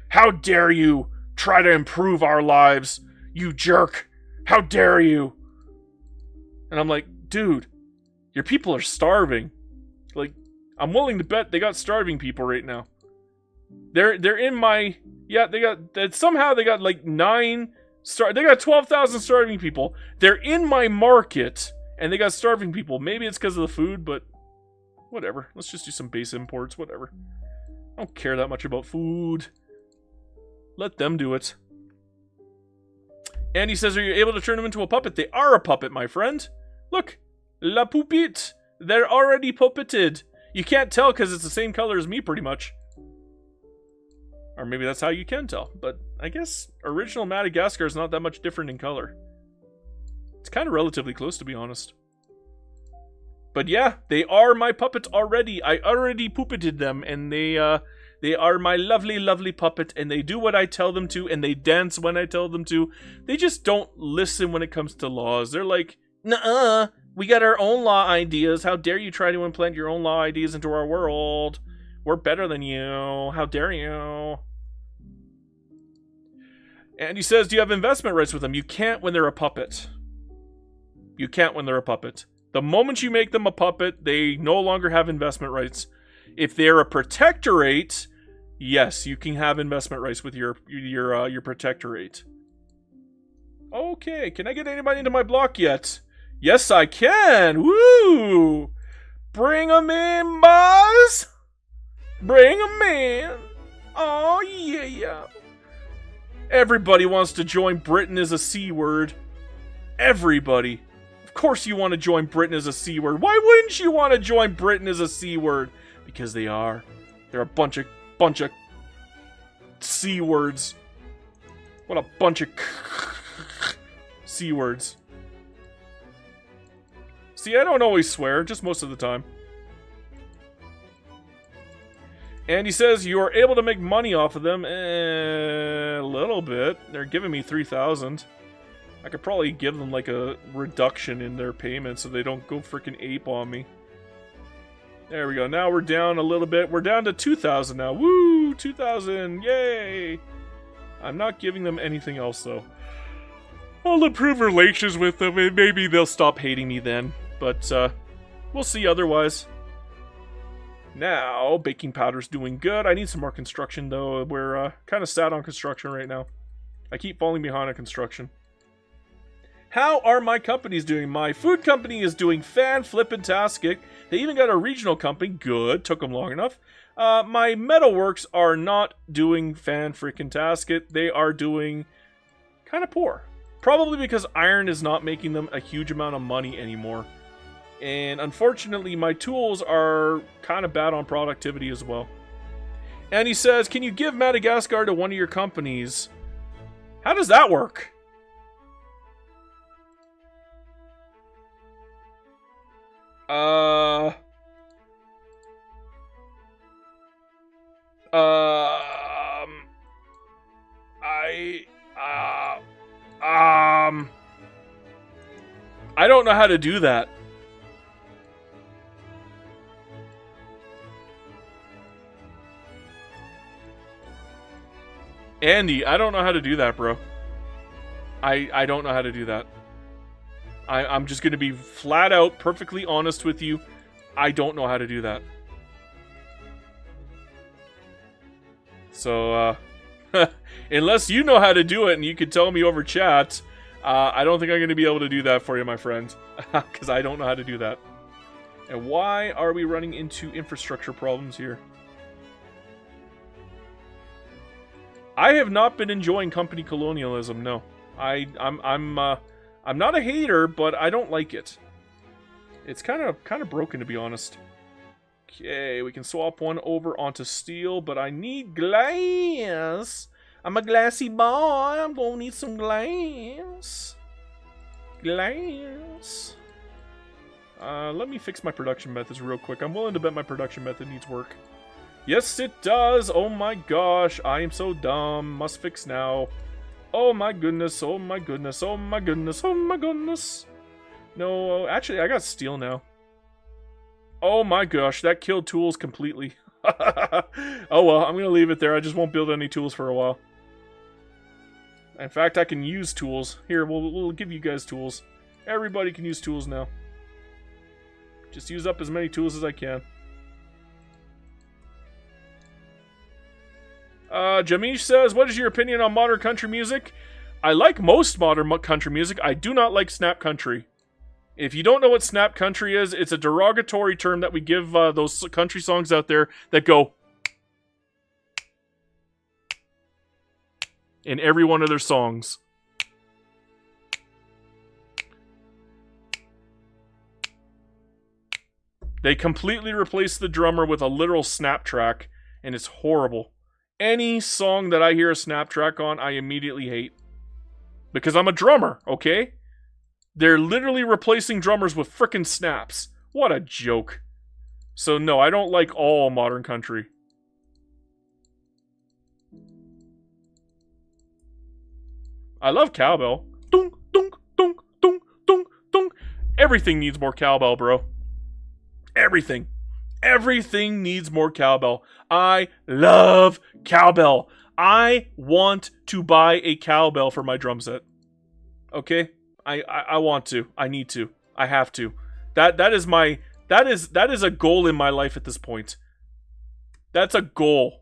How dare you try to improve our lives? You jerk. How dare you? And I'm like, dude, your people are starving. Like, I'm willing to bet they got starving people right now. They're in my, yeah, somehow they got like 9 They got 12,000 starving people. They're in my market, and they got starving people. Maybe it's because of the food, but whatever. Let's just do some base imports, whatever. I don't care that much about food. Let them do it. And he says, are you able to turn them into a puppet? They are a puppet, my friend. Look. La poupette. They're already puppeted. You can't tell because it's the same color as me, pretty much. Or maybe that's how you can tell. But I guess original Madagascar is not that much different in color. It's kind of relatively close, to be honest. But yeah, they are my puppets already. I already puppeted them, and they are my lovely, lovely puppet, and they do what I tell them to, and they dance when I tell them to. They just don't listen when it comes to laws. They're like, nuh-uh, we got our own law ideas. How dare you try to implant your own law ideas into our world? We're better than you. How dare you? And he says, do you have investment rights with them? You can't when they're a puppet. You can't when they're a puppet. The moment you make them a puppet, they no longer have investment rights. If they're a protectorate, yes, you can have investment rights with your protectorate. Okay, can I get anybody into my block yet? Yes, I can! Woo! Bring 'em in, boys! Bring 'em in! Oh, yeah! Everybody wants to join Britain as a C word. Everybody. Of course you want to join Britain as a C word. Why wouldn't you want to join Britain as a C word? Because they are. They're a bunch of C words. What a bunch of C words. See, I don't always swear, just most of the time. And he says you are able to make money off of them. A little bit. They're giving me 3,000. I could probably give them like a reduction in their payment so they don't go freaking ape on me. There we go. Now we're down a little bit. We're down to 2,000 now. Woo! 2,000. Yay! I'm not giving them anything else, though. I'll improve relations with them, and maybe they'll stop hating me then. But, we'll see otherwise. Now, baking powder's doing good. I need some more construction, though. We're, kind of sad on construction right now. I keep falling behind on construction. How are my companies doing? My food company is doing fan-flippin-tastic. They even got a regional company. Good. Took them long enough. My metalworks are not doing fan-frickin-tastic. They are doing kind of poor. Probably because iron is not making them a huge amount of money anymore. And unfortunately, my tools are kind of bad on productivity as well. And he says, can you give Madagascar to one of your companies? How does that work? I don't know how to do that. Andy, I don't know how to do that, bro. I don't know how to do that. I'm just going to be flat out perfectly honest with you. I don't know how to do that. So, unless you know how to do it and you can tell me over chat, I don't think I'm going to be able to do that for you, my friend. Because I don't know how to do that. And why are we running into infrastructure problems here? I have not been enjoying company colonialism, no. I'm not a hater, but I don't like it. It's kind of broken, to be honest. Okay, we can swap one over onto steel, but I need glass. I'm a glassy boy. I'm gonna need some glass. Glass. Let me fix my production methods real quick. I'm willing to bet my production method needs work. Yes, it does. Oh my gosh, I am so dumb. Must fix now. Oh my goodness, oh my goodness, oh my goodness, oh my goodness. No, actually, I got steel now. Oh my gosh, that killed tools completely. Oh well, I'm gonna leave it there. I just won't build any tools for a while. In fact, I can use tools. Here, we'll give you guys tools. Everybody can use tools now. Just use up as many tools as I can. Jamish says, what is your opinion on modern country music? I like most modern country music. I do not like snap country. If you don't know what snap country is, it's a derogatory term that we give those country songs out there that go in every one of their songs. They completely replace the drummer with a literal snap track, and it's horrible. Any song that I hear a snap track on, I immediately hate. Because I'm a drummer, okay? They're literally replacing drummers with frickin' snaps. What a joke. So no, I don't like all modern country. I love cowbell. Dunk, dunk, dunk, dunk, dunk, dunk. Everything needs more cowbell, bro. Everything. Everything needs more cowbell. I love cowbell. I want to buy a cowbell for my drum set. Okay? I want to. I need to. I have to. That is a goal in my life at this point. That's a goal.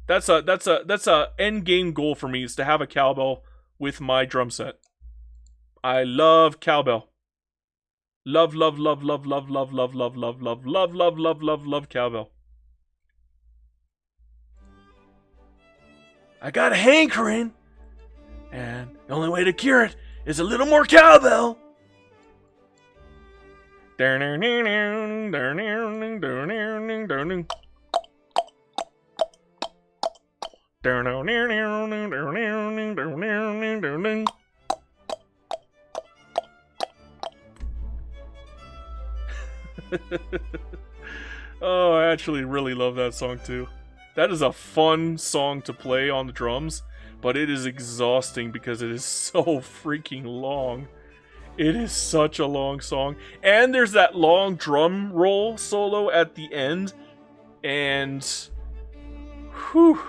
That's a end game goal for me, is to have a cowbell with my drum set. I love cowbell. Love, love, love, love, love, love, love, love, love, love, love, love, love, love, love cowbell. I got a hankering, and the only way to cure it is a little more cowbell. Oh, I actually really love that song too. That is a fun song to play on the drums, but it is exhausting because it is so freaking long. It is such a long song. And there's that long drum roll solo at the end. And whew,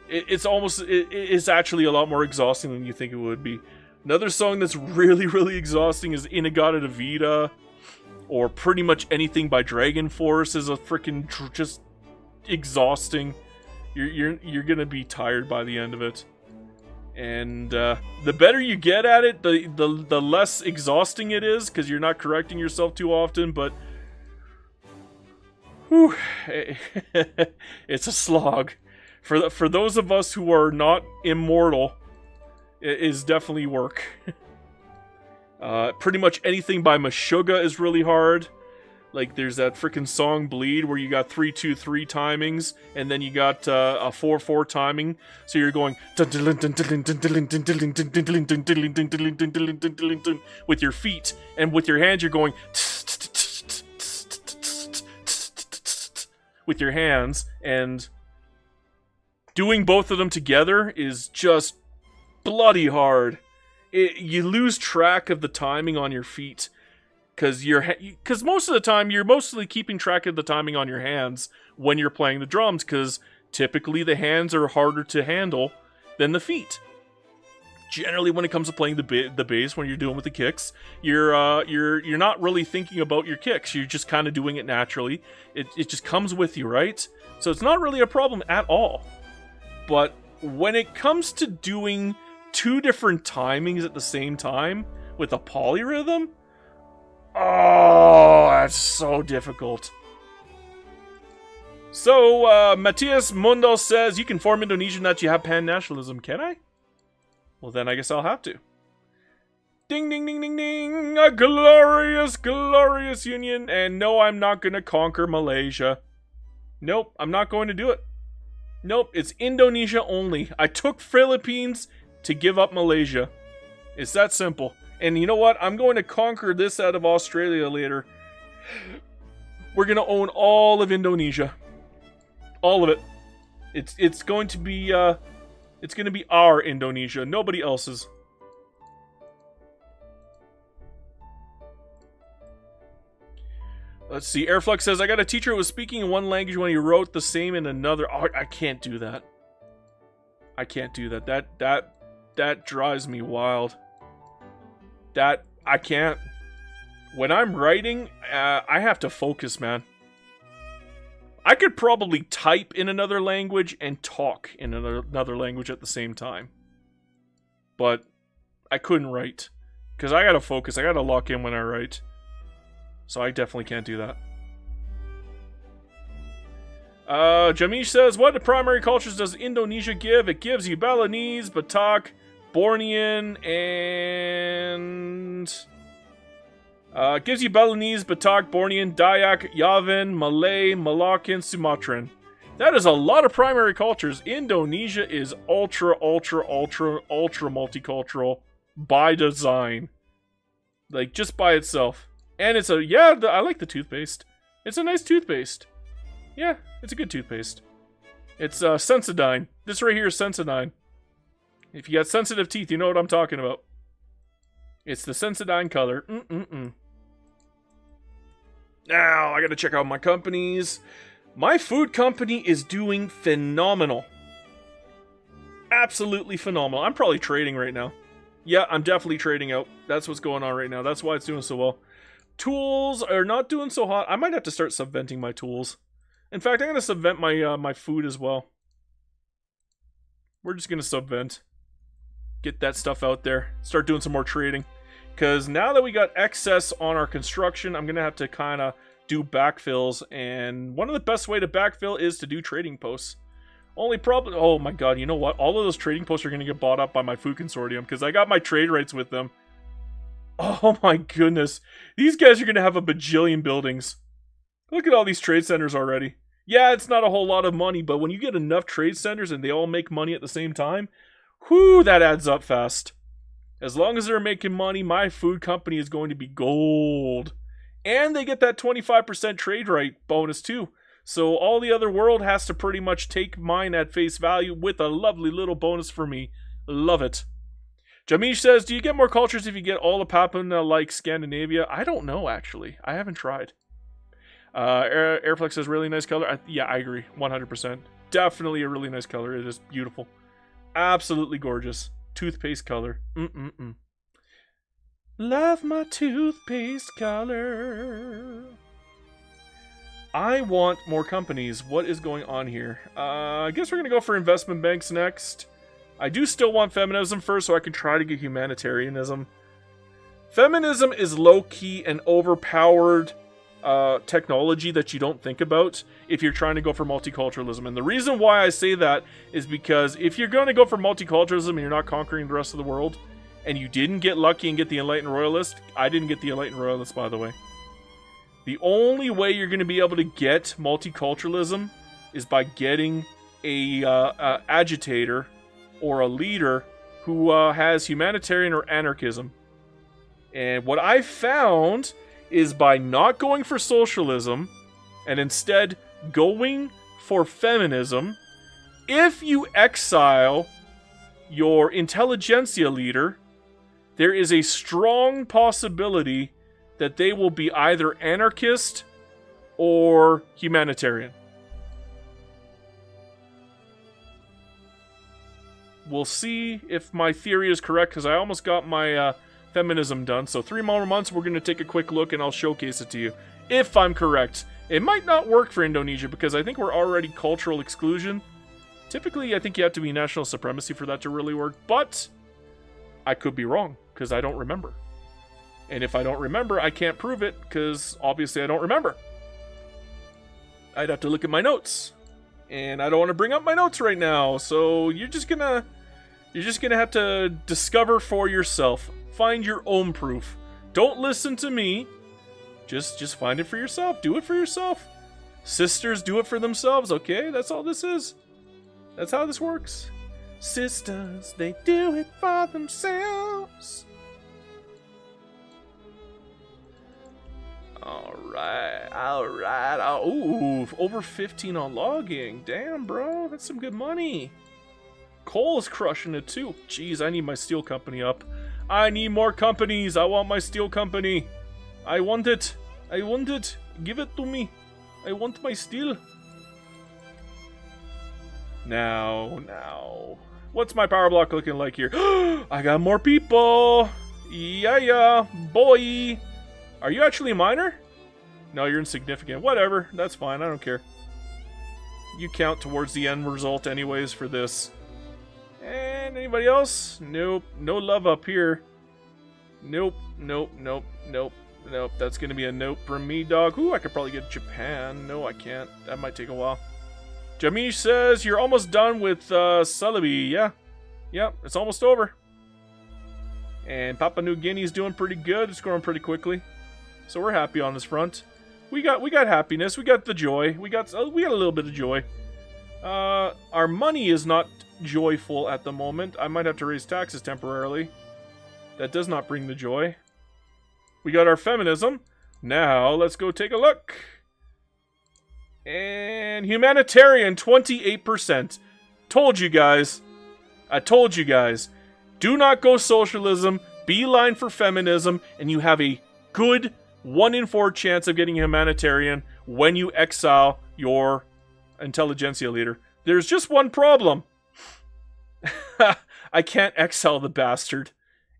it's actually a lot more exhausting than you think it would be. Another song that's really, really exhausting is Inagata Vida, or pretty much anything by Dragon Force is a freaking just exhausting. You're gonna be tired by the end of it. And the better you get at it, the less exhausting it is, because you're not correcting yourself too often. But whew, it's a slog. For those of us who are not immortal, it is definitely work. Pretty much anything by Meshuggah is really hard. Like, there's that freaking song Bleed where you got 3-2-3 timings, and then you got a 4-4 timing. So you're going with your feet, and with your hands you're going with your hands, and doing both of them together is just bloody hard. You lose track of the timing on your feet. Because most of the time, you're mostly keeping track of the timing on your hands when you're playing the drums, because typically the hands are harder to handle than the feet. Generally, when it comes to playing the bass, when you're doing with the kicks, you're not really thinking about your kicks. You're just kind of doing it naturally. It just comes with you, right? So it's not really a problem at all. But when it comes to doing two different timings at the same time with a polyrhythm, oh, that's so difficult. So, Matthias Mundo says, you can form Indonesian that you have pan-nationalism. Can I? Well, then I guess I'll have to. Ding, ding, ding, ding, ding. A glorious, glorious union. And no, I'm not going to conquer Malaysia. Nope, I'm not going to do it. Nope, it's Indonesia only. I took Philippines to give up Malaysia. It's that simple. And you know what? I'm going to conquer this out of Australia later. We're going to own all of Indonesia. All of it. It's going to be our Indonesia, nobody else's. Let's see. Airflux says, I got a teacher who was speaking in one language when he wrote the same in another. Oh, I can't do that. I can't do that. That drives me wild. I can't. When I'm writing, I have to focus, man. I could probably type in another language and talk in another language at the same time. but I couldn't write. Because I gotta focus, I gotta lock in when I write. So I definitely can't do that. Jamish says, what primary cultures does Indonesia give? It gives you Balinese, Batak, Bornean, and... it gives you Balinese, Batak, Bornean, Dayak, Yavan, Malay, Malaccan, Sumatran. That is a lot of primary cultures. Indonesia is ultra multicultural by design. Like, just by itself. And it's a, yeah, I like the toothpaste. It's a nice toothpaste. Yeah, it's a good toothpaste. It's Sensodyne. This right here is Sensodyne. If you got sensitive teeth, you know what I'm talking about. It's the Sensodyne color. Now, I gotta check out my companies. My food company is doing phenomenal. Absolutely phenomenal. I'm probably trading right now. Yeah, I'm definitely trading out. That's what's going on right now. That's why it's doing so well. Tools are not doing so hot. I might have to start subventing my tools. In fact, I'm going to subvent my my food as well. We're just going to subvent. Get that stuff out there. Start doing some more trading. Because now that we got excess on our construction, I'm going to have to kind of do backfills. And one of the best way to backfill is to do trading posts. Only problem... Oh my god, you know what? All of those trading posts are going to get bought up by my food consortium. Because I got my trade rights with them. Oh my goodness. These guys are going to have a bajillion buildings. Look at all these trade centers already. Yeah, it's not a whole lot of money, but when you get enough trade centers and they all make money at the same time, whoo, that adds up fast. As long as they're making money, my food company is going to be gold. And they get that 25% trade right bonus too. So all the other world has to pretty much take mine at face value with a lovely little bonus for me. Love it. Jamish says, do you get more cultures if you get all of Papua like Scandinavia? I don't know, actually. I haven't tried. Airflex says, really nice color. Yeah, I agree. 100%. Definitely a really nice color. It is beautiful. Absolutely gorgeous. Toothpaste color. Love my toothpaste color. I want more companies. What is going on here? I guess we're going to go for investment banks next. I do still want feminism first so I can try to get humanitarianism. Feminism is low-key and overpowered technology that you don't think about if you're trying to go for multiculturalism. And the reason why I say that is because if you're going to go for multiculturalism and you're not conquering the rest of the world, and you didn't get lucky and get the Enlightened Royalist, I didn't get the Enlightened Royalist, by the way. The only way you're going to be able to get multiculturalism is by getting a agitator or a leader who has humanitarian or anarchism. And what I found is by not going for socialism and instead going for feminism, if you exile your intelligentsia leader, there is a strong possibility that they will be either anarchist or humanitarian. We'll see if my theory is correct, because I almost got my feminism done. So 3 more months, we're going to take a quick look and I'll showcase it to you. If I'm correct. It might not work for Indonesia, because I think we're already cultural exclusion. Typically, I think you have to be national supremacy for that to really work, but I could be wrong, because I don't remember. And if I don't remember, I can't prove it, because obviously I don't remember. I'd have to look at my notes. And I don't want to bring up my notes right now, so you're just gonna have to discover for yourself. Find your own proof. Don't listen to me. Just find it for yourself. Do it for yourself. Sisters do it for themselves, okay? That's all this is. That's how this works. Sisters, they do it for themselves. Alright. Ooh, over 15 on logging. Damn, bro. That's some good money. Coal is crushing it, too. Jeez, I need my steel company up. I need more companies. I want my steel company. I want it. I want it. Give it to me. I want my steel. Now. What's my power block looking like here? I got more people. Yeah, boy. Are you actually a miner? No, you're insignificant. Whatever. That's fine. I don't care. You count towards the end result anyways for this. And And anybody else? Nope. No love up here. Nope. Nope. Nope. Nope. Nope. That's gonna be a nope from me, dog. Ooh, I could probably get Japan. No, I can't. That might take a while. Jamish says you're almost done with Celebi. Yeah. Yep, it's almost over. And Papua New Guinea's doing pretty good. It's growing pretty quickly. So we're happy on this front. We got happiness. We got the joy. We got a little bit of joy. Our money is not joyful at the moment. I might have to raise taxes temporarily. That does not bring the joy. We got our feminism. Now let's go take a look. And humanitarian, 28%. Told you guys. I told you guys. Do not go socialism. Beeline for feminism. And you have a good 1 in 4 chance of getting humanitarian when you exile your intelligentsia leader. There's just one problem. I can't exile the bastard.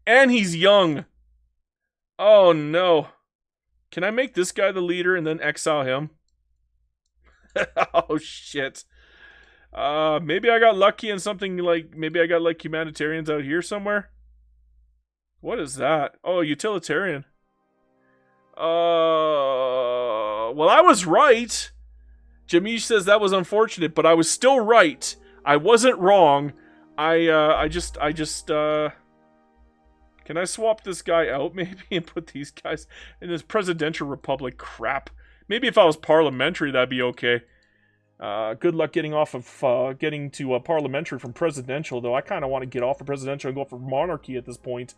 And he's young. Oh no. Can I make this guy the leader and then exile him? Oh shit. Maybe I got lucky in something like, maybe I got like humanitarians out here somewhere. What is that? Oh, utilitarian. Well, I was right. Jamish says that was unfortunate, but I was still right. I wasn't wrong. I just can I swap this guy out maybe and put these guys in this presidential republic crap? Maybe if I was parliamentary, that'd be okay. Good luck getting off of getting to parliamentary from presidential, though. I kind of want to get off of presidential and go for monarchy at this point.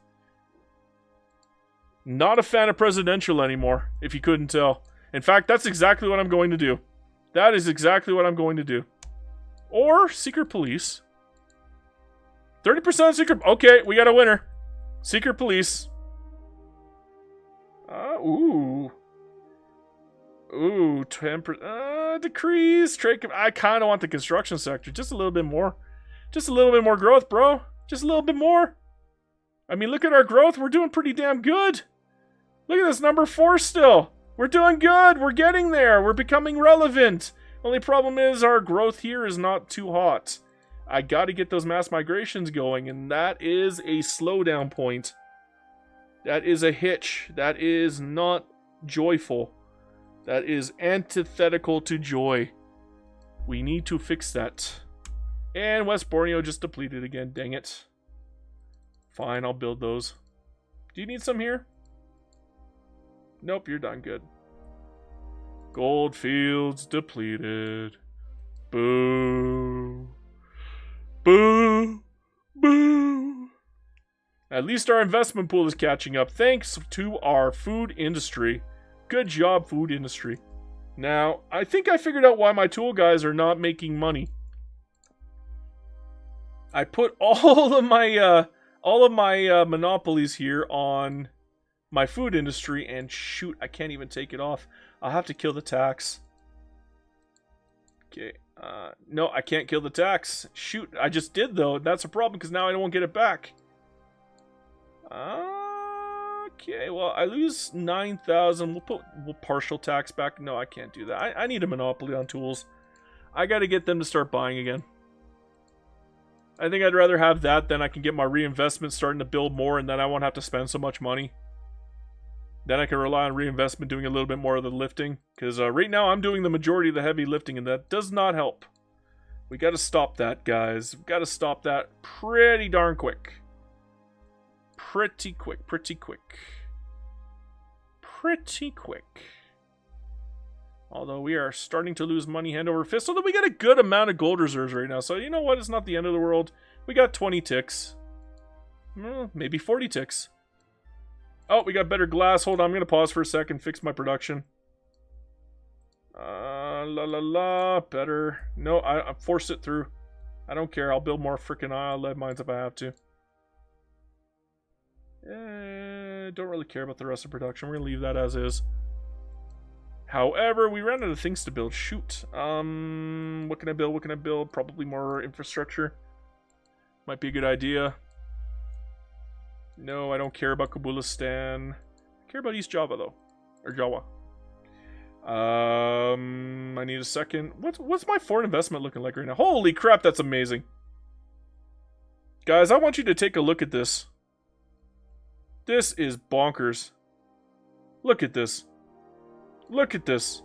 Not a fan of presidential anymore, if you couldn't tell. In fact, that's exactly what I'm going to do. That is exactly what I'm going to do. Or secret police. 30% secret. Okay, we got a winner. Secret police. Ooh. Ooh, 10%. Decrease. Trade. I kind of want the construction sector. Just a little bit more. Just a little bit more growth, bro. Just a little bit more. I mean, look at our growth. We're doing pretty damn good. Look at this, number 4 still. We're doing good. We're getting there. We're becoming relevant. Only problem is our growth here is not too hot. I got to get those mass migrations going, and that is a slowdown point. That is a hitch. That is not joyful. That is antithetical to joy. We need to fix that. And West Borneo just depleted again. Dang it. Fine, I'll build those. Do you need some here? Nope, you're done. Good. Gold fields depleted. Boo. Boo. Boo. At least our investment pool is catching up thanks to our food industry. Good job, food industry. Now, I think I figured out why my tool guys are not making money. I put all of my monopolies here on my food industry, and shoot, I can't even take it off. I'll have to kill the tax. Okay, no, I can't kill the tax. Shoot, I just did though. That's a problem because now I won't get it back. Okay, well, I lose 9,000. We'll partial tax back. No, I can't do that. I need a monopoly on tools. I got to get them to start buying again. I think I'd rather have that than I can get my reinvestment starting to build more, and then I won't have to spend so much money. Then I can rely on reinvestment doing a little bit more of the lifting. Because right now I'm doing the majority of the heavy lifting, and that does not help. We got to stop that, guys. We got to stop that pretty darn quick. Pretty quick, pretty quick. Pretty quick. Although we are starting to lose money hand over fist, although we got a good amount of gold reserves right now. So you know what? It's not the end of the world. We got 20 ticks. Maybe 40 ticks. Oh, we got better glass. Hold on, I'm going to pause for a second, fix my production. Better. No, I forced it through. I don't care. I'll build more freaking lead mines if I have to. Don't really care about the rest of production. We're going to leave that as is. However, we ran out of things to build. Shoot. What can I build? What can I build? Probably more infrastructure. Might be a good idea. No, I don't care about Kabulistan. I care about East Java, though. Or Jawa. I need a second. What's my foreign investment looking like right now? Holy crap, that's amazing. Guys, I want you to take a look at this. This is bonkers. Look at this. Look at this.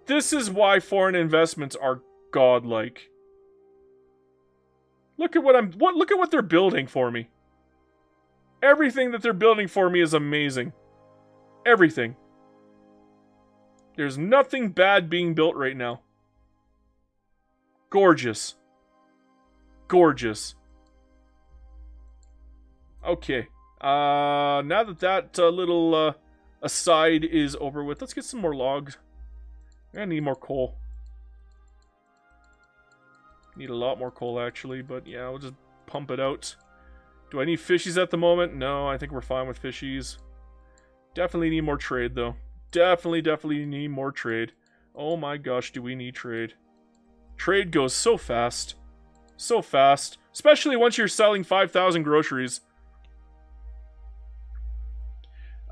This is why foreign investments are godlike. Look at look at what they're building for me. Everything that they're building for me is amazing. Everything. There's nothing bad being built right now. Gorgeous. Gorgeous. Okay. Now that little aside is over with, let's get some more logs. I need more coal. Need a lot more coal, actually, but yeah, we'll just pump it out. Do I need fishies at the moment? No, I think we're fine with fishies. Definitely need more trade, though. Definitely need more trade. Oh my gosh, do we need trade. Trade goes so fast. So fast. Especially once you're selling 5,000 groceries.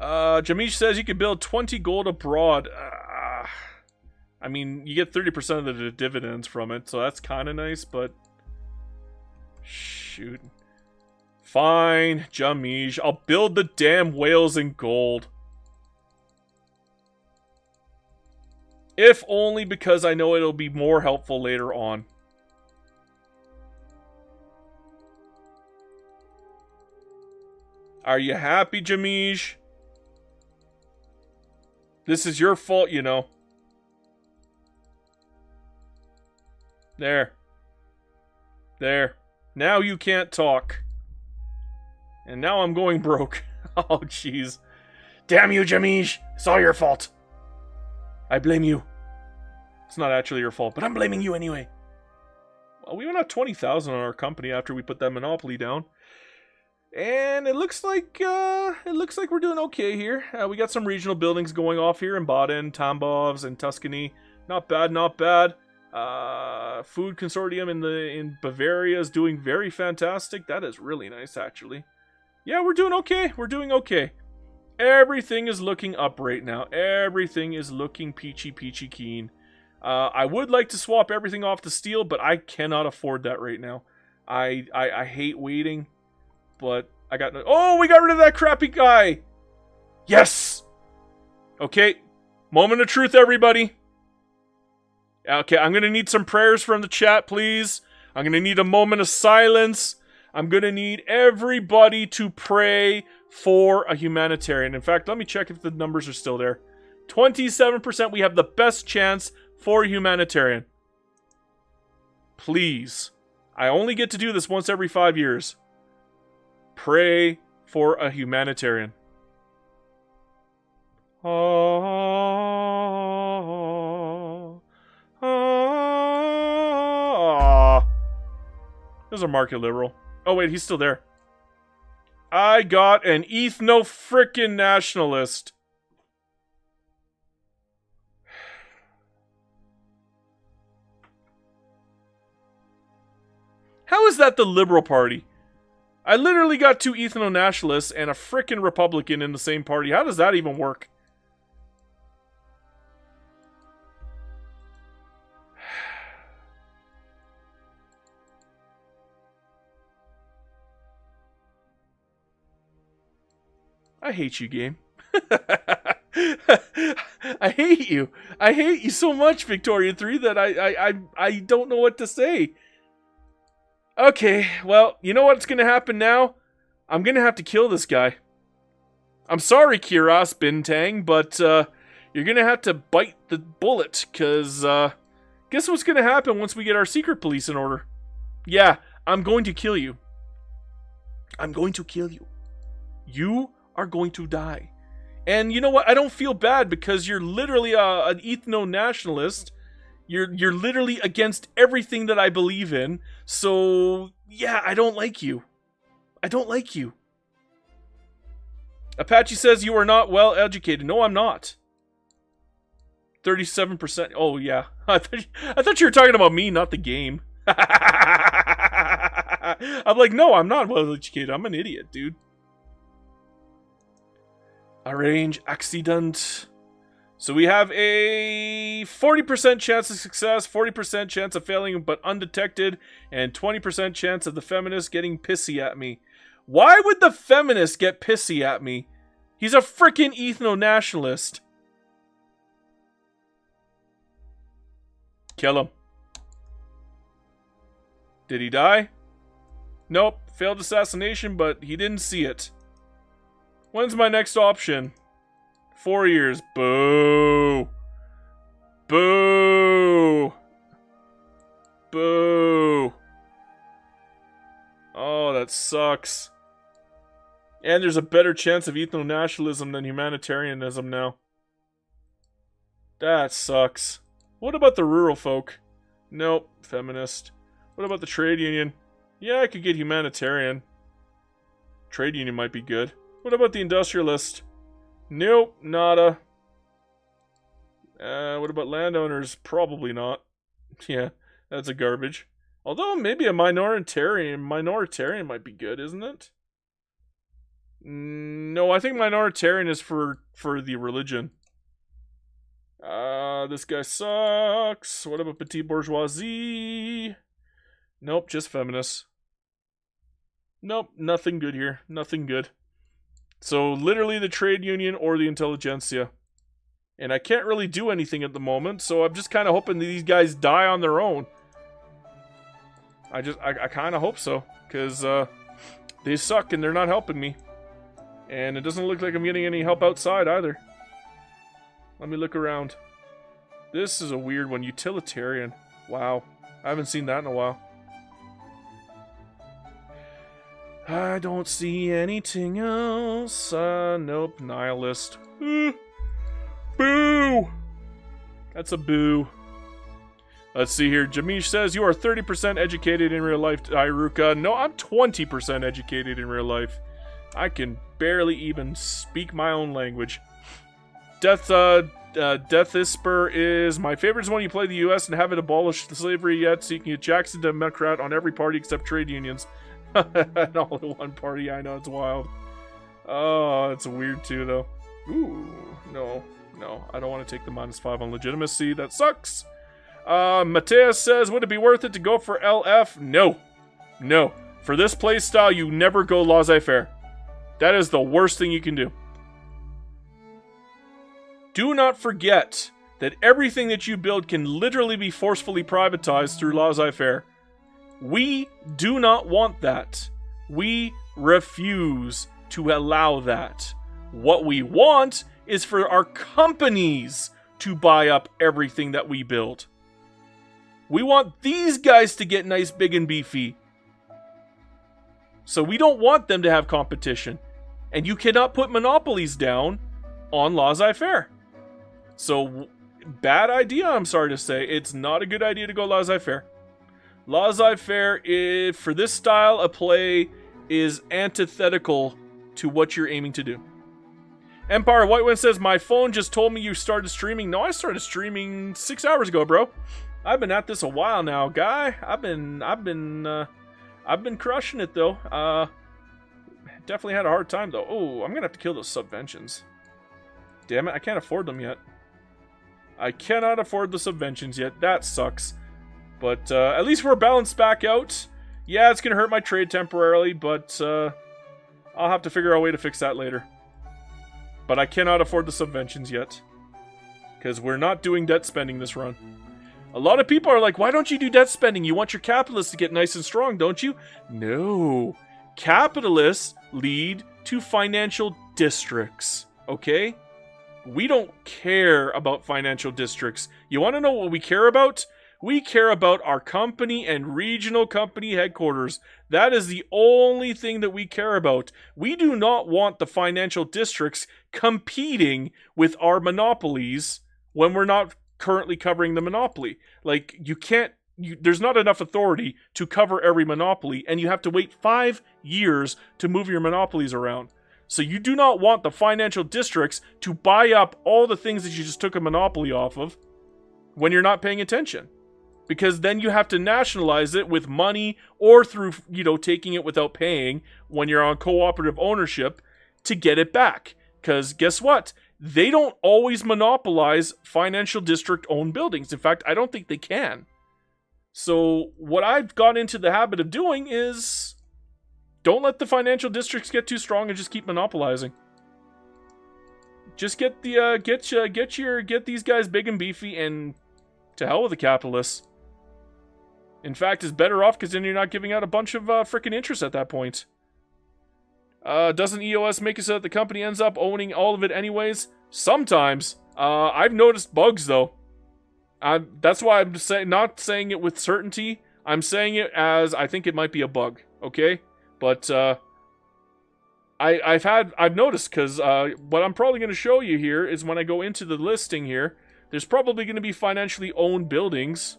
Jamish says you can build 20 gold abroad. I mean, you get 30% of the dividends from it, so that's kind of nice, but... Shoot. Fine, Jamish. I'll build the damn whales in gold. If only because I know it'll be more helpful later on. Are you happy, Jamish? This is your fault, you know. There. There. Now you can't talk. And now I'm going broke. Oh, jeez. Damn you, Jamish. It's all your fault. I blame you. It's not actually your fault, but I'm blaming you anyway. Well, we went up 20,000 on our company after we put that monopoly down. And it looks like we're doing okay here. We got some regional buildings going off here in Baden, Tambovs, and Tuscany. Not bad, not bad. Food consortium in Bavaria is doing very fantastic. That is really nice, actually. Yeah, we're doing okay. We're doing okay. Everything is looking up right now. Everything is looking peachy keen. I would like to swap everything off to steel, but I cannot afford that right now. I hate waiting, but I got no... Oh, we got rid of that crappy guy! Yes! Okay, moment of truth, everybody. Okay, I'm going to need some prayers from the chat, please. I'm going to need a moment of silence. I'm going to need everybody to pray for a humanitarian. In fact, let me check if the numbers are still there. 27%, we have the best chance for a humanitarian. Please. I only get to do this once every 5 years. Pray for a humanitarian. There's a market liberal. Oh wait, he's still there. I got an ethno-frickin' nationalist. How is that the Liberal Party? I literally got 2 ethno-nationalists and a frickin' Republican in the same party. How does that even work? I hate you, game. I hate you. I hate you so much, Victoria 3, that I don't know what to say. Okay, well, you know what's gonna happen now? I'm gonna have to kill this guy. I'm sorry, Kiras Bintang, but you're gonna have to bite the bullet, cause guess what's gonna happen once we get our secret police in order? Yeah, I'm going to kill you. I'm going to kill you. You are going to die. And you know what? I don't feel bad because you're literally an ethno-nationalist. You're literally against everything that I believe in. So, yeah, I don't like you. I don't like you. Apache says you are not well educated. No, I'm not. 37%. Oh, yeah. I thought you were talking about me, not the game. I'm like, no, I'm not well educated. I'm an idiot, dude. Arrange accident. So we have a 40% chance of success, 40% chance of failing but undetected, and 20% chance of the feminist getting pissy at me. Why would the feminist get pissy at me? He's a freaking ethno-nationalist. Kill him. Did he die? Nope. Failed assassination, but he didn't see it. When's my next option? 4 years. Boo. Boo. Boo. Oh, that sucks. And there's a better chance of ethno-nationalism than humanitarianism now. That sucks. What about the rural folk? Nope. Feminist. What about the trade union? Yeah, I could get humanitarian. Trade union might be good. What about the industrialist? Nope, nada. What about landowners? Probably not. Yeah, that's a garbage. Although maybe a minoritarian might be good, isn't it? No, I think minoritarian is for the religion. This guy sucks. What about petite bourgeoisie? Nope, just feminists. Nope, nothing good here. Nothing good. So literally the trade union or the intelligentsia. And I can't really do anything at the moment, so I'm just kind of hoping that these guys die on their own. I kind of hope so, because they suck and they're not helping me. And it doesn't look like I'm getting any help outside either. Let me look around. This is a weird one. Utilitarian. Wow. I haven't seen that in a while. I don't see anything else. Nope. Nihilist. Boo! That's a boo. Let's see here. Jamish says, you are 30% educated in real life, Iruka. No, I'm 20% educated in real life. I can barely even speak my own language. Deathisper is my favorite is when you play the U.S. and haven't abolished slavery yet, so you can get Jackson Democrat on every party except trade unions. And all in one party, I know, it's wild. Oh, it's weird too, though. Ooh, no, I don't want to take the -5 on legitimacy. That sucks. Mateus says, would it be worth it to go for LF? No. For this play style, you never go laissez-faire. That is the worst thing you can do. Do not forget that everything that you build can literally be forcefully privatized through laissez-faire. We do not want that. We refuse to allow that. What we want is for our companies to buy up everything that we build. We want these guys to get nice, big, and beefy. So we don't want them to have competition. And you cannot put monopolies down on laissez-faire. So, bad idea, I'm sorry to say. It's not a good idea to go laissez-faire. Laissez-faire, for this style of play, is antithetical to what you're aiming to do. Empire Whitewind says, my phone just told me you started streaming. No, I started streaming 6 hours ago, bro. I've been at this a while now, guy. I've been crushing it, though. Definitely had a hard time, though. Oh, I'm gonna have to kill those subventions. Damn it, I can't afford them yet. I cannot afford the subventions yet. That sucks. But at least we're balanced back out. Yeah, it's gonna hurt my trade temporarily, but I'll have to figure out a way to fix that later. But I cannot afford the subventions yet. Because we're not doing debt spending this run. A lot of people are like, why don't you do debt spending? You want your capitalists to get nice and strong, don't you? No. Capitalists lead to financial districts, okay? We don't care about financial districts. You want to know what we care about? We care about our company and regional company headquarters. That is the only thing that we care about. We do not want the financial districts competing with our monopolies when we're not currently covering the monopoly. Like, you can't, there's not enough authority to cover every monopoly, and you have to wait 5 years to move your monopolies around. So you do not want the financial districts to buy up all the things that you just took a monopoly off of when you're not paying attention. Because then you have to nationalize it with money or through, taking it without paying when you're on cooperative ownership to get it back. Because guess what? they don't always monopolize financial district-owned buildings. In fact, I don't think they can. So what I've got into the habit of doing is don't let the financial districts get too strong and just keep monopolizing. Just get these guys big and beefy, and to hell with the capitalists. In fact, it's better off because then you're not giving out a bunch of freaking interest at that point. Doesn't EOS make it so that the company ends up owning all of it anyways? Sometimes. I've noticed bugs though. That's why I'm not saying it with certainty. I'm saying it as I think it might be a bug. Okay, but I've noticed, because what I'm probably going to show you here is when I go into the listing here, there's probably going to be financially owned buildings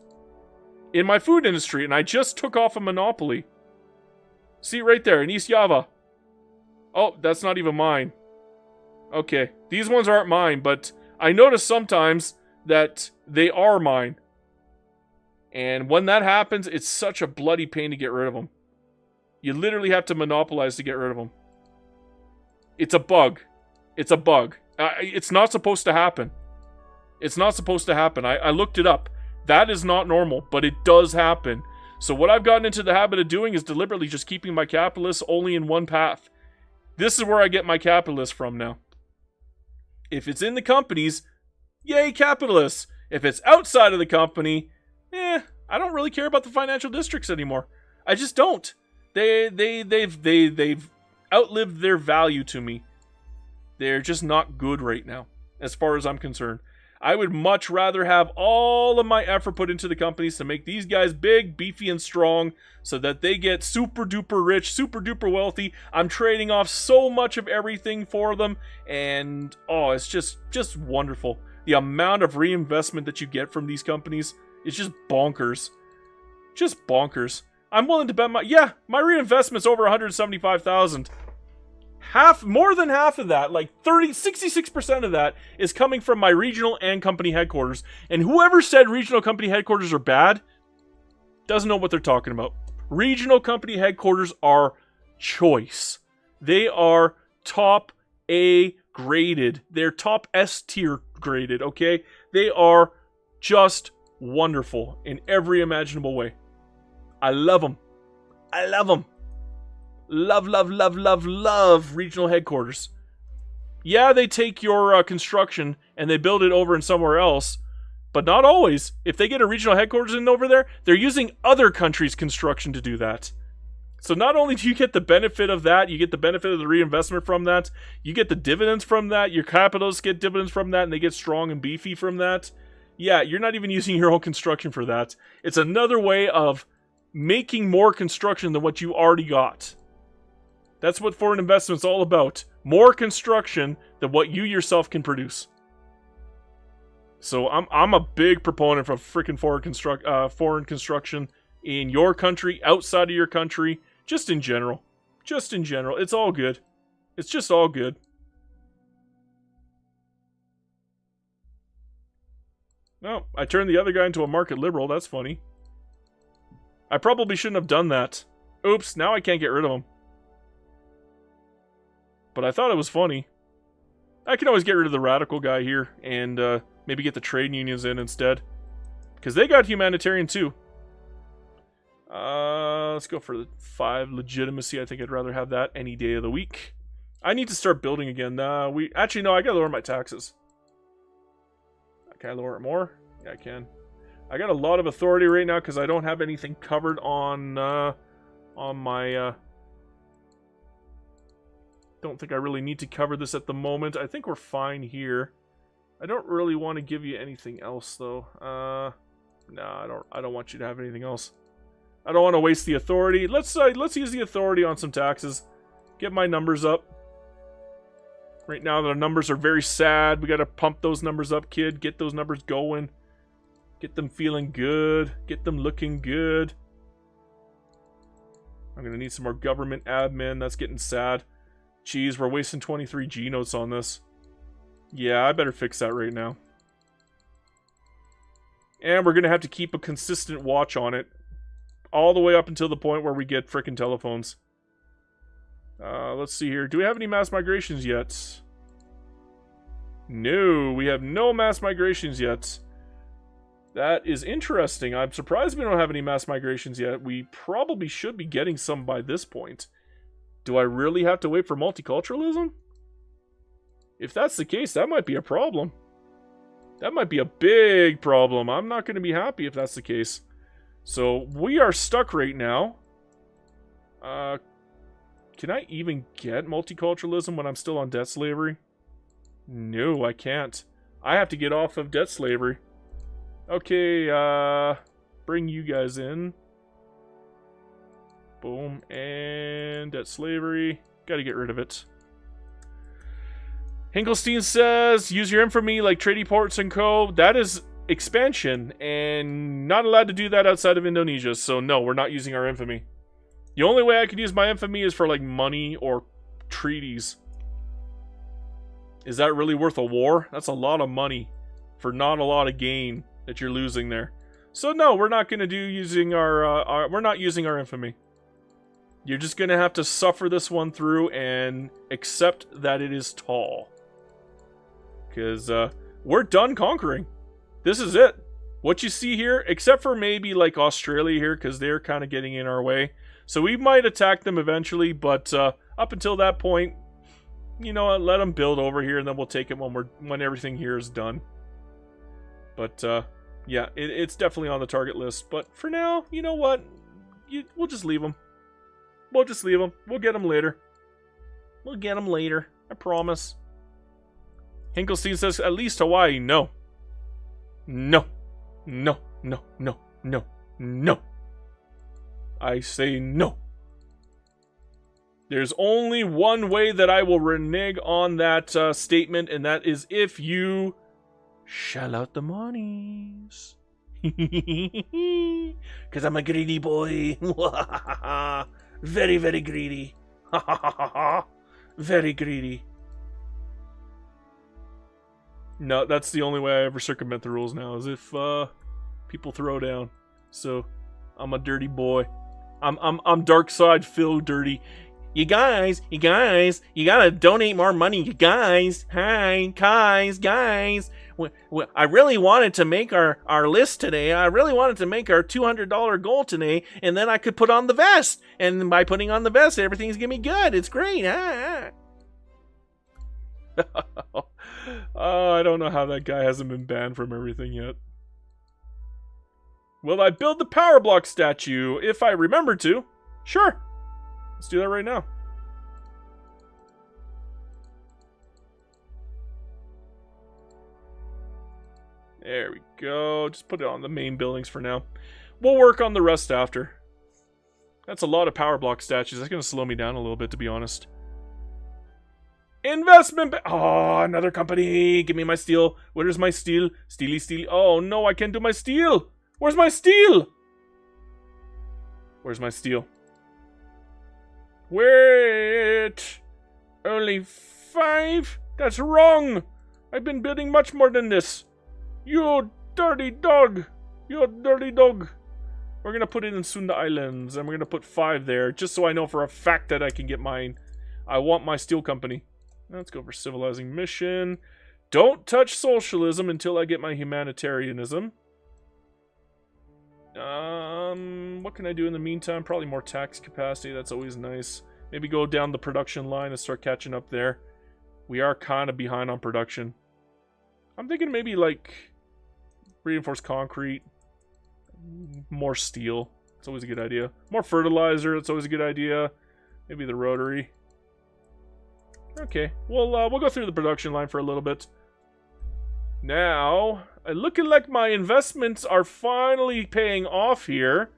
in my food industry, and I just took off a monopoly. See right there in East Java. Oh, that's not even mine. Okay, these ones aren't mine, but I notice sometimes that they are mine. And when that happens, it's such a bloody pain to get rid of them. You literally have to monopolize to get rid of them. It's a bug. It's a bug. It's not supposed to happen. It's not supposed to happen. I looked it up. That is not normal, but it does happen. So what I've gotten into the habit of doing is deliberately just keeping my capitalists only in one path. This is where I get my capitalists from now. If it's in the companies, yay capitalists. If it's outside of the company, I don't really care about the financial districts anymore. I just don't. They've outlived their value to me. They're just not good right now, as far as I'm concerned. I would much rather have all of my effort put into the companies to make these guys big, beefy, and strong so that they get super duper rich, super duper wealthy. I'm trading off so much of everything for them, and it's just wonderful. The amount of reinvestment that you get from these companies is just bonkers. Just bonkers. I'm willing to bet my reinvestment's over 175,000. More than half of that, like 66% of that, is coming from my regional and company headquarters. And whoever said regional company headquarters are bad doesn't know what they're talking about. Regional company headquarters are choice. They are top A graded. They're top S tier graded, okay? They are just wonderful in every imaginable way. I love them. I love them. Love, love, love, love, love regional headquarters. Yeah, they take your construction and they build it over in somewhere else, but not always. If they get a regional headquarters in over there, they're using other countries' construction to do that. So not only do you get the benefit of that, you get the benefit of the reinvestment from that, you get the dividends from that, your capitalists get dividends from that, and they get strong and beefy from that. Yeah, you're not even using your own construction for that. It's another way of making more construction than what you already got. That's what foreign investment's all about. More construction than what you yourself can produce. So I'm a big proponent for freaking foreign construction in your country, outside of your country, just in general. Just in general. It's all good. It's just all good. No, I turned the other guy into a market liberal. That's funny. I probably shouldn't have done that. Oops, now I can't get rid of him. But I thought it was funny. I can always get rid of the radical guy here and maybe get the trade unions in instead. Because they got humanitarian too. Let's go for the 5 legitimacy. I think I'd rather have that any day of the week. I need to start building again. Actually, no, I gotta lower my taxes. Can I lower it more? Yeah, I can. I got a lot of authority right now because I don't have anything covered on my... Don't think I really need to cover this at the moment. I think we're fine here. I don't really want to give you anything else though. No, I don't want you to have anything else. I don't want to waste the authority. Let's use the authority on some taxes. Get my numbers up. Right now the numbers are very sad. We got to pump those numbers up, kid. Get those numbers going. Get them feeling good. Get them looking good. I'm going to need some more government admin. That's getting sad. Jeez, we're wasting 23 G notes on this. Yeah, I better fix that right now. And we're going to have to keep a consistent watch on it. All the way up until the point where we get frickin' telephones. Let's see here. Do we have any mass migrations yet? No, we have no mass migrations yet. That is interesting. I'm surprised we don't have any mass migrations yet. We probably should be getting some by this point. Do I really have to wait for multiculturalism? If that's the case, that might be a problem. That might be a big problem. I'm not going to be happy if that's the case. So, we are stuck right now. Can I even get multiculturalism when I'm still on debt slavery? No, I can't. I have to get off of debt slavery. Okay, bring you guys in. Boom, and debt slavery. Gotta get rid of it. Hinkelstein says, use your infamy like Trading Ports and Co. That is expansion, and not allowed to do that outside of Indonesia, so no, we're not using our infamy. The only way I could use my infamy is for, like, money or treaties. Is that really worth a war? That's a lot of money for not a lot of gain that you're losing there. So no, we're not going to using our we're not using our infamy. You're just going to have to suffer this one through and accept that it is tall. Because we're done conquering. This is it. What you see here, except for maybe like Australia here, because they're kind of getting in our way. So we might attack them eventually, but up until that point, you know what, let them build over here, and then we'll take it when everything here is done. But yeah, it's definitely on the target list. But for now, you know what, we'll just leave them. We'll just leave them. We'll get them later. We'll get them later. I promise. Hinkelstein says, at least Hawaii. No. No. No. No. No. No. No. I say no. There's only one way that I will renege on that statement, and that is if you shell out the monies. Because I'm a greedy boy. Very, very greedy. Very greedy. No, that's the only way I ever circumvent the rules now, is if people throw down. So, I'm a dirty boy. I'm dark side Phil dirty. You guys, you gotta donate more money, you guys. Hi, guys. I really wanted to make our list today. I really wanted to make our $200 goal today, and then I could put on the vest. And by putting on the vest, everything's gonna be good. It's great. I don't know how that guy hasn't been banned from everything yet. Will I build the power block statue if I remember to? Sure. Let's do that right now. There we go. Just put it on the main buildings for now. We'll work on the rest after. That's a lot of power block statues. That's going to slow me down a little bit, to be honest. Investment. Oh, another company. Give me my steel. Where's my steel? Steel. Oh, no, I can't do my steel. Where's my steel? Where's my steel? Wait. Only 5? That's wrong. I've been building much more than this. You dirty dog. You dirty dog. We're going to put it in Sunda Islands, and we're going to put 5 there, just so I know for a fact that I can get mine. I want my steel company. Let's go for civilizing mission. Don't touch socialism until I get my humanitarianism. What can I do in the meantime? Probably more tax capacity. That's always nice. Maybe go down the production line and start catching up there. We are kind of behind on production. I'm thinking maybe like reinforced concrete, more steel. It's always a good idea. More fertilizer. It's always a good idea. Maybe the rotary. Okay, we'll go through the production line for a little bit. Now, looking like my investments are finally paying off here.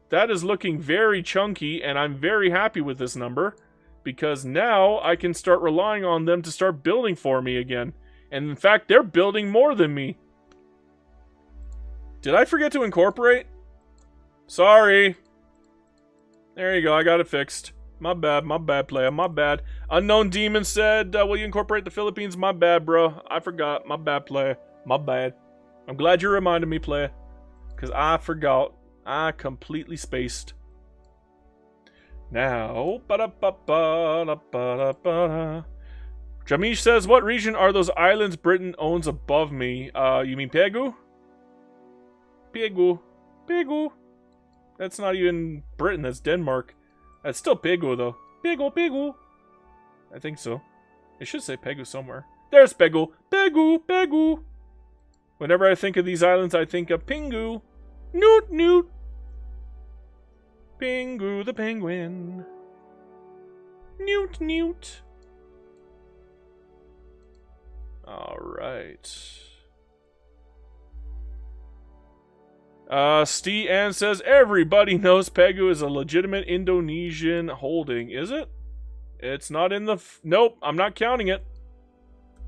That is looking very chunky, and I'm very happy with this number, because now I can start relying on them to start building for me again. And in fact, they're building more than me. Did I forget to incorporate? Sorry. There you go, I got it fixed. My bad, player, my bad. Unknown Demon said, will you incorporate the Philippines? My bad, bro. I forgot. My bad, player. My bad. I'm glad you reminded me, player. Because I forgot. I completely spaced. Now, Jamish says, what region are those islands Britain owns above me? You mean Pegu? Pegu. Pegu. That's not even Britain, that's Denmark. That's still Pegu, though. Pegu, Pegu. I think so. It should say Pegu somewhere. There's Pegu. Pegu, Pegu. Whenever I think of these islands, I think of Pingu. Newt, Newt. Pingu the penguin. Newt, Newt. Alright. Ann says, everybody knows Pegu is a legitimate Indonesian holding. Is it? It's not in the... Nope, I'm not counting it.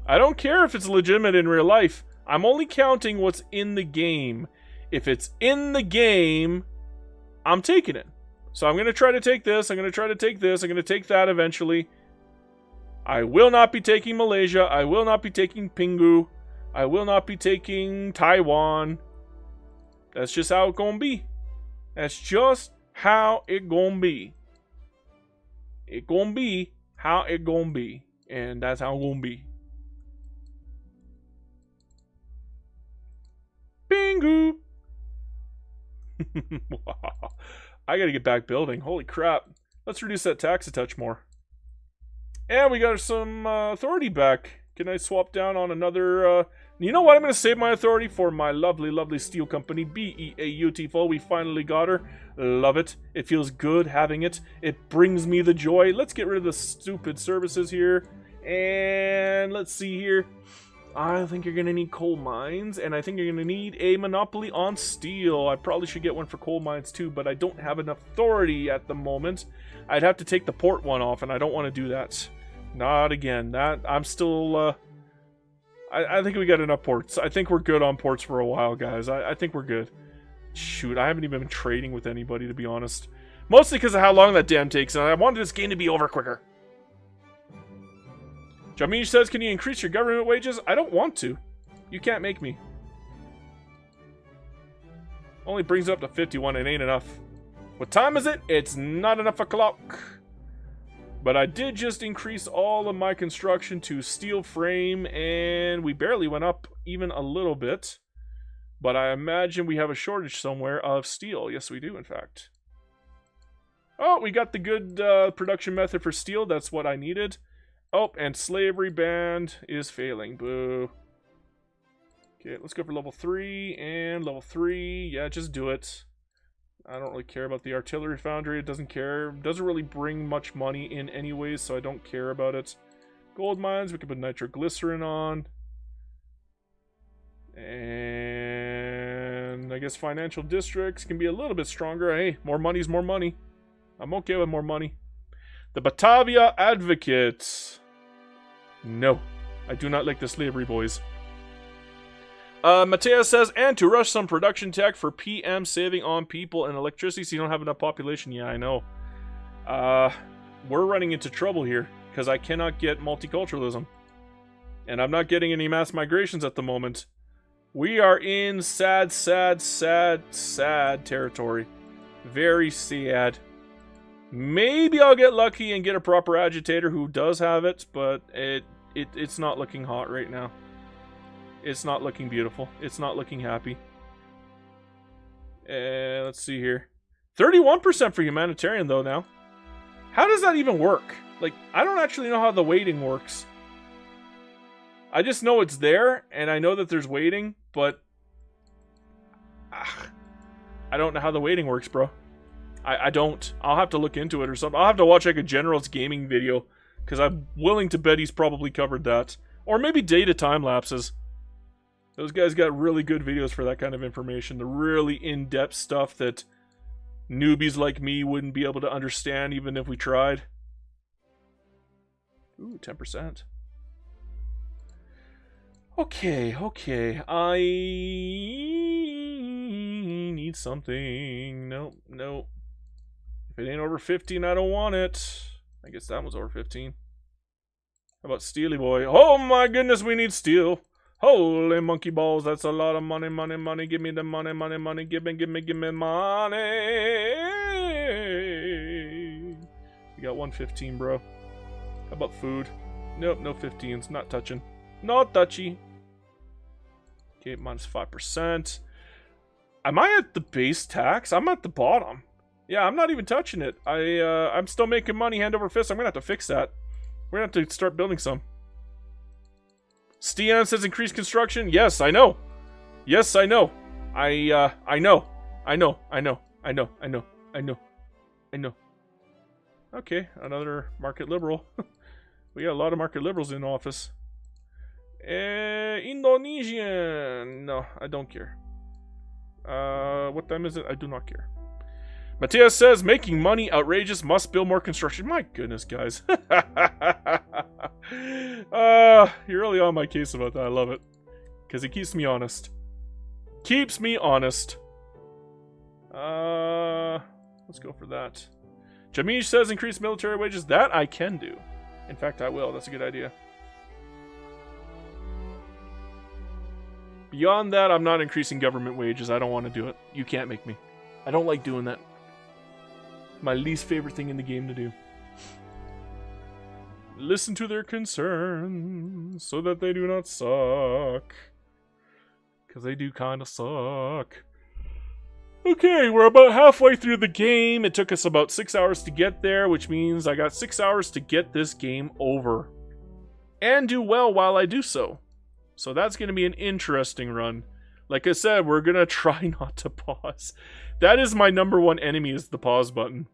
I don't care if it's legitimate in real life. I'm only counting what's in the game. If it's in the game, I'm taking it. So I'm going to try to take this. I'm going to try to take this. I'm going to take that eventually. I will not be taking Malaysia. I will not be taking Pingu. I will not be taking Taiwan. That's just how it gonna be. That's just how it gonna be. It gonna be how it gonna be. And that's how it gonna be. Pingu! I gotta get back building. Holy crap. Let's reduce that tax a touch more. And we got some authority back. Can I swap down on another... You know what? I'm going to save my authority for my lovely, lovely steel company. Beautiful. We finally got her. Love it. It feels good having it. It brings me the joy. Let's get rid of the stupid services here. And let's see here. I think you're going to need coal mines. And I think you're going to need a monopoly on steel. I probably should get one for coal mines too. But I don't have enough authority at the moment. I'd have to take the port one off. And I don't want to do that. Not again. I'm still... I think we got enough ports. I think we're good on ports for a while, guys. I think we're good. Shoot, I haven't even been trading with anybody, to be honest. Mostly because of how long that damn takes, and I wanted this game to be over quicker. Jamish says, can you increase your government wages? I don't want to. You can't make me. Only brings it up to 51 and ain't enough. What time is it? It's not enough o'clock. But I did just increase all of my construction to steel frame, and we barely went up even a little bit. But I imagine we have a shortage somewhere of steel. Yes, we do, in fact. Oh, we got the good production method for steel. That's what I needed. Oh, and slavery band is failing. Boo. Okay, let's go for level 3 and level 3. Yeah, just do it. I don't really care about the artillery foundry. It doesn't care. It doesn't really bring much money in anyways, so I don't care about it. Gold mines, we can put nitroglycerin on. And I guess financial districts can be a little bit stronger. Hey, more money's more money. I'm okay with more money. The Batavia Advocates. No, I do not like the slavery boys. Mateus says, and to rush some production tech for PM saving on people and electricity so you don't have enough population. Yeah, I know. We're running into trouble here because I cannot get multiculturalism. And I'm not getting any mass migrations at the moment. We are in sad, sad, sad, sad territory. Very sad. Maybe I'll get lucky and get a proper agitator who does have it, but it's not looking hot right now. It's not looking beautiful. It's not looking happy. Let's see here. 31% for humanitarian, though, now. How does that even work? Like, I don't actually know how the weighting works. I just know it's there, and I know that there's weighting, but... I don't know how the weighting works, bro. I don't. I'll have to look into it or something. I'll have to watch, like, a General's gaming video, because I'm willing to bet he's probably covered that. Or maybe data time lapses. Those guys got really good videos for that kind of information. The really in-depth stuff that newbies like me wouldn't be able to understand even if we tried. Ooh, 10%. Okay. I need something. Nope. If it ain't over 15, I don't want it. I guess that was over 15. How about Steely Boy? Oh my goodness, we need steel. Holy monkey balls, that's a lot of money. Give me the money. Give me money. We got 115, bro. How about food? Nope, no 15s. Not touching. Not touchy. Okay, minus 5%. Am I at the base tax? I'm at the bottom. Yeah, I'm not even touching it. I'm still making money hand over fist. I'm gonna have to fix that. We're gonna have to start building some. Stian says increase construction. Yes, I know. Yes, I know. I know. I know. Okay, another market liberal. We got a lot of market liberals in office. Indonesian. No, I don't care. What time is it? I do not care. Matthias says, making money outrageous, must build more construction. My goodness, guys. You're really on my case about that. I love it. Because it keeps me honest. Keeps me honest. Let's go for that. Jamish says, increase military wages. That I can do. In fact, I will. That's a good idea. Beyond that, I'm not increasing government wages. I don't want to do it. You can't make me. I don't like doing that. My least favorite thing in the game to do. Listen to their concerns so that they do not suck. Because they do kind of suck. Okay, we're about halfway through the game. It took us about 6 hours to get there, which means I got 6 hours to get this game over. And do well while I do so. So that's going to be an interesting run. Like I said, we're going to try not to pause. That is my number one enemy, is the pause button.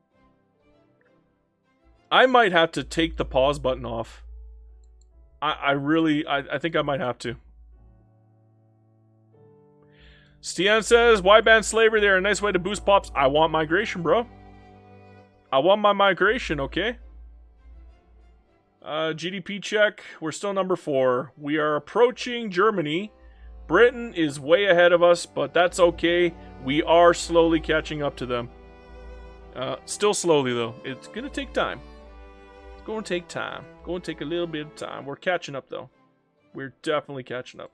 I might have to take the pause button off. I think I might have to. Stian says, why ban slavery? They're a nice way to boost pops. I want migration, bro. I want my migration, okay? GDP check. We're still number 4. We are approaching Germany. Britain is way ahead of us, but that's okay. We are slowly catching up to them. Still slowly, though. It's going to take time. It's going to take time. Going to take a little bit of time. We're catching up, though. We're definitely catching up.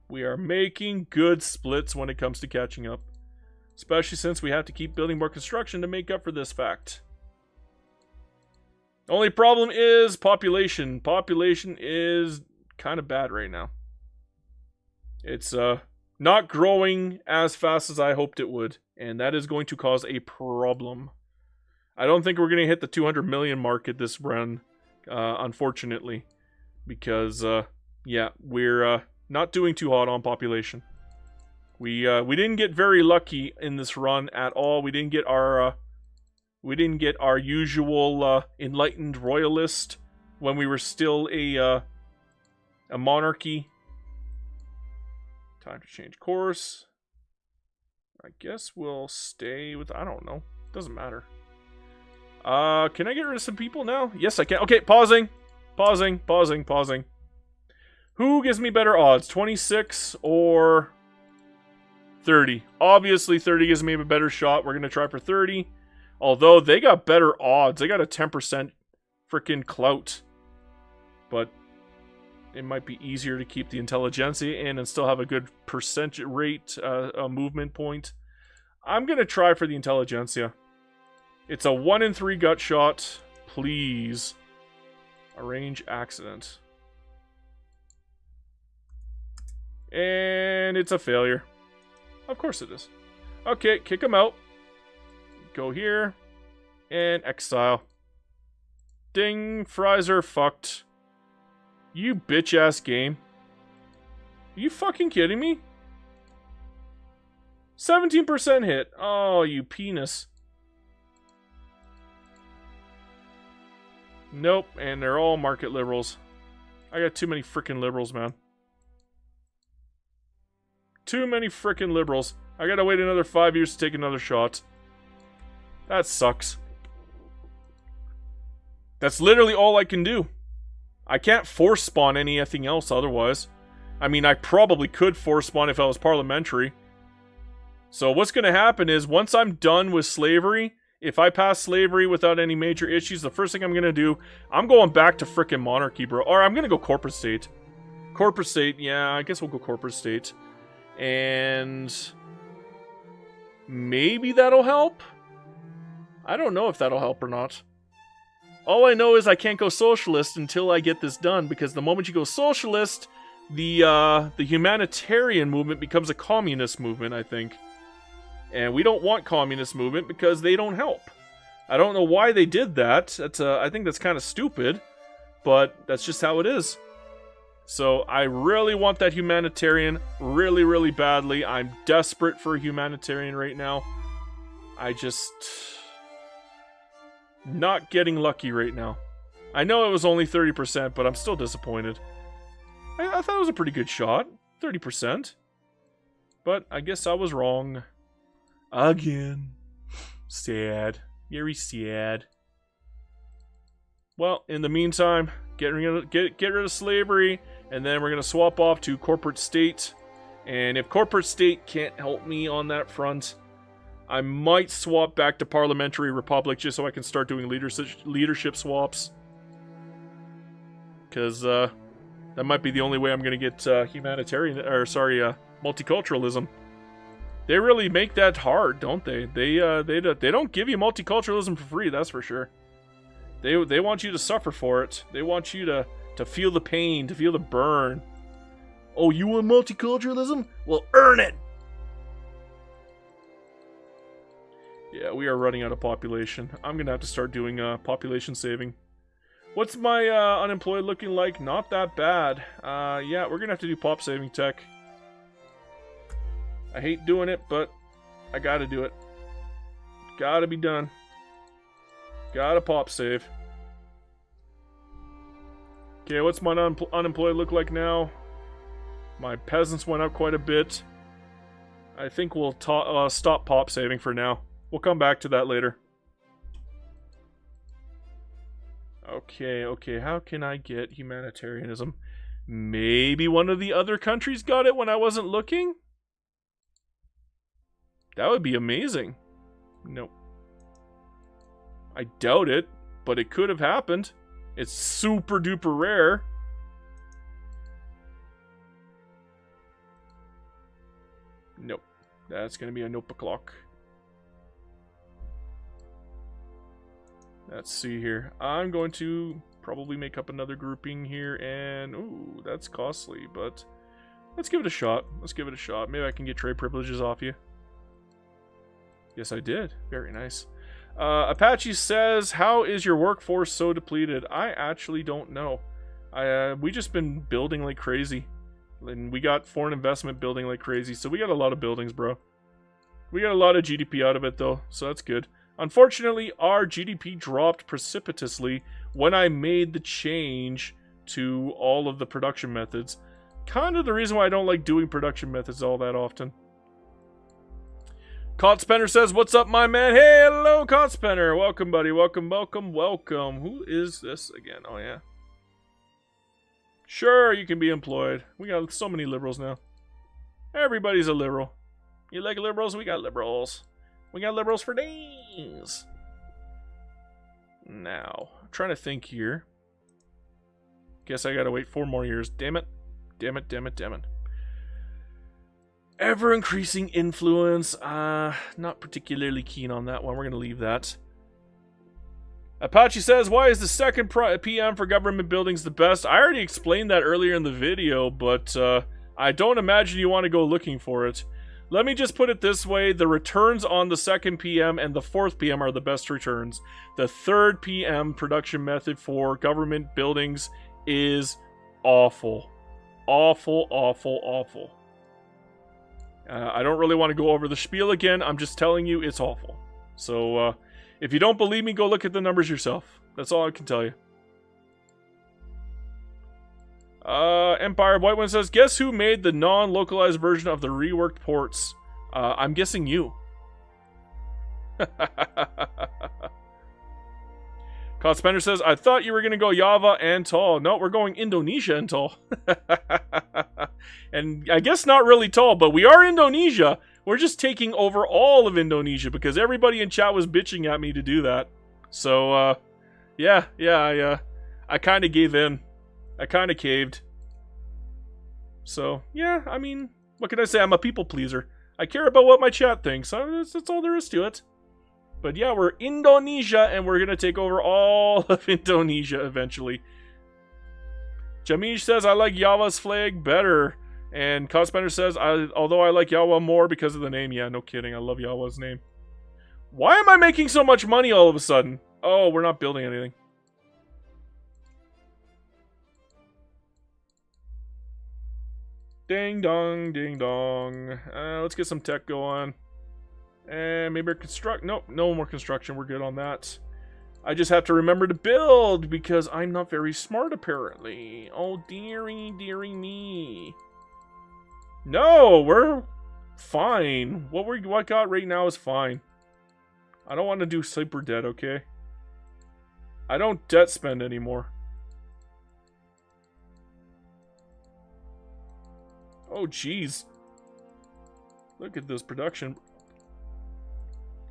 We are making good splits when it comes to catching up. Especially since we have to keep building more construction to make up for this fact. Only problem is population. Population is kind of bad right now. It's not growing as fast as I hoped it would. And that is going to cause a problem. I don't think we're going to hit the 200 million mark at this run. Unfortunately. Because, yeah, we're not doing too hot on population. We didn't get very lucky in this run at all. We didn't get our usual enlightened royalist when we were still a monarchy. Time to change course. I guess we'll stay with, I don't know. Doesn't matter. Can I get rid of some people now? Yes, I can. Okay, pausing. Pausing. Who gives me better odds? 26 or 30? Obviously, 30 gives me a better shot. We're going to try for 30. Although, they got better odds. They got a 10% freaking clout. But it might be easier to keep the intelligentsia in and still have a good percentage rate, movement point. I'm going to try for the intelligentsia. It's a 1 in 3 gut shot. Please. Arrange accident. And it's a failure. Of course it is. Okay, kick him out. Go here. And exile. Ding. Fries are fucked. You bitch-ass game. Are you fucking kidding me? 17% hit. Oh, you penis. Nope, and they're all market liberals. I got too many freaking liberals, man. Too many freaking liberals. I gotta wait another 5 years to take another shot. That sucks. That's literally all I can do. I can't force spawn anything else otherwise. I mean, I probably could force spawn if I was parliamentary. So what's gonna happen is, once I'm done with slavery, if I pass slavery without any major issues, the first thing I'm gonna do, I'm going back to frickin' monarchy, bro. Or I'm gonna go corporate state. Corporate state, yeah, I guess we'll go corporate state. And maybe that'll help? I don't know if that'll help or not. All I know is I can't go socialist until I get this done, because the moment you go socialist, the humanitarian movement becomes a communist movement, I think. And we don't want communist movement because they don't help. I don't know why they did that. I think that's kind of stupid, but that's just how it is. So I really want that humanitarian really, really badly. I'm desperate for a humanitarian right now. I just... not getting lucky right now. I know it was only 30%, but I'm still disappointed. I thought it was a pretty good shot. 30%. But I guess I was wrong. Again. Sad. Very sad. Well, in the meantime, get rid of slavery, and then we're going to swap off to corporate state. And if corporate state can't help me on that front, I might swap back to parliamentary republic just so I can start doing leadership swaps. Because that might be the only way I'm going to get multiculturalism. They really make that hard, don't they? They don't give you multiculturalism for free, that's for sure. They want you to suffer for it. They want you to feel the pain, to feel the burn. Oh, you want multiculturalism? Well, earn it! Yeah, we are running out of population. I'm gonna have to start doing population saving. What's my unemployed looking like? Not that bad. Yeah, we're gonna have to do pop saving tech. I hate doing it, but I gotta do it. Gotta be done. Gotta pop save. Okay, what's my unemployed look like now? My peasants went up quite a bit. I think we'll stop pop saving for now. We'll come back to that later. Okay, how can I get humanitarianism? Maybe one of the other countries got it when I wasn't looking? That would be amazing. Nope. I doubt it, but it could have happened. It's super duper rare. Nope. That's gonna be a nope o'clock. Let's see here. I'm going to probably make up another grouping here, and ooh, that's costly, but let's give it a shot. Let's give it a shot. Maybe I can get trade privileges off you. Yes, I did. Very nice. Apache says, how is your workforce so depleted? I actually don't know. We just been building like crazy. And we got foreign investment building like crazy, so we got a lot of buildings, bro. We got a lot of GDP out of it, though, so that's good. Unfortunately, our GDP dropped precipitously when I made the change to all of the production methods. Kind of the reason why I don't like doing production methods all that often. Cotspenner says, what's up, my man? Hey, hello, Cotspenner. Welcome, buddy. Welcome, welcome, welcome. Who is this again? Oh, yeah. Sure, you can be employed. We got so many liberals now. Everybody's a liberal. You like liberals? We got liberals. We got liberals for days. Now, I'm trying to think here. Guess I gotta wait 4 more years. Damn it. Damn it, damn it, damn it. Ever-increasing influence. Not particularly keen on that one. We're gonna leave that. Apache says, why is the second PM for government buildings the best? I already explained that earlier in the video, but I don't imagine you want to go looking for it. Let me just put it this way, the returns on the second PM and the fourth PM are the best returns. The third PM production method for government buildings is awful. Awful, awful, awful. I don't really want to go over the spiel again, I'm just telling you it's awful. So, if you don't believe me, go look at the numbers yourself. That's all I can tell you. Empire of White One says, guess who made the non-localized version of the reworked ports? I'm guessing you. Cospender says, I thought you were going to go Java and tall. No, we're going Indonesia and tall. And I guess not really tall, but we are Indonesia. We're just taking over all of Indonesia because everybody in chat was bitching at me to do that. So, yeah, I kind of gave in. I kind of caved. So, yeah, I mean, what can I say? I'm a people pleaser. I care about what my chat thinks. That's all there is to it. But yeah, we're Indonesia, and we're going to take over all of Indonesia eventually. Jamish says, I like Yawa's flag better. And Cosbender says, although I like Yawa more because of the name. Yeah, no kidding. I love Yawa's name. Why am I making so much money all of a sudden? Oh, we're not building anything. Ding dong, ding dong. Let's get some tech going. And maybe construct. Nope, no more construction. We're good on that. I just have to remember to build because I'm not very smart apparently. Oh, dearie, dearie me. No, we're fine. What got right now is fine. I don't want to do super debt, okay? I don't debt spend anymore. Oh, jeez. Look at this production.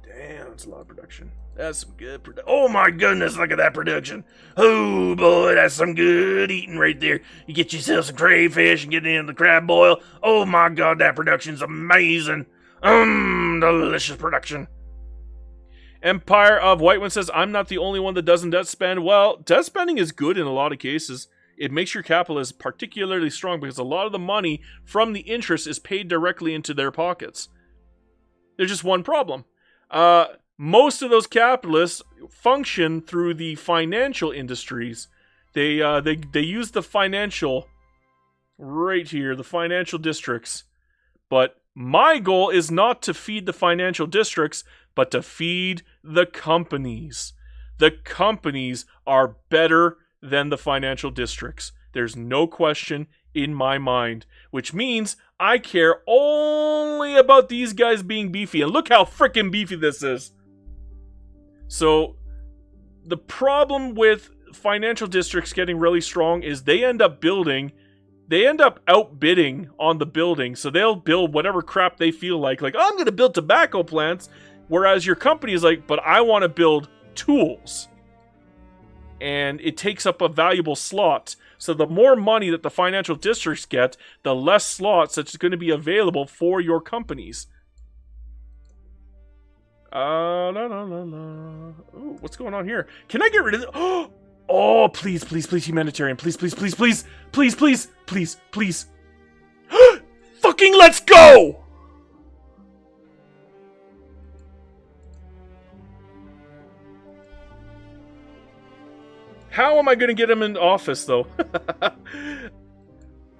Damn, that's a lot of production. That's some good production. Oh my goodness, look at that production. Oh boy, that's some good eating right there. You get yourself some crayfish and get it in the crab boil. Oh my god, that production's amazing. Delicious production. Empire of White One says, I'm not the only one that doesn't debt spend. Well, debt spending is good in a lot of cases. It makes your capitalists particularly strong because a lot of the money from the interest is paid directly into their pockets. There's just one problem. Most of those capitalists function through the financial industries. They use the financial right here, the financial districts. But my goal is not to feed the financial districts, but to feed the companies. The companies are better than the financial districts. There's no question in my mind, which means I care only about these guys being beefy. And look how freaking beefy this is. So the problem with financial districts getting really strong is they end up outbidding on the building. So they'll build whatever crap they feel like I'm going to build tobacco plants. Whereas your company is like, but I want to build tools. And it takes up a valuable slot. So the more money that the financial districts get, the less slots that's going to be available for your companies. Ooh, what's going on here? Can I get rid of it? Oh, please, please, please, humanitarian. Please, please, please, please, please, please, please, please. Fucking let's go! How am I going to get him in office, though?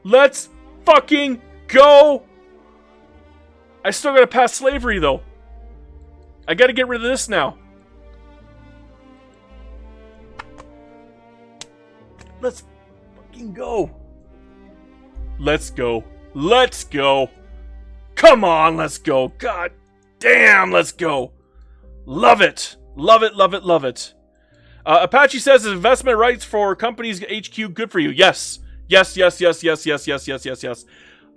Let's fucking go! I still got to pass slavery, though. I got to get rid of this now. Let's fucking go. Let's go. Let's go. Come on, let's go. God damn, let's go. Love it. Love it, love it, love it. Apache says, is investment rights for companies HQ good for you? Yes. Yes, yes, yes, yes, yes, yes, yes, yes, yes.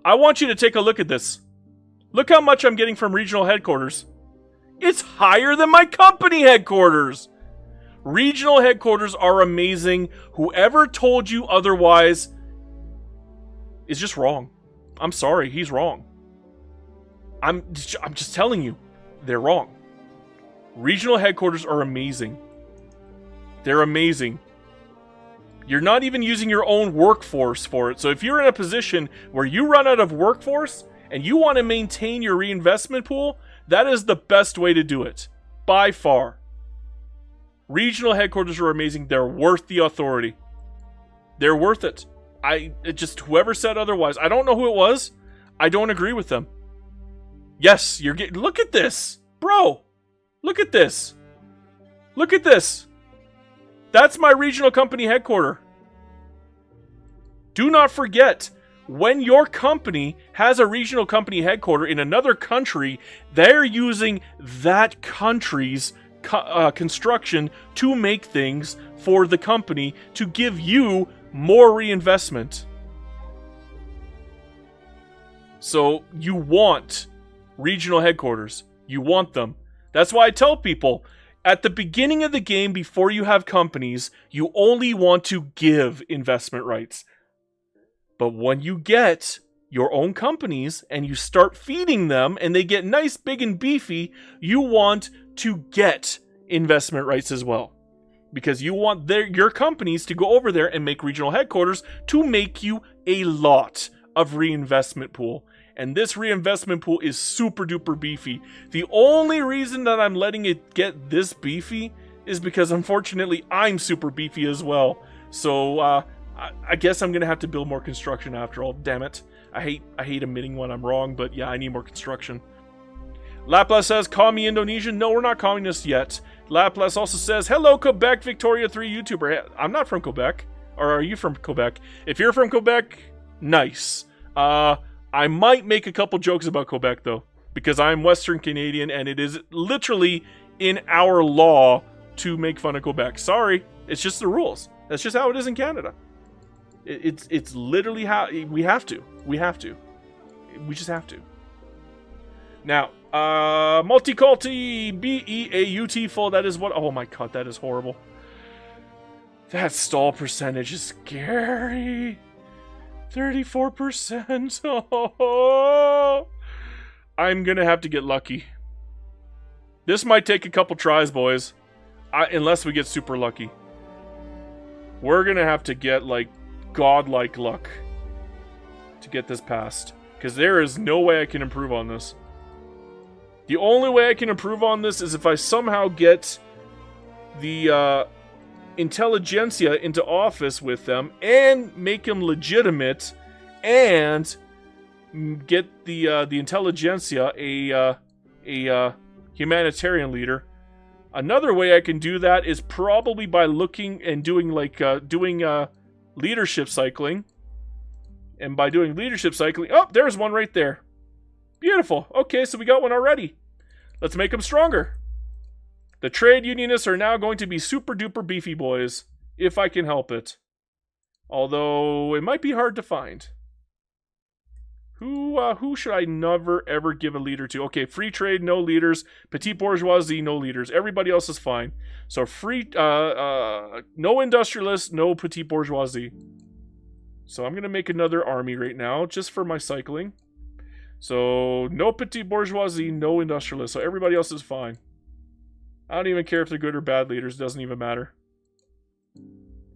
I want you to take a look at this. Look how much I'm getting from regional headquarters. It's higher than my company headquarters. Regional headquarters are amazing. Whoever told you otherwise is just wrong. I'm sorry, he's wrong. I'm just telling you, they're wrong. Regional headquarters are amazing. They're amazing. You're not even using your own workforce for it. So if you're in a position where you run out of workforce and you want to maintain your reinvestment pool, that is the best way to do it. By far. Regional headquarters are amazing. They're worth the authority. They're worth it. Whoever said otherwise, I don't know who it was. I don't agree with them. Yes, look at this. Bro, look at this. Look at this. That's my regional company headquarters. Do not forget, when your company has a regional company headquarters in another country, they're using that country's construction to make things for the company to give you more reinvestment. So you want regional headquarters. You want them. That's why I tell people, at the beginning of the game, before you have companies, you only want to give investment rights. But when you get your own companies and you start feeding them and they get nice, big, and beefy, you want to get investment rights as well. Because you want your companies to go over there and make regional headquarters to make you a lot of reinvestment pool. And this reinvestment pool is super duper beefy. The only reason that I'm letting it get this beefy is because unfortunately I'm super beefy as well. So I guess I'm gonna have to build more construction after all. Damn it. I hate admitting when I'm wrong, but yeah, I need more construction. Laplace says, call me Indonesian. No, we're not communist yet. Laplace also says, hello, Quebec Victoria 3 YouTuber. I'm not from Quebec. Or are you from Quebec? If you're from Quebec, nice. I might make a couple jokes about Quebec, though. Because I'm Western Canadian, and it is literally in our law to make fun of Quebec. Sorry. It's just the rules. That's just how it is in Canada. It's literally how... We have to. We just have to. Now, Multiculti, B-E-A-U-T full, that is what... Oh my god, that is horrible. That stall percentage is scary. 34%. Oh, I'm gonna have to get lucky. This might take a couple tries, boys. Unless we get super lucky. We're gonna have to get, like, godlike luck to get this passed. Because there is no way I can improve on this. The only way I can improve on this is if I somehow get the intelligentsia into office with them and make them legitimate and get the intelligentsia a humanitarian leader. Another way I can do that is probably by looking and doing leadership cycling. And by doing leadership cycling, oh, there's one right there. Beautiful. Okay, so we got one already. Let's make them stronger. The trade unionists are now going to be super duper beefy boys, if I can help it. Although, it might be hard to find. Who should I never ever give a leader to? Okay, free trade, no leaders. Petite bourgeoisie, no leaders. Everybody else is fine. So no industrialists, no petite bourgeoisie. So I'm going to make another army right now, just for my cycling. So, no petite bourgeoisie, no industrialists. So everybody else is fine. I don't even care if they're good or bad leaders. Doesn't even matter.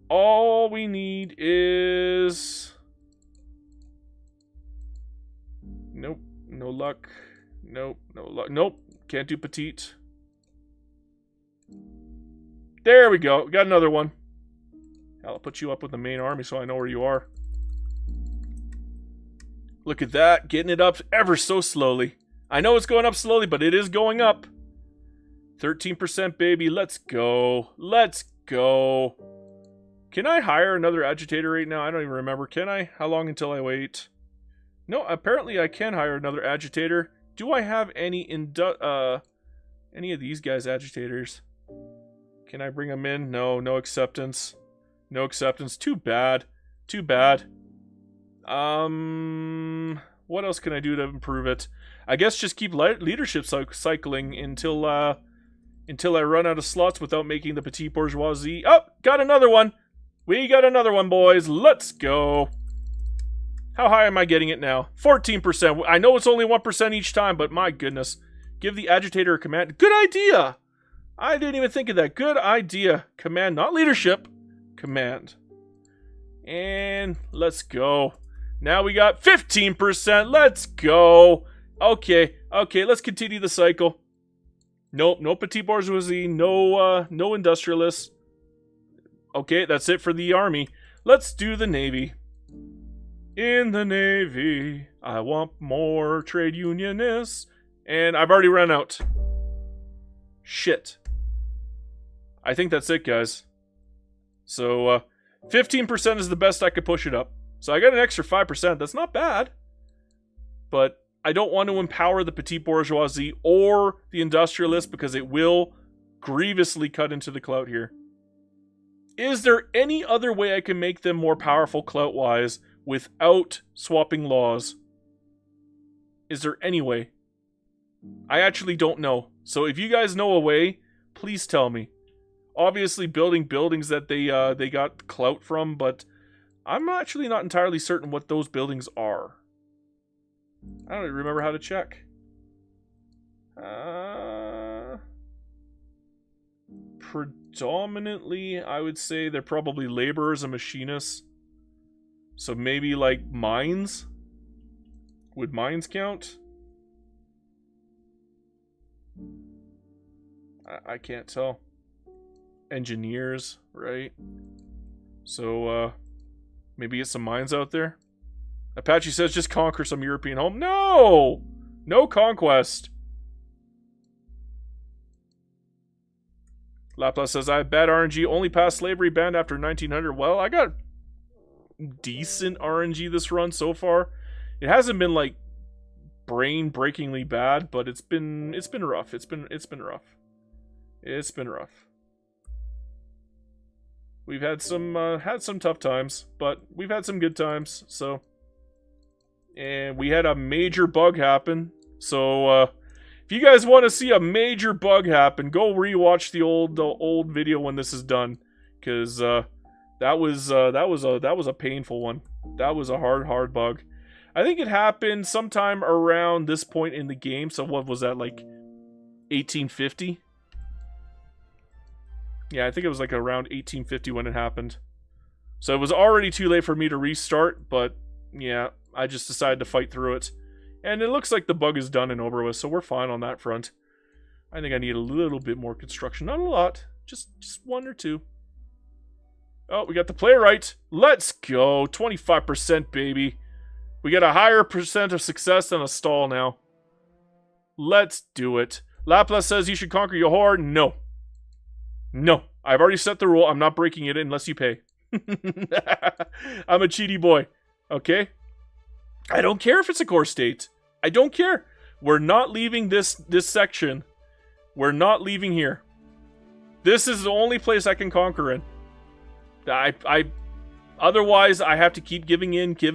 All we need is... Nope. No luck. Nope. No luck. Nope. Can't do petite. There we go. Got another one. I'll put you up with the main army so I know where you are. Look at that. Getting it up ever so slowly. I know it's going up slowly, but it is going up. 13%, baby. Let's go. Let's go. Can I hire another agitator right now? I don't even remember. Can I? How long until I wait? No, apparently I can hire another agitator. Do I have any of these guys agitators? Can I bring them in? No, no acceptance. No acceptance. Too bad. Too bad. What else can I do to improve it? I guess just keep leadership cycling until I run out of slots without making the petite bourgeoisie. Oh, got another one. We got another one, boys. Let's go. How high am I getting it now? 14%. I know it's only 1% each time, but my goodness. Give the agitator a command. Good idea. I didn't even think of that. Good idea. Command, not leadership. Command. And let's go. Now we got 15%. Let's go. Okay, let's continue the cycle. Nope, no petit bourgeoisie, no industrialists. Okay, that's it for the army. Let's do the navy. In the navy, I want more trade unionists. And I've already run out. Shit. I think that's it, guys. So, 15% is the best I could push it up. So I got an extra 5%. That's not bad. But I don't want to empower the petite bourgeoisie or the industrialists because it will grievously cut into the clout here. Is there any other way I can make them more powerful clout-wise without swapping laws? Is there any way? I actually don't know. So if you guys know a way, please tell me. Obviously building buildings that they got clout from, but I'm actually not entirely certain what those buildings are. I don't even remember how to check. Predominantly, I would say they're probably laborers and machinists. So maybe like mines? Would mines count? I can't tell. Engineers, right? So, maybe get some mines out there? Apache says just conquer some European home. No! No conquest. Laplace says, I have bad RNG, only passed slavery banned after 1900. Well, I got decent RNG this run so far. It hasn't been, like, brain-breakingly bad, but it's been rough. It's been rough. It's been rough. We've had some tough times, but we've had some good times, so. And we had a major bug happen, so, if you guys want to see a major bug happen, go rewatch the old video when this is done, because that was a painful one. That was a hard bug. I think it happened sometime around this point in the game. So what was that, like 1850? Yeah, I think it was like around 1850 when it happened. So it was already too late for me to restart, but yeah, I just decided to fight through it. And it looks like the bug is done and over with, so we're fine on that front. I think I need a little bit more construction. Not a lot. Just one or two. Oh, we got the playwright. Let's go. 25%, baby. We get a higher percent of success than a stall now. Let's do it. Laplace says you should conquer your horde. No. No. I've already set the rule. I'm not breaking it unless you pay. I'm a cheaty boy. Okay? I don't care if it's a core state. I don't care. We're not leaving this section. We're not leaving here. This is the only place I can conquer in. Otherwise, I have to keep giving in. Because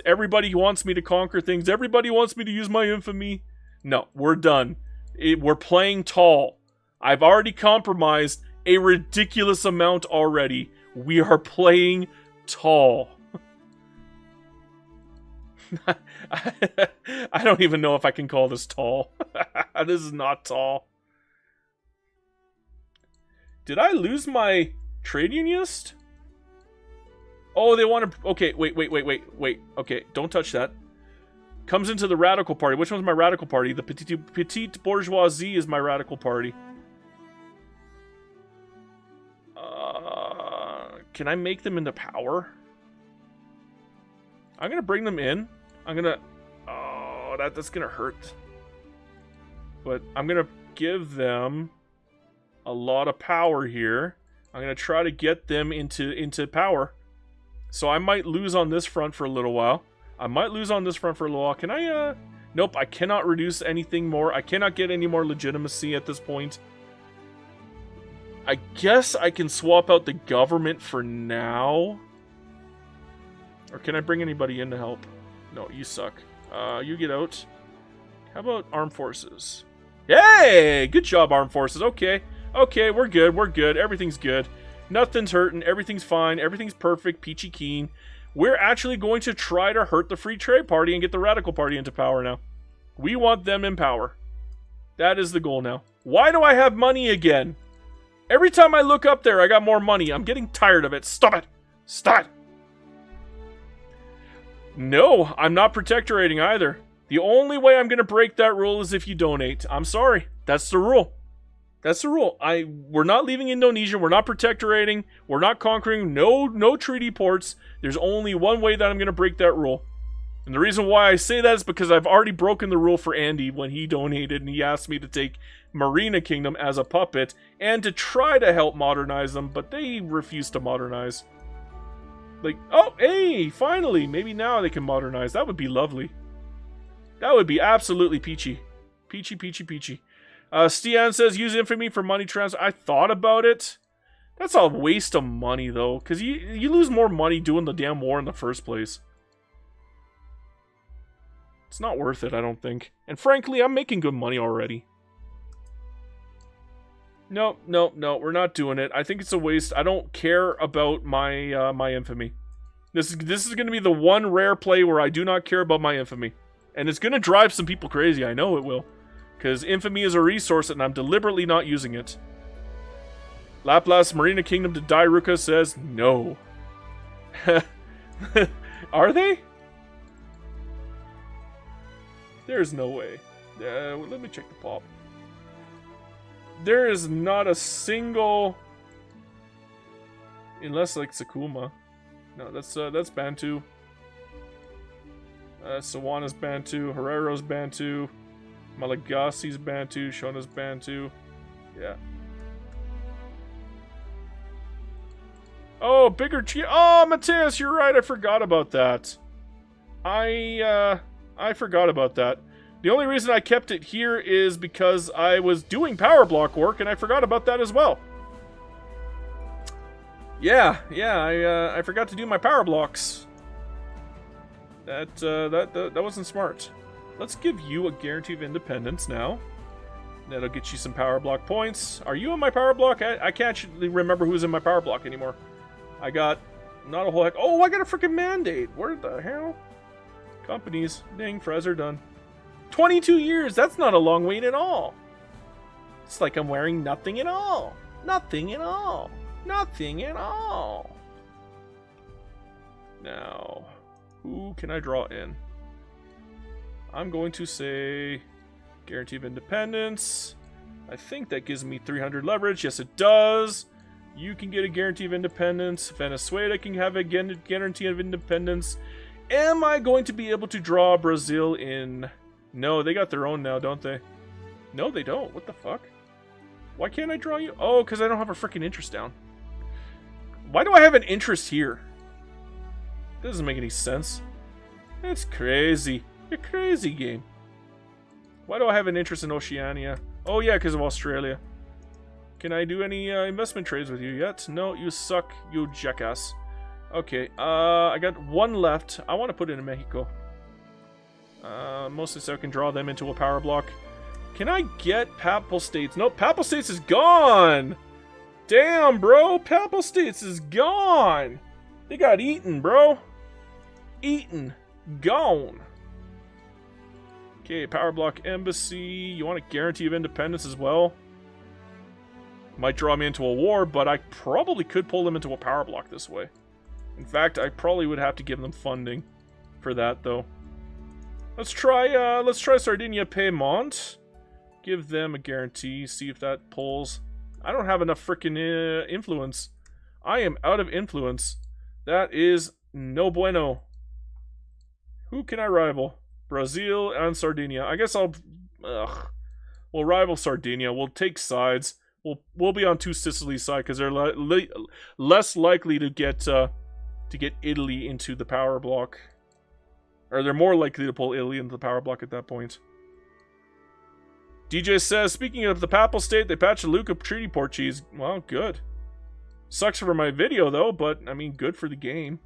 everybody wants me to conquer things. Everybody wants me to use my infamy. No, we're done. We're playing tall. I've already compromised a ridiculous amount already. We are playing tall. I don't even know if I can call this tall. This is not tall. Did I lose my trade unionist? Oh, they want to... Okay, wait. Okay, don't touch that. Comes into the radical party. Which one's my radical party? The petite bourgeoisie is my radical party. Can I make them into power? I'm going to bring them in. I'm going to... Oh, that's going to hurt. But I'm going to give them a lot of power here. I'm going to try to get them into power. So I might lose on this front for a little while. Can I, Nope, I cannot reduce anything more. I cannot get any more legitimacy at this point. I guess I can swap out the government for now. Or can I bring anybody in to help? No, you suck. You get out. How about armed forces? Hey! Good job, armed forces. Okay. Okay, we're good. Everything's good. Nothing's hurting. Everything's fine. Everything's perfect. Peachy keen. We're actually going to try to hurt the Free Trade Party and get the Radical Party into power now. We want them in power. That is the goal now. Why do I have money again? Every time I look up there, I got more money. I'm getting tired of it. Stop it. Stop it. No, I'm not protectorating either. The only way I'm going to break that rule is if you donate. I'm sorry. That's the rule. That's the rule. We're not leaving Indonesia. We're not protectorating. We're not conquering. No treaty ports. There's only one way that I'm going to break that rule. And the reason why I say that is because I've already broken the rule for Andy when he donated and he asked me to take Marina Kingdom as a puppet and to try to help modernize them, but they refused to modernize. Like, oh, hey, finally, maybe now they can modernize. That would be lovely. That would be absolutely peachy. Peachy, peachy, peachy. Stian says, use infamy for money transfer. I thought about it. That's a waste of money, though, because you lose more money doing the damn war in the first place. It's not worth it, I don't think. And frankly, I'm making good money already. No, we're not doing it. I think it's a waste. I don't care about my my infamy. This is going to be the one rare play where I do not care about my infamy. And it's going to drive some people crazy. I know it will. Because infamy is a resource and I'm deliberately not using it. Laplace Marina Kingdom to Dairuka says no. Are they? There's no way. Let me check the pop. There is not a single... Unless like Sakuma. No, that's Bantu. Sawana's Bantu. Herero's Bantu. Malagasi's Bantu. Shona's Bantu. Yeah. Oh, bigger Chi. Oh, Mateus, you're right. I forgot about that. I forgot about that. The only reason I kept it here is because I was doing power block work, and I forgot about that as well. Yeah, I forgot to do my power blocks. That wasn't smart. Let's give you a guarantee of independence now. That'll get you some power block points. Are you in my power block? I can't actually remember who's in my power block anymore. I got not a whole heck. Oh, I got a freaking mandate. Where the hell? Companies. Ding, Fraser done. 22 years. That's not a long wait at all. It's like I'm wearing nothing at all. Nothing at all. Nothing at all. Now, who can I draw in? I'm going to say guarantee of independence. I think that gives me 300 leverage. Yes, it does. You can get a guarantee of independence. Venezuela can have a guarantee of independence. Am I going to be able to draw Brazil in? No, they got their own now, don't they? No, they don't. What the fuck? Why can't I draw you? Oh, because I don't have a freaking interest down. Why do I have an interest here? That doesn't make any sense. That's crazy. You're crazy, game. Why do I have an interest in Oceania? Oh, yeah, because of Australia. Can I do any investment trades with you yet? No, you suck, you jackass. Okay, I got one left. I want to put it in Mexico. Mostly so I can draw them into a power block. Can I get Papal States? Nope, Papal States is gone! Damn, bro, Papal States is gone! They got eaten, bro. Eaten. Gone. Okay, power block embassy. You want a guarantee of independence as well? Might draw me into a war, but I probably could pull them into a power block this way. In fact, I probably would have to give them funding for that, though. Let's try Sardinia Piedmont. Give them a guarantee. See if that pulls. I don't have enough freaking influence. I am out of influence. That is no bueno. Who can I rival? Brazil and Sardinia. I guess I'll... We'll rival Sardinia. We'll take sides. We'll be on Two Sicily's side because they're less likely to get Italy into the power block. Or they're more likely to pull Italy into the power block at that point. DJ says, speaking of the Papal State, they patched the Lucca Treaty Portuguese. Well, good. Sucks for my video, though, but, I mean, good for the game.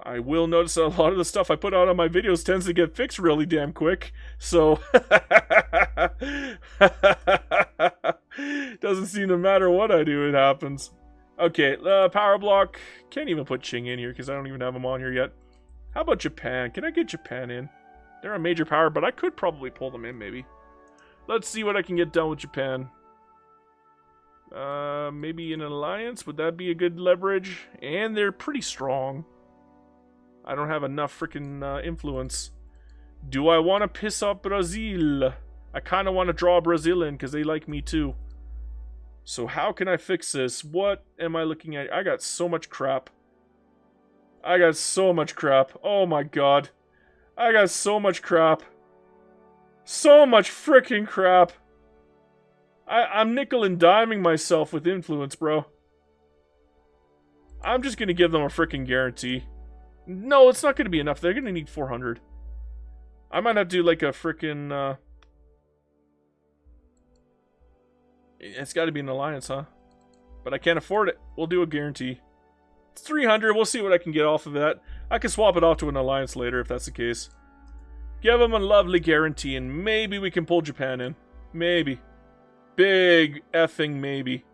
I will notice that a lot of the stuff I put out on my videos tends to get fixed really damn quick, so... Doesn't seem to matter what I do, it happens. Okay, power block. Can't even put Qing in here because I don't even have them on here yet. How about Japan? Can I get Japan in? They're a major power, but I could probably pull them in, maybe. Let's see what I can get done with Japan. Maybe an alliance? Would that be a good leverage? And they're pretty strong. I don't have enough freaking influence. Do I want to piss off Brazil? I kind of want to draw Brazil in because they like me too. So how can I fix this? What am I looking at? I got so much crap. I got so much crap. Oh my god. I got so much crap. So much freaking crap. I'm nickel and diming myself with influence, bro. I'm just going to give them a freaking guarantee. No, it's not going to be enough. They're going to need 400. I might have to do like a freaking... It's got to be an alliance, huh? But I can't afford it. We'll do a guarantee. It's 300. We'll see what I can get off of that. I can swap it off to an alliance later if that's the case. Give them a lovely guarantee and maybe we can pull Japan in. Maybe. big effing maybe.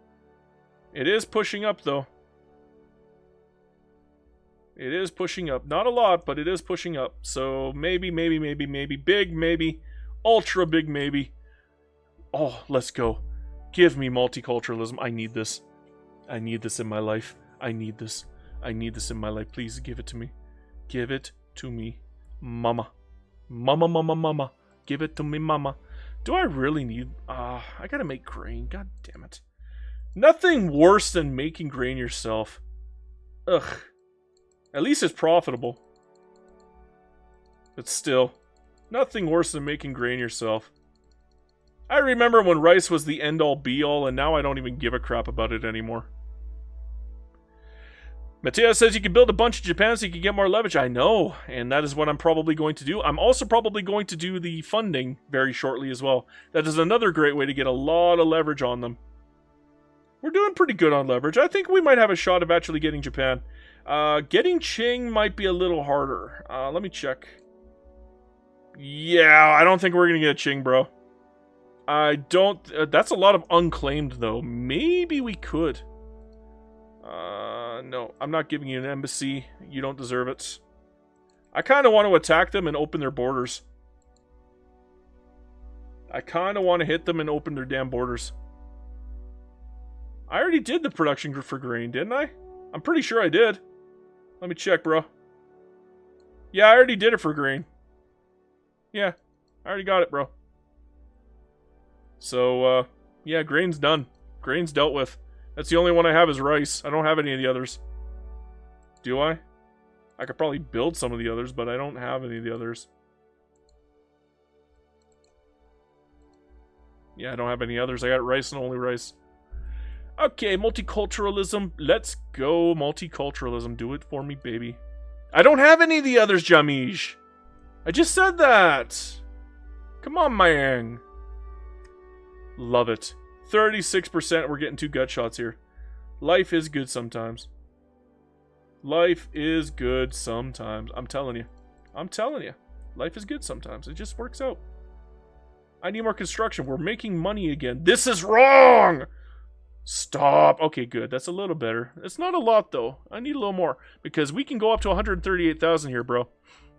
It is pushing up, though. It is pushing up. Not a lot, but it is pushing up. So maybe, maybe, maybe, maybe. Big maybe. Ultra big maybe. Oh, let's go. Give me multiculturalism. I need this. I need this in my life. I need this. I need this in my life. Please give it to me. Give it to me. Mama. Mama, mama, mama. Give it to me, mama. Do I really need... I gotta make grain. God damn it. Nothing worse than making grain yourself. Ugh. At least it's profitable. But still. Nothing worse than making grain yourself. I remember when rice was the end-all be-all, and now I don't even give a crap about it anymore. Matteo says you can build a bunch of Japan so you can get more leverage. I know, and that is what I'm probably going to do. I'm also probably going to do the funding very shortly as well. That is another great way to get a lot of leverage on them. We're doing pretty good on leverage. I think we might have a shot of actually getting Japan. Getting Qing might be a little harder. Let me check. Yeah, I don't think we're going to get Qing, bro. I don't... that's a lot of unclaimed, though. Maybe we could. No. I'm not giving you an embassy. You don't deserve it. I kind of want to attack them and open their borders. I kind of want to hit them and open their damn borders. I already did the production for grain, didn't I? I'm pretty sure I did. Let me check, bro. Yeah, I already did it for grain. Yeah, I already got it, bro. So, yeah, grain's done. Grain's dealt with. That's the only one I have is rice. I don't have any of the others. Do I? I could probably build some of the others, but I don't have any of the others. Yeah, I don't have any others. I got rice and only rice. Okay, multiculturalism. Let's go, multiculturalism. Do it for me, baby. I don't have any of the others, Jamish. I just said that. Come on, Mayang. Love it. 36%. We're getting 2 gut shots here. Life is good sometimes. Life is good sometimes. I'm telling you. I'm telling you. Life is good sometimes. It just works out. I need more construction. We're making money again. This is wrong! Stop. Okay, good. That's a little better. It's not a lot, though. I need a little more. Because we can go up to 138,000 here, bro.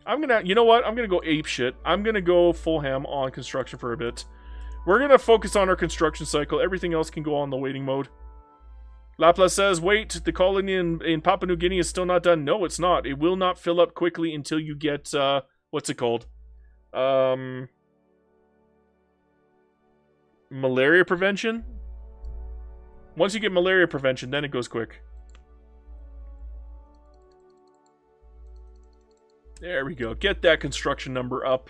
I'm gonna... You know what? I'm gonna go ape shit. I'm gonna go full ham on construction for a bit. We're going to focus on our construction cycle. Everything else can go on the waiting mode. Laplace says, wait, the colony in Papua New Guinea is still not done. No, it's not. It will not fill up quickly until you get, what's it called? Malaria prevention? Once you get malaria prevention, then it goes quick. There we go. Get that construction number up.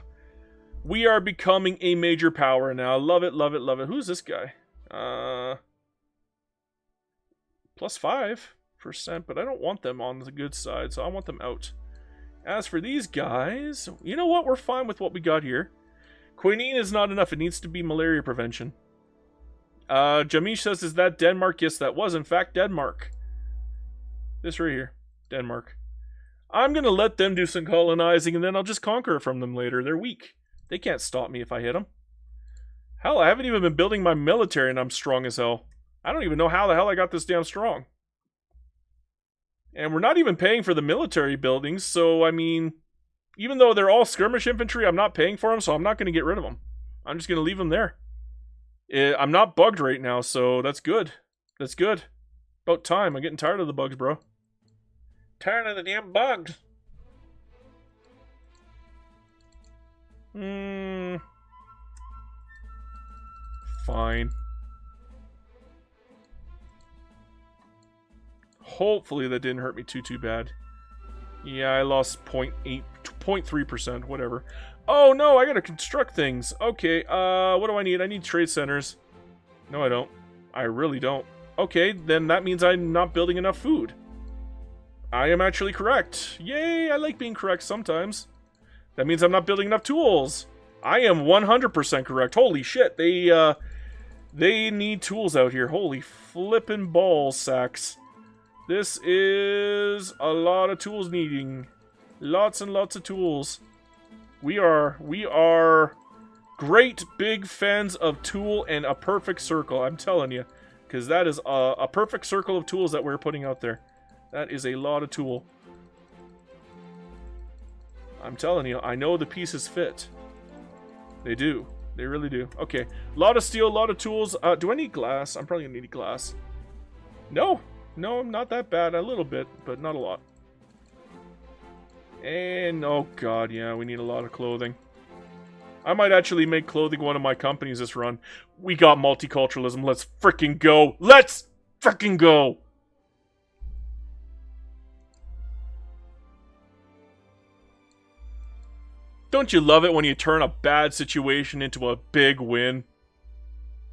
We are becoming a major power now. Love it, love it, love it. Who's this guy? Plus 5%, but I don't want them on the good side, so I want them out. As for these guys, you know what? We're fine with what we got here. Quinine is not enough. It needs to be malaria prevention. Jamish says, is that Denmark? Yes, that was, in fact, Denmark. This right here. Denmark. I'm going to let them do some colonizing, and then I'll just conquer it from them later. They're weak. They can't stop me if I hit them. Hell, I haven't even been building my military and I'm strong as hell. I don't even know how the hell I got this damn strong. And we're not even paying for the military buildings, so I mean, even though they're all skirmish infantry, I'm not paying for them, so I'm not going to get rid of them. I'm just going to leave them there. I'm not bugged right now, so that's good. That's good. About time. I'm getting tired of the bugs, bro. Tired of the damn bugs. Fine. Hopefully that didn't hurt me too bad. Yeah, I lost 0.3%, whatever. Oh no, I gotta construct things. Okay, what do I need? I need trade centers. No, I don't. I really don't. Okay, then that means I'm not building enough food. I am actually correct. Yay, I like being correct sometimes. That means I'm not building enough tools. I am 100% correct. Holy shit, they need tools out here. Holy flippin' ball sacks. This is a lot of tools needing. Lots and lots of tools. We are Great big fans of tool and a perfect circle, I'm telling you. Because that is a perfect circle of tools that we're putting out there. That is a lot of tool. I'm telling you, I know the pieces fit. They do. They really do. Okay. A lot of steel, a lot of tools. Do I need glass? I'm probably going to need glass. No. No, not that bad. A little bit, but not a lot. And, oh god, yeah, we need a lot of clothing. I might actually make clothing one of my companies this run. We got multiculturalism. Let's frickin' go. Let's frickin' go. Don't you love it when you turn a bad situation into a big win?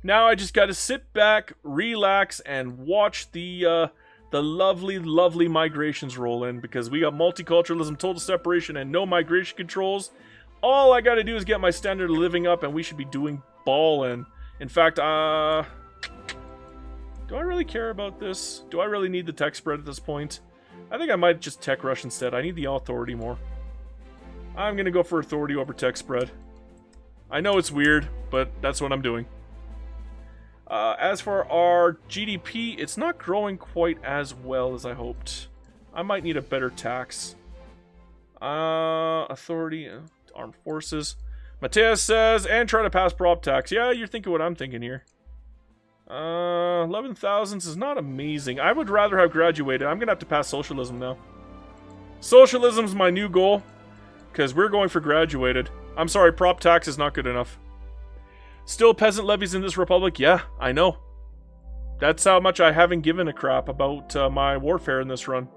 Now I just gotta sit back, relax, and watch the lovely, lovely migrations roll in, because we got multiculturalism, total separation, and no migration controls. All I gotta do is get my standard of living up, and we should be doing ballin'. In fact, do I really care about this? Do I really need the tech spread at this point? I think I might just tech rush instead. I need the authority more. I'm gonna go for authority over tech spread. I know it's weird, but that's what I'm doing. As for our GDP, it's not growing quite as well as I hoped. I might need a better tax. Authority, armed forces. Mateus says, and try to pass prop tax. Yeah, you're thinking what I'm thinking here. 11,000 is not amazing. I would rather have graduated. I'm gonna have to pass socialism now. Socialism's my new goal, because we're going for graduated. I'm sorry, prop tax is not good enough. Still peasant levies in this republic? Yeah, I know. That's how much I haven't given a crap about my warfare in this run.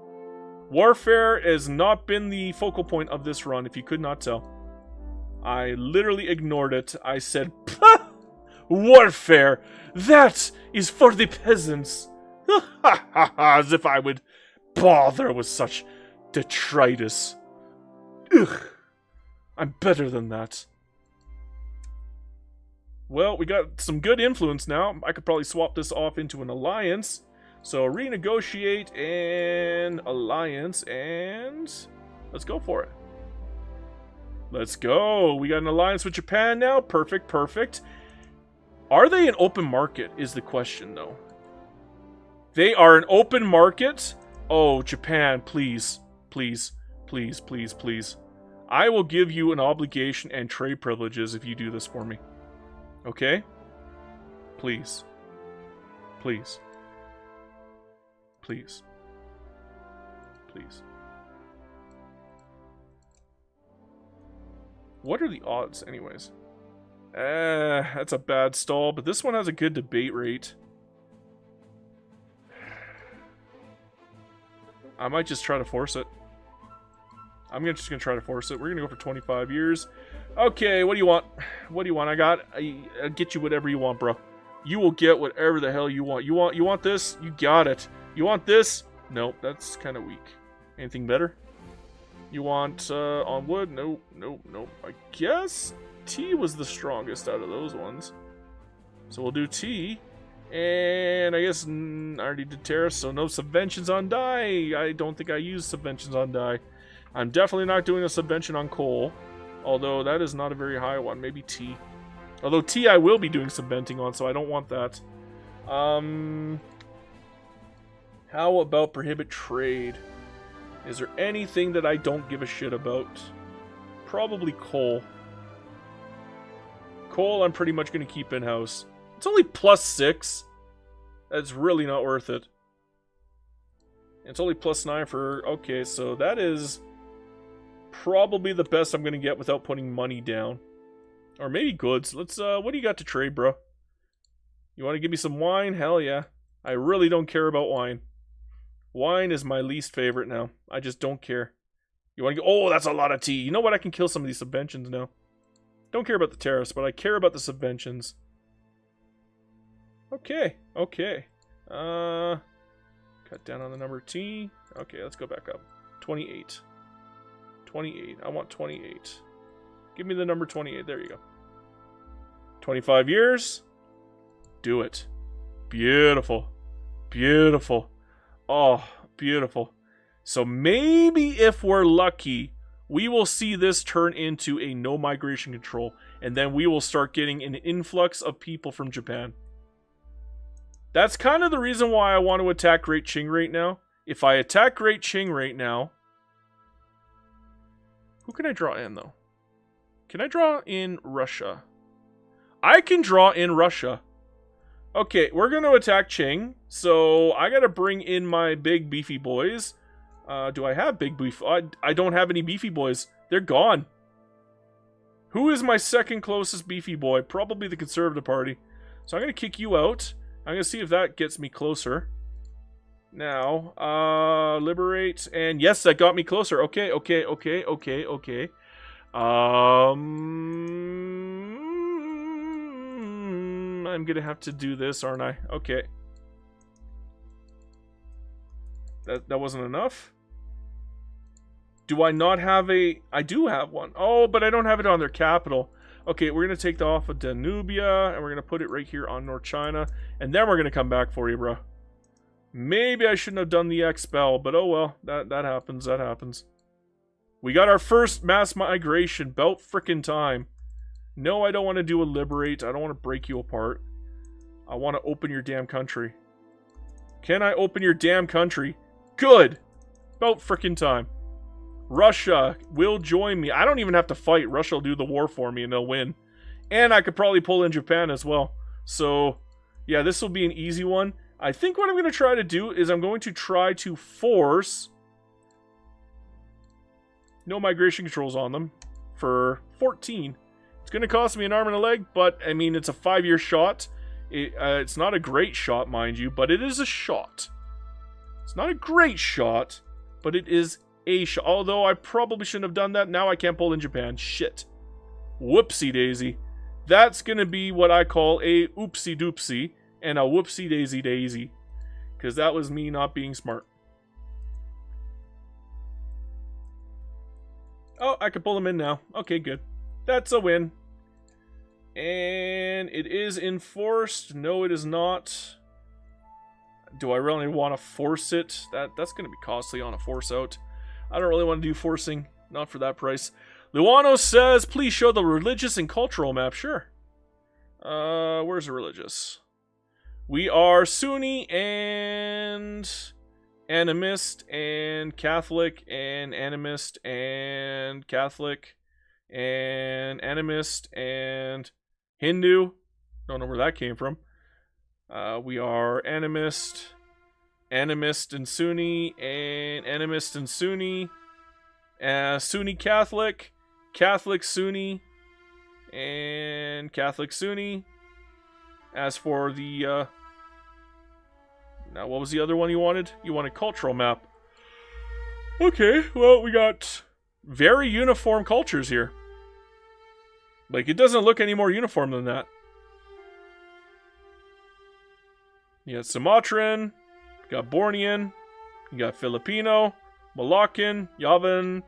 Warfare has not been the focal point of this run, if you could not tell. I literally ignored it. I said, "Pah! Warfare! That is for the peasants!" As if I would bother with such detritus. Ugh. I'm better than that. Well, we got some good influence now. I could probably swap this off into an alliance. So, renegotiate an alliance, and let's go for it. Let's go. We got an alliance with Japan now. Perfect, perfect. Are they an open market is the question, though. They are an open market? Oh, Japan, please. Please, please, please, please. I will give you an obligation and trade privileges if you do this for me. Okay? Please. Please. Please. Please. What are the odds, anyways? That's a bad stall, but this one has a good debate rate. I might just try to force it. I'm just gonna try to force it. We're gonna go for 25 years. Okay, what do you want? What do you want? I'll get you whatever you want, bro. You will get whatever the hell you want. You want this? You got it. You want this? Nope, that's kind of weak. Anything better? You want on wood? Nope, nope, nope. I guess T was the strongest out of those ones. So we'll do T. And I guess I already did terrace, so no subventions on dye. I don't think I used subventions on dye. I'm definitely not doing a subvention on coal. Although that is not a very high one. Maybe T. Although T I will be doing subventing on, so I don't want that. How about prohibit trade? Is there anything that I don't give a shit about? Probably coal. Coal I'm pretty much going to keep in-house. It's only +6. That's really not worth it. It's only +9 for... Okay, so that is probably the best I'm going to get without putting money down. Or maybe goods. Let's, what do you got to trade, bro? You want to give me some wine? Hell yeah. I really don't care about wine. Wine is my least favorite now. I just don't care. You want to go... Oh, that's a lot of tea. You know what? I can kill some of these subventions now. Don't care about the tariffs, but I care about the subventions. Okay, okay. Cut down on the number T. Okay, let's go back up. 28. 28. I want 28. Give me the number 28. There you go. 25 years. Do it. Beautiful. Beautiful. Oh, beautiful. So maybe if we're lucky, we will see this turn into a no migration control, and then we will start getting an influx of people from Japan. That's kind of the reason why I want to attack Great Qing right now. If I attack Great Qing right now... Who can I draw in, though? Can I draw in Russia? I can draw in Russia. Okay, we're going to attack Qing. So, I got to bring in my big beefy boys. Do I have big beef? I don't have any beefy boys. They're gone. Who is my second closest beefy boy? Probably the Conservative Party. So, I'm going to kick you out. I'm going to see if that gets me closer. Now, liberate, and yes, that got me closer. Okay. I'm going to have to do this, aren't I? Okay. That wasn't enough. Do I not have a... I do have one. Oh, but I don't have it on their capital. Okay, we're going to take that off of Danubia, and we're going to put it right here on North China. And then we're going to come back for you, bro. Maybe I shouldn't have done the expel, but oh well. That happens, that happens. We got our first mass migration. About frickin' time. No, I don't want to do a liberate. I don't want to break you apart. I want to open your damn country. Can I open your damn country? Good! About frickin' time. Russia will join me. I don't even have to fight. Russia will do the war for me and they'll win. And I could probably pull in Japan as well. So, yeah, this will be an easy one. I think what I'm going to try to do is I'm going to try to force no migration controls on them for 14. It's going to cost me an arm and a leg, but, I mean, it's a 5-year shot. It's not a great shot, mind you, but it is a shot. It's not a great shot, but it is a shot. Although I probably shouldn't have done that. Now I can't pull in Japan. Shit. Whoopsie daisy. That's going to be what I call a oopsie doopsie and a whoopsie daisy daisy. Because that was me not being smart. Oh, I can pull them in now. Okay, good. That's a win. And it is enforced. No, it is not. Do I really want to force it? That's going to be costly on a force out. I don't really want to do forcing. Not for that price. Luano says, please show the religious and cultural map. Sure. Where's the religious? We are Sunni and animist and Catholic and animist and Catholic and animist and Hindu. Don't know where that came from. We are animist and Sunni, and animist and Sunni, Sunni Catholic, Catholic Sunni, and Catholic Sunni. As for the, now what was the other one you wanted? You wanted cultural map. Okay, well, we got very uniform cultures here. Like, it doesn't look any more uniform than that. You got Sumatran, you got Bornean, you got Filipino, Malaccan, Yavan,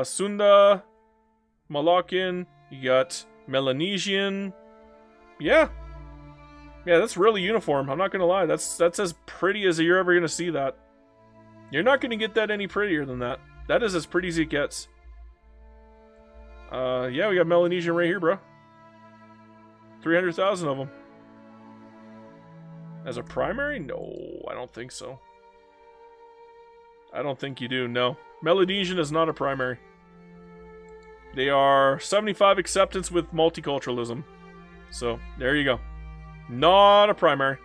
Sunda, Malaccan, you got Melanesian. Yeah, that's really uniform. I'm not gonna lie. That's as pretty as you're ever gonna see that. You're not gonna get that any prettier than that. That is as pretty as it gets. Yeah, we got Melanesian right here, bro. 300,000 of them. As a primary? No, I don't think so. I don't think you do, no. Melanesian is not a primary. They are 75 acceptance with multiculturalism. So, there you go. Not a primary.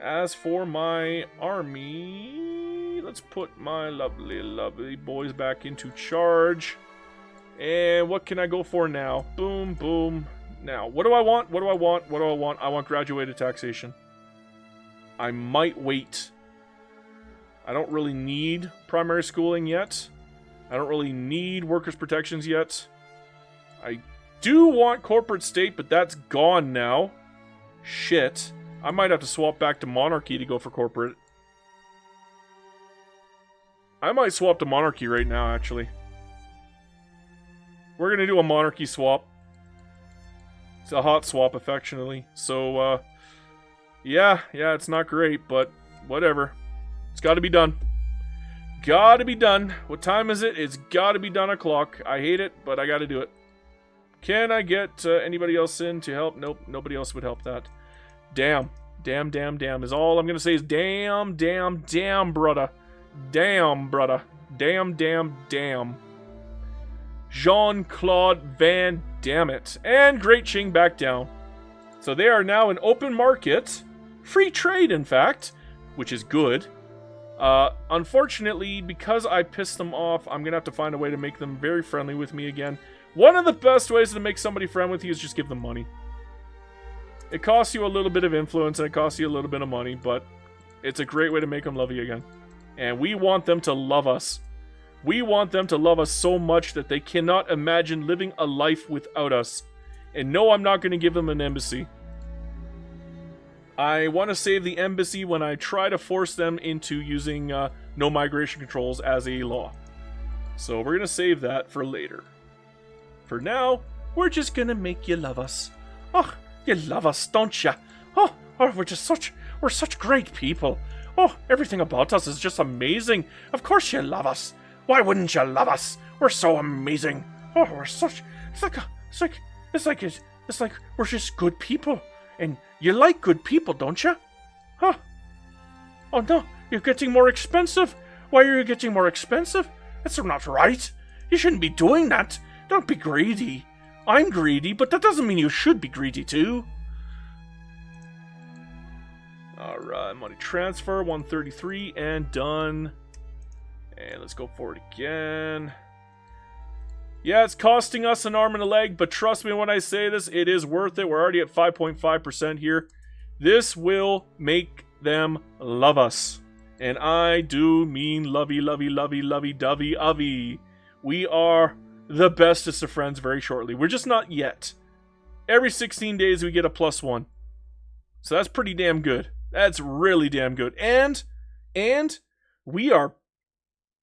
As for my army, let's put my lovely, lovely boys back into charge. And what can I go for now? Boom, boom. Now, what do I want? What do I want? What do I want? I want graduated taxation. I might wait. I don't really need primary schooling yet. I don't really need workers' protections yet. I do want corporate state, but that's gone now. Shit. I might have to swap back to monarchy to go for corporate. I might swap to monarchy right now, actually. We're going to do a monarchy swap. It's a hot swap, affectionately. So, yeah, it's not great, but whatever. It's got to be done. gotta be done. What time is it? It's gotta be done o'clock. I hate it, but I gotta do it. Can I get anybody else in to help? Nope, nobody else would help that. Damn. Damn, damn, damn. Is all I'm gonna say is damn, damn, damn, brother. Damn, brother. Damn, damn, damn. Jean-Claude Van Dammit. And Great Ching back down. So they are now an open market. Free trade, in fact. Which is good. Unfortunately, because I pissed them off, I'm gonna have to find a way to make them very friendly with me again. One of the best ways to make somebody friend with you is just give them money. It costs you a little bit of influence and it costs you a little bit of money, but it's a great way to make them love you again. And we want them to love us. We want them to love us so much that they cannot imagine living a life without us. And no, I'm not going to give them an embassy. I want to save the embassy when I try to force them into using no migration controls as a law. So we're going to save that for later. For now, we're just going to make you love us. Oh, you love us, don't you? Oh, we're such great people. Oh, everything about us is just amazing. Of course you love us. Why wouldn't you love us? We're so amazing. Oh, we're such... It's like we're just good people. And you like good people, don't you? Huh? Oh no, you're getting more expensive. Why are you getting more expensive? That's not right. You shouldn't be doing that. Don't be greedy. I'm greedy, but that doesn't mean you should be greedy too. Alright, money transfer, 133, and done. And let's go forward again. Yeah, it's costing us an arm and a leg, but trust me when I say this, it is worth it. We're already at 5.5% here. This will make them love us. And I do mean lovey, lovey, lovey, lovey, dovey, ovey. We are the bestest of friends very shortly. We're just not yet. Every 16 days we get a +1. So that's pretty damn good. That's really damn good. And we are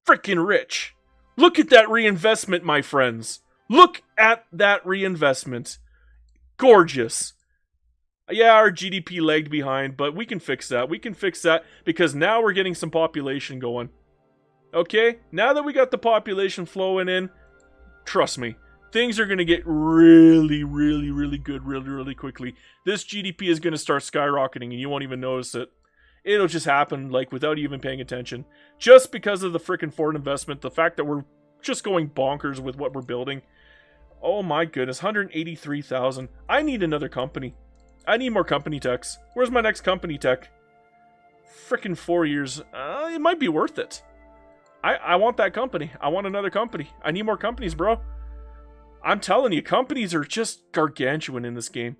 freaking rich. Look at that reinvestment, my friends. Look at that reinvestment. Gorgeous. Yeah, our GDP lagged behind, but we can fix that. We can fix that because now we're getting some population going. Okay? Now that we got the population flowing in, trust me, things are going to get really, really, really good really, really quickly. This GDP is going to start skyrocketing and you won't even notice it. It'll just happen, like, without even paying attention. Just because of the frickin' foreign investment, the fact that we're just going bonkers with what we're building. Oh my goodness, 183,000. I need another company. I need more company techs. Where's my next company tech? Frickin' 4 years. It might be worth it. I want that company. I want another company. I need more companies, bro. I'm telling you, companies are just gargantuan in this game.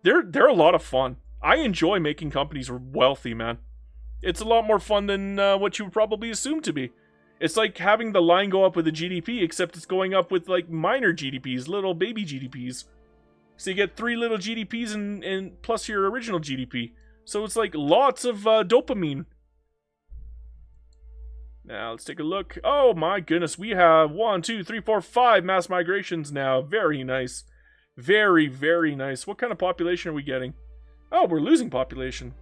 They're a lot of fun. I enjoy making companies wealthy, man. It's a lot more fun than what you would probably assume to be. It's like having the line go up with the GDP, except it's going up with, like, minor GDPs, little baby GDPs. So you get 3 little GDPs and plus your original GDP. So it's like lots of dopamine. Now, let's take a look. Oh my goodness, we have 1, 2, 3, 4, 5 mass migrations now. Very nice. Very, very nice. What kind of population are we getting? Oh, we're losing population.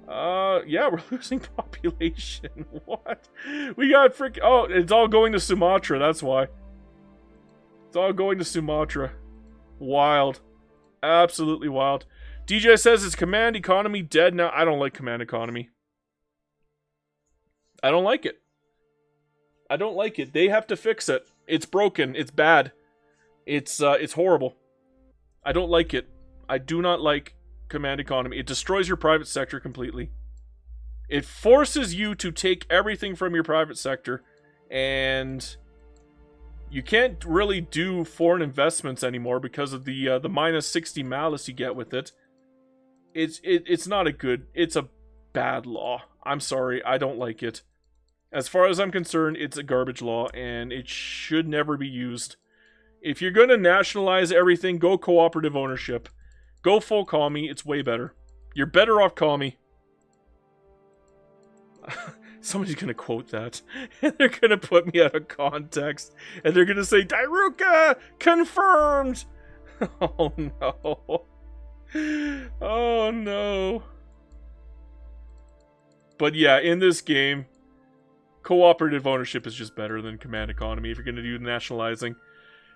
Yeah, we're losing population. What? We got oh, it's all going to Sumatra, that's why. It's all going to Sumatra. Wild. Absolutely wild. DJ says, is command economy dead now? I don't like command economy. I don't like it. I don't like it. They have to fix it. It's broken. It's bad. It's horrible. I don't like it. I do not like command economy. It destroys your private sector completely. It forces you to take everything from your private sector, and you can't really do foreign investments anymore because of the -60 malice you get with it. It's not a good. It's a bad law. I'm sorry. I don't like it. As far as I'm concerned, it's a garbage law, and it should never be used. If you're going to nationalize everything, go cooperative ownership. Go full commie, it's way better. You're better off commie. Somebody's going to quote that, and they're going to put me out of context, and they're going to say, Dairuka, confirmed! Oh no. Oh no. But yeah, in this game, Cooperative ownership is just better than command economy if you're going to do nationalizing.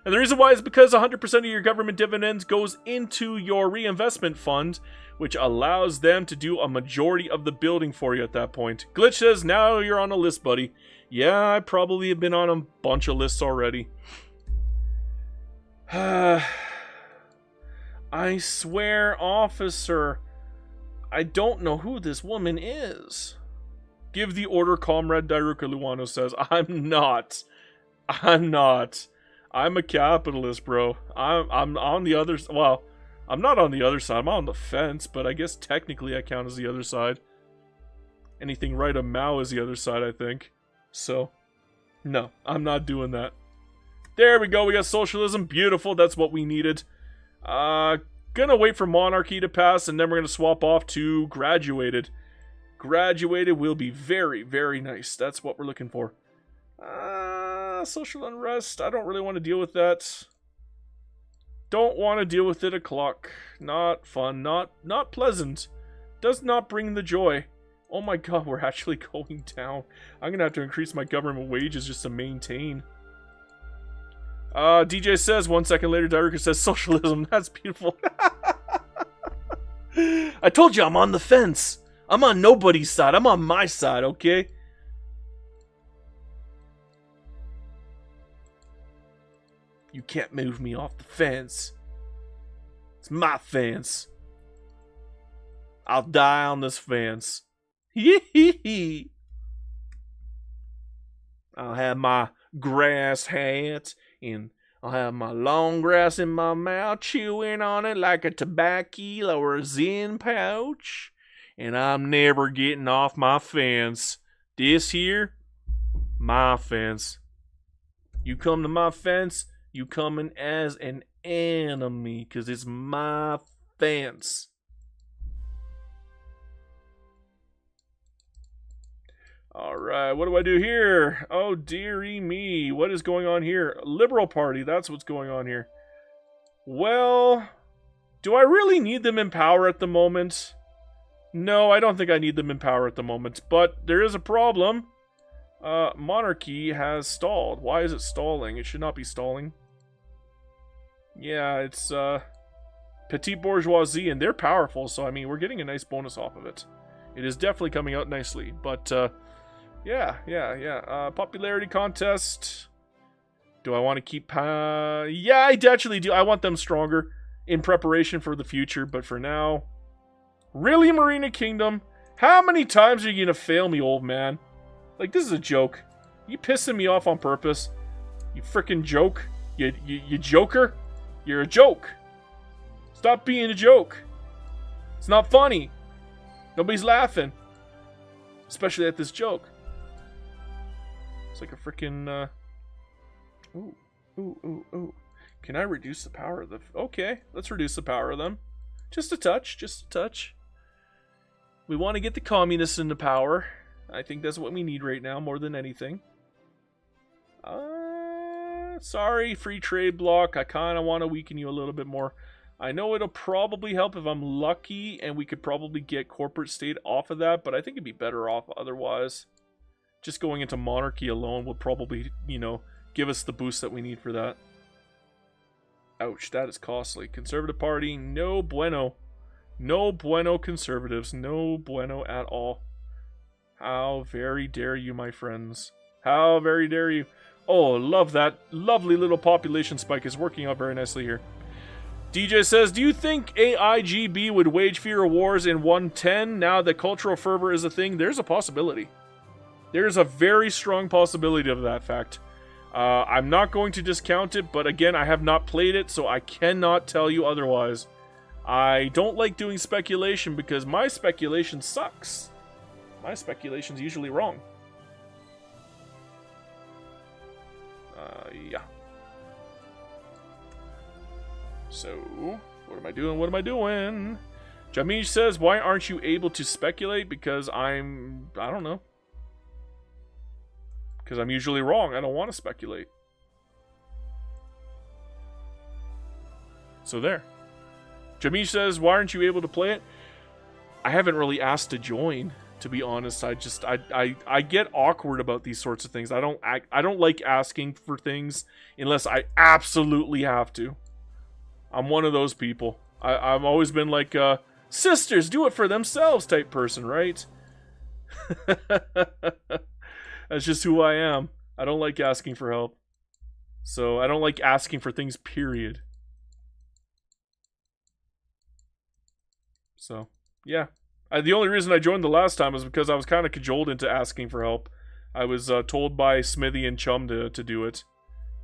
And the reason why is because 100% of your government dividends goes into your reinvestment fund, which allows them to do a majority of the building for you at that point. Glitch says, now you're on a list, buddy. Yeah, I probably have been on a bunch of lists already. I swear, officer, I don't know who this woman is. Give the order, Comrade Dairuka Luano says. I'm not. I'm a capitalist, bro. I'm on the other... Well, I'm not on the other side. I'm on the fence, but I guess technically I count as the other side. Anything right of Mao is the other side, I think. So, no, I'm not doing that. There we go. We got socialism. Beautiful. That's what we needed. Gonna wait for monarchy to pass, and then we're gonna swap off to graduated. Graduated will be very, very nice. That's what we're looking for. Social unrest. I don't really want to deal with that. Don't want to deal with it. A clock. Not fun. Not pleasant. Does not bring the joy. Oh my god, we're actually going down. I'm gonna have to increase my government wages just to maintain. DJ says, 1 second later, Dairuka says, socialism. That's beautiful. I told you I'm on the fence. I'm on nobody's side. I'm on my side, okay? You can't move me off the fence. It's my fence. I'll die on this fence. Hee. I'll have my grass hat, and I'll have my long grass in my mouth, chewing on it like a tobacco or a Zen pouch. And I'm never getting off my fence. This here, my fence. You come to my fence, you coming as an enemy, because it's my fence. Alright, what do I do here? Oh, dearie me. What is going on here? Liberal Party, that's what's going on here. Well, do I really need them in power at the moment? No, I don't think I need them in power at the moment, but there is a problem. Monarchy has stalled. Why is it stalling? It should not be stalling. Yeah, it's, petite bourgeoisie, and they're powerful, so, I mean, we're getting a nice bonus off of it. It is definitely coming out nicely, but, yeah. Popularity contest. Do I want to keep... yeah, I actually do. I want them stronger in preparation for the future, but for now... Really, Marina Kingdom? How many times are you gonna fail me, old man? Like, this is a joke. You pissing me off on purpose? You frickin' joke? You joker? You're a joke. Stop being a joke. It's not funny. Nobody's laughing. Especially at this joke. It's like a frickin', Ooh. Can I reduce the power of the... Okay, let's reduce the power of them. Just a touch. We want to get the communists into power. I think that's what we need right now, more than anything. Sorry, free trade block. I kind of want to weaken you a little bit more. I know it'll probably help if I'm lucky, and we could probably get corporate state off of that, but I think it'd be better off otherwise. Just going into monarchy alone will probably, you know, give us the boost that we need for that. Ouch, that is costly. Conservative Party, no bueno. No bueno, conservatives. No bueno at all. How very dare you, my friends. How very dare you. Oh, love that. Lovely little population spike is working out very nicely here. DJ says, do you think AIGB would wage fewer wars in 110 now that cultural fervor is a thing? There's a possibility. There's a very strong possibility of that fact. I'm not going to discount it, but again, I have not played it, so I cannot tell you otherwise. I don't like doing speculation because my speculation sucks. My speculation's usually wrong. Yeah. So, what am I doing? Jamish says, why aren't you able to speculate? Because I don't know. Because I'm usually wrong. I don't want to speculate. So there. Jamish says, why aren't you able to play it? I haven't really asked to join, To be honest, I get awkward about these sorts of things. I don't like asking for things unless I absolutely have to. I'm one of those people. I've always been like, sisters do it for themselves type person, right? That's just who I am. I don't like asking for help. So I don't like asking for things, period. So, yeah. The only reason I joined the last time was because I was kind of cajoled into asking for help. I was told by Smithy and Chum to do it.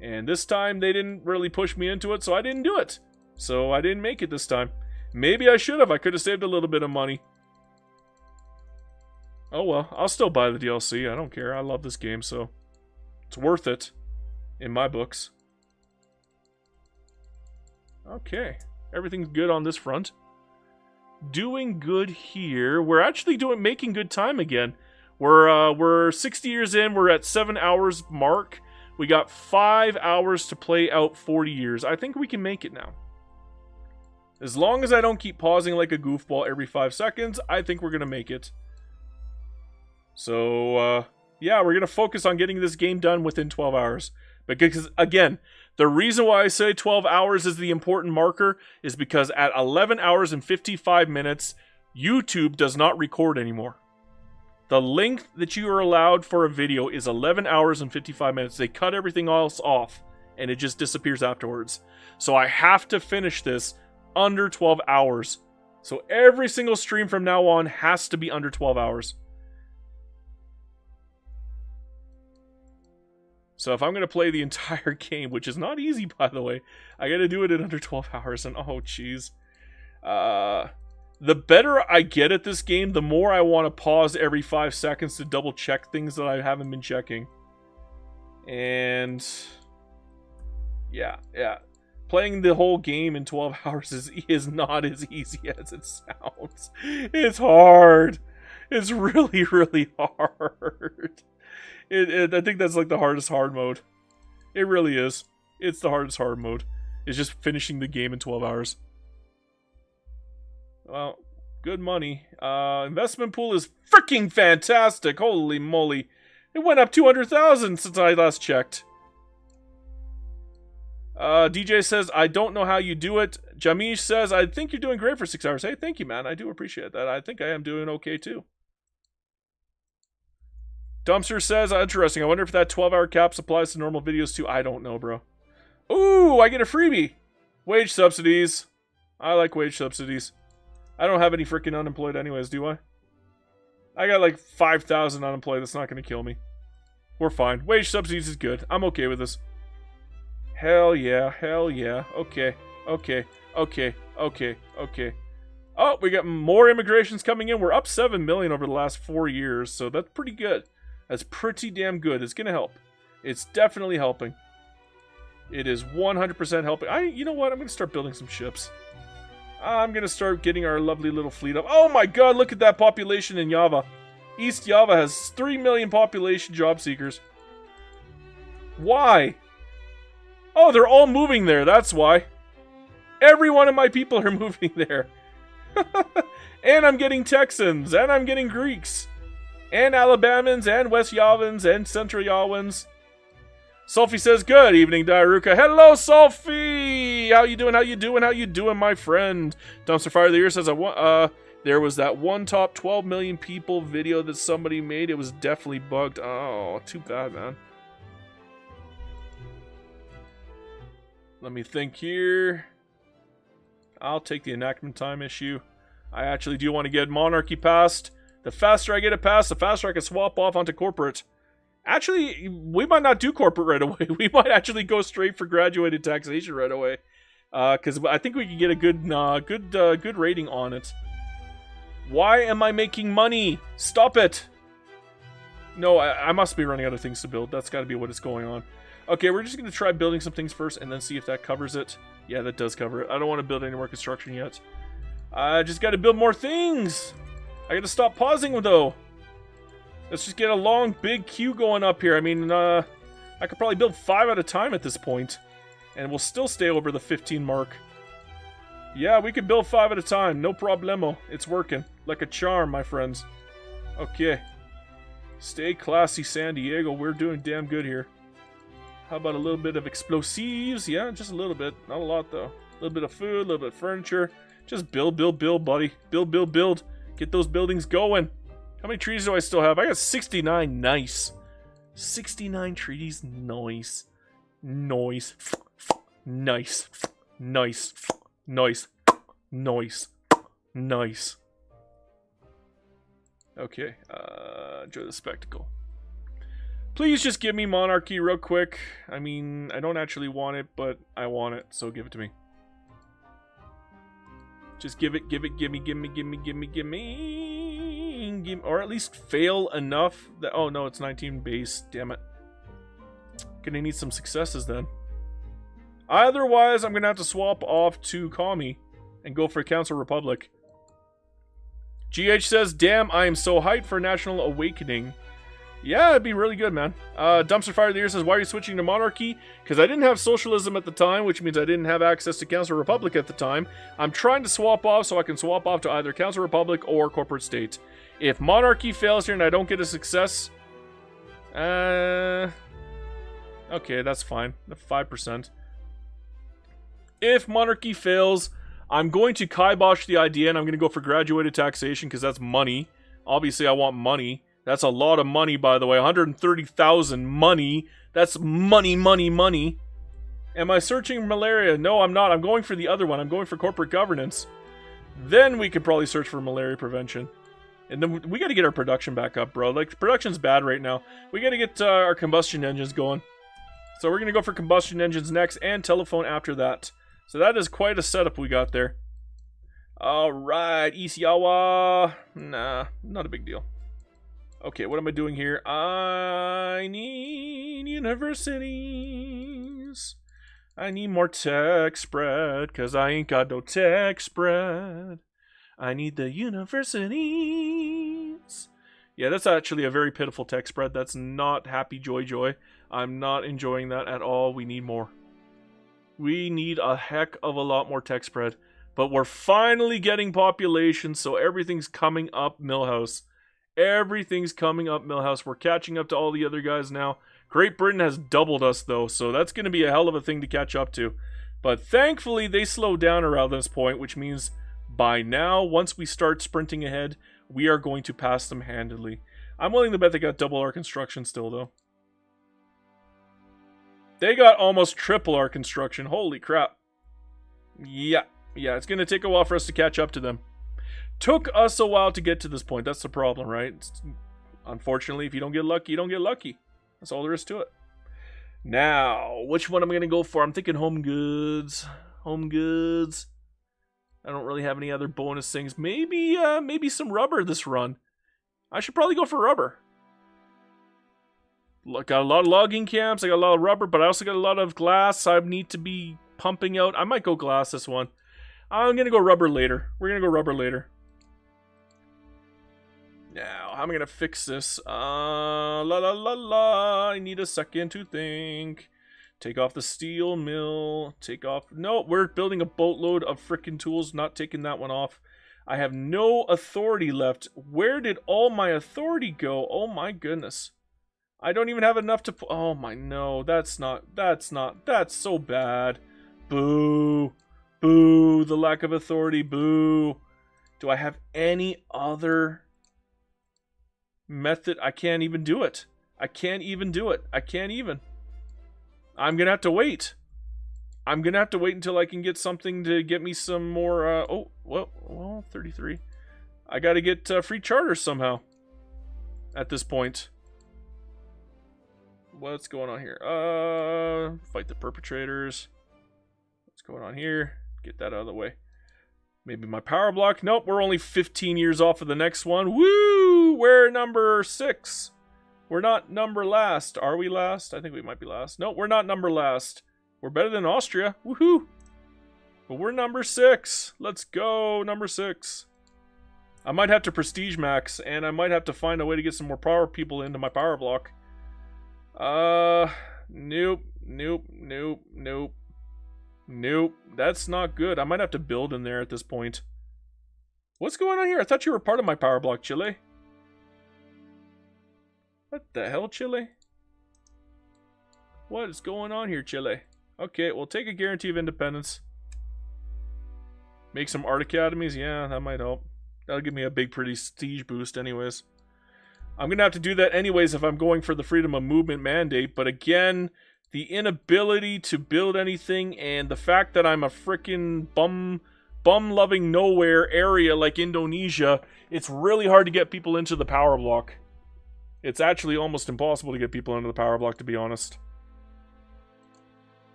And this time, they didn't really push me into it, so I didn't do it. So I didn't make it this time. Maybe I should have. I could have saved a little bit of money. Oh well, I'll still buy the DLC. I don't care. I love this game, so it's worth it in my books. Okay, everything's good on this front. Doing good here. We're actually making good time again. We're 60 years in. We're at 7 hours mark. We got 5 hours to play out 40 years. I think we can make it now. As long as I don't keep pausing like a goofball every 5 seconds, I think we're gonna make it. So, yeah, we're gonna focus on getting this game done within 12 hours. Because, again, the reason why I say 12 hours is the important marker is because at 11 hours and 55 minutes, YouTube does not record anymore. The length that you are allowed for a video is 11 hours and 55 minutes. They cut everything else off, and it just disappears afterwards. So I have to finish this under 12 hours. So every single stream from now on has to be under 12 hours. So if I'm going to play the entire game, which is not easy, by the way, I got to do it in under 12 hours, and oh, jeez. The better I get at this game, the more I want to pause every 5 seconds to double check things that I haven't been checking. And yeah. Playing the whole game in 12 hours is not as easy as it sounds. It's hard. It's really, really hard. I think that's like the hardest hard mode. It really is. It's the hardest hard mode. It's just finishing the game in 12 hours. Well, good money. Investment pool is freaking fantastic. Holy moly. It went up 200,000 since I last checked. DJ says, I don't know how you do it. Jamish says, I think you're doing great for 6 hours. Hey, thank you, man. I do appreciate that. I think I am doing okay, too. Dumpster says, interesting. I wonder if that 12-hour cap applies to normal videos, too. I don't know, bro. Ooh, I get a freebie. Wage subsidies. I like wage subsidies. I don't have any freaking unemployed anyways, do I? I got like 5,000 unemployed. That's not going to kill me. We're fine. Wage subsidies is good. I'm okay with this. Hell yeah. Hell yeah. Okay. Okay. Okay. Okay. Okay. Oh, we got more immigrations coming in. We're up 7 million over the last 4 years, so that's pretty good. That's pretty damn good. It's going to help. It's definitely helping. It is 100% helping. You know what? I'm going to start building some ships. I'm going to start getting our lovely little fleet up. Oh my god, look at that population in Java. East Java has 3 million population job seekers. Why? Oh, they're all moving there. That's why. Every one of my people are moving there. And I'm getting Texans. And I'm getting Greeks. And Alabamans. And West Javans. And Central Javans. Sophie says, good evening, Diaruka. Hello, Sophie! How you doing? How you doing? How you doing, my friend? Dumpster Fire of the Year says, there was that one top 12 million people video that somebody made. It was definitely bugged. Oh, too bad, man. Let me think here. I'll take the enactment time issue. I actually do want to get monarchy passed. The faster I get it passed, the faster I can swap off onto corporate. Actually, we might not do corporate right away. We might actually go straight for graduated taxation right away. Because I think we can get a good rating on it. Why am I making money? Stop it! No, I must be running out of things to build. That's got to be what is going on. Okay, we're just going to try building some things first and then see if that covers it. Yeah, that does cover it. I don't want to build any more construction yet. I just got to build more things. I got to stop pausing, though. Let's just get a long, big queue going up here. I mean, I could probably build 5 at a time at this point, and we'll still stay over the 15 mark. Yeah, we can build 5 at a time. No problemo. It's working. Like a charm, my friends. Okay. Stay classy, San Diego. We're doing damn good here. How about a little bit of explosives? Yeah, just a little bit. Not a lot, though. A little bit of food, a little bit of furniture. Just build, build, build, buddy. Build, build, build. Get those buildings going. How many trees do I still have? I got 69. Nice. 69 trees. Nice. Nice. Nice. Nice. Nice. Nice. Nice. Okay. Enjoy the spectacle. Please just give me monarchy real quick. I mean, I don't actually want it, but I want it, so give it to me. Just give it, give it, give me, give me, give me, give me, give me, give me, or at least fail enough that, oh no, it's 19 base, damn it. Gonna need some successes then. Otherwise, I'm gonna have to swap off to Commie and go for Council Republic. GH says, damn, I am so hyped for National Awakening. Yeah, it'd be really good, man. Dumpster Fire of the Year says, why are you switching to monarchy? Because I didn't have socialism at the time, which means I didn't have access to Council Republic at the time. I'm trying to swap off so I can swap off to either Council Republic or Corporate State. If monarchy fails here and I don't get a success, okay, that's fine. 5%. If monarchy fails, I'm going to kibosh the idea and I'm going to go for graduated taxation because that's money. Obviously, I want money. That's a lot of money, by the way. 130,000 money. That's money, money, money. Am I searching malaria? No, I'm not. I'm going for the other one. I'm going for corporate governance. Then we could probably search for malaria prevention. And then we got to get our production back up, bro. Like, production's bad right now. We got to get our combustion engines going. So we're going to go for combustion engines next and telephone after that. So that is quite a setup we got there. Alright, Isiawa. Nah, not a big deal. Okay, what am I doing here? I need universities. I need more tech spread, because I ain't got no tech spread. I need the universities. Yeah, that's actually a very pitiful tech spread. That's not happy joy joy. I'm not enjoying that at all. We need more. We need a heck of a lot more tech spread. But we're finally getting population, so everything's coming up Millhouse. Everything's coming up Millhouse. We're catching up to all the other guys now. Great Britain has doubled us, though, so that's going to be a hell of a thing to catch up to. But thankfully, they slowed down around this point, which means by now, once we start sprinting ahead, we are going to pass them handily. I'm willing to bet they got double our construction still, though. They got almost triple our construction. Holy crap. Yeah, it's going to take a while for us to catch up to them. Took us a while to get to this point. That's the problem, right? Unfortunately, if you don't get lucky, you don't get lucky. That's all there is to it. Now, which one am I going to go for? I'm thinking home goods. Home goods. I don't really have any other bonus things. Maybe some rubber this run. I should probably go for rubber. Look, got a lot of logging camps. I got a lot of rubber, but I also got a lot of glass I need to be pumping out. I might go glass this one. I'm going to go rubber later. We're going to go rubber later. Now, how am I going to fix this? I need a second to think. Take off the steel mill. Take off... No, we're building a boatload of frickin' tools. Not taking that one off. I have no authority left. Where did all my authority go? Oh my goodness. I don't even have enough to... Oh my, no. That's so bad. Boo. Boo. The lack of authority. Boo. Do I have any other... method? I can't even do it. I can't even do it. I can't even. I'm gonna have to wait. I'm gonna have to wait until I can get something to get me some more, oh, well, 33. I gotta get free charters somehow. At this point. What's going on here? Fight the perpetrators. What's going on here? Get that out of the way. Maybe my power block. Nope, we're only 15 years off of the next one. Woo! We're number 6. We're not number last. Are we last? I think we might be last. Nope, we're not number last. We're better than Austria. Woohoo! But we're number 6. Let's go, number 6. I might have to prestige max, and I might have to find a way to get some more power people into my power block. Nope. Nope, that's not good. I might have to build in there at this point. What's going on here? I thought you were part of my power block, Chile. What the hell, Chile? What is going on here, Chile? Okay, we'll take a guarantee of independence. Make some art academies. Yeah, that might help. That'll give me a big prestige boost anyways. I'm going to have to do that anyways if I'm going for the freedom of movement mandate. But again, the inability to build anything and the fact that I'm a freaking bum-loving nowhere area like Indonesia, it's really hard to get people into the power block. It's actually almost impossible to get people into the power block, to be honest.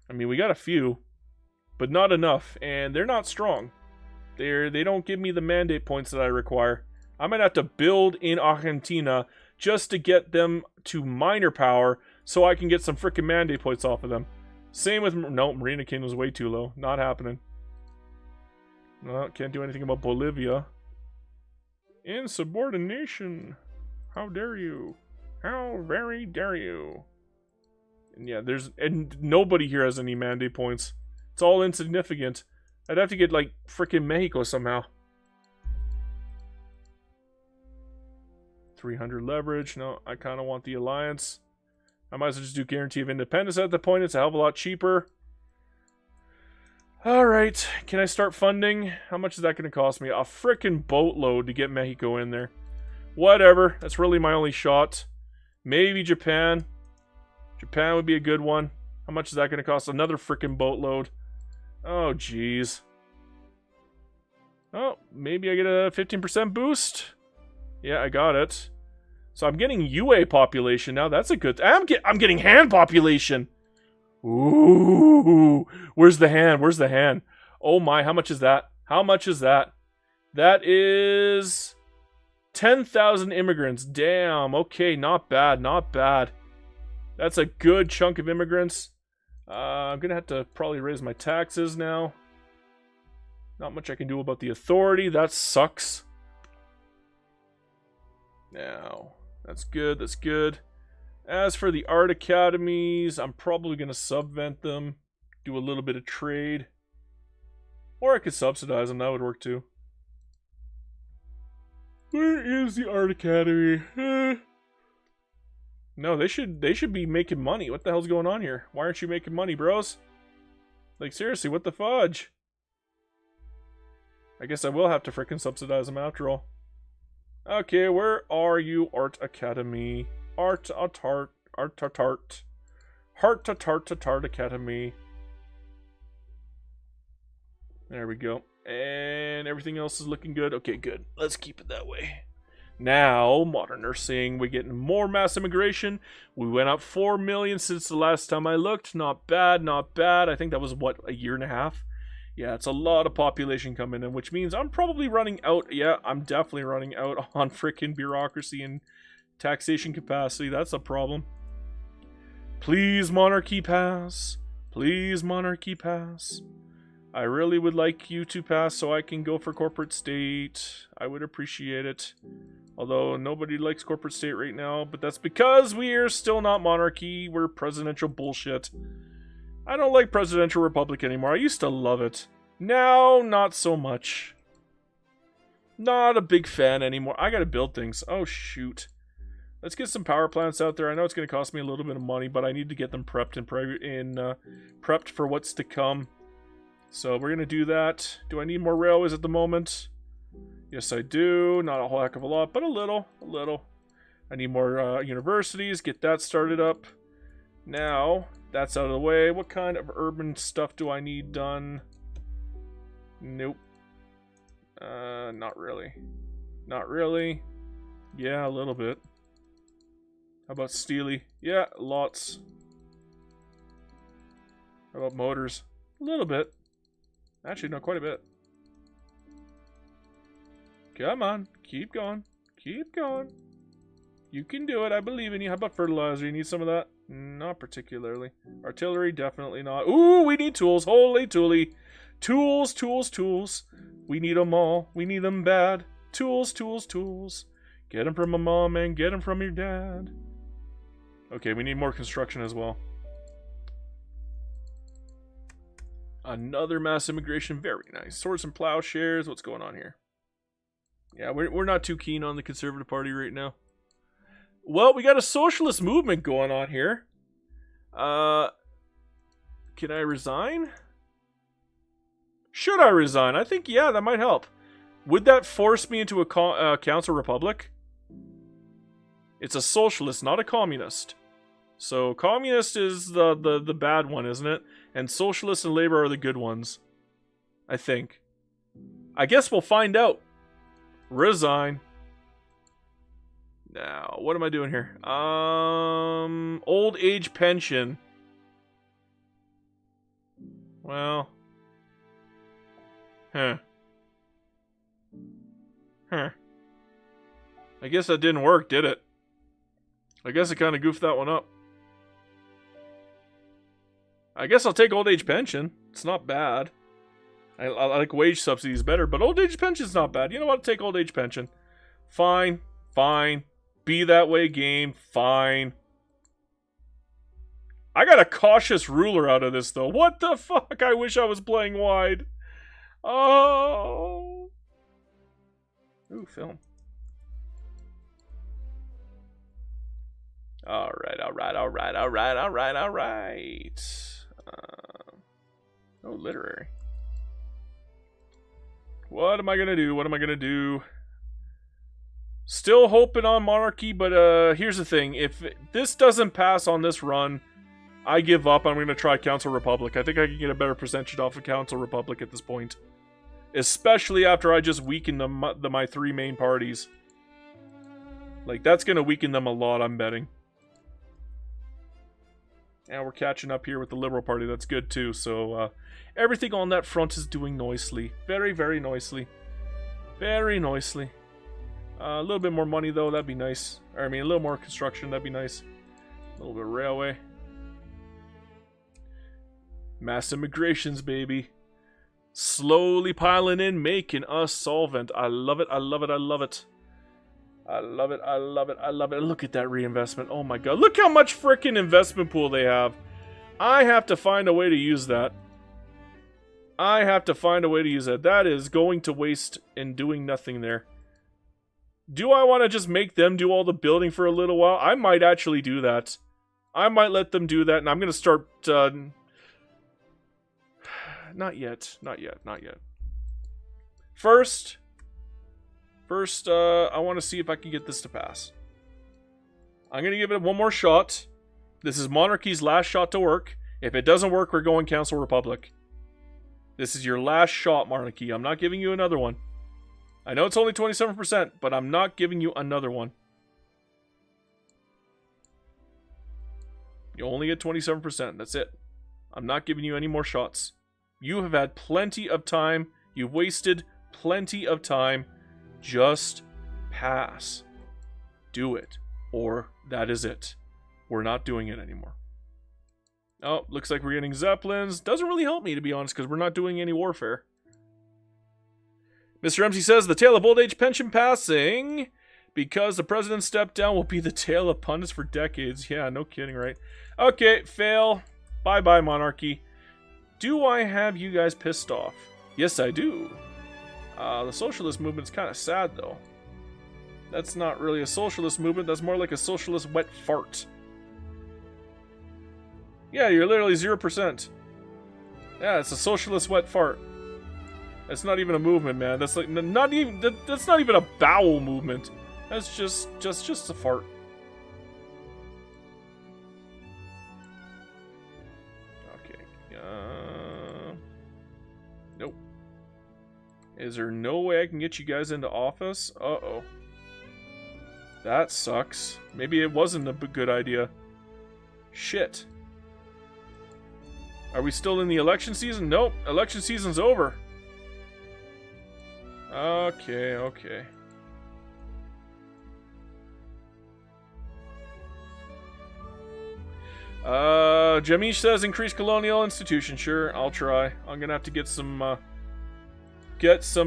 I mean, we got a few, but not enough, and they're not strong. They don't give me the mandate points that I require. I might have to build in Argentina just to get them to minor power so I can get some freaking mandate points off of them. Same with... No, Marina King was way too low. Not happening. No, can't do anything about Bolivia. Insubordination. How dare you? How very dare you? And yeah, and nobody here has any mandate points. It's all insignificant. I'd have to get, like, frickin' Mexico somehow. 300 leverage. No, I kind of want the alliance. I might as well just do guarantee of independence at the point. It's a hell of a lot cheaper. Alright, can I start funding? How much is that going to cost me? A frickin' boatload to get Mexico in there. Whatever, that's really my only shot. Maybe Japan. Japan would be a good one. How much is that going to cost? Another frickin' boatload. Oh, jeez. Oh, maybe I get a 15% boost? Yeah, I got it. So I'm getting UA population now. That's a good... I'm getting Han population! Ooh! Where's the Han? Where's the Han? Oh my, how much is that? How much is that? That is... 10,000 immigrants. Damn, okay, not bad, not bad. That's a good chunk of immigrants. I'm gonna have to probably raise my taxes now. Not much I can do about the authority. That sucks. Now, that's good, that's good. As for the art academies, I'm probably gonna subvent them. Do a little bit of trade. Or I could subsidize them, that would work too. Where is the art academy? No, they should be making money. What the hell's going on here? Why aren't you making money, bros? Like, seriously, what the fudge? I guess I will have to frickin' subsidize them after all. Okay, where are you, Art Academy? Art Academy. There we go. And everything else is looking good. Okay, good. Let's keep it that way. Now, modern nursing, we're getting more mass immigration. We went up 4 million since the last time I looked. Not bad, not bad. I think that was, what, a year and a half? Yeah, it's a lot of population coming in, which means I'm probably running out. Yeah, I'm definitely running out on frickin' bureaucracy and taxation capacity. That's a problem. Please, monarchy pass. Please, monarchy pass. I really would like you to pass so I can go for corporate state. I would appreciate it. Although nobody likes corporate state right now, but that's because we are still not monarchy. We're presidential bullshit. I don't like presidential republic anymore. I used to love it. Now, not so much. Not a big fan anymore. I gotta build things. Oh, shoot. Let's get some power plants out there. I know it's gonna cost me a little bit of money, but I need to get them prepped and prepped for what's to come. So we're gonna do that. Do I need more railways at the moment? Yes, I do. Not a whole heck of a lot, but a little. A little. I need more universities. Get that started up. Now, that's out of the way. What kind of urban stuff do I need done? Nope. Not really. Not really. Yeah, a little bit. How about Steely? Yeah, lots. How about motors? A little bit. Actually, no, quite a bit. Come on. Keep going. Keep going. You can do it. I believe in you. How about fertilizer? You need some of that? Not particularly. Artillery, definitely not. Ooh, we need tools. Holy tooly. Tools, tools, tools. We need them all. We need them bad. Tools, tools, tools. Get them from my mom and get them from your dad. Okay, we need more construction as well. Another mass immigration. Very nice. Swords and plowshares. What's going on here? Yeah, we're not too keen on the Conservative Party right now. Well, we got a socialist movement going on here. Can I resign? Should I resign? I think, yeah, that might help. Would that force me into a council republic? It's a socialist, not a communist. So communist is the bad one, isn't it? And socialist and labor are the good ones. I think. I guess we'll find out. Resign. Now, what am I doing here? Old age pension. Well. Huh. I guess that didn't work, did it? I guess I kind of goofed that one up. I guess I'll take old age pension. It's not bad. I like wage subsidies better, but old age pension's not bad. You know what? I'll take old age pension. Fine. Fine. Be that way, game. Fine. I got a cautious ruler out of this, though. What the fuck? I wish I was playing wide. Oh. Ooh, film. Alright. Oh, literary. What am I gonna do? Still hoping on monarchy, but here's the thing. If this doesn't pass on this run, I give up. I'm gonna try Council Republic. I think I can get a better percentage off of Council Republic at this point. Especially after I just weaken my three main parties. Like, that's gonna weaken them a lot, I'm betting. And we're catching up here with the Liberal Party. That's good, too. So, everything on that front is doing nicely. Very, very nicely. Very nicely. A little bit more money, though. That'd be nice. Or, I mean, a little more construction. That'd be nice. A little bit of railway. Mass immigrations, baby. Slowly piling in, making us solvent. I love it. I love it. I love it. I love it, I love it, I love it. Look at that reinvestment. Oh my god. Look how much frickin' investment pool they have. I have to find a way to use that. That is going to waste and doing nothing there. Do I want to just make them do all the building for a little while? I might actually do that. I might let them do that, and I'm going to start... Not yet. First, I want to see if I can get this to pass. I'm going to give it one more shot. This is Monarchy's last shot to work. If it doesn't work, we're going Council Republic. This is your last shot, Monarchy. I'm not giving you another one. I know it's only 27%, but I'm not giving you another one. You only get 27%. That's it. I'm not giving you any more shots. You have had plenty of time. You've wasted plenty of time. Just pass. Do it. Or that is it. We're not doing it anymore. Oh, looks like we're getting Zeppelins. Doesn't really help me, to be honest, because we're not doing any warfare. Mr. MC says, the tale of old age pension passing because the president stepped down will be the tale of pundits for decades. Yeah, no kidding, right? Okay, fail. Bye-bye, Monarchy. Do I have you guys pissed off? Yes, I do. The socialist movement's kind of sad, though. That's not really a socialist movement. That's more like a socialist wet fart. Yeah, you're literally 0%. Yeah, it's a socialist wet fart. That's not even a movement, man. That's like that's not even a bowel movement. That's just a fart. Okay. Nope. Is there no way I can get you guys into office? Uh-oh. That sucks. Maybe it wasn't a good idea. Shit. Are we still in the election season? Nope. Election season's over. Okay, okay. Jamish says increase colonial institution. Sure, I'll try. I'm gonna have to get some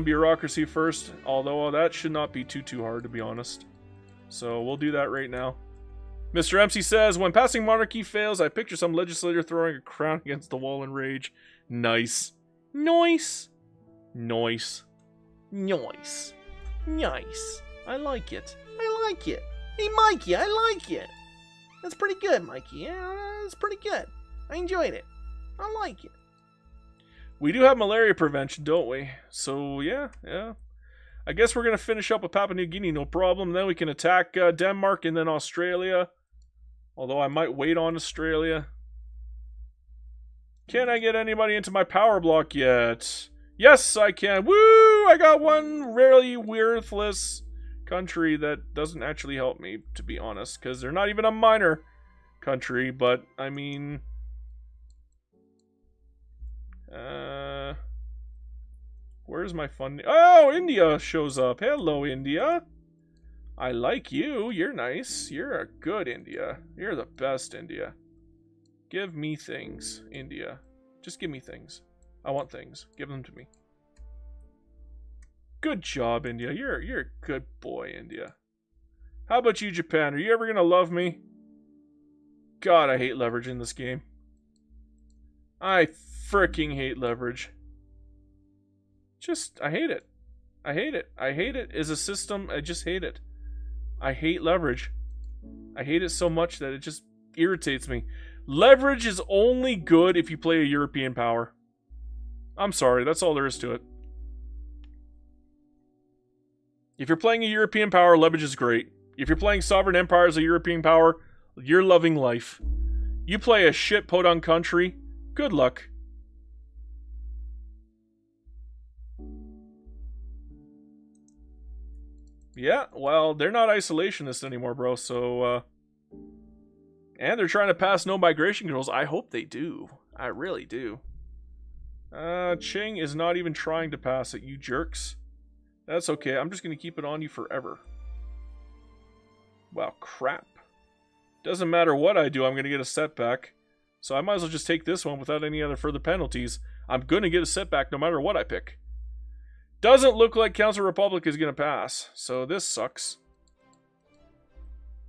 bureaucracy first. Although that should not be too hard, to be honest. So we'll do that right now. Mr. MC says, when passing monarchy fails, I picture some legislator throwing a crown against the wall in rage. Nice. Nice. Nice. Nice. Nice. I like it. I like it. Hey, Mikey, I like it. That's pretty good, Mikey. Yeah, that's pretty good. I enjoyed it. I like it. We do have malaria prevention, don't we? So, yeah. I guess we're going to finish up with Papua New Guinea, no problem. Then we can attack Denmark and then Australia. Although I might wait on Australia. Can I get anybody into my power block yet? Yes, I can. Woo! I got one really worthless country that doesn't actually help me, to be honest. Because they're not even a minor country. But, I mean... where's my fun? Oh, India shows up. Hello, India. I like you. You're nice. You're a good India. You're the best, India. Give me things, India. Just give me things. I want things. Give them to me. Good job, India. You're a good boy, India. How about you, Japan? Are you ever gonna love me? God, I hate leverage in this game. I freaking hate leverage. I hate it. I hate it. I hate it as a system. I just hate it. I hate leverage. I hate it so much that it just irritates me. Leverage is only good if you play a European power. I'm sorry, that's all there is to it. If you're playing a European power, leverage is great. If you're playing Sovereign Empire as a European power, you're loving life. You play a shit podunk country, good luck. Yeah, well, they're not isolationists anymore, bro, so, and they're trying to pass no migration controls. I hope they do. I really do. Ching is not even trying to pass it, you jerks. That's okay, I'm just gonna keep it on you forever. Wow, crap. Doesn't matter what I do, I'm gonna get a setback. So I might as well just take this one without any other further penalties. I'm gonna get a setback no matter what I pick. Doesn't look like Council Republic is going to pass. So this sucks.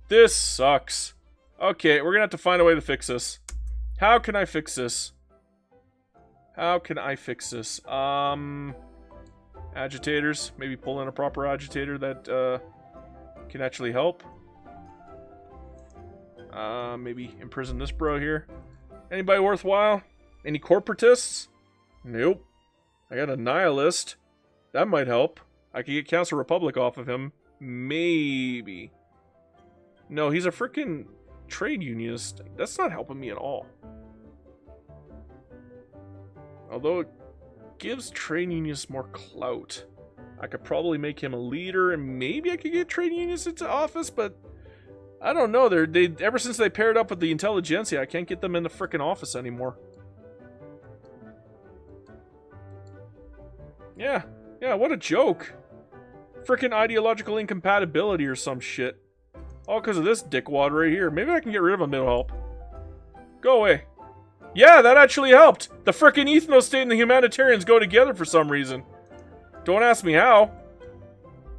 This sucks. Okay, we're going to have to find a way to fix this. How can I fix this? How can I fix this? Agitators. Maybe pull in a proper agitator that can actually help. Maybe imprison this bro here. Anybody worthwhile? Any corporatists? Nope. I got a nihilist. That might help. I could get Council Republic off of him. Maybe. No, he's a freaking trade unionist. That's not helping me at all. Although it gives trade unionists more clout. I could probably make him a leader, and maybe I could get trade unionists into office, but I don't know. They ever since they paired up with the intelligentsia, I can't get them in the freaking office anymore. Yeah, what a joke. Frickin' ideological incompatibility or some shit. All because of this dickwad right here. Maybe I can get rid of him, it'll help. Go away. Yeah, that actually helped. The frickin' ethno state and the humanitarians go together for some reason. Don't ask me how.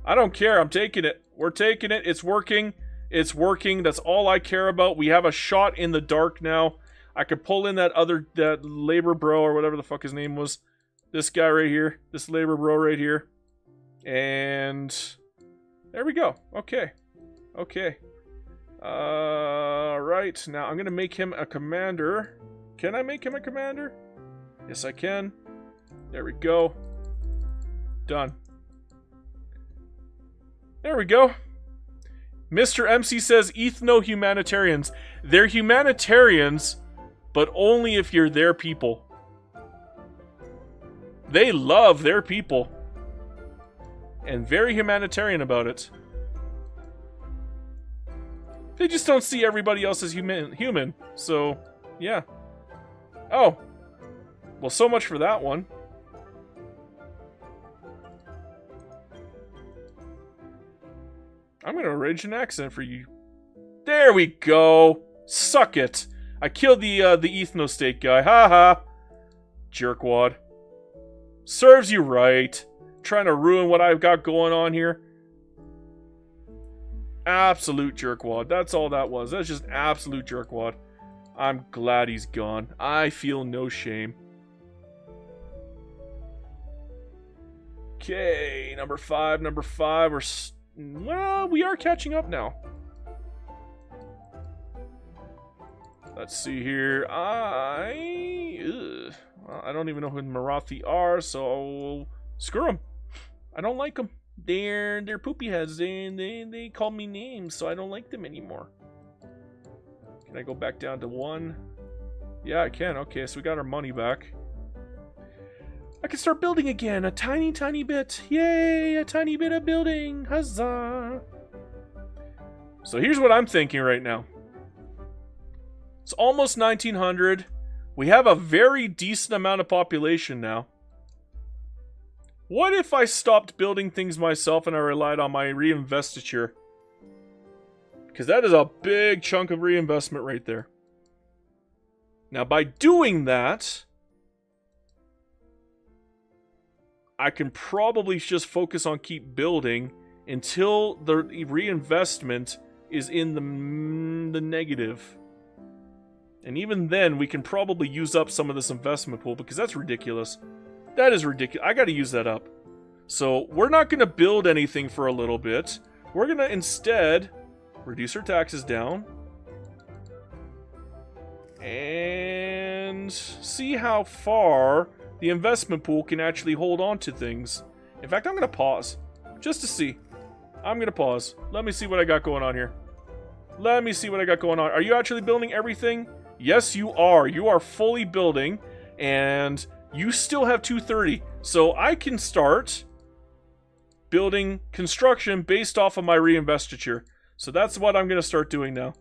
I don't care, I'm taking it. We're taking it, it's working. It's working, that's all I care about. We have a shot in the dark now. I could pull in that labor bro or whatever the fuck his name was. This guy right here. This labor bro right here. And there we go. Okay. Okay. Right. Now I'm going to make him a commander. Can I make him a commander? Yes, I can. There we go. Done. There we go. Mr. MC says ethno-humanitarians. They're humanitarians, but only if you're their people. They love their people. And very humanitarian about it. They just don't see everybody else as human. So, yeah. Oh. Well, so much for that one. I'm gonna arrange an accent for you. There we go. Suck it. I killed the ethno state guy. Ha. Jerkwad. Serves you right. Trying to ruin what I've got going on here. Absolute jerkwad. That's all that was. That's just absolute jerkwad. I'm glad he's gone. I feel no shame. Okay, number five. Well, we are catching up now. Let's see here. Well, I don't even know who Marathi are, so screw them. I don't like them. They're poopy heads. They call me names, so I don't like them anymore. Can I go back down to 1? Yeah, I can. Okay, so we got our money back. I can start building again. A tiny, tiny bit. Yay, a tiny bit of building. Huzzah. So here's what I'm thinking right now. It's almost 1900. We have a very decent amount of population now. What if I stopped building things myself and I relied on my reinvestiture? Because that is a big chunk of reinvestment right there. Now, by doing that, I can probably just focus on keep building until the reinvestment is in the negative. And even then, we can probably use up some of this investment pool because that's ridiculous. That is ridiculous. I got to use that up. So we're not going to build anything for a little bit. We're going to instead reduce our taxes down. And see how far the investment pool can actually hold on to things. In fact, I'm going to pause. Just to see. I'm going to pause. Let me see what I got going on here. Let me see what I got going on. Are you actually building everything? Yes, you are. You are fully building. And you still have 230. So I can start building construction based off of my reinvestiture. So that's what I'm going to start doing now.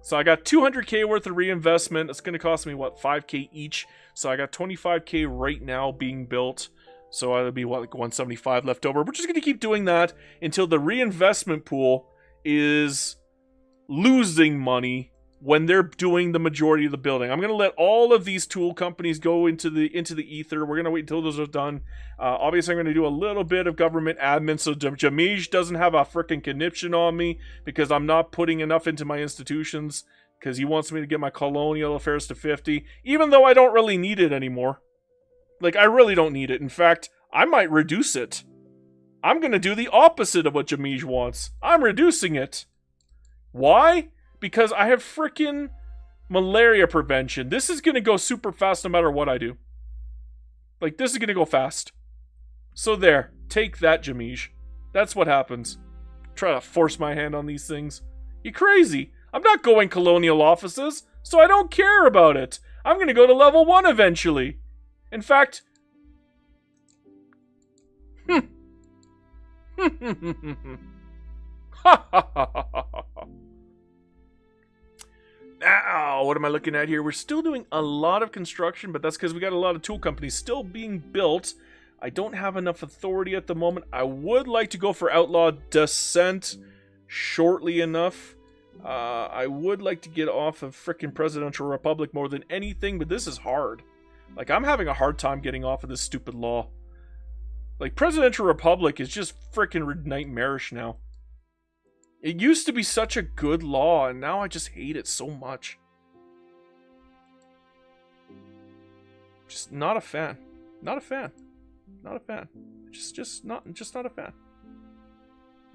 So I got 200k worth of reinvestment. It's going to cost me, what, 5k each. So I got 25k right now being built. So that'll be, what, like 175 left over. We're just going to keep doing that until the reinvestment pool is losing money when they're doing the majority of the building. I'm going to let all of these tool companies go into the ether. We're going to wait until those are done. Obviously, I'm going to do a little bit of government admin so Jamij doesn't have a freaking conniption on me because I'm not putting enough into my institutions because he wants me to get my colonial affairs to 50, even though I don't really need it anymore. Like, I really don't need it. In fact, I might reduce it. I'm going to do the opposite of what Jamij wants. I'm reducing it. Why? Because I have frickin' malaria prevention. This is going to go super fast no matter what I do. Like, this is going to go fast. So there. Take that, Jamij. That's what happens. Try to force my hand on these things. You crazy. I'm not going colonial offices, so I don't care about it. I'm going to go to level 1 eventually. In fact... Ha ha ha ha ha. Now, what am I looking at here? We're still doing a lot of construction, but that's because we got a lot of tool companies still being built. I don't have enough authority at the moment. I would like to go for outlaw descent shortly enough. I would like to get off of frickin' Presidential Republic more than anything, but this is hard. Like, I'm having a hard time getting off of this stupid law. Like, Presidential Republic is just frickin' nightmarish now. It used to be such a good law, and now I just hate it so much. Just not a fan. Not a fan. Not a fan. Just not a fan.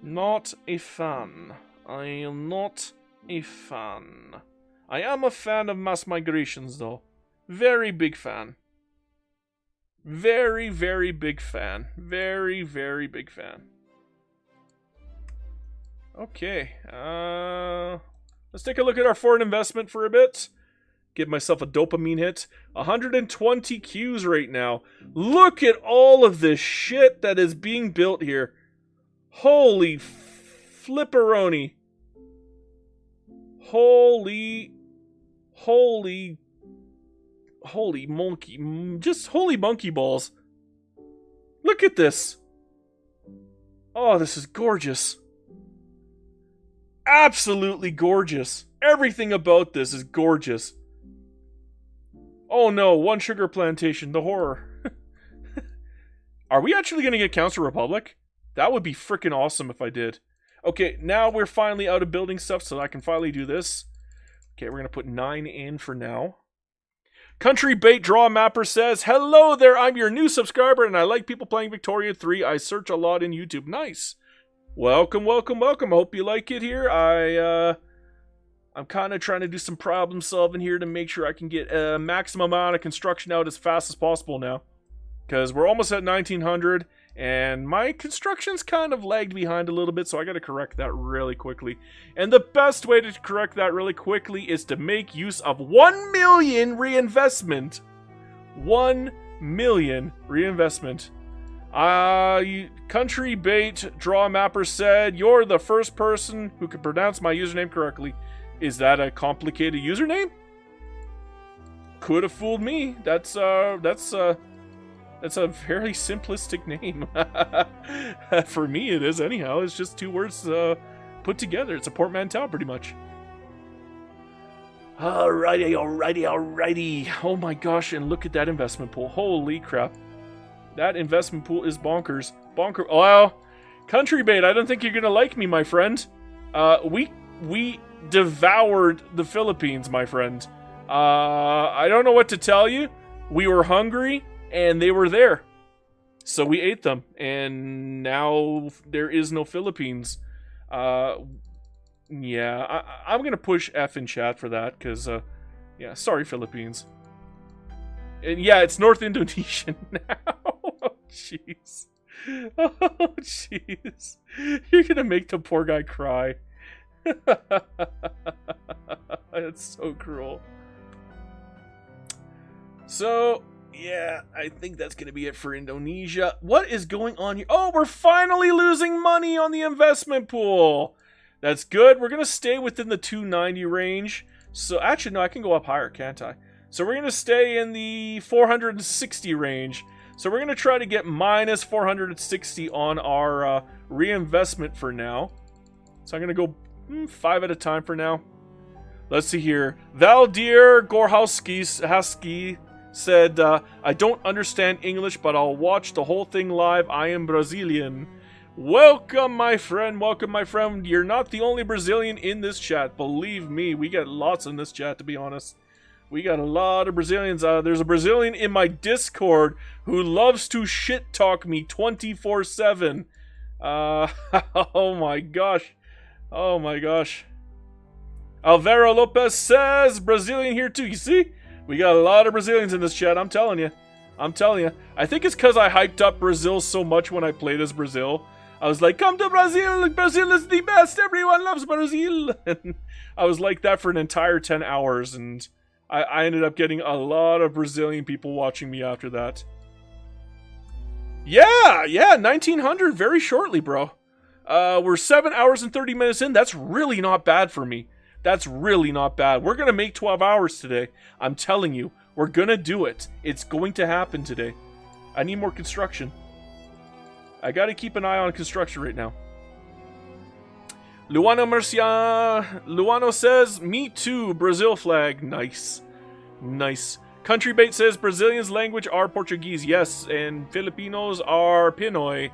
Not a fan. I am not a fan. I am a fan of mass migrations, though. Very big fan. Very, very big fan. Very, very big fan. Okay, let's take a look at our foreign investment for a bit. Give myself a dopamine hit. 120 Qs right now. Look at all of this shit that is being built here. Holy flipperoni. Holy monkey. Just holy monkey balls. Look at this. Oh, this is gorgeous. Absolutely gorgeous. Everything about this is gorgeous. Oh no, one sugar plantation, the horror. Are we actually going to get Council Republic? That would be freaking awesome if I did. Okay, now we're finally out of building stuff, so I can finally do this. Okay, we're going to put 9 in for now. Country Bait Draw Mapper says, hello there, I'm your new subscriber, and I like people playing Victoria 3. I search a lot in YouTube. Nice. Welcome, welcome, welcome. I hope you like it here. I'm kind of trying to do some problem solving here to make sure I can get a maximum amount of construction out as fast as possible now. Because we're almost at 1900, and my construction's kind of lagged behind a little bit, so I got to correct that really quickly. And the best way to correct that really quickly is to make use of 1 million reinvestment. 1 million reinvestment. Country Bait Draw Mapper said, you're the first person who could pronounce my username correctly. Is that a complicated username? Could have fooled me. That's a very simplistic name. For me, it is anyhow. It's just 2 words put together. It's a portmanteau, pretty much. Alrighty, alrighty, alrighty. Oh my gosh, and look at that investment pool. Holy crap. That investment pool is bonkers. Well, Country Bait, I don't think you're gonna like me, my friend. We devoured the Philippines, my friend. I don't know what to tell you. We were hungry, and they were there. So we ate them, and now there is no Philippines. Yeah, I'm gonna push F in chat for that, because, yeah, sorry, Philippines. And yeah, it's North Indonesian now. Oh, jeez. Oh, jeez. You're gonna make the poor guy cry. That's so cruel. So, yeah, I think that's going to be it for Indonesia. What is going on here? Oh, we're finally losing money on the investment pool. That's good. We're going to stay within the 290 range. So, actually, no, I can go up higher, can't I? So, we're going to stay in the 460 range. So, we're going to try to get minus 460 on our reinvestment for now. So, I'm going to go 5 at a time for now. Let's see here. Valdir Gorhowski said, I don't understand English, but I'll watch the whole thing live. I am Brazilian. Welcome, my friend. Welcome, my friend. You're not the only Brazilian in this chat. Believe me, we get lots in this chat, to be honest. We got a lot of Brazilians. There's a Brazilian in my Discord who loves to shit talk me 24/7. Oh my gosh. Oh my gosh. Alvaro Lopez says, Brazilian here too. You see? We got a lot of Brazilians in this chat, I'm telling you. I'm telling you. I think it's because I hyped up Brazil so much when I played as Brazil. I was like, come to Brazil! Brazil is the best! Everyone loves Brazil! And I was like that for an entire 10 hours, and I ended up getting a lot of Brazilian people watching me after that. Yeah, 1900 very shortly, bro. We're 7 hours and 30 minutes in. That's really not bad for me. That's really not bad. We're going to make 12 hours today. I'm telling you. We're going to do it. It's going to happen today. I need more construction. I got to keep an eye on construction right now. Luano says, me too, Brazil flag. Nice. Nice. Country Bait says, Brazilians' language are Portuguese. Yes, and Filipinos are Pinoy.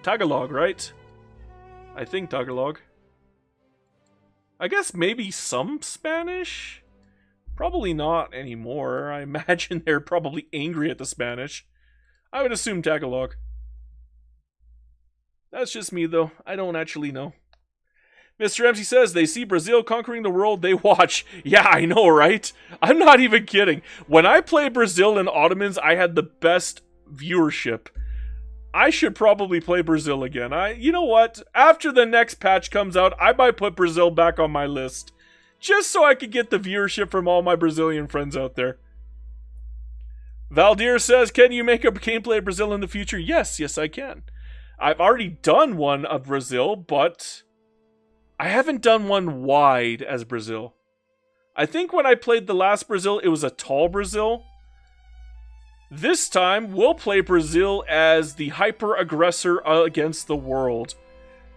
Tagalog, right? I think Tagalog. I guess maybe some Spanish? Probably not anymore. I imagine they're probably angry at the Spanish. I would assume Tagalog. That's just me, though. I don't actually know. Mr. MC says, they see Brazil conquering the world, they watch. Yeah, I know, right? I'm not even kidding. When I played Brazil and Ottomans, I had the best viewership. I should probably play Brazil again. You know what? After the next patch comes out, I might put Brazil back on my list. Just so I could get the viewership from all my Brazilian friends out there. Valdir says, can you make a gameplay of Brazil in the future? Yes, I can. I've already done one of Brazil, but I haven't done one wide as Brazil. I think when I played the last Brazil, it was a tall Brazil. This time, we'll play Brazil as the hyper-aggressor against the world.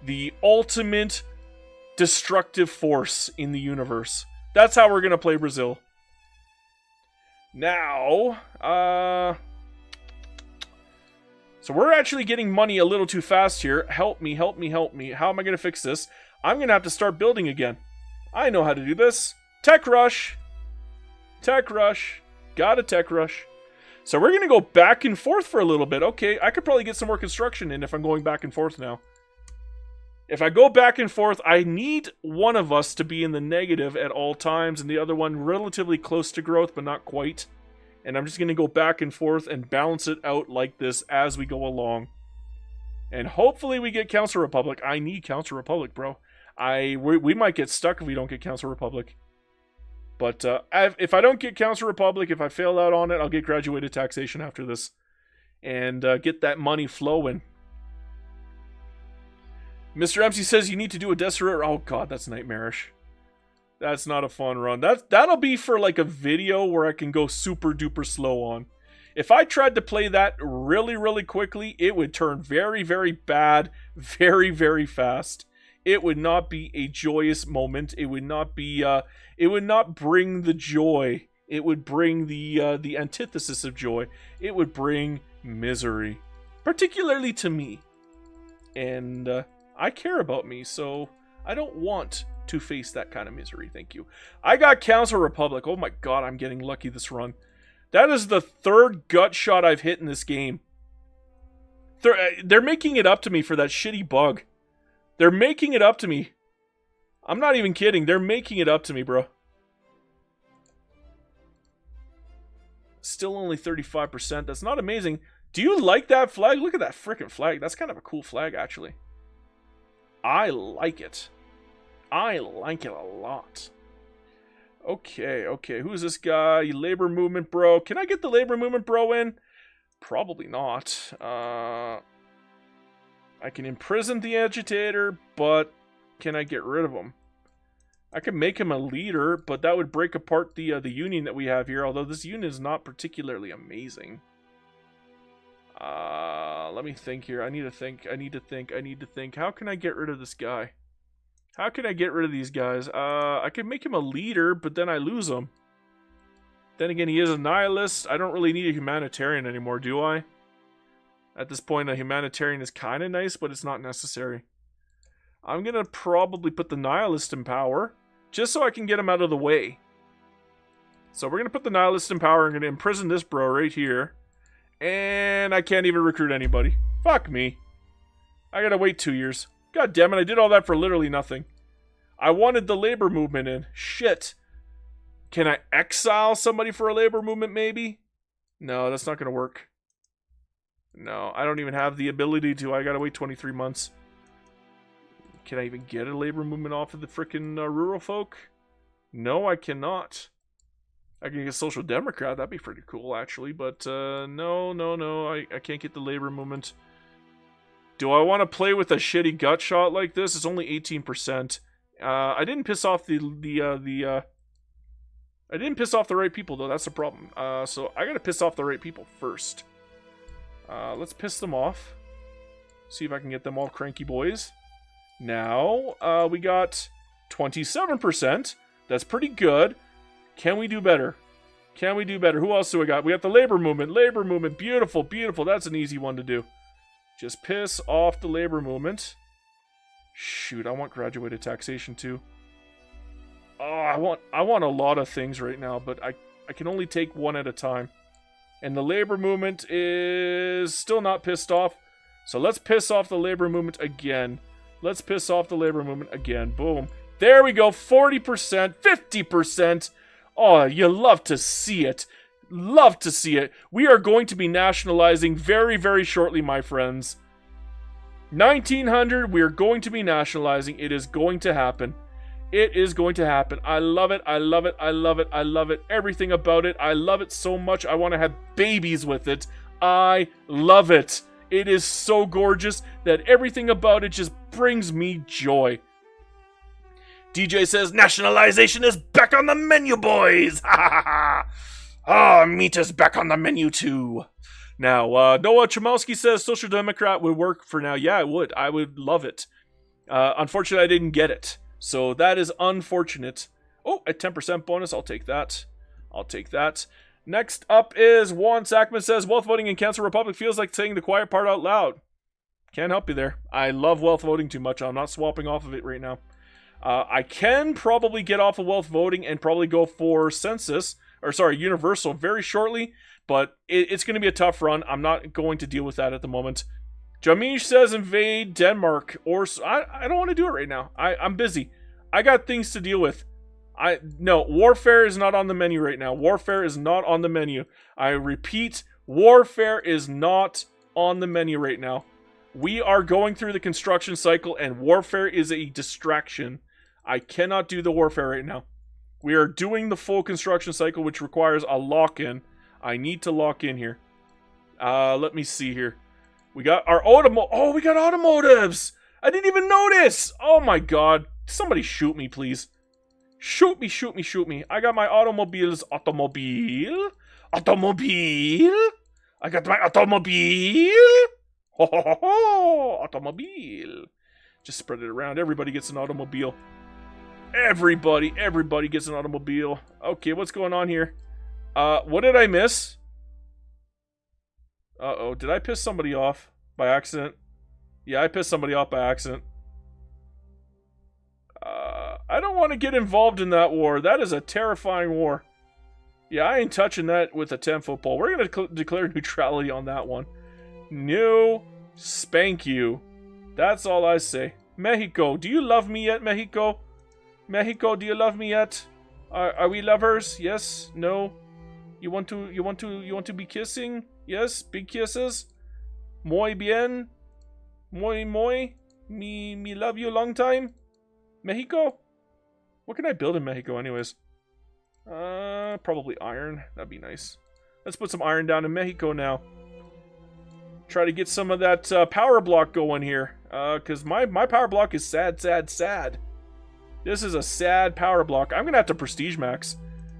The ultimate destructive force in the universe. That's how we're going to play Brazil. Now, so we're actually getting money a little too fast here. Help me, help me, help me. How am I going to fix this? I'm going to have to start building again. I know how to do this. Tech rush. Tech rush. Got a tech rush. So we're going to go back and forth for a little bit. Okay, I could probably get some more construction in if I'm going back and forth now. If I go back and forth, I need one of us to be in the negative at all times, and the other one relatively close to growth, but not quite. And I'm just going to go back and forth and balance it out like this as we go along. And hopefully we get Council Republic. I need Council Republic, bro. We might get stuck if we don't get Council Republic. But if I don't get Council Republic, if I fail out on it, I'll get graduated taxation after this. And get that money flowing. Mr. MC says you need to do a Deseret. Oh god, that's nightmarish. That's not a fun run. That'll be for like a video where I can go super duper slow on. If I tried to play that really, really quickly, it would turn very, very bad, very, very fast. It would not be a joyous moment. It would not be. It would not bring the joy. It would bring the antithesis of joy. It would bring misery, particularly to me. And I care about me, so I don't want to face that kind of misery. Thank you. I got Council Republic. Oh my god, I'm getting lucky this run. That is the third gut shot I've hit in this game. They're making it up to me for that shitty bug. They're making it up to me. I'm not even kidding. They're making it up to me, bro. Still only 35%. That's not amazing. Do you like that flag? Look at that freaking flag. That's kind of a cool flag, actually. I like it. I like it a lot. Okay. Who's this guy? Labor movement bro. Can I get the labor movement bro in? Probably not. I can imprison the agitator, but can I get rid of him? I can make him a leader, but that would break apart the union that we have here, although this union is not particularly amazing. Let me think here. I need to think. How can I get rid of this guy? How can I get rid of these guys? I could make him a leader, but then I lose him. Then again, he is a nihilist. I don't really need a humanitarian anymore, do I? At this point, a humanitarian is kind of nice, but it's not necessary. I'm going to probably put the nihilist in power, just so I can get him out of the way. So we're going to put the nihilist in power. I'm going to imprison this bro right here. And I can't even recruit anybody. Fuck me. I got to wait 2 years. God damn it, I did all that for literally nothing. I wanted the labor movement in. Shit. Can I exile somebody for a labor movement, maybe? No, that's not going to work. No, I don't even have the ability to. I gotta wait 23 months. Can I even get a labor movement off of the frickin' rural folk? No, I cannot. I can get a social democrat. That'd be pretty cool, actually. But, no. I can't get the labor movement. Do I want to play with a shitty gut shot like this? It's only 18%. I didn't piss off I didn't piss off the right people, though. That's the problem. So I gotta piss off the right people first. Let's piss them off. See if I can get them all cranky boys. Now, we got 27%. That's pretty good. Can we do better? Can we do better? Who else do we got? We got the labor movement. Labor movement. Beautiful, beautiful. That's an easy one to do. Just piss off the labor movement. Shoot, I want graduated taxation too. Oh, I want a lot of things right now, but I can only take one at a time. And the labor movement is still not pissed off. So let's piss off the labor movement again. Let's piss off the labor movement again. Boom. There we go. 40%, 50%. Oh, you love to see it. Love to see it. We are going to be nationalizing very, very shortly, my friends. 1900, we are going to be nationalizing. It is going to happen. It is going to happen. I love it. I love it. I love it. I love it. Everything about it. I love it so much. I want to have babies with it. I love it. It is so gorgeous that everything about it just brings me joy. DJ says, nationalization is back on the menu, boys. Ha ha ha. Ah, meat is back on the menu too. Now, Noah Chomowski says Social Democrat would work for now. Yeah, it would. I would love it. Unfortunately, I didn't get it. So that is unfortunate. Oh, a 10% bonus. I'll take that. I'll take that. Next up is Juan Sackman says, wealth voting in Council Republic feels like saying the quiet part out loud. Can't help you there. I love wealth voting too much. I'm not swapping off of it right now. I can probably get off of wealth voting and probably go for census, or sorry, Universal very shortly, but it's going to be a tough run. I'm not going to deal with that at the moment. Jamish says invade Denmark, or I don't want to do it right now. I'm busy. I got things to deal with. No, warfare is not on the menu right now. Warfare is not on the menu. I repeat, warfare is not on the menu right now. We are going through the construction cycle, and warfare is a distraction. I cannot do the warfare right now. We are doing the full construction cycle, which requires a lock-in. I need to lock in here. Let me see here. We got our oh, we got automotives! I didn't even notice! Oh my god. Somebody shoot me, please. Shoot me, shoot me, shoot me. I got my automobiles. Automobile? Automobile? I got my automobile! Ho ho ho ho! Automobile. Just spread it around. Everybody gets an automobile. Everybody gets an automobile. Okay, what's going on here? What did I miss? Uh-oh, did I piss somebody off by accident? Yeah, I pissed somebody off by accident. I don't want to get involved in that war. That is a terrifying war. Yeah, I ain't touching that with a 10-foot pole. We're going to declare neutrality on that one. No, spank you. That's all I say. Mexico, do you love me yet, Mexico? Mexico, do you love me yet? Are we lovers? Yes? No? You want to be kissing? Yes? Big kisses? Muy bien? Muy? Me love you long time? Mexico? What can I build in Mexico anyways? Probably iron. That'd be nice. Let's put some iron down in Mexico now. Try to get some of that power block going here. Because my power block is sad. This is a sad power block. I'm going to have to prestige max.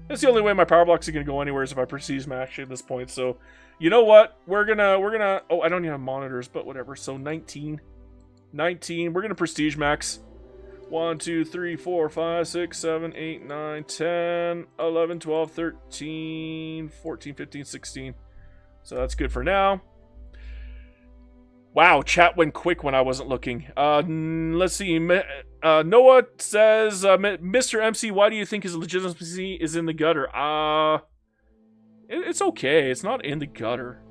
That's the only way my power blocks are going to go anywhere is if I prestige max at this point. So, you know what? We're gonna... Oh, I don't even have monitors, but whatever. So, 19. We're going to prestige max. 1, 2, 3, 4, 5, 6, 7, 8, 9, 10, 11, 12, 13, 14, 15, 16. So that's good for now. Wow, chat went quick when I wasn't looking. Let's see. Noah says, Mr. MC, why do you think his legitimacy is in the gutter? It's okay. It's not in the gutter.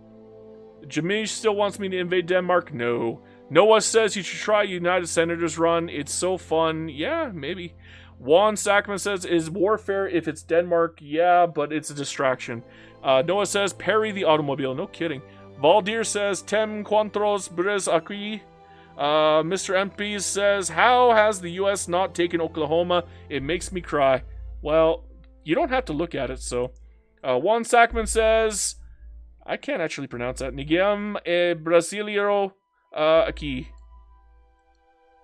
Jamish still wants me to invade Denmark? No. Noah says you should try United Senators run. It's so fun. Yeah, maybe. Juan Sackman says, is warfare if it's Denmark? Yeah, but it's a distraction. Noah says, parry the automobile. No kidding. Valdir says, Tem Quantros Bres Aquí. Mr. MP says, how has the U.S. not taken Oklahoma? It makes me cry. Well, you don't have to look at it, so. Juan Sackman says, I can't actually pronounce that. Niguem Brasileiro aqui.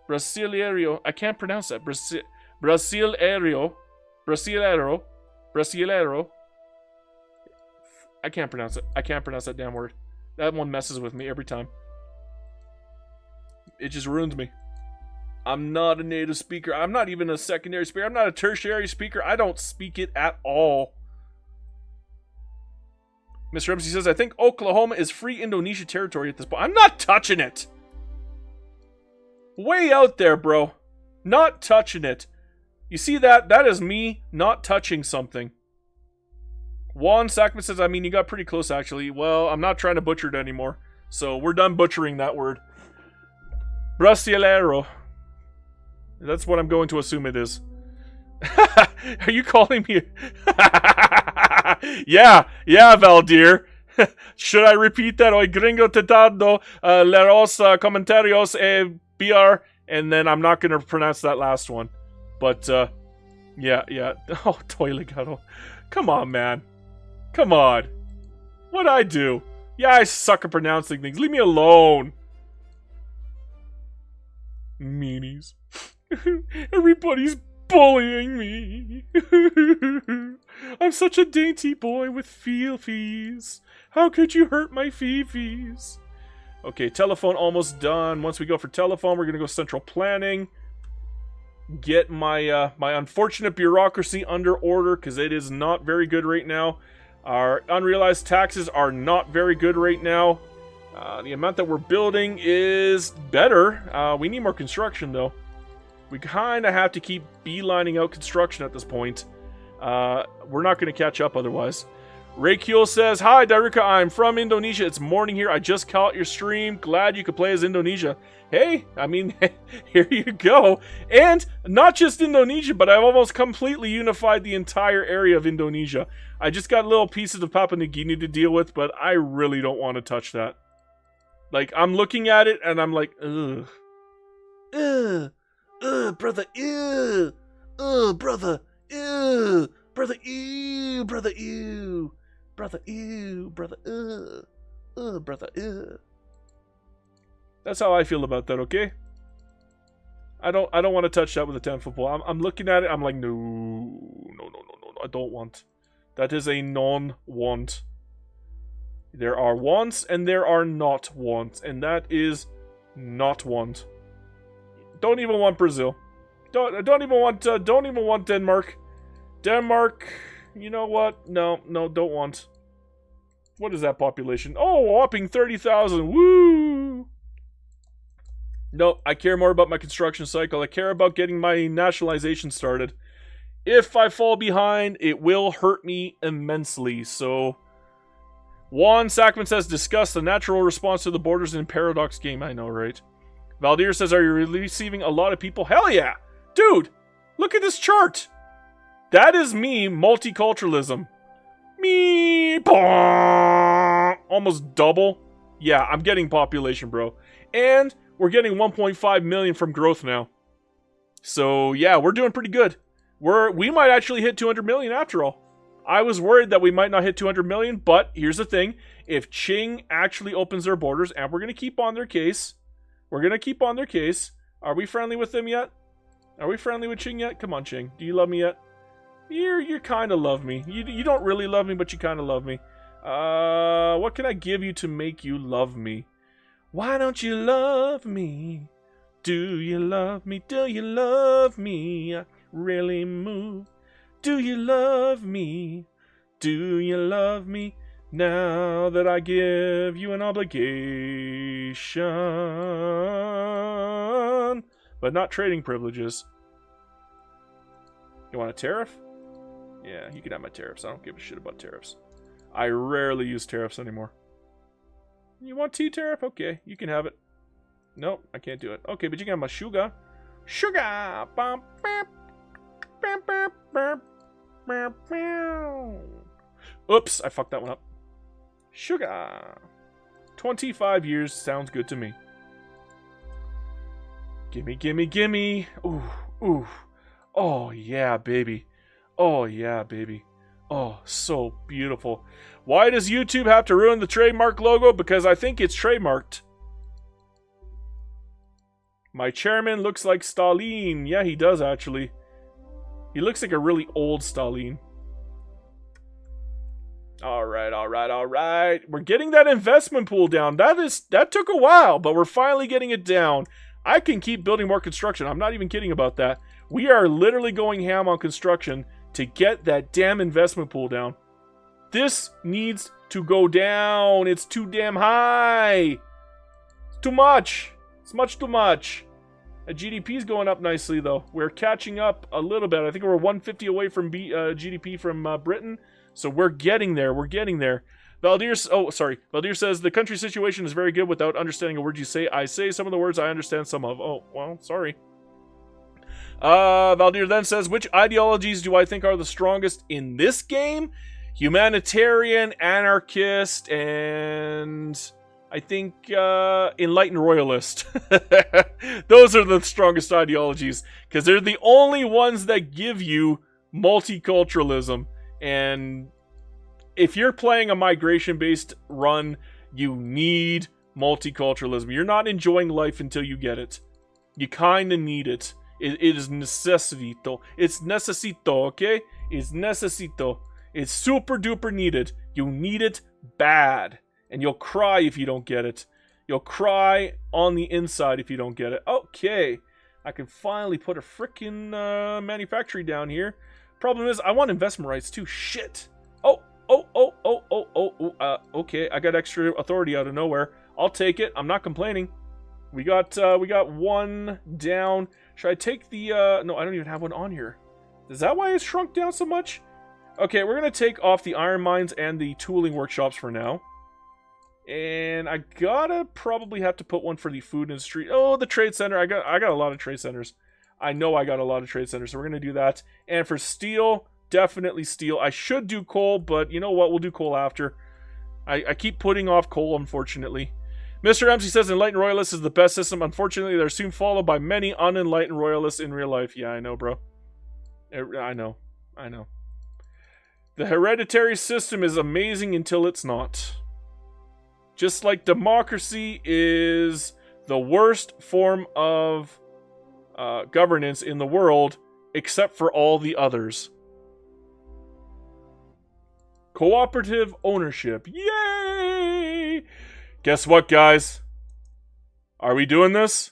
Brasileiro. I can't pronounce that. Brasileiro. I can't pronounce it. I can't pronounce that damn word. That one messes with me every time. It just ruins me. I'm not a native speaker. I'm not even a secondary speaker. I'm not a tertiary speaker. I don't speak it at all. Mr. MC says, I think Oklahoma is free Indonesia territory at this point. I'm not touching it. Way out there, bro. Not touching it. You see that? That is me not touching something. Juan Sackman says, I mean, you got pretty close, actually. Well, I'm not trying to butcher it anymore. So, we're done butchering that word. Brasileiro. That's what I'm going to assume it is. Are you calling me? Yeah, Valdir. Should I repeat that? Oi, gringo tentado leros comentarios BR. And then I'm not going to pronounce that last one. But, yeah. Oh, Toilegado. Come on, man. Come on. What'd I do? Yeah, I suck at pronouncing things. Leave me alone. Meanies. Everybody's bullying me. I'm such a dainty boy with feel-fees. How could you hurt my fee-fees? Okay, telephone almost done. Once we go for telephone, we're going to go central planning. Get my my unfortunate bureaucracy under order, because it is not very good right now. Our unrealized taxes are not very good right now. The amount that we're building is better. We need more construction, though. We kind of have to keep beelining out construction at this point. We're not going to catch up otherwise. Ray Kuehl says, "Hi, Darika. I'm from Indonesia. It's morning here. I just caught your stream. Glad you could play as Indonesia." Hey, I mean, here you go. And not just Indonesia, but I've almost completely unified the entire area of Indonesia. I just got little pieces of Papua New Guinea to deal with, but I really don't want to touch that. Like, I'm looking at it, and I'm like, ugh. Brother, ew. Brother, ew. Brother, ew. Brother, ew. Brother, ew. Brother, brother, ew. That's how I feel about that, okay? I don't want to touch that with a 10-foot pole. I'm looking at it, I'm like, no, I don't want. That is a non-want. There are wants and there are not wants, and that is not want. Don't even want Brazil. Don't even want Denmark. Denmark, you know what? No, don't want. What is that population? Oh, whopping 30,000. Woo! No, I care more about my construction cycle. I care about getting my nationalization started. If I fall behind, it will hurt me immensely. So, Juan Sackman says, discuss the natural response to the borders in Paradox game. I know, right? Valdir says, are you receiving a lot of people? Hell yeah! Dude, look at this chart. That is me, multiculturalism. Me, almost double. Yeah, I'm getting population, bro. And we're getting 1.5 million from growth now. So, yeah, we're doing pretty good. We might actually hit 200 million after all. I was worried that we might not hit 200 million, but here's the thing. If Qing actually opens their borders, and we're going to keep on their case. Are we friendly with them yet? Are we friendly with Qing yet? Come on, Qing. Do you love me yet? You kind of love me. You don't really love me, but you kind of love me. What can I give you to make you love me? Why don't you love me? Do you love me? Do you love me? I really move. Do you love me? Do you love me? Now that I give you an obligation. But not trading privileges. You want a tariff? Yeah, you can have my tariffs. I don't give a shit about tariffs. I rarely use tariffs anymore. You want tea tariff? Okay, you can have it. Nope, I can't do it. Okay, but you can have my sugar. Sugar! Bum, bum, bum, bum, bum, bum, bum. Oops, I fucked that one up. Sugar. 25 years sounds good to me. Gimme, gimme, gimme. Ooh, ooh. Oh, yeah, baby. Oh, yeah, baby. Oh, so beautiful. Why does YouTube have to ruin the trademark logo? Because I think it's trademarked. My chairman looks like Stalin. Yeah, he does, actually. He looks like a really old Stalin. Alright. We're getting that investment pool down. That took a while, but we're finally getting it down. I can keep building more construction. I'm not even kidding about that. We are literally going ham on construction to get that damn investment pool down. This needs to go down. It's too damn high. It's too much. It's much too much. GDP is going up nicely, though. We're catching up a little bit. I think we're 150 away from GDP from Britain. So we're getting there. We're getting there. Valdir says, the country situation is very good without understanding a word you say. I say some of the words I understand some of. Oh, well, sorry. Valdir then says, which ideologies do I think are the strongest in this game? Humanitarian, anarchist, and I think enlightened royalist. Those are the strongest ideologies, because they're the only ones that give you multiculturalism. And if you're playing a migration-based run, you need multiculturalism. You're not enjoying life until you get it. You kind of need it. It is necessito. It's necesito, okay? It's necesito. It's super duper needed. You need it bad. And you'll cry if you don't get it. You'll cry on the inside if you don't get it. Okay. I can finally put a frickin' manufactory down here. Problem is, I want investment rights too. Shit. Okay, I got extra authority out of nowhere. I'll take it. I'm not complaining. We got one down. Should I take the, no, I don't even have one on here. Is that why it's shrunk down so much? Okay, we're going to take off the iron mines and the tooling workshops for now. And I gotta probably have to put one for the food industry. Oh, the trade center. I got a lot of trade centers. I know I got a lot of trade centers, so we're going to do that. And for steel, definitely steel. I should do coal, but you know what? We'll do coal after. I keep putting off coal, unfortunately. Mr. MC says Enlightened Royalists is the best system. Unfortunately, they're soon followed by many unenlightened Royalists in real life. Yeah, I know, bro. I know. The hereditary system is amazing until it's not. Just like democracy is the worst form of governance in the world, except for all the others. Cooperative ownership. Yay! Guess what, guys? Are we doing this?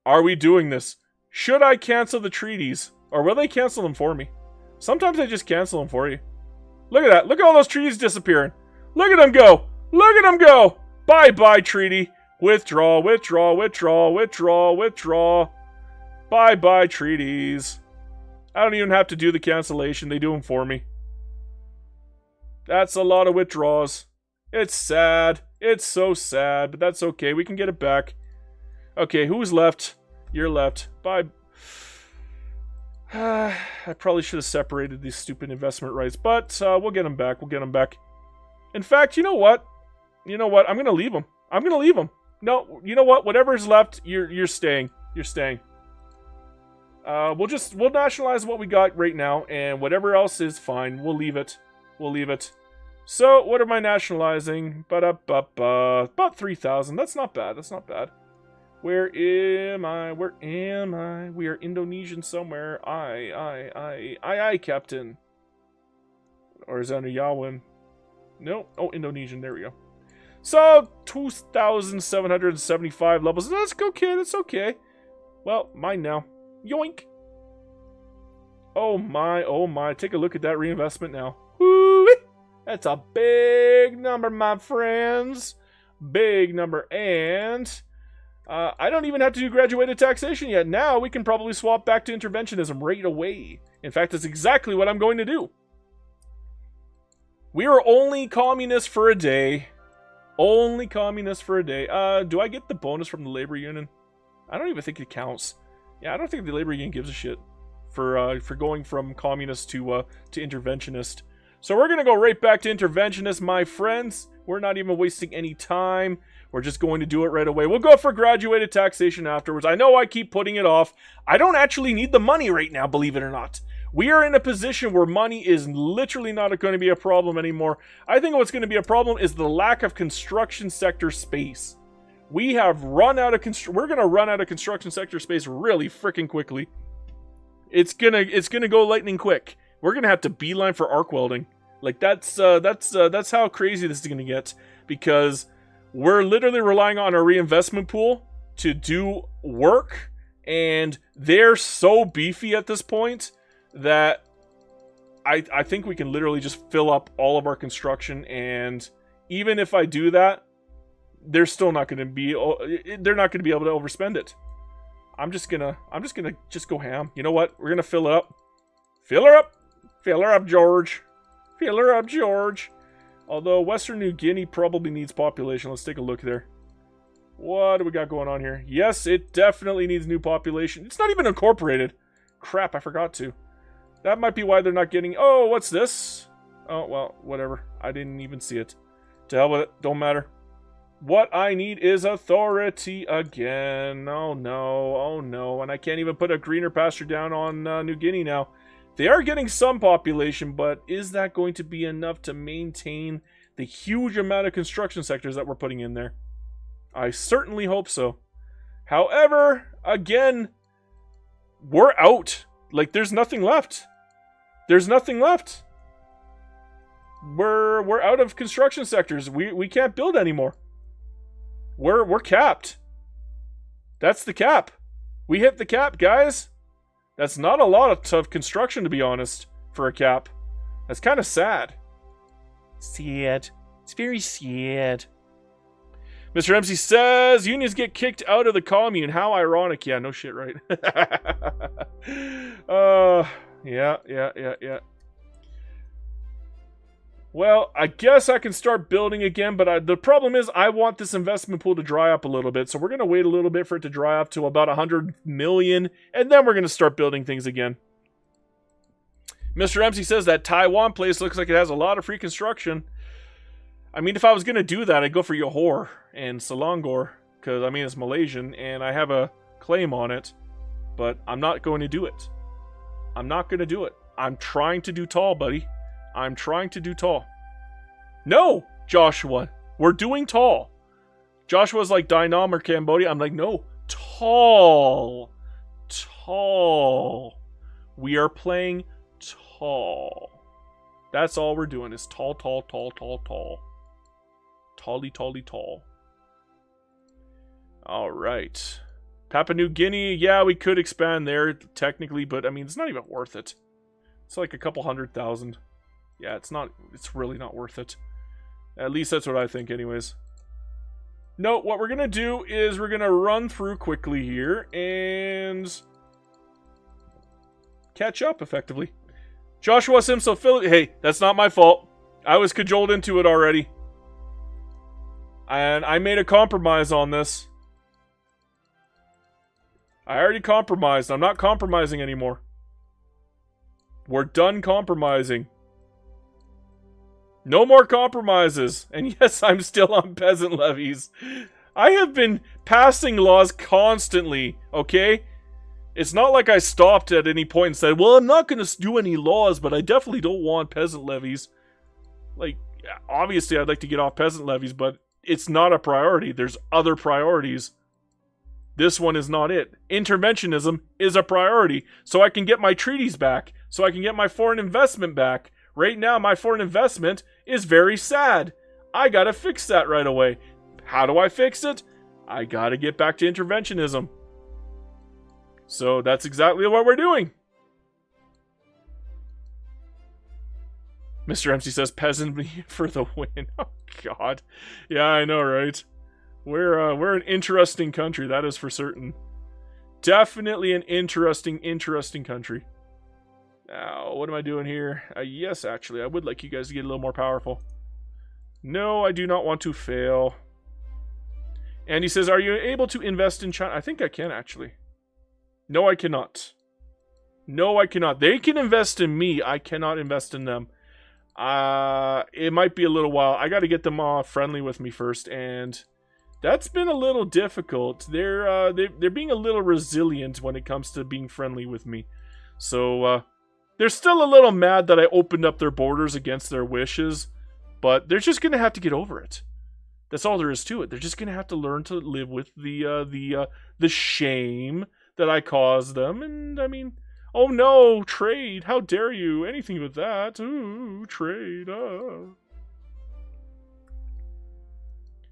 Are we doing this? Should I cancel the treaties? Or will they cancel them for me? Sometimes they just cancel them for you. Look at that. Look at all those treaties disappearing. Look at them go. Look at them go. Bye-bye, treaty. Withdraw, withdraw, withdraw, withdraw, withdraw. Bye-bye, treaties. I don't even have to do the cancellation. They do them for me. That's a lot of withdrawals. It's sad. It's so sad, but that's okay. We can get it back. Okay, who's left? You're left. Bye. I probably should have separated these stupid investment rights, but we'll get them back. We'll get them back. In fact, you know what? You know what? I'm going to leave them. I'm going to leave them. No, you know what? Whatever's left, you're staying. You're staying. We'll nationalize what we got right now, and whatever else is fine. We'll leave it. We'll leave it. So, what am I nationalizing? About 3,000. That's not bad. That's not bad. Where am I? Where am I? We are Indonesian somewhere. Aye, Captain. Or is that a Yawin? No. Oh, Indonesian. There we go. So, 2,775 levels. That's okay. That's okay. Well, mine now. Yoink. Oh my. Take a look at that reinvestment now. Woo! That's a big number, my friends. Big number. And I don't even have to do graduated taxation yet. Now we can probably swap back to interventionism right away. In fact, that's exactly what I'm going to do. We are only communists for a day. Only communists for a day. Do I get the bonus from the labor union? I don't even think it counts. Yeah, I don't think the labor union gives a shit for going from communist to interventionist. So we're going to go right back to interventionist, my friends. We're not even wasting any time. We're just going to do it right away. We'll go for graduated taxation afterwards. I know I keep putting it off. I don't actually need the money right now, believe it or not. We are in a position where money is literally not going to be a problem anymore. I think what's going to be a problem is the lack of construction sector space. We have run out of we're going to run out of construction sector space really freaking quickly. It's gonna go lightning quick. We're gonna have to beeline for arc welding. Like that's how crazy this is gonna get, because we're literally relying on our reinvestment pool to do work, and they're so beefy at this point that I think we can literally just fill up all of our construction. And even if I do that, they're still not gonna be able to overspend it. I'm just gonna go ham. You know what? We're gonna fill it up. Fill her up. Fill her up, George. Fill her up, George. Although Western New Guinea probably needs population. Let's take a look there. What do we got going on here? Yes, it definitely needs new population. It's not even incorporated. Crap, I forgot to. That might be why they're not getting... Oh, what's this? Oh, well, whatever. I didn't even see it. To hell with it. Don't matter. What I need is authority again. Oh no. And I can't even put a greener pasture down on New Guinea now. They are getting some population, but is that going to be enough to maintain the huge amount of construction sectors that we're putting in there? I certainly hope so. However, again, we're out. Like, there's nothing left. There's nothing left. We're out of construction sectors. We can't build anymore. We're capped. That's the cap. We hit the cap, guys. That's not a lot of construction, to be honest, for a cap. That's kind of sad. Sad. It's very sad. Mr. MC says, unions get kicked out of the commune. How ironic. Yeah, no shit, right? Yeah. Well, I guess I can start building again, but the problem is I want this investment pool to dry up a little bit, so we're going to wait a little bit for it to dry up to about 100 million, and then we're going to start building things again. Mr. MC says that Taiwan place looks like it has a lot of free construction. I mean, if I was going to do that, I'd go for Johor and Selangor, because, I mean, it's Malaysian, and I have a claim on it, but I'm not going to do it. I'm not going to do it. I'm trying to do tall, buddy. I'm trying to do tall. No, Joshua, we're doing tall. Joshua's like Dynam or Cambodia. I'm like, no, tall. Tall. We are playing tall. That's all we're doing is tall, tall, tall, tall, tall. Tally, tally, tall. All right. Papua New Guinea, yeah, we could expand there technically, but I mean, it's not even worth it. It's like a couple 100,000. Yeah, it's really not worth it. At least that's what I think anyways. No, what we're going to do is we're going to run through quickly here and catch up effectively. Joshua Simpson, hey, that's not my fault. I was cajoled into it already. And I made a compromise on this. I already compromised. I'm not compromising anymore. We're done compromising. No more compromises. And yes, I'm still on peasant levies. I have been passing laws constantly, okay? It's not like I stopped at any point and said, well, I'm not going to do any laws, but I definitely don't want peasant levies. Like, obviously I'd like to get off peasant levies, but it's not a priority. There's other priorities. This one is not it. Interventionism is a priority, so I can get my treaties back, so I can get my foreign investment back. Right now, my foreign investment is very sad. I gotta fix that right away. How do I fix it? I gotta get back to interventionism. So that's exactly what we're doing. Mr. MC says, peasant for the win. Oh, God. Yeah, I know, right? We're an interesting country, that is for certain. Definitely an interesting country. Now, what am I doing here? Yes, actually, I would like you guys to get a little more powerful. No, I do not want to fail. And he says, are you able to invest in China? I think I can, actually. No, I cannot. No, I cannot. They can invest in me. I cannot invest in them. It might be a little while. I got to get them friendly with me first, and that's been a little difficult. They're being a little resilient when it comes to being friendly with me. So, they're still a little mad that I opened up their borders against their wishes, but they're just going to have to get over it. That's all there is to it. They're just going to have to learn to live with the shame that I caused them. And, I mean, oh no, trade. How dare you? Anything with that. Ooh, trade.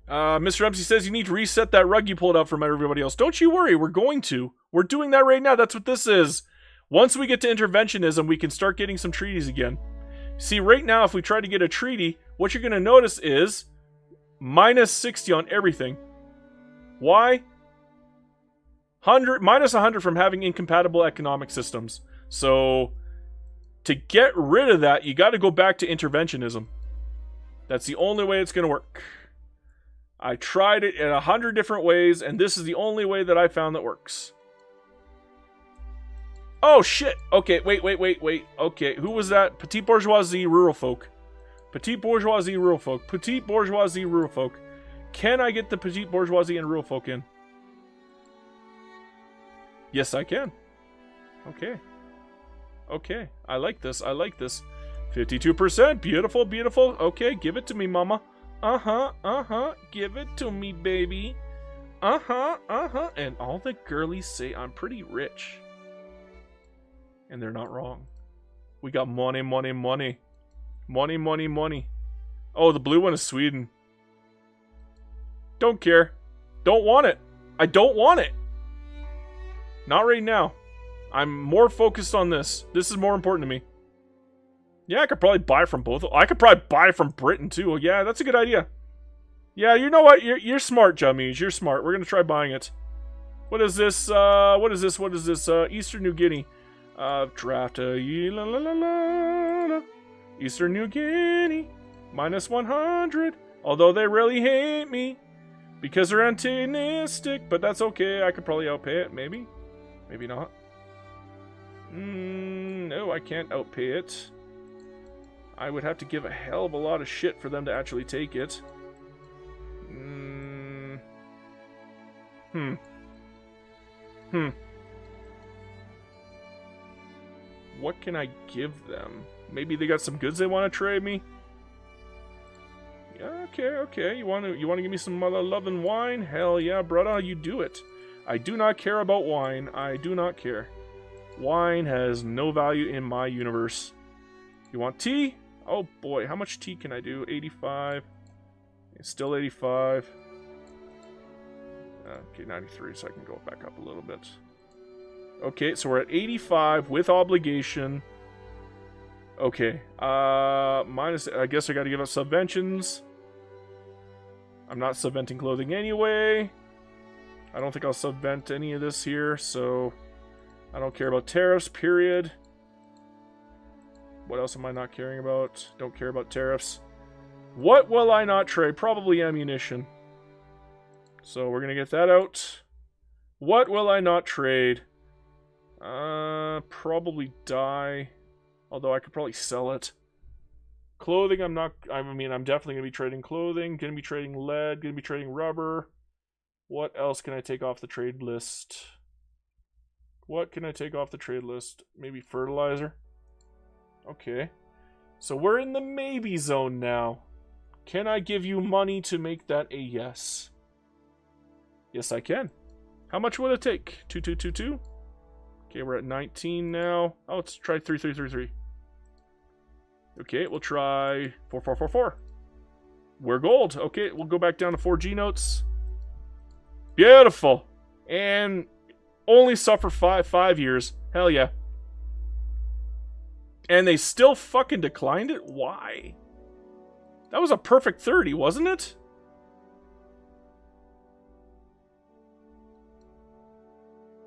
Mr. MC says you need to reset that rug you pulled out from everybody else. Don't you worry, we're going to. We're doing that right now. That's what this is. Once we get to interventionism, we can start getting some treaties again. See, right now, if we try to get a treaty, what you're going to notice is minus 60 on everything. Why? Minus 100 from having incompatible economic systems. So, to get rid of that, you got to go back to interventionism. That's the only way it's going to work. I tried it in 100 different ways, and this is the only way that I found that works. Oh, shit. Okay, wait. Okay, who was that? Petite bourgeoisie, rural folk. Petite bourgeoisie, rural folk. Petite bourgeoisie, rural folk. Can I get the petite bourgeoisie and rural folk in? Yes, I can. Okay. Okay, I like this. 52%. Beautiful, beautiful. Okay, give it to me, mama. Give it to me, baby. And all the girlies say I'm pretty rich. And they're not wrong. We got money. Oh, the blue one is Sweden. Don't care. Don't want it. I don't want it. Not right now. I'm more focused on this. This is more important to me. Yeah, I could probably buy from both. I could probably buy from Britain too. Yeah, that's a good idea. Yeah, you know what? You're smart, Jummies. You're smart. We're gonna try buying it. What is this? What is this? Eastern New Guinea. Draft Eastern New Guinea. Minus 100. Although they really hate me. Because they're antagonistic. But that's okay. I could probably outpay it. Maybe. Maybe not. No, I can't outpay it. I would have to give a hell of a lot of shit for them to actually take it. What can I give them? Maybe they got some goods they want to trade me? Yeah, okay. You want to give me some mother loving wine? Hell yeah, brother, you do it. I do not care about wine. I do not care. Wine has no value in my universe. You want tea? Oh boy, how much tea can I do? 85. It's still 85. Okay, 93, so I can go back up a little bit. Okay, so we're at 85 with obligation. Okay, minus, I guess I gotta give up subventions. I'm not subventing clothing anyway. I don't think I'll subvent any of this here, so I don't care about tariffs, period. What else am I not caring about? Don't care about tariffs. What will I not trade? Probably ammunition. So we're gonna get that out. What will I not trade? Probably dye. Although I could probably sell it. Clothing, I'm definitely gonna be trading clothing. Gonna be trading lead. Gonna be trading rubber. What else can I take off the trade list? What can I take off the trade list? Maybe fertilizer? Okay. So we're in the maybe zone now. Can I give you money to make that a yes? Yes, I can. How much would it take? 2222? Okay, we're at 19 now. Oh, let's try 3333. Okay, we'll try 4444. We're gold. Okay, we'll go back down to 4G notes. Beautiful. And only suffer 5 years. Hell yeah. And they still fucking declined it? Why? That was a perfect 30, wasn't it?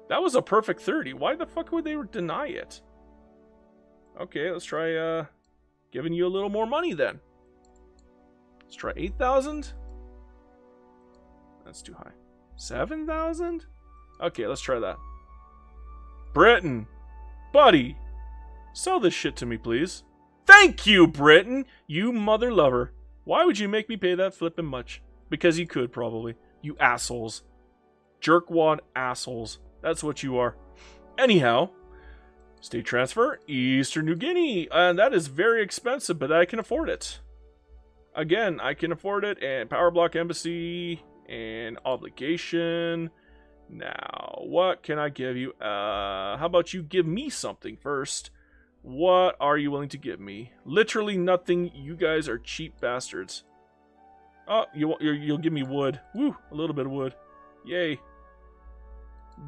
That was a perfect 30. Why the fuck would they deny it? Okay, let's try giving you a little more money then. Let's try 8,000. That's too high. 7,000? Okay, let's try that. Britain, buddy, sell this shit to me, please. Thank you, Britain, you mother lover. Why would you make me pay that flippin' much? Because you could, probably. You assholes. Jerkwad assholes. That's what you are. Anyhow, state transfer, Eastern New Guinea. And that is very expensive, but I can afford it. Again, I can afford it. And Power Block Embassy and obligation. Now, what can I give you? How about you give me something first? What are you willing to give me? Literally nothing. You guys are cheap bastards. Oh, you'll give me wood. Woo, a little bit of wood. Yay.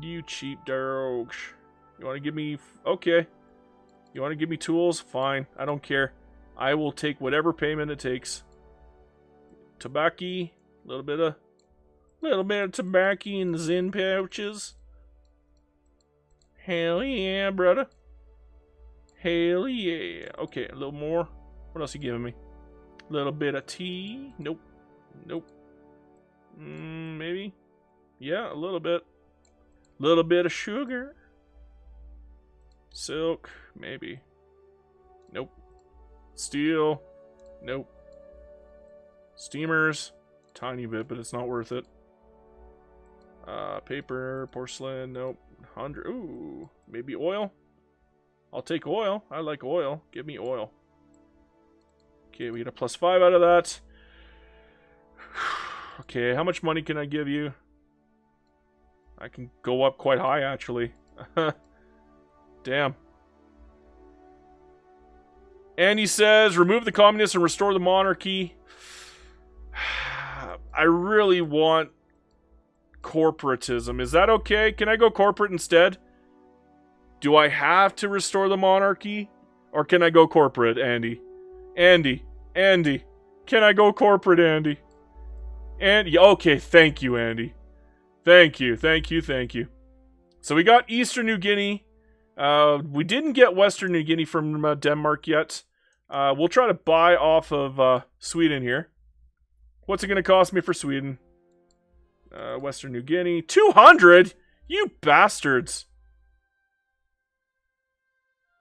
You cheap dogs. You want to give me... Okay. You want to give me tools? Fine. I don't care. I will take whatever payment it takes. Tobacco. A little bit of tobacco in the Zen pouches. Hell yeah, brother. Hell yeah. Okay, a little more. What else you giving me? A little bit of tea. Nope. Nope. Maybe. Yeah, a little bit. Little bit of sugar. Silk. Maybe. Nope. Steel. Nope. Steamers. Tiny bit, but it's not worth it. Paper. Porcelain. Nope. 100. Ooh. Maybe oil. I'll take oil. I like oil. Give me oil. Okay, we get a +5 out of that. Okay, how much money can I give you? I can go up quite high, actually. Damn. And he says, remove the communists and restore the monarchy. I really want corporatism. Is that okay? Can I go corporate instead? Do I have to restore the monarchy? Or can I go corporate, Andy? Andy. Can I go corporate, Andy? Andy. Okay, thank you, Andy. Thank you. So we got Eastern New Guinea. We didn't get Western New Guinea from Denmark yet. We'll try to buy off of Sweden here. What's it going to cost me for Sweden? Western New Guinea. 200? You bastards.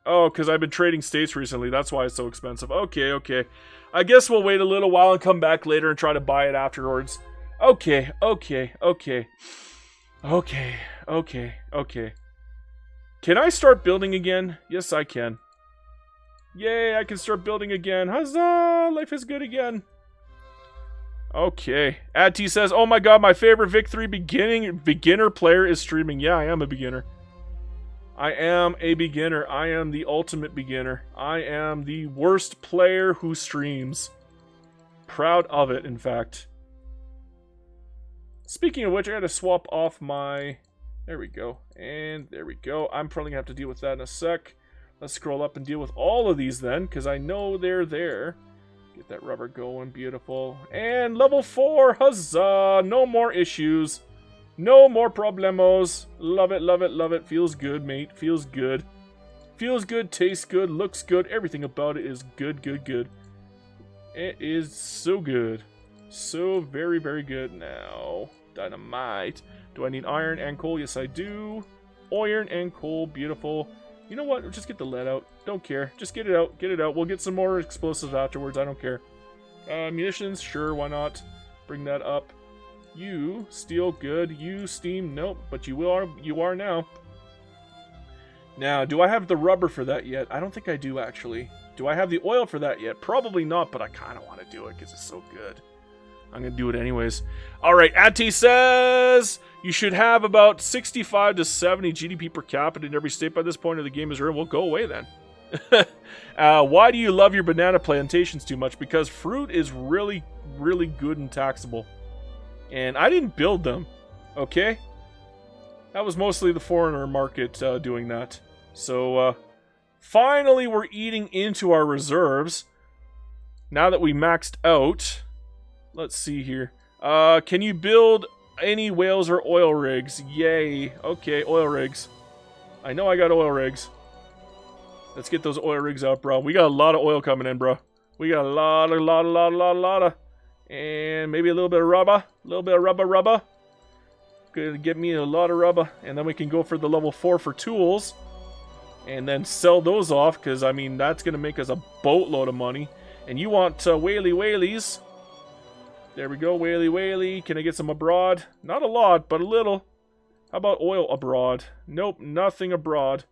Oh, because I've been trading states recently. That's why it's so expensive. Okay, okay. I guess we'll wait a little while and come back later and try to buy it afterwards. Okay, okay, okay. Okay, okay, okay. Can I start building again? Yes, I can. Yay, I can start building again. Huzzah! Life is good again. Okay. Adti says, oh my god, my favorite Vic 3 beginner player is streaming. Yeah, I am a beginner. I am a beginner. I am the ultimate beginner. I am the worst player who streams. Proud of it, in fact. Speaking of which, I gotta swap off my... There we go. And there we go. I'm probably gonna have to deal with that in a sec. Let's scroll up and deal with all of these then, because I know they're there. Get that rubber going. Beautiful. And level 4. Huzzah! No more issues. No more problemos. Love it, love it, love it. Feels good, mate. Feels good. Feels good, tastes good, looks good. Everything about it is good, good, good. It is so good. So very, very good. Now, dynamite. Do I need iron and coal? Yes, I do. Iron and coal. Beautiful. You know what? Just get the lead out. Don't care. Just get it out. Get it out. We'll get some more explosives afterwards. I don't care. Munitions? Sure, why not? Bring that up. You, steel, good. You, steam, nope. But you are now. Now, do I have the rubber for that yet? I don't think I do, actually. Do I have the oil for that yet? Probably not, but I kind of want to do it because it's so good. I'm going to do it anyways. Alright, Ati says you should have about 65 to 70 GDP per capita in every state by this point of the game is ruined. Well, go away then. Why do you love your banana plantations too much? Because fruit is really, really good and taxable. And I didn't build them, okay? That was mostly the foreigner market doing that. So, finally we're eating into our reserves. Now that we maxed out, let's see here. Can you build any whales or oil rigs? Yay. Okay, oil rigs. I know I got oil rigs. Let's get those oil rigs out, bro. We got a lot of oil coming in, bro. We got a lot of. And maybe a little bit of rubber. A little bit of rubber. Gonna get me a lot of rubber. And then we can go for the level 4 for tools. And then sell those off, because, I mean, that's gonna make us a boatload of money. And you want whaley-whaleys. There we go, whaley. Can I get some abroad? Not a lot, but a little. How about oil abroad? Nope, nothing abroad.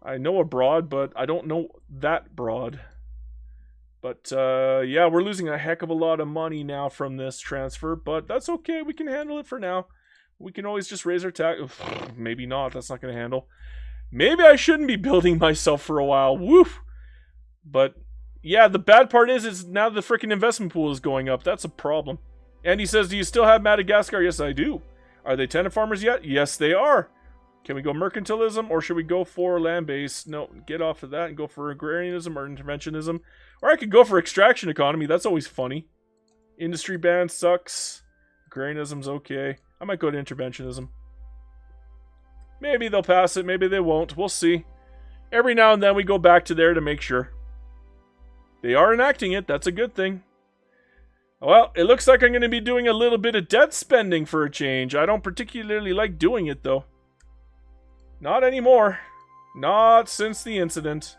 I know abroad, but I don't know that broad. But, yeah, we're losing a heck of a lot of money now from this transfer, but that's okay. We can handle it for now. We can always just raise our tax. Maybe not. That's not going to handle. Maybe I shouldn't be building myself for a while. Woof! But... yeah, the bad part is now the freaking investment pool is going up. That's a problem. And he says, do you still have Madagascar? Yes, I do. Are they tenant farmers yet? Yes, they are. Can we go mercantilism or should we go for land-based? No, get off of that and go for agrarianism or interventionism. Or I could go for extraction economy. That's always funny. Industry ban sucks. Agrarianism's okay. I might go to interventionism. Maybe they'll pass it. Maybe they won't. We'll see. Every now and then we go back to there to make sure. They are enacting it. That's a good thing. Well, it looks like I'm going to be doing a little bit of debt spending for a change. I don't particularly like doing it, though. Not anymore. Not since the incident.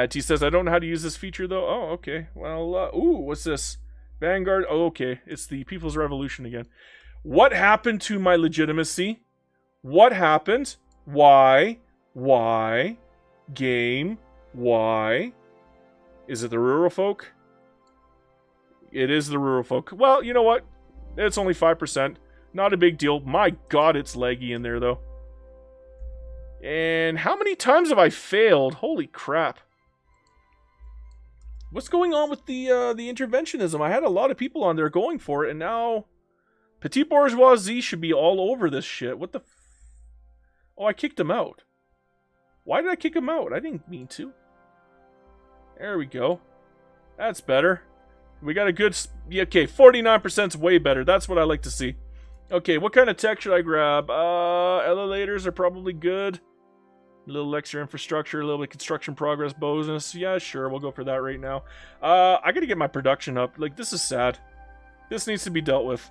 T says, I don't know how to use this feature, though. Oh, okay. Well, ooh, what's this? Vanguard. Oh, okay. It's the People's Revolution again. What happened to my legitimacy? What happened? Why? Why? Game? Why? Is it the rural folk? It is the rural folk. Well, you know what? It's only 5%. Not a big deal. My god, it's laggy in there, though. And how many times have I failed? Holy crap. What's going on with the interventionism? I had a lot of people on there going for it, and now Petit Bourgeoisie should be all over this shit. What the Oh, I kicked him out. Why did I kick him out? I didn't mean to. There we go. That's better. We got a good... yeah, okay, 49% is way better. That's what I like to see. Okay, what kind of tech should I grab? Elevators are probably good. A little extra infrastructure, a little bit of construction progress bonus. Yeah, sure, we'll go for that right now. I gotta get my production up. Like, this is sad. This needs to be dealt with.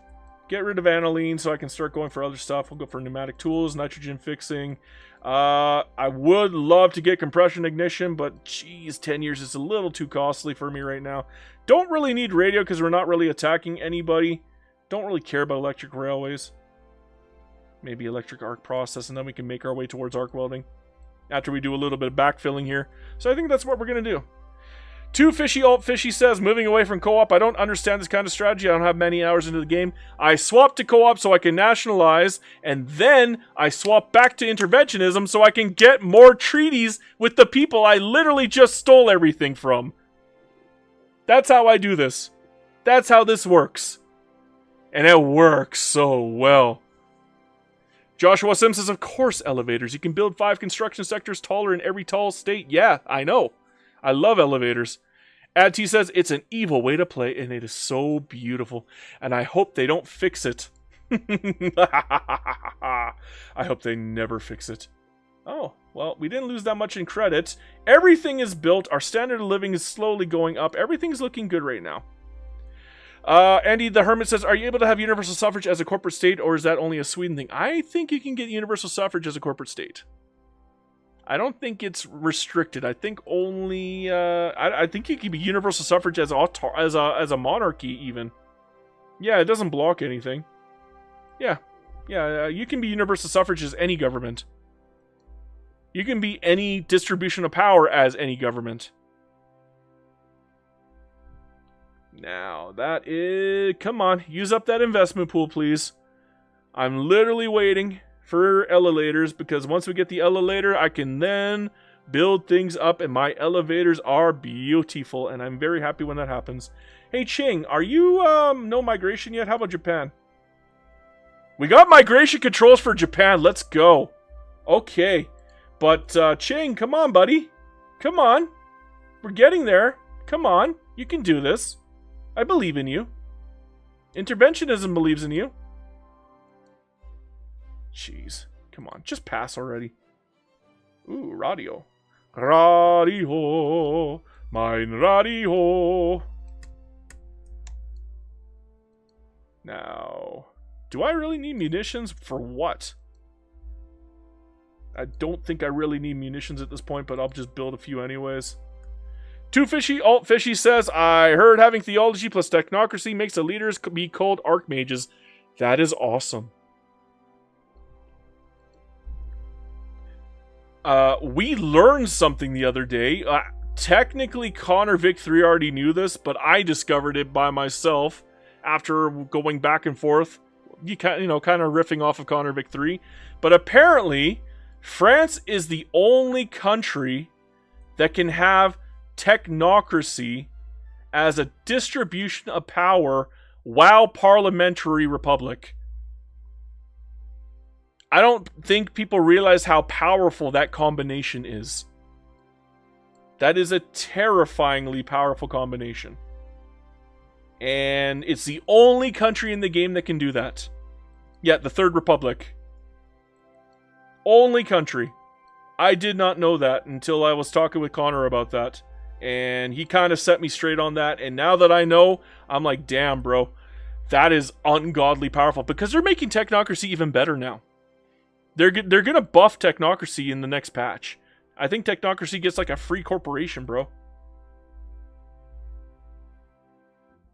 Get rid of aniline so I can start going for other stuff. We'll go for pneumatic tools, nitrogen fixing. I would love to get compression ignition, but geez, 10 years is a little too costly for me right now. Don't really need radio because we're not really attacking anybody. Don't really care about electric railways. Maybe electric arc process, and then we can make our way towards arc welding after we do a little bit of backfilling here. So I think that's what we're going to do. Too Fishy Alt Fishy says, moving away from co-op, I don't understand this kind of strategy. I don't have many hours into the game. I swapped to co-op so I can nationalize, and then I swap back to interventionism so I can get more treaties with the people I literally just stole everything from. That's how I do this. That's how this works. And it works so well. Joshua Sim says, of course elevators. You can build 5 construction sectors taller in every tall state. Yeah, I know. I love elevators. Ad T says, it's an evil way to play, and it is so beautiful. And I hope they don't fix it. I hope they never fix it. Oh, well, we didn't lose that much in credit. Everything is built. Our standard of living is slowly going up. Everything's looking good right now. Andy the Hermit says, are you able to have universal suffrage as a corporate state, or is that only a Sweden thing? I think you can get universal suffrage as a corporate state. I don't think it's restricted. I think only, I think you can be universal suffrage as a monarchy, even. Yeah, it doesn't block anything. Yeah, you can be universal suffrage as any government. You can be any distribution of power as any government. Now, that is... Come on, use up that investment pool, please. I'm literally waiting for elevators, because once we get the elevator, I can then build things up, and my elevators are beautiful, and I'm very happy when that happens. Hey, Ching, are you, no migration yet? How about Japan? We got migration controls for Japan. Let's go. Okay. But, Ching, come on, buddy. Come on. We're getting there. Come on. You can do this. I believe in you. Interventionism believes in you. Jeez. Come on. Just pass already. Ooh, radio. Radio. Mein Radio. Now, do I really need munitions? For what? I don't think I really need munitions at this point, but I'll just build a few anyways. Too Fishy Alt Fishy says, I heard having theology plus technocracy makes the leaders be called archmages. That is awesome. We learned something the other day. Technically, Connor Vic 3 already knew this, but I discovered it by myself after going back and forth. Kind of riffing off of Connor Vic 3. But apparently, France is the only country that can have technocracy as a distribution of power while parliamentary republic. I don't think people realize how powerful that combination is. That is a terrifyingly powerful combination. And it's the only country in the game that can do that. Yeah, the Third Republic. Only country. I did not know that until I was talking with Connor about that. And he kind of set me straight on that. And now that I know, I'm like, damn, bro. That is ungodly powerful. Because they're making technocracy even better now. They're going to buff technocracy in the next patch. I think technocracy gets like a free corporation, bro.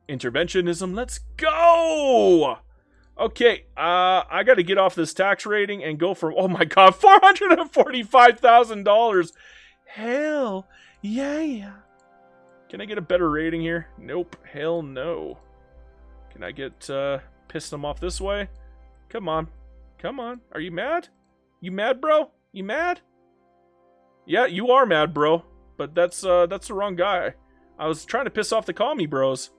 Interventionism, let's go! Okay, I gotta get off this tax rating and go for, oh my god, $445,000! Hell yeah! Can I get a better rating here? Nope, hell no. Can I get, piss them off this way? Come on. Come on. Are you mad? You mad, bro? You mad? Yeah, you are mad, bro. But that's the wrong guy. I was trying to piss off the commie bros.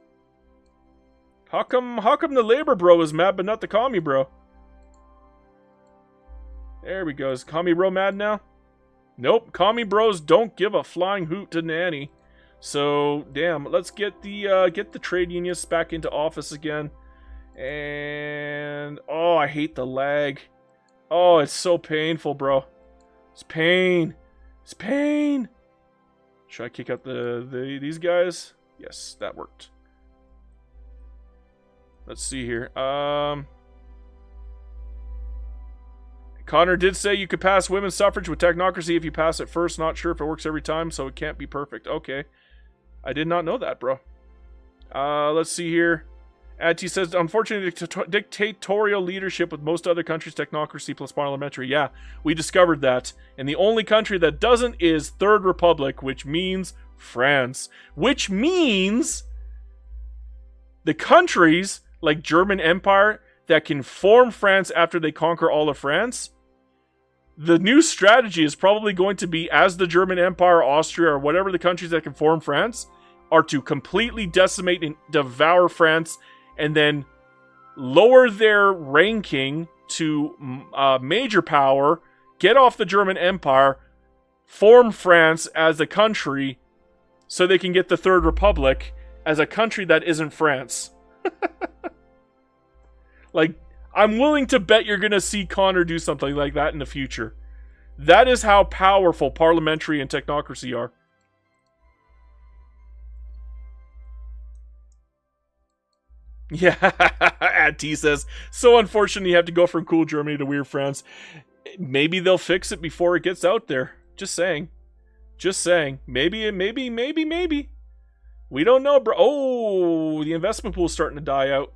How come the labor bro is mad but not the commie bro? There we go. Is commie bro mad now? Nope. Commie bros don't give a flying hoot to nanny. So, damn. Let's get the trade unionists back into office again. And oh, I hate the lag. Oh, it's so painful, bro. Spain. Spain. Should I kick out these guys? Yes, that worked. Let's see here. Connor did say you could pass women's suffrage with technocracy if you pass it first. Not sure if it works every time, so it can't be perfect. Okay. I did not know that, bro. Let's see here. Ati says, unfortunately, dictatorial leadership with most other countries, technocracy plus parliamentary. Yeah, we discovered that. And the only country that doesn't is Third Republic, which means France. Which means the countries like German Empire that can form France after they conquer all of France, the new strategy is probably going to be, as the German Empire, Austria, or whatever the countries that can form France, are to completely decimate and devour France, and then lower their ranking to major power, get off the German Empire, form France as a country, so they can get the Third Republic as a country that isn't France. Like, I'm willing to bet you're going to see Connor do something like that in the future. That is how powerful parliamentary and technocracy are. Yeah, T says, so unfortunate you have to go from cool Germany to weird France. Maybe they'll fix it before it gets out there. Just saying. Just saying. Maybe. We don't know, bro. Oh, the investment pool's starting to die out.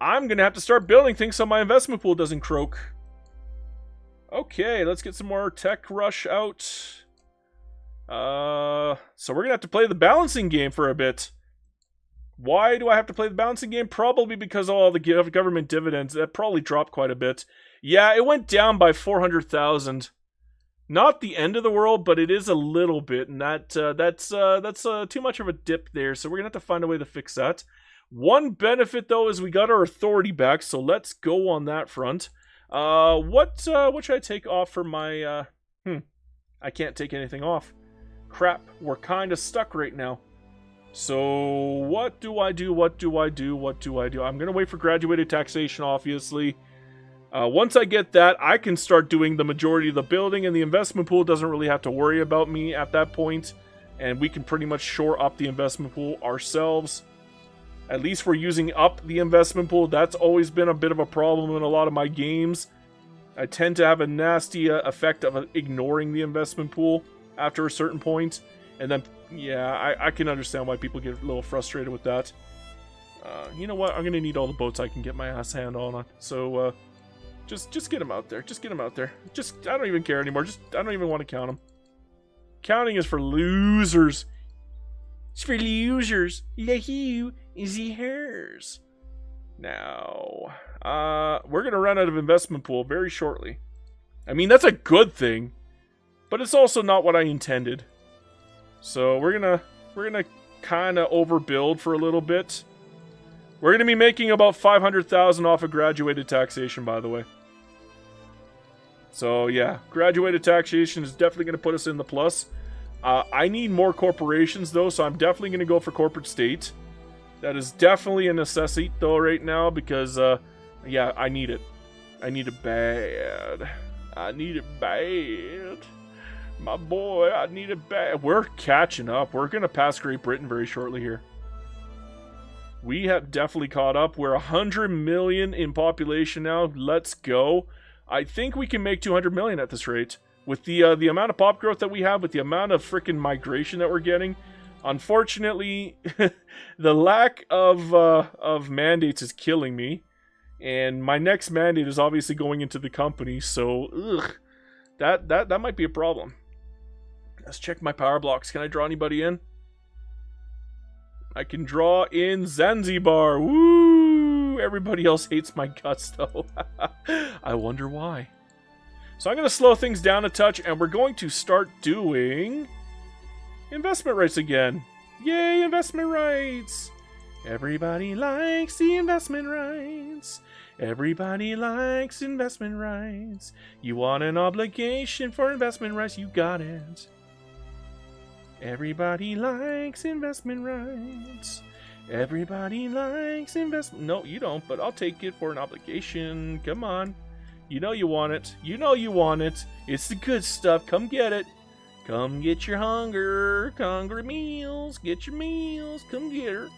I'm going to have to start building things so my investment pool doesn't croak. Okay, let's get some more tech rush out. So we're going to have to play the balancing game for a bit. Why do I have to play the balancing game? Probably because of all the government dividends. That probably dropped quite a bit. Yeah, it went down by 400,000. Not the end of the world, but it is a little bit, and that's too much of a dip there. So we're gonna have to find a way to fix that. One benefit though is we got our authority back, so let's go on that front. What should I take off for my? I can't take anything off. Crap, we're kind of stuck right now. So what do I do? I'm gonna wait for graduated taxation, obviously. Once I get that, I can start doing the majority of the building, and the investment pool doesn't really have to worry about me at that point, and we can pretty much shore up the investment pool ourselves. At least we're using up the investment pool. That's always been a bit of a problem in a lot of my games. I tend to have a nasty effect of ignoring the investment pool after a certain point, and then, yeah, I can understand why people get a little frustrated with that. You know what? I'm going to need all the boats I can get my ass hand on. So, just get them out there. Just get them out there. I don't even care anymore. I don't even want to count them. Counting is for losers. It's for losers. Like you, easy hairs. Now, we're going to run out of investment pool very shortly. I mean, that's a good thing, but it's also not what I intended. So we're gonna kind of overbuild for a little bit. We're gonna be making about 500,000 off of graduated taxation, by the way. So yeah, graduated taxation is definitely gonna put us in the plus. I need more corporations though, so I'm definitely gonna go for corporate state. That is definitely a necessity though right now because yeah, I need it. I need it bad. I need it bad. My boy, I need it bad. We're catching up. We're going to pass Great Britain very shortly here. We have definitely caught up. We're 100 million in population now. Let's go. I think we can make 200 million at this rate. With the amount of pop growth that we have, with the amount of freaking migration that we're getting. Unfortunately, the lack of mandates is killing me. And my next mandate is obviously going into the company. So, that might be a problem. Let's check my power blocks. Can I draw anybody in? I can draw in Zanzibar. Woo! Everybody else hates my guts, though. I wonder why. So I'm going to slow things down a touch, and we're going to start doing investment rights again. Yay, investment rights! Everybody likes the investment rights. Everybody likes investment rights. You want an obligation for investment rights, you got it. Everybody likes investment rights. Everybody likes investment. No, you don't, but I'll take it for an obligation. Come on. You know you want it. You know you want it. It's the good stuff. Come get it. Come get your hungry meals. Get your meals. Come get her.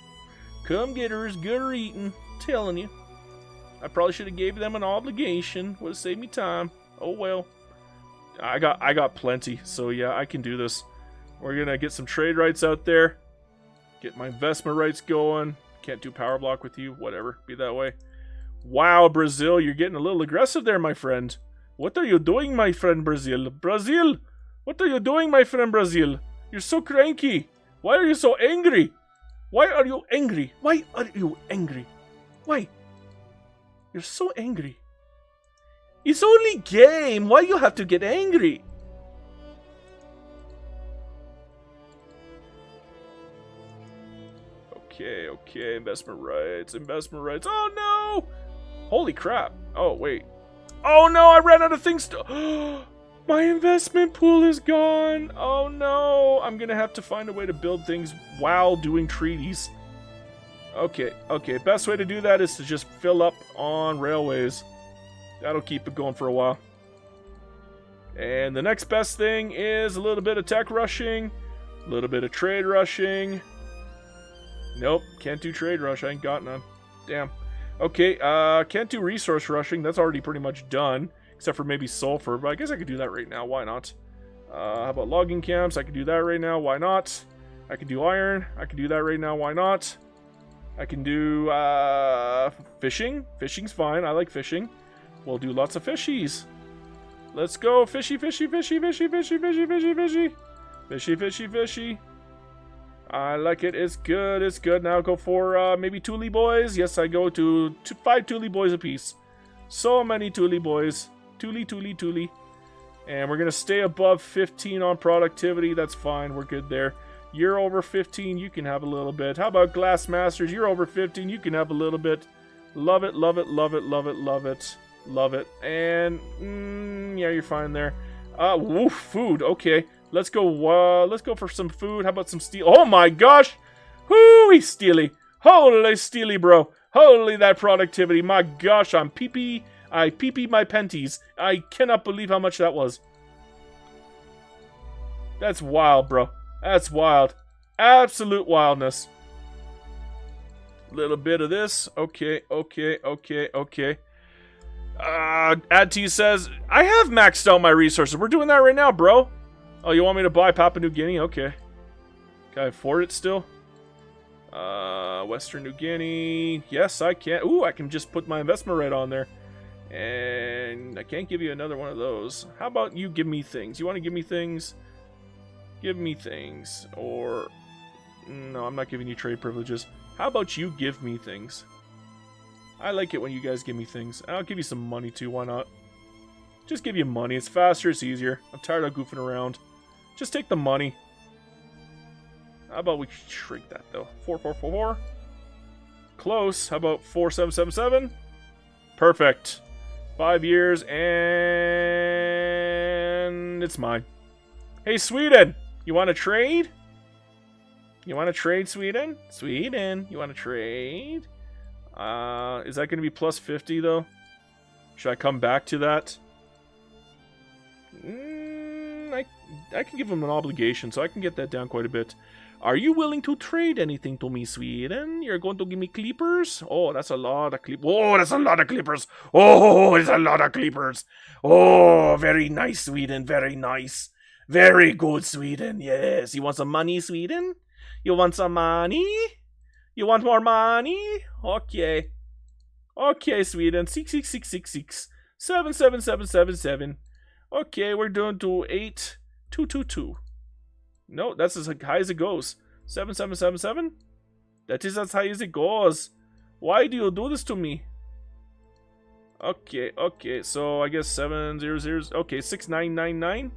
Come get her is good eating. Telling you. I probably should have gave them an obligation. Would have saved me time. Oh well. I got plenty. So yeah, I can do this. We're gonna get some trade rights out there. Get my investment rights going. Can't do power block with you. Whatever. Be that way. Wow, Brazil, you're getting a little aggressive there, my friend. What are you doing, my friend Brazil? Brazil! What are you doing, my friend Brazil? You're so cranky. Why are you so angry? Why are you angry? Why are you angry? Why? You're so angry. It's only game. Why you have to get angry? Okay, investment rights. Oh no! Holy crap. Oh, wait. Oh no, I ran out of things to... My investment pool is gone. Oh no, I'm gonna have to find a way to build things while doing treaties. Okay, best way to do that is to just fill up on railways. That'll keep it going for a while. And the next best thing is a little bit of tech rushing, a little bit of trade rushing. Nope, can't do trade rush, I ain't got none. Damn. Okay, can't do resource rushing, that's already pretty much done. Except for maybe sulfur, but I guess I could do that right now, why not? How about logging camps? I could do that right now, why not? I could do iron, I could do that right now, why not? I can do, fishing. Fishing's fine, I like fishing. We'll do lots of fishies. Let's go, fishy. Fishy. I like it, it's good. Now go for, maybe Thule boys. Yes, I go to 5 Thule boys apiece. So many Thule boys. Thule. And we're going to stay above 15 on productivity. That's fine. We're good there. You're over 15. You can have a little bit. How about Glass Masters? You're over 15. You can have a little bit. Love it. And, yeah, you're fine there. Woof, food. Okay. Let's go for some food. How about some steel? Oh my gosh! Hooey, Steely. Holy Steely, bro. Holy that productivity. My gosh, I pee my panties. I cannot believe how much that was. That's wild, bro. That's wild. Absolute wildness. Little bit of this. Okay. Adti says, I have maxed out my resources. We're doing that right now, bro. Oh, you want me to buy Papua New Guinea? Okay. Can I afford it still? Western New Guinea. Yes, I can. Ooh, I can just put my investment right on there. And I can't give you another one of those. How about you give me things? You want to give me things? Give me things. Or... No, I'm not giving you trade privileges. How about you give me things? I like it when you guys give me things. I'll give you some money too, why not? Just give you money. It's faster, it's easier. I'm tired of goofing around. Just take the money. How about we shrink that, though? 4444. Close. How about 4777? Perfect. 5 years, and it's mine. Hey, Sweden! You want to trade? You want to trade, Sweden? Sweden, you want to trade? Is that going to be plus 50, though? Should I come back to that? I can give him an obligation, so I can get that down quite a bit. Are you willing to trade anything to me, Sweden? You're going to give me clippers? Oh, that's a lot of clippers. Oh, that's a lot of clippers. Oh, it's a lot of clippers. Oh, very nice, Sweden. Very nice. Very good, Sweden. Yes. You want some money, Sweden? You want some money? You want more money? Okay. Okay, Sweden. 66666. 77777. Okay, we're doing to 8222. No, that's as high as it goes. 7777? That is as high as it goes. Why do you do this to me? Okay, so I guess 700. Okay, 6999.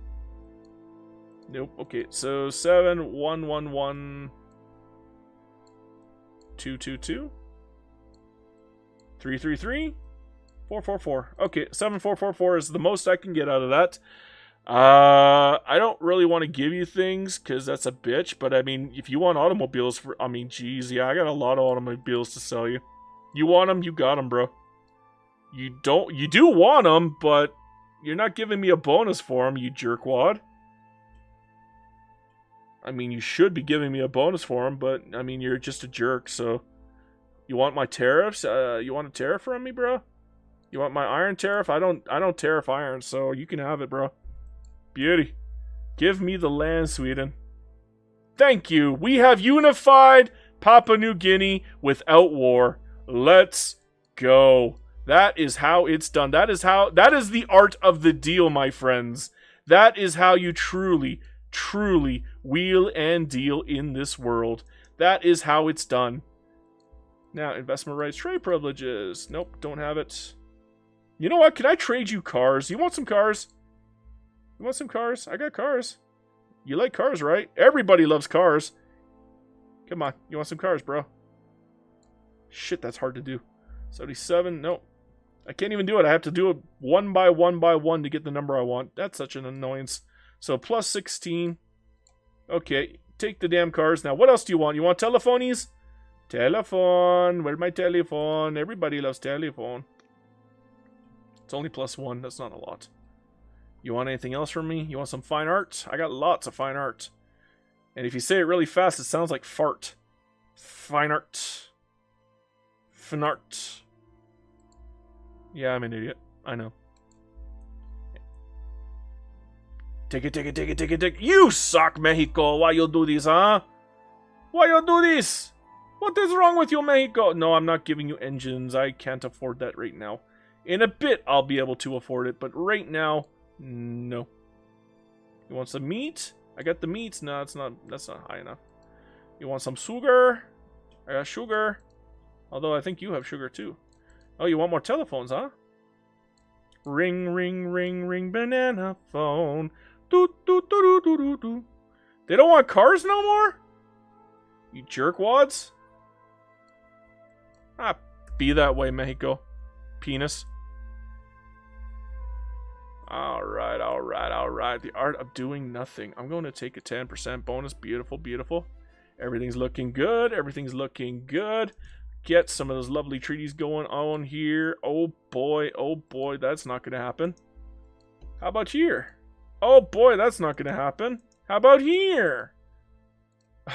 Nope. Okay, so 7111 222 333 444. Okay, 7444 is the most I can get out of that. I don't really want to give you things because that's a bitch, but I mean, if you want automobiles I mean, geez, yeah, I got a lot of automobiles to sell you. You want them, you got them, bro. You do want them, but you're not giving me a bonus for them, you jerkwad. I mean, you should be giving me a bonus for them, but, I mean, you're just a jerk, so... You want my tariffs? You want a tariff from me, bro? You want my iron tariff? I don't tariff iron, so you can have it, bro. Beauty. Give me the land, Sweden. Thank you. We have unified Papua New Guinea without war. Let's go. That is how it's done. That is the art of the deal, my friends. That is how you truly wheel and deal in this world. That is how it's done. Now, investment rights, trade privileges. Nope, don't have it. You know what? Can I trade you cars? You want some cars? You want some cars? I got cars. You like cars, right? Everybody loves cars. Come on. You want some cars, bro? Shit, that's hard to do. 77. Nope. I can't even do it. I have to do it one by one to get the number I want. That's such an annoyance. So, plus 16. Okay. Take the damn cars. Now, what else do you want? You want telephonies? Telephone. Where's my telephone? Everybody loves telephone. It's only plus 1. That's not a lot. You want anything else from me? You want some fine art? I got lots of fine art. And if you say it really fast, it sounds like fart. Fine art. Finart. Yeah, I'm an idiot. I know. Take it. You suck, Mexico. Why you do this, huh? Why you do this? What is wrong with you, Mexico? No, I'm not giving you engines. I can't afford that right now. In a bit, I'll be able to afford it, but right now, no. You want some meat? I got the meats. No, that's not high enough. You want some sugar? I got sugar. Although I think you have sugar too. Oh, you want more telephones, huh? Ring, ring, ring, ring, banana phone. Do, do, do, do, do, do, do. They don't want cars no more? You jerkwads? Ah, be that way, Mexico. Penis. Alright. The art of doing nothing. I'm going to take a 10% bonus. Beautiful. Everything's looking good. Get some of those lovely treaties going on here. Oh boy, that's not going to happen. How about here? Oh boy, that's not going to happen. How about here?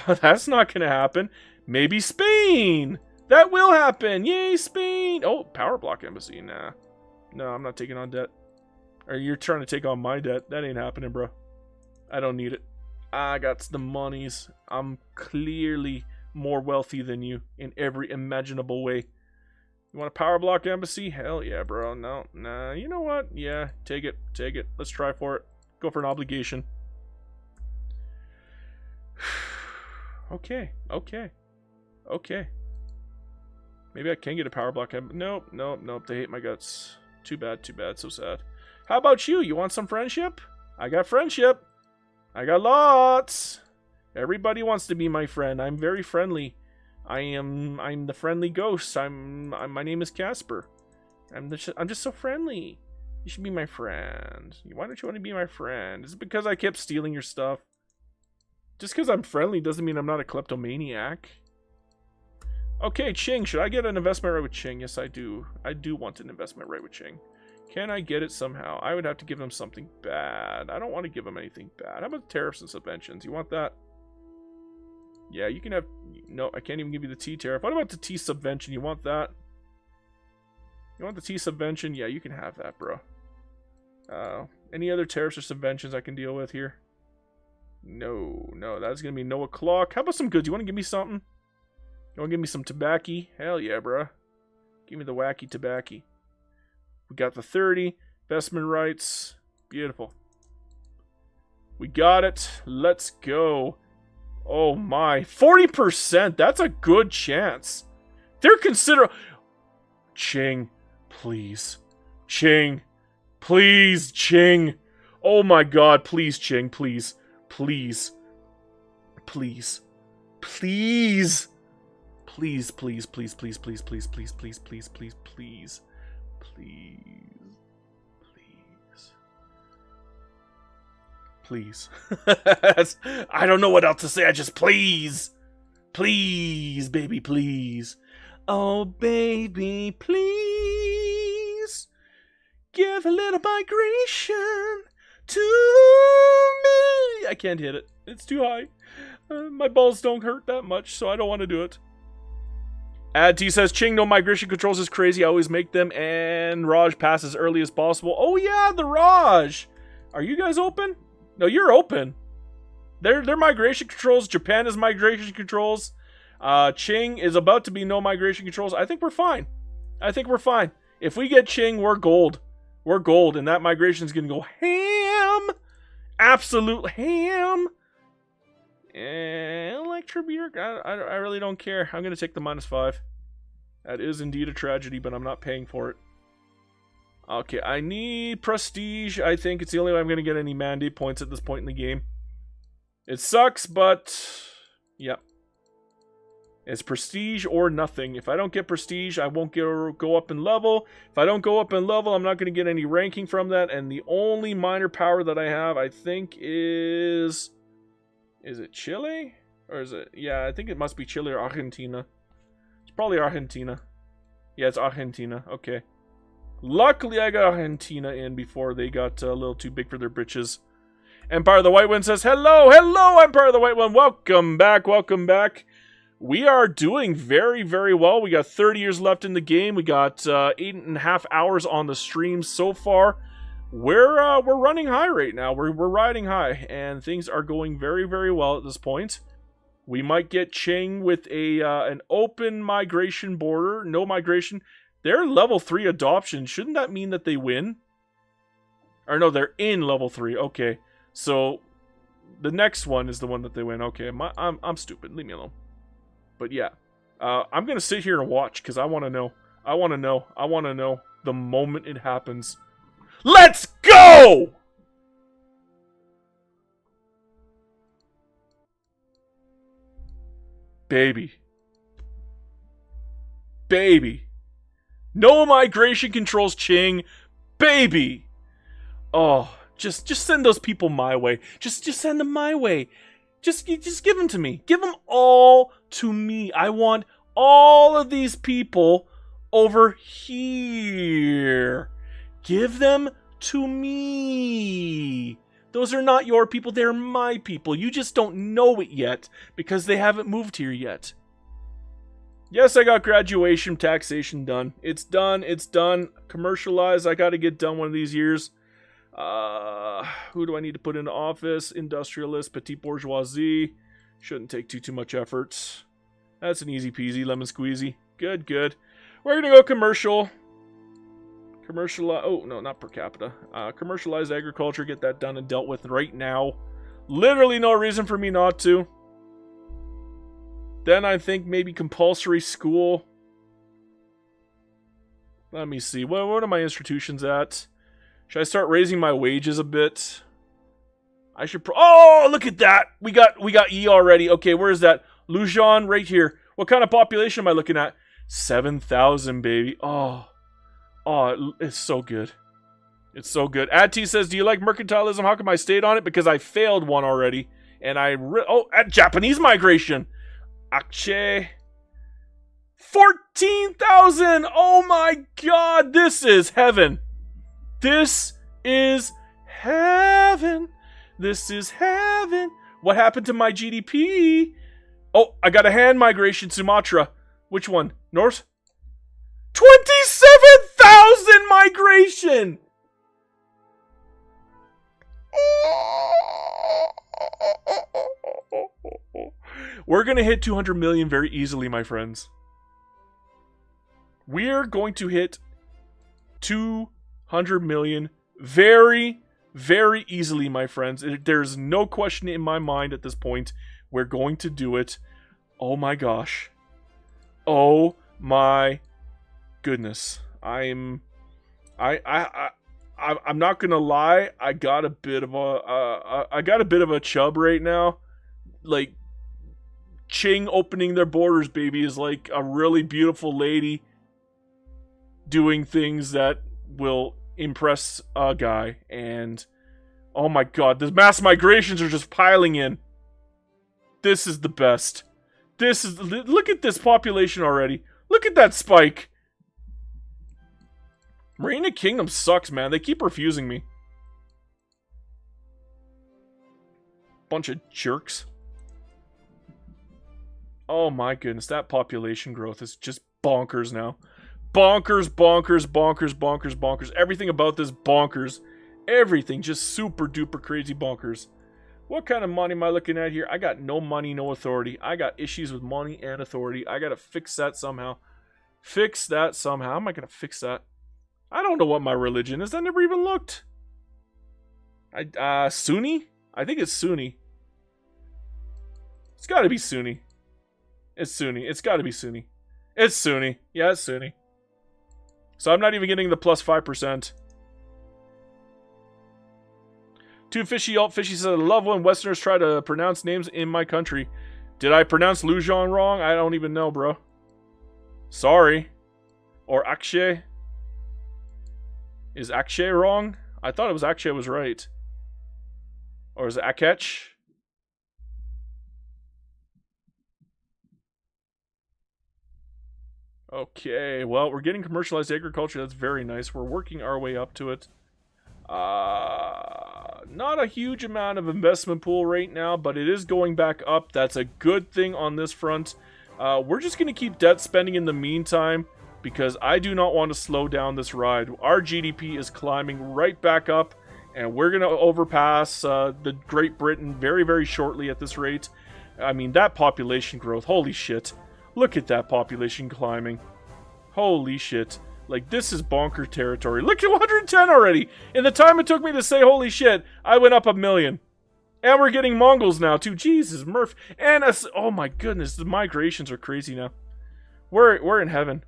That's not going to happen. Maybe Spain. That will happen. Yay, Spain. Oh, power block embassy. Nah. No, I'm not taking on debt. Or you're trying to take on my debt. That ain't happening, bro. I don't need it. I got the monies. I'm clearly more wealthy than you in every imaginable way. You want a power block embassy? Hell yeah, bro. No, nah. You know what? Yeah, take it. Let's try for it. Go for an obligation. Okay. Maybe I can get a power block. Nope. They hate my guts. Too bad. So sad. How about you? You want some friendship? I got friendship. I got lots. Everybody wants to be my friend. I'm very friendly. I'm the friendly ghost. My name is Casper. I'm just so friendly. You should be my friend. Why don't you want to be my friend? Is it because I kept stealing your stuff? Just because I'm friendly doesn't mean I'm not a kleptomaniac. Okay, Ching. Should I get an investment right with Ching? Yes, I do. I do want an investment right with Ching. Can I get it somehow? I would have to give him something bad. I don't want to give him anything bad. How about tariffs and subventions? You want that? Yeah, you can have... No, I can't even give you the T tariff. What about the T subvention? You want that? You want the T subvention? Yeah, you can have that, bro. Any other tariffs or subventions I can deal with here? No, that's going to be no o'clock. How about some goods? You want to give me something? You want to give me some tobacco? Hell yeah, bro. Give me the wacky tobacco. We got the 30. Investment rights. Beautiful. We got it. Let's go. Oh my. 40%. That's a good chance. They're considering... Ching. Please. Ching. Please, Ching. Oh my god. Please, Ching. Please. Please. Please. Please. Please, please, please, please, please, please, please, please, please, please, please. Please. I don't know what else to say. I just please. Please, baby, please. Oh, baby, please. have a little migration to me. I can't hit it. It's too high. My balls don't hurt that much, so I don't want to do it. Ad T says, Ching, no migration controls is crazy. I always make them, and Raj pass as early as possible. Oh yeah, the Raj. Are you guys open? No, you're open. They're migration controls. Japan is migration controls. Ching is about to be no migration controls. I think we're fine. I think we're fine. If we get Ching, we're gold. We're gold, and that migration is going to go ham. Absolute ham. And Electrobeer, I really don't care. I'm going to take the -5. That is indeed a tragedy, but I'm not paying for it. Okay, I need Prestige. I think it's the only way I'm going to get any mandate points at this point in the game. It sucks, but yeah. It's Prestige or nothing. If I don't get Prestige, I won't go up in level. If I don't go up in level, I'm not going to get any ranking from that. And the only minor power that I have, I think, is it Chile? Or is it... Yeah, I think it must be Chile or Argentina. It's probably Argentina. Yeah, it's Argentina. Okay. Luckily, I got Argentina in before they got a little too big for their britches. Empire of the White One says, hello, hello, Empire of the White One. Welcome back, welcome back. We are doing very, very well. We got 30 years left in the game. We got 8.5 hours on the stream so far. We're running high right now. We're riding high, and things are going very, very well at this point. We might get Ching with an open migration border, no migration. They're level 3 adoption. Shouldn't that mean that they win? Or no, they're in level 3. Okay, so the next one is the one that they win. Okay, I'm stupid. Leave me alone. But yeah, I'm gonna sit here and watch because I want to know. I want to know. I want to know the moment it happens. Let's go! Baby. Baby. No migration controls, Ching. Baby. Oh, just send those people my way. Just send them my way. Just give them to me. Give them all to me. I want all of these people over here. Give them to me. Those are not your people, they're my people. You just don't know it yet because they haven't moved here yet. Yes, I got graduation taxation done. It's done, it's done. Commercialized, I gotta get done one of these years. Who do I need to put into office? Industrialist, petite bourgeoisie. Shouldn't take too much effort. That's an easy peasy, lemon squeezy. Good, good. We're gonna go commercial. Oh, no, not per capita. Commercialized agriculture, get that done and dealt with right now. Literally no reason for me not to. Then I think maybe compulsory school. Let me see. What are my institutions at? Should I start raising my wages a bit? I should oh, look at that! We got E already. Okay, where is that? Lujan, right here. What kind of population am I looking at? 7,000, baby. Oh, it's so good. It's so good. Ati says, do you like mercantilism? How come I stayed on it? Because I failed one already. And at Japanese migration. Acche. 14,000! Oh my god, this is heaven. This is heaven. This is heaven. What happened to my GDP? Oh, I got a hand migration, Sumatra. Which one? North? 27,000 migration! We're going to hit 200 million very easily, my friends. We're going to hit 200 million very, very easily, my friends. There's no question in my mind at this point. We're going to do it. Oh my gosh. Oh my goodness. I'm not gonna lie. I got a bit of a chub right now. Like, Ching opening their borders, baby, is like a really beautiful lady doing things that will impress a guy. And oh my god, the mass migrations are just piling in. This is the best. Look at this population already. Look at that spike. Marina Kingdom sucks, man. They keep refusing me. Bunch of jerks. Oh my goodness, that population growth is just bonkers now. Bonkers, bonkers, bonkers, bonkers, bonkers. Everything about this bonkers. Everything just super duper crazy bonkers. What kind of money am I looking at here? I got no money, no authority. I got issues with money and authority. I gotta fix that somehow. Fix that somehow. How am I gonna fix that? I don't know what my religion is. I never even looked. Sunni? I think it's Sunni. It's gotta be Sunni. It's Sunni. It's gotta be Sunni. It's Sunni. Yeah, it's Sunni. So I'm not even getting the plus 5%. Too Fishy Alt Fishy says, I love when Westerners try to pronounce names in my country. Did I pronounce Lujan wrong? I don't even know, bro. Sorry. Or Akshay. Is Akshay wrong? I thought it was Akshay was right. Or is it Akech? Okay, well, we're getting commercialized agriculture. That's very nice. We're working our way up to it. Not a huge amount of investment pool right now, but it is going back up. That's a good thing on this front. We're just going to keep debt spending in the meantime because I do not want to slow down this ride. Our GDP is climbing right back up, and we're going to overpass the Great Britain very, very shortly at this rate. I mean, that population growth, holy shit. Look at that population climbing. Holy shit. Like, this is bonker territory. Look at 110 already! In the time it took me to say holy shit, I went up 1 million. And we're getting Mongols now, too. Jesus, Murph. And, oh my goodness, the migrations are crazy now. We're in heaven.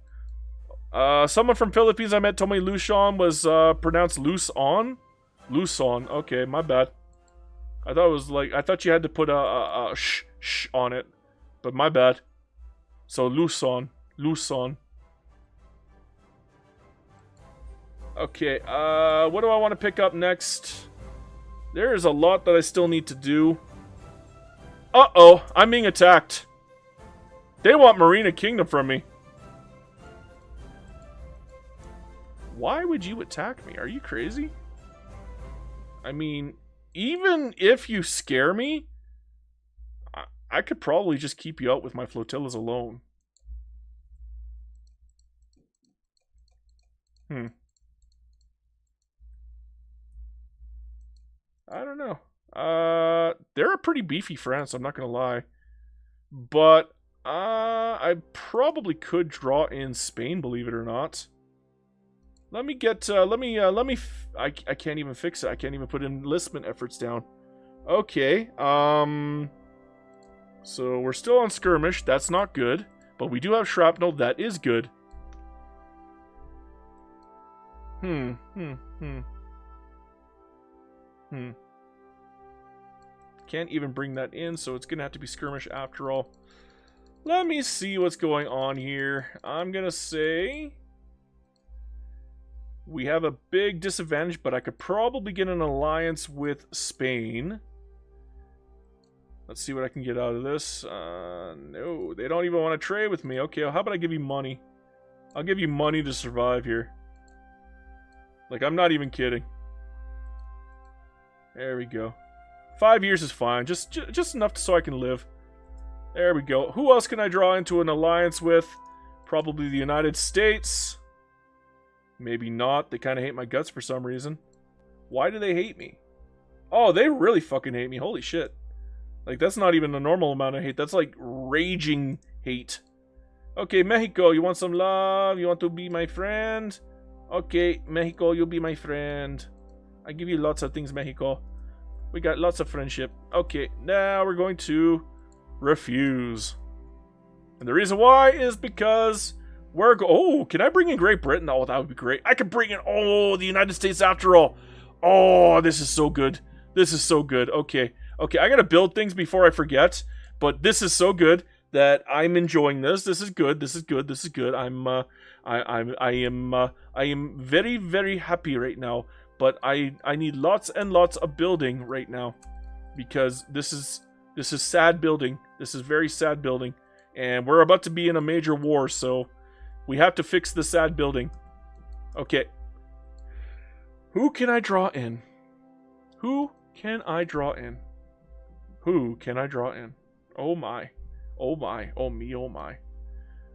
Someone from Philippines I met told me Lushan was pronounced Luson. Luson. Okay, my bad. I thought it was like, I thought you had to put a sh on it. But my bad. So, Luson. Luson. Okay, what do I want to pick up next? There is a lot that I still need to do. Uh-oh, I'm being attacked. They want Marina Kingdom from me. Why would you attack me? Are you crazy? I mean, even if you scare me, I could probably just keep you out with my flotillas alone. I don't know. They're a pretty beefy France, I'm not gonna lie. But, I probably could draw in Spain, believe it or not. Let me get, I can't even fix it. I can't even put enlistment efforts down. Okay, so we're still on skirmish, that's not good. But we do have shrapnel, that is good. Can't even bring that in, so it's gonna have to be skirmish after all. Let me see what's going on here. I'm gonna say we have a big disadvantage, but I could probably get an alliance with Spain. Let's see what I can get out of this. No, they don't even want to trade with me. Okay, well, how about I give you money? I'll give you money to survive here. Like, I'm not even kidding. There we go. 5 years is fine. Just enough so I can live. There we go. Who else can I draw into an alliance with? Probably the United States. Maybe not. They kind of hate my guts for some reason. Why do they hate me? Oh, they really fucking hate me. Holy shit. Like, that's not even a normal amount of hate. That's like raging hate. Okay, Mexico, you want some love? You want to be my friend? Okay, Mexico, you'll be my friend. I give you lots of things, Mexico. We got lots of friendship. Okay, now we're going to refuse. And the reason why is because oh, can I bring in Great Britain? Oh, that would be great. I could bring in, the United States after all. Oh, this is so good. This is so good. Okay, I gotta build things before I forget. But this is so good that I'm enjoying this. This is good. This is good. This is good. I am very, very happy right now. But I need lots and lots of building right now, because this is sad building. This is very sad building, and we're about to be in a major war, so we have to fix the sad building. Okay, Who can I draw in? Who can I draw in? Who can I draw in? Oh my. Oh my. Oh me. Oh my.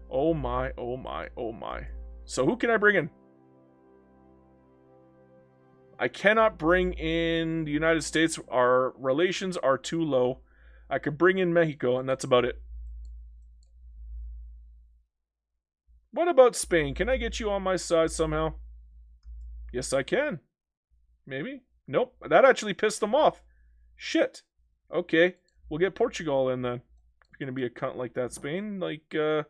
Oh my. Oh my. Oh my. So who can I bring in? I cannot bring in the United States. Our relations are too low. I could bring in Mexico, and that's about it. What about Spain? Can I get you on my side somehow? Yes, I can. Maybe? Nope. That actually pissed them off. Shit. Okay. We'll get Portugal in then. If you're going to be a cunt like that. Spain, like, yeah,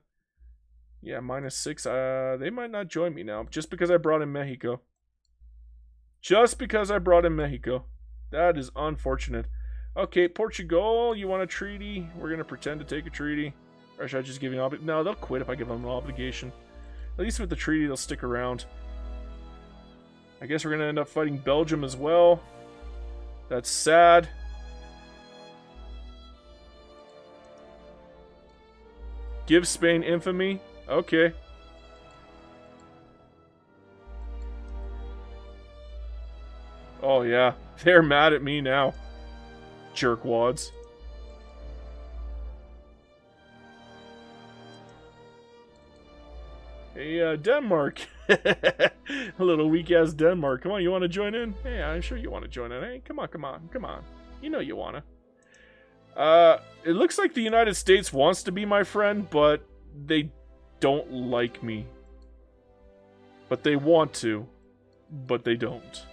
-6. They might not join me now. Just because I brought in Mexico. Just because I brought in Mexico. That is unfortunate. Okay, Portugal, you want a treaty? We're going to pretend to take a treaty. Or should I just give you an obligation? No, they'll quit if I give them an obligation. At least with the treaty, they'll stick around. I guess we're going to end up fighting Belgium as well. That's sad. Give Spain infamy? Okay. Oh yeah, they're mad at me now. Jerkwads. Hey, Denmark. A little weak-ass Denmark. Come on, you want to join in? Hey, I'm sure you want to join in. Hey, come on, come on, come on. You know you want to. It looks like the United States wants to be my friend, but they don't like me. But they want to, but they don't.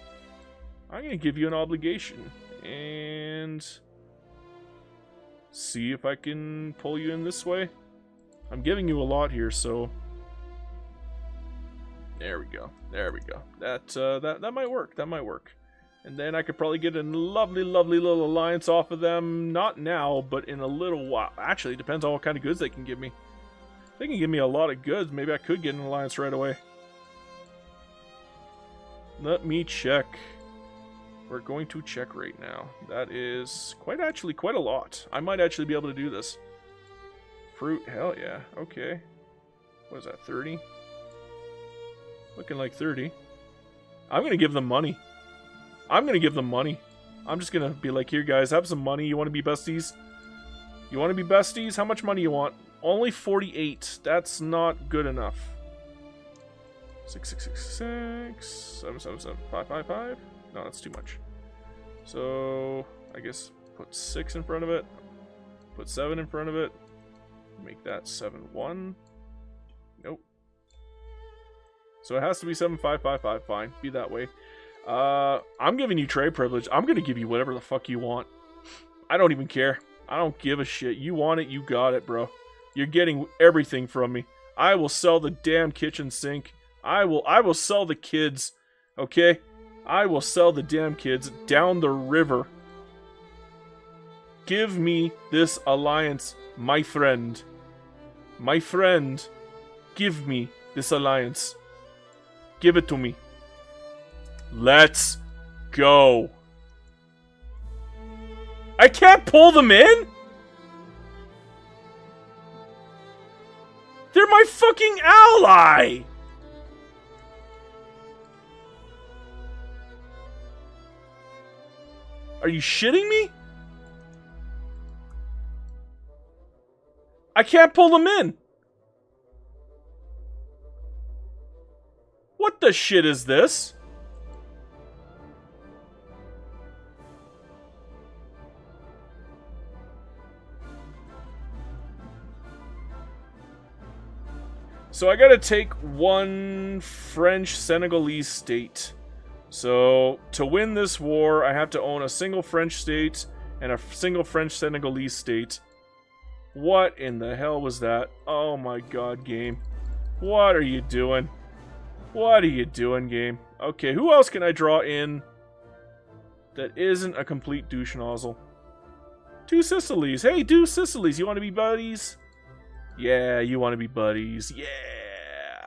I'm going to give you an obligation, and see if I can pull you in this way. I'm giving you a lot here, so there we go. There we go. That might work. That might work. And then I could probably get a lovely, lovely little alliance off of them. Not now, but in a little while. Actually, it depends on what kind of goods they can give me. If they can give me a lot of goods, maybe I could get an alliance right away. Let me check. We're going to check right now. That is quite a lot. I might actually be able to do this. Fruit, hell yeah. Okay. What is that, 30? Looking like 30. I'm going to give them money. I'm going to give them money. I'm just going to be like, here guys, have some money. You want to be besties? You want to be besties? How much money you want? Only 48. That's not good enough. 6666 777 555. No, that's too much. So, I guess put 6 in front of it. Put 7 in front of it. Make that 7-1. Nope. So it has to be 7555. Fine. Be that way. I'm giving you trade privilege. I'm going to give you whatever the fuck you want. I don't even care. I don't give a shit. You want it, you got it, bro. You're getting everything from me. I will sell the damn kitchen sink. I will sell the kids. Okay? I will sell the damn kids down the river. Give me this alliance, my friend. My friend, give me this alliance. Give it to me. Let's go. I can't pull them in? They're my fucking ally! Are you shitting me? I can't pull them in. What the shit is this? So I gotta take one French Senegalese state. So to win this war, I have to own a single French state and a single French Senegalese state. What in the hell was that? Oh my god, game. What are you doing? What are you doing, game? Okay, who else can I draw in that isn't a complete douche nozzle? Two Sicilies. Hey, two Sicilies. You want to be buddies? Yeah, you want to be buddies. Yeah,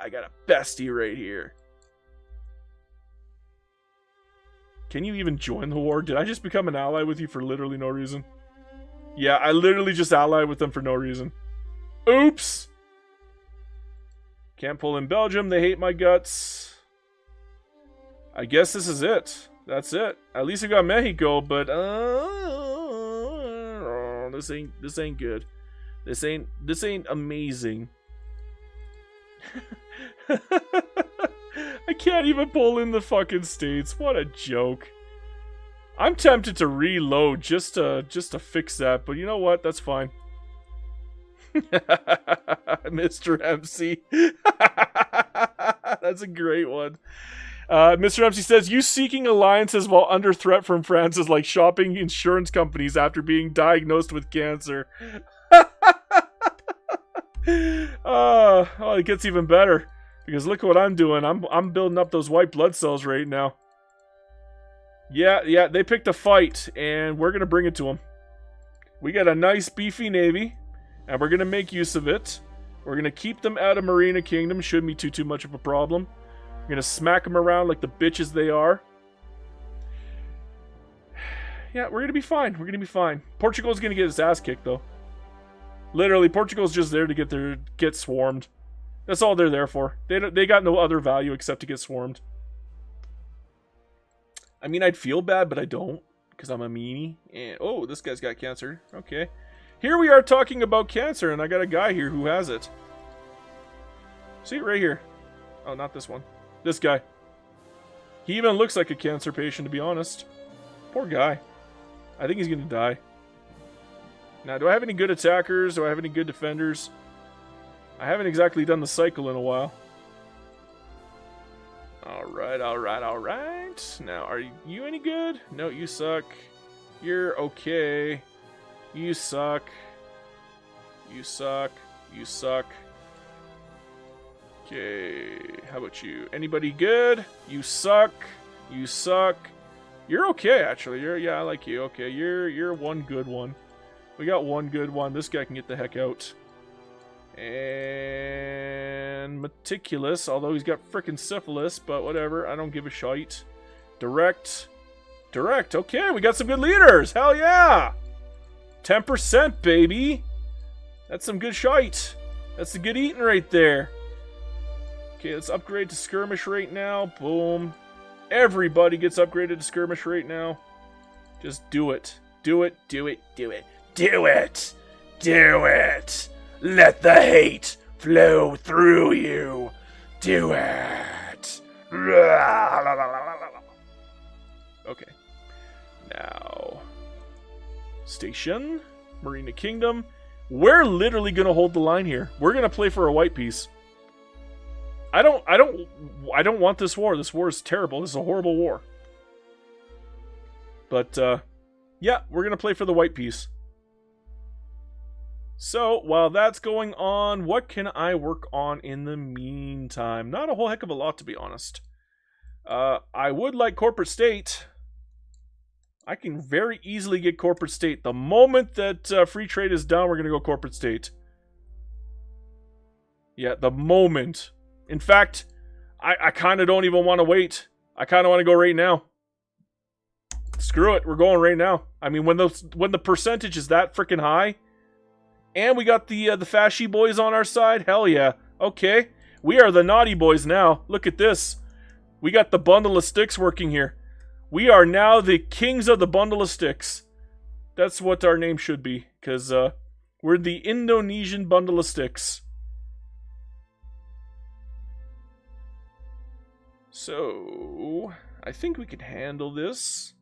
I got a bestie right here. Can you even join the war? Did I just become an ally with you for literally no reason? Yeah, I literally just allied with them for no reason. Oops! Can't pull in Belgium. They hate my guts. I guess this is it. That's it. At least we got Mexico, but this ain't good. This ain't amazing. I can't even pull in the fucking states. What a joke. I'm tempted to reload just to fix that, but you know what? That's fine. Mr. MC. That's a great one. Mr. MC says, you seeking alliances while under threat from France is like shopping insurance companies after being diagnosed with cancer. Oh, it gets even better. Because look what I'm doing. I'm building up those white blood cells right now. Yeah, they picked a fight, and we're going to bring it to them. We got a nice beefy navy, and we're going to make use of it. We're going to keep them out of Marina Kingdom. Shouldn't be too much of a problem. We're going to smack them around like the bitches they are. Yeah, we're going to be fine. We're going to be fine. Portugal's going to get its ass kicked, though. Literally, Portugal's just there to get swarmed. That's all they're there for. They got no other value except to get swarmed. I mean, I'd feel bad, but I don't. Because I'm a meanie. And, oh, this guy's got cancer. Okay. Here we are talking about cancer, and I got a guy here who has it. See it right here. Oh, not this one. This guy. He even looks like a cancer patient, to be honest. Poor guy. I think he's going to die. Now, do I have any good attackers? Do I have any good defenders? I haven't exactly done the cycle in a while. Alright. Now, are you any good? No, you suck. You're okay. You suck. You suck. You suck. Okay, how about you? Anybody good? You suck. You suck. You're okay, actually. Yeah, I like you. Okay, you're one good one. We got one good one. This guy can get the heck out. And meticulous, although he's got frickin' syphilis, but whatever. I don't give a shite. Direct. Okay, we got some good leaders. Hell yeah! 10%, baby. That's some good shite. That's the good eating right there. Okay, let's upgrade to skirmish right now. Boom. Everybody gets upgraded to skirmish right now. Just do it. Do it. Let the hate flow through you. Do it. Okay. Now, station, Marina Kingdom. We're literally going to hold the line here. We're going to play for a white piece. I don't want this war. This war is terrible. This is a horrible war. But, yeah, we're going to play for the white piece. So, while that's going on, what can I work on in the meantime? Not a whole heck of a lot, to be honest. I would like corporate state. I can very easily get corporate state. The moment that free trade is done, we're going to go corporate state. Yeah, the moment. In fact, I kind of don't even want to wait. I kind of want to go right now. Screw it, we're going right now. I mean, when the percentage is that freaking high, and we got the fashy boys on our side, hell yeah. Okay, we are the naughty boys now. Look at this. We got the bundle of sticks working here. We are now the kings of the bundle of sticks. That's what our name should be, because we're the Indonesian bundle of sticks. So, I think we can handle this.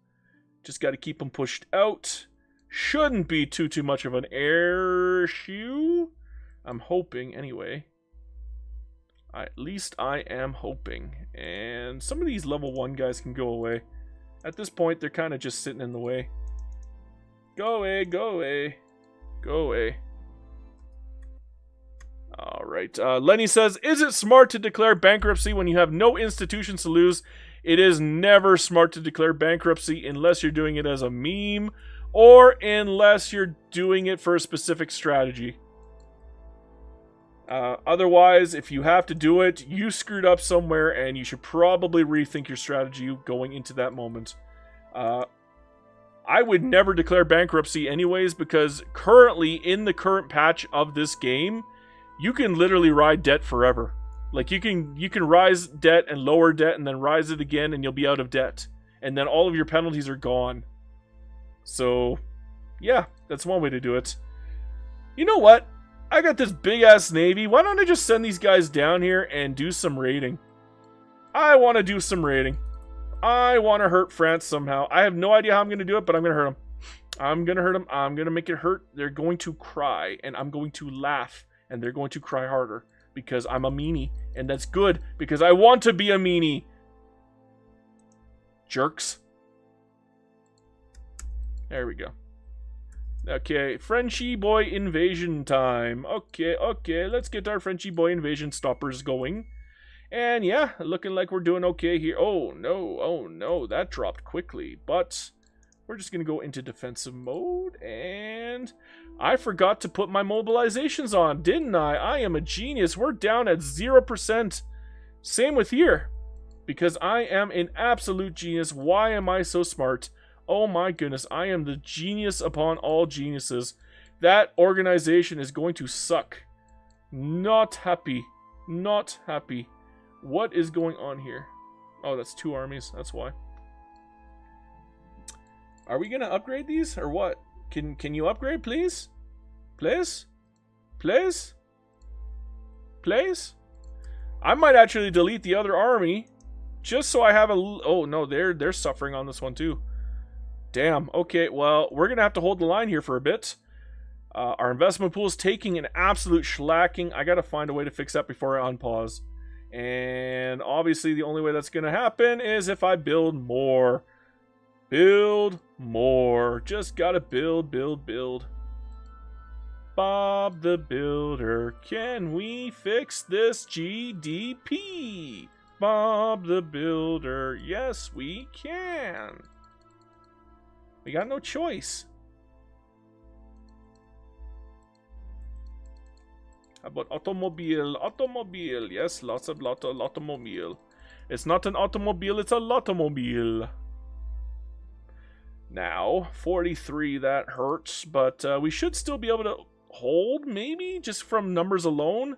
Just got to keep them pushed out. Shouldn't be too much of an issue. I'm hoping, anyway. At least I am hoping. And some of these level 1 guys can go away. At this point, they're kind of just sitting in the way. Go away, go away. Go away. Alright, Lenny says, is it smart to declare bankruptcy when you have no institutions to lose? It is never smart to declare bankruptcy unless you're doing it as a meme or unless you're doing it for a specific strategy. Otherwise, if you have to do it, you screwed up somewhere and you should probably rethink your strategy going into that moment. I would never declare bankruptcy anyways because currently in the current patch of this game, you can literally ride debt forever. Like you can rise debt and lower debt and then rise it again and you'll be out of debt. And then all of your penalties are gone. So, yeah, that's one way to do it. You know what? I got this big-ass navy. Why don't I just send these guys down here and do some raiding? I want to do some raiding. I want to hurt France somehow. I have no idea how I'm going to do it, but I'm going to hurt them. I'm going to hurt them. I'm going to make it hurt. They're going to cry, and I'm going to laugh, and they're going to cry harder because I'm a meanie, and that's good because I want to be a meanie. Jerks. There we go. Okay, Frenchy boy invasion time. Okay, let's get our Frenchy boy invasion stoppers going. And yeah, looking like we're doing okay here. Oh no, that dropped quickly. But we're just going to go into defensive mode. And I forgot to put my mobilizations on, didn't I? I am a genius. We're down at 0%. Same with here. Because I am an absolute genius. Why am I so smart? Oh my goodness, I am the genius upon all geniuses. That organization is going to suck. Not happy. Not happy. What is going on here? Oh, that's 2 armies. That's why. Are we going to upgrade these or what? Can you upgrade, please? Please? Please? Please? I might actually delete the other army just so I have a... Oh, no, they're suffering on this one too. Damn. Okay, well, we're going to have to hold the line here for a bit. Our investment pool is taking an absolute shellacking. I got to find a way to fix that before I unpause. And obviously the only way that's going to happen is if I build more. Build more. Just got to build. Bob the Builder, can we fix this GDP? Bob the Builder, yes we can. We got no choice. How about automobile? Automobile. Yes, lots of automobile. It's not an automobile, it's a lotomobile. Now, 43, that hurts, but we should still be able to hold, maybe, just from numbers alone.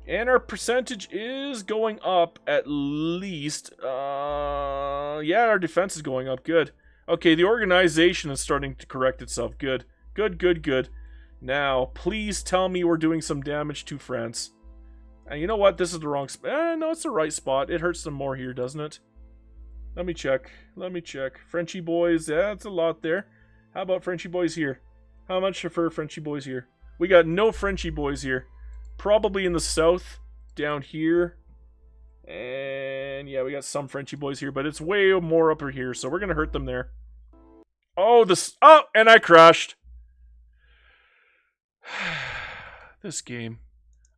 And our percentage is going up at least. Yeah, our defense is going up. Good. Okay, the organization is starting to correct itself. Good. Good. Now, please tell me we're doing some damage to France. And you know what? This is the wrong spot. No, it's the right spot. It hurts them more here, doesn't it? Let me check. Frenchy boys. Yeah, that's a lot there. How about Frenchy boys here? How much for Frenchy boys here? We got no Frenchy boys here. Probably in the south, down here. And yeah, we got some Frenchy boys here, but it's way more up here, so we're going to hurt them there. Oh, and I crashed. This game.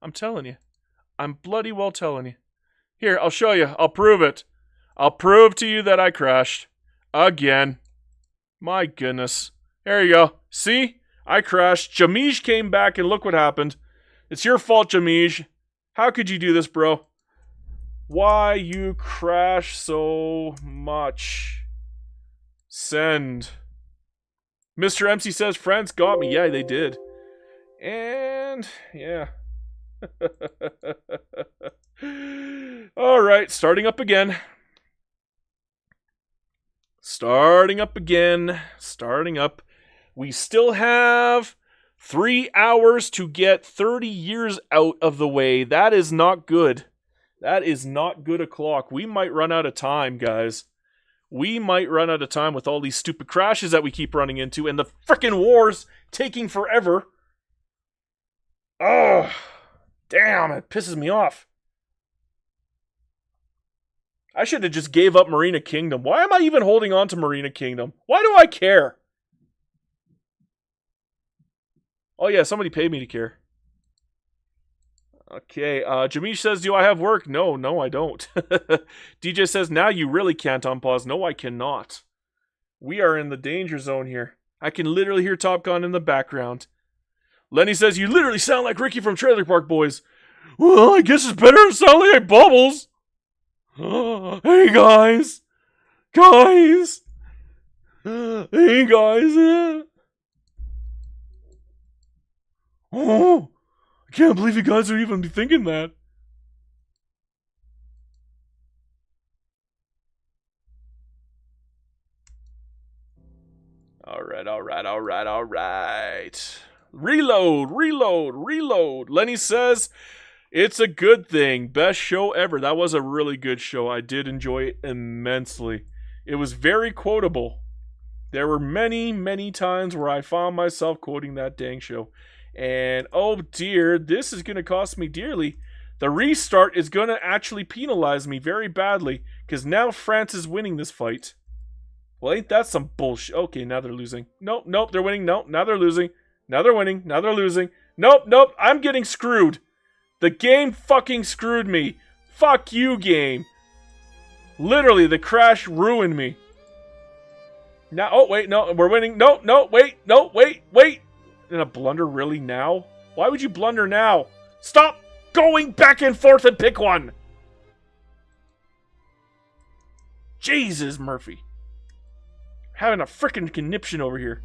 I'm telling you. I'm bloody well telling you. Here, I'll show you. I'll prove it. I'll prove to you that I crashed. Again. My goodness. There you go. See? I crashed. Jamij came back and look what happened. It's your fault, Jamij. How could you do this, bro? Why you crash so much? Send. Mr. MC says, France got me. Yeah, they did. And, yeah. Alright, starting up again. Starting up. We still have 3 hours to get 30 years out of the way. That is not good. That is not good o'clock. We might run out of time, guys. We might run out of time with all these stupid crashes that we keep running into and the frickin' wars taking forever. Oh, damn, it pisses me off. I should have just gave up Marina Kingdom. Why am I even holding on to Marina Kingdom? Why do I care? Oh yeah, somebody paid me to care. Okay, Jamish says, do I have work? No, I don't. DJ says, now you really can't unpause. No, I cannot. We are in the danger zone here. I can literally hear Top Gun in the background. Lenny says, you literally sound like Ricky from Trailer Park Boys. Well, I guess it's better to sound like Bubbles. Hey, guys. Hey, guys. Oh, I can't believe you guys are even thinking that. Alright, alright, alright, alright. Reload, reload, reload. Lenny says, it's a good thing. Best show ever. That was a really good show. I did enjoy it immensely. It was very quotable. There were many, many times where I found myself quoting that dang show. And, oh dear, this is going to cost me dearly. The restart is going to actually penalize me very badly, because now France is winning this fight. Well, ain't that some bullshit? Okay, now they're losing. Nope, nope, they're winning. Nope, now they're losing. Now they're winning. Now they're losing. Nope, nope, I'm getting screwed. The game fucking screwed me. Fuck you, game. Literally, the crash ruined me. Now, oh, wait, no, we're winning. No, no, wait, no, wait, wait. In a blunder, really, now? Why would you blunder now? Stop going back and forth and pick one. Jesus, Murphy. Having a frickin' conniption over here.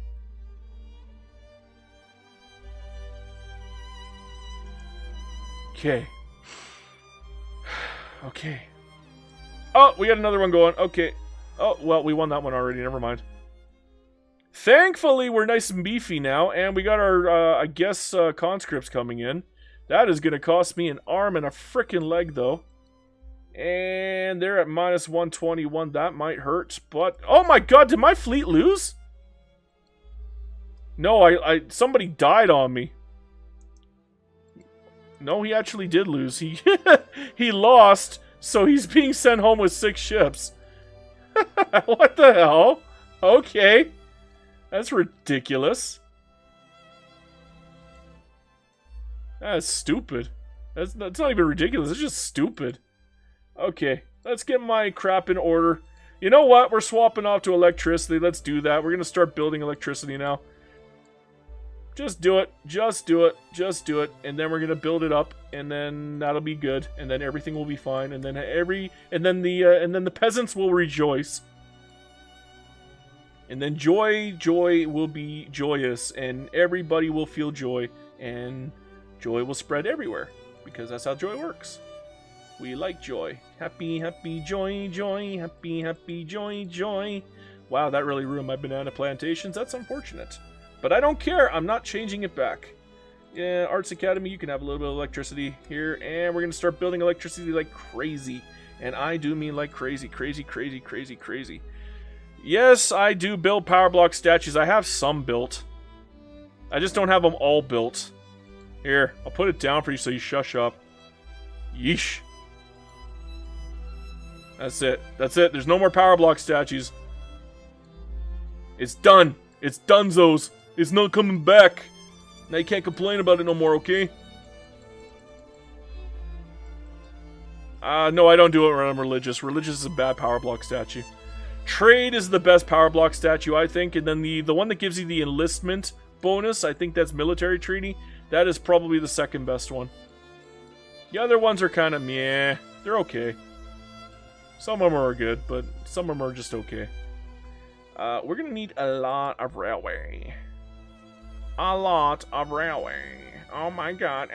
Okay. Okay. Oh, we got another one going. Okay. Oh, well, we won that one already. Never mind. Thankfully, we're nice and beefy now, and we got our, I guess, conscripts coming in. That is going to cost me an arm and a frickin' leg, though. And they're at minus 121. That might hurt, but... Oh my god, did my fleet lose? No, somebody died on me. No, he actually did lose. He he lost, so he's being sent home with 6 ships. What the hell? Okay. That's ridiculous. That's stupid. That's not even ridiculous. It's just stupid. Okay, let's get my crap in order. You know what? We're swapping off to electricity. Let's do that. We're going to start building electricity now. Just do it. Just do it. Just do it. And then we're going to build it up, and then that'll be good, and then everything will be fine, and then the peasants will rejoice. And then joy will be joyous, and everybody will feel joy, and joy will spread everywhere, because that's how joy works. We like joy. Happy, happy, joy, joy. Happy, happy, joy, joy. Wow, that really ruined my banana plantations. That's unfortunate. But I don't care. I'm not changing it back. Yeah, Arts Academy, you can have a little bit of electricity here, and we're going to start building electricity like crazy. And I do mean like crazy, crazy, crazy, crazy, crazy. Yes, I do build power block statues. I have some built. I just don't have them all built. Here, I'll put it down for you so you shush up. Yeesh. That's it. That's it. There's no more power block statues. It's done. It's dunzos. It's not coming back. Now you can't complain about it no more, okay? No, I don't do it when I'm religious. Religious is a bad power block statue. Trade is the best power block statue, I think. And then the one that gives you the enlistment bonus, I think that's military treaty. That is probably the second best one. The other ones are kind of meh. They're okay. Some of them are good, but some of them are just okay. We're going to need a lot of railway. A lot of railway. Oh my god.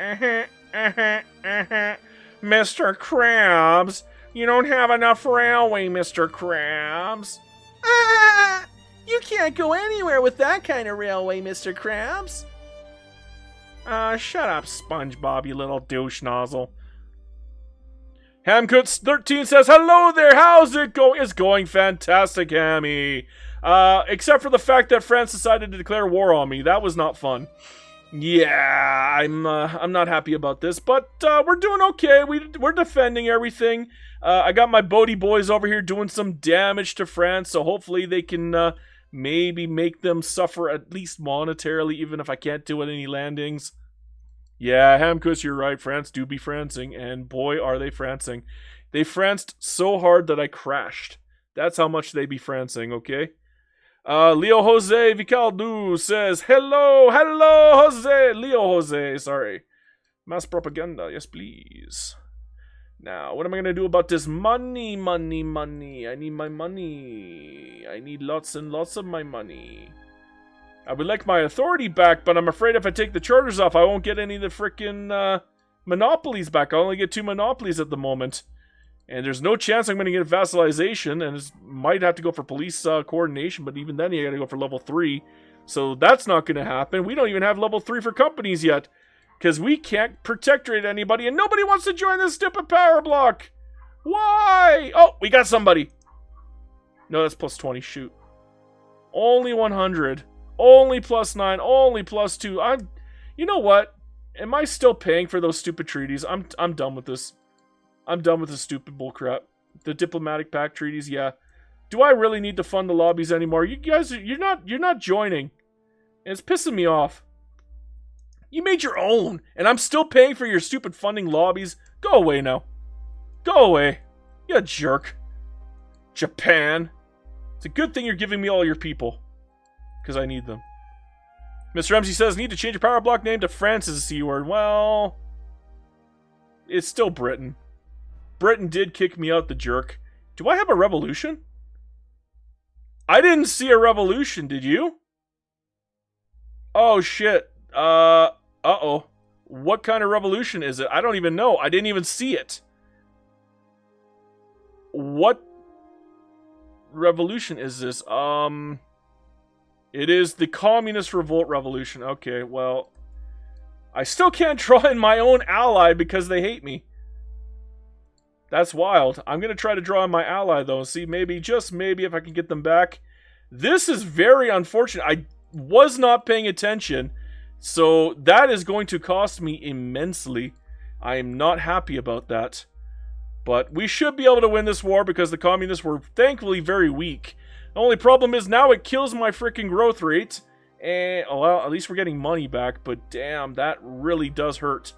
Mr. Krabs, you don't have enough railway, Mr. Krabs. You can't go anywhere with that kind of railway, Mr. Krabs. Shut up, SpongeBob, you little douche nozzle. Hamcoots13 says, hello there, how's it going? It's going fantastic, Hammy. Except for the fact that France decided to declare war on me. That was not fun. Yeah, I'm not happy about this, but we're doing okay. We're defending everything. I got my Bodhi boys over here doing some damage to France, so hopefully they can maybe make them suffer at least monetarily, even if I can't do any landings. Yeah, Hamkus, you're right. France do be francing, and boy, are they francing. They franced so hard that I crashed. That's how much they be francing, okay? Leo Jose Vicaldu says, hello, Jose. Leo Jose, sorry. Mass propaganda, yes, please. Now, what am I going to do about this money? I need my money. I need lots and lots of my money. I would like my authority back, but I'm afraid if I take the charters off, I won't get any of the frickin' monopolies back. I only get 2 monopolies at the moment. And there's no chance I'm going to get vassalization, and it might have to go for police coordination, but even then you got to go for level 3. So that's not going to happen. We don't even have level 3 for companies yet, because we can't protectorate anybody, and nobody wants to join this stupid power block. Why? Oh, we got somebody. No, that's plus 20. Shoot. Only 100. Only plus 9. Only plus 2. You know what? Am I still paying for those stupid treaties? I'm done with this. I'm done with this stupid bullcrap. The diplomatic pact treaties, yeah. Do I really need to fund the lobbies anymore? You guys, you're not joining. And it's pissing me off. You made your own, and I'm still paying for your stupid funding lobbies. Go away now. Go away. You jerk. Japan. It's a good thing you're giving me all your people. Because I need them. Mr. Ramsey says, need to change your power block name to France's C word. Well, it's still Britain. Britain did kick me out, the jerk. Do I have a revolution? I didn't see a revolution, did you? Oh, shit. Uh-oh. What kind of revolution is it? I don't even know. I didn't even see it. What revolution is this? It is the Communist Revolt Revolution. Okay, well, I still can't draw in my own ally because they hate me. That's wild. I'm going to try to draw in my ally, though, and see maybe, just maybe, if I can get them back. This is very unfortunate. I was not paying attention, so that is going to cost me immensely. I am not happy about that. But we should be able to win this war because the communists were thankfully very weak. The only problem is now it kills my freaking growth rate. And, well, at least we're getting money back, but damn, that really does hurt.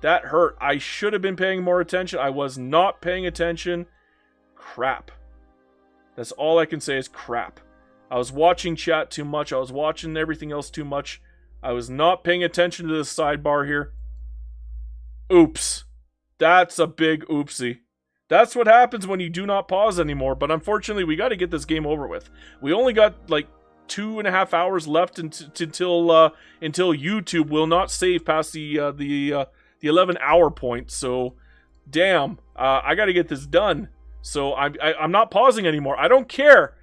That hurt. I should have been paying more attention. I was not paying attention. Crap. That's all I can say is crap. I was watching chat too much. I was watching everything else too much. I was not paying attention to this sidebar here. Oops. That's a big oopsie. That's what happens when you do not pause anymore. But unfortunately, we got to get this game over with. We only got like 2.5 hours left until YouTube will not save past the 11-hour point. So, damn, I got to get this done. So I'm not pausing anymore. I don't care.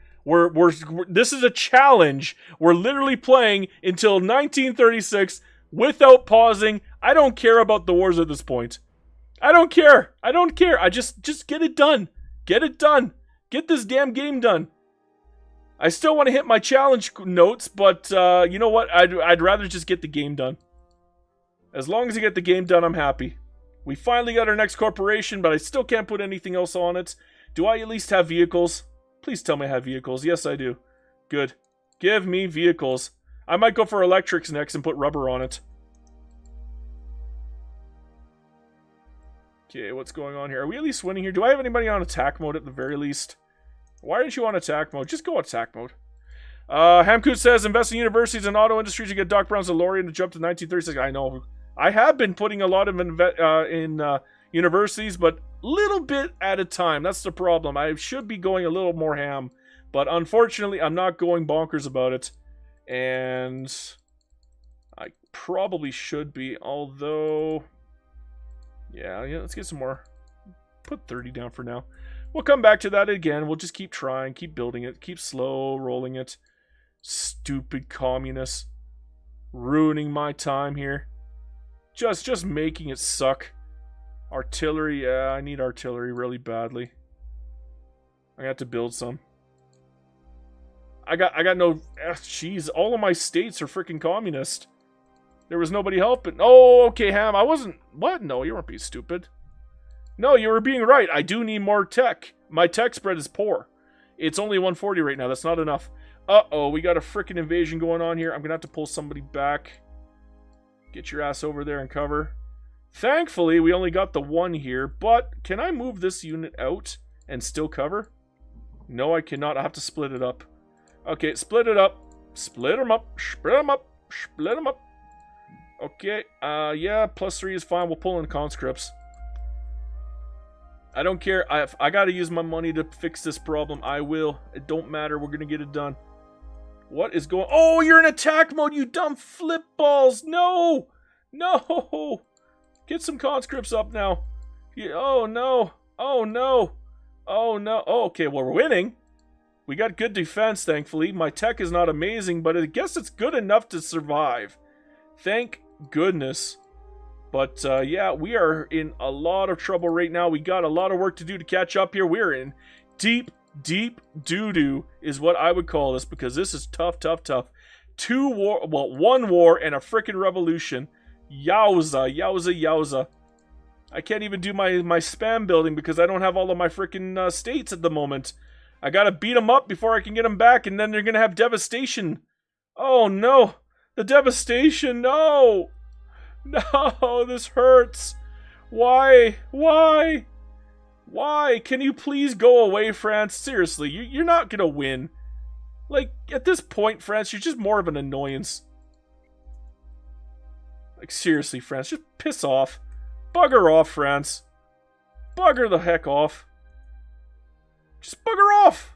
This is a challenge. We're literally playing until 1936 without pausing. I don't care about the wars at this point. I don't care. I don't care. I just get it done. Get it done. Get this damn game done. I still want to hit my challenge notes, but you know what? I'd rather just get the game done. As long as I get the game done, I'm happy. We finally got our next corporation, but I still can't put anything else on it. Do I at least have vehicles? Please tell me I have vehicles. Yes, I do. Good. Give me vehicles. I might go for electrics next and put rubber on it. Okay, what's going on here? Are we at least winning here? Do I have anybody on attack mode at the very least? Why aren't you on attack mode? Just go attack mode. Hamkoot says, invest in universities and auto industries to get Doc Brown's DeLorean to jump to 1936. I know. I have been putting a lot of in universities, but little bit at a time. That's the problem. I should be going a little more ham, but unfortunately, I'm not going bonkers about it. And I probably should be, although... Yeah, let's get some more. Put 30 down for now. We'll come back to that again. We'll just keep trying, keep building it, keep slow rolling it. Stupid communists. Ruining my time here. Just making it suck. Artillery, yeah, I need artillery really badly. I got to build some. I got no... Jeez, all of my states are freaking communist. There was nobody helping. Oh, okay, Ham. I wasn't... What? No, you weren't being stupid. No, you were being right. I do need more tech. My tech spread is poor. It's only 140 right now. That's not enough. Uh-oh, we got a freaking invasion going on here. I'm going to have to pull somebody back. Get your ass over there and cover. Thankfully, we only got the one here, but can I move this unit out and still cover? No, I cannot. I have to split it up. Okay, split it up. Split them up. Split them up. Split them up. Okay, yeah, +3 is fine. We'll pull in conscripts. I don't care. If I gotta use my money to fix this problem, I will. It don't matter. We're gonna get it done. What is going... Oh, you're in attack mode, you dumb flip balls. No! No! Get some conscripts up now. Oh, no. Oh, no. Oh, no. Oh, okay, well, we're winning. We got good defense, thankfully. My tech is not amazing, but I guess it's good enough to survive. Thank goodness. But, yeah, we are in a lot of trouble right now. We got a lot of work to do to catch up here. We're in deep, deep doo-doo is what I would call this, because this is tough, tough, tough. One war and a frickin' revolution. Yowza, yowza, yowza. I can't even do my spam building because I don't have all of my frickin' states at the moment. I gotta beat them up before I can get them back, and then they're gonna have devastation. Oh, no. The devastation, no. No, this hurts. Why? Why? Why? Can you please go away, France? Seriously, you're not gonna win. Like, at this point, France, you're just more of an annoyance. Like, seriously, France, just piss off. Bugger off, France. Bugger the heck off. Just bugger off.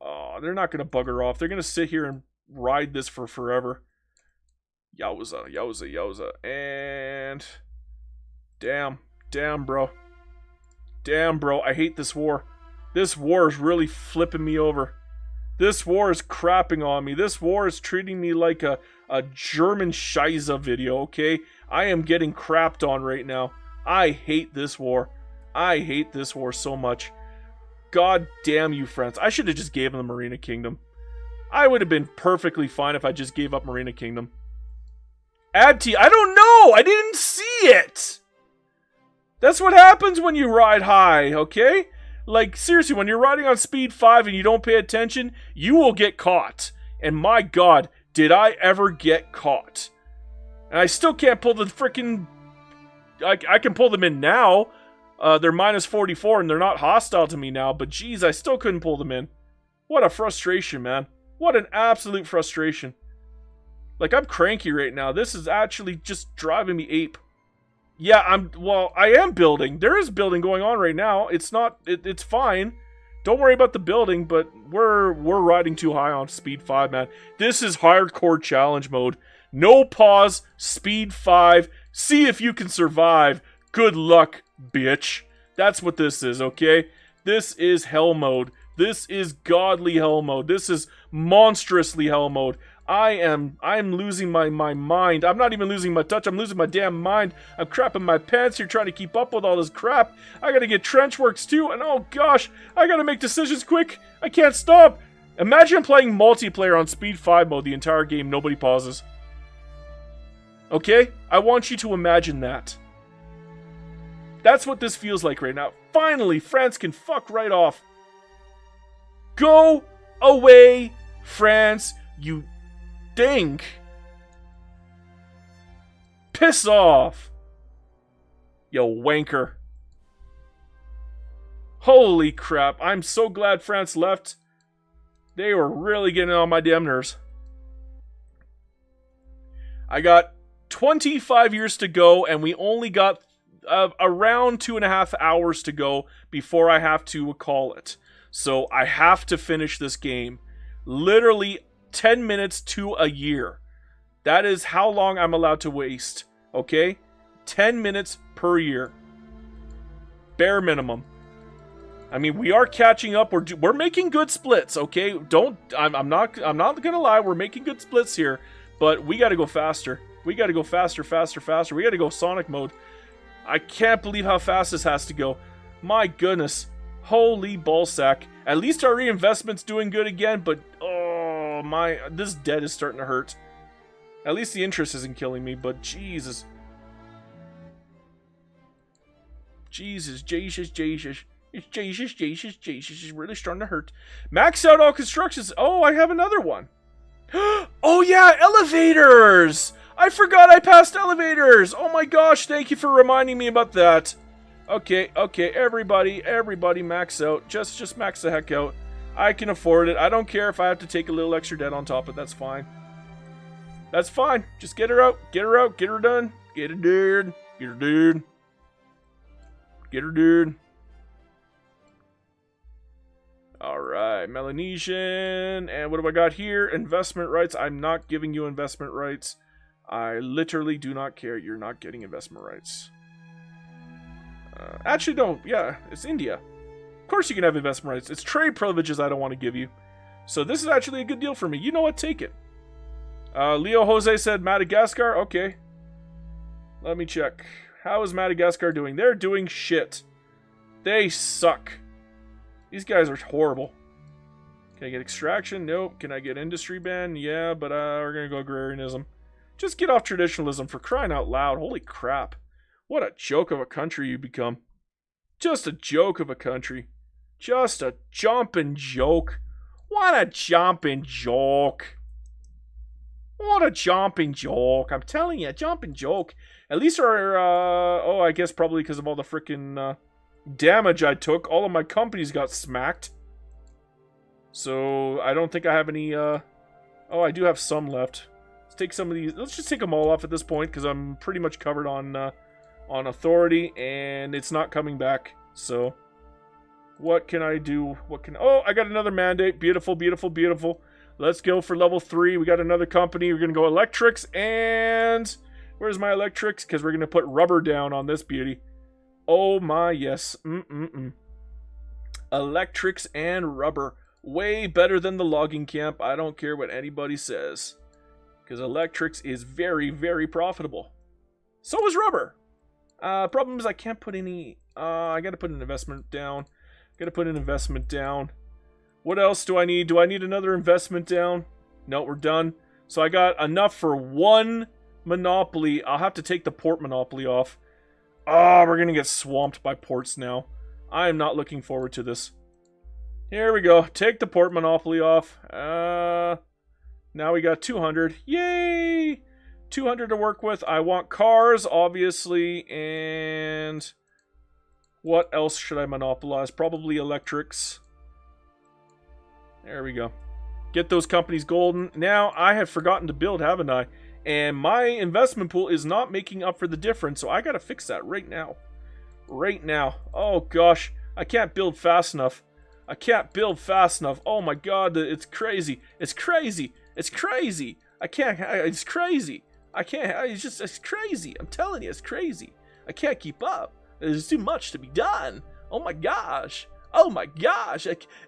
Oh, they're not gonna bugger off. They're gonna sit here and ride this for forever. Yowza, yowza, yowza. And... Damn, bro. Damn, bro. I hate this war. This war is really flipping me over. This war is crapping on me. This war is treating me like a German Scheiße video, okay? I am getting crapped on right now. I hate this war. I hate this war so much. God damn you, France. I should have just gave them the Marina Kingdom. I would have been perfectly fine if I just gave up Marina Kingdom. Add T. I don't know. I didn't see it. That's what happens when you ride high, okay? Like, seriously, when you're riding on speed 5 and you don't pay attention, you will get caught. And my God, did I ever get caught. And I still can't pull the freaking... I can pull them in now. They're minus 44 and they're not hostile to me now. But geez, I still couldn't pull them in. What a frustration, man. What an absolute frustration. Like, I'm cranky right now. This is actually just driving me ape. Yeah, I am building. There is building going on right now. It's not, it's fine. Don't worry about the building, but we're riding too high on speed 5, man. This is hardcore challenge mode. No pause, speed 5. See if you can survive. Good luck, bitch. That's what this is, okay? This is hell mode. This is godly hell mode. This is monstrously hell mode. I'm losing my mind. I'm not even losing my touch. I'm losing my damn mind. I'm crapping my pants here trying to keep up with all this crap. I gotta get trench works too, and oh gosh, I gotta make decisions quick. I can't stop. Imagine playing multiplayer on speed 5 mode the entire game, nobody pauses. Okay? I want you to imagine that. That's what this feels like right now. Finally, France can fuck right off. Go away, France, you dink. Piss off. You wanker. Holy crap, I'm so glad France left. They were really getting on my damn nerves. I got 25 years to go, and we only got around 2.5 hours to go before I have to call it. So I have to finish this game. Literally 10 minutes to a year. That is how long I'm allowed to waste. Okay? 10 minutes per year. Bare minimum. I mean, we are catching up. We're making good splits, okay? I'm not gonna lie, we're making good splits here, but we gotta go faster. We gotta go faster, faster, faster. We gotta go Sonic mode. I can't believe how fast this has to go. My goodness. Holy ballsack. At least our reinvestment's doing good again, but oh my, this debt is starting to hurt. At least the interest isn't killing me, but Jesus. Jesus, Jesus, Jesus. It's Jesus, Jesus, Jesus. It's really starting to hurt. Max out all constructions. Oh, I have another one. Oh yeah, elevators! I forgot I passed elevators! Oh my gosh, thank you for reminding me about that. Okay, everybody max out. Just max the heck out. I can afford it. I don't care if I have to take a little extra debt on top of it. That's fine. That's fine. Just get her out. Get her out. Get her done. Get her dude. Get her dude. Get her dude. Alright, Melanesian. And what have I got here? Investment rights. I'm not giving you investment rights. I literally do not care. You're not getting investment rights. Actually, no. Yeah, it's India. Of course you can have investment rights. It's trade privileges I don't want to give you. So this is actually a good deal for me. You know what? Take it. Leo Jose said Madagascar. Okay. Let me check. How is Madagascar doing? They're doing shit. They suck. These guys are horrible. Can I get extraction? Nope. Can I get industry ban? Yeah, but we're going to go agrarianism. Just get off traditionalism, for crying out loud. Holy crap. What a joke of a country you become. Just a joke of a country. Just a jumping joke. What a jumping joke. What a jumping joke. I'm telling you, a jumping joke. At least our, oh, I guess probably because of all the freaking damage I took, all of my companies got smacked. So, I don't think I have any, oh, I do have some left. Let's take some of these. Let's just take them all off at this point, because I'm pretty much covered on authority, and it's not coming back. So, what can I do? Oh, I got another mandate. Beautiful, beautiful, beautiful. Let's go for level 3. We got another company. We're going to go electrics, and where's my electrics? Because we're going to put rubber down on this beauty. Oh my, yes. Electrics and rubber. Way better than the logging camp. I don't care what anybody says. Because electrics is very, very profitable. So is rubber. Problem is I can't put any... I gotta put an investment down. What else do I need? Do I need another investment down? No, we're done. So I got enough for one monopoly. I'll have to take the port monopoly off. We're gonna get swamped by ports now. I am not looking forward to this. Here we go. Take the port monopoly off. Now we got 200. Yay! 200 to work with. I want cars, obviously, and what else should I monopolize? Probably electrics. There we go. Get those companies golden. Now, I have forgotten to build, haven't I? And my investment pool is not making up for the difference, so I gotta fix that right now. Right now. Oh, gosh. I can't build fast enough. Oh my god, it's crazy. It's crazy. I can't, it's crazy. It's crazy. I'm telling you, it's crazy. I can't keep up. There's too much to be done. Oh my gosh.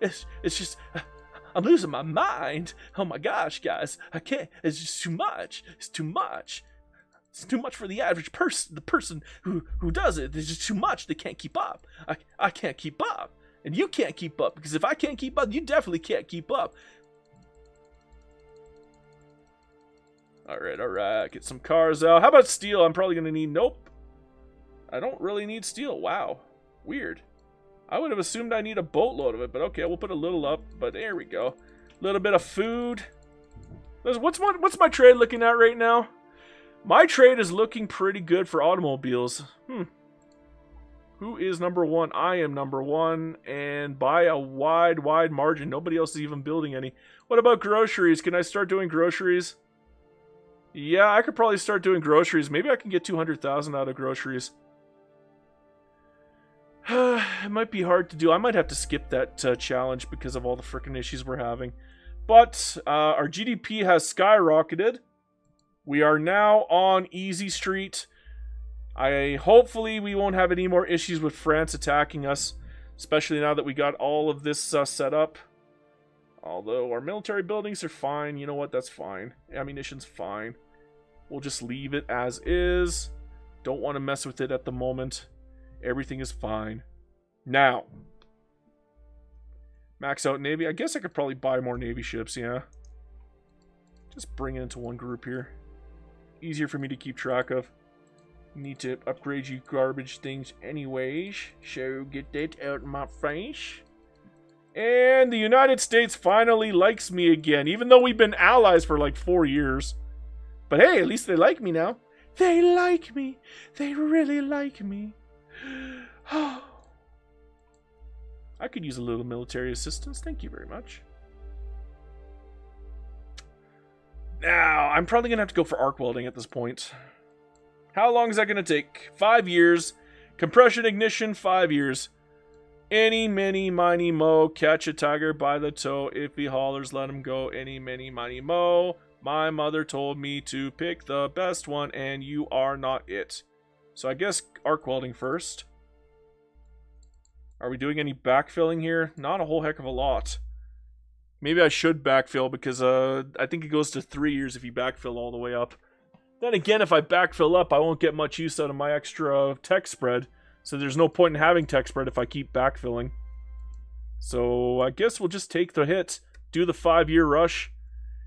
It's just, I'm losing my mind. Oh my gosh, guys. I can't, it's just too much. It's too much for the average person, the person who does it. There's just too much. They can't keep up. I can't keep up. And you can't keep up, because if I can't keep up, you definitely can't keep up. Alright. Get some cars out. How about steel? I'm probably going to need... Nope. I don't really need steel. Wow. Weird. I would have assumed I need a boatload of it, but okay, we'll put a little up. But there we go. A little bit of food. What's my trade looking at right now? My trade is looking pretty good for automobiles. Who is number 1? I am number 1, and by a wide margin. Nobody else is even building any. What about groceries? Can I start doing groceries? Yeah, I could probably start doing groceries. Maybe I can get 200,000 out of groceries. It might be hard to do. I might have to skip that challenge because of all the frickin' issues we're having. But our GDP has skyrocketed. We are now on Easy Street. Hopefully we won't have any more issues with France attacking us, especially now that we got all of this set up. Although our military buildings are fine. You know what? That's fine. Ammunition's fine. We'll just leave it as is. Don't want to mess with it at the moment. Everything is fine. Now, max out Navy. I guess I could probably buy more Navy ships, yeah. Just bring it into one group here. Easier for me to keep track of. Need to upgrade you garbage things anyways. So get that out of my face. And the United States finally likes me again, even though we've been allies for like 4 years. But hey, at least they like me now. They like me. They really like me. I could use a little military assistance. Thank you very much. Now, I'm probably going to have to go for arc welding at this point. How long is that going to take? 5 years. Compression ignition, 5 years. Any, many, miny, mo. Catch a tiger by the toe. If he hollers, let him go. Any, many, miny, mo. My mother told me to pick the best one, and you are not it. So I guess arc welding first. Are we doing any backfilling here? Not a whole heck of a lot. Maybe I should backfill because I think it goes to 3 years if you backfill all the way up. Then again, if I backfill up, I won't get much use out of my extra tech spread. So there's no point in having tech spread if I keep backfilling. So I guess we'll just take the hit, do the 5-year rush.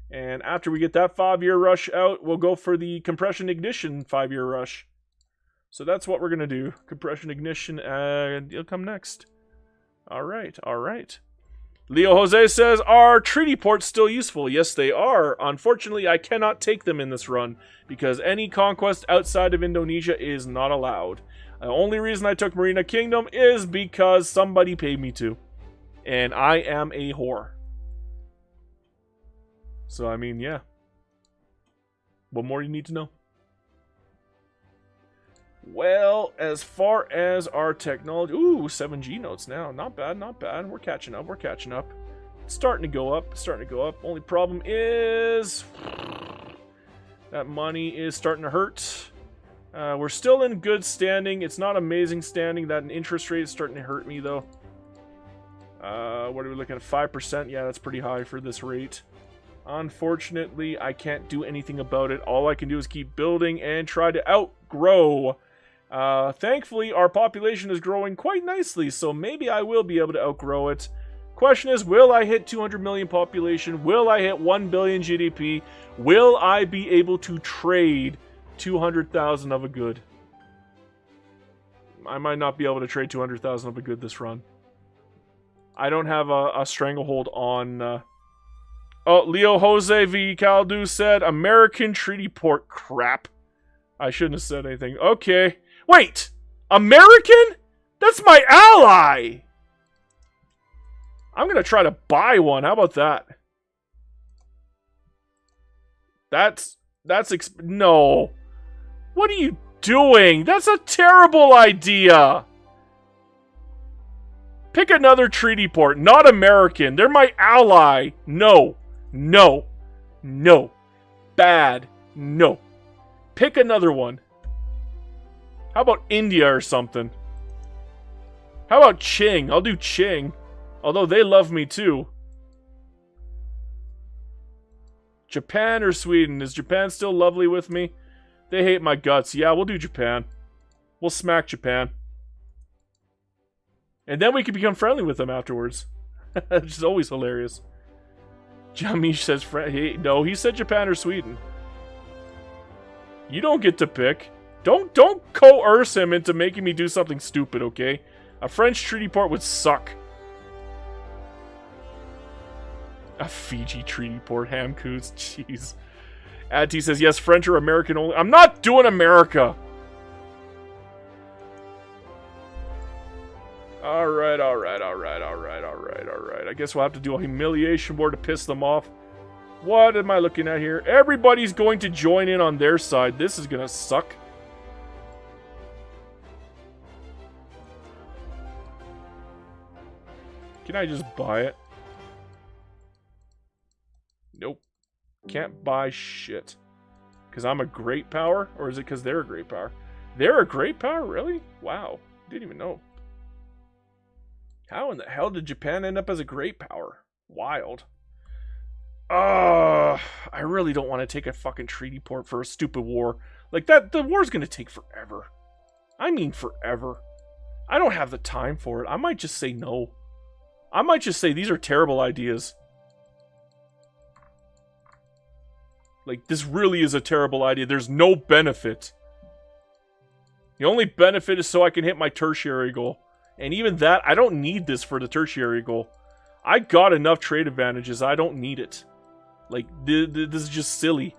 And after we get that 5-year rush out, we'll go for the compression ignition 5-year rush. So that's what we're going to do. Compression ignition, and it'll come next. Alright, alright. Leo Jose says, are treaty ports still useful? Yes, they are. Unfortunately, I cannot take them in this run, because any conquest outside of Indonesia is not allowed. The only reason I took Marina Kingdom is because somebody paid me to. And I am a whore. So, I mean, yeah. What more do you need to know? Well, as far as our technology... Ooh, 7G notes now. Not bad, not bad. We're catching up, we're catching up. It's starting to go up, it's starting to go up. Only problem is... that money is starting to hurt. We're still in good standing. It's not amazing standing. That interest rate is starting to hurt me, though. What are we looking at? 5%? Yeah, that's pretty high for this rate. Unfortunately, I can't do anything about it. All I can do is keep building and try to outgrow. Thankfully, our population is growing quite nicely, so maybe I will be able to outgrow it. Question is, will I hit 200 million population? Will I hit 1 billion GDP? Will I be able to trade 200,000 of a good? I might not be able to trade 200,000 of a good this run. I don't have a stranglehold on... Oh, Leo Jose V. Caldu said, American treaty port crap. I shouldn't have said anything. Okay. Wait! American? That's my ally! I'm gonna try to buy one. How about that? No. What are you doing? That's a terrible idea! Pick another treaty port, not American. They're my ally. No. No. No. Bad. No. Pick another one. How about India or something? How about Qing? I'll do Qing. Although they love me too. Japan or Sweden? Is Japan still lovely with me? They hate my guts. Yeah, we'll do Japan. We'll smack Japan. And then we can become friendly with them afterwards. Which is always hilarious. Jamish says, no, he said Japan or Sweden. You don't get to pick. Don't coerce him into making me do something stupid, okay? A French treaty port would suck. A Fiji treaty port, ham coots, jeez. Adti says, yes, French or American only. I'm not doing America! Alright. I guess we'll have to do a humiliation war to piss them off. What am I looking at here? Everybody's going to join in on their side. This is gonna suck. Can I just buy it? Nope. Can't buy shit. Because I'm a great power? Or is it because they're a great power? They're a great power? Really? Wow. Didn't even know. How in the hell did Japan end up as a great power? Wild. I really don't want to take a fucking treaty port for a stupid war. Like, the war's gonna take forever. I mean forever. I don't have the time for it. I might just say no. I might just say these are terrible ideas. Like, this really is a terrible idea. There's no benefit. The only benefit is so I can hit my tertiary goal. And even that, I don't need this for the tertiary goal. I got enough trade advantages. I don't need it. Like, this is just silly.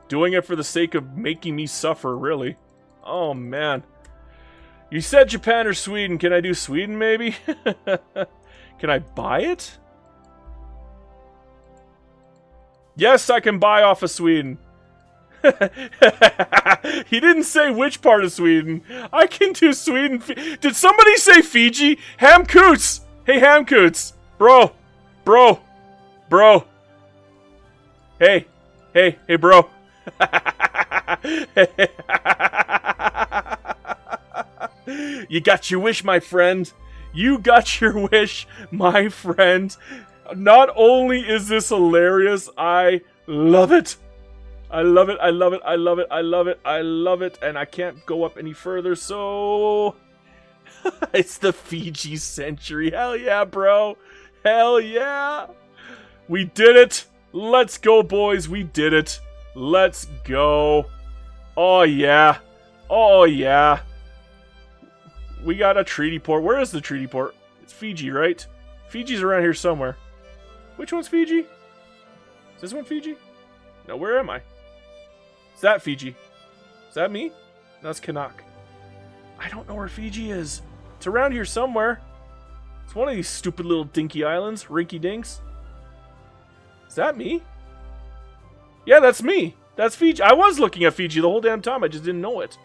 Doing it for the sake of making me suffer, really. Oh, man. You said Japan or Sweden. Can I do Sweden, maybe? Can I buy it? Yes, I can buy off of Sweden. He didn't say which part of Sweden. I can do Sweden. Did somebody say Fiji? Ham Coots! Hey, Ham Coots! Bro! Bro! Bro! Hey! Hey! Hey, bro! You got your wish, my friend. You got your wish, my friend. Not only is this hilarious, I love it. I love it, I love it, I love it, I love it, I love it, and I can't go up any further, so... It's the Fiji century. Hell yeah, bro. Hell yeah. We did it. Let's go, boys. We did it. Let's go. Oh, yeah. Oh, yeah. We got a treaty port. Where is the treaty port? It's Fiji, right? Fiji's around here somewhere. Which one's Fiji? Is this one Fiji? No, where am I? Is that Fiji? Is that me? That's Kanak. I don't know where Fiji is. It's around here somewhere. It's one of these stupid little dinky islands. Rinky dinks. Is that me? Yeah, that's me. That's Fiji. I was looking at Fiji the whole damn time. I just didn't know it.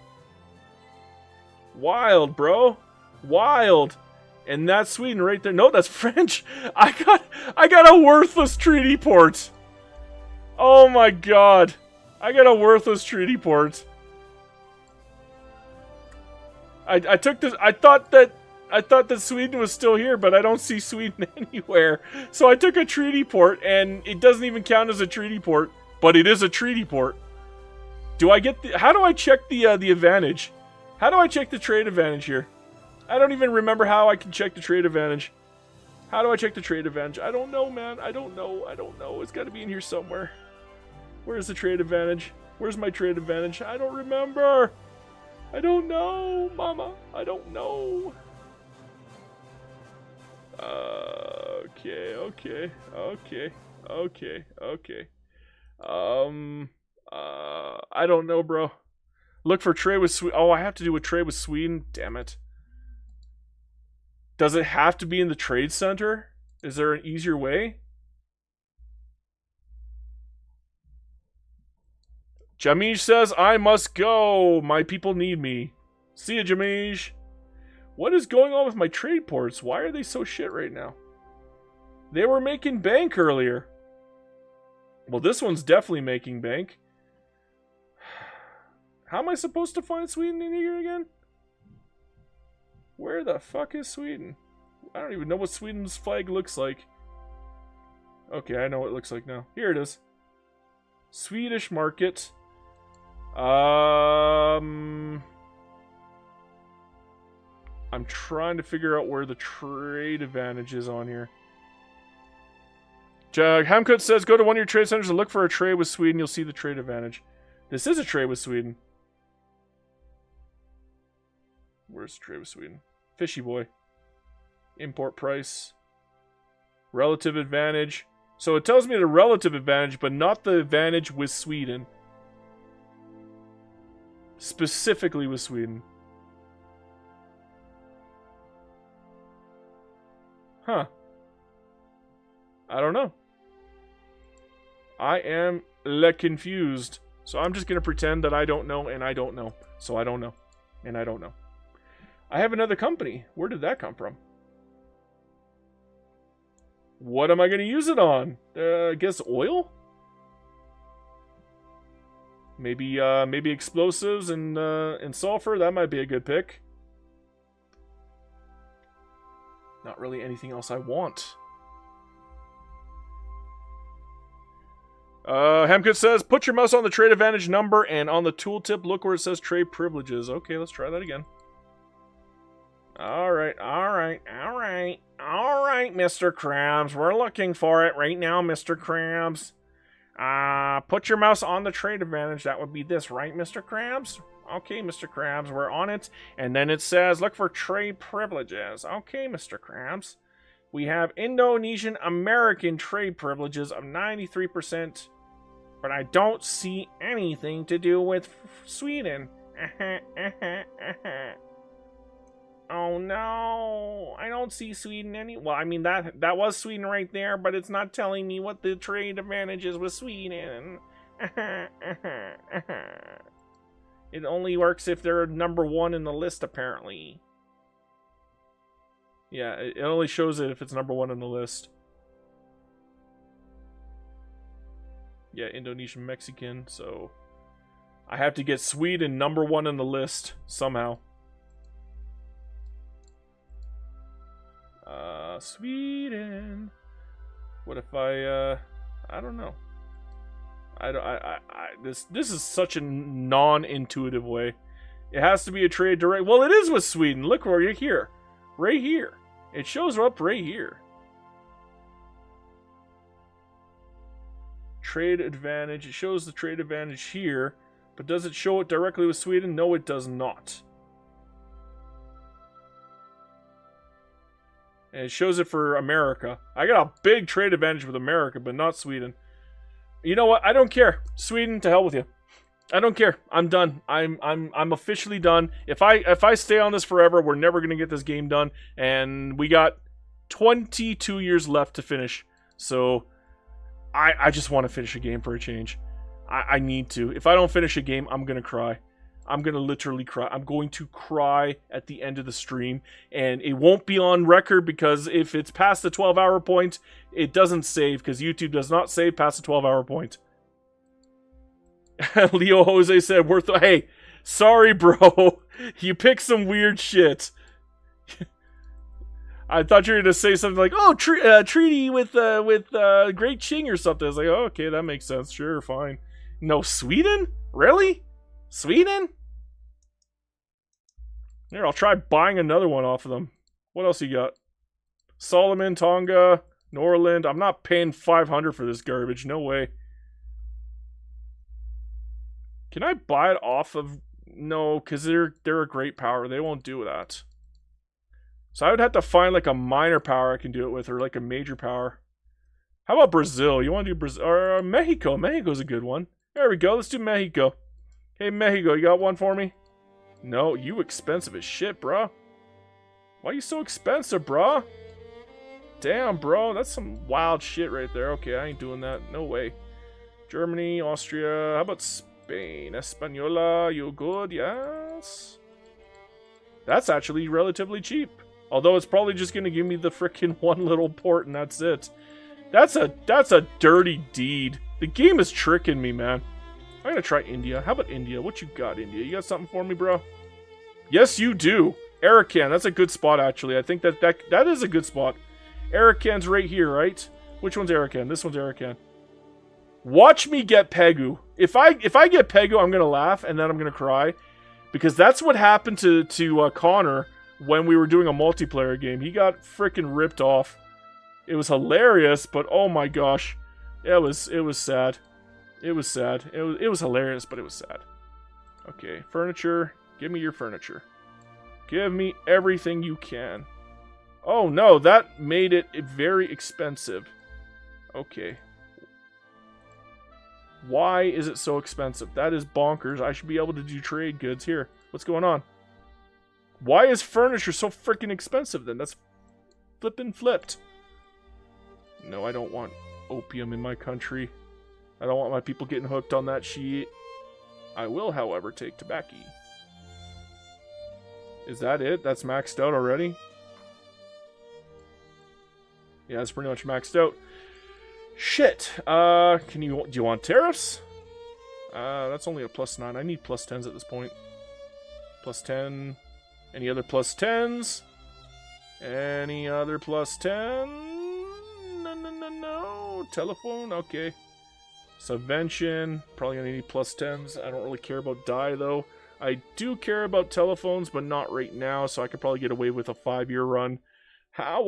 Wild, bro. Wild. And that's Sweden right there. No, that's French. I got a worthless treaty port. Oh my god. I got a worthless treaty port. I took this. I thought that Sweden was still here, but I don't see Sweden anywhere. So I took a treaty port, and it doesn't even count as a treaty port, but it is a treaty port. Do I get the? How do I check the advantage? How do I check the trade advantage here? I don't even remember how I can check the trade advantage. How do I check the trade advantage? I don't know, man. I don't know. I don't know. It's got to be in here somewhere. Where's the trade advantage? Where's my trade advantage? I don't remember. I don't know, mama. I don't know. Okay. I don't know, bro. Look for trade with Sweden. Oh, I have to do a trade with Sweden? Damn it. Does it have to be in the trade center? Is there an easier way? Jamish says, I must go. My people need me. See ya, Jamish. What is going on with my trade ports? Why are they so shit right now? They were making bank earlier. Well, this one's definitely making bank. How am I supposed to find Sweden in here again? Where the fuck is Sweden? I don't even know what Sweden's flag looks like. Okay, I know what it looks like now. Here it is. Swedish market. I'm trying to figure out where the trade advantage is on here. Hamkut says, go to one of your trade centers and look for a trade with Sweden. You'll see the trade advantage. This is a trade with Sweden. Where's the trade with Sweden? Fishy boy. Import price. Relative advantage. So it tells me the relative advantage, but not the advantage with Sweden. Specifically with Sweden. Huh. I don't know. I am confused. So I'm just going to pretend that I don't know and I don't know. So I don't know. And I don't know. I have another company. Where did that come from? What am I going to use it on? I guess oil? Maybe explosives and sulfur. That might be a good pick. Not really anything else I want. Hamkut says, put your mouse on the trade advantage number and on the tooltip, look where it says trade privileges. Okay, let's try that again. Alright, Mr. Krabs. We're looking for it right now, Mr. Krabs. Put your mouse on the trade advantage. That would be this, right, Mr. Krabs? Okay, Mr. Krabs, we're on it. And then it says, look for trade privileges. Okay, Mr. Krabs. We have Indonesian American trade privileges of 93%. But I don't see anything to do with Sweden. Oh no, I don't see Sweden well, I mean, that was Sweden right there, but it's not telling me what the trade advantage is with Sweden. It only works if they're number 1 in the list, apparently. Yeah, it only shows it if it's number 1 on the list. Yeah, Indonesian, Mexican, so I have to get Sweden number 1 on the list somehow. Sweden. What if I don't know. This is such a non-intuitive way. It has to be a trade direct. Well, it is with Sweden. Look where you're here. Right here. It shows up right here. Trade advantage. It shows the trade advantage here. But does it show it directly with Sweden? No, it does not. And it shows it for America. I got a big trade advantage with America, but not Sweden. You know what? I don't care. Sweden, to hell with you. I don't care. I'm done. I'm officially done. If I stay on this forever, we're never gonna get this game done. And we got 22 years left to finish. So I just want to finish a game for a change. I need to. If I don't finish a game, I'm gonna cry. I'm gonna literally cry. I'm going to cry at the end of the stream, and it won't be on record because if it's past the 12-hour point, it doesn't save because YouTube does not save past the 12-hour point. Leo Jose said, hey, sorry, bro. You picked some weird shit. I thought you were going to say something like, oh, treaty with Great Qing or something. I was like, oh, okay, that makes sense. Sure, fine. No, Sweden? Really? Sweden? Here, I'll try buying another one off of them. What else you got? Solomon, Tonga, Norland. I'm not paying 500 for this garbage. No way. Can I buy it off of... No, because they're a great power. They won't do that. So I would have to find like a minor power I can do it with, or like a major power. How about Brazil? You want to do Brazil? Or Mexico. Mexico's a good one. There we go. Let's do Mexico. Hey, Mexico, you got one for me? No, you expensive as shit, bruh. Why are you so expensive, bruh? Damn, bro. That's some wild shit right there. Okay, I ain't doing that. No way. Germany, Austria. How about Spain? Española, you good? Yes. That's actually relatively cheap. Although it's probably just going to give me the frickin' one little port and that's it. That's a dirty deed. The game is tricking me, man. I'm going to try India. How about India? What you got, India? You got something for me, bro? Yes, you do. Arakan. That's a good spot, actually. I think that is a good spot. Arakan's right here, right? Which one's Arakan? This one's Arakan. Watch me get Pegu. If I get Pegu, I'm going to laugh and then I'm going to cry. Because that's what happened to Connor when we were doing a multiplayer game. He got freaking ripped off. It was hilarious, but oh my gosh. It was sad. It was sad. It was hilarious, but it was sad. Okay, furniture. Give me your furniture. Give me everything you can. Oh no, that made it very expensive. Okay. Why is it so expensive? That is bonkers. I should be able to do trade goods here. What's going on? Why is furniture so freaking expensive then? That's flipped. No, I don't want opium in my country. I don't want my people getting hooked on that shit. I will, however, take tobacco. Is that it? That's maxed out already? Yeah, it's pretty much maxed out. Shit. Do you want tariffs? That's only a +9. I need +10s at this point. +10. Any other +10s? Any other +10? No. Telephone? Okay. Subvention. Probably gonna need +10s. I don't really care about dye though. I do care about telephones, but not right now, so I could probably get away with a 5-year run. How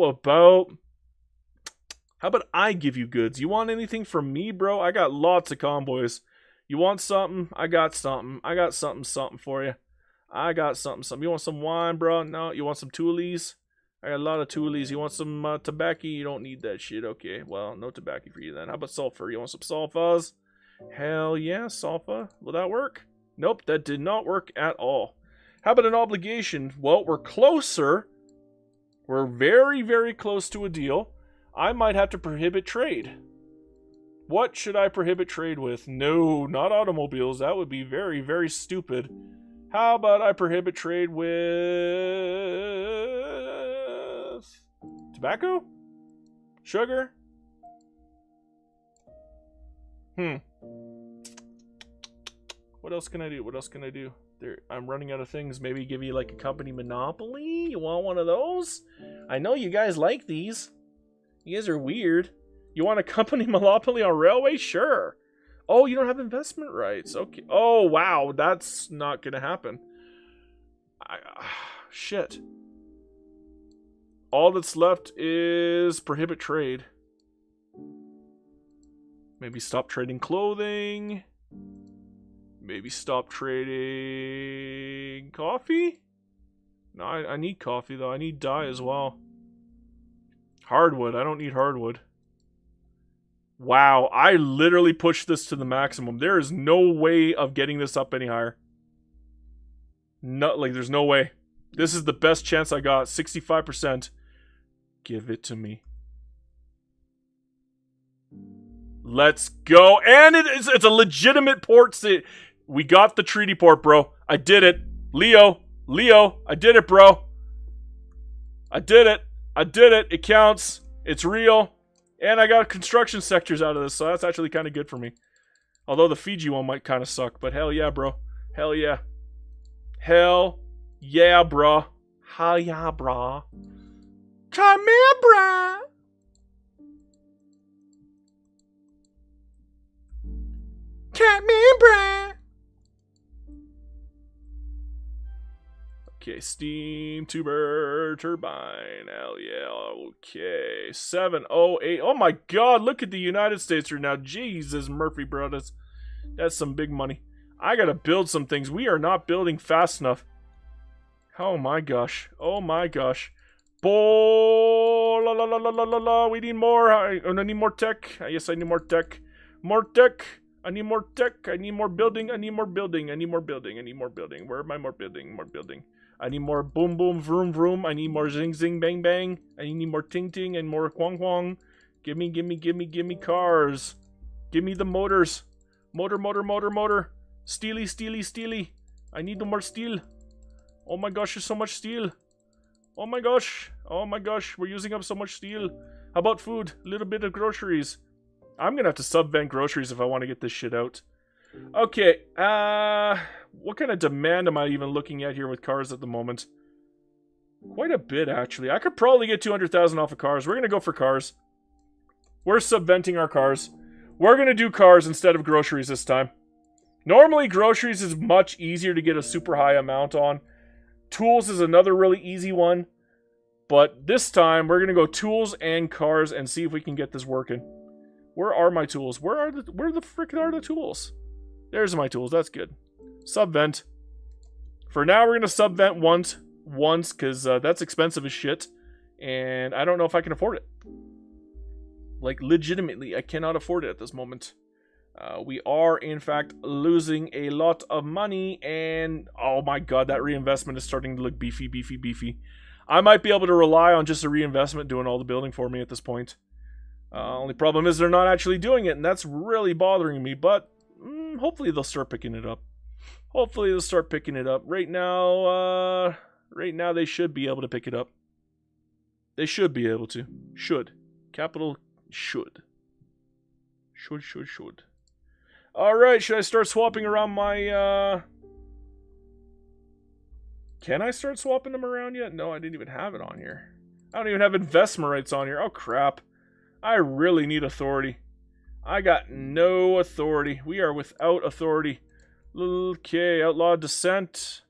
about I give you goods? You want anything from me, bro? I got lots of convoys. You want something? I got something. I got something for you. I got something. You want some wine, bro? No. You want some toolies? I got a lot of toolies. You want some tobacco? You don't need that shit. Okay, well, no tobacco for you then. How about sulfur? You want some sulfurs? Hell yeah, sulfur. Will that work? Nope, that did not work at all. How about an obligation? Well, we're closer. We're very, very close to a deal. I might have to prohibit trade. What should I prohibit trade with? No, not automobiles. That would be very, very stupid. How about I prohibit trade with tobacco? Sugar? What else can I do? I'm running out of things. Maybe give you like a company monopoly? You want one of those? I know you guys like these. You guys are weird. You want a company monopoly on railway? Sure. Oh, you don't have investment rights. Okay. Oh, wow. That's not going to happen. Shit. All that's left is prohibit trade. Maybe stop trading clothing. Maybe stop trading coffee? No, I need coffee, though. I need dye as well. Hardwood. I don't need hardwood. Wow, I literally pushed this to the maximum. There is no way of getting this up any higher. There's no way. This is the best chance I got. 65%. Give it to me. Let's go. And it's a legitimate port city. We got the treaty port, bro. I did it. Leo, I did it, bro. I did it. It counts. It's real. And I got construction sectors out of this, so that's actually kind of good for me. Although the Fiji one might kind of suck, but hell yeah, bro. Hell yeah. Hell yeah, bro. Hell yeah, bro. Come here, bro. Come here, bro. Okay, steam tuber turbine. Hell yeah. Okay. 708. Oh my god, look at the United States right now. Jesus, Murphy brothers. That's some big money. I gotta build some things. We are not building fast enough. Oh my gosh. Oh my gosh. La la la la la la la. We need more. I need more tech. Yes, I need more tech. More tech. I need more tech. I need more building. I need more building. I need more building. I need more building. Where am I? More building. More building. I need more boom boom vroom vroom. I need more zing zing bang bang. I need more ting ting and more quang quang. Give me cars. Give me the motors. Motor. Steely. I need more steel. Oh my gosh, there's so much steel. Oh my gosh. We're using up so much steel. How about food? A little bit of groceries. I'm gonna have to subvent groceries if I want to get this shit out. Okay, what kind of demand am I even looking at here with cars at the moment? Quite a bit, actually. I could probably get 200,000 off of cars. We're gonna go for cars. We're subventing our cars. We're gonna do cars instead of groceries this time. Normally, groceries is much easier to get a super high amount on. Tools is another really easy one. But this time, we're gonna go tools and cars and see if we can get this working. Where are my tools? Where the frick are the tools? There's my tools. That's good. Subvent. For now, we're gonna subvent once, because that's expensive as shit, and I don't know if I can afford it. Like, legitimately, I cannot afford it at this moment. We are, in fact, losing a lot of money, and oh my god, that reinvestment is starting to look beefy. I might be able to rely on just a reinvestment doing all the building for me at this point. Only problem is they're not actually doing it, and that's really bothering me, but hopefully they'll start picking it up. Right now they should be able to pick it up. They should be able to. Should. Capital should. Should. Alright, should I start swapping around my, Can I start swapping them around yet? No, I didn't even have it on here. I don't even have investment rights on here. Oh, crap. I really need authority. I got no authority. We are without authority. Okay, outlaw descent.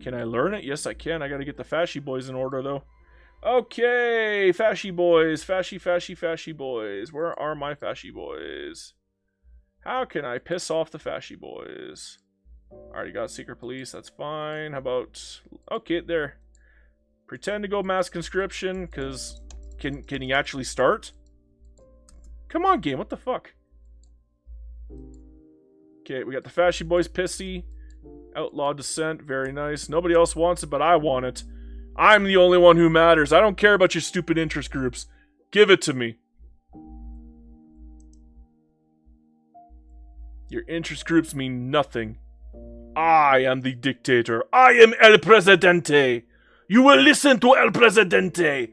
Can I learn it? Yes, I can. I gotta get the fashy boys in order, though. Okay, fashy boys. Fashy boys. Where are my fashy boys? How can I piss off the fashy boys? Already got secret police. That's fine. How about... Okay, there. Pretend to go mass conscription, because... Can he actually start? Come on, game. What the fuck? Okay, we got the fashy boys pissy. Outlaw descent. Very nice. Nobody else wants it, but I want it. I'm the only one who matters. I don't care about your stupid interest groups. Give it to me. Your interest groups mean nothing. I am the dictator. I am El Presidente. You will listen to El Presidente.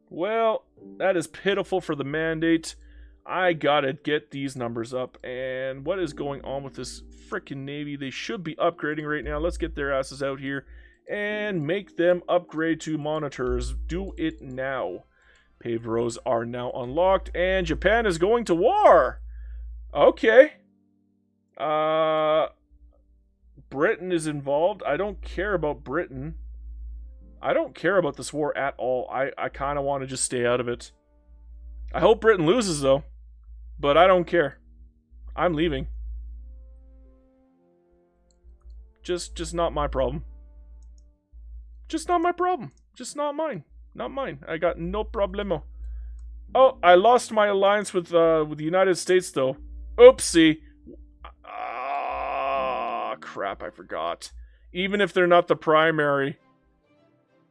Well, that is pitiful for the mandate. I gotta get these numbers up. And what is going on with this frickin' Navy? They should be upgrading right now. Let's get their asses out here and make them upgrade to monitors. Do it now. Paved roads are now unlocked, and Japan is going to war. Okay. Britain is involved. I don't care about Britain. I don't care about this war at all. I kind of want to just stay out of it. I hope Britain loses, though. But I don't care. I'm leaving. Just not my problem. Just not my problem. Just not mine. Not mine. I got no problemo. Oh, I lost my alliance with the United States, though. Oopsie. Ah, crap, I forgot. Even if they're not the primary.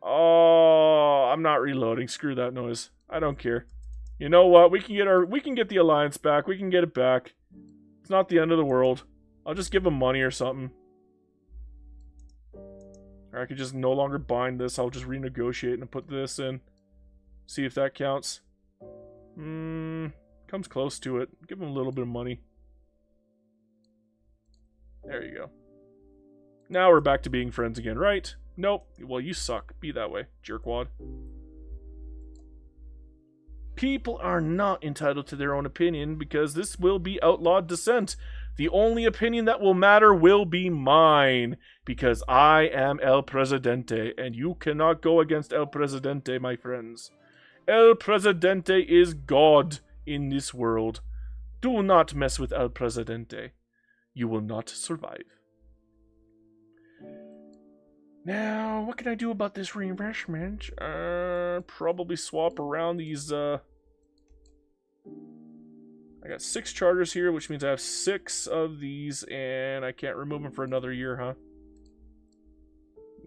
Oh, I'm not reloading. Screw that noise. I don't care. You know what? We can get the alliance back. We can get it back. It's not the end of the world. I'll just give them money or something. Or I could just no longer bind this. I'll just renegotiate and put this in. See if that counts. Comes close to it. Give them a little bit of money. There you go. Now we're back to being friends again, right? Nope. Well, you suck. Be that way, jerkwad. People are not entitled to their own opinion because this will be outlawed dissent. The only opinion that will matter will be mine because I am El Presidente and you cannot go against El Presidente, my friends. El Presidente is God in this world. Do not mess with El Presidente. You will not survive. Now, what can I do about this reinvestment? Probably swap around these, I got 6 charters here, which means I have 6 of these, and I can't remove them for another year, huh?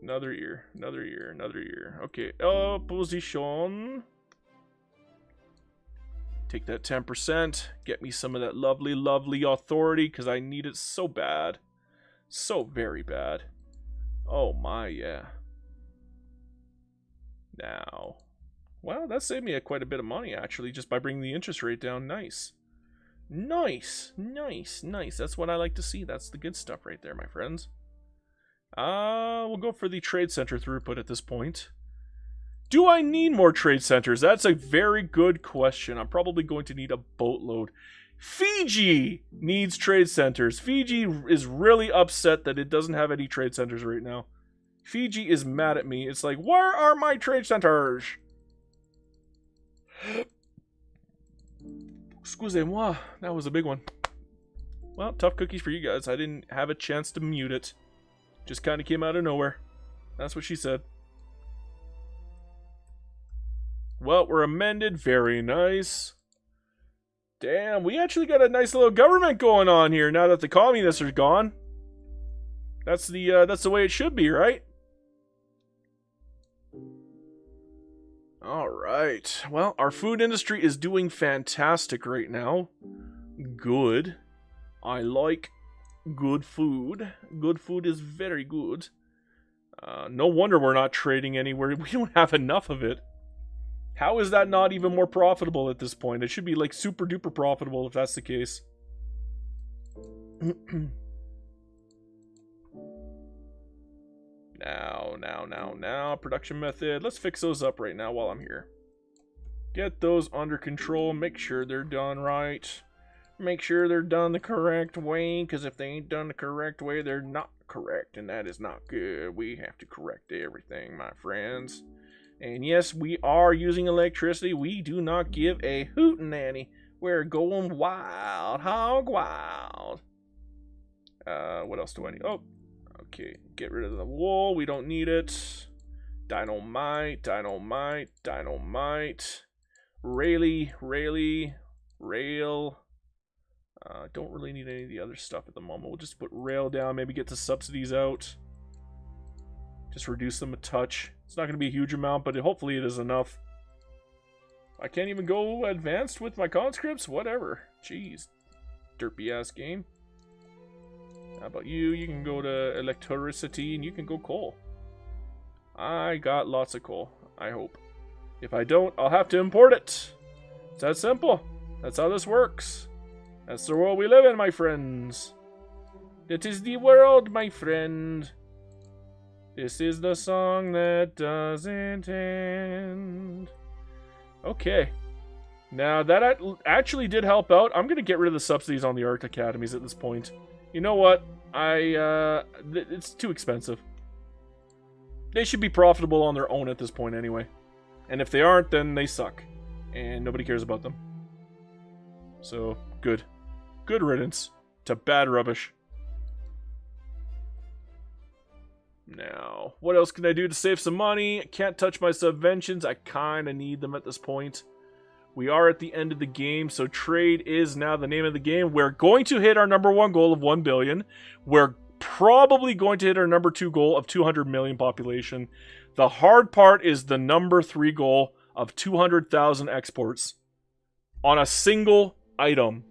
Another year, another year, another year. Okay, opposition. Take that 10%. Get me some of that lovely, lovely authority, because I need it so bad. So very bad. Oh my, yeah. Now, well, that saved me quite a bit of money, actually, just by bringing the interest rate down. Nice. Nice, nice, nice. That's what I like to see. That's the good stuff right there, my friends. We'll go for the trade center throughput at this point. Do I need more trade centers? That's a very good question. I'm probably going to need a boatload. Fiji needs trade centers. Fiji is really upset that it doesn't have any trade centers right now. Fiji is mad at me. It's like, where are my trade centers? Excusez-moi. That was a big one. Well, tough cookies for you guys. I didn't have a chance to mute it. Just kind of came out of nowhere. That's what she said. Well, we're amended. Very nice. Damn, we actually got a nice little government going on here now that the communists are gone. That's the way it should be, right? All right. Well, our food industry is doing fantastic right now. Good. I like good food. Good food is very good. No wonder we're not trading anywhere. We don't have enough of it. How is that not even more profitable at this point? It should be like super duper profitable if that's the case. Now, production method. Let's fix those up right now while I'm here. Get those under control. Make sure they're done right. Make sure they're done the correct way, because if they ain't done the correct way, they're not correct, and that is not good. We have to correct everything, my friends. And yes, we are using electricity. We do not give a hootenanny. We're going wild, hog wild. What else do I need? Oh, okay. Get rid of the wool. We don't need it. Dynamite, dynamite, dynamite. Rail. Don't really need any of the other stuff at the moment. We'll just put rail down. Maybe get the subsidies out. Just reduce them a touch. It's not going to be a huge amount, but hopefully it is enough. I can't even go advanced with my conscripts? Whatever. Jeez. Derpy ass game. How about you? You can go to electricity and you can go coal. I got lots of coal. I hope. If I don't, I'll have to import it. It's that simple. That's how this works. That's the world we live in, my friends. That is the world, my friend. This is the song that doesn't end. Okay. Now, that actually did help out. I'm going to get rid of the subsidies on the art academies at this point. You know what? It's too expensive. They should be profitable on their own at this point anyway. And if they aren't, then they suck. And nobody cares about them. So, good. Good riddance to bad rubbish. Now, what else can I do to save some money? Can't touch my subventions. I kind of need them at this point. We are at the end of the game, so trade is now the name of the game. We're going to hit our number 1 goal of 1 billion. We're probably going to hit our number 2 goal of 200 million population. The hard part is the number 3 goal of 200,000 exports on a single item.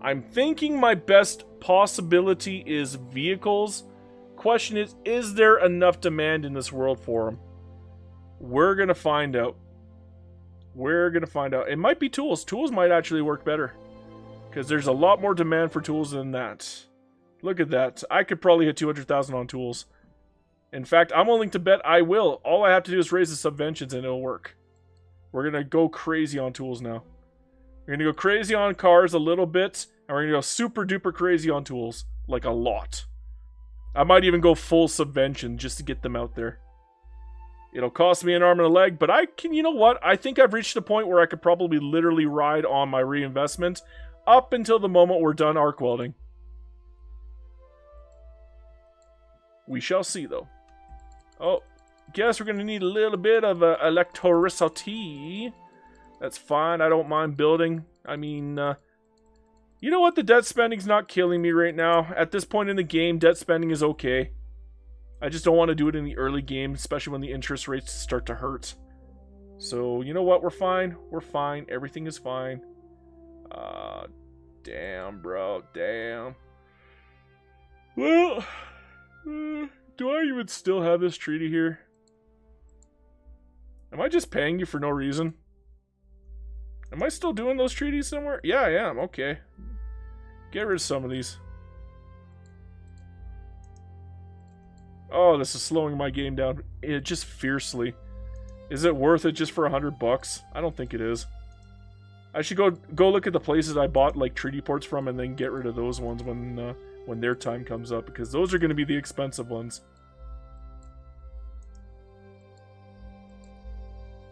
I'm thinking my best possibility is vehicles. Question is there enough demand in this world for them? We're going to find out. We're going to find out. It might be tools. Tools might actually work better. Because there's a lot more demand for tools than that. Look at that. I could probably hit 200,000 on tools. In fact, I'm willing to bet I will. All I have to do is raise the subventions and it'll work. We're going to go crazy on tools now. We're going to go crazy on cars a little bit. And we're going to go super duper crazy on tools. Like a lot. I might even go full subvention just to get them out there. It'll cost me an arm and a leg, but I can, you know what? I think I've reached a point where I could probably literally ride on my reinvestment up until the moment we're done arc welding. We shall see, though. Oh, guess we're going to need a little bit of electricity. That's fine. I don't mind building. I mean, you know what? The debt spending's not killing me right now. At this point in the game, debt spending is okay. I just don't want to do it in the early game, especially when the interest rates start to hurt. So, you know what? We're fine. We're fine. Everything is fine. Damn, bro. Damn. Well, do I even still have this treaty here? Am I just paying you for no reason? Am I still doing those treaties somewhere? Yeah, I am. Okay. Get rid of some of these. Oh, this is slowing my game down. Just fiercely. Is it worth it just for $100? I don't think it is. I should go look at the places I bought like treaty ports from and then get rid of those ones when their time comes up, because those are going to be the expensive ones.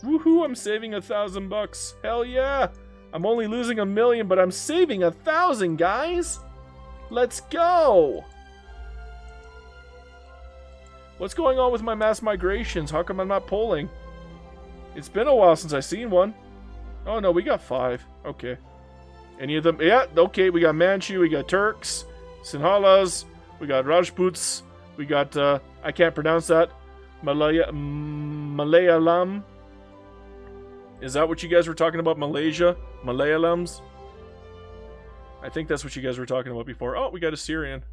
Woohoo! I'm saving $1,000. Hell yeah! I'm only losing 1 million, but I'm saving 1,000, guys. Let's go! What's going on with my mass migrations? How come I'm not polling? It's been a while since I've seen one. Oh no, we got 5. Okay. Any of them? Yeah, okay, we got Manchu, we got Turks, Sinhalas, we got Rajputs, we got, I can't pronounce that, Malayalam. Is that what you guys were talking about, Malaysia? Malayalams? I think that's what you guys were talking about before. Oh, we got Assyrian.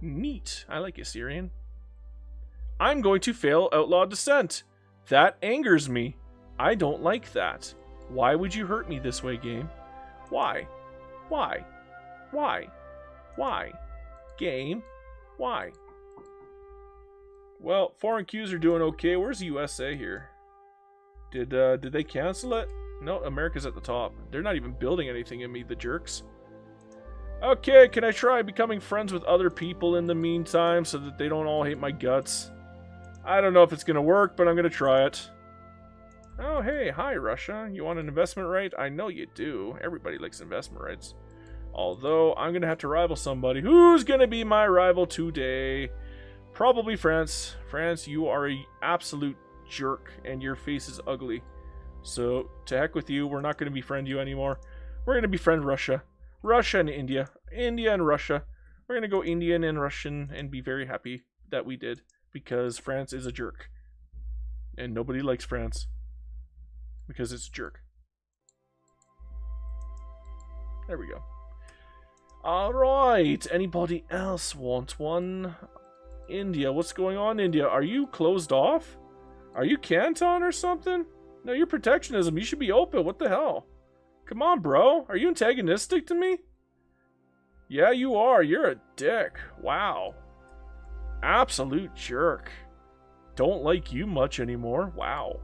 Neat. I like Assyrian. I'm going to fail Outlaw Descent. That angers me. I don't like that. Why would you hurt me this way, game? Why? Why? Why? Why? Game? Why? Well, foreign queues are doing okay. Where's the USA here? Did they cancel it? No, America's at the top. They're not even building anything in me, the jerks. Okay, can I try becoming friends with other people in the meantime so that they don't all hate my guts? I don't know if it's going to work, but I'm going to try it. Oh, hey, hi, Russia. You want an investment right? I know you do. Everybody likes investment rights. Although, I'm going to have to rival somebody. Who's going to be my rival today? Probably France. France, you are an absolute jerk, and your face is ugly. So, to heck with you. We're not going to befriend you anymore. We're going to befriend Russia. Russia and India. India and Russia. We're going to go Indian and Russian and be very happy that we did. Because France is a jerk. And nobody likes France. Because it's a jerk. There we go. Alright. Anybody else want one? India. What's going on, India? Are you closed off? Are you Canton or something? No, you're protectionism. You should be open. What the hell? Come on, bro. Are you antagonistic to me? Yeah, you are. You're a dick. Wow. Absolute jerk. Don't like you much anymore. Wow.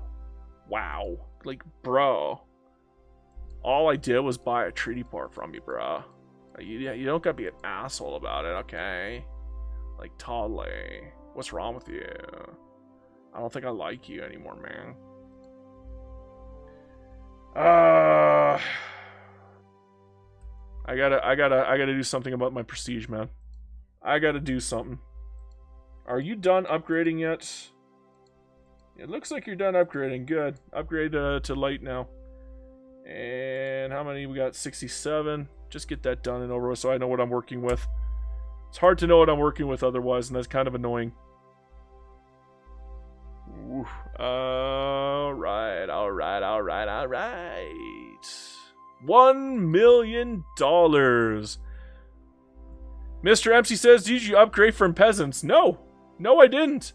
Wow. Like, bro. All I did was buy a treaty port from you, bro. You don't gotta be an asshole about it, okay? Like, totally. What's wrong with you? I don't think I like you anymore, man. I gotta do something about my prestige, man. I gotta do something. Are you done upgrading yet? It looks like you're done upgrading. Good. Upgrade to light now. And how many? We got 67. Just get that done and over with so I know what I'm working with. It's hard to know what I'm working with otherwise, and that's kind of annoying. Ooh. Alright. $1 million. Mr. MC says, did you upgrade from peasants? No. No, I didn't.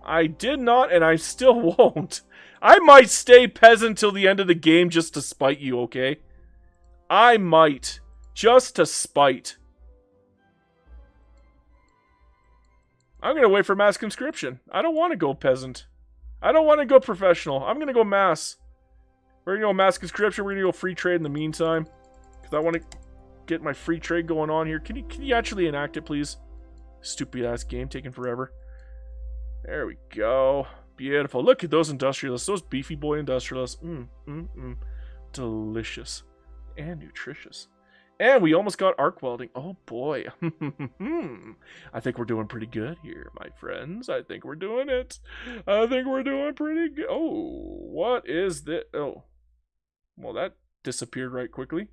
I did not, and I still won't. I might stay peasant till the end of the game just to spite you, okay? I might. Just to spite. I'm gonna wait for mass conscription. I don't want to go peasant. I don't want to go professional. I'm gonna go mass. We're gonna go mass conscription. We're gonna go free trade in the meantime. Because I want to get my free trade going on here. Can you actually enact it, please? Stupid ass game taking forever. There we go. Beautiful. Look at those industrialists. Those beefy boy industrialists. Delicious. And nutritious. And we almost got arc welding. Oh boy. I think we're doing pretty good here, my friends. I think we're doing it. I think we're doing pretty good. Oh, what is this? Oh. Well, that disappeared right quickly.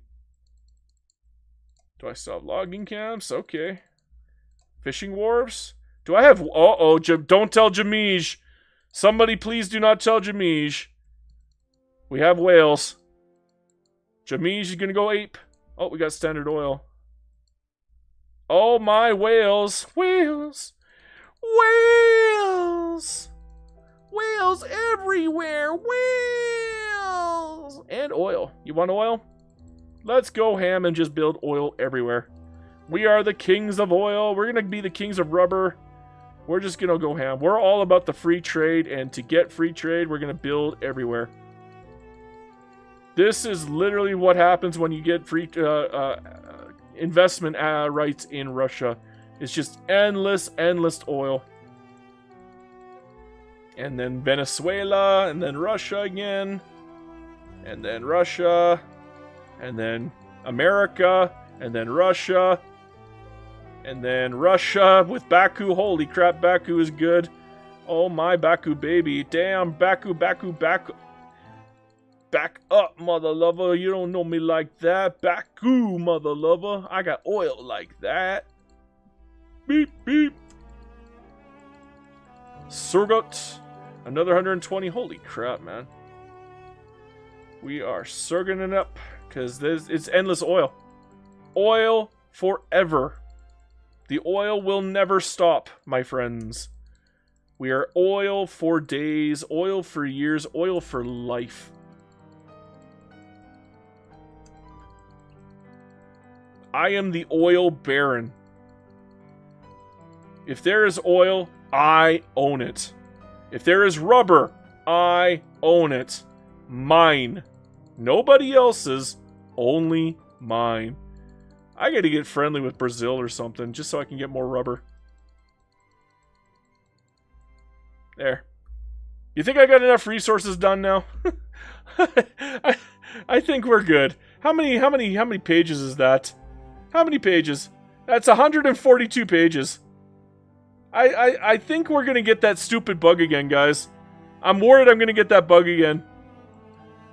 Do I still have logging camps? Okay. Fishing wharves? Do I have... Uh-oh, don't tell Jamij. Somebody please do not tell Jamij. We have whales. Jamij is gonna go ape. Oh, we got Standard Oil. Oh my whales. Whales. Whales. Whales everywhere. Whales. And oil. You want oil? Let's go ham and just build oil everywhere. We are the kings of oil. We're gonna be the kings of rubber. We're just gonna go ham. We're all about the free trade, and to get free trade, we're gonna build everywhere. This is literally what happens when you get free investment rights in Russia. It's just endless oil. And then Venezuela, and then Russia again, and then Russia, and then America, and then Russia. And then Russia with Baku. Holy crap, Baku is good. Oh my, Baku baby. Damn, Baku. Back up, mother lover. You don't know me like that. Baku, mother lover. I got oil like that. Beep, beep. Surgut. Another 120. Holy crap, man. We are surging it up. Because it's endless oil. Oil forever. The oil will never stop, my friends. We are oil for days, oil for years, oil for life. I am the oil baron. If there is oil, I own it. If there is rubber, I own it. Mine. Nobody else's, only mine. I gotta get friendly with Brazil or something, just so I can get more rubber. There. You think I got enough resources done now? I think we're good. How many pages is that? How many pages? That's 142 pages. I think we're gonna get that stupid bug again, guys. I'm worried I'm gonna get that bug again.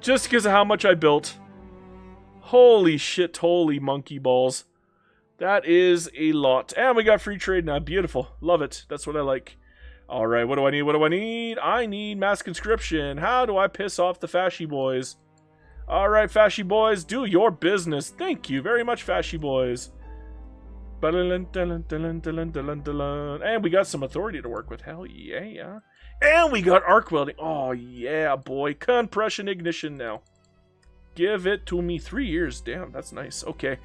Just because of how much I built. Holy shit, holy monkey balls. That is a lot. And we got free trade now. Beautiful. Love it. That's what I like. Alright, what do I need? What do I need? I need mass conscription. How do I piss off the fasci boys? Alright, fasci boys, do your business. Thank you very much, fasci boys. And we got some authority to work with. Hell yeah. And we got arc welding. Oh yeah, boy. Compression ignition now. Give it to me. 3 years. Damn, that's nice. Okay.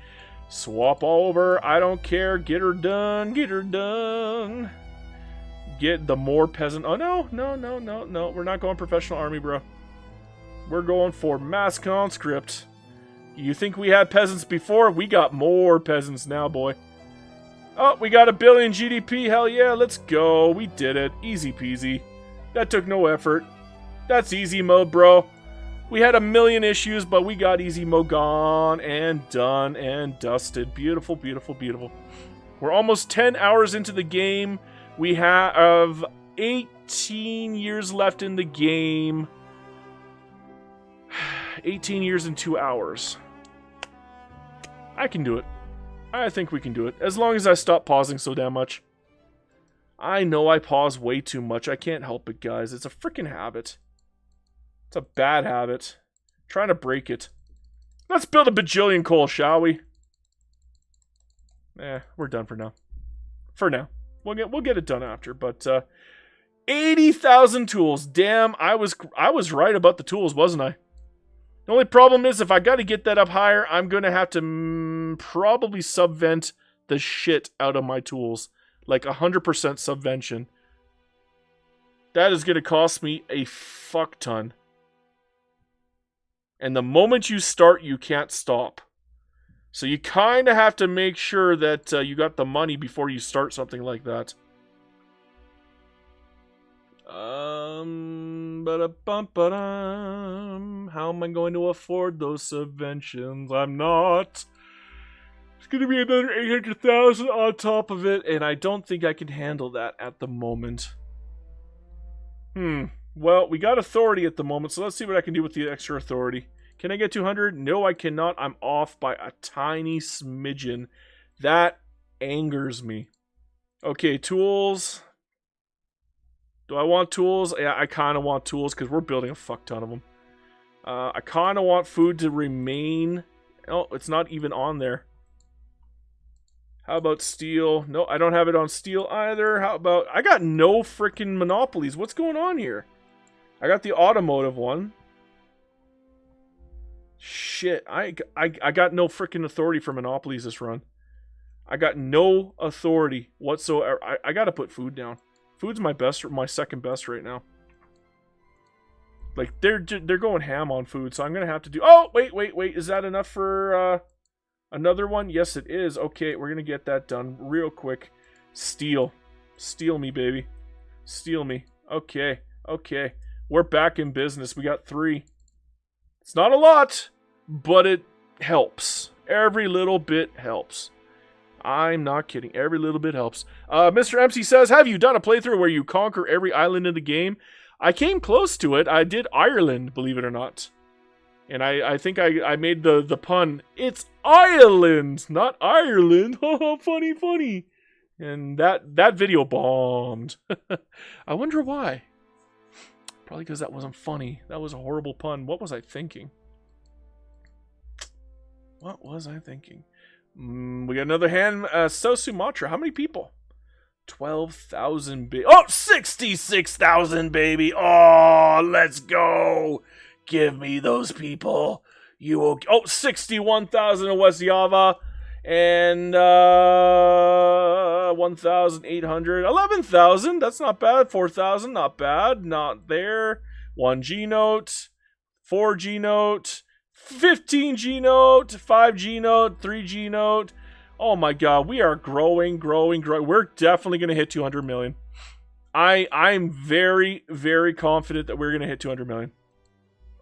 Swap over. I don't care. Get her done. Get her done. Get the more peasant. Oh, no. No. We're not going professional army, bro. We're going for mass conscript. You think we had peasants before? We got more peasants now, boy. Oh, we got 1 billion GDP. Hell yeah, let's go. We did it. Easy peasy. That took no effort. That's easy mode, bro. We had 1 million issues, but we got easy mode gone and done and dusted. Beautiful, beautiful, beautiful. We're almost 10 hours into the game. We have 18 years left in the game. 18 years and 2 hours. I can do it. I think we can do it. As long as I stop pausing so damn much. I know I pause way too much. I can't help it, guys. It's a freaking habit. It's a bad habit. I'm trying to break it. Let's build a bajillion coal, shall we? We're done for now. For now. We'll get it done after, but 80,000 tools. Damn, I was right about the tools, wasn't I? The only problem is if I got to get that up higher, I'm going to have to probably subvent the shit out of my tools. Like 100% subvention. That is going to cost me a fuck ton. And the moment you start, you can't stop. So you kind of have to make sure that you got the money before you start something like that. Ba-da-bum-ba-dum. How am I going to afford those subventions? I'm not. It's going to be another 800,000 on top of it, and I don't think I can handle that at the moment. Well, we got authority at the moment, so let's see what I can do with the extra authority. Can I get 200? No, I cannot. I'm off by a tiny smidgen. That angers me. Okay, tools. Do I want tools? Yeah, I kind of want tools because we're building a fuck ton of them. I kind of want food to remain. Oh, it's not even on there. How about steel? No, I don't have it on steel either. How about... I got no freaking monopolies. What's going on here? I got the automotive one. Shit, I got no freaking authority for monopolies this run. I got no authority whatsoever. I gotta put food down. Food's my second best right now. Like they're going ham on food, so I'm gonna have to do. Oh wait, is that enough for another one? Yes, it is. Okay, we're gonna get that done real quick. Steal me, baby, steal me. Okay, we're back in business. We got 3. It's not a lot, but it helps. Every little bit helps. I'm not kidding. Every little bit helps. Mr. MC says, have you done a playthrough where you conquer every island in the game? I came close to it. I did Ireland, believe it or not. And I think I made the pun. It's Ireland, not Ireland. Funny. And that video bombed. I wonder why. Probably because that wasn't funny. That was a horrible pun. What was I thinking? We got another hand. South Sumatra. How many people? 12,000. Oh, 66,000, baby. Oh, let's go. Give me those people. You will. Oh, 61,000 in West Java. And 1,800. 11,000. That's not bad. 4,000. Not bad. Not there. 1 G note. 4 G note. 15 G note, 5 G note, 3 G note. Oh my god, we are growing. We're definitely going to hit 200 million. I'm very, very confident that we're going to hit 200 million.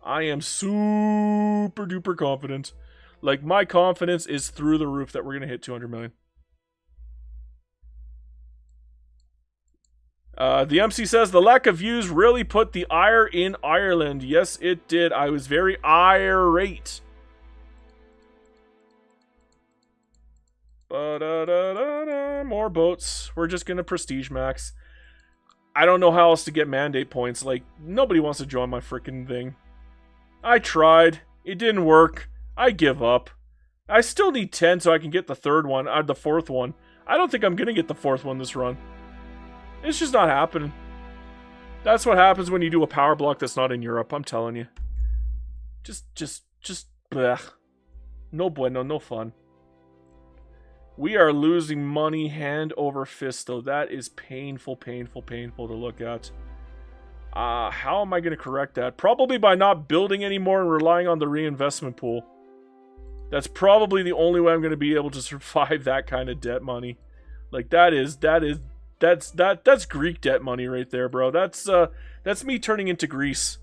I am super duper confident. Like, my confidence is through the roof that we're going to hit 200 million. The MC says, the lack of views really put the ire in Ireland. Yes, it did. I was very irate. More boats. We're just going to prestige max. I don't know how else to get mandate points. Like, nobody wants to join my freaking thing. I tried. It didn't work. I give up. I still need 10 so I can get the third one, the fourth one. I don't think I'm going to get the fourth one this run. It's just not happening. That's what happens when you do a power block that's not in Europe, I'm telling you. Just Blech. No bueno, no fun. We are losing money hand over fist, though. That is painful, painful, painful to look at. How am I going to correct that? Probably by not building anymore and relying on the reinvestment pool. That's probably the only way I'm going to be able to survive that kind of debt money. Like, that's Greek debt money right there, bro. That's me turning into Greece.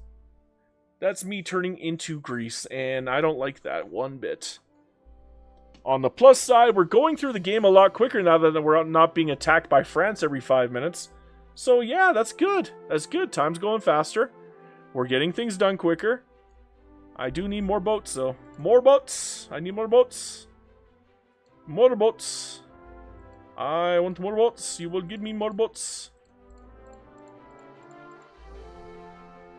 That's me turning into Greece, and I don't like that one bit. On the plus side, we're going through the game a lot quicker now that we're not being attacked by France every 5 minutes. So yeah, that's good. That's good. Time's going faster. We're getting things done quicker. I do need more boats, though. More boats. I need more boats. More boats. I want more boats. You will give me more boats.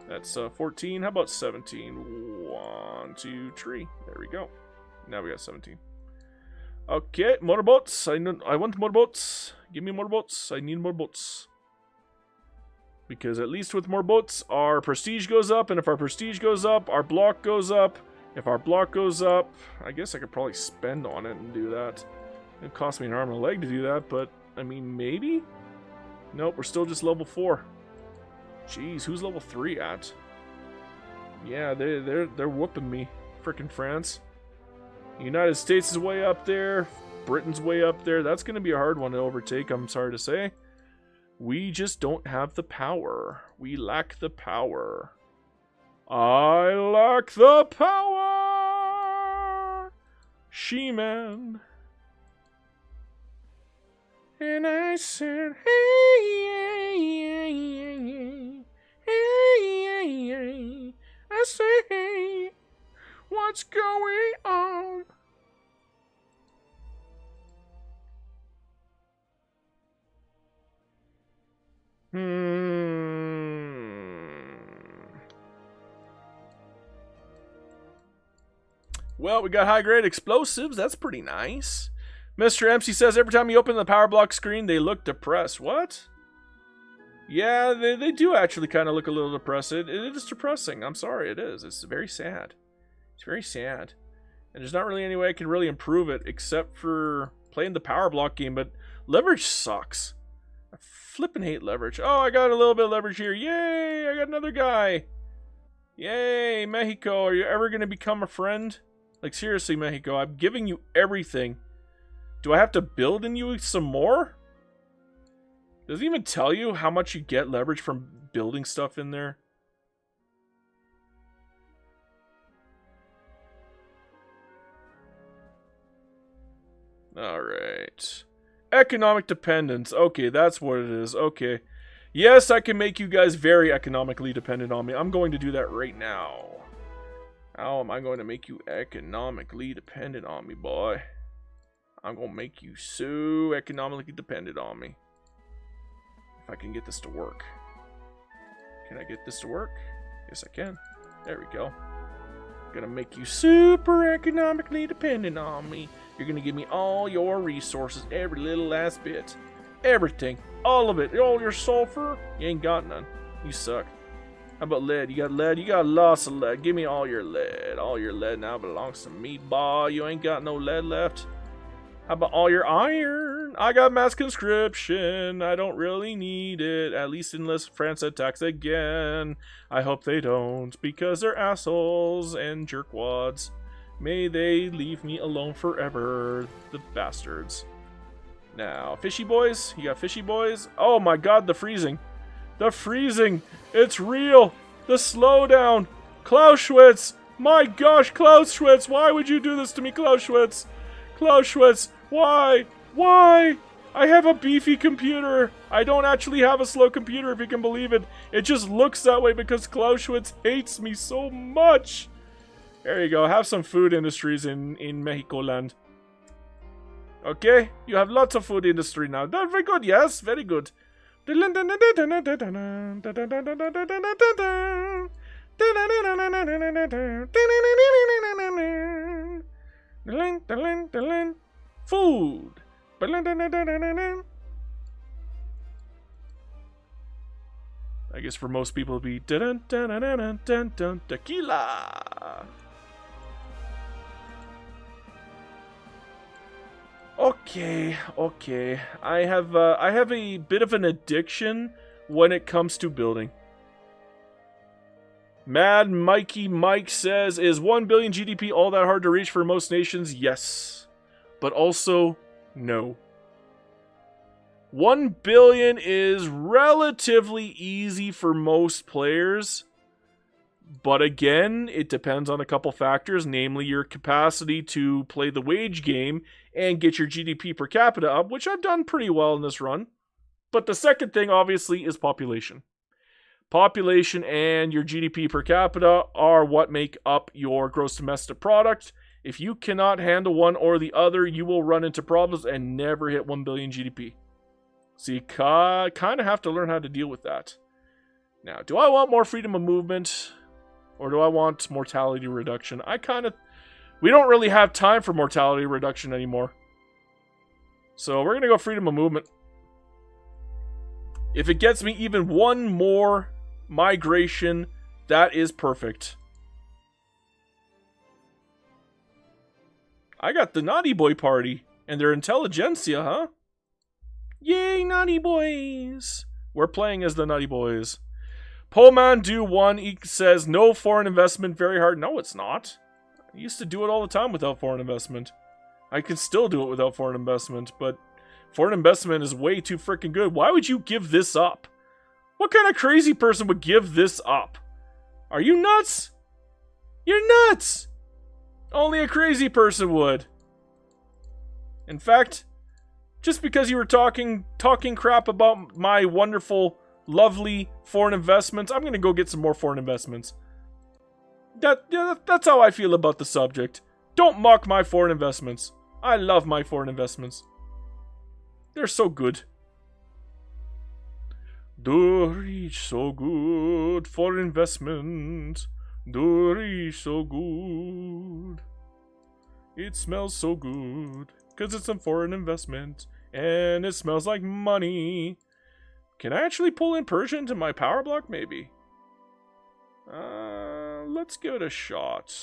That's 14. How about 17? 1, 2, 3. There we go. Now we got 17. Okay, more boats. I want more boats. Give me more boats. I need more boats. Because at least with more boats, our prestige goes up. And if our prestige goes up, our block goes up. If our block goes up, I guess I could probably spend on it and do that. It cost me an arm and a leg to do that, but, I mean, maybe? Nope, we're still just level 4. Jeez, who's level 3 at? Yeah, they're whooping me. Frickin' France. United States is way up there. Britain's way up there. That's going to be a hard one to overtake, I'm sorry to say. We just don't have the power. We lack the power. I lack the power! She-Man. And I said, hey, I say, hey, what's going on? Well, we got high-grade explosives. That's pretty nice. Mr. MC says every time you open the power block screen, they look depressed. What? Yeah, they do actually kind of look a little depressed. It is depressing. I'm sorry, it is. It's very sad. It's very sad. And there's not really any way I can really improve it except for playing the power block game, but leverage sucks. I flippin' hate leverage. Oh, I got a little bit of leverage here. Yay, I got another guy. Yay, Mexico, are you ever going to become a friend? Like, seriously, Mexico, I'm giving you everything. Do I have to build in you some more? Does it even tell you how much you get leverage from building stuff in there? Alright. Economic dependence. Okay, that's what it is. Okay. Yes, I can make you guys very economically dependent on me. I'm going to do that right now. How am I going to make you economically dependent on me, boy? I'm going to make you so economically dependent on me. If I can get this to work. Can I get this to work? Yes, I can. There we go. Gonna make you super economically dependent on me. You're gonna give me all your resources, every little last bit. Everything. All of it. All your sulfur? You ain't got none. You suck. How about lead? You got lead? You got lots of lead. Give me all your lead. All your lead now belongs to me, boy. You ain't got no lead left. How about all your iron? I got mass conscription. I don't really need it. At least unless France attacks again. I hope they don't, because they're assholes and jerkwads. May they leave me alone forever, the bastards. Now, fishy boys? You got fishy boys? Oh my god, the freezing. The freezing! It's real! The slowdown! Clausewitz! My gosh, Clausewitz! Why would you do this to me, Clausewitz? Clausewitz! Why? Why? I have a beefy computer. I don't actually have a slow computer, if you can believe it. It just looks that way because Clausewitz hates me so much. There you go. Have some food industries in Mexico land. Okay? You have lots of food industry now. That's very good, yes? Very good. Food. I guess for most people it'll be tequila. Okay, okay. I have a bit of an addiction when it comes to building. Mad Mikey Mike says, is 1 billion GDP all that hard to reach for most nations? Yes. But also, no. 1 billion is relatively easy for most players. But again, it depends on a couple factors, namely your capacity to play the wage game and get your GDP per capita up, which I've done pretty well in this run. But the second thing, obviously, is population. Population and your GDP per capita are what make up your gross domestic product. If you cannot handle one or the other, you will run into problems and never hit 1 billion GDP. So you kind of have to learn how to deal with that. Now, do I want more freedom of movement? Or do I want mortality reduction? We don't really have time for mortality reduction anymore. So we're going to go freedom of movement. If it gets me even one more migration, that is perfect. I got the Naughty Boy Party and their intelligentsia, huh? Yay, Naughty Boys! We're playing as the Naughty Boys. Poleman Do 1 says, no foreign investment, very hard. No, it's not. I used to do it all the time without foreign investment. I can still do it without foreign investment, but foreign investment is way too freaking good. Why would you give this up? What kind of crazy person would give this up? Are you nuts? You're nuts! Only a crazy person would. In fact, just because you were talking crap about my wonderful, lovely foreign investments, I'm going to go get some more foreign investments. That's how I feel about the subject. Don't mock my foreign investments. I love my foreign investments. They're so good. Do reach so good for investment. Do reach so good. It smells so good. Because it's a foreign investment. And it smells like money. Can I actually pull in Persia into my power block? Maybe. Let's give it a shot.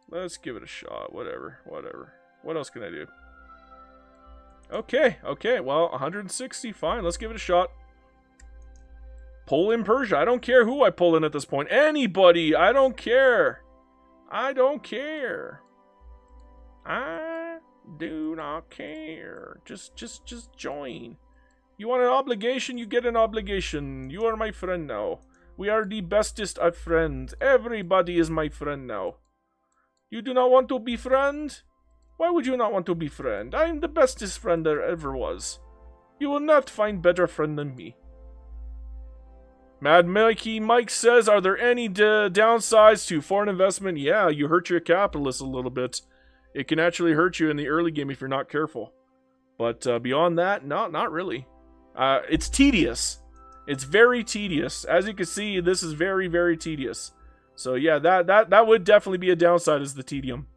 Let's give it a shot. Whatever. What else can I do? Okay. Well, 160. Fine. Let's give it a shot. Pull in Persia. I don't care who I pull in at this point. Anybody. I don't care. I do not care. Just join. You want an obligation? You get an obligation. You are my friend now. We are the bestest of friends. Everybody is my friend now. You do not want to be friend? Why would you not want to be friend? I am the bestest friend there ever was. You will not find better friend than me. Mad Mikey Mike says, are there any downsides to foreign investment? Yeah, you hurt your capitalists a little bit. It can actually hurt you in the early game if you're not careful. But beyond that, not really. It's tedious. It's very tedious. As you can see, this is very, very tedious. So yeah, that would definitely be a downside, is the tedium.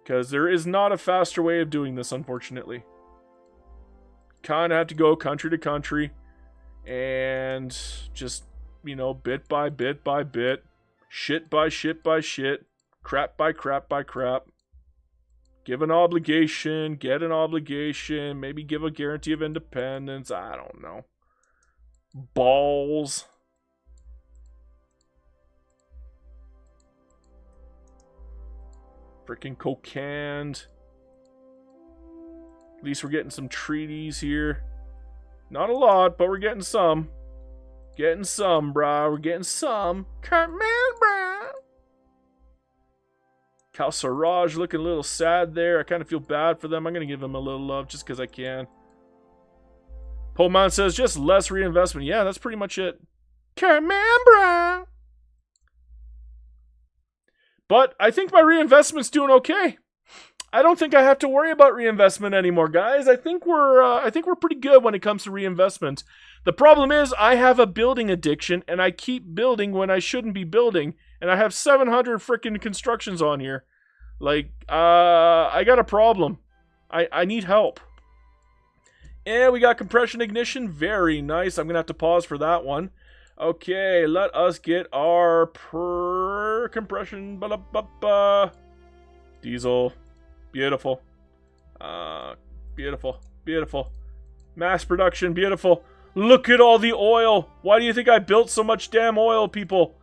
Because there is not a faster way of doing this, unfortunately. Kind of have to go country to country. And just, bit by bit by bit. Shit by shit by shit. Crap by crap by crap. Give an obligation, get an obligation, maybe give a guarantee of independence, I don't know. Balls. Freaking cocaine. At least we're getting some treaties here. Not a lot, but we're getting some. Getting some, brah. We're getting some. Come on, brah. Cal Saraj looking a little sad there. I kind of feel bad for them. I'm going to give them a little love just because I can. Poleman says, just less reinvestment. Yeah, that's pretty much it. Come on, brah. But I think my reinvestment's doing okay. I don't think I have to worry about reinvestment anymore, guys. I think we're pretty good when it comes to reinvestment. The problem is I have a building addiction and I keep building when I shouldn't be building, and I have 700 freaking constructions on here. Like, I got a problem. I need help. And we got compression ignition. Very nice. I'm gonna have to pause for that one. Okay, let us get our compression. Diesel. Beautiful. Beautiful. Beautiful. Mass production. Beautiful. Look at all the oil. Why do you think I built so much damn oil, people?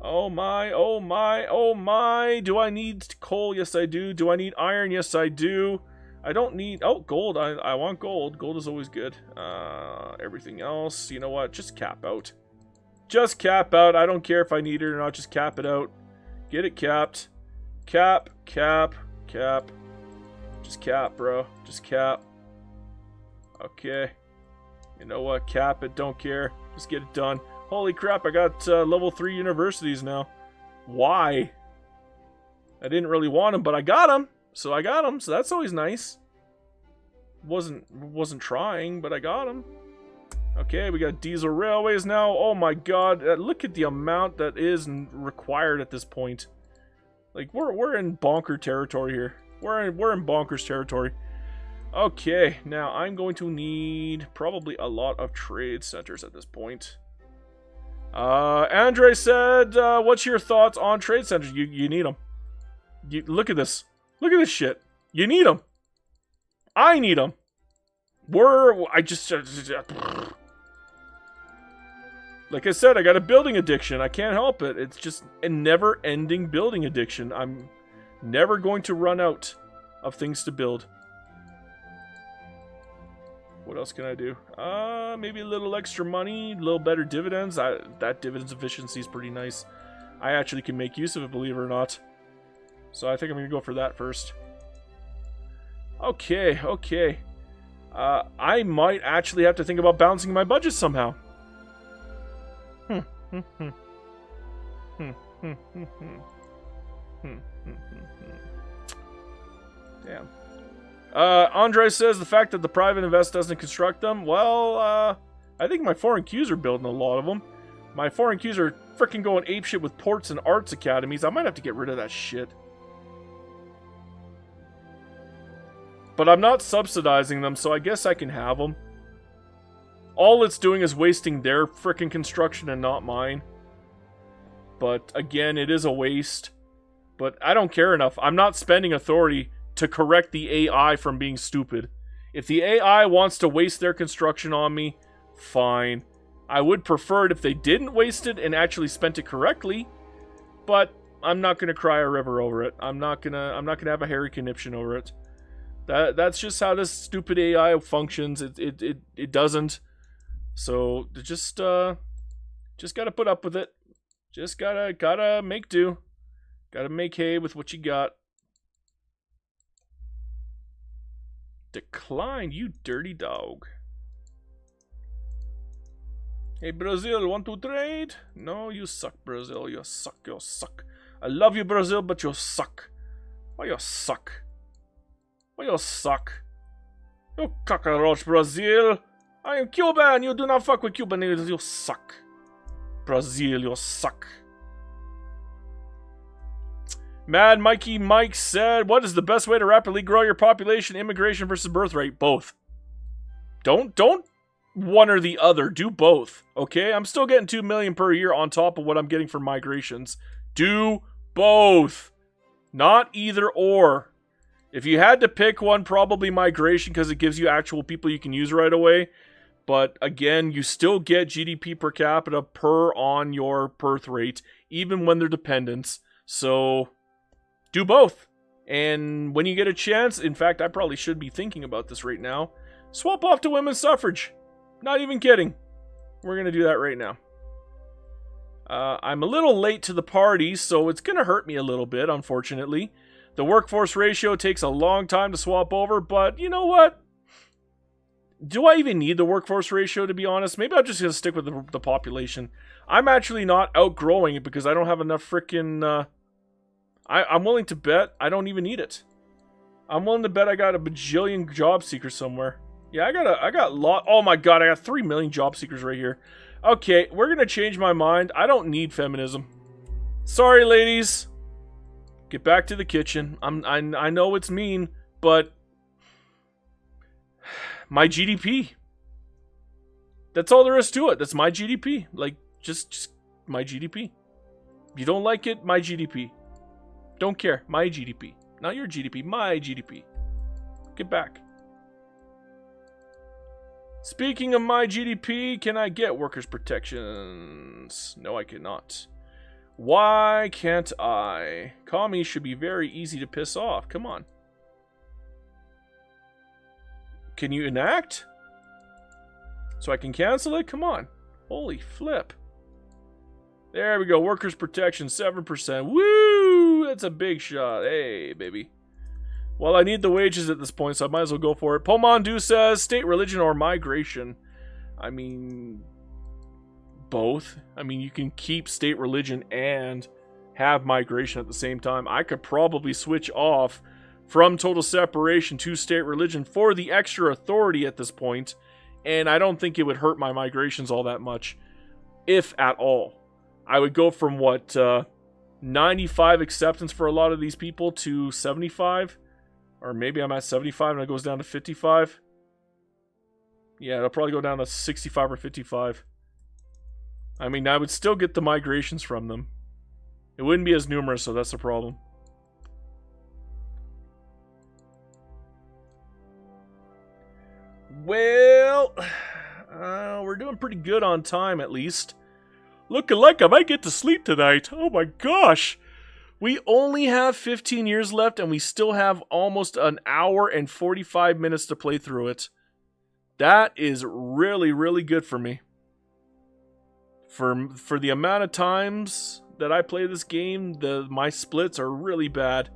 Oh my, oh my, oh my. Do I need coal? Yes, I do. Do I need iron? Yes, I do. I don't need... Oh, gold. I want gold. Gold is always good. Everything else, you know what? Just cap out. Just cap out. I don't care if I need it or not. Just cap it out. Get it capped. Cap, cap, cap. Just cap, bro. Just cap. Okay. You know what? Cap it. Don't care. Just get it done. Holy crap, I got level 3 universities now. Why? I didn't really want them, but I got them. So I got them. So that's always nice. Wasn't trying, but I got them. Okay, we got diesel railways now. Oh my god, look at the amount that is required at this point. Like we're in bonker territory here. We're in bonkers territory. Okay, now I'm going to need probably a lot of trade centers at this point. Andre said, what's your thoughts on trade centers? You need them. Look at this. Look at this shit. You need them. I need them. Like I said, I got a building addiction. I can't help it. It's just a never-ending building addiction. I'm never going to run out of things to build. What else can I do? Maybe a little extra money, a little better dividends. That dividends efficiency is pretty nice. I actually can make use of it, believe it or not. So I think I'm going to go for that first. Okay, okay. I might actually have to think about balancing my budget somehow. Damn. Andre says the fact that the private invest doesn't construct them. Well, I think my foreign Qs are building a lot of them. My foreign Qs are freaking going apeshit with ports and arts academies. I might have to get rid of that shit. But I'm not subsidizing them, so I guess I can have them. All it's doing is wasting their frickin' construction and not mine. But again, it is a waste. But I don't care enough. I'm not spending authority to correct the AI from being stupid. If the AI wants to waste their construction on me, fine. I would prefer it if they didn't waste it and actually spent it correctly. But I'm not gonna cry a river over it. I'm not gonna have a hairy conniption over it. That's just how this stupid AI functions. It doesn't. So just gotta put up with it. Just gotta make do. Gotta make hay with what you got. Decline, you dirty dog. Hey Brazil, want to trade? No, you suck, Brazil. You suck, you suck. I love you, Brazil, but you suck. Why you suck? Why you suck? You cockroach, Brazil. I am Cuban. You do not fuck with Cubans. You suck. Brazil, you suck. Mad Mikey Mike said, what is the best way to rapidly grow your population? Immigration versus birth rate? Both. Don't one or the other. Do both. Okay? I'm still getting 2 million per year on top of what I'm getting from migrations. Do both. Not either or. If you had to pick one, probably migration because it gives you actual people you can use right away. But again, you still get GDP per capita on your birth rate, even when they're dependents. So do both. And when you get a chance, in fact, I probably should be thinking about this right now, swap off to women's suffrage. Not even kidding. We're going to do that right now. I'm a little late to the party, so it's going to hurt me a little bit, unfortunately. The workforce ratio takes a long time to swap over, but you know what? Do I even need the workforce ratio, to be honest? Maybe I'm just going to stick with the population. I'm actually not outgrowing it because I don't have enough freaking... I'm willing to bet I don't even need it. I'm willing to bet I got a bajillion job seekers somewhere. Yeah, I got a lot... Oh my god, I got 3 million job seekers right here. Okay, we're going to change my mind. I don't need feminism. Sorry, ladies. Get back to the kitchen. I know it's mean, but... my GDP. That's all there is to it. That's my GDP. Like, just my GDP. You don't like it? My GDP. Don't care. My GDP. Not your GDP. My GDP. Get back. Speaking of my GDP, can I get workers' protections? No, I cannot. Why can't I? Commies should be very easy to piss off. Come on. Can you enact? So I can cancel it? Come on. Holy flip. There we go. Workers' protection, 7%. Woo! That's a big shot. Hey, baby. Well, I need the wages at this point, so I might as well go for it. Pomondu says, state religion or migration. I mean, both. I mean, you can keep state religion and have migration at the same time. I could probably switch off from total separation to state religion for the extra authority at this point, and I don't think it would hurt my migrations all that much, if at all. I would go from, 95 acceptance for a lot of these people to 75? Or maybe I'm at 75 and it goes down to 55? Yeah, it'll probably go down to 65 or 55. I mean, I would still get the migrations from them. It wouldn't be as numerous, so that's the problem. Well, we're doing pretty good on time, at least. Looking like I might get to sleep tonight. Oh my gosh. We only have 15 years left, and we still have almost an hour and 45 minutes to play through it. That is really, really good for me. For the amount of times that I play this game, my splits are really bad.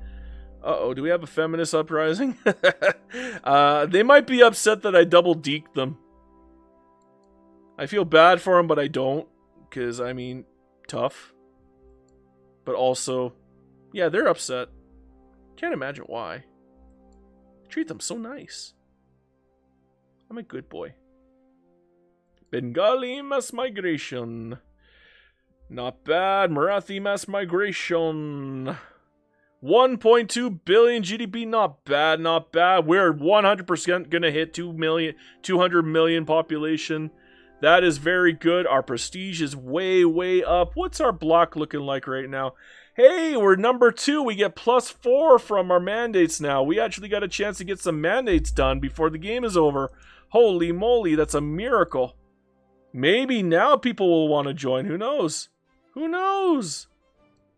Uh-oh, do we have a feminist uprising? They might be upset that I double deked them. I feel bad for them, but I don't. Because, I mean, tough. But also, yeah, they're upset. Can't imagine why. I treat them so nice. I'm a good boy. Bengali mass migration. Not bad. Marathi mass migration. 1.2 billion GDP. Not bad, not bad. We're 100% going to hit 200 million population. That is very good. Our prestige is way, way up. What's our block looking like right now? Hey, we're number 2. We get +4 from our mandates now. We actually got a chance to get some mandates done before the game is over. Holy moly, that's a miracle. Maybe now people will want to join. Who knows? Who knows?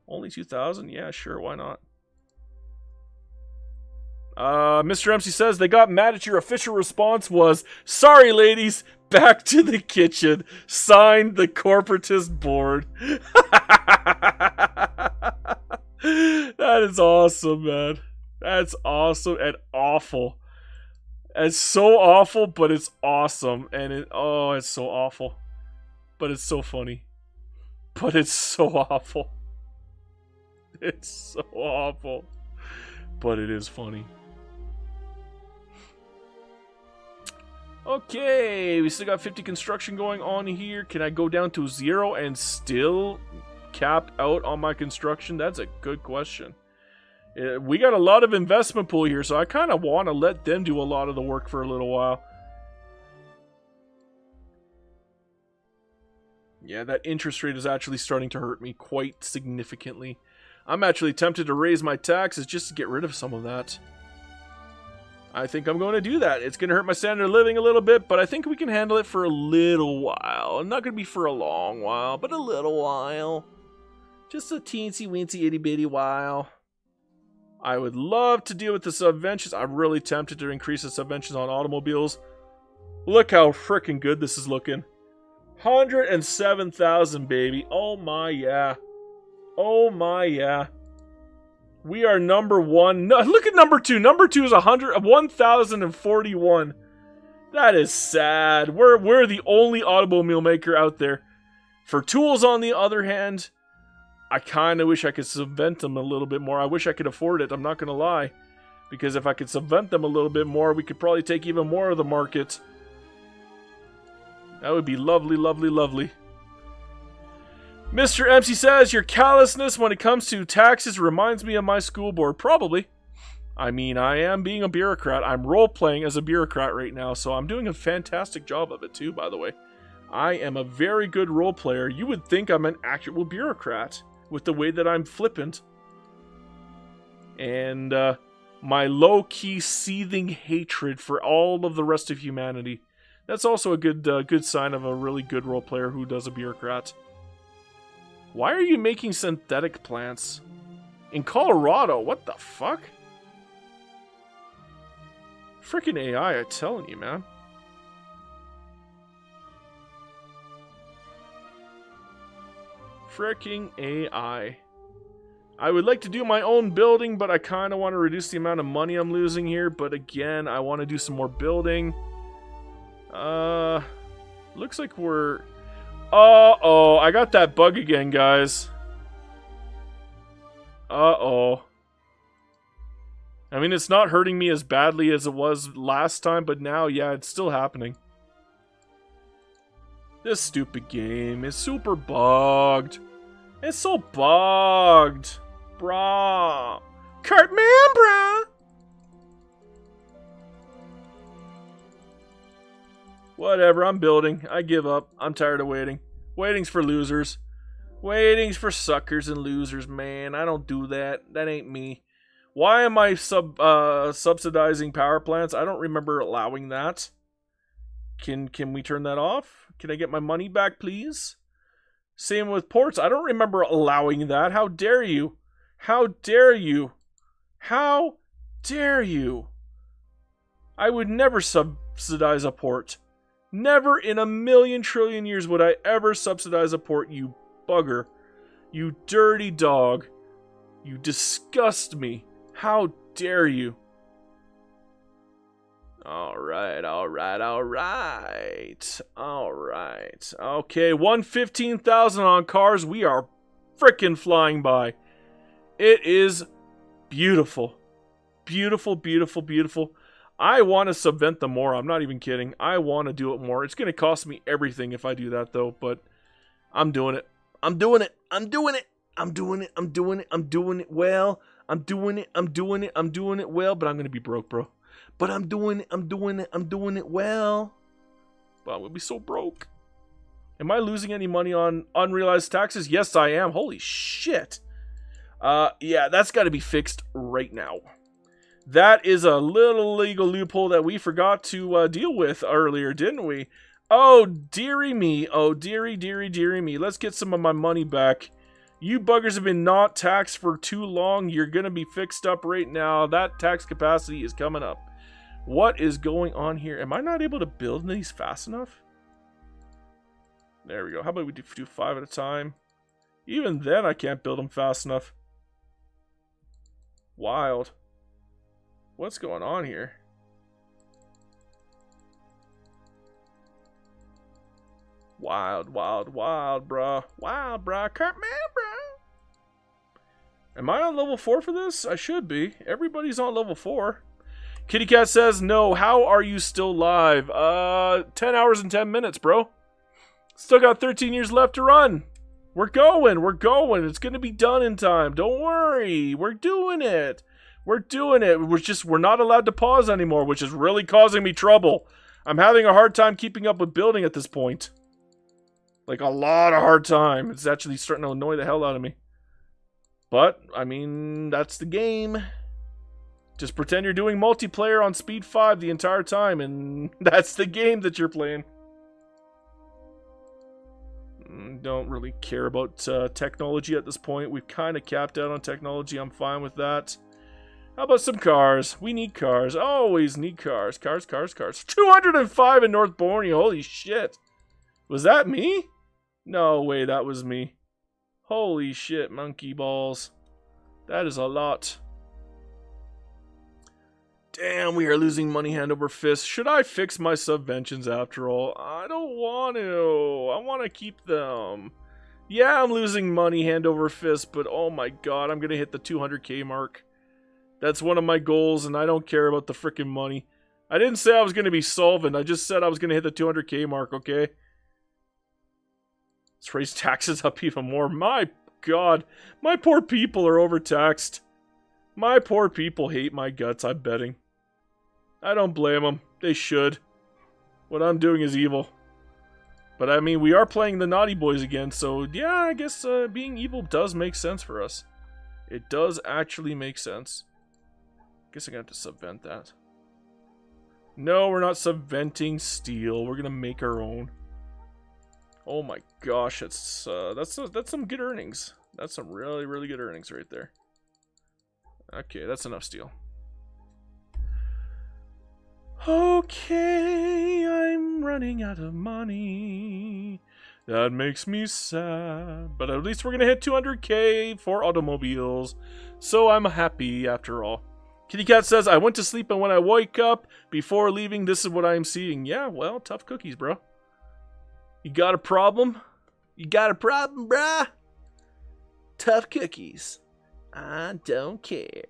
Only 2,000? Yeah, sure, why not? Mr. MC says they got mad at your official response was, sorry ladies, back to the kitchen. Signed the corporatist board. That is awesome, man. That's awesome and awful. It's so awful, but it's awesome. And it's so awful. But it's so funny. But it's so awful. It's so awful. But it is funny. Okay, we still got 50 construction going on here. Can I go down to 0 and still cap out on my construction? That's a good question. We got a lot of investment pool here, so I kind of want to let them do a lot of the work for a little while. Yeah, that interest rate is actually starting to hurt me quite significantly. I'm actually tempted to raise my taxes just to get rid of some of that. I think I'm going to do that. It's going to hurt my standard of living a little bit, but I think we can handle it for a little while. Not going to be for a long while, but a little while. Just a teensy-weensy itty-bitty while. I would love to deal with the subventions. I'm really tempted to increase the subventions on automobiles. Look how freaking good this is looking. 107,000, baby. Oh my, yeah. Oh my, yeah. We are number 1. No, look at number 2. Number 2 is 1,041. That is sad. We're the only automobile maker out there. For tools, on the other hand, I kind of wish I could subvent them a little bit more. I wish I could afford it. I'm not going to lie. Because if I could subvent them a little bit more, we could probably take even more of the market. That would be lovely, lovely, lovely. Mr. MC says, your callousness when it comes to taxes reminds me of my school board. Probably. I mean, I am being a bureaucrat. I'm role-playing as a bureaucrat right now, so I'm doing a fantastic job of it too, by the way. I am a very good role player. You would think I'm an actual bureaucrat with the way that I'm flippant. and my low-key seething hatred for all of the rest of humanity. That's also a good sign of a really good role player who does a bureaucrat. Why are you making synthetic plants? In Colorado, what the fuck? Freaking AI, I'm telling you, man. Freaking AI. I would like to do my own building, but I kind of want to reduce the amount of money I'm losing here. But again, I want to do some more building. Looks like we're... Uh-oh, I got that bug again, guys. Uh-oh. I mean, it's not hurting me as badly as it was last time, but now, yeah, it's still happening. This stupid game is super bugged. It's so bugged. Brah. Cartman, brah. Whatever, I'm building. I give up. I'm tired of waiting. Waiting's for losers. Waiting's for suckers and losers, man. I don't do that. That ain't me. Why am I subsidizing power plants? I don't remember allowing that. Can we turn that off? Can I get my money back, please? Same with ports. I don't remember allowing that. How dare you? How dare you? How dare you? I would never subsidize a port. Never in a million trillion years would I ever subsidize a port, you bugger. You dirty dog. You disgust me. How dare you? Alright. Okay, 115,000 on cars. We are frickin' flying by. It is beautiful. Beautiful, beautiful, beautiful. I want to subvent them more. I'm not even kidding. I want to do it more. It's going to cost me everything if I do that, though, but I'm doing it. I'm doing it. I'm doing it. I'm doing it. I'm doing it. I'm doing it well. I'm doing it. I'm doing it. I'm doing it well, but I'm going to be broke, bro. But I'm doing it. I'm doing it. I'm doing it well. But I'm going to be so broke. Am I losing any money on unrealized taxes? Yes, I am. Holy shit. Yeah, that's got to be fixed right now. That is a little legal loophole that we forgot to deal with earlier, didn't we? Oh, dearie me. Oh, dearie me. Let's get some of my money back. You buggers have been not taxed for too long. You're going to be fixed up right now. That tax capacity is coming up. What is going on here? Am I not able to build these fast enough? There we go. How about we do 5 at a time? Even then, I can't build them fast enough. Wild. What's going on here? Wild, bruh. Wild, bruh. Cartman, bruh. Am I on level 4 for this? I should be. Everybody's on level 4. Kitty Cat says, no, how are you still live? 10 hours and 10 minutes, bro. Still got 13 years left to run. We're going. It's going to be done in time. Don't worry. We're doing it. We're not allowed to pause anymore, which is really causing me trouble. I'm having a hard time keeping up with building at this point. Like, a lot of hard time. It's actually starting to annoy the hell out of me. But, I mean, that's the game. Just pretend you're doing multiplayer on speed 5 the entire time, and that's the game that you're playing. Don't really care about technology at this point. We've kind of capped out on technology. I'm fine with that. How about some cars? We need cars. Always need cars. Cars. 205 in North Borneo. Holy shit. Was that me? No way, that was me. Holy shit, monkey balls. That is a lot. Damn, we are losing money hand over fist. Should I fix my subventions after all? I don't want to. I want to keep them. Yeah, I'm losing money hand over fist, but oh my god, I'm going to hit the 200k mark. That's one of my goals, and I don't care about the frickin' money. I didn't say I was going to be solvent. I just said I was going to hit the 200k mark, okay? Let's raise taxes up even more. My god, my poor people are overtaxed. My poor people hate my guts, I'm betting. I don't blame them. They should. What I'm doing is evil. But I mean, we are playing the Naughty Boys again, so yeah, I guess being evil does make sense for us. It does actually make sense. Guess I'm gonna have to subvent that. No, we're not subventing steel. We're gonna make our own. Oh my gosh, that's some good earnings. That's some really, really good earnings right there. Okay, that's enough steel. Okay, I'm running out of money. That makes me sad. But at least we're gonna hit 200K for automobiles. So I'm happy after all. Kitty Cat says, I went to sleep and when I wake up before leaving, this is what I'm seeing. Yeah, well, tough cookies, bro. You got a problem? You got a problem, bruh? Tough cookies. I don't care.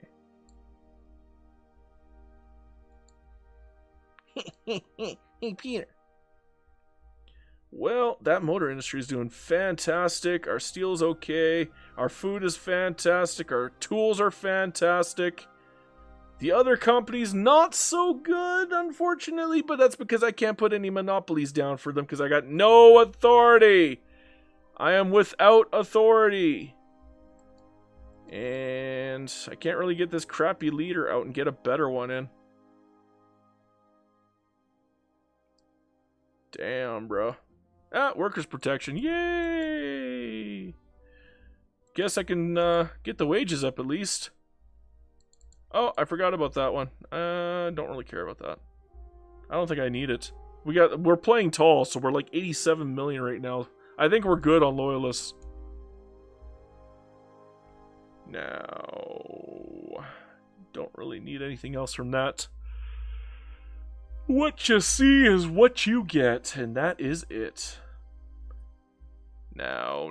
Hey, Peter. Well, that motor industry is doing fantastic. Our steel's okay. Our food is fantastic. Our tools are fantastic. The other company's not so good, unfortunately, but that's because I can't put any monopolies down for them because I got no authority. I am without authority. And I can't really get this crappy leader out and get a better one in. Damn, bro. Ah, workers' protection. Yay! Guess I can get the wages up at least. Oh, I forgot about that one. Don't really care about that. I don't think I need it. We're playing tall, so we're like 87 million right now. I think we're good on loyalists. Now, don't really need anything else from that. What you see is what you get, and that is it. Now.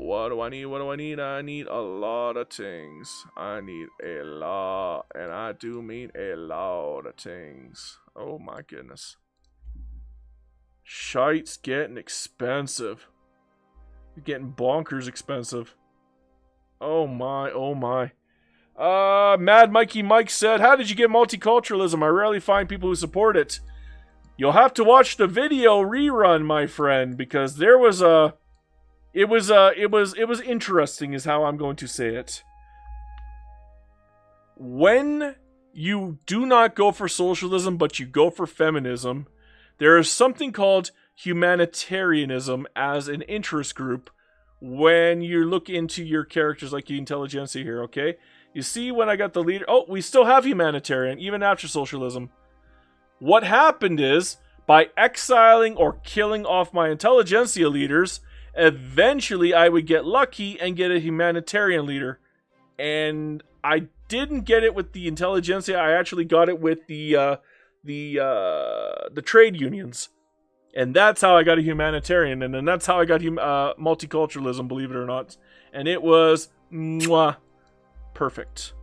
What do I need? I need a lot of things. I need a lot, and I do mean a lot of things. Oh my goodness. Shite's getting expensive. You're getting bonkers expensive. Oh my. Mad Mikey Mike said, how did you get multiculturalism? I rarely find people who support it. You'll have to watch the video rerun, my friend, because there was it was interesting is how I'm going to say it. When you do not go for socialism, but you go for feminism, there is something called humanitarianism as an interest group when you look into your characters like the intelligentsia here, okay? You see when I got the leader... Oh, we still have humanitarian, even after socialism. What happened is, by exiling or killing off my intelligentsia leaders, eventually I would get lucky and get a humanitarian leader. And I didn't get it with the intelligentsia, I actually got it with the trade unions. And that's how I got a humanitarian, and then that's how I got multiculturalism, believe it or not. And it was mwah, perfect.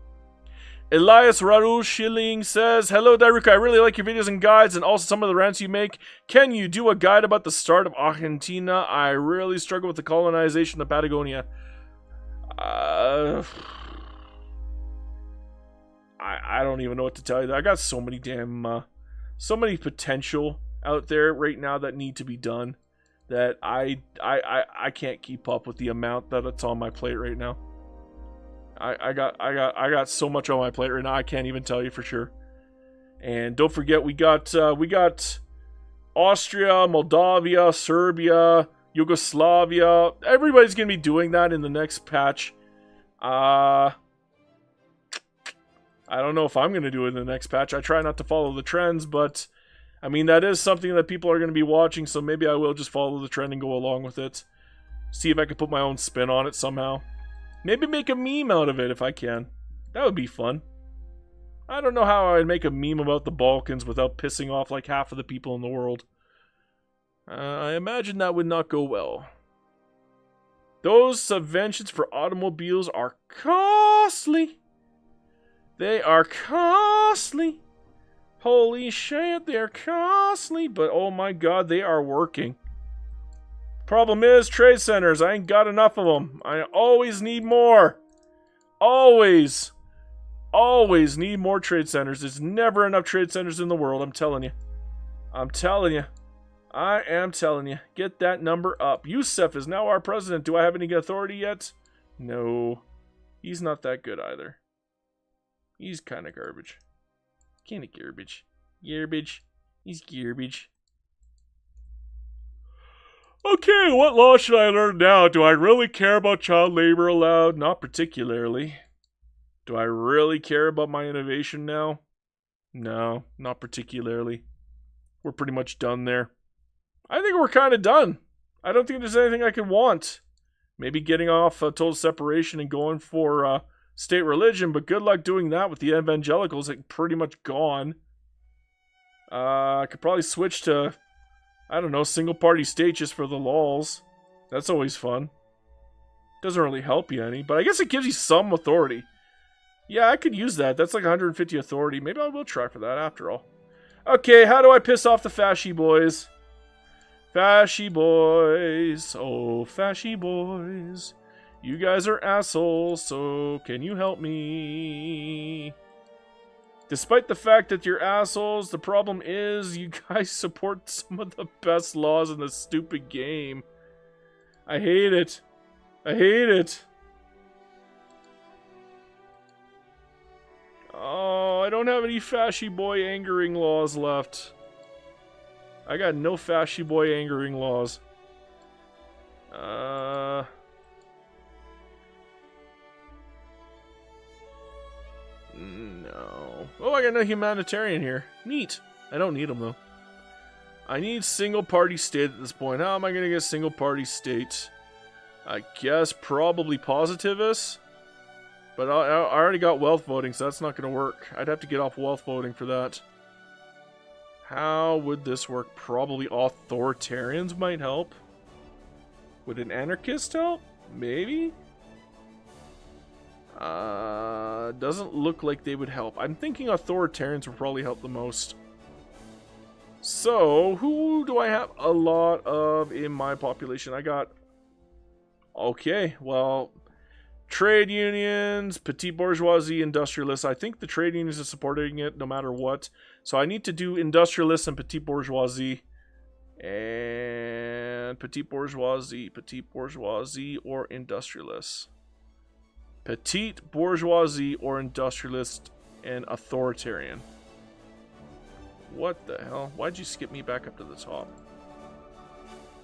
Elias Raul Schilling says, hello, Daruka, I really like your videos and guides, and also some of the rants you make. Can you do a guide about the start of Argentina? I really struggle with the colonization of Patagonia. I don't even know what to tell you. I got so many damn, so many potential out there right now that need to be done that I can't keep up with the amount that it's on my plate right now. I got so much on my plate right now I can't even tell you for sure. And don't forget we got Austria, Moldavia, Serbia, Yugoslavia. Everybody's gonna be doing that in the next patch. I don't know if I'm gonna do it in the next patch. I try not to follow the trends, but I mean, that is something that people are going to be watching, so maybe I will just follow the trend and go along with it. See if I can put my own spin on it somehow. Maybe make a meme out of it if I can. That would be fun. I don't know how I'd make a meme about the Balkans without pissing off like half of the people in the world. I imagine that would not go well. Those subventions for automobiles are costly. They are costly. Holy shit, they're costly, but oh my god, they are working. Problem is, trade centers, I ain't got enough of them. I always need more. Always need more trade centers. There's never enough trade centers in the world, I'm telling you. I am telling you. Get that number up. Youssef is now our president. Do I have any authority yet? No. He's not that good either. He's kind of garbage. Kind of garbage. Garbage. He's garbage. Okay, what law should I learn now? Do I really care about child labor allowed? Not particularly. Do I really care about my innovation now? No, not particularly. We're pretty much done there. I think we're kind of done. I don't think there's anything I can want. Maybe getting off total separation and going for state religion, but good luck doing that with the evangelicals. Like, pretty much gone. I could probably switch to, I don't know, single party state just for the lols. That's always fun. Doesn't really help you any, but I guess it gives you some authority. Yeah, I could use that. That's like 150 authority. Maybe I will try for that after all. Okay, how do I piss off the fashy boys? Fashy boys. Oh, fashy boys. You guys are assholes, so can you help me? Despite the fact that you're assholes, the problem is you guys support some of the best laws in this stupid game. I hate it. I hate it. Oh, I don't have any fashy boy angering laws left. I got no fashy boy angering laws. No. Oh, I got no humanitarian here. Neat. I don't need them, though. I need single party state at this point. How am I going to get single party state? I guess probably positivist. But I already got wealth voting, so that's not going to work. I'd have to get off wealth voting for that. How would this work? Probably authoritarians might help. Would an anarchist help? Maybe? Doesn't look like they would help. I'm thinking authoritarians would probably help the most. So, who do I have a lot of in my population? I got... Okay, well... Trade unions, petite bourgeoisie, industrialists. I think the trade unions are supporting it no matter what. So I need to do industrialists and petite bourgeoisie. And petite bourgeoisie, or industrialists. Petite bourgeoisie or industrialist and authoritarian. What the hell? Why'd you skip me back up to the top?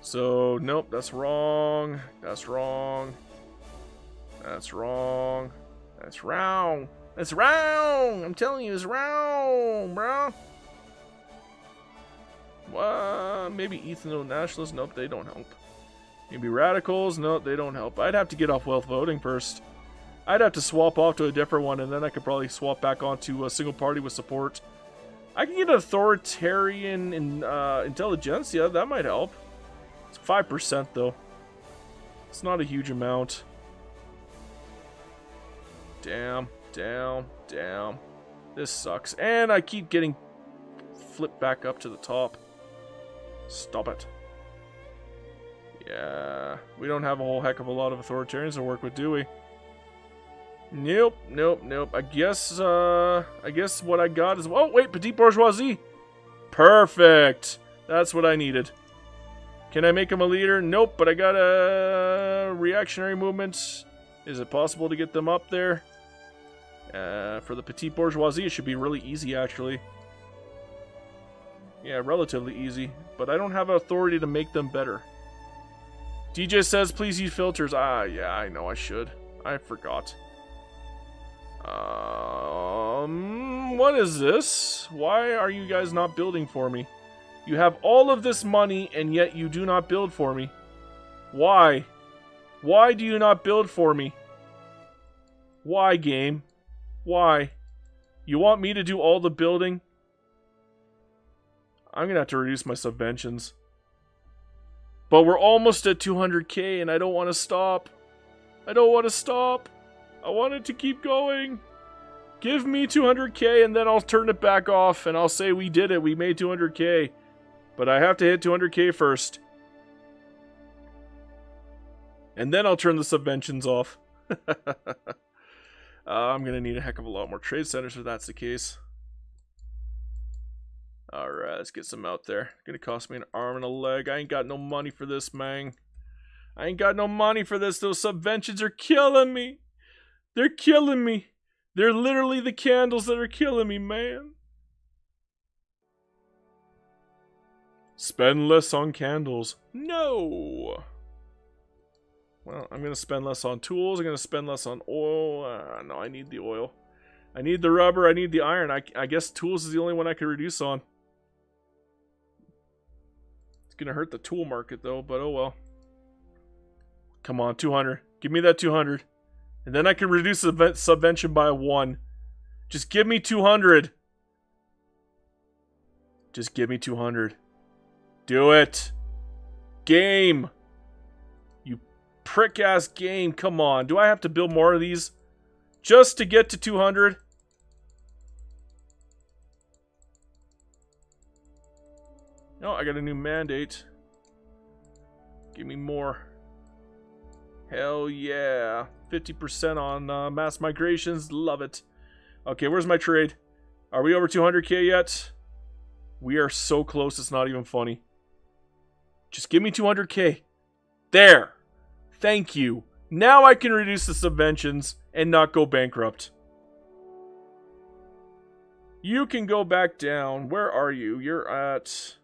So, nope, that's wrong. That's wrong. That's wrong. That's wrong. That's wrong. I'm telling you, it's wrong, bro. Maybe ethno-nationalists. Nope, they don't help. Maybe radicals. Nope, they don't help. I'd have to get off wealth voting first. I'd have to swap off to a different one, and then I could probably swap back onto a single party with support. I can get an authoritarian in intelligentsia. That might help. It's 5% though. It's not a huge amount. Damn, damn, damn. This sucks. And I keep getting flipped back up to the top. Stop it. Yeah, we don't have a whole heck of a lot of authoritarians to work with, do we? Nope, nope, nope. I guess what I got is... Oh, wait, petite bourgeoisie. Perfect. That's what I needed. Can I make him a leader? Nope, but I got a reactionary movement. Is it possible to get them up there? For the petite bourgeoisie, it should be really easy, actually. Yeah, relatively easy. But I don't have authority to make them better. DJ says, please use filters. Ah, yeah, I know I should. I forgot. What is this? Why are you guys not building for me? You have all of this money, and yet you do not build for me. Why? Why do you not build for me? Why, game? Why? You want me to do all the building? I'm gonna have to reduce my subventions. But we're almost at 200k and I don't want to stop. I don't want to stop. I want it to keep going. Give me 200k and then I'll turn it back off and I'll say we did it. We made 200k. But I have to hit 200k first. And then I'll turn the subventions off. I'm going to need a heck of a lot more trade centers if that's the case. Alright, let's get some out there. Gonna cost me an arm and a leg. I ain't got no money for this, man. I ain't got no money for this. Those subventions are killing me. They're killing me. They're literally the candles that are killing me, man. Spend less on candles. No. Well, I'm going to spend less on tools. I'm going to spend less on oil. No, I need the oil. I need the rubber. I need the iron. I guess tools is the only one I can reduce on. It's going to hurt the tool market, though, but oh well. Come on, 200. Give me that 200. And then I can reduce the subvention by 1. Just give me 200. Just give me 200. Do it. Game. You prick-ass game. Come on. Do I have to build more of these? Just to get to 200? No, I got a new mandate. Give me more. Hell yeah. 50% on mass migrations. Love it. Okay, where's my trade? Are we over 200k yet? We are so close, it's not even funny. Just give me 200k. There. Thank you. Now I can reduce the subventions and not go bankrupt. You can go back down. Where are you? You're at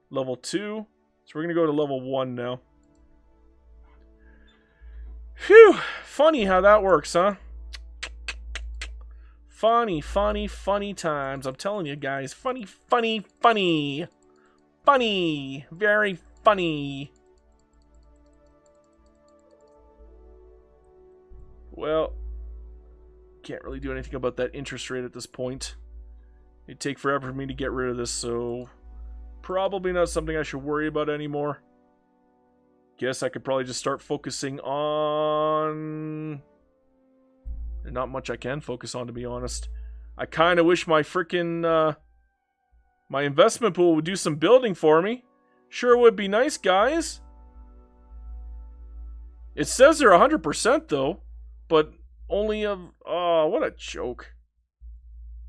level 2. So we're going to go to level 1 now. Phew. Funny how that works, huh? Funny, funny, funny times. I'm telling you guys. Funny, funny, funny. Funny. Very funny. Well, can't really do anything about that interest rate at this point. It'd take forever for me to get rid of this, so probably not something I should worry about anymore. Guess I could probably just start focusing on... There's not much I can focus on, to be honest. I kind of wish my frickin' my investment pool would do some building for me. Sure would be nice, guys. It says they're 100% though, but only of... Oh, what a joke.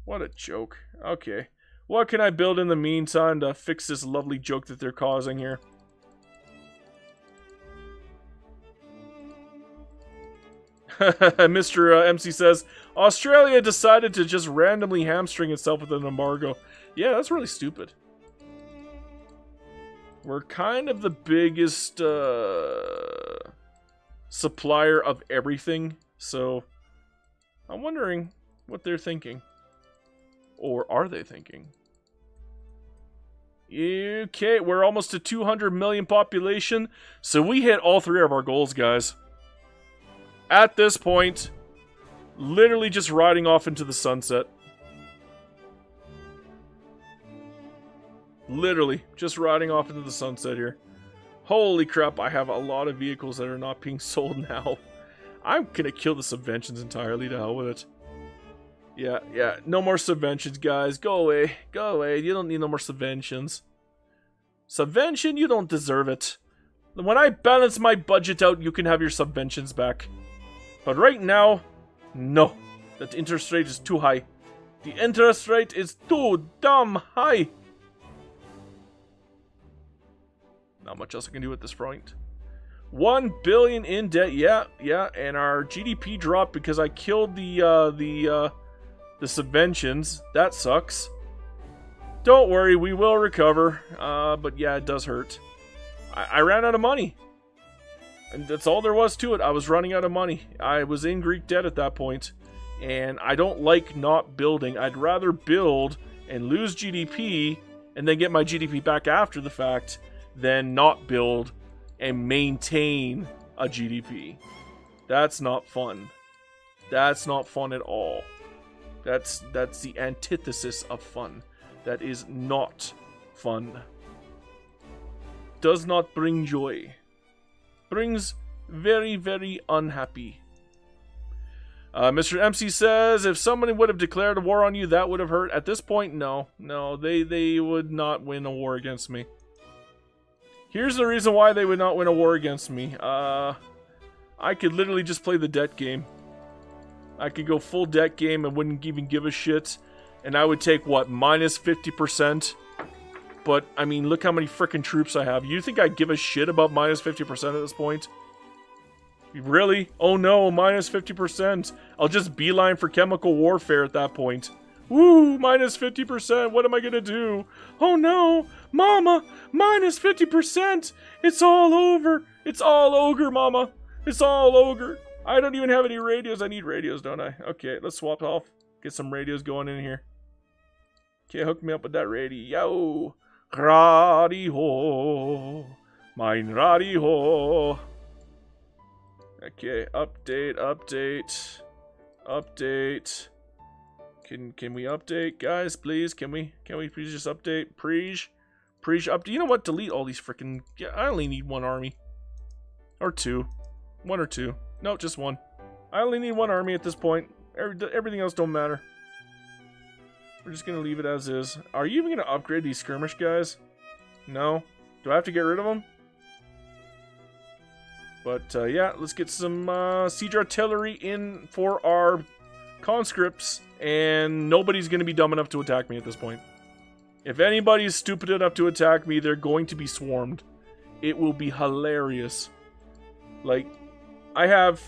What a joke. Okay. What can I build in the meantime to fix this lovely joke that they're causing here? Mr. MC says, Australia decided to just randomly hamstring itself with an embargo. Yeah, that's really stupid. We're kind of the biggest supplier of everything, so I'm wondering what they're thinking. Or are they thinking? Okay, we're almost to 200 million population, so we hit all 3 of our goals, guys. At this point, literally just riding off into the sunset. Literally, just riding off into the sunset here. Holy crap, I have a lot of vehicles that are not being sold now. I'm gonna kill the subventions entirely, to hell with it. Yeah, no more subventions, guys. Go away, go away. You don't need no more subventions. Subvention, you don't deserve it. When I balance my budget out, you can have your subventions back. But right now, no. That interest rate is too high. The interest rate is too damn high. Not much else I can do at this point. 1 billion in debt. Yeah, and our GDP dropped because I killed the subventions. That sucks. Don't worry, we will recover. But yeah, it does hurt. I ran out of money. And that's all there was to it. I was running out of money. I was in Greek debt at that point. And I don't like not building. I'd rather build and lose GDP and then get my GDP back after the fact than not build and maintain a GDP. That's not fun. That's not fun at all. That's the antithesis of fun. That is not fun. Does not bring joy. Brings very, very unhappy. Mr. MC says, if somebody would have declared a war on you, that would have hurt. At this point, no. No, they would not win a war against me. Here's the reason why they would not win a war against me. I could literally just play the debt game. I could go full debt game and wouldn't even give a shit. And I would take, what, minus 50%? But, I mean, look how many frickin' troops I have. You think I give a shit about minus 50% at this point? Really? Oh no, minus 50%. I'll just beeline for chemical warfare at that point. Woo, minus 50%. What am I gonna do? Oh no, Mama, minus 50%. It's all over. It's all ogre, Mama. It's all ogre. I don't even have any radios. I need radios, don't I? Okay, let's swap off. Get some radios going in here. Okay, hook me up with that radio. Radio. Mein radio. Okay, update. Can we update, guys? Please, can we please just update? Preach, update. You know what? Delete all these freaking. Yeah, I only need one army, or two, one or two. No, just one. I only need one army at this point. Everything else don't matter. We're just gonna leave it as is. Are you even gonna upgrade these skirmish guys? No. Do I have to get rid of them? But yeah, let's get some siege artillery in for our conscripts, and nobody's gonna be dumb enough to attack me at this point. If anybody's stupid enough to attack me, they're going to be swarmed. It will be hilarious. Like, I have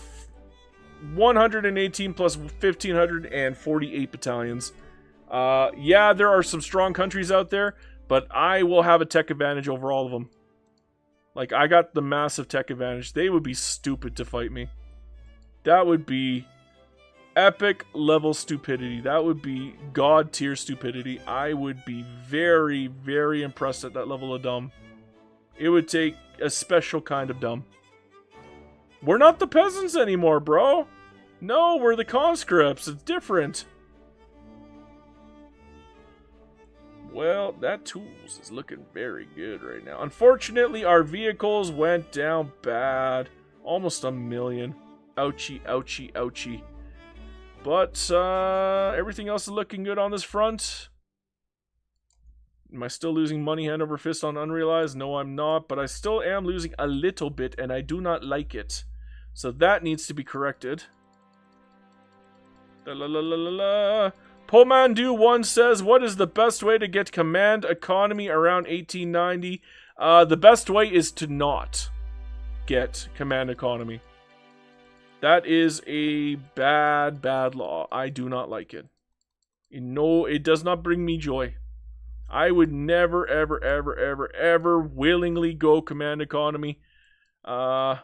118 plus 1,548 battalions. Yeah, there are some strong countries out there, but I will have a tech advantage over all of them. Like, I got the massive tech advantage. They would be stupid to fight me. That would be epic level stupidity. That would be god tier stupidity. I would be very, very impressed at that level of dumb. It would take a special kind of dumb. We're not the peasants anymore, bro. No, we're the conscripts. It's different. Well, that tools is looking very good right now. Unfortunately, our vehicles went down bad. Almost 1 million. Ouchie, ouchie, ouchie. But, everything else is looking good on this front. Am I still losing money hand over fist on unrealized? No, I'm not. But I still am losing a little bit, and I do not like it. So that needs to be corrected. La la la la la la. Pomandu 1 says, what is the best way to get command economy around 1890? The best way is to not get command economy. That is a bad, bad law. I do not like it. No, it does not bring me joy. I would never, ever, ever, ever, ever willingly go command economy. I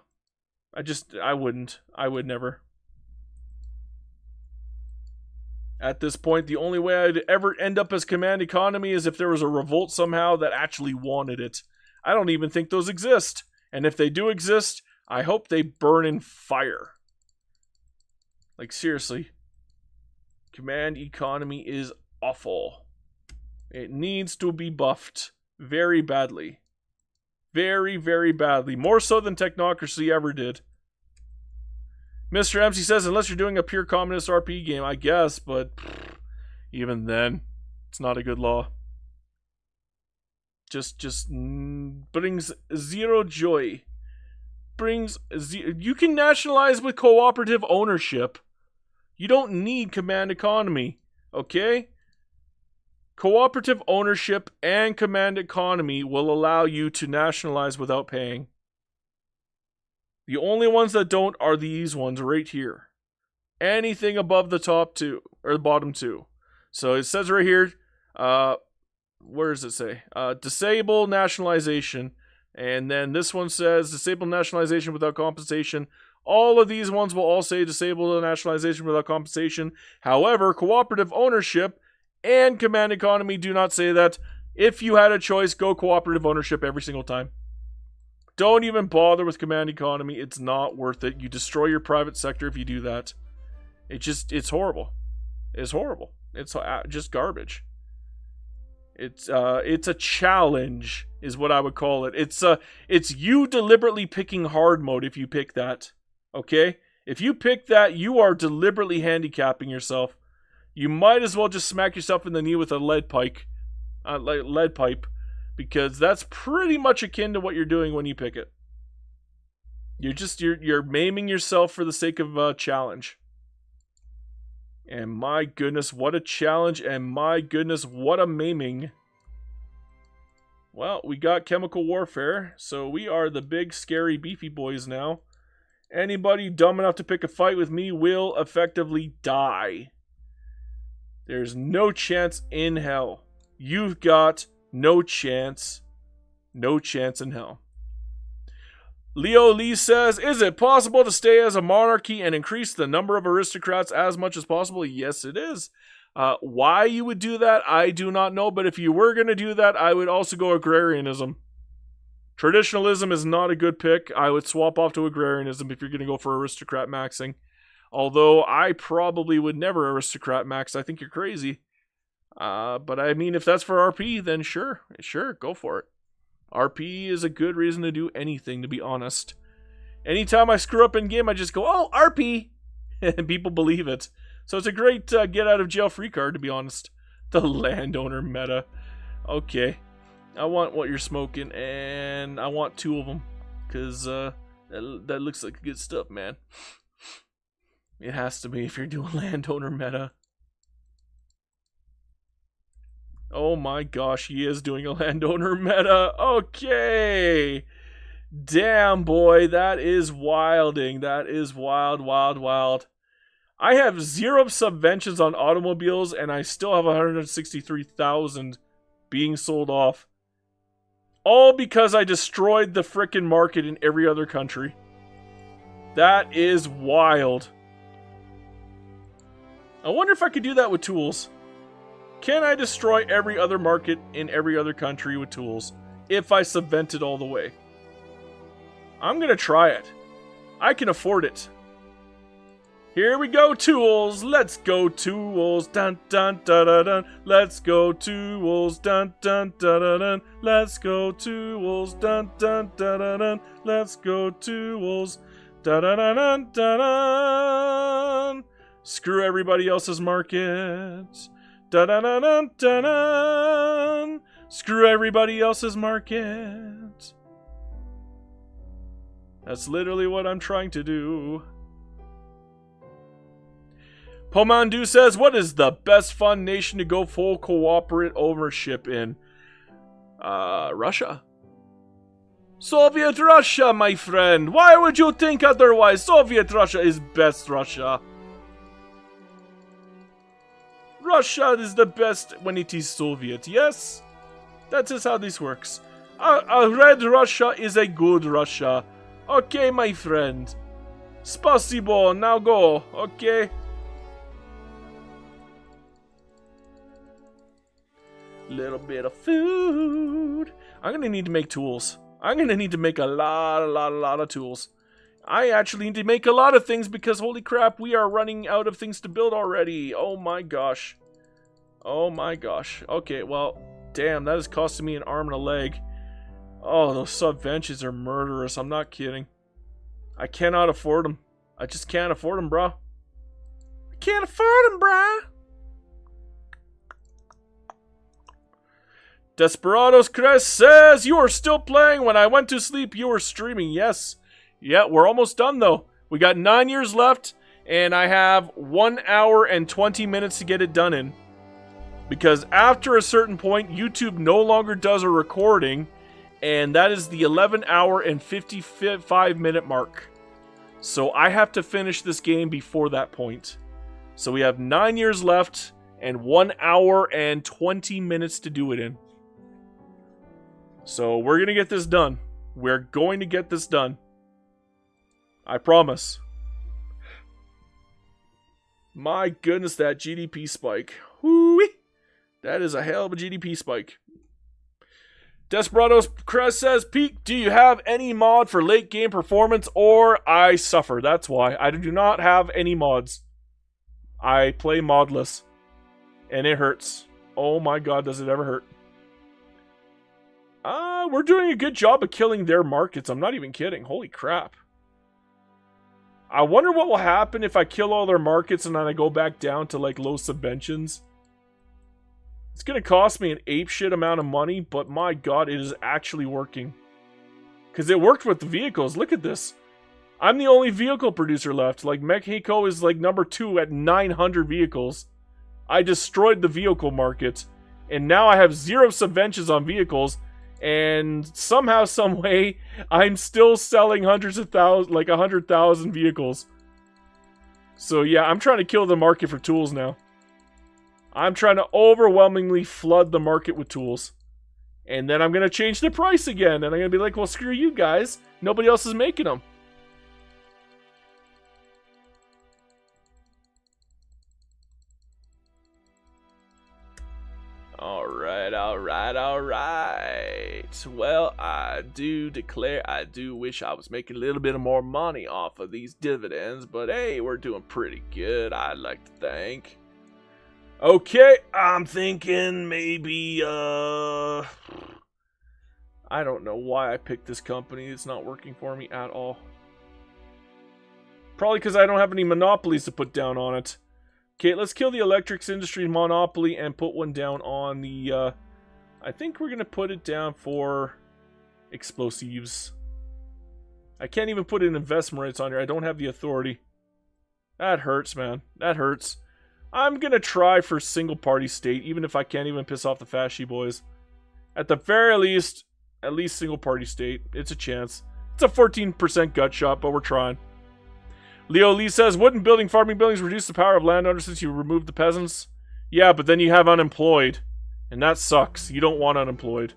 wouldn't. I would never. At this point, the only way I'd ever end up as command economy is if there was a revolt somehow that actually wanted it. I don't even think those exist. And if they do exist, I hope they burn in fire. Like, seriously. Command economy is awful. It needs to be buffed very badly. Very, very badly. More so than technocracy ever did. Mr. MC says, unless you're doing a pure communist RP game, I guess, but even then, it's not a good law. Just brings zero joy. You can nationalize with cooperative ownership. You don't need command economy, okay? Cooperative ownership and command economy will allow you to nationalize without paying. The only ones that don't are these ones right here. Anything above the top two, or the bottom two. So it says right here, where does it say? Disable nationalization. And then this one says disable nationalization without compensation. All of these ones will all say disable nationalization without compensation. However, cooperative ownership and command economy do not say that. If you had a choice, go cooperative ownership every single time. Don't even bother with command economy. It's not worth it. You destroy your private sector if you do that. It's horrible. It's horrible. It's just garbage. It's a challenge, is what I would call it. It's you deliberately picking hard mode if you pick that. Okay? If you pick that, you are deliberately handicapping yourself. You might as well just smack yourself in the knee with a lead pipe, because that's pretty much akin to what you're doing when you pick it. You're maiming yourself for the sake of a challenge. And my goodness, what a challenge, and my goodness, what a maiming. Well, we got chemical warfare, so we are the big, scary, beefy boys now. Anybody dumb enough to pick a fight with me will effectively die. There's no chance in hell. You've got no chance. No chance in hell. Leo Lee says, is it possible to stay as a monarchy and increase the number of aristocrats as much as possible? Yes, it is. Why you would do that, I do not know. But if you were going to do that, I would also go agrarianism. Traditionalism is not a good pick. I would swap off to agrarianism if you're going to go for aristocrat maxing. Although I probably would never aristocrat max. I think you're crazy. But I mean, if that's for RP, then sure, go for it. RP is a good reason to do anything, to be honest. Anytime I screw up in game, I just go, oh, RP! And people believe it. So it's a great get out of jail free card, to be honest. The landowner meta. Okay. I want what you're smoking, and I want 2 of them. Because that looks like good stuff, man. It has to be if you're doing landowner meta. Oh my gosh, he is doing a landowner meta. Okay. Damn, boy, that is wilding. That is wild, wild, wild. I have 0 subventions on automobiles, and I still have 163,000 being sold off. All because I destroyed the frickin' market in every other country. That is wild. I wonder if I could do that with tools. Can I destroy every other market in every other country with tools if I subvented all the way? I'm gonna try it. I can afford it. Here we go, tools. Let's go, tools. Dun dun dun dun dun. Let's go, tools. Dun dun dun dun dun. Let's go, tools. Dun dun dun dun dun. Let's go, tools. Dun dun dun dun dun dun. Screw everybody else's markets. Dun dun dun dun dun dun. Screw everybody else's market. That's literally what I'm trying to do. Pomandu says, what is the best fun nation to go full cooperate ownership in? Russia. Soviet Russia, my friend. Why would you think otherwise? Soviet Russia is best Russia. Russia is the best when it is Soviet, yes? That is how this works. A red Russia is a good Russia. Okay, my friend. Spasibo, now go, okay? Little bit of food. I'm gonna need to make tools. I'm gonna need to make a lot of tools. I actually need to make a lot of things because holy crap, we are running out of things to build already. Oh my gosh. Oh my gosh. Okay, well, damn, that is costing me an arm and a leg. Oh, those subventions are murderous. I'm not kidding. I cannot afford them. I just can't afford them, bro. I can't afford them, bro. Desperados Crest says, you are still playing. When I went to sleep, you were streaming. Yes. Yeah, we're almost done, though. We got 9 years left, and I have 1 hour and 20 minutes to get it done in. Because after a certain point, YouTube no longer does a recording, and that is the 11 hour and 55 minute mark. So I have to finish this game before that point. So we have 9 years left, and 1 hour and 20 minutes to do it in. So we're going to get this done. We're going to get this done. I promise. My goodness, that GDP spike. Whoo-wee. That is a hell of a GDP spike. Desperados Crest says, Pete, do you have any mod for late game performance or I suffer? That's why. I do not have any mods. I play modless. And it hurts. Oh my god, does it ever hurt. We're doing a good job of killing their markets. I'm not even kidding. Holy crap. I wonder what will happen if I kill all their markets and then I go back down to like low subventions. It's going to cost me an apeshit amount of money, but my god, it is actually working. Because it worked with the vehicles. Look at this. I'm the only vehicle producer left. Like, Mexico is like number 2 at 900 vehicles. I destroyed the vehicle market. And now I have 0 subventions on vehicles. And somehow, some way, I'm still selling hundreds of thousands, like 100,000 vehicles. So yeah, I'm trying to kill the market for tools now. I'm trying to overwhelmingly flood the market with tools. And then I'm going to change the price again. And I'm going to be like, well, screw you guys. Nobody else is making them. Alright. Well, I do declare, I do wish I was making a little bit more money off of these dividends. But hey, we're doing pretty good, I'd like to think. Okay, I'm thinking maybe, I don't know why I picked this company. It's not working for me at all. Probably because I don't have any monopolies to put down on it. Okay, let's kill the electrics industry monopoly and put one down on the, I think we're going to put it down for explosives. I can't even put in investment rates on here. I don't have the authority. That hurts, man. That hurts. I'm going to try for single party state, even if I can't even piss off the fasci boys. At the very least, at least single party state. It's a chance. It's a 14% gut shot, but we're trying. Leo Lee says, wouldn't building farming buildings reduce the power of landowners since you remove the peasants? Yeah, but then you have unemployed. And that sucks. You don't want unemployed.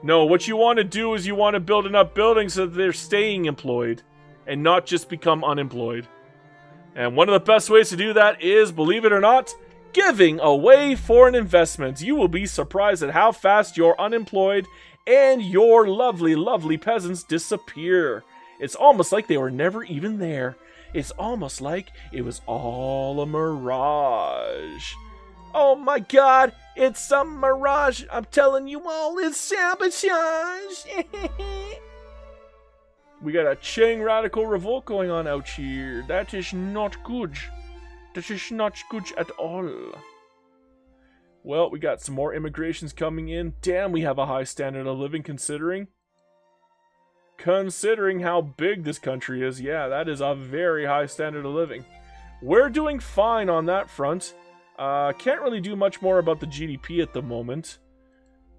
No, what you want to do is you want to build enough buildings so that they're staying employed. And not just become unemployed. And one of the best ways to do that is, believe it or not, giving away foreign investments. You will be surprised at how fast your unemployed and your lovely, lovely peasants disappear. It's almost like they were never even there. It's almost like it was all a mirage. Oh my god, it's a mirage. I'm telling you all, it's sabotage. We got a Chang radical revolt going on out here. That is not good. That is not good at all. Well, we got some more immigrations coming in. Damn, we have a high standard of living considering how big this country is. Yeah, that is a very high standard of living. We're doing fine on that front. Can't really do much more about the GDP at the moment.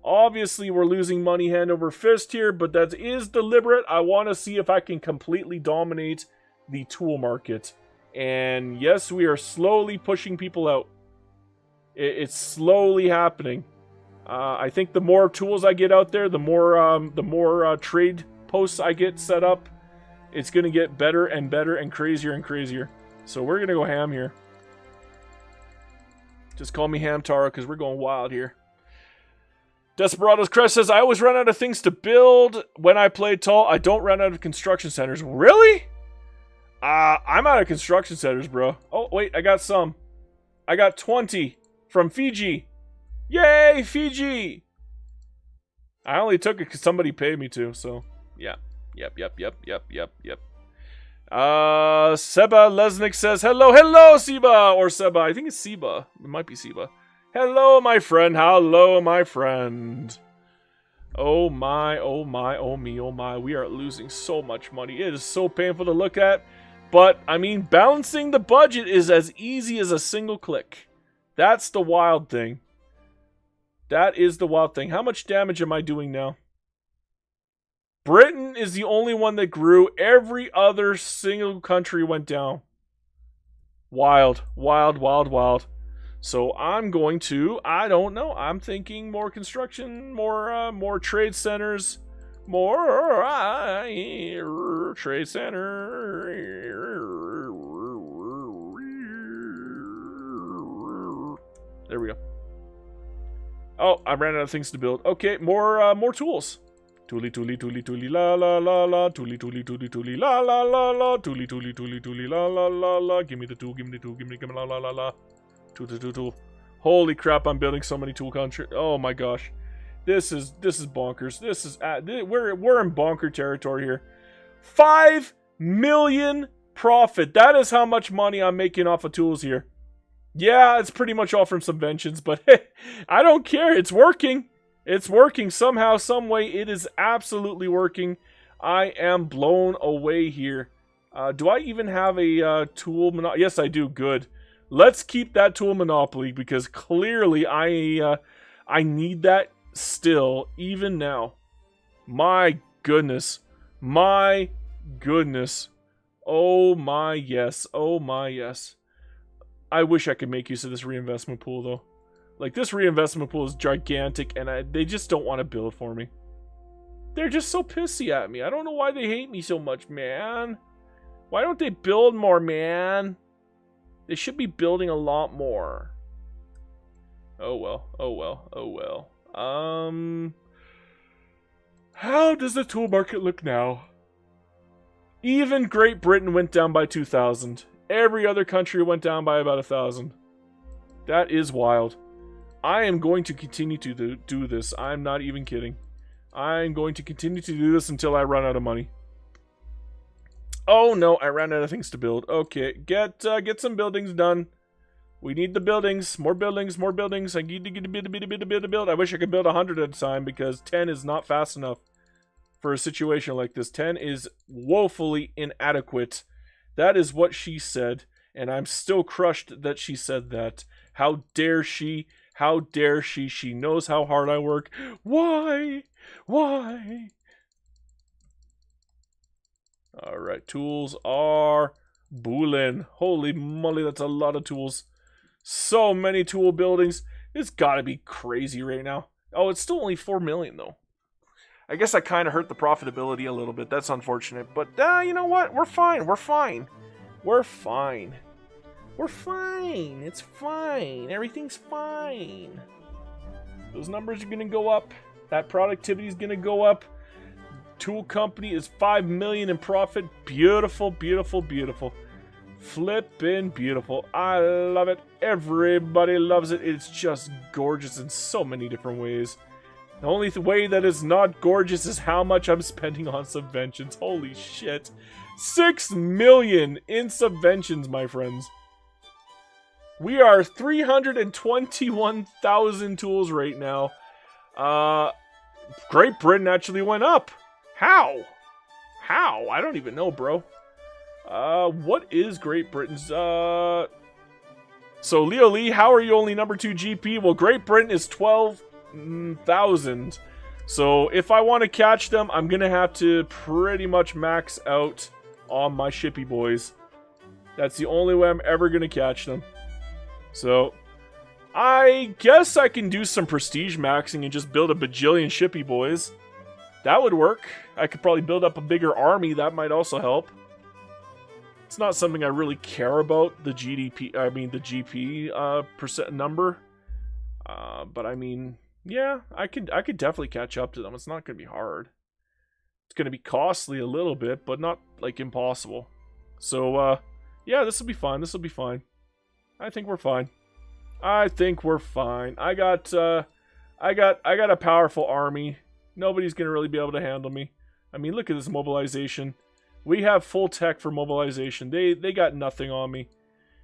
Obviously, we're losing money hand over fist here, but that is deliberate. I want to see if I can completely dominate the tool market. And yes, we are slowly pushing people out. It's slowly happening. I think the more tools I get out there, the more trade posts I get set up, it's going to get better and better and crazier and crazier. So we're going to go ham here. Just call me Ham Tara because we're going wild here. Desperado's Crest says, I always run out of things to build when I play tall. I don't run out of construction centers. Really? I'm out of construction centers, bro. Oh, wait, I got some. I got 20 from Fiji. Yay, Fiji! I only took it because somebody paid me to, so yeah. Yep. Seba Lesnick says, hello, Seba! Or Seba, I think it's Seba. It might be Seba. Hello, my friend. Hello, my friend. Oh my, oh my, oh me, oh my. We are losing so much money. It is so painful to look at. But, I mean, balancing the budget is as easy as a single click. That's the wild thing. That is the wild thing. How much damage am I doing now? Britain is the only one that grew. Every other single country went down. Wild. So I'm going to, I don't know, I'm thinking more construction, more trade centers, more trade center. There we go. Oh, I ran out of things to build. Okay, more tools. Tooly, la la la la, tooly, la la la la, tooly, la la la la. Give me the tool, give me la la la la. Tool. Holy crap, I'm building so many tool country. Oh my gosh. This is bonkers. This is we're in bonker territory here. 5 million profit. That is how much money I'm making off of tools here. Yeah, it's pretty much all from subventions, but hey, I don't care. It's working. It's working somehow, some way. It is absolutely working. I am blown away here. Do I even have a tool monopoly? Yes, I do. Good. Let's keep that tool monopoly because clearly I need that still, even now, my goodness. My goodness. Oh my yes. Oh my yes. I wish I could make use of this reinvestment pool, though. Like, this reinvestment pool is gigantic, and they just don't want to build for me. They're just so pissy at me. I don't know why they hate me so much, man. Why don't they build more, man? They should be building a lot more. Oh well. Oh well. Oh well. How does the tool market look now? Even Great Britain went down by 2,000. Every other country went down by about 1,000. That is wild. I am going to continue to do this. I'm not even kidding. I'm going to continue to do this until I run out of money. Oh no, I ran out of things to build. Okay, get some buildings done. We need the buildings. More buildings, more buildings. I need to get a build. I wish I could build 100 at a time because 10 is not fast enough for a situation like this. 10 is woefully inadequate. That is what she said, and I'm still crushed that she said that. How dare she? How dare she? She knows how hard I work. Why? Why? Alright, tools are boolin'. Holy moly, that's a lot of tools. So many tool buildings. It's gotta be crazy right now. Oh, it's still only 4 million, though. I guess I kind of hurt the profitability a little bit. That's unfortunate. But, you know what? We're fine. We're fine. We're fine. We're fine. It's fine. Everything's fine. Those numbers are going to go up. That productivity is going to go up. Tool company is 5 million in profit. Beautiful, beautiful, beautiful. Flippin' beautiful. I love it. Everybody loves it. It's just gorgeous in so many different ways. The only way that is not gorgeous is how much I'm spending on subventions. Holy shit. 6 million in subventions, my friends. We are 321,000 tools right now. Great Britain actually went up. How? How? I don't even know, bro. What is Great Britain's, So, Leo Lee, how are you only number 2 GP? Well, Great Britain is 12,000. So, if I want to catch them, I'm going to have to pretty much max out on my shippy boys. That's the only way I'm ever going to catch them. So, I guess I can do some prestige maxing and just build a bajillion shippy boys. That would work. I could probably build up a bigger army. That might also help. It's not something I really care about, the GDP, I mean the GP percent number. But I mean, yeah, I could definitely catch up to them. It's not going to be hard. It's going to be costly a little bit, but not like impossible. So, yeah, this will be fine. This will be fine. I think we're fine. I think we're fine. I got a powerful army. Nobody's going to really be able to handle me. I mean, look at this mobilization. We have full tech for mobilization. They got nothing on me.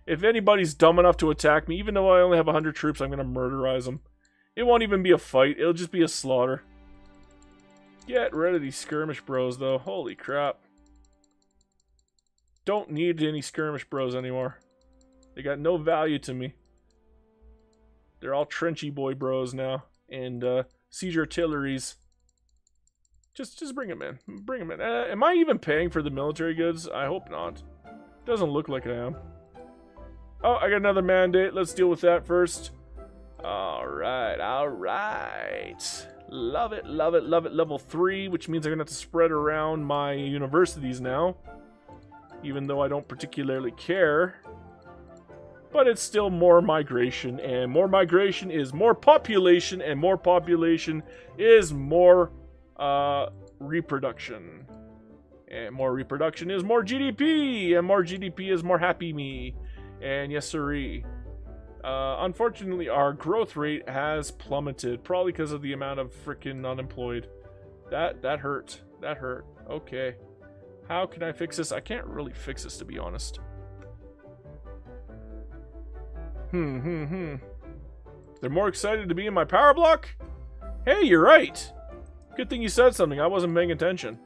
If anybody's dumb enough to attack me, even though I only have 100 troops, I'm going to murderize them. It won't even be a fight. It'll just be a slaughter. Get rid of these skirmish bros, though. Holy crap. Don't need any skirmish bros anymore. They got no value to me. They're all trenchy boy bros now. And siege artilleries. Just bring them in. Bring them in. Am I even paying for the military goods? I hope not. Doesn't look like I am. Oh, I got another mandate. Let's deal with that first. Alright, alright. Love it, love it, love it. Level 3, which means I'm going to have to spread around my universities now. Even though I don't particularly care. But it's still more migration. And more migration is more population. And more population is more reproduction. And more reproduction is more GDP. And more GDP is more happy me. And yes sirree. Unfortunately, our growth rate has plummeted. Probably because of the amount of freaking unemployed. That hurt. That hurt. Okay. How can I fix this? I can't really fix this, to be honest. They're more excited to be in my power block? Hey, you're right. Good thing you said something. I wasn't paying attention.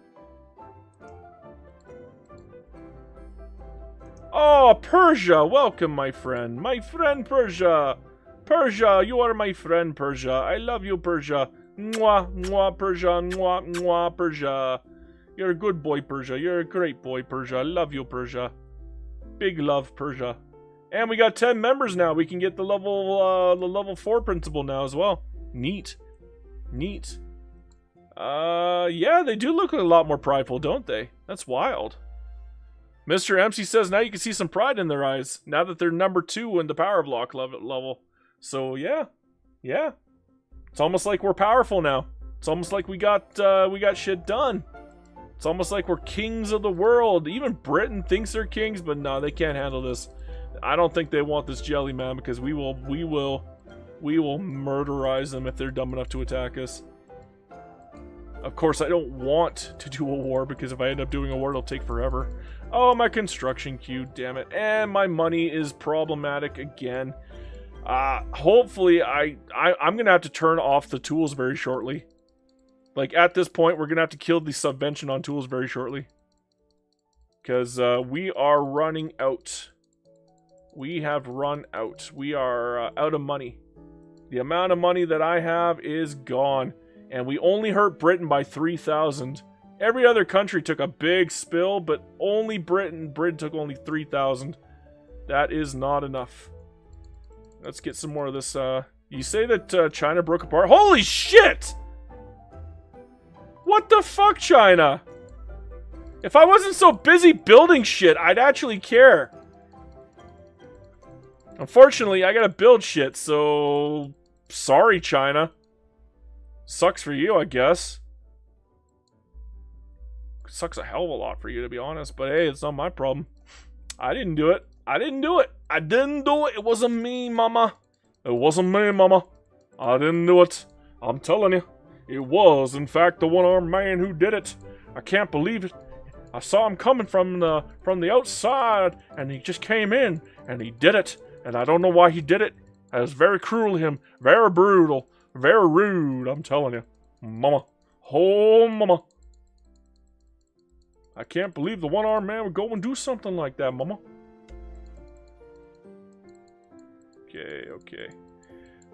Oh, Persia. Welcome, my friend. My friend, Persia. Persia, you are my friend, Persia. I love you, Persia. Mwah, mwah, Persia, mwah, mwah, Persia. You're a good boy, Persia. You're a great boy, Persia. I love you, Persia. Big love, Persia. And we got 10 members now. We can get the level 4 principal now as well. Neat. Neat. Yeah, they do look a lot more prideful, don't they? That's wild. Mr. MC says now you can see some pride in their eyes, now that they're number 2 in the power block level. So, yeah. Yeah. It's almost like we're powerful now. It's almost like we got shit done. It's almost like we're kings of the world. Even Britain thinks they're kings, but no, they can't handle this. I don't think they want this jelly, man, because we will murderize them if they're dumb enough to attack us. Of course, I don't want to do a war, because if I end up doing a war, it'll take forever. Oh, my construction queue, damn it. And my money is problematic again. Hopefully, I'm gonna have to turn off the tools very shortly. Like, at this point, we're gonna have to kill the subvention on tools very shortly. Because, we are running out. We have run out. We are out of money. The amount of money that I have is gone. And we only hurt Britain by 3,000. Every other country took a big spill, but only Britain. Britain took only 3,000. That is not enough. Let's get some more of this. You say that China broke apart? Holy shit! What the fuck, China? If I wasn't so busy building shit, I'd actually care. Unfortunately, I gotta build shit, so... Sorry, China. Sucks for you, I guess. Sucks a hell of a lot for you, to be honest. But hey, it's not my problem. I didn't do it. I didn't do it. I didn't do it. It wasn't me, mama. It wasn't me, mama. I didn't do it. I'm telling you. It was, in fact, the one-armed man who did it. I can't believe it. I saw him coming from the outside, and he just came in, and he did it. And I don't know why he did it. It was very cruel of him. Very brutal. Very rude, I'm telling you. Mama. Oh, mama. I can't believe the one-armed man would go and do something like that, mama. Okay, okay.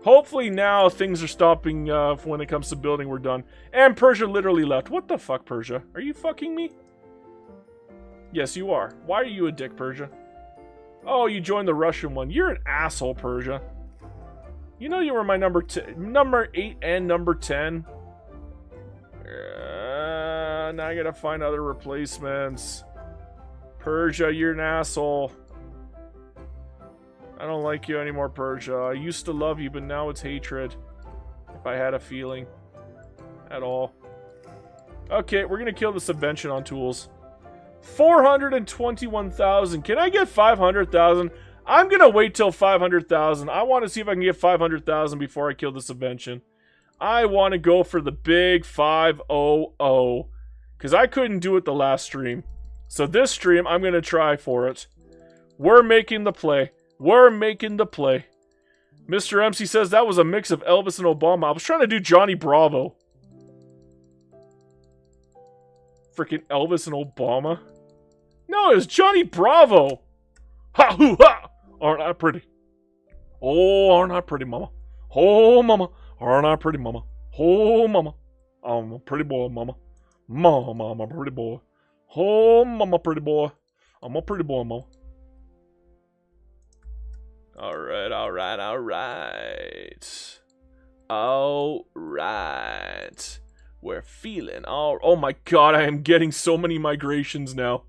Hopefully now things are stopping when it comes to building. We're done. And Persia literally left. What the fuck, Persia? Are you fucking me? Yes, you are. Why are you a dick, Persia? Oh, you joined the Russian one. You're an asshole, Persia. You know you were my number 8 and number 10. Now I gotta find other replacements. Persia, you're an asshole. I don't like you anymore, Persia. I used to love you, but now it's hatred. If I had a feeling. At all. Okay, we're gonna kill the subvention on tools. 421,000. Can I get 500,000? I'm gonna wait till 500,000. I want to see if I can get 500,000 before I kill the subvention. I want to go for the big 500. Because I couldn't do it the last stream. So this stream, I'm gonna try for it. We're making the play. We're making the play. Mr. MC says that was a mix of Elvis and Obama. I was trying to do Johnny Bravo. Freaking Elvis and Obama. No, it was Johnny Bravo. Ha hoo ha! Aren't I pretty? Oh, aren't I pretty, mama? Oh, mama. Aren't I pretty, mama? Oh, mama. I'm a pretty boy, mama. Mama, I'm a pretty boy. Oh, mama, pretty boy. I'm a pretty boy, mama. Alright, alright, alright. Alright. We're feeling all... Oh my god, I am getting so many migrations now.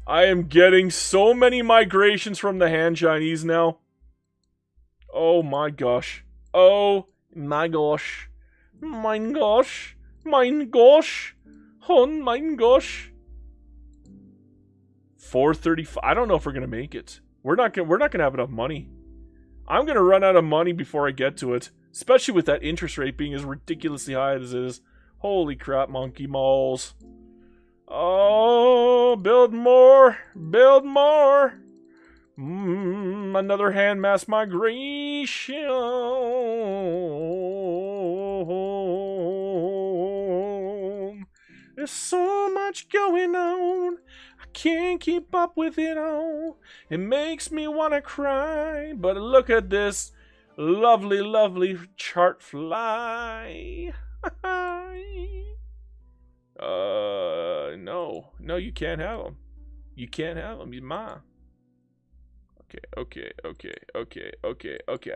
I am getting so many migrations from the Han Chinese now. Oh my gosh. Oh my gosh. Mein gosh. Mein gosh. Hon mein gosh. 435. I don't know if we're gonna make it. We're not gonna have enough money. I'm gonna run out of money before I get to it. Especially with that interest rate being as ridiculously high as it is. Holy crap, monkey malls. Oh, build more. Build more. Another hand mass migration. There's so much going on. I can't keep up with it all. It makes me want to cry. But look at this. Lovely, lovely chart fly. No. No, you can't have him. You can't have him. He's mine. Okay.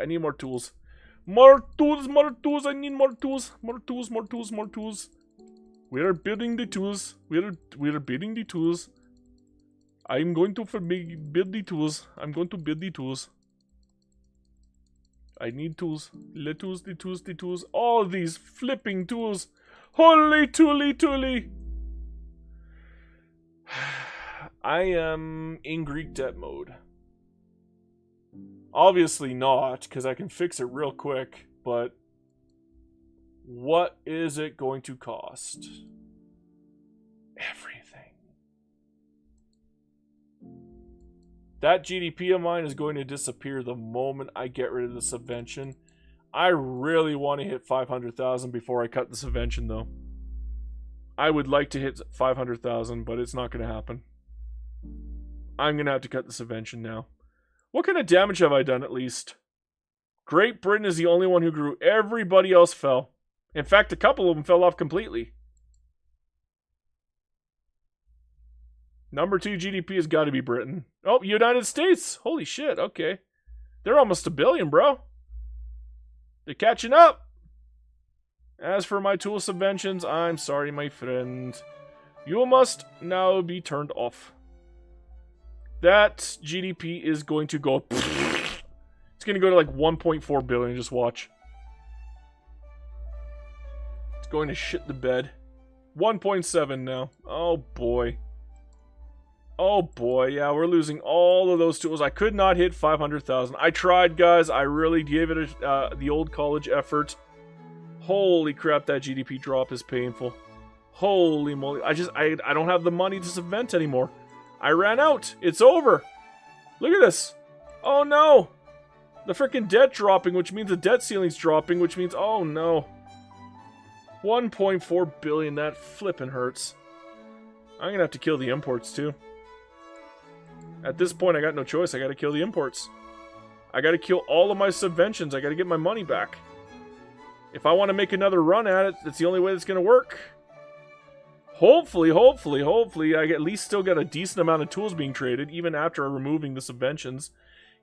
I need more tools. More tools. I need more tools. More tools. We are building the tools. We are building the tools. I'm going to build the tools. I'm going to build the tools. I need tools. The tools. All these flipping tools. Holy tooly. I am in Greek debt mode. Obviously not, because I can fix it real quick, but what is it going to cost? Everything. That GDP of mine is going to disappear the moment I get rid of the subvention. I really want to hit 500,000 before I cut the subvention, though. I would like to hit 500,000, but it's not going to happen. I'm going to have to cut the subvention now. What kind of damage have I done, at least? Great Britain is the only one who grew. Everybody else fell. In fact, a couple of them fell off completely. Number 2 GDP has got to be Britain. Oh, United States. Holy shit, okay. They're almost $1 billion, bro. They're catching up. As for my tool subventions, I'm sorry, my friend. You must now be turned off. That GDP is going to go... It's going to go to like 1.4 billion, just watch. It's going to shit the bed. 1.7 now. Oh boy. Oh boy, yeah, we're losing all of those tools. I could not hit 500,000. I tried, guys. I really gave it the old college effort. Holy crap, that GDP drop is painful. Holy moly. I don't have the money to subvent anymore. I ran out. It's over. Look at this. Oh no. The freaking debt dropping, which means the debt ceiling's dropping, which means, oh no. 1.4 billion, that flippin' hurts. I'm gonna have to kill the imports too. At this point, I got no choice. I gotta kill the imports. I gotta kill all of my subventions. I gotta get my money back. If I want to make another run at it, that's the only way that's gonna work. Hopefully, I at least still got a decent amount of tools being traded, even after removing the subventions.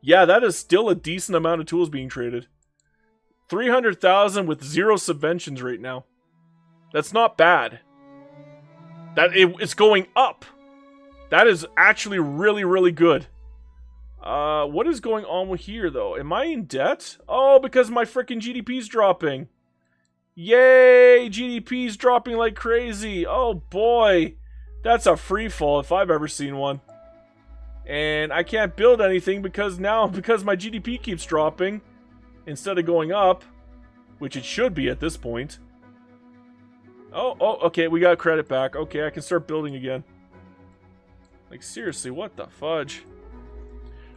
Yeah, that is still a decent amount of tools being traded. 300,000 with 0 subventions right now. That's not bad. It's going up. That is actually really, really good. What is going on with here, though? Am I in debt? Oh, because my freaking GDP's dropping. Yay! GDP's dropping like crazy. Oh, boy. That's a free fall if I've ever seen one. And I can't build anything because my GDP keeps dropping instead of going up, which it should be at this point. Oh, okay, we got credit back. Okay, I can start building again. Like, seriously, what the fudge?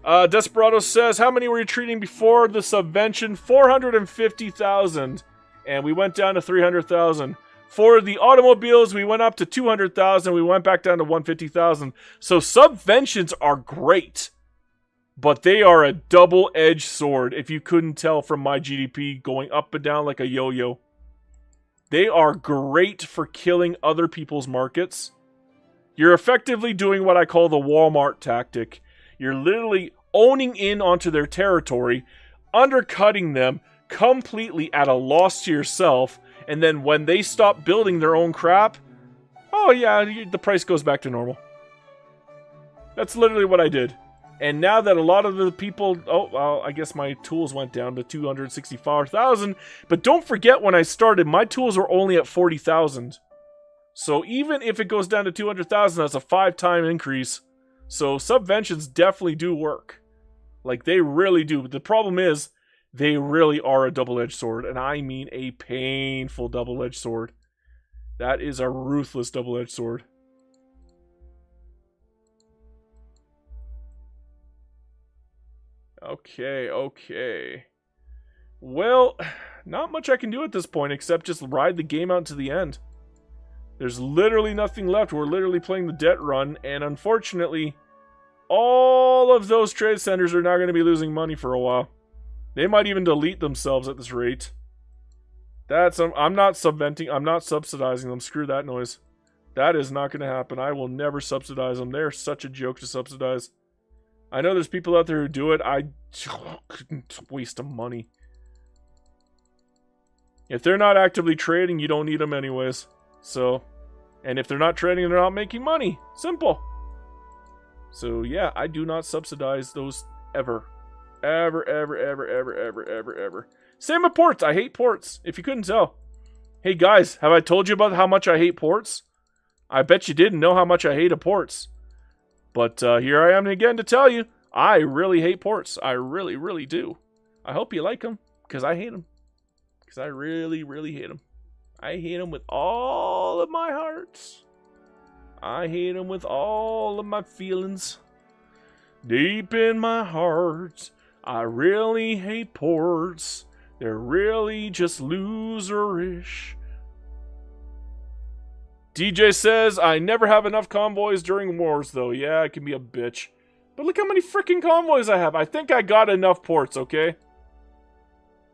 Desperado says, how many were you treating before the subvention? 450,000. And we went down to 300,000. For the automobiles, we went up to 200,000. We went back down to 150,000. So subventions are great. But they are a double-edged sword, if you couldn't tell from my GDP going up and down like a yo-yo. They are great for killing other people's markets. You're effectively doing what I call the Walmart tactic. You're literally owning in onto their territory, undercutting them completely at a loss to yourself, and then when they stop building their own crap, oh yeah, the price goes back to normal. That's literally what I did. And now that a lot of the people... Oh, well, I guess my tools went down to 264,000. But don't forget, when I started, my tools were only at 40,000. So even if it goes down to 200,000, that's a 5-time increase. So subventions definitely do work. Like, they really do. But the problem is, they really are a double-edged sword. And I mean a painful double-edged sword. That is a ruthless double-edged sword. Okay. Well, not much I can do at this point except just ride the game out to the end. There's literally nothing left. We're literally playing the debt run, and unfortunately, all of those trade centers are now going to be losing money for a while. They might even delete themselves at this rate. I'm not subventing. I'm not subsidizing them. Screw that noise. That is not going to happen. I will never subsidize them. They're such a joke to subsidize. I know there's people out there who do it. I couldn't waste of money. If they're not actively trading, you don't need them anyways. So, and if they're not trading, they're not making money. Simple. So yeah, I do not subsidize those ever. Ever, ever, ever, ever, ever, ever, ever. Same with ports. I hate ports, if you couldn't tell. Hey guys, have I told you about how much I hate ports? I bet you didn't know how much I hate ports. But here I am again to tell you, I really hate ports. I really, really do. I hope you like them, because I hate them. Because I really, really hate them. I hate them with all of my heart. I hate them with all of my feelings. Deep in my heart, I really hate ports. They're really just loserish. DJ says, I never have enough convoys during wars, though. Yeah, it can be a bitch. But look how many freaking convoys I have. I think I got enough ports, okay?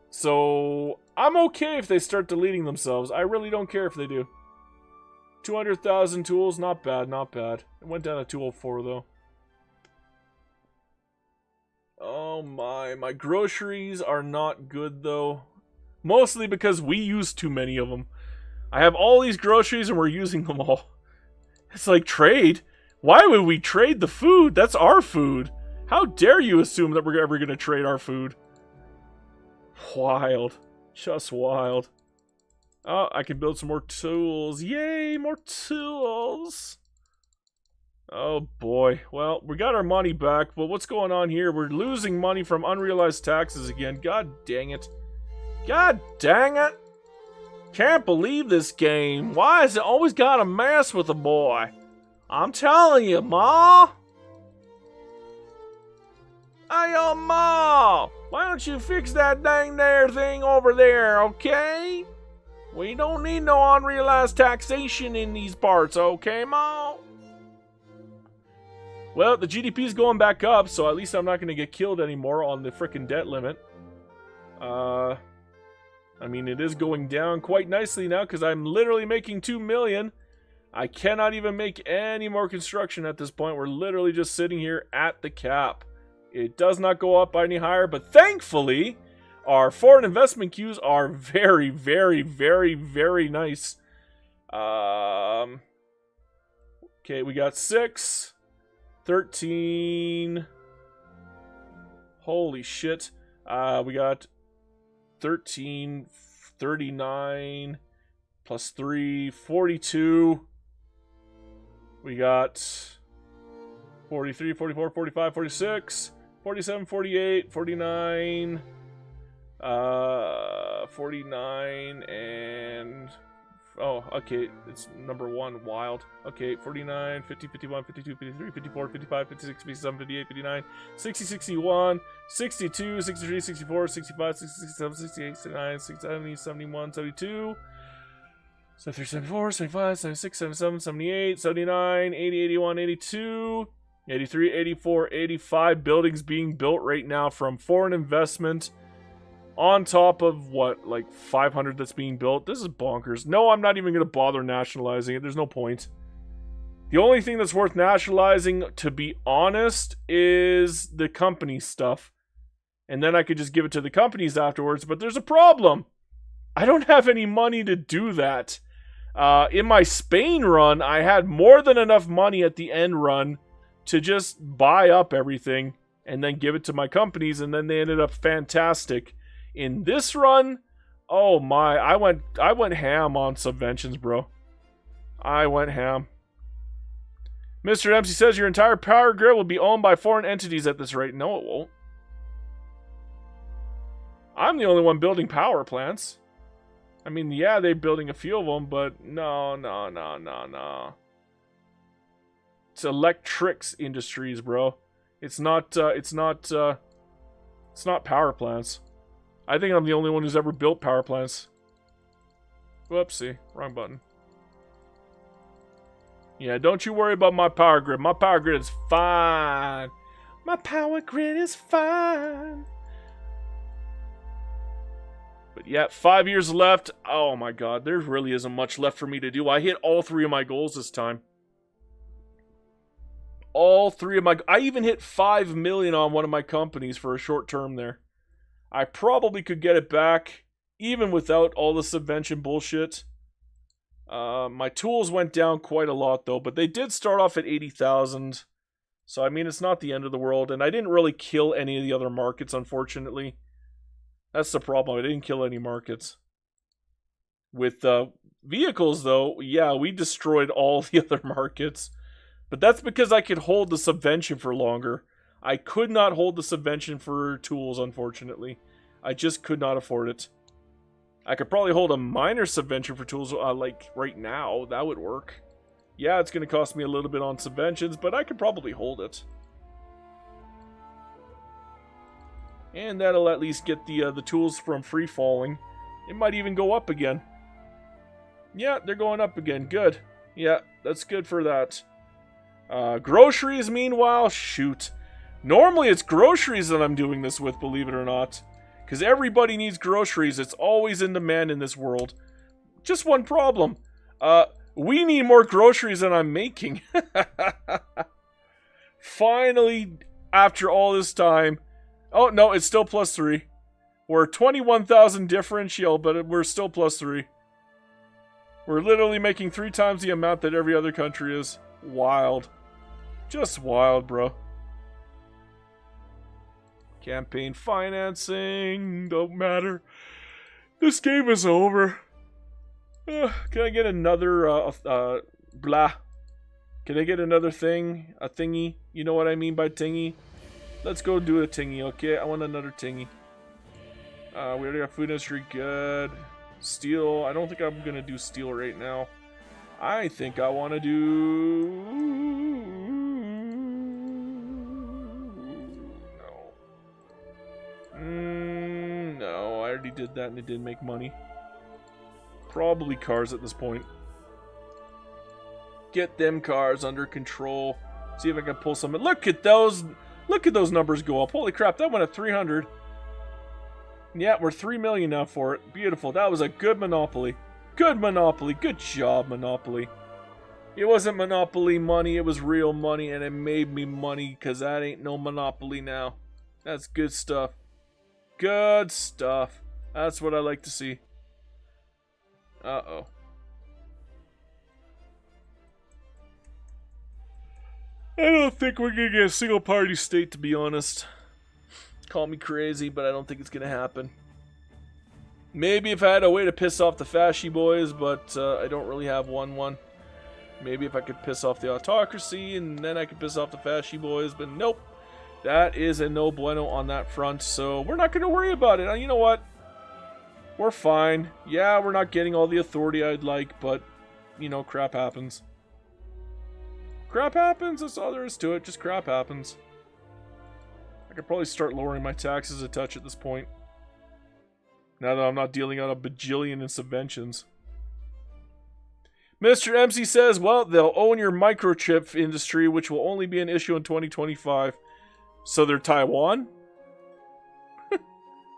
So, I'm okay if they start deleting themselves. I really don't care if they do. 200,000 tools, not bad, not bad. It went down to 204, though. Oh my groceries are not good, though. Mostly because we use too many of them. I have all these groceries and we're using them all. It's like, trade? Why would we trade the food? That's our food. How dare you assume that we're ever going to trade our food? Wild. Just wild. Oh, I can build some more tools. Yay, more tools. Oh boy. Well, we got our money back, but what's going on here? We're losing money from unrealized taxes again. God dang it. God dang it. Can't believe this game. Why has it always got to mess with a boy? I'm telling you, Ma. Hey, Ma. Why don't you fix that dang there thing over there, okay? We don't need no unrealized taxation in these parts, okay, Ma? Well, the GDP's going back up, so at least I'm not going to get killed anymore on the frickin' debt limit. I mean, it is going down quite nicely now, because I'm literally making 2 million. I cannot even make any more construction at this point. We're literally just sitting here at the cap. It does not go up any higher, but thankfully, our foreign investment queues are very, very, very, very nice. Okay, we got 6, 13. Holy shit. We got 13, 39, plus 3, 42. We got 43, 44, 45, 46, 47, 48, 49, 49, and... Oh, okay, it's number 1, wild. Okay, 49, 50, 51, 52, 53, 54, 55, 56, 57, 58, 59, 60, 61, 62, 63, 64, 65, 66, 67, 68, 69, 70, 71, 72, 73, 74, 75, 76, 77, 78, 79, 80, 81, 82, 83, 84, 85 buildings being built right now from foreign investment. On top of, what, like 500 that's being built? This is bonkers. No, I'm not even going to bother nationalizing it. There's no point. The only thing that's worth nationalizing, to be honest, is the company stuff. And then I could just give it to the companies afterwards. But there's a problem. I don't have any money to do that. In my Spain run, I had more than enough money at the end run to just buy up everything and then give it to my companies. And then they ended up fantastic. In this run, oh my, I went ham on subventions, bro. I went ham. Mr. Dempsey says your entire power grid will be owned by foreign entities at this rate. No, it won't. I'm the only one building power plants. I mean, yeah, they're building a few of them, but no. It's electrics industries, bro. It's not power plants. I think I'm the only one who's ever built power plants. Whoopsie, wrong button. Yeah, don't you worry about my power grid. My power grid is fine. My power grid is fine. But yeah, 5 years left. Oh my god, there really isn't much left for me to do. I hit all 3 of my goals this time. All 3 of my... I even hit 5 million on one of my companies for a short term there. I probably could get it back, even without all the subvention bullshit. My tools went down quite a lot, though, but they did start off at 80,000. So, I mean, it's not the end of the world, and I didn't really kill any of the other markets, unfortunately. That's the problem. I didn't kill any markets. With vehicles, though, yeah, we destroyed all the other markets. But that's because I could hold the subvention for longer. I could not hold the subvention for tools, unfortunately. I just could not afford it. I could probably hold a minor subvention for tools, like, right now. That would work. Yeah, it's going to cost me a little bit on subventions, but I could probably hold it. And that'll at least get the tools from free falling. It might even go up again. Yeah, they're going up again. Good. Yeah, that's good for that. Groceries, meanwhile, shoot. Normally it's groceries that I'm doing this with, believe it or not. Because everybody needs groceries. It's always in demand in this world. Just one problem. We need more groceries than I'm making. Finally, after all this time. Oh, no, it's still +3. We're 21,000 differential, but we're still +3. We're literally making 3 times the amount that every other country is. Wild. Just wild, bro. Campaign financing. Don't matter. This game is over. Can I get another, blah. Can I get another thing? A thingy? You know what I mean by tingy? Let's go do a tingy, okay? I want another tingy. We already got food industry, good. Steel, I don't think I'm gonna do steel right now. I think I want to do... No, I already did that and it didn't make money. Probably cars at this point. Get them cars under control. See if I can pull some... Look at those numbers go up. Holy crap, that went at 300. Yeah, we're 3 million now for it. Beautiful. That was a good Monopoly. Good Monopoly. Good job, Monopoly. It wasn't Monopoly money, it was real money, and it made me money, because that ain't no Monopoly now. That's good stuff. Good stuff. That's what I like to see. Uh-oh. I don't think we're gonna get a single party state, to be honest. Call me crazy, but I don't think it's gonna happen. Maybe if I had a way to piss off the fasci boys, but I don't really have one. Maybe if I could piss off the autocracy, and then I could piss off the fasci boys, but nope. That is a no bueno on that front, so we're not gonna worry about it. You know what? We're fine. Yeah, we're not getting all the authority I'd like, but, you know, crap happens. Crap happens, that's all there is to it, just crap happens. I could probably start lowering my taxes a touch at this point. Now that I'm not dealing out a bajillion in subventions. Mr. MC says, well, they'll own your microchip industry, which will only be an issue in 2025. So they're Taiwan?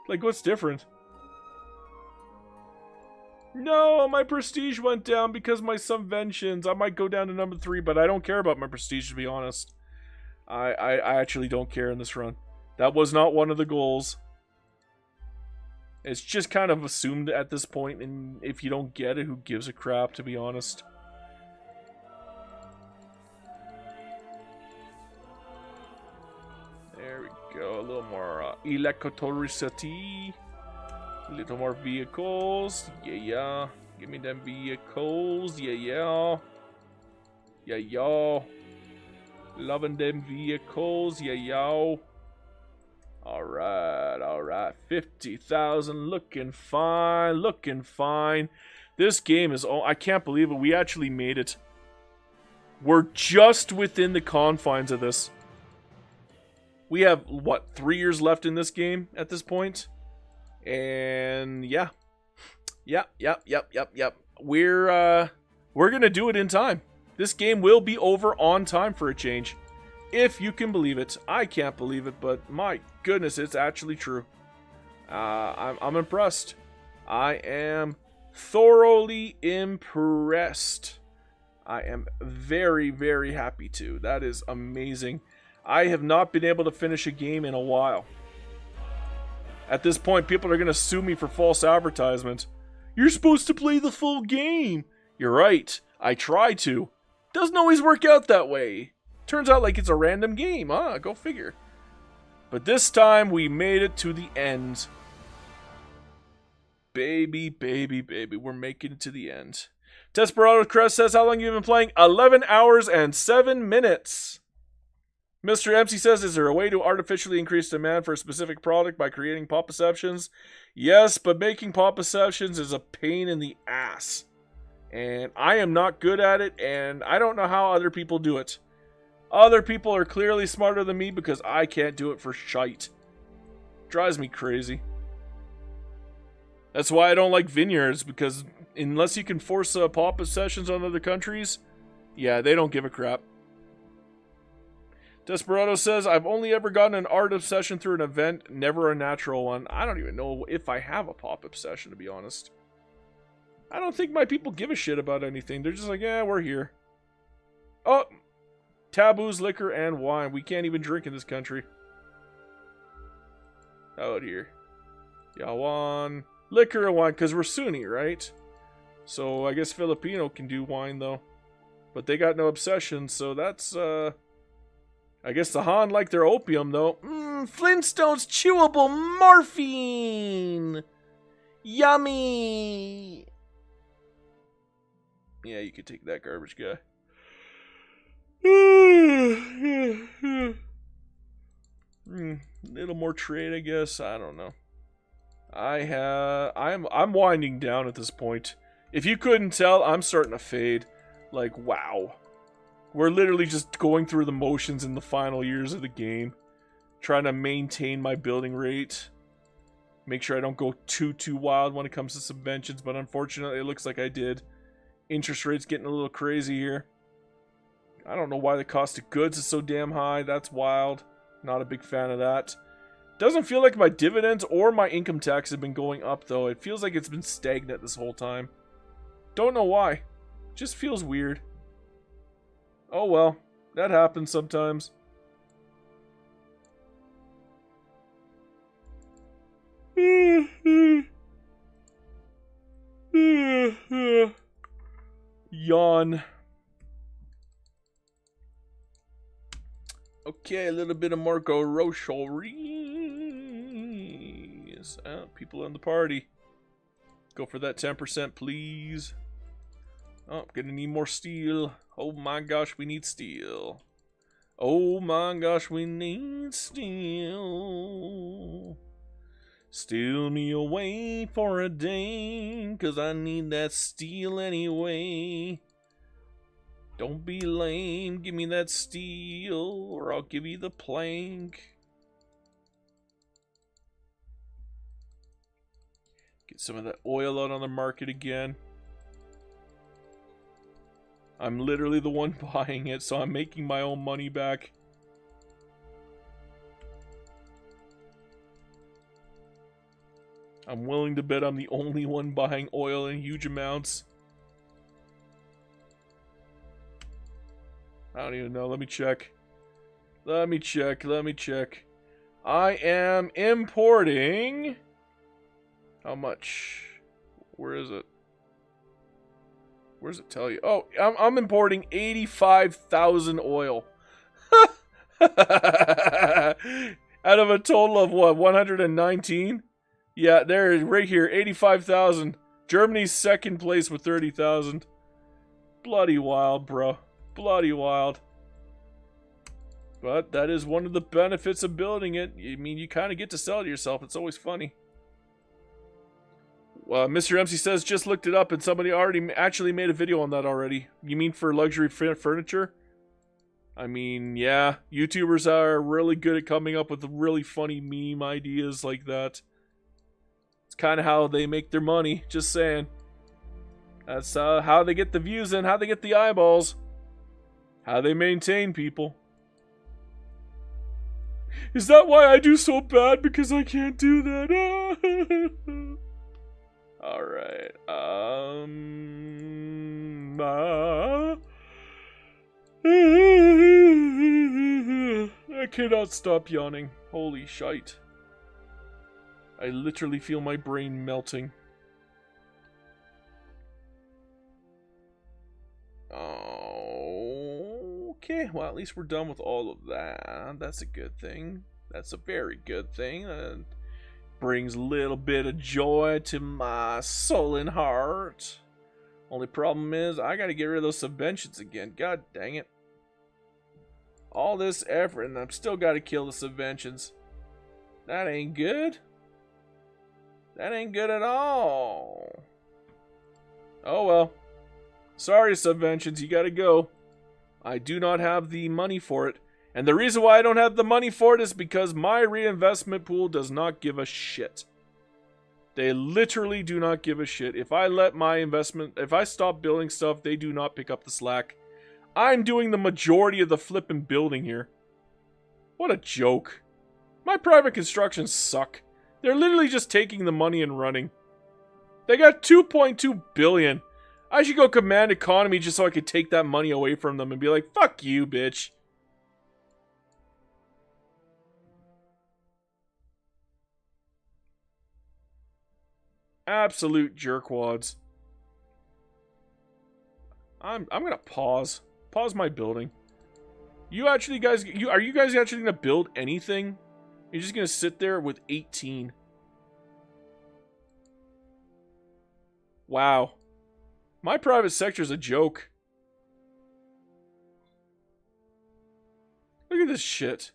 Like, what's different? No, my prestige went down because my subventions. I might go down to number 3, but I don't care about my prestige, to be honest. I actually don't care in this run. That was not one of the goals. It's just kind of assumed at this point, and if you don't get it, who gives a crap, to be honest. There we go, a little more electricity. A little more vehicles. Yeah. Give me them vehicles. Yeah. Loving them vehicles. Yeah. Alright. 50,000. Looking fine. This game is... Oh, I can't believe it. We actually made it. We're just within the confines of this. We have, what, 3 years left in this game at this point? And yeah. Yep. We're gonna do it in time. This game will be over on time for a change. If you can believe it. I can't believe it, but my goodness, it's actually true. I'm impressed. I am thoroughly impressed. I am very, very happy to. That is amazing. I have not been able to finish a game in a while. At this point, people are going to sue me for false advertisement. You're supposed to play the full game. You're right. I try to. Doesn't always work out that way. Turns out like it's a random game, huh? Go figure. But this time, we made it to the end. Baby, baby, baby. We're making it to the end. Desperado Crest says, how long have you been playing? 11 hours and 7 minutes. Mr. MC says, is there a way to artificially increase demand for a specific product by creating pop perceptions? Yes, but making pop perceptions is a pain in the ass. And I am not good at it, and I don't know how other people do it. Other people are clearly smarter than me because I can't do it for shite. Drives me crazy. That's why I don't like vineyards, because unless you can force pop sessions on other countries, yeah, they don't give a crap. Desperado says, I've only ever gotten an art obsession through an event, never a natural one. I don't even know if I have a pop obsession, to be honest. I don't think my people give a shit about anything. They're just like, yeah, we're here. Oh, taboos, liquor, and wine. We can't even drink in this country. Out here. Yawan. Liquor and wine, because we're Sunni, right? So I guess Filipino can do wine, though. But they got no obsession, so that's, I guess the Han like their opium, though. Flintstones chewable morphine! Yummy! Yeah, you could take that garbage guy. Little more trade, I guess. I don't know. I'm winding down at this point. If you couldn't tell, I'm starting to fade. Like, wow. We're literally just going through the motions in the final years of the game. Trying to maintain my building rate. Make sure I don't go too wild when it comes to subventions, but unfortunately it looks like I did. Interest rates getting a little crazy here. I don't know why the cost of goods is so damn high. That's wild. Not a big fan of that. Doesn't feel like my dividends or my income tax have been going up, though. It feels like it's been stagnant this whole time. Don't know why. Just feels weird. Oh well. That happens sometimes. Yawn. Okay, a little bit of Marco Rochories. People in the party. Go for that 10%, please. Oh, gonna need more steel. Oh my gosh, we need steel. Oh my gosh, we need steel. Steal me away for a day, 'cause I need that steel anyway. Don't be lame, give me that steel, or I'll give you the plank. Get some of that oil out on the market again. I'm literally the one buying it, so I'm making my own money back. I'm willing to bet I'm the only one buying oil in huge amounts. I don't even know. Let me check. Let me check. I am importing... How much? Where is it? Where does it tell you? Oh, I'm importing 85,000 oil. Out of a total of what, 119? Yeah, there, right here, 85,000. Germany's second place with 30,000. Bloody wild, bro. Bloody wild. But that is one of the benefits of building it. I mean, you kind of get to sell it to yourself. It's always funny. Mr. MC says, just looked it up and somebody already actually made a video on that already. You mean for luxury furniture? I mean, yeah. YouTubers are really good at coming up with really funny meme ideas like that. It's kind of how they make their money. Just saying. That's how they get the views and how they get the eyeballs. How they maintain people. Is that why I do so bad? Because I can't do that? Alright. I cannot stop yawning. Holy shite. I literally feel my brain melting. Okay, well, at least we're done with all of that. That's a good thing. That's a very good thing. Brings a little bit of joy to my soul and heart. Only problem is, I gotta get rid of those subventions again. God dang it. All this effort, and I'm still gotta kill the subventions. That ain't good. That ain't good at all. Oh well. Sorry, subventions, you gotta go. I do not have the money for it. And the reason why I don't have the money for it is because my reinvestment pool does not give a shit. They literally do not give a shit. If I let my investment, if I stop building stuff, they do not pick up the slack. I'm doing the majority of the flipping building here. What a joke. My private constructions suck. They're literally just taking the money and running. They got 2.2 billion. I should go command economy just so I could take that money away from them and be like, fuck you, bitch. Absolute jerkwads. I'm gonna pause my building. You actually guys, are you guys actually gonna build anything? You're just gonna sit there with 18. Wow. My private sector is a joke. Look at this shit.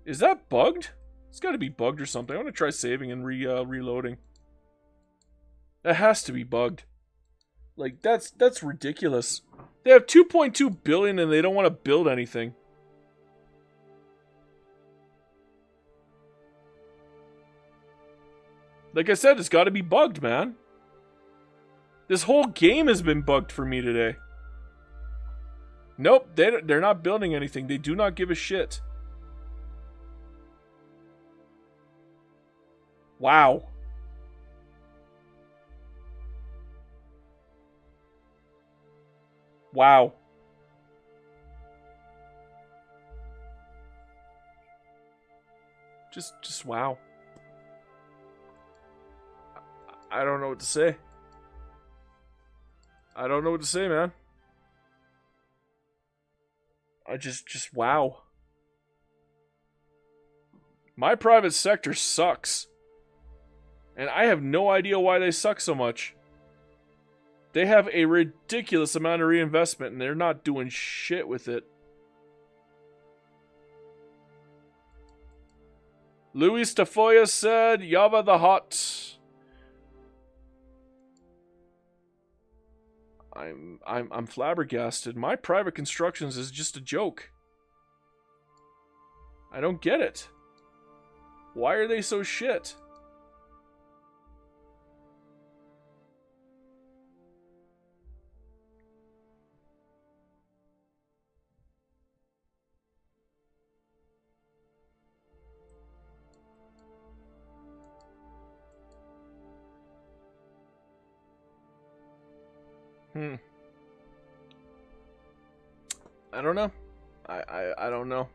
Is that bugged? It's gotta be bugged or something. I want to try saving and reloading. That has to be bugged. Like, that's ridiculous. They have 2.2 billion and they don't want to build anything. Like I said, it's got to be bugged, man. This whole game has been bugged for me today. Nope, they're not building anything. They do not give a shit. Wow. Wow. Just wow. I don't know what to say. I don't know what to say, man. I just wow. My private sector sucks. And I have no idea why they suck so much. They have a ridiculous amount of reinvestment and they're not doing shit with it. Luis Tafoya said, Yava the Hot. I'm flabbergasted. My private constructions is just a joke. I don't get it. Why are they so shit? I don't know. I don't know.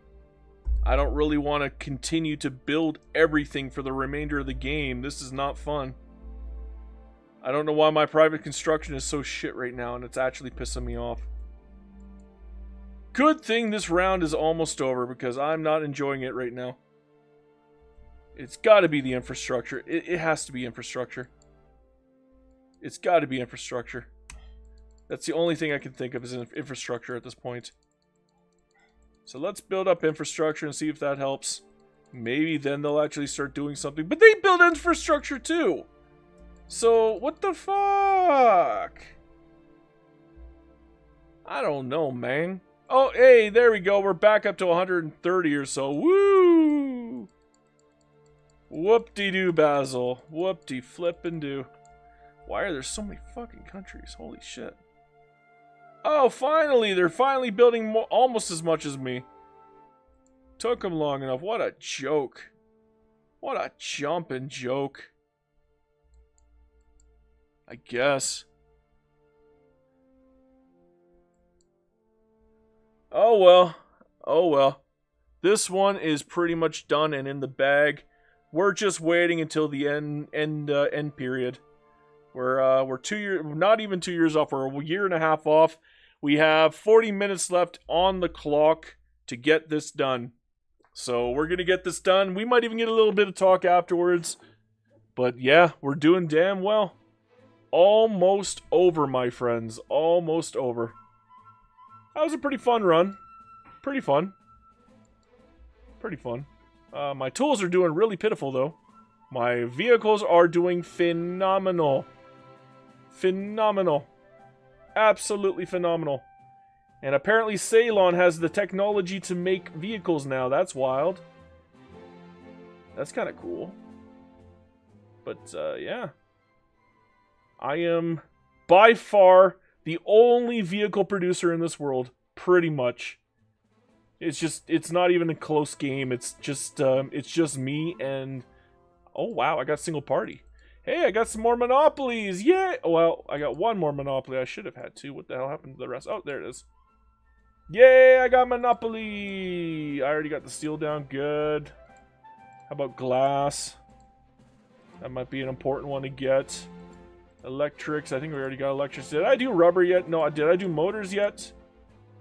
I don't really want to continue to build everything for the remainder of the game. This is not fun. I don't know why my private construction is so shit right now, and it's actually pissing me off. Good thing this round is almost over, because I'm not enjoying it right now. It's got to be the infrastructure. It has to be infrastructure. It's got to be infrastructure. That's the only thing I can think of is infrastructure at this point. So let's build up infrastructure and see if that helps. Maybe then they'll actually start doing something. But they build infrastructure too! So, what the fuck? I don't know, man. Oh, hey, there we go. We're back up to 130 or so. Woo! Whoop-de-doo, Basil. Whoop-de-flip-and-doo. Why are there so many fucking countries? Holy shit. Oh, finally! They're finally building almost as much as me. Took them long enough. What a joke. What a jumping joke. I guess. Oh well. Oh well. This one is pretty much done and in the bag. We're just waiting until the end period. We're 2 years, not even 2 years off. We're a year and a half off. We have 40 minutes left on the clock to get this done. So we're gonna get this done. We might even get a little bit of talk afterwards. But yeah, we're doing damn well. Almost over, my friends. Almost over. That was a pretty fun run. Pretty fun. Pretty fun. My tools are doing really pitiful, though. My vehicles are doing phenomenal. Phenomenal. Absolutely phenomenal. And apparently Ceylon has the technology to make vehicles now. That's wild. That's kind of cool. But, yeah. I am, by far, the only vehicle producer in this world. Pretty much. It's not even a close game. It's just me and... Oh, wow, I got single party. Hey, I got some more monopolies. Yeah. Well, I got one more monopoly. I should have had two. What the hell happened to the rest? Oh, there it is. Yay, I got monopoly. I already got the steel down. Good. How about glass? That might be an important one to get. Electrics. I think we already got electrics. Did I do rubber yet? No, did I do motors yet?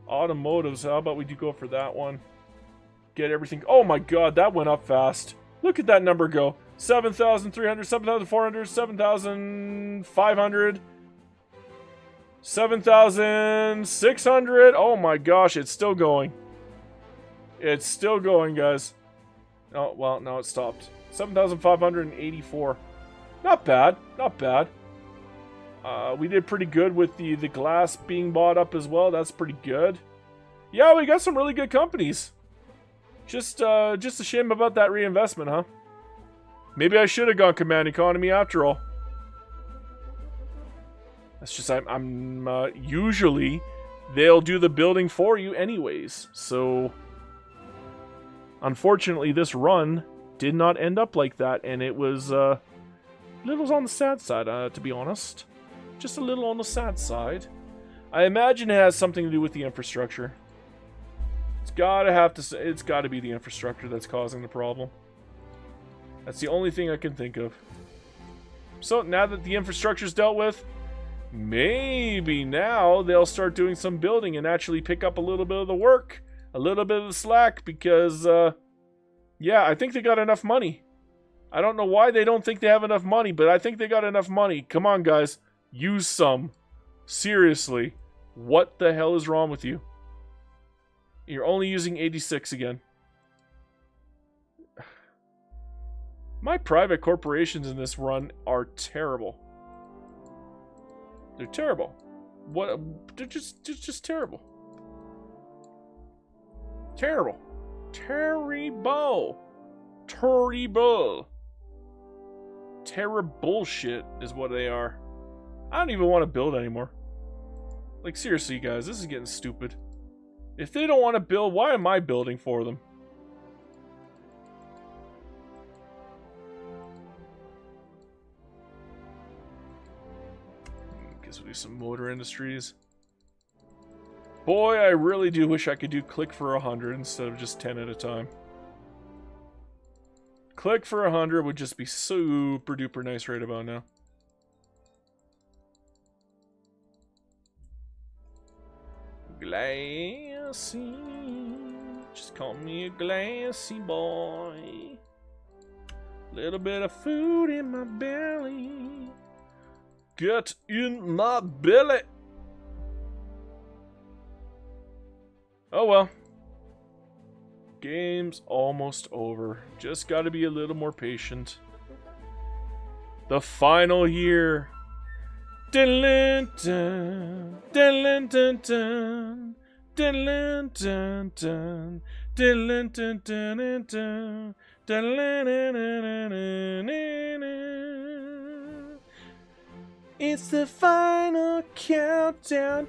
Automotives. How about we do go for that one? Get everything. Oh my god, that went up fast. Look at that number go. 7,300, 7,400, 7,500, 7,600. Oh my gosh, it's still going. It's still going, guys. Oh, well, no, it stopped. 7,584. Not bad. Not bad. We did pretty good with the glass being bought up as well. That's pretty good. Yeah, we got some really good companies. Just a shame about that reinvestment, huh? Maybe I should have gone command economy after all. That's just I'm usually they'll do the building for you anyways. So unfortunately, this run did not end up like that, and it was a little on the sad side, to be honest. Just a little on the sad side. I imagine it has something to do with the infrastructure. It's gotta be the infrastructure that's causing the problem. That's the only thing I can think of. So now that the infrastructure's dealt with, maybe now they'll start doing some building and actually pick up a little bit of the work, a little bit of the slack, because yeah, I think they got enough money. I don't know why they don't think they have enough money, but I think they got enough money. Come on, guys. Use some. Seriously. What the hell is wrong with you? You're only using 86 again. My private corporations in this run are terrible. They're terrible. What? They're just terrible. Terrible. Terrible. Terrible. Terrible shit is what they are. I don't even want to build anymore. Like, seriously, guys, this is getting stupid. If they don't want to build, why am I building for them? Guess we'll do some motor industries. Boy, I really do wish I could do click for 100 instead of just 10 at a time. Click for 100 would just be super duper nice right about now. Glassy, just call me a glassy boy. Little bit of food in my belly. Get in my belly. Oh well. Game's almost over. Just gotta be a little more patient. The final year. Diddlin dun, diddlin dun dun, diddlin dun dun, diddlin dun dun dun, diddlin dun dun dun. It's the final countdown.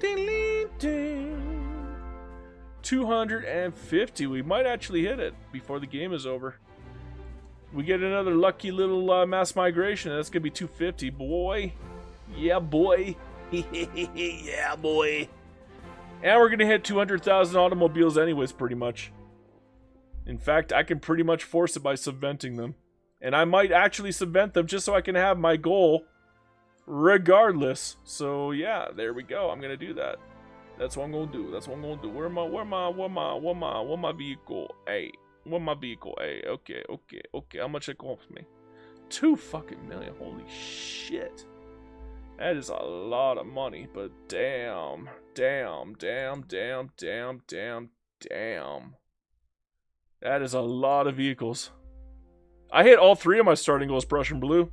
250. We might actually hit it before the game is over. We get another lucky little mass migration. That's gonna be 250, boy. Yeah, boy. Yeah, boy. And we're gonna hit 200,000 automobiles anyways, pretty much. In fact, I can pretty much force it by subventing them. And I might actually subvent them just so I can have my goal regardless. So yeah, there we go. I'm gonna do that. That's what I'm gonna do. That's what I'm gonna do. Where my vehicle? Hey, where my vehicle? Hey, okay. How much it cost me? 2 fucking million. Holy shit. That is a lot of money, but damn. That is a lot of vehicles. I hit all 3 of my starting goals, Prussian Blue.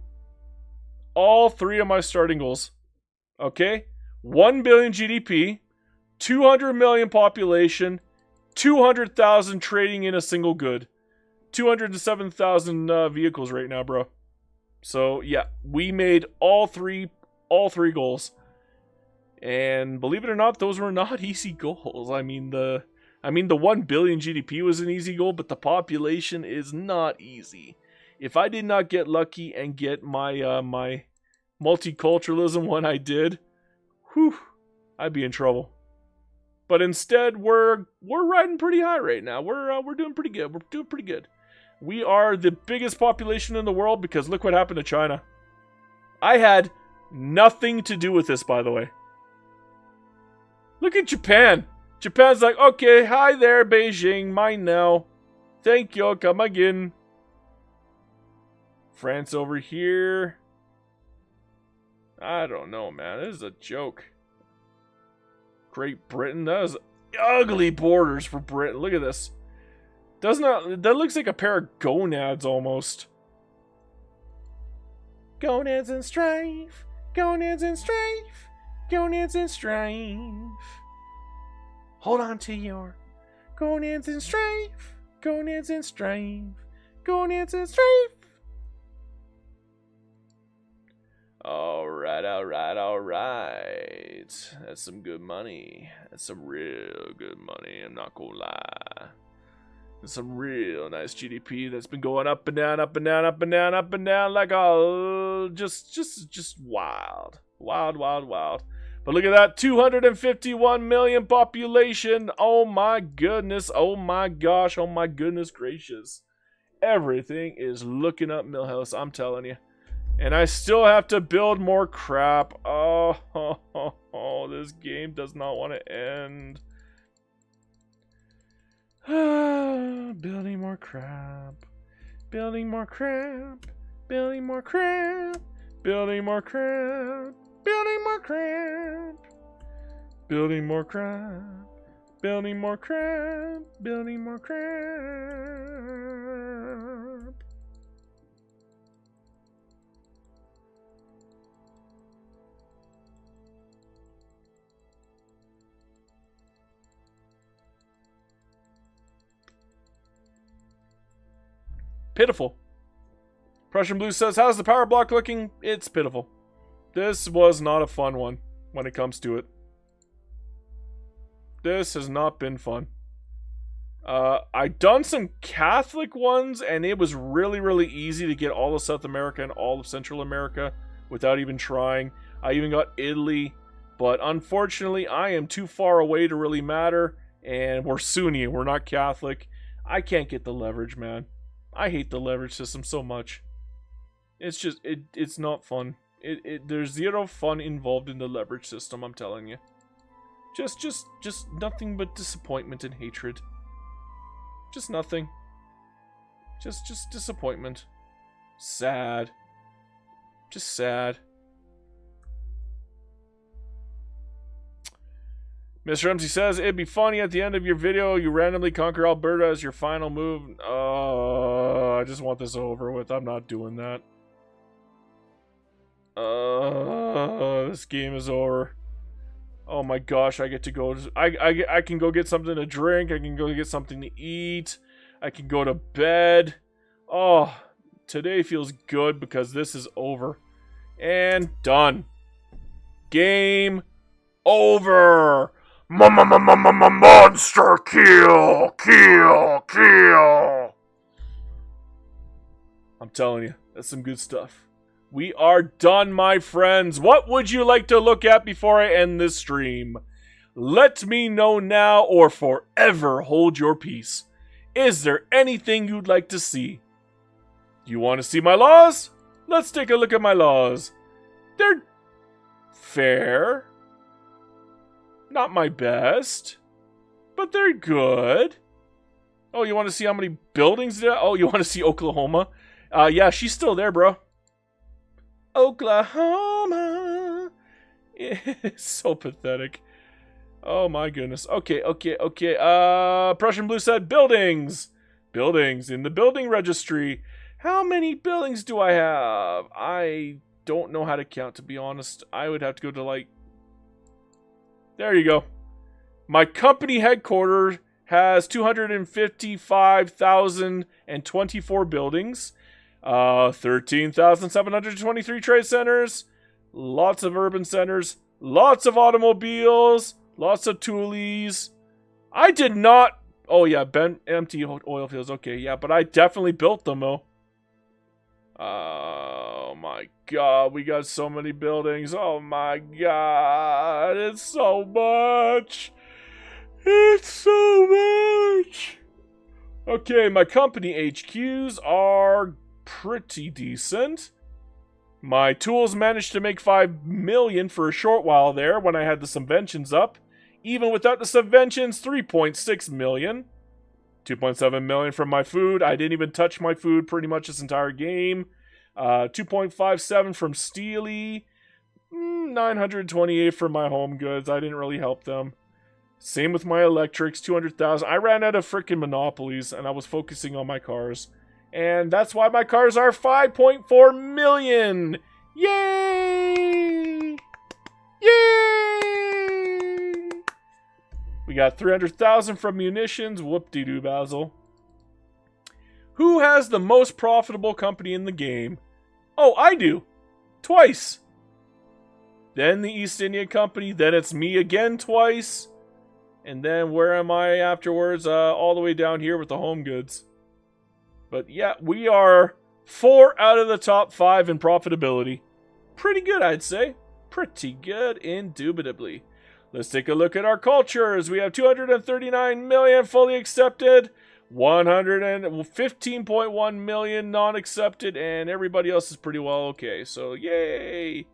All 3 of my starting goals. Okay? 1 billion GDP, 200 million population, 200,000 trading in a single good. 207,000 vehicles right now, bro. So, yeah, we made all three goals. And believe it or not, those were not easy goals. I mean the 1 billion GDP was an easy goal, but the population is not easy. If I did not get lucky and get my my multiculturalism when I did, whew, I'd be in trouble. But instead, we're riding pretty high right now. We're doing pretty good. We're doing pretty good. We are the biggest population in the world because look what happened to China. I had nothing to do with this, by the way. Look at Japan. Japan's like, okay, hi there, Beijing, mine now. Thank you, come again. France over here. I don't know, man. This is a joke. Great Britain. That is ugly borders for Britain. Look at this. That looks like a pair of gonads almost. Gonads and strife. Gonads and strife. Gonads and strife. Hold on to your gonads and strife. Gonads and strife. Gonads and strife. Alright. That's some good money. That's some real good money, I'm not gonna lie. That's some real nice GDP that's been going up and down, up and down, up and down, up and down like a just wild. Wild. But look at that, 251 million population. Oh my goodness, oh my gosh, oh my goodness gracious. Everything is looking up, Millhouse, I'm telling you. And I still have to build more crap. Oh, this game does not want to end. Building more crap. Building more crap. Building more crap. Building more crap. Building more crap. Building more crap. Building more crap. Building more crap. Pitiful. Prussian Blue says, how's the power block looking? It's pitiful. This was not a fun one when it comes to it. This has not been fun. I done some Catholic ones, and it was really easy to get all of South America and all of Central America without even trying. I even got Italy, but unfortunately, I am too far away to really matter, and we're Sunni, we're not Catholic. I can't get the leverage, man. I hate the leverage system so much. It's just, it's not fun. There's zero fun involved in the leverage system, I'm telling you. Just nothing but disappointment and hatred. Just nothing. Just disappointment. Sad. Just sad. Mr. Ramsey says, it'd be funny at the end of your video, you randomly conquer Alberta as your final move. I just want this over with. I'm not doing that. This game is over. Oh my gosh, I get to go. I can go get something to drink. I can go get something to eat. I can go to bed. Oh, today feels good because this is over. And done. Game over. Monster kill. I'm telling you, that's some good stuff. We are done, my friends. What would you like to look at before I end this stream? Let me know now or forever hold your peace. Is there anything you'd like to see? You want to see my laws? Let's take a look at my laws. They're fair. Not my best, but they're good. Oh, you want to see how many buildings there? Oh, you want to see Oklahoma? Yeah, she's still there, bro. Oklahoma. It's so pathetic. Oh my goodness. Okay. Prussian Blue said buildings. Buildings in the building registry. How many buildings do I have? I don't know how to count, to be honest. I would have to go to like... There you go. My company headquarters has 255,024 buildings. 13,723 trade centers. Lots of urban centers. Lots of automobiles. Lots of toolies. I did not... Oh, yeah, empty oil fields. Okay, yeah, but I definitely built them, though. Oh, my God. We got so many buildings. Oh, my God. It's so much. It's so much. Okay, my company HQs are pretty decent. My tools managed to make 5 million for a short while there when I had the subventions up. Even without the subventions, 3.6 million. 2.7 million from my food. I didn't even touch my food pretty much this entire game. 2.57 from Steely. 928 from my home goods. I didn't really help them. Same with my electrics, 200,000. I ran out of freaking monopolies and I was focusing on my cars. And that's why my cars are 5.4 million. Yay! Yay! We got 300,000 from munitions. Whoop-de-doo, Basil. Who has the most profitable company in the game? Oh, I do. Twice. Then the East India Company. Then it's me again twice. And then where am I afterwards? All the way down here with the home goods. But yeah, we are 4 out of the top 5 in profitability. Pretty good, I'd say. Pretty good, indubitably. Let's take a look at our cultures. We have 239 million fully accepted, 115.1 million non-accepted, and everybody else is pretty well okay. So, yay!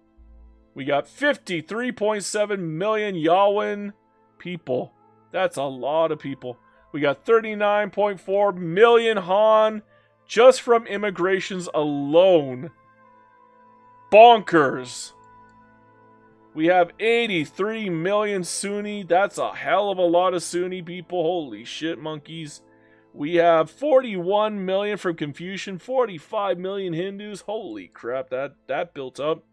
We got 53.7 million Yawin people. That's a lot of people. We got 39.4 million Han just from immigrations alone. Bonkers. We have 83 million Sunni. That's a hell of a lot of Sunni people. Holy shit, monkeys. We have 41 million from Confucian, 45 million Hindus. Holy crap, that built up.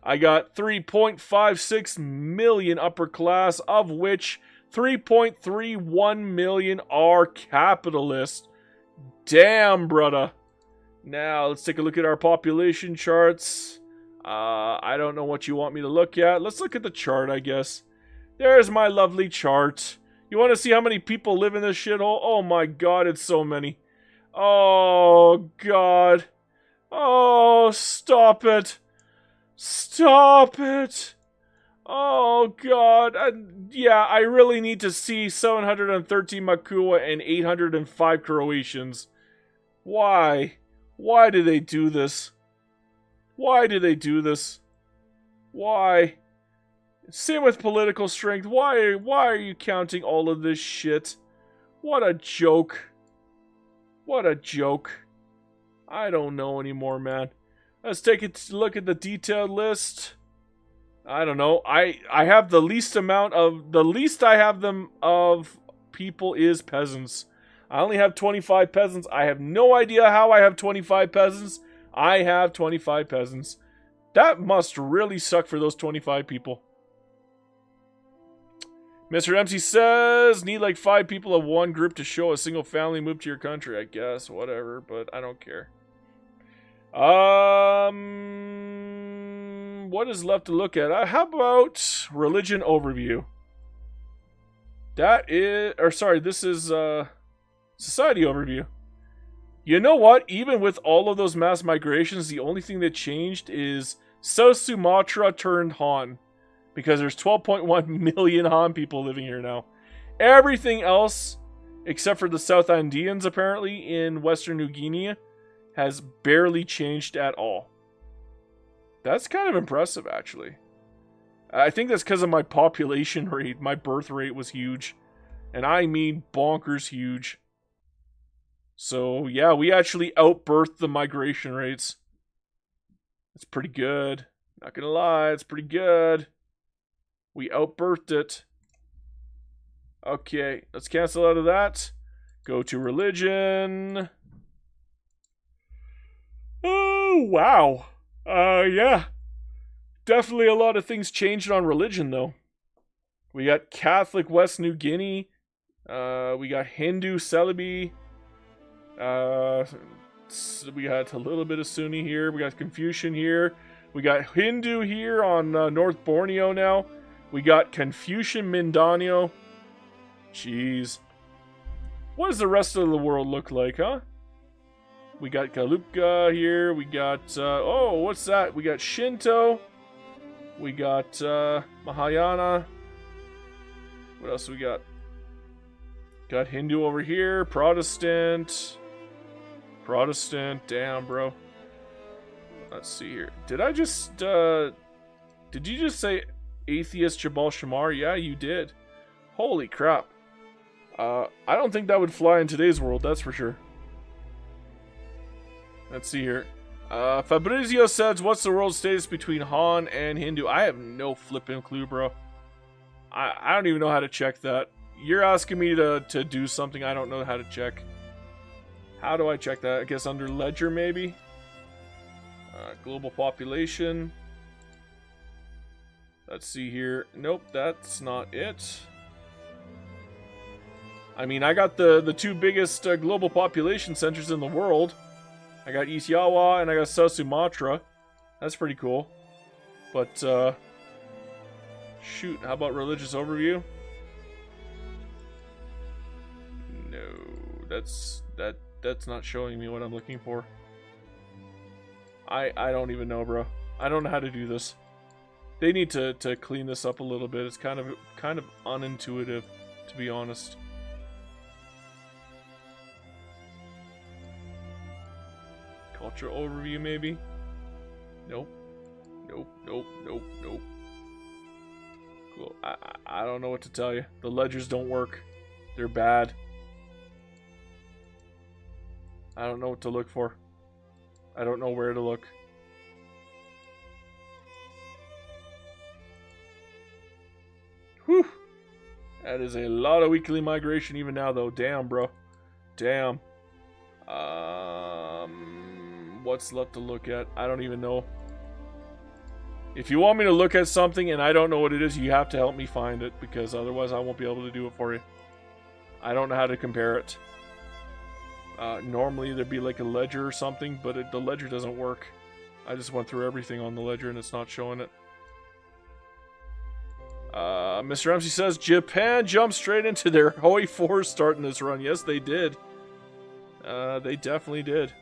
I got 3.56 million upper class, of which 3.31 million are capitalists. Damn, brother. Now, let's take a look at our population charts. I don't know what you want me to look at. Let's look at the chart, I guess. There's my lovely chart. You want to see how many people live in this shithole? Oh my god, it's so many. Oh, god. Oh, stop it. Stop it. Oh, God. Yeah, I really need to see 713 Makua and 805 Croatians. Why? Why do they do this? Why do they do this? Why? Same with political strength. Why are you counting all of this shit? What a joke. What a joke. I don't know anymore, man. Let's take a look at the detailed list. I don't know. I have the least amount of... The least I have them of people is peasants. I only have 25 peasants. I have no idea how I have 25 peasants. I have 25 peasants. That must really suck for those 25 people. Mr. MC says, need like 5 people of one group to show a single family move to your country. I guess, whatever, but I don't care. What is left to look at? How about religion overview? That is, or sorry, this is society overview. You know what? Even with all of those mass migrations, the only thing that changed is South Sumatra turned Han. Because there's 12.1 million Han people living here now. Everything else, except for the South Andeans apparently in Western New Guinea, has barely changed at all. That's kind of impressive, actually. I think that's because of my population rate. My birth rate was huge. And I mean bonkers huge. So, yeah, we actually outbirthed the migration rates. It's pretty good. Not gonna lie, it's pretty good. We outbirthed it. Okay, let's cancel out of that. Go to religion. Oh, wow. Yeah. Definitely a lot of things changed on religion, though. We got Catholic West New Guinea. We got Hindu Celibacy. We got a little bit of Sunni here. We got Confucian here. We got Hindu here on North Borneo now. We got Confucian Mindanao. Jeez. What does the rest of the world look like, huh? We got Galupka here. We got, oh, what's that? We got Shinto. We got Mahayana. What else we got? Got Hindu over here. Protestant. Damn, bro. Let's see here. Did I just, did you just say atheist Jabal Shamar? Yeah, you did. Holy crap. I don't think that would fly in today's world, that's for sure. Let's see here. Fabrizio says, what's the world status between Han and Hindu? I have no flipping clue, bro. I don't even know how to check that. You're asking me to do something I don't know how to check. How do I check that? I guess under ledger, maybe? Global population. Let's see here. Nope, that's not it. I mean, I got the two biggest global population centers in the world. I got East Yawa and I got South Sumatra. That's pretty cool. But, shoot, how about religious overview? No, that's not showing me what I'm looking for. I don't even know, bro. I don't know how to do this. They need to clean this up a little bit. It's kind of unintuitive, to be honest. Culture overview, maybe? Nope. Nope. Cool. I don't know what to tell you. The ledgers don't work. They're bad. I don't know what to look for. I don't know where to look. Whew. That is a lot of weekly migration even now, though. Damn, bro. Damn. What's left to look at? I don't even know. If you want me to look at something and I don't know what it is, you have to help me find it, because otherwise I won't be able to do it for you. I don't know how to compare it. Normally there'd be like a ledger or something, but the ledger doesn't work. I just went through everything on the ledger and it's not showing it. Mr. Ramsey says, Japan jumped straight into their Hoi 4 starting this run. Yes, they did. They definitely did.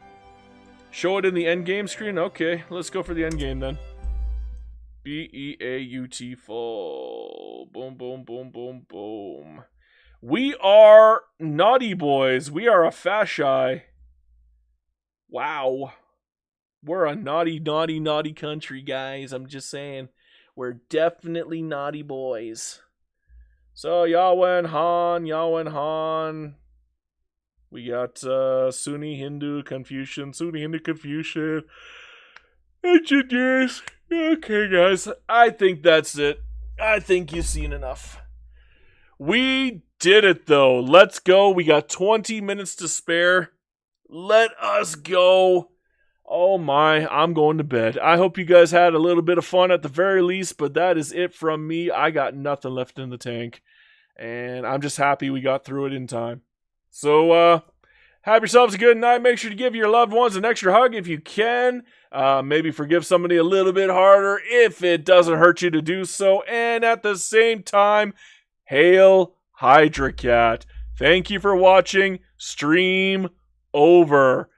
Show it in the endgame screen? Okay, let's go for the endgame then. B-E-A-U-T full. Boom, boom, boom, boom, boom. We are naughty boys. We are a fasci. Wow. We're a naughty country, guys. I'm just saying. We're definitely naughty boys. So, Yahweh and Han. We got Sunni, Hindu, Confucian. Engineers. Okay, guys. I think that's it. I think you've seen enough. We did it, though. Let's go. We got 20 minutes to spare. Let us go. Oh my, I'm going to bed. I hope you guys had a little bit of fun at the very least, but that is it from me. I got nothing left in the tank, and I'm just happy we got through it in time. So, have yourselves a good night. Make sure to give your loved ones an extra hug if you can. Maybe forgive somebody a little bit harder if it doesn't hurt you to do so. And at the same time, hail Hydra Cat. Thank you for watching. Stream over.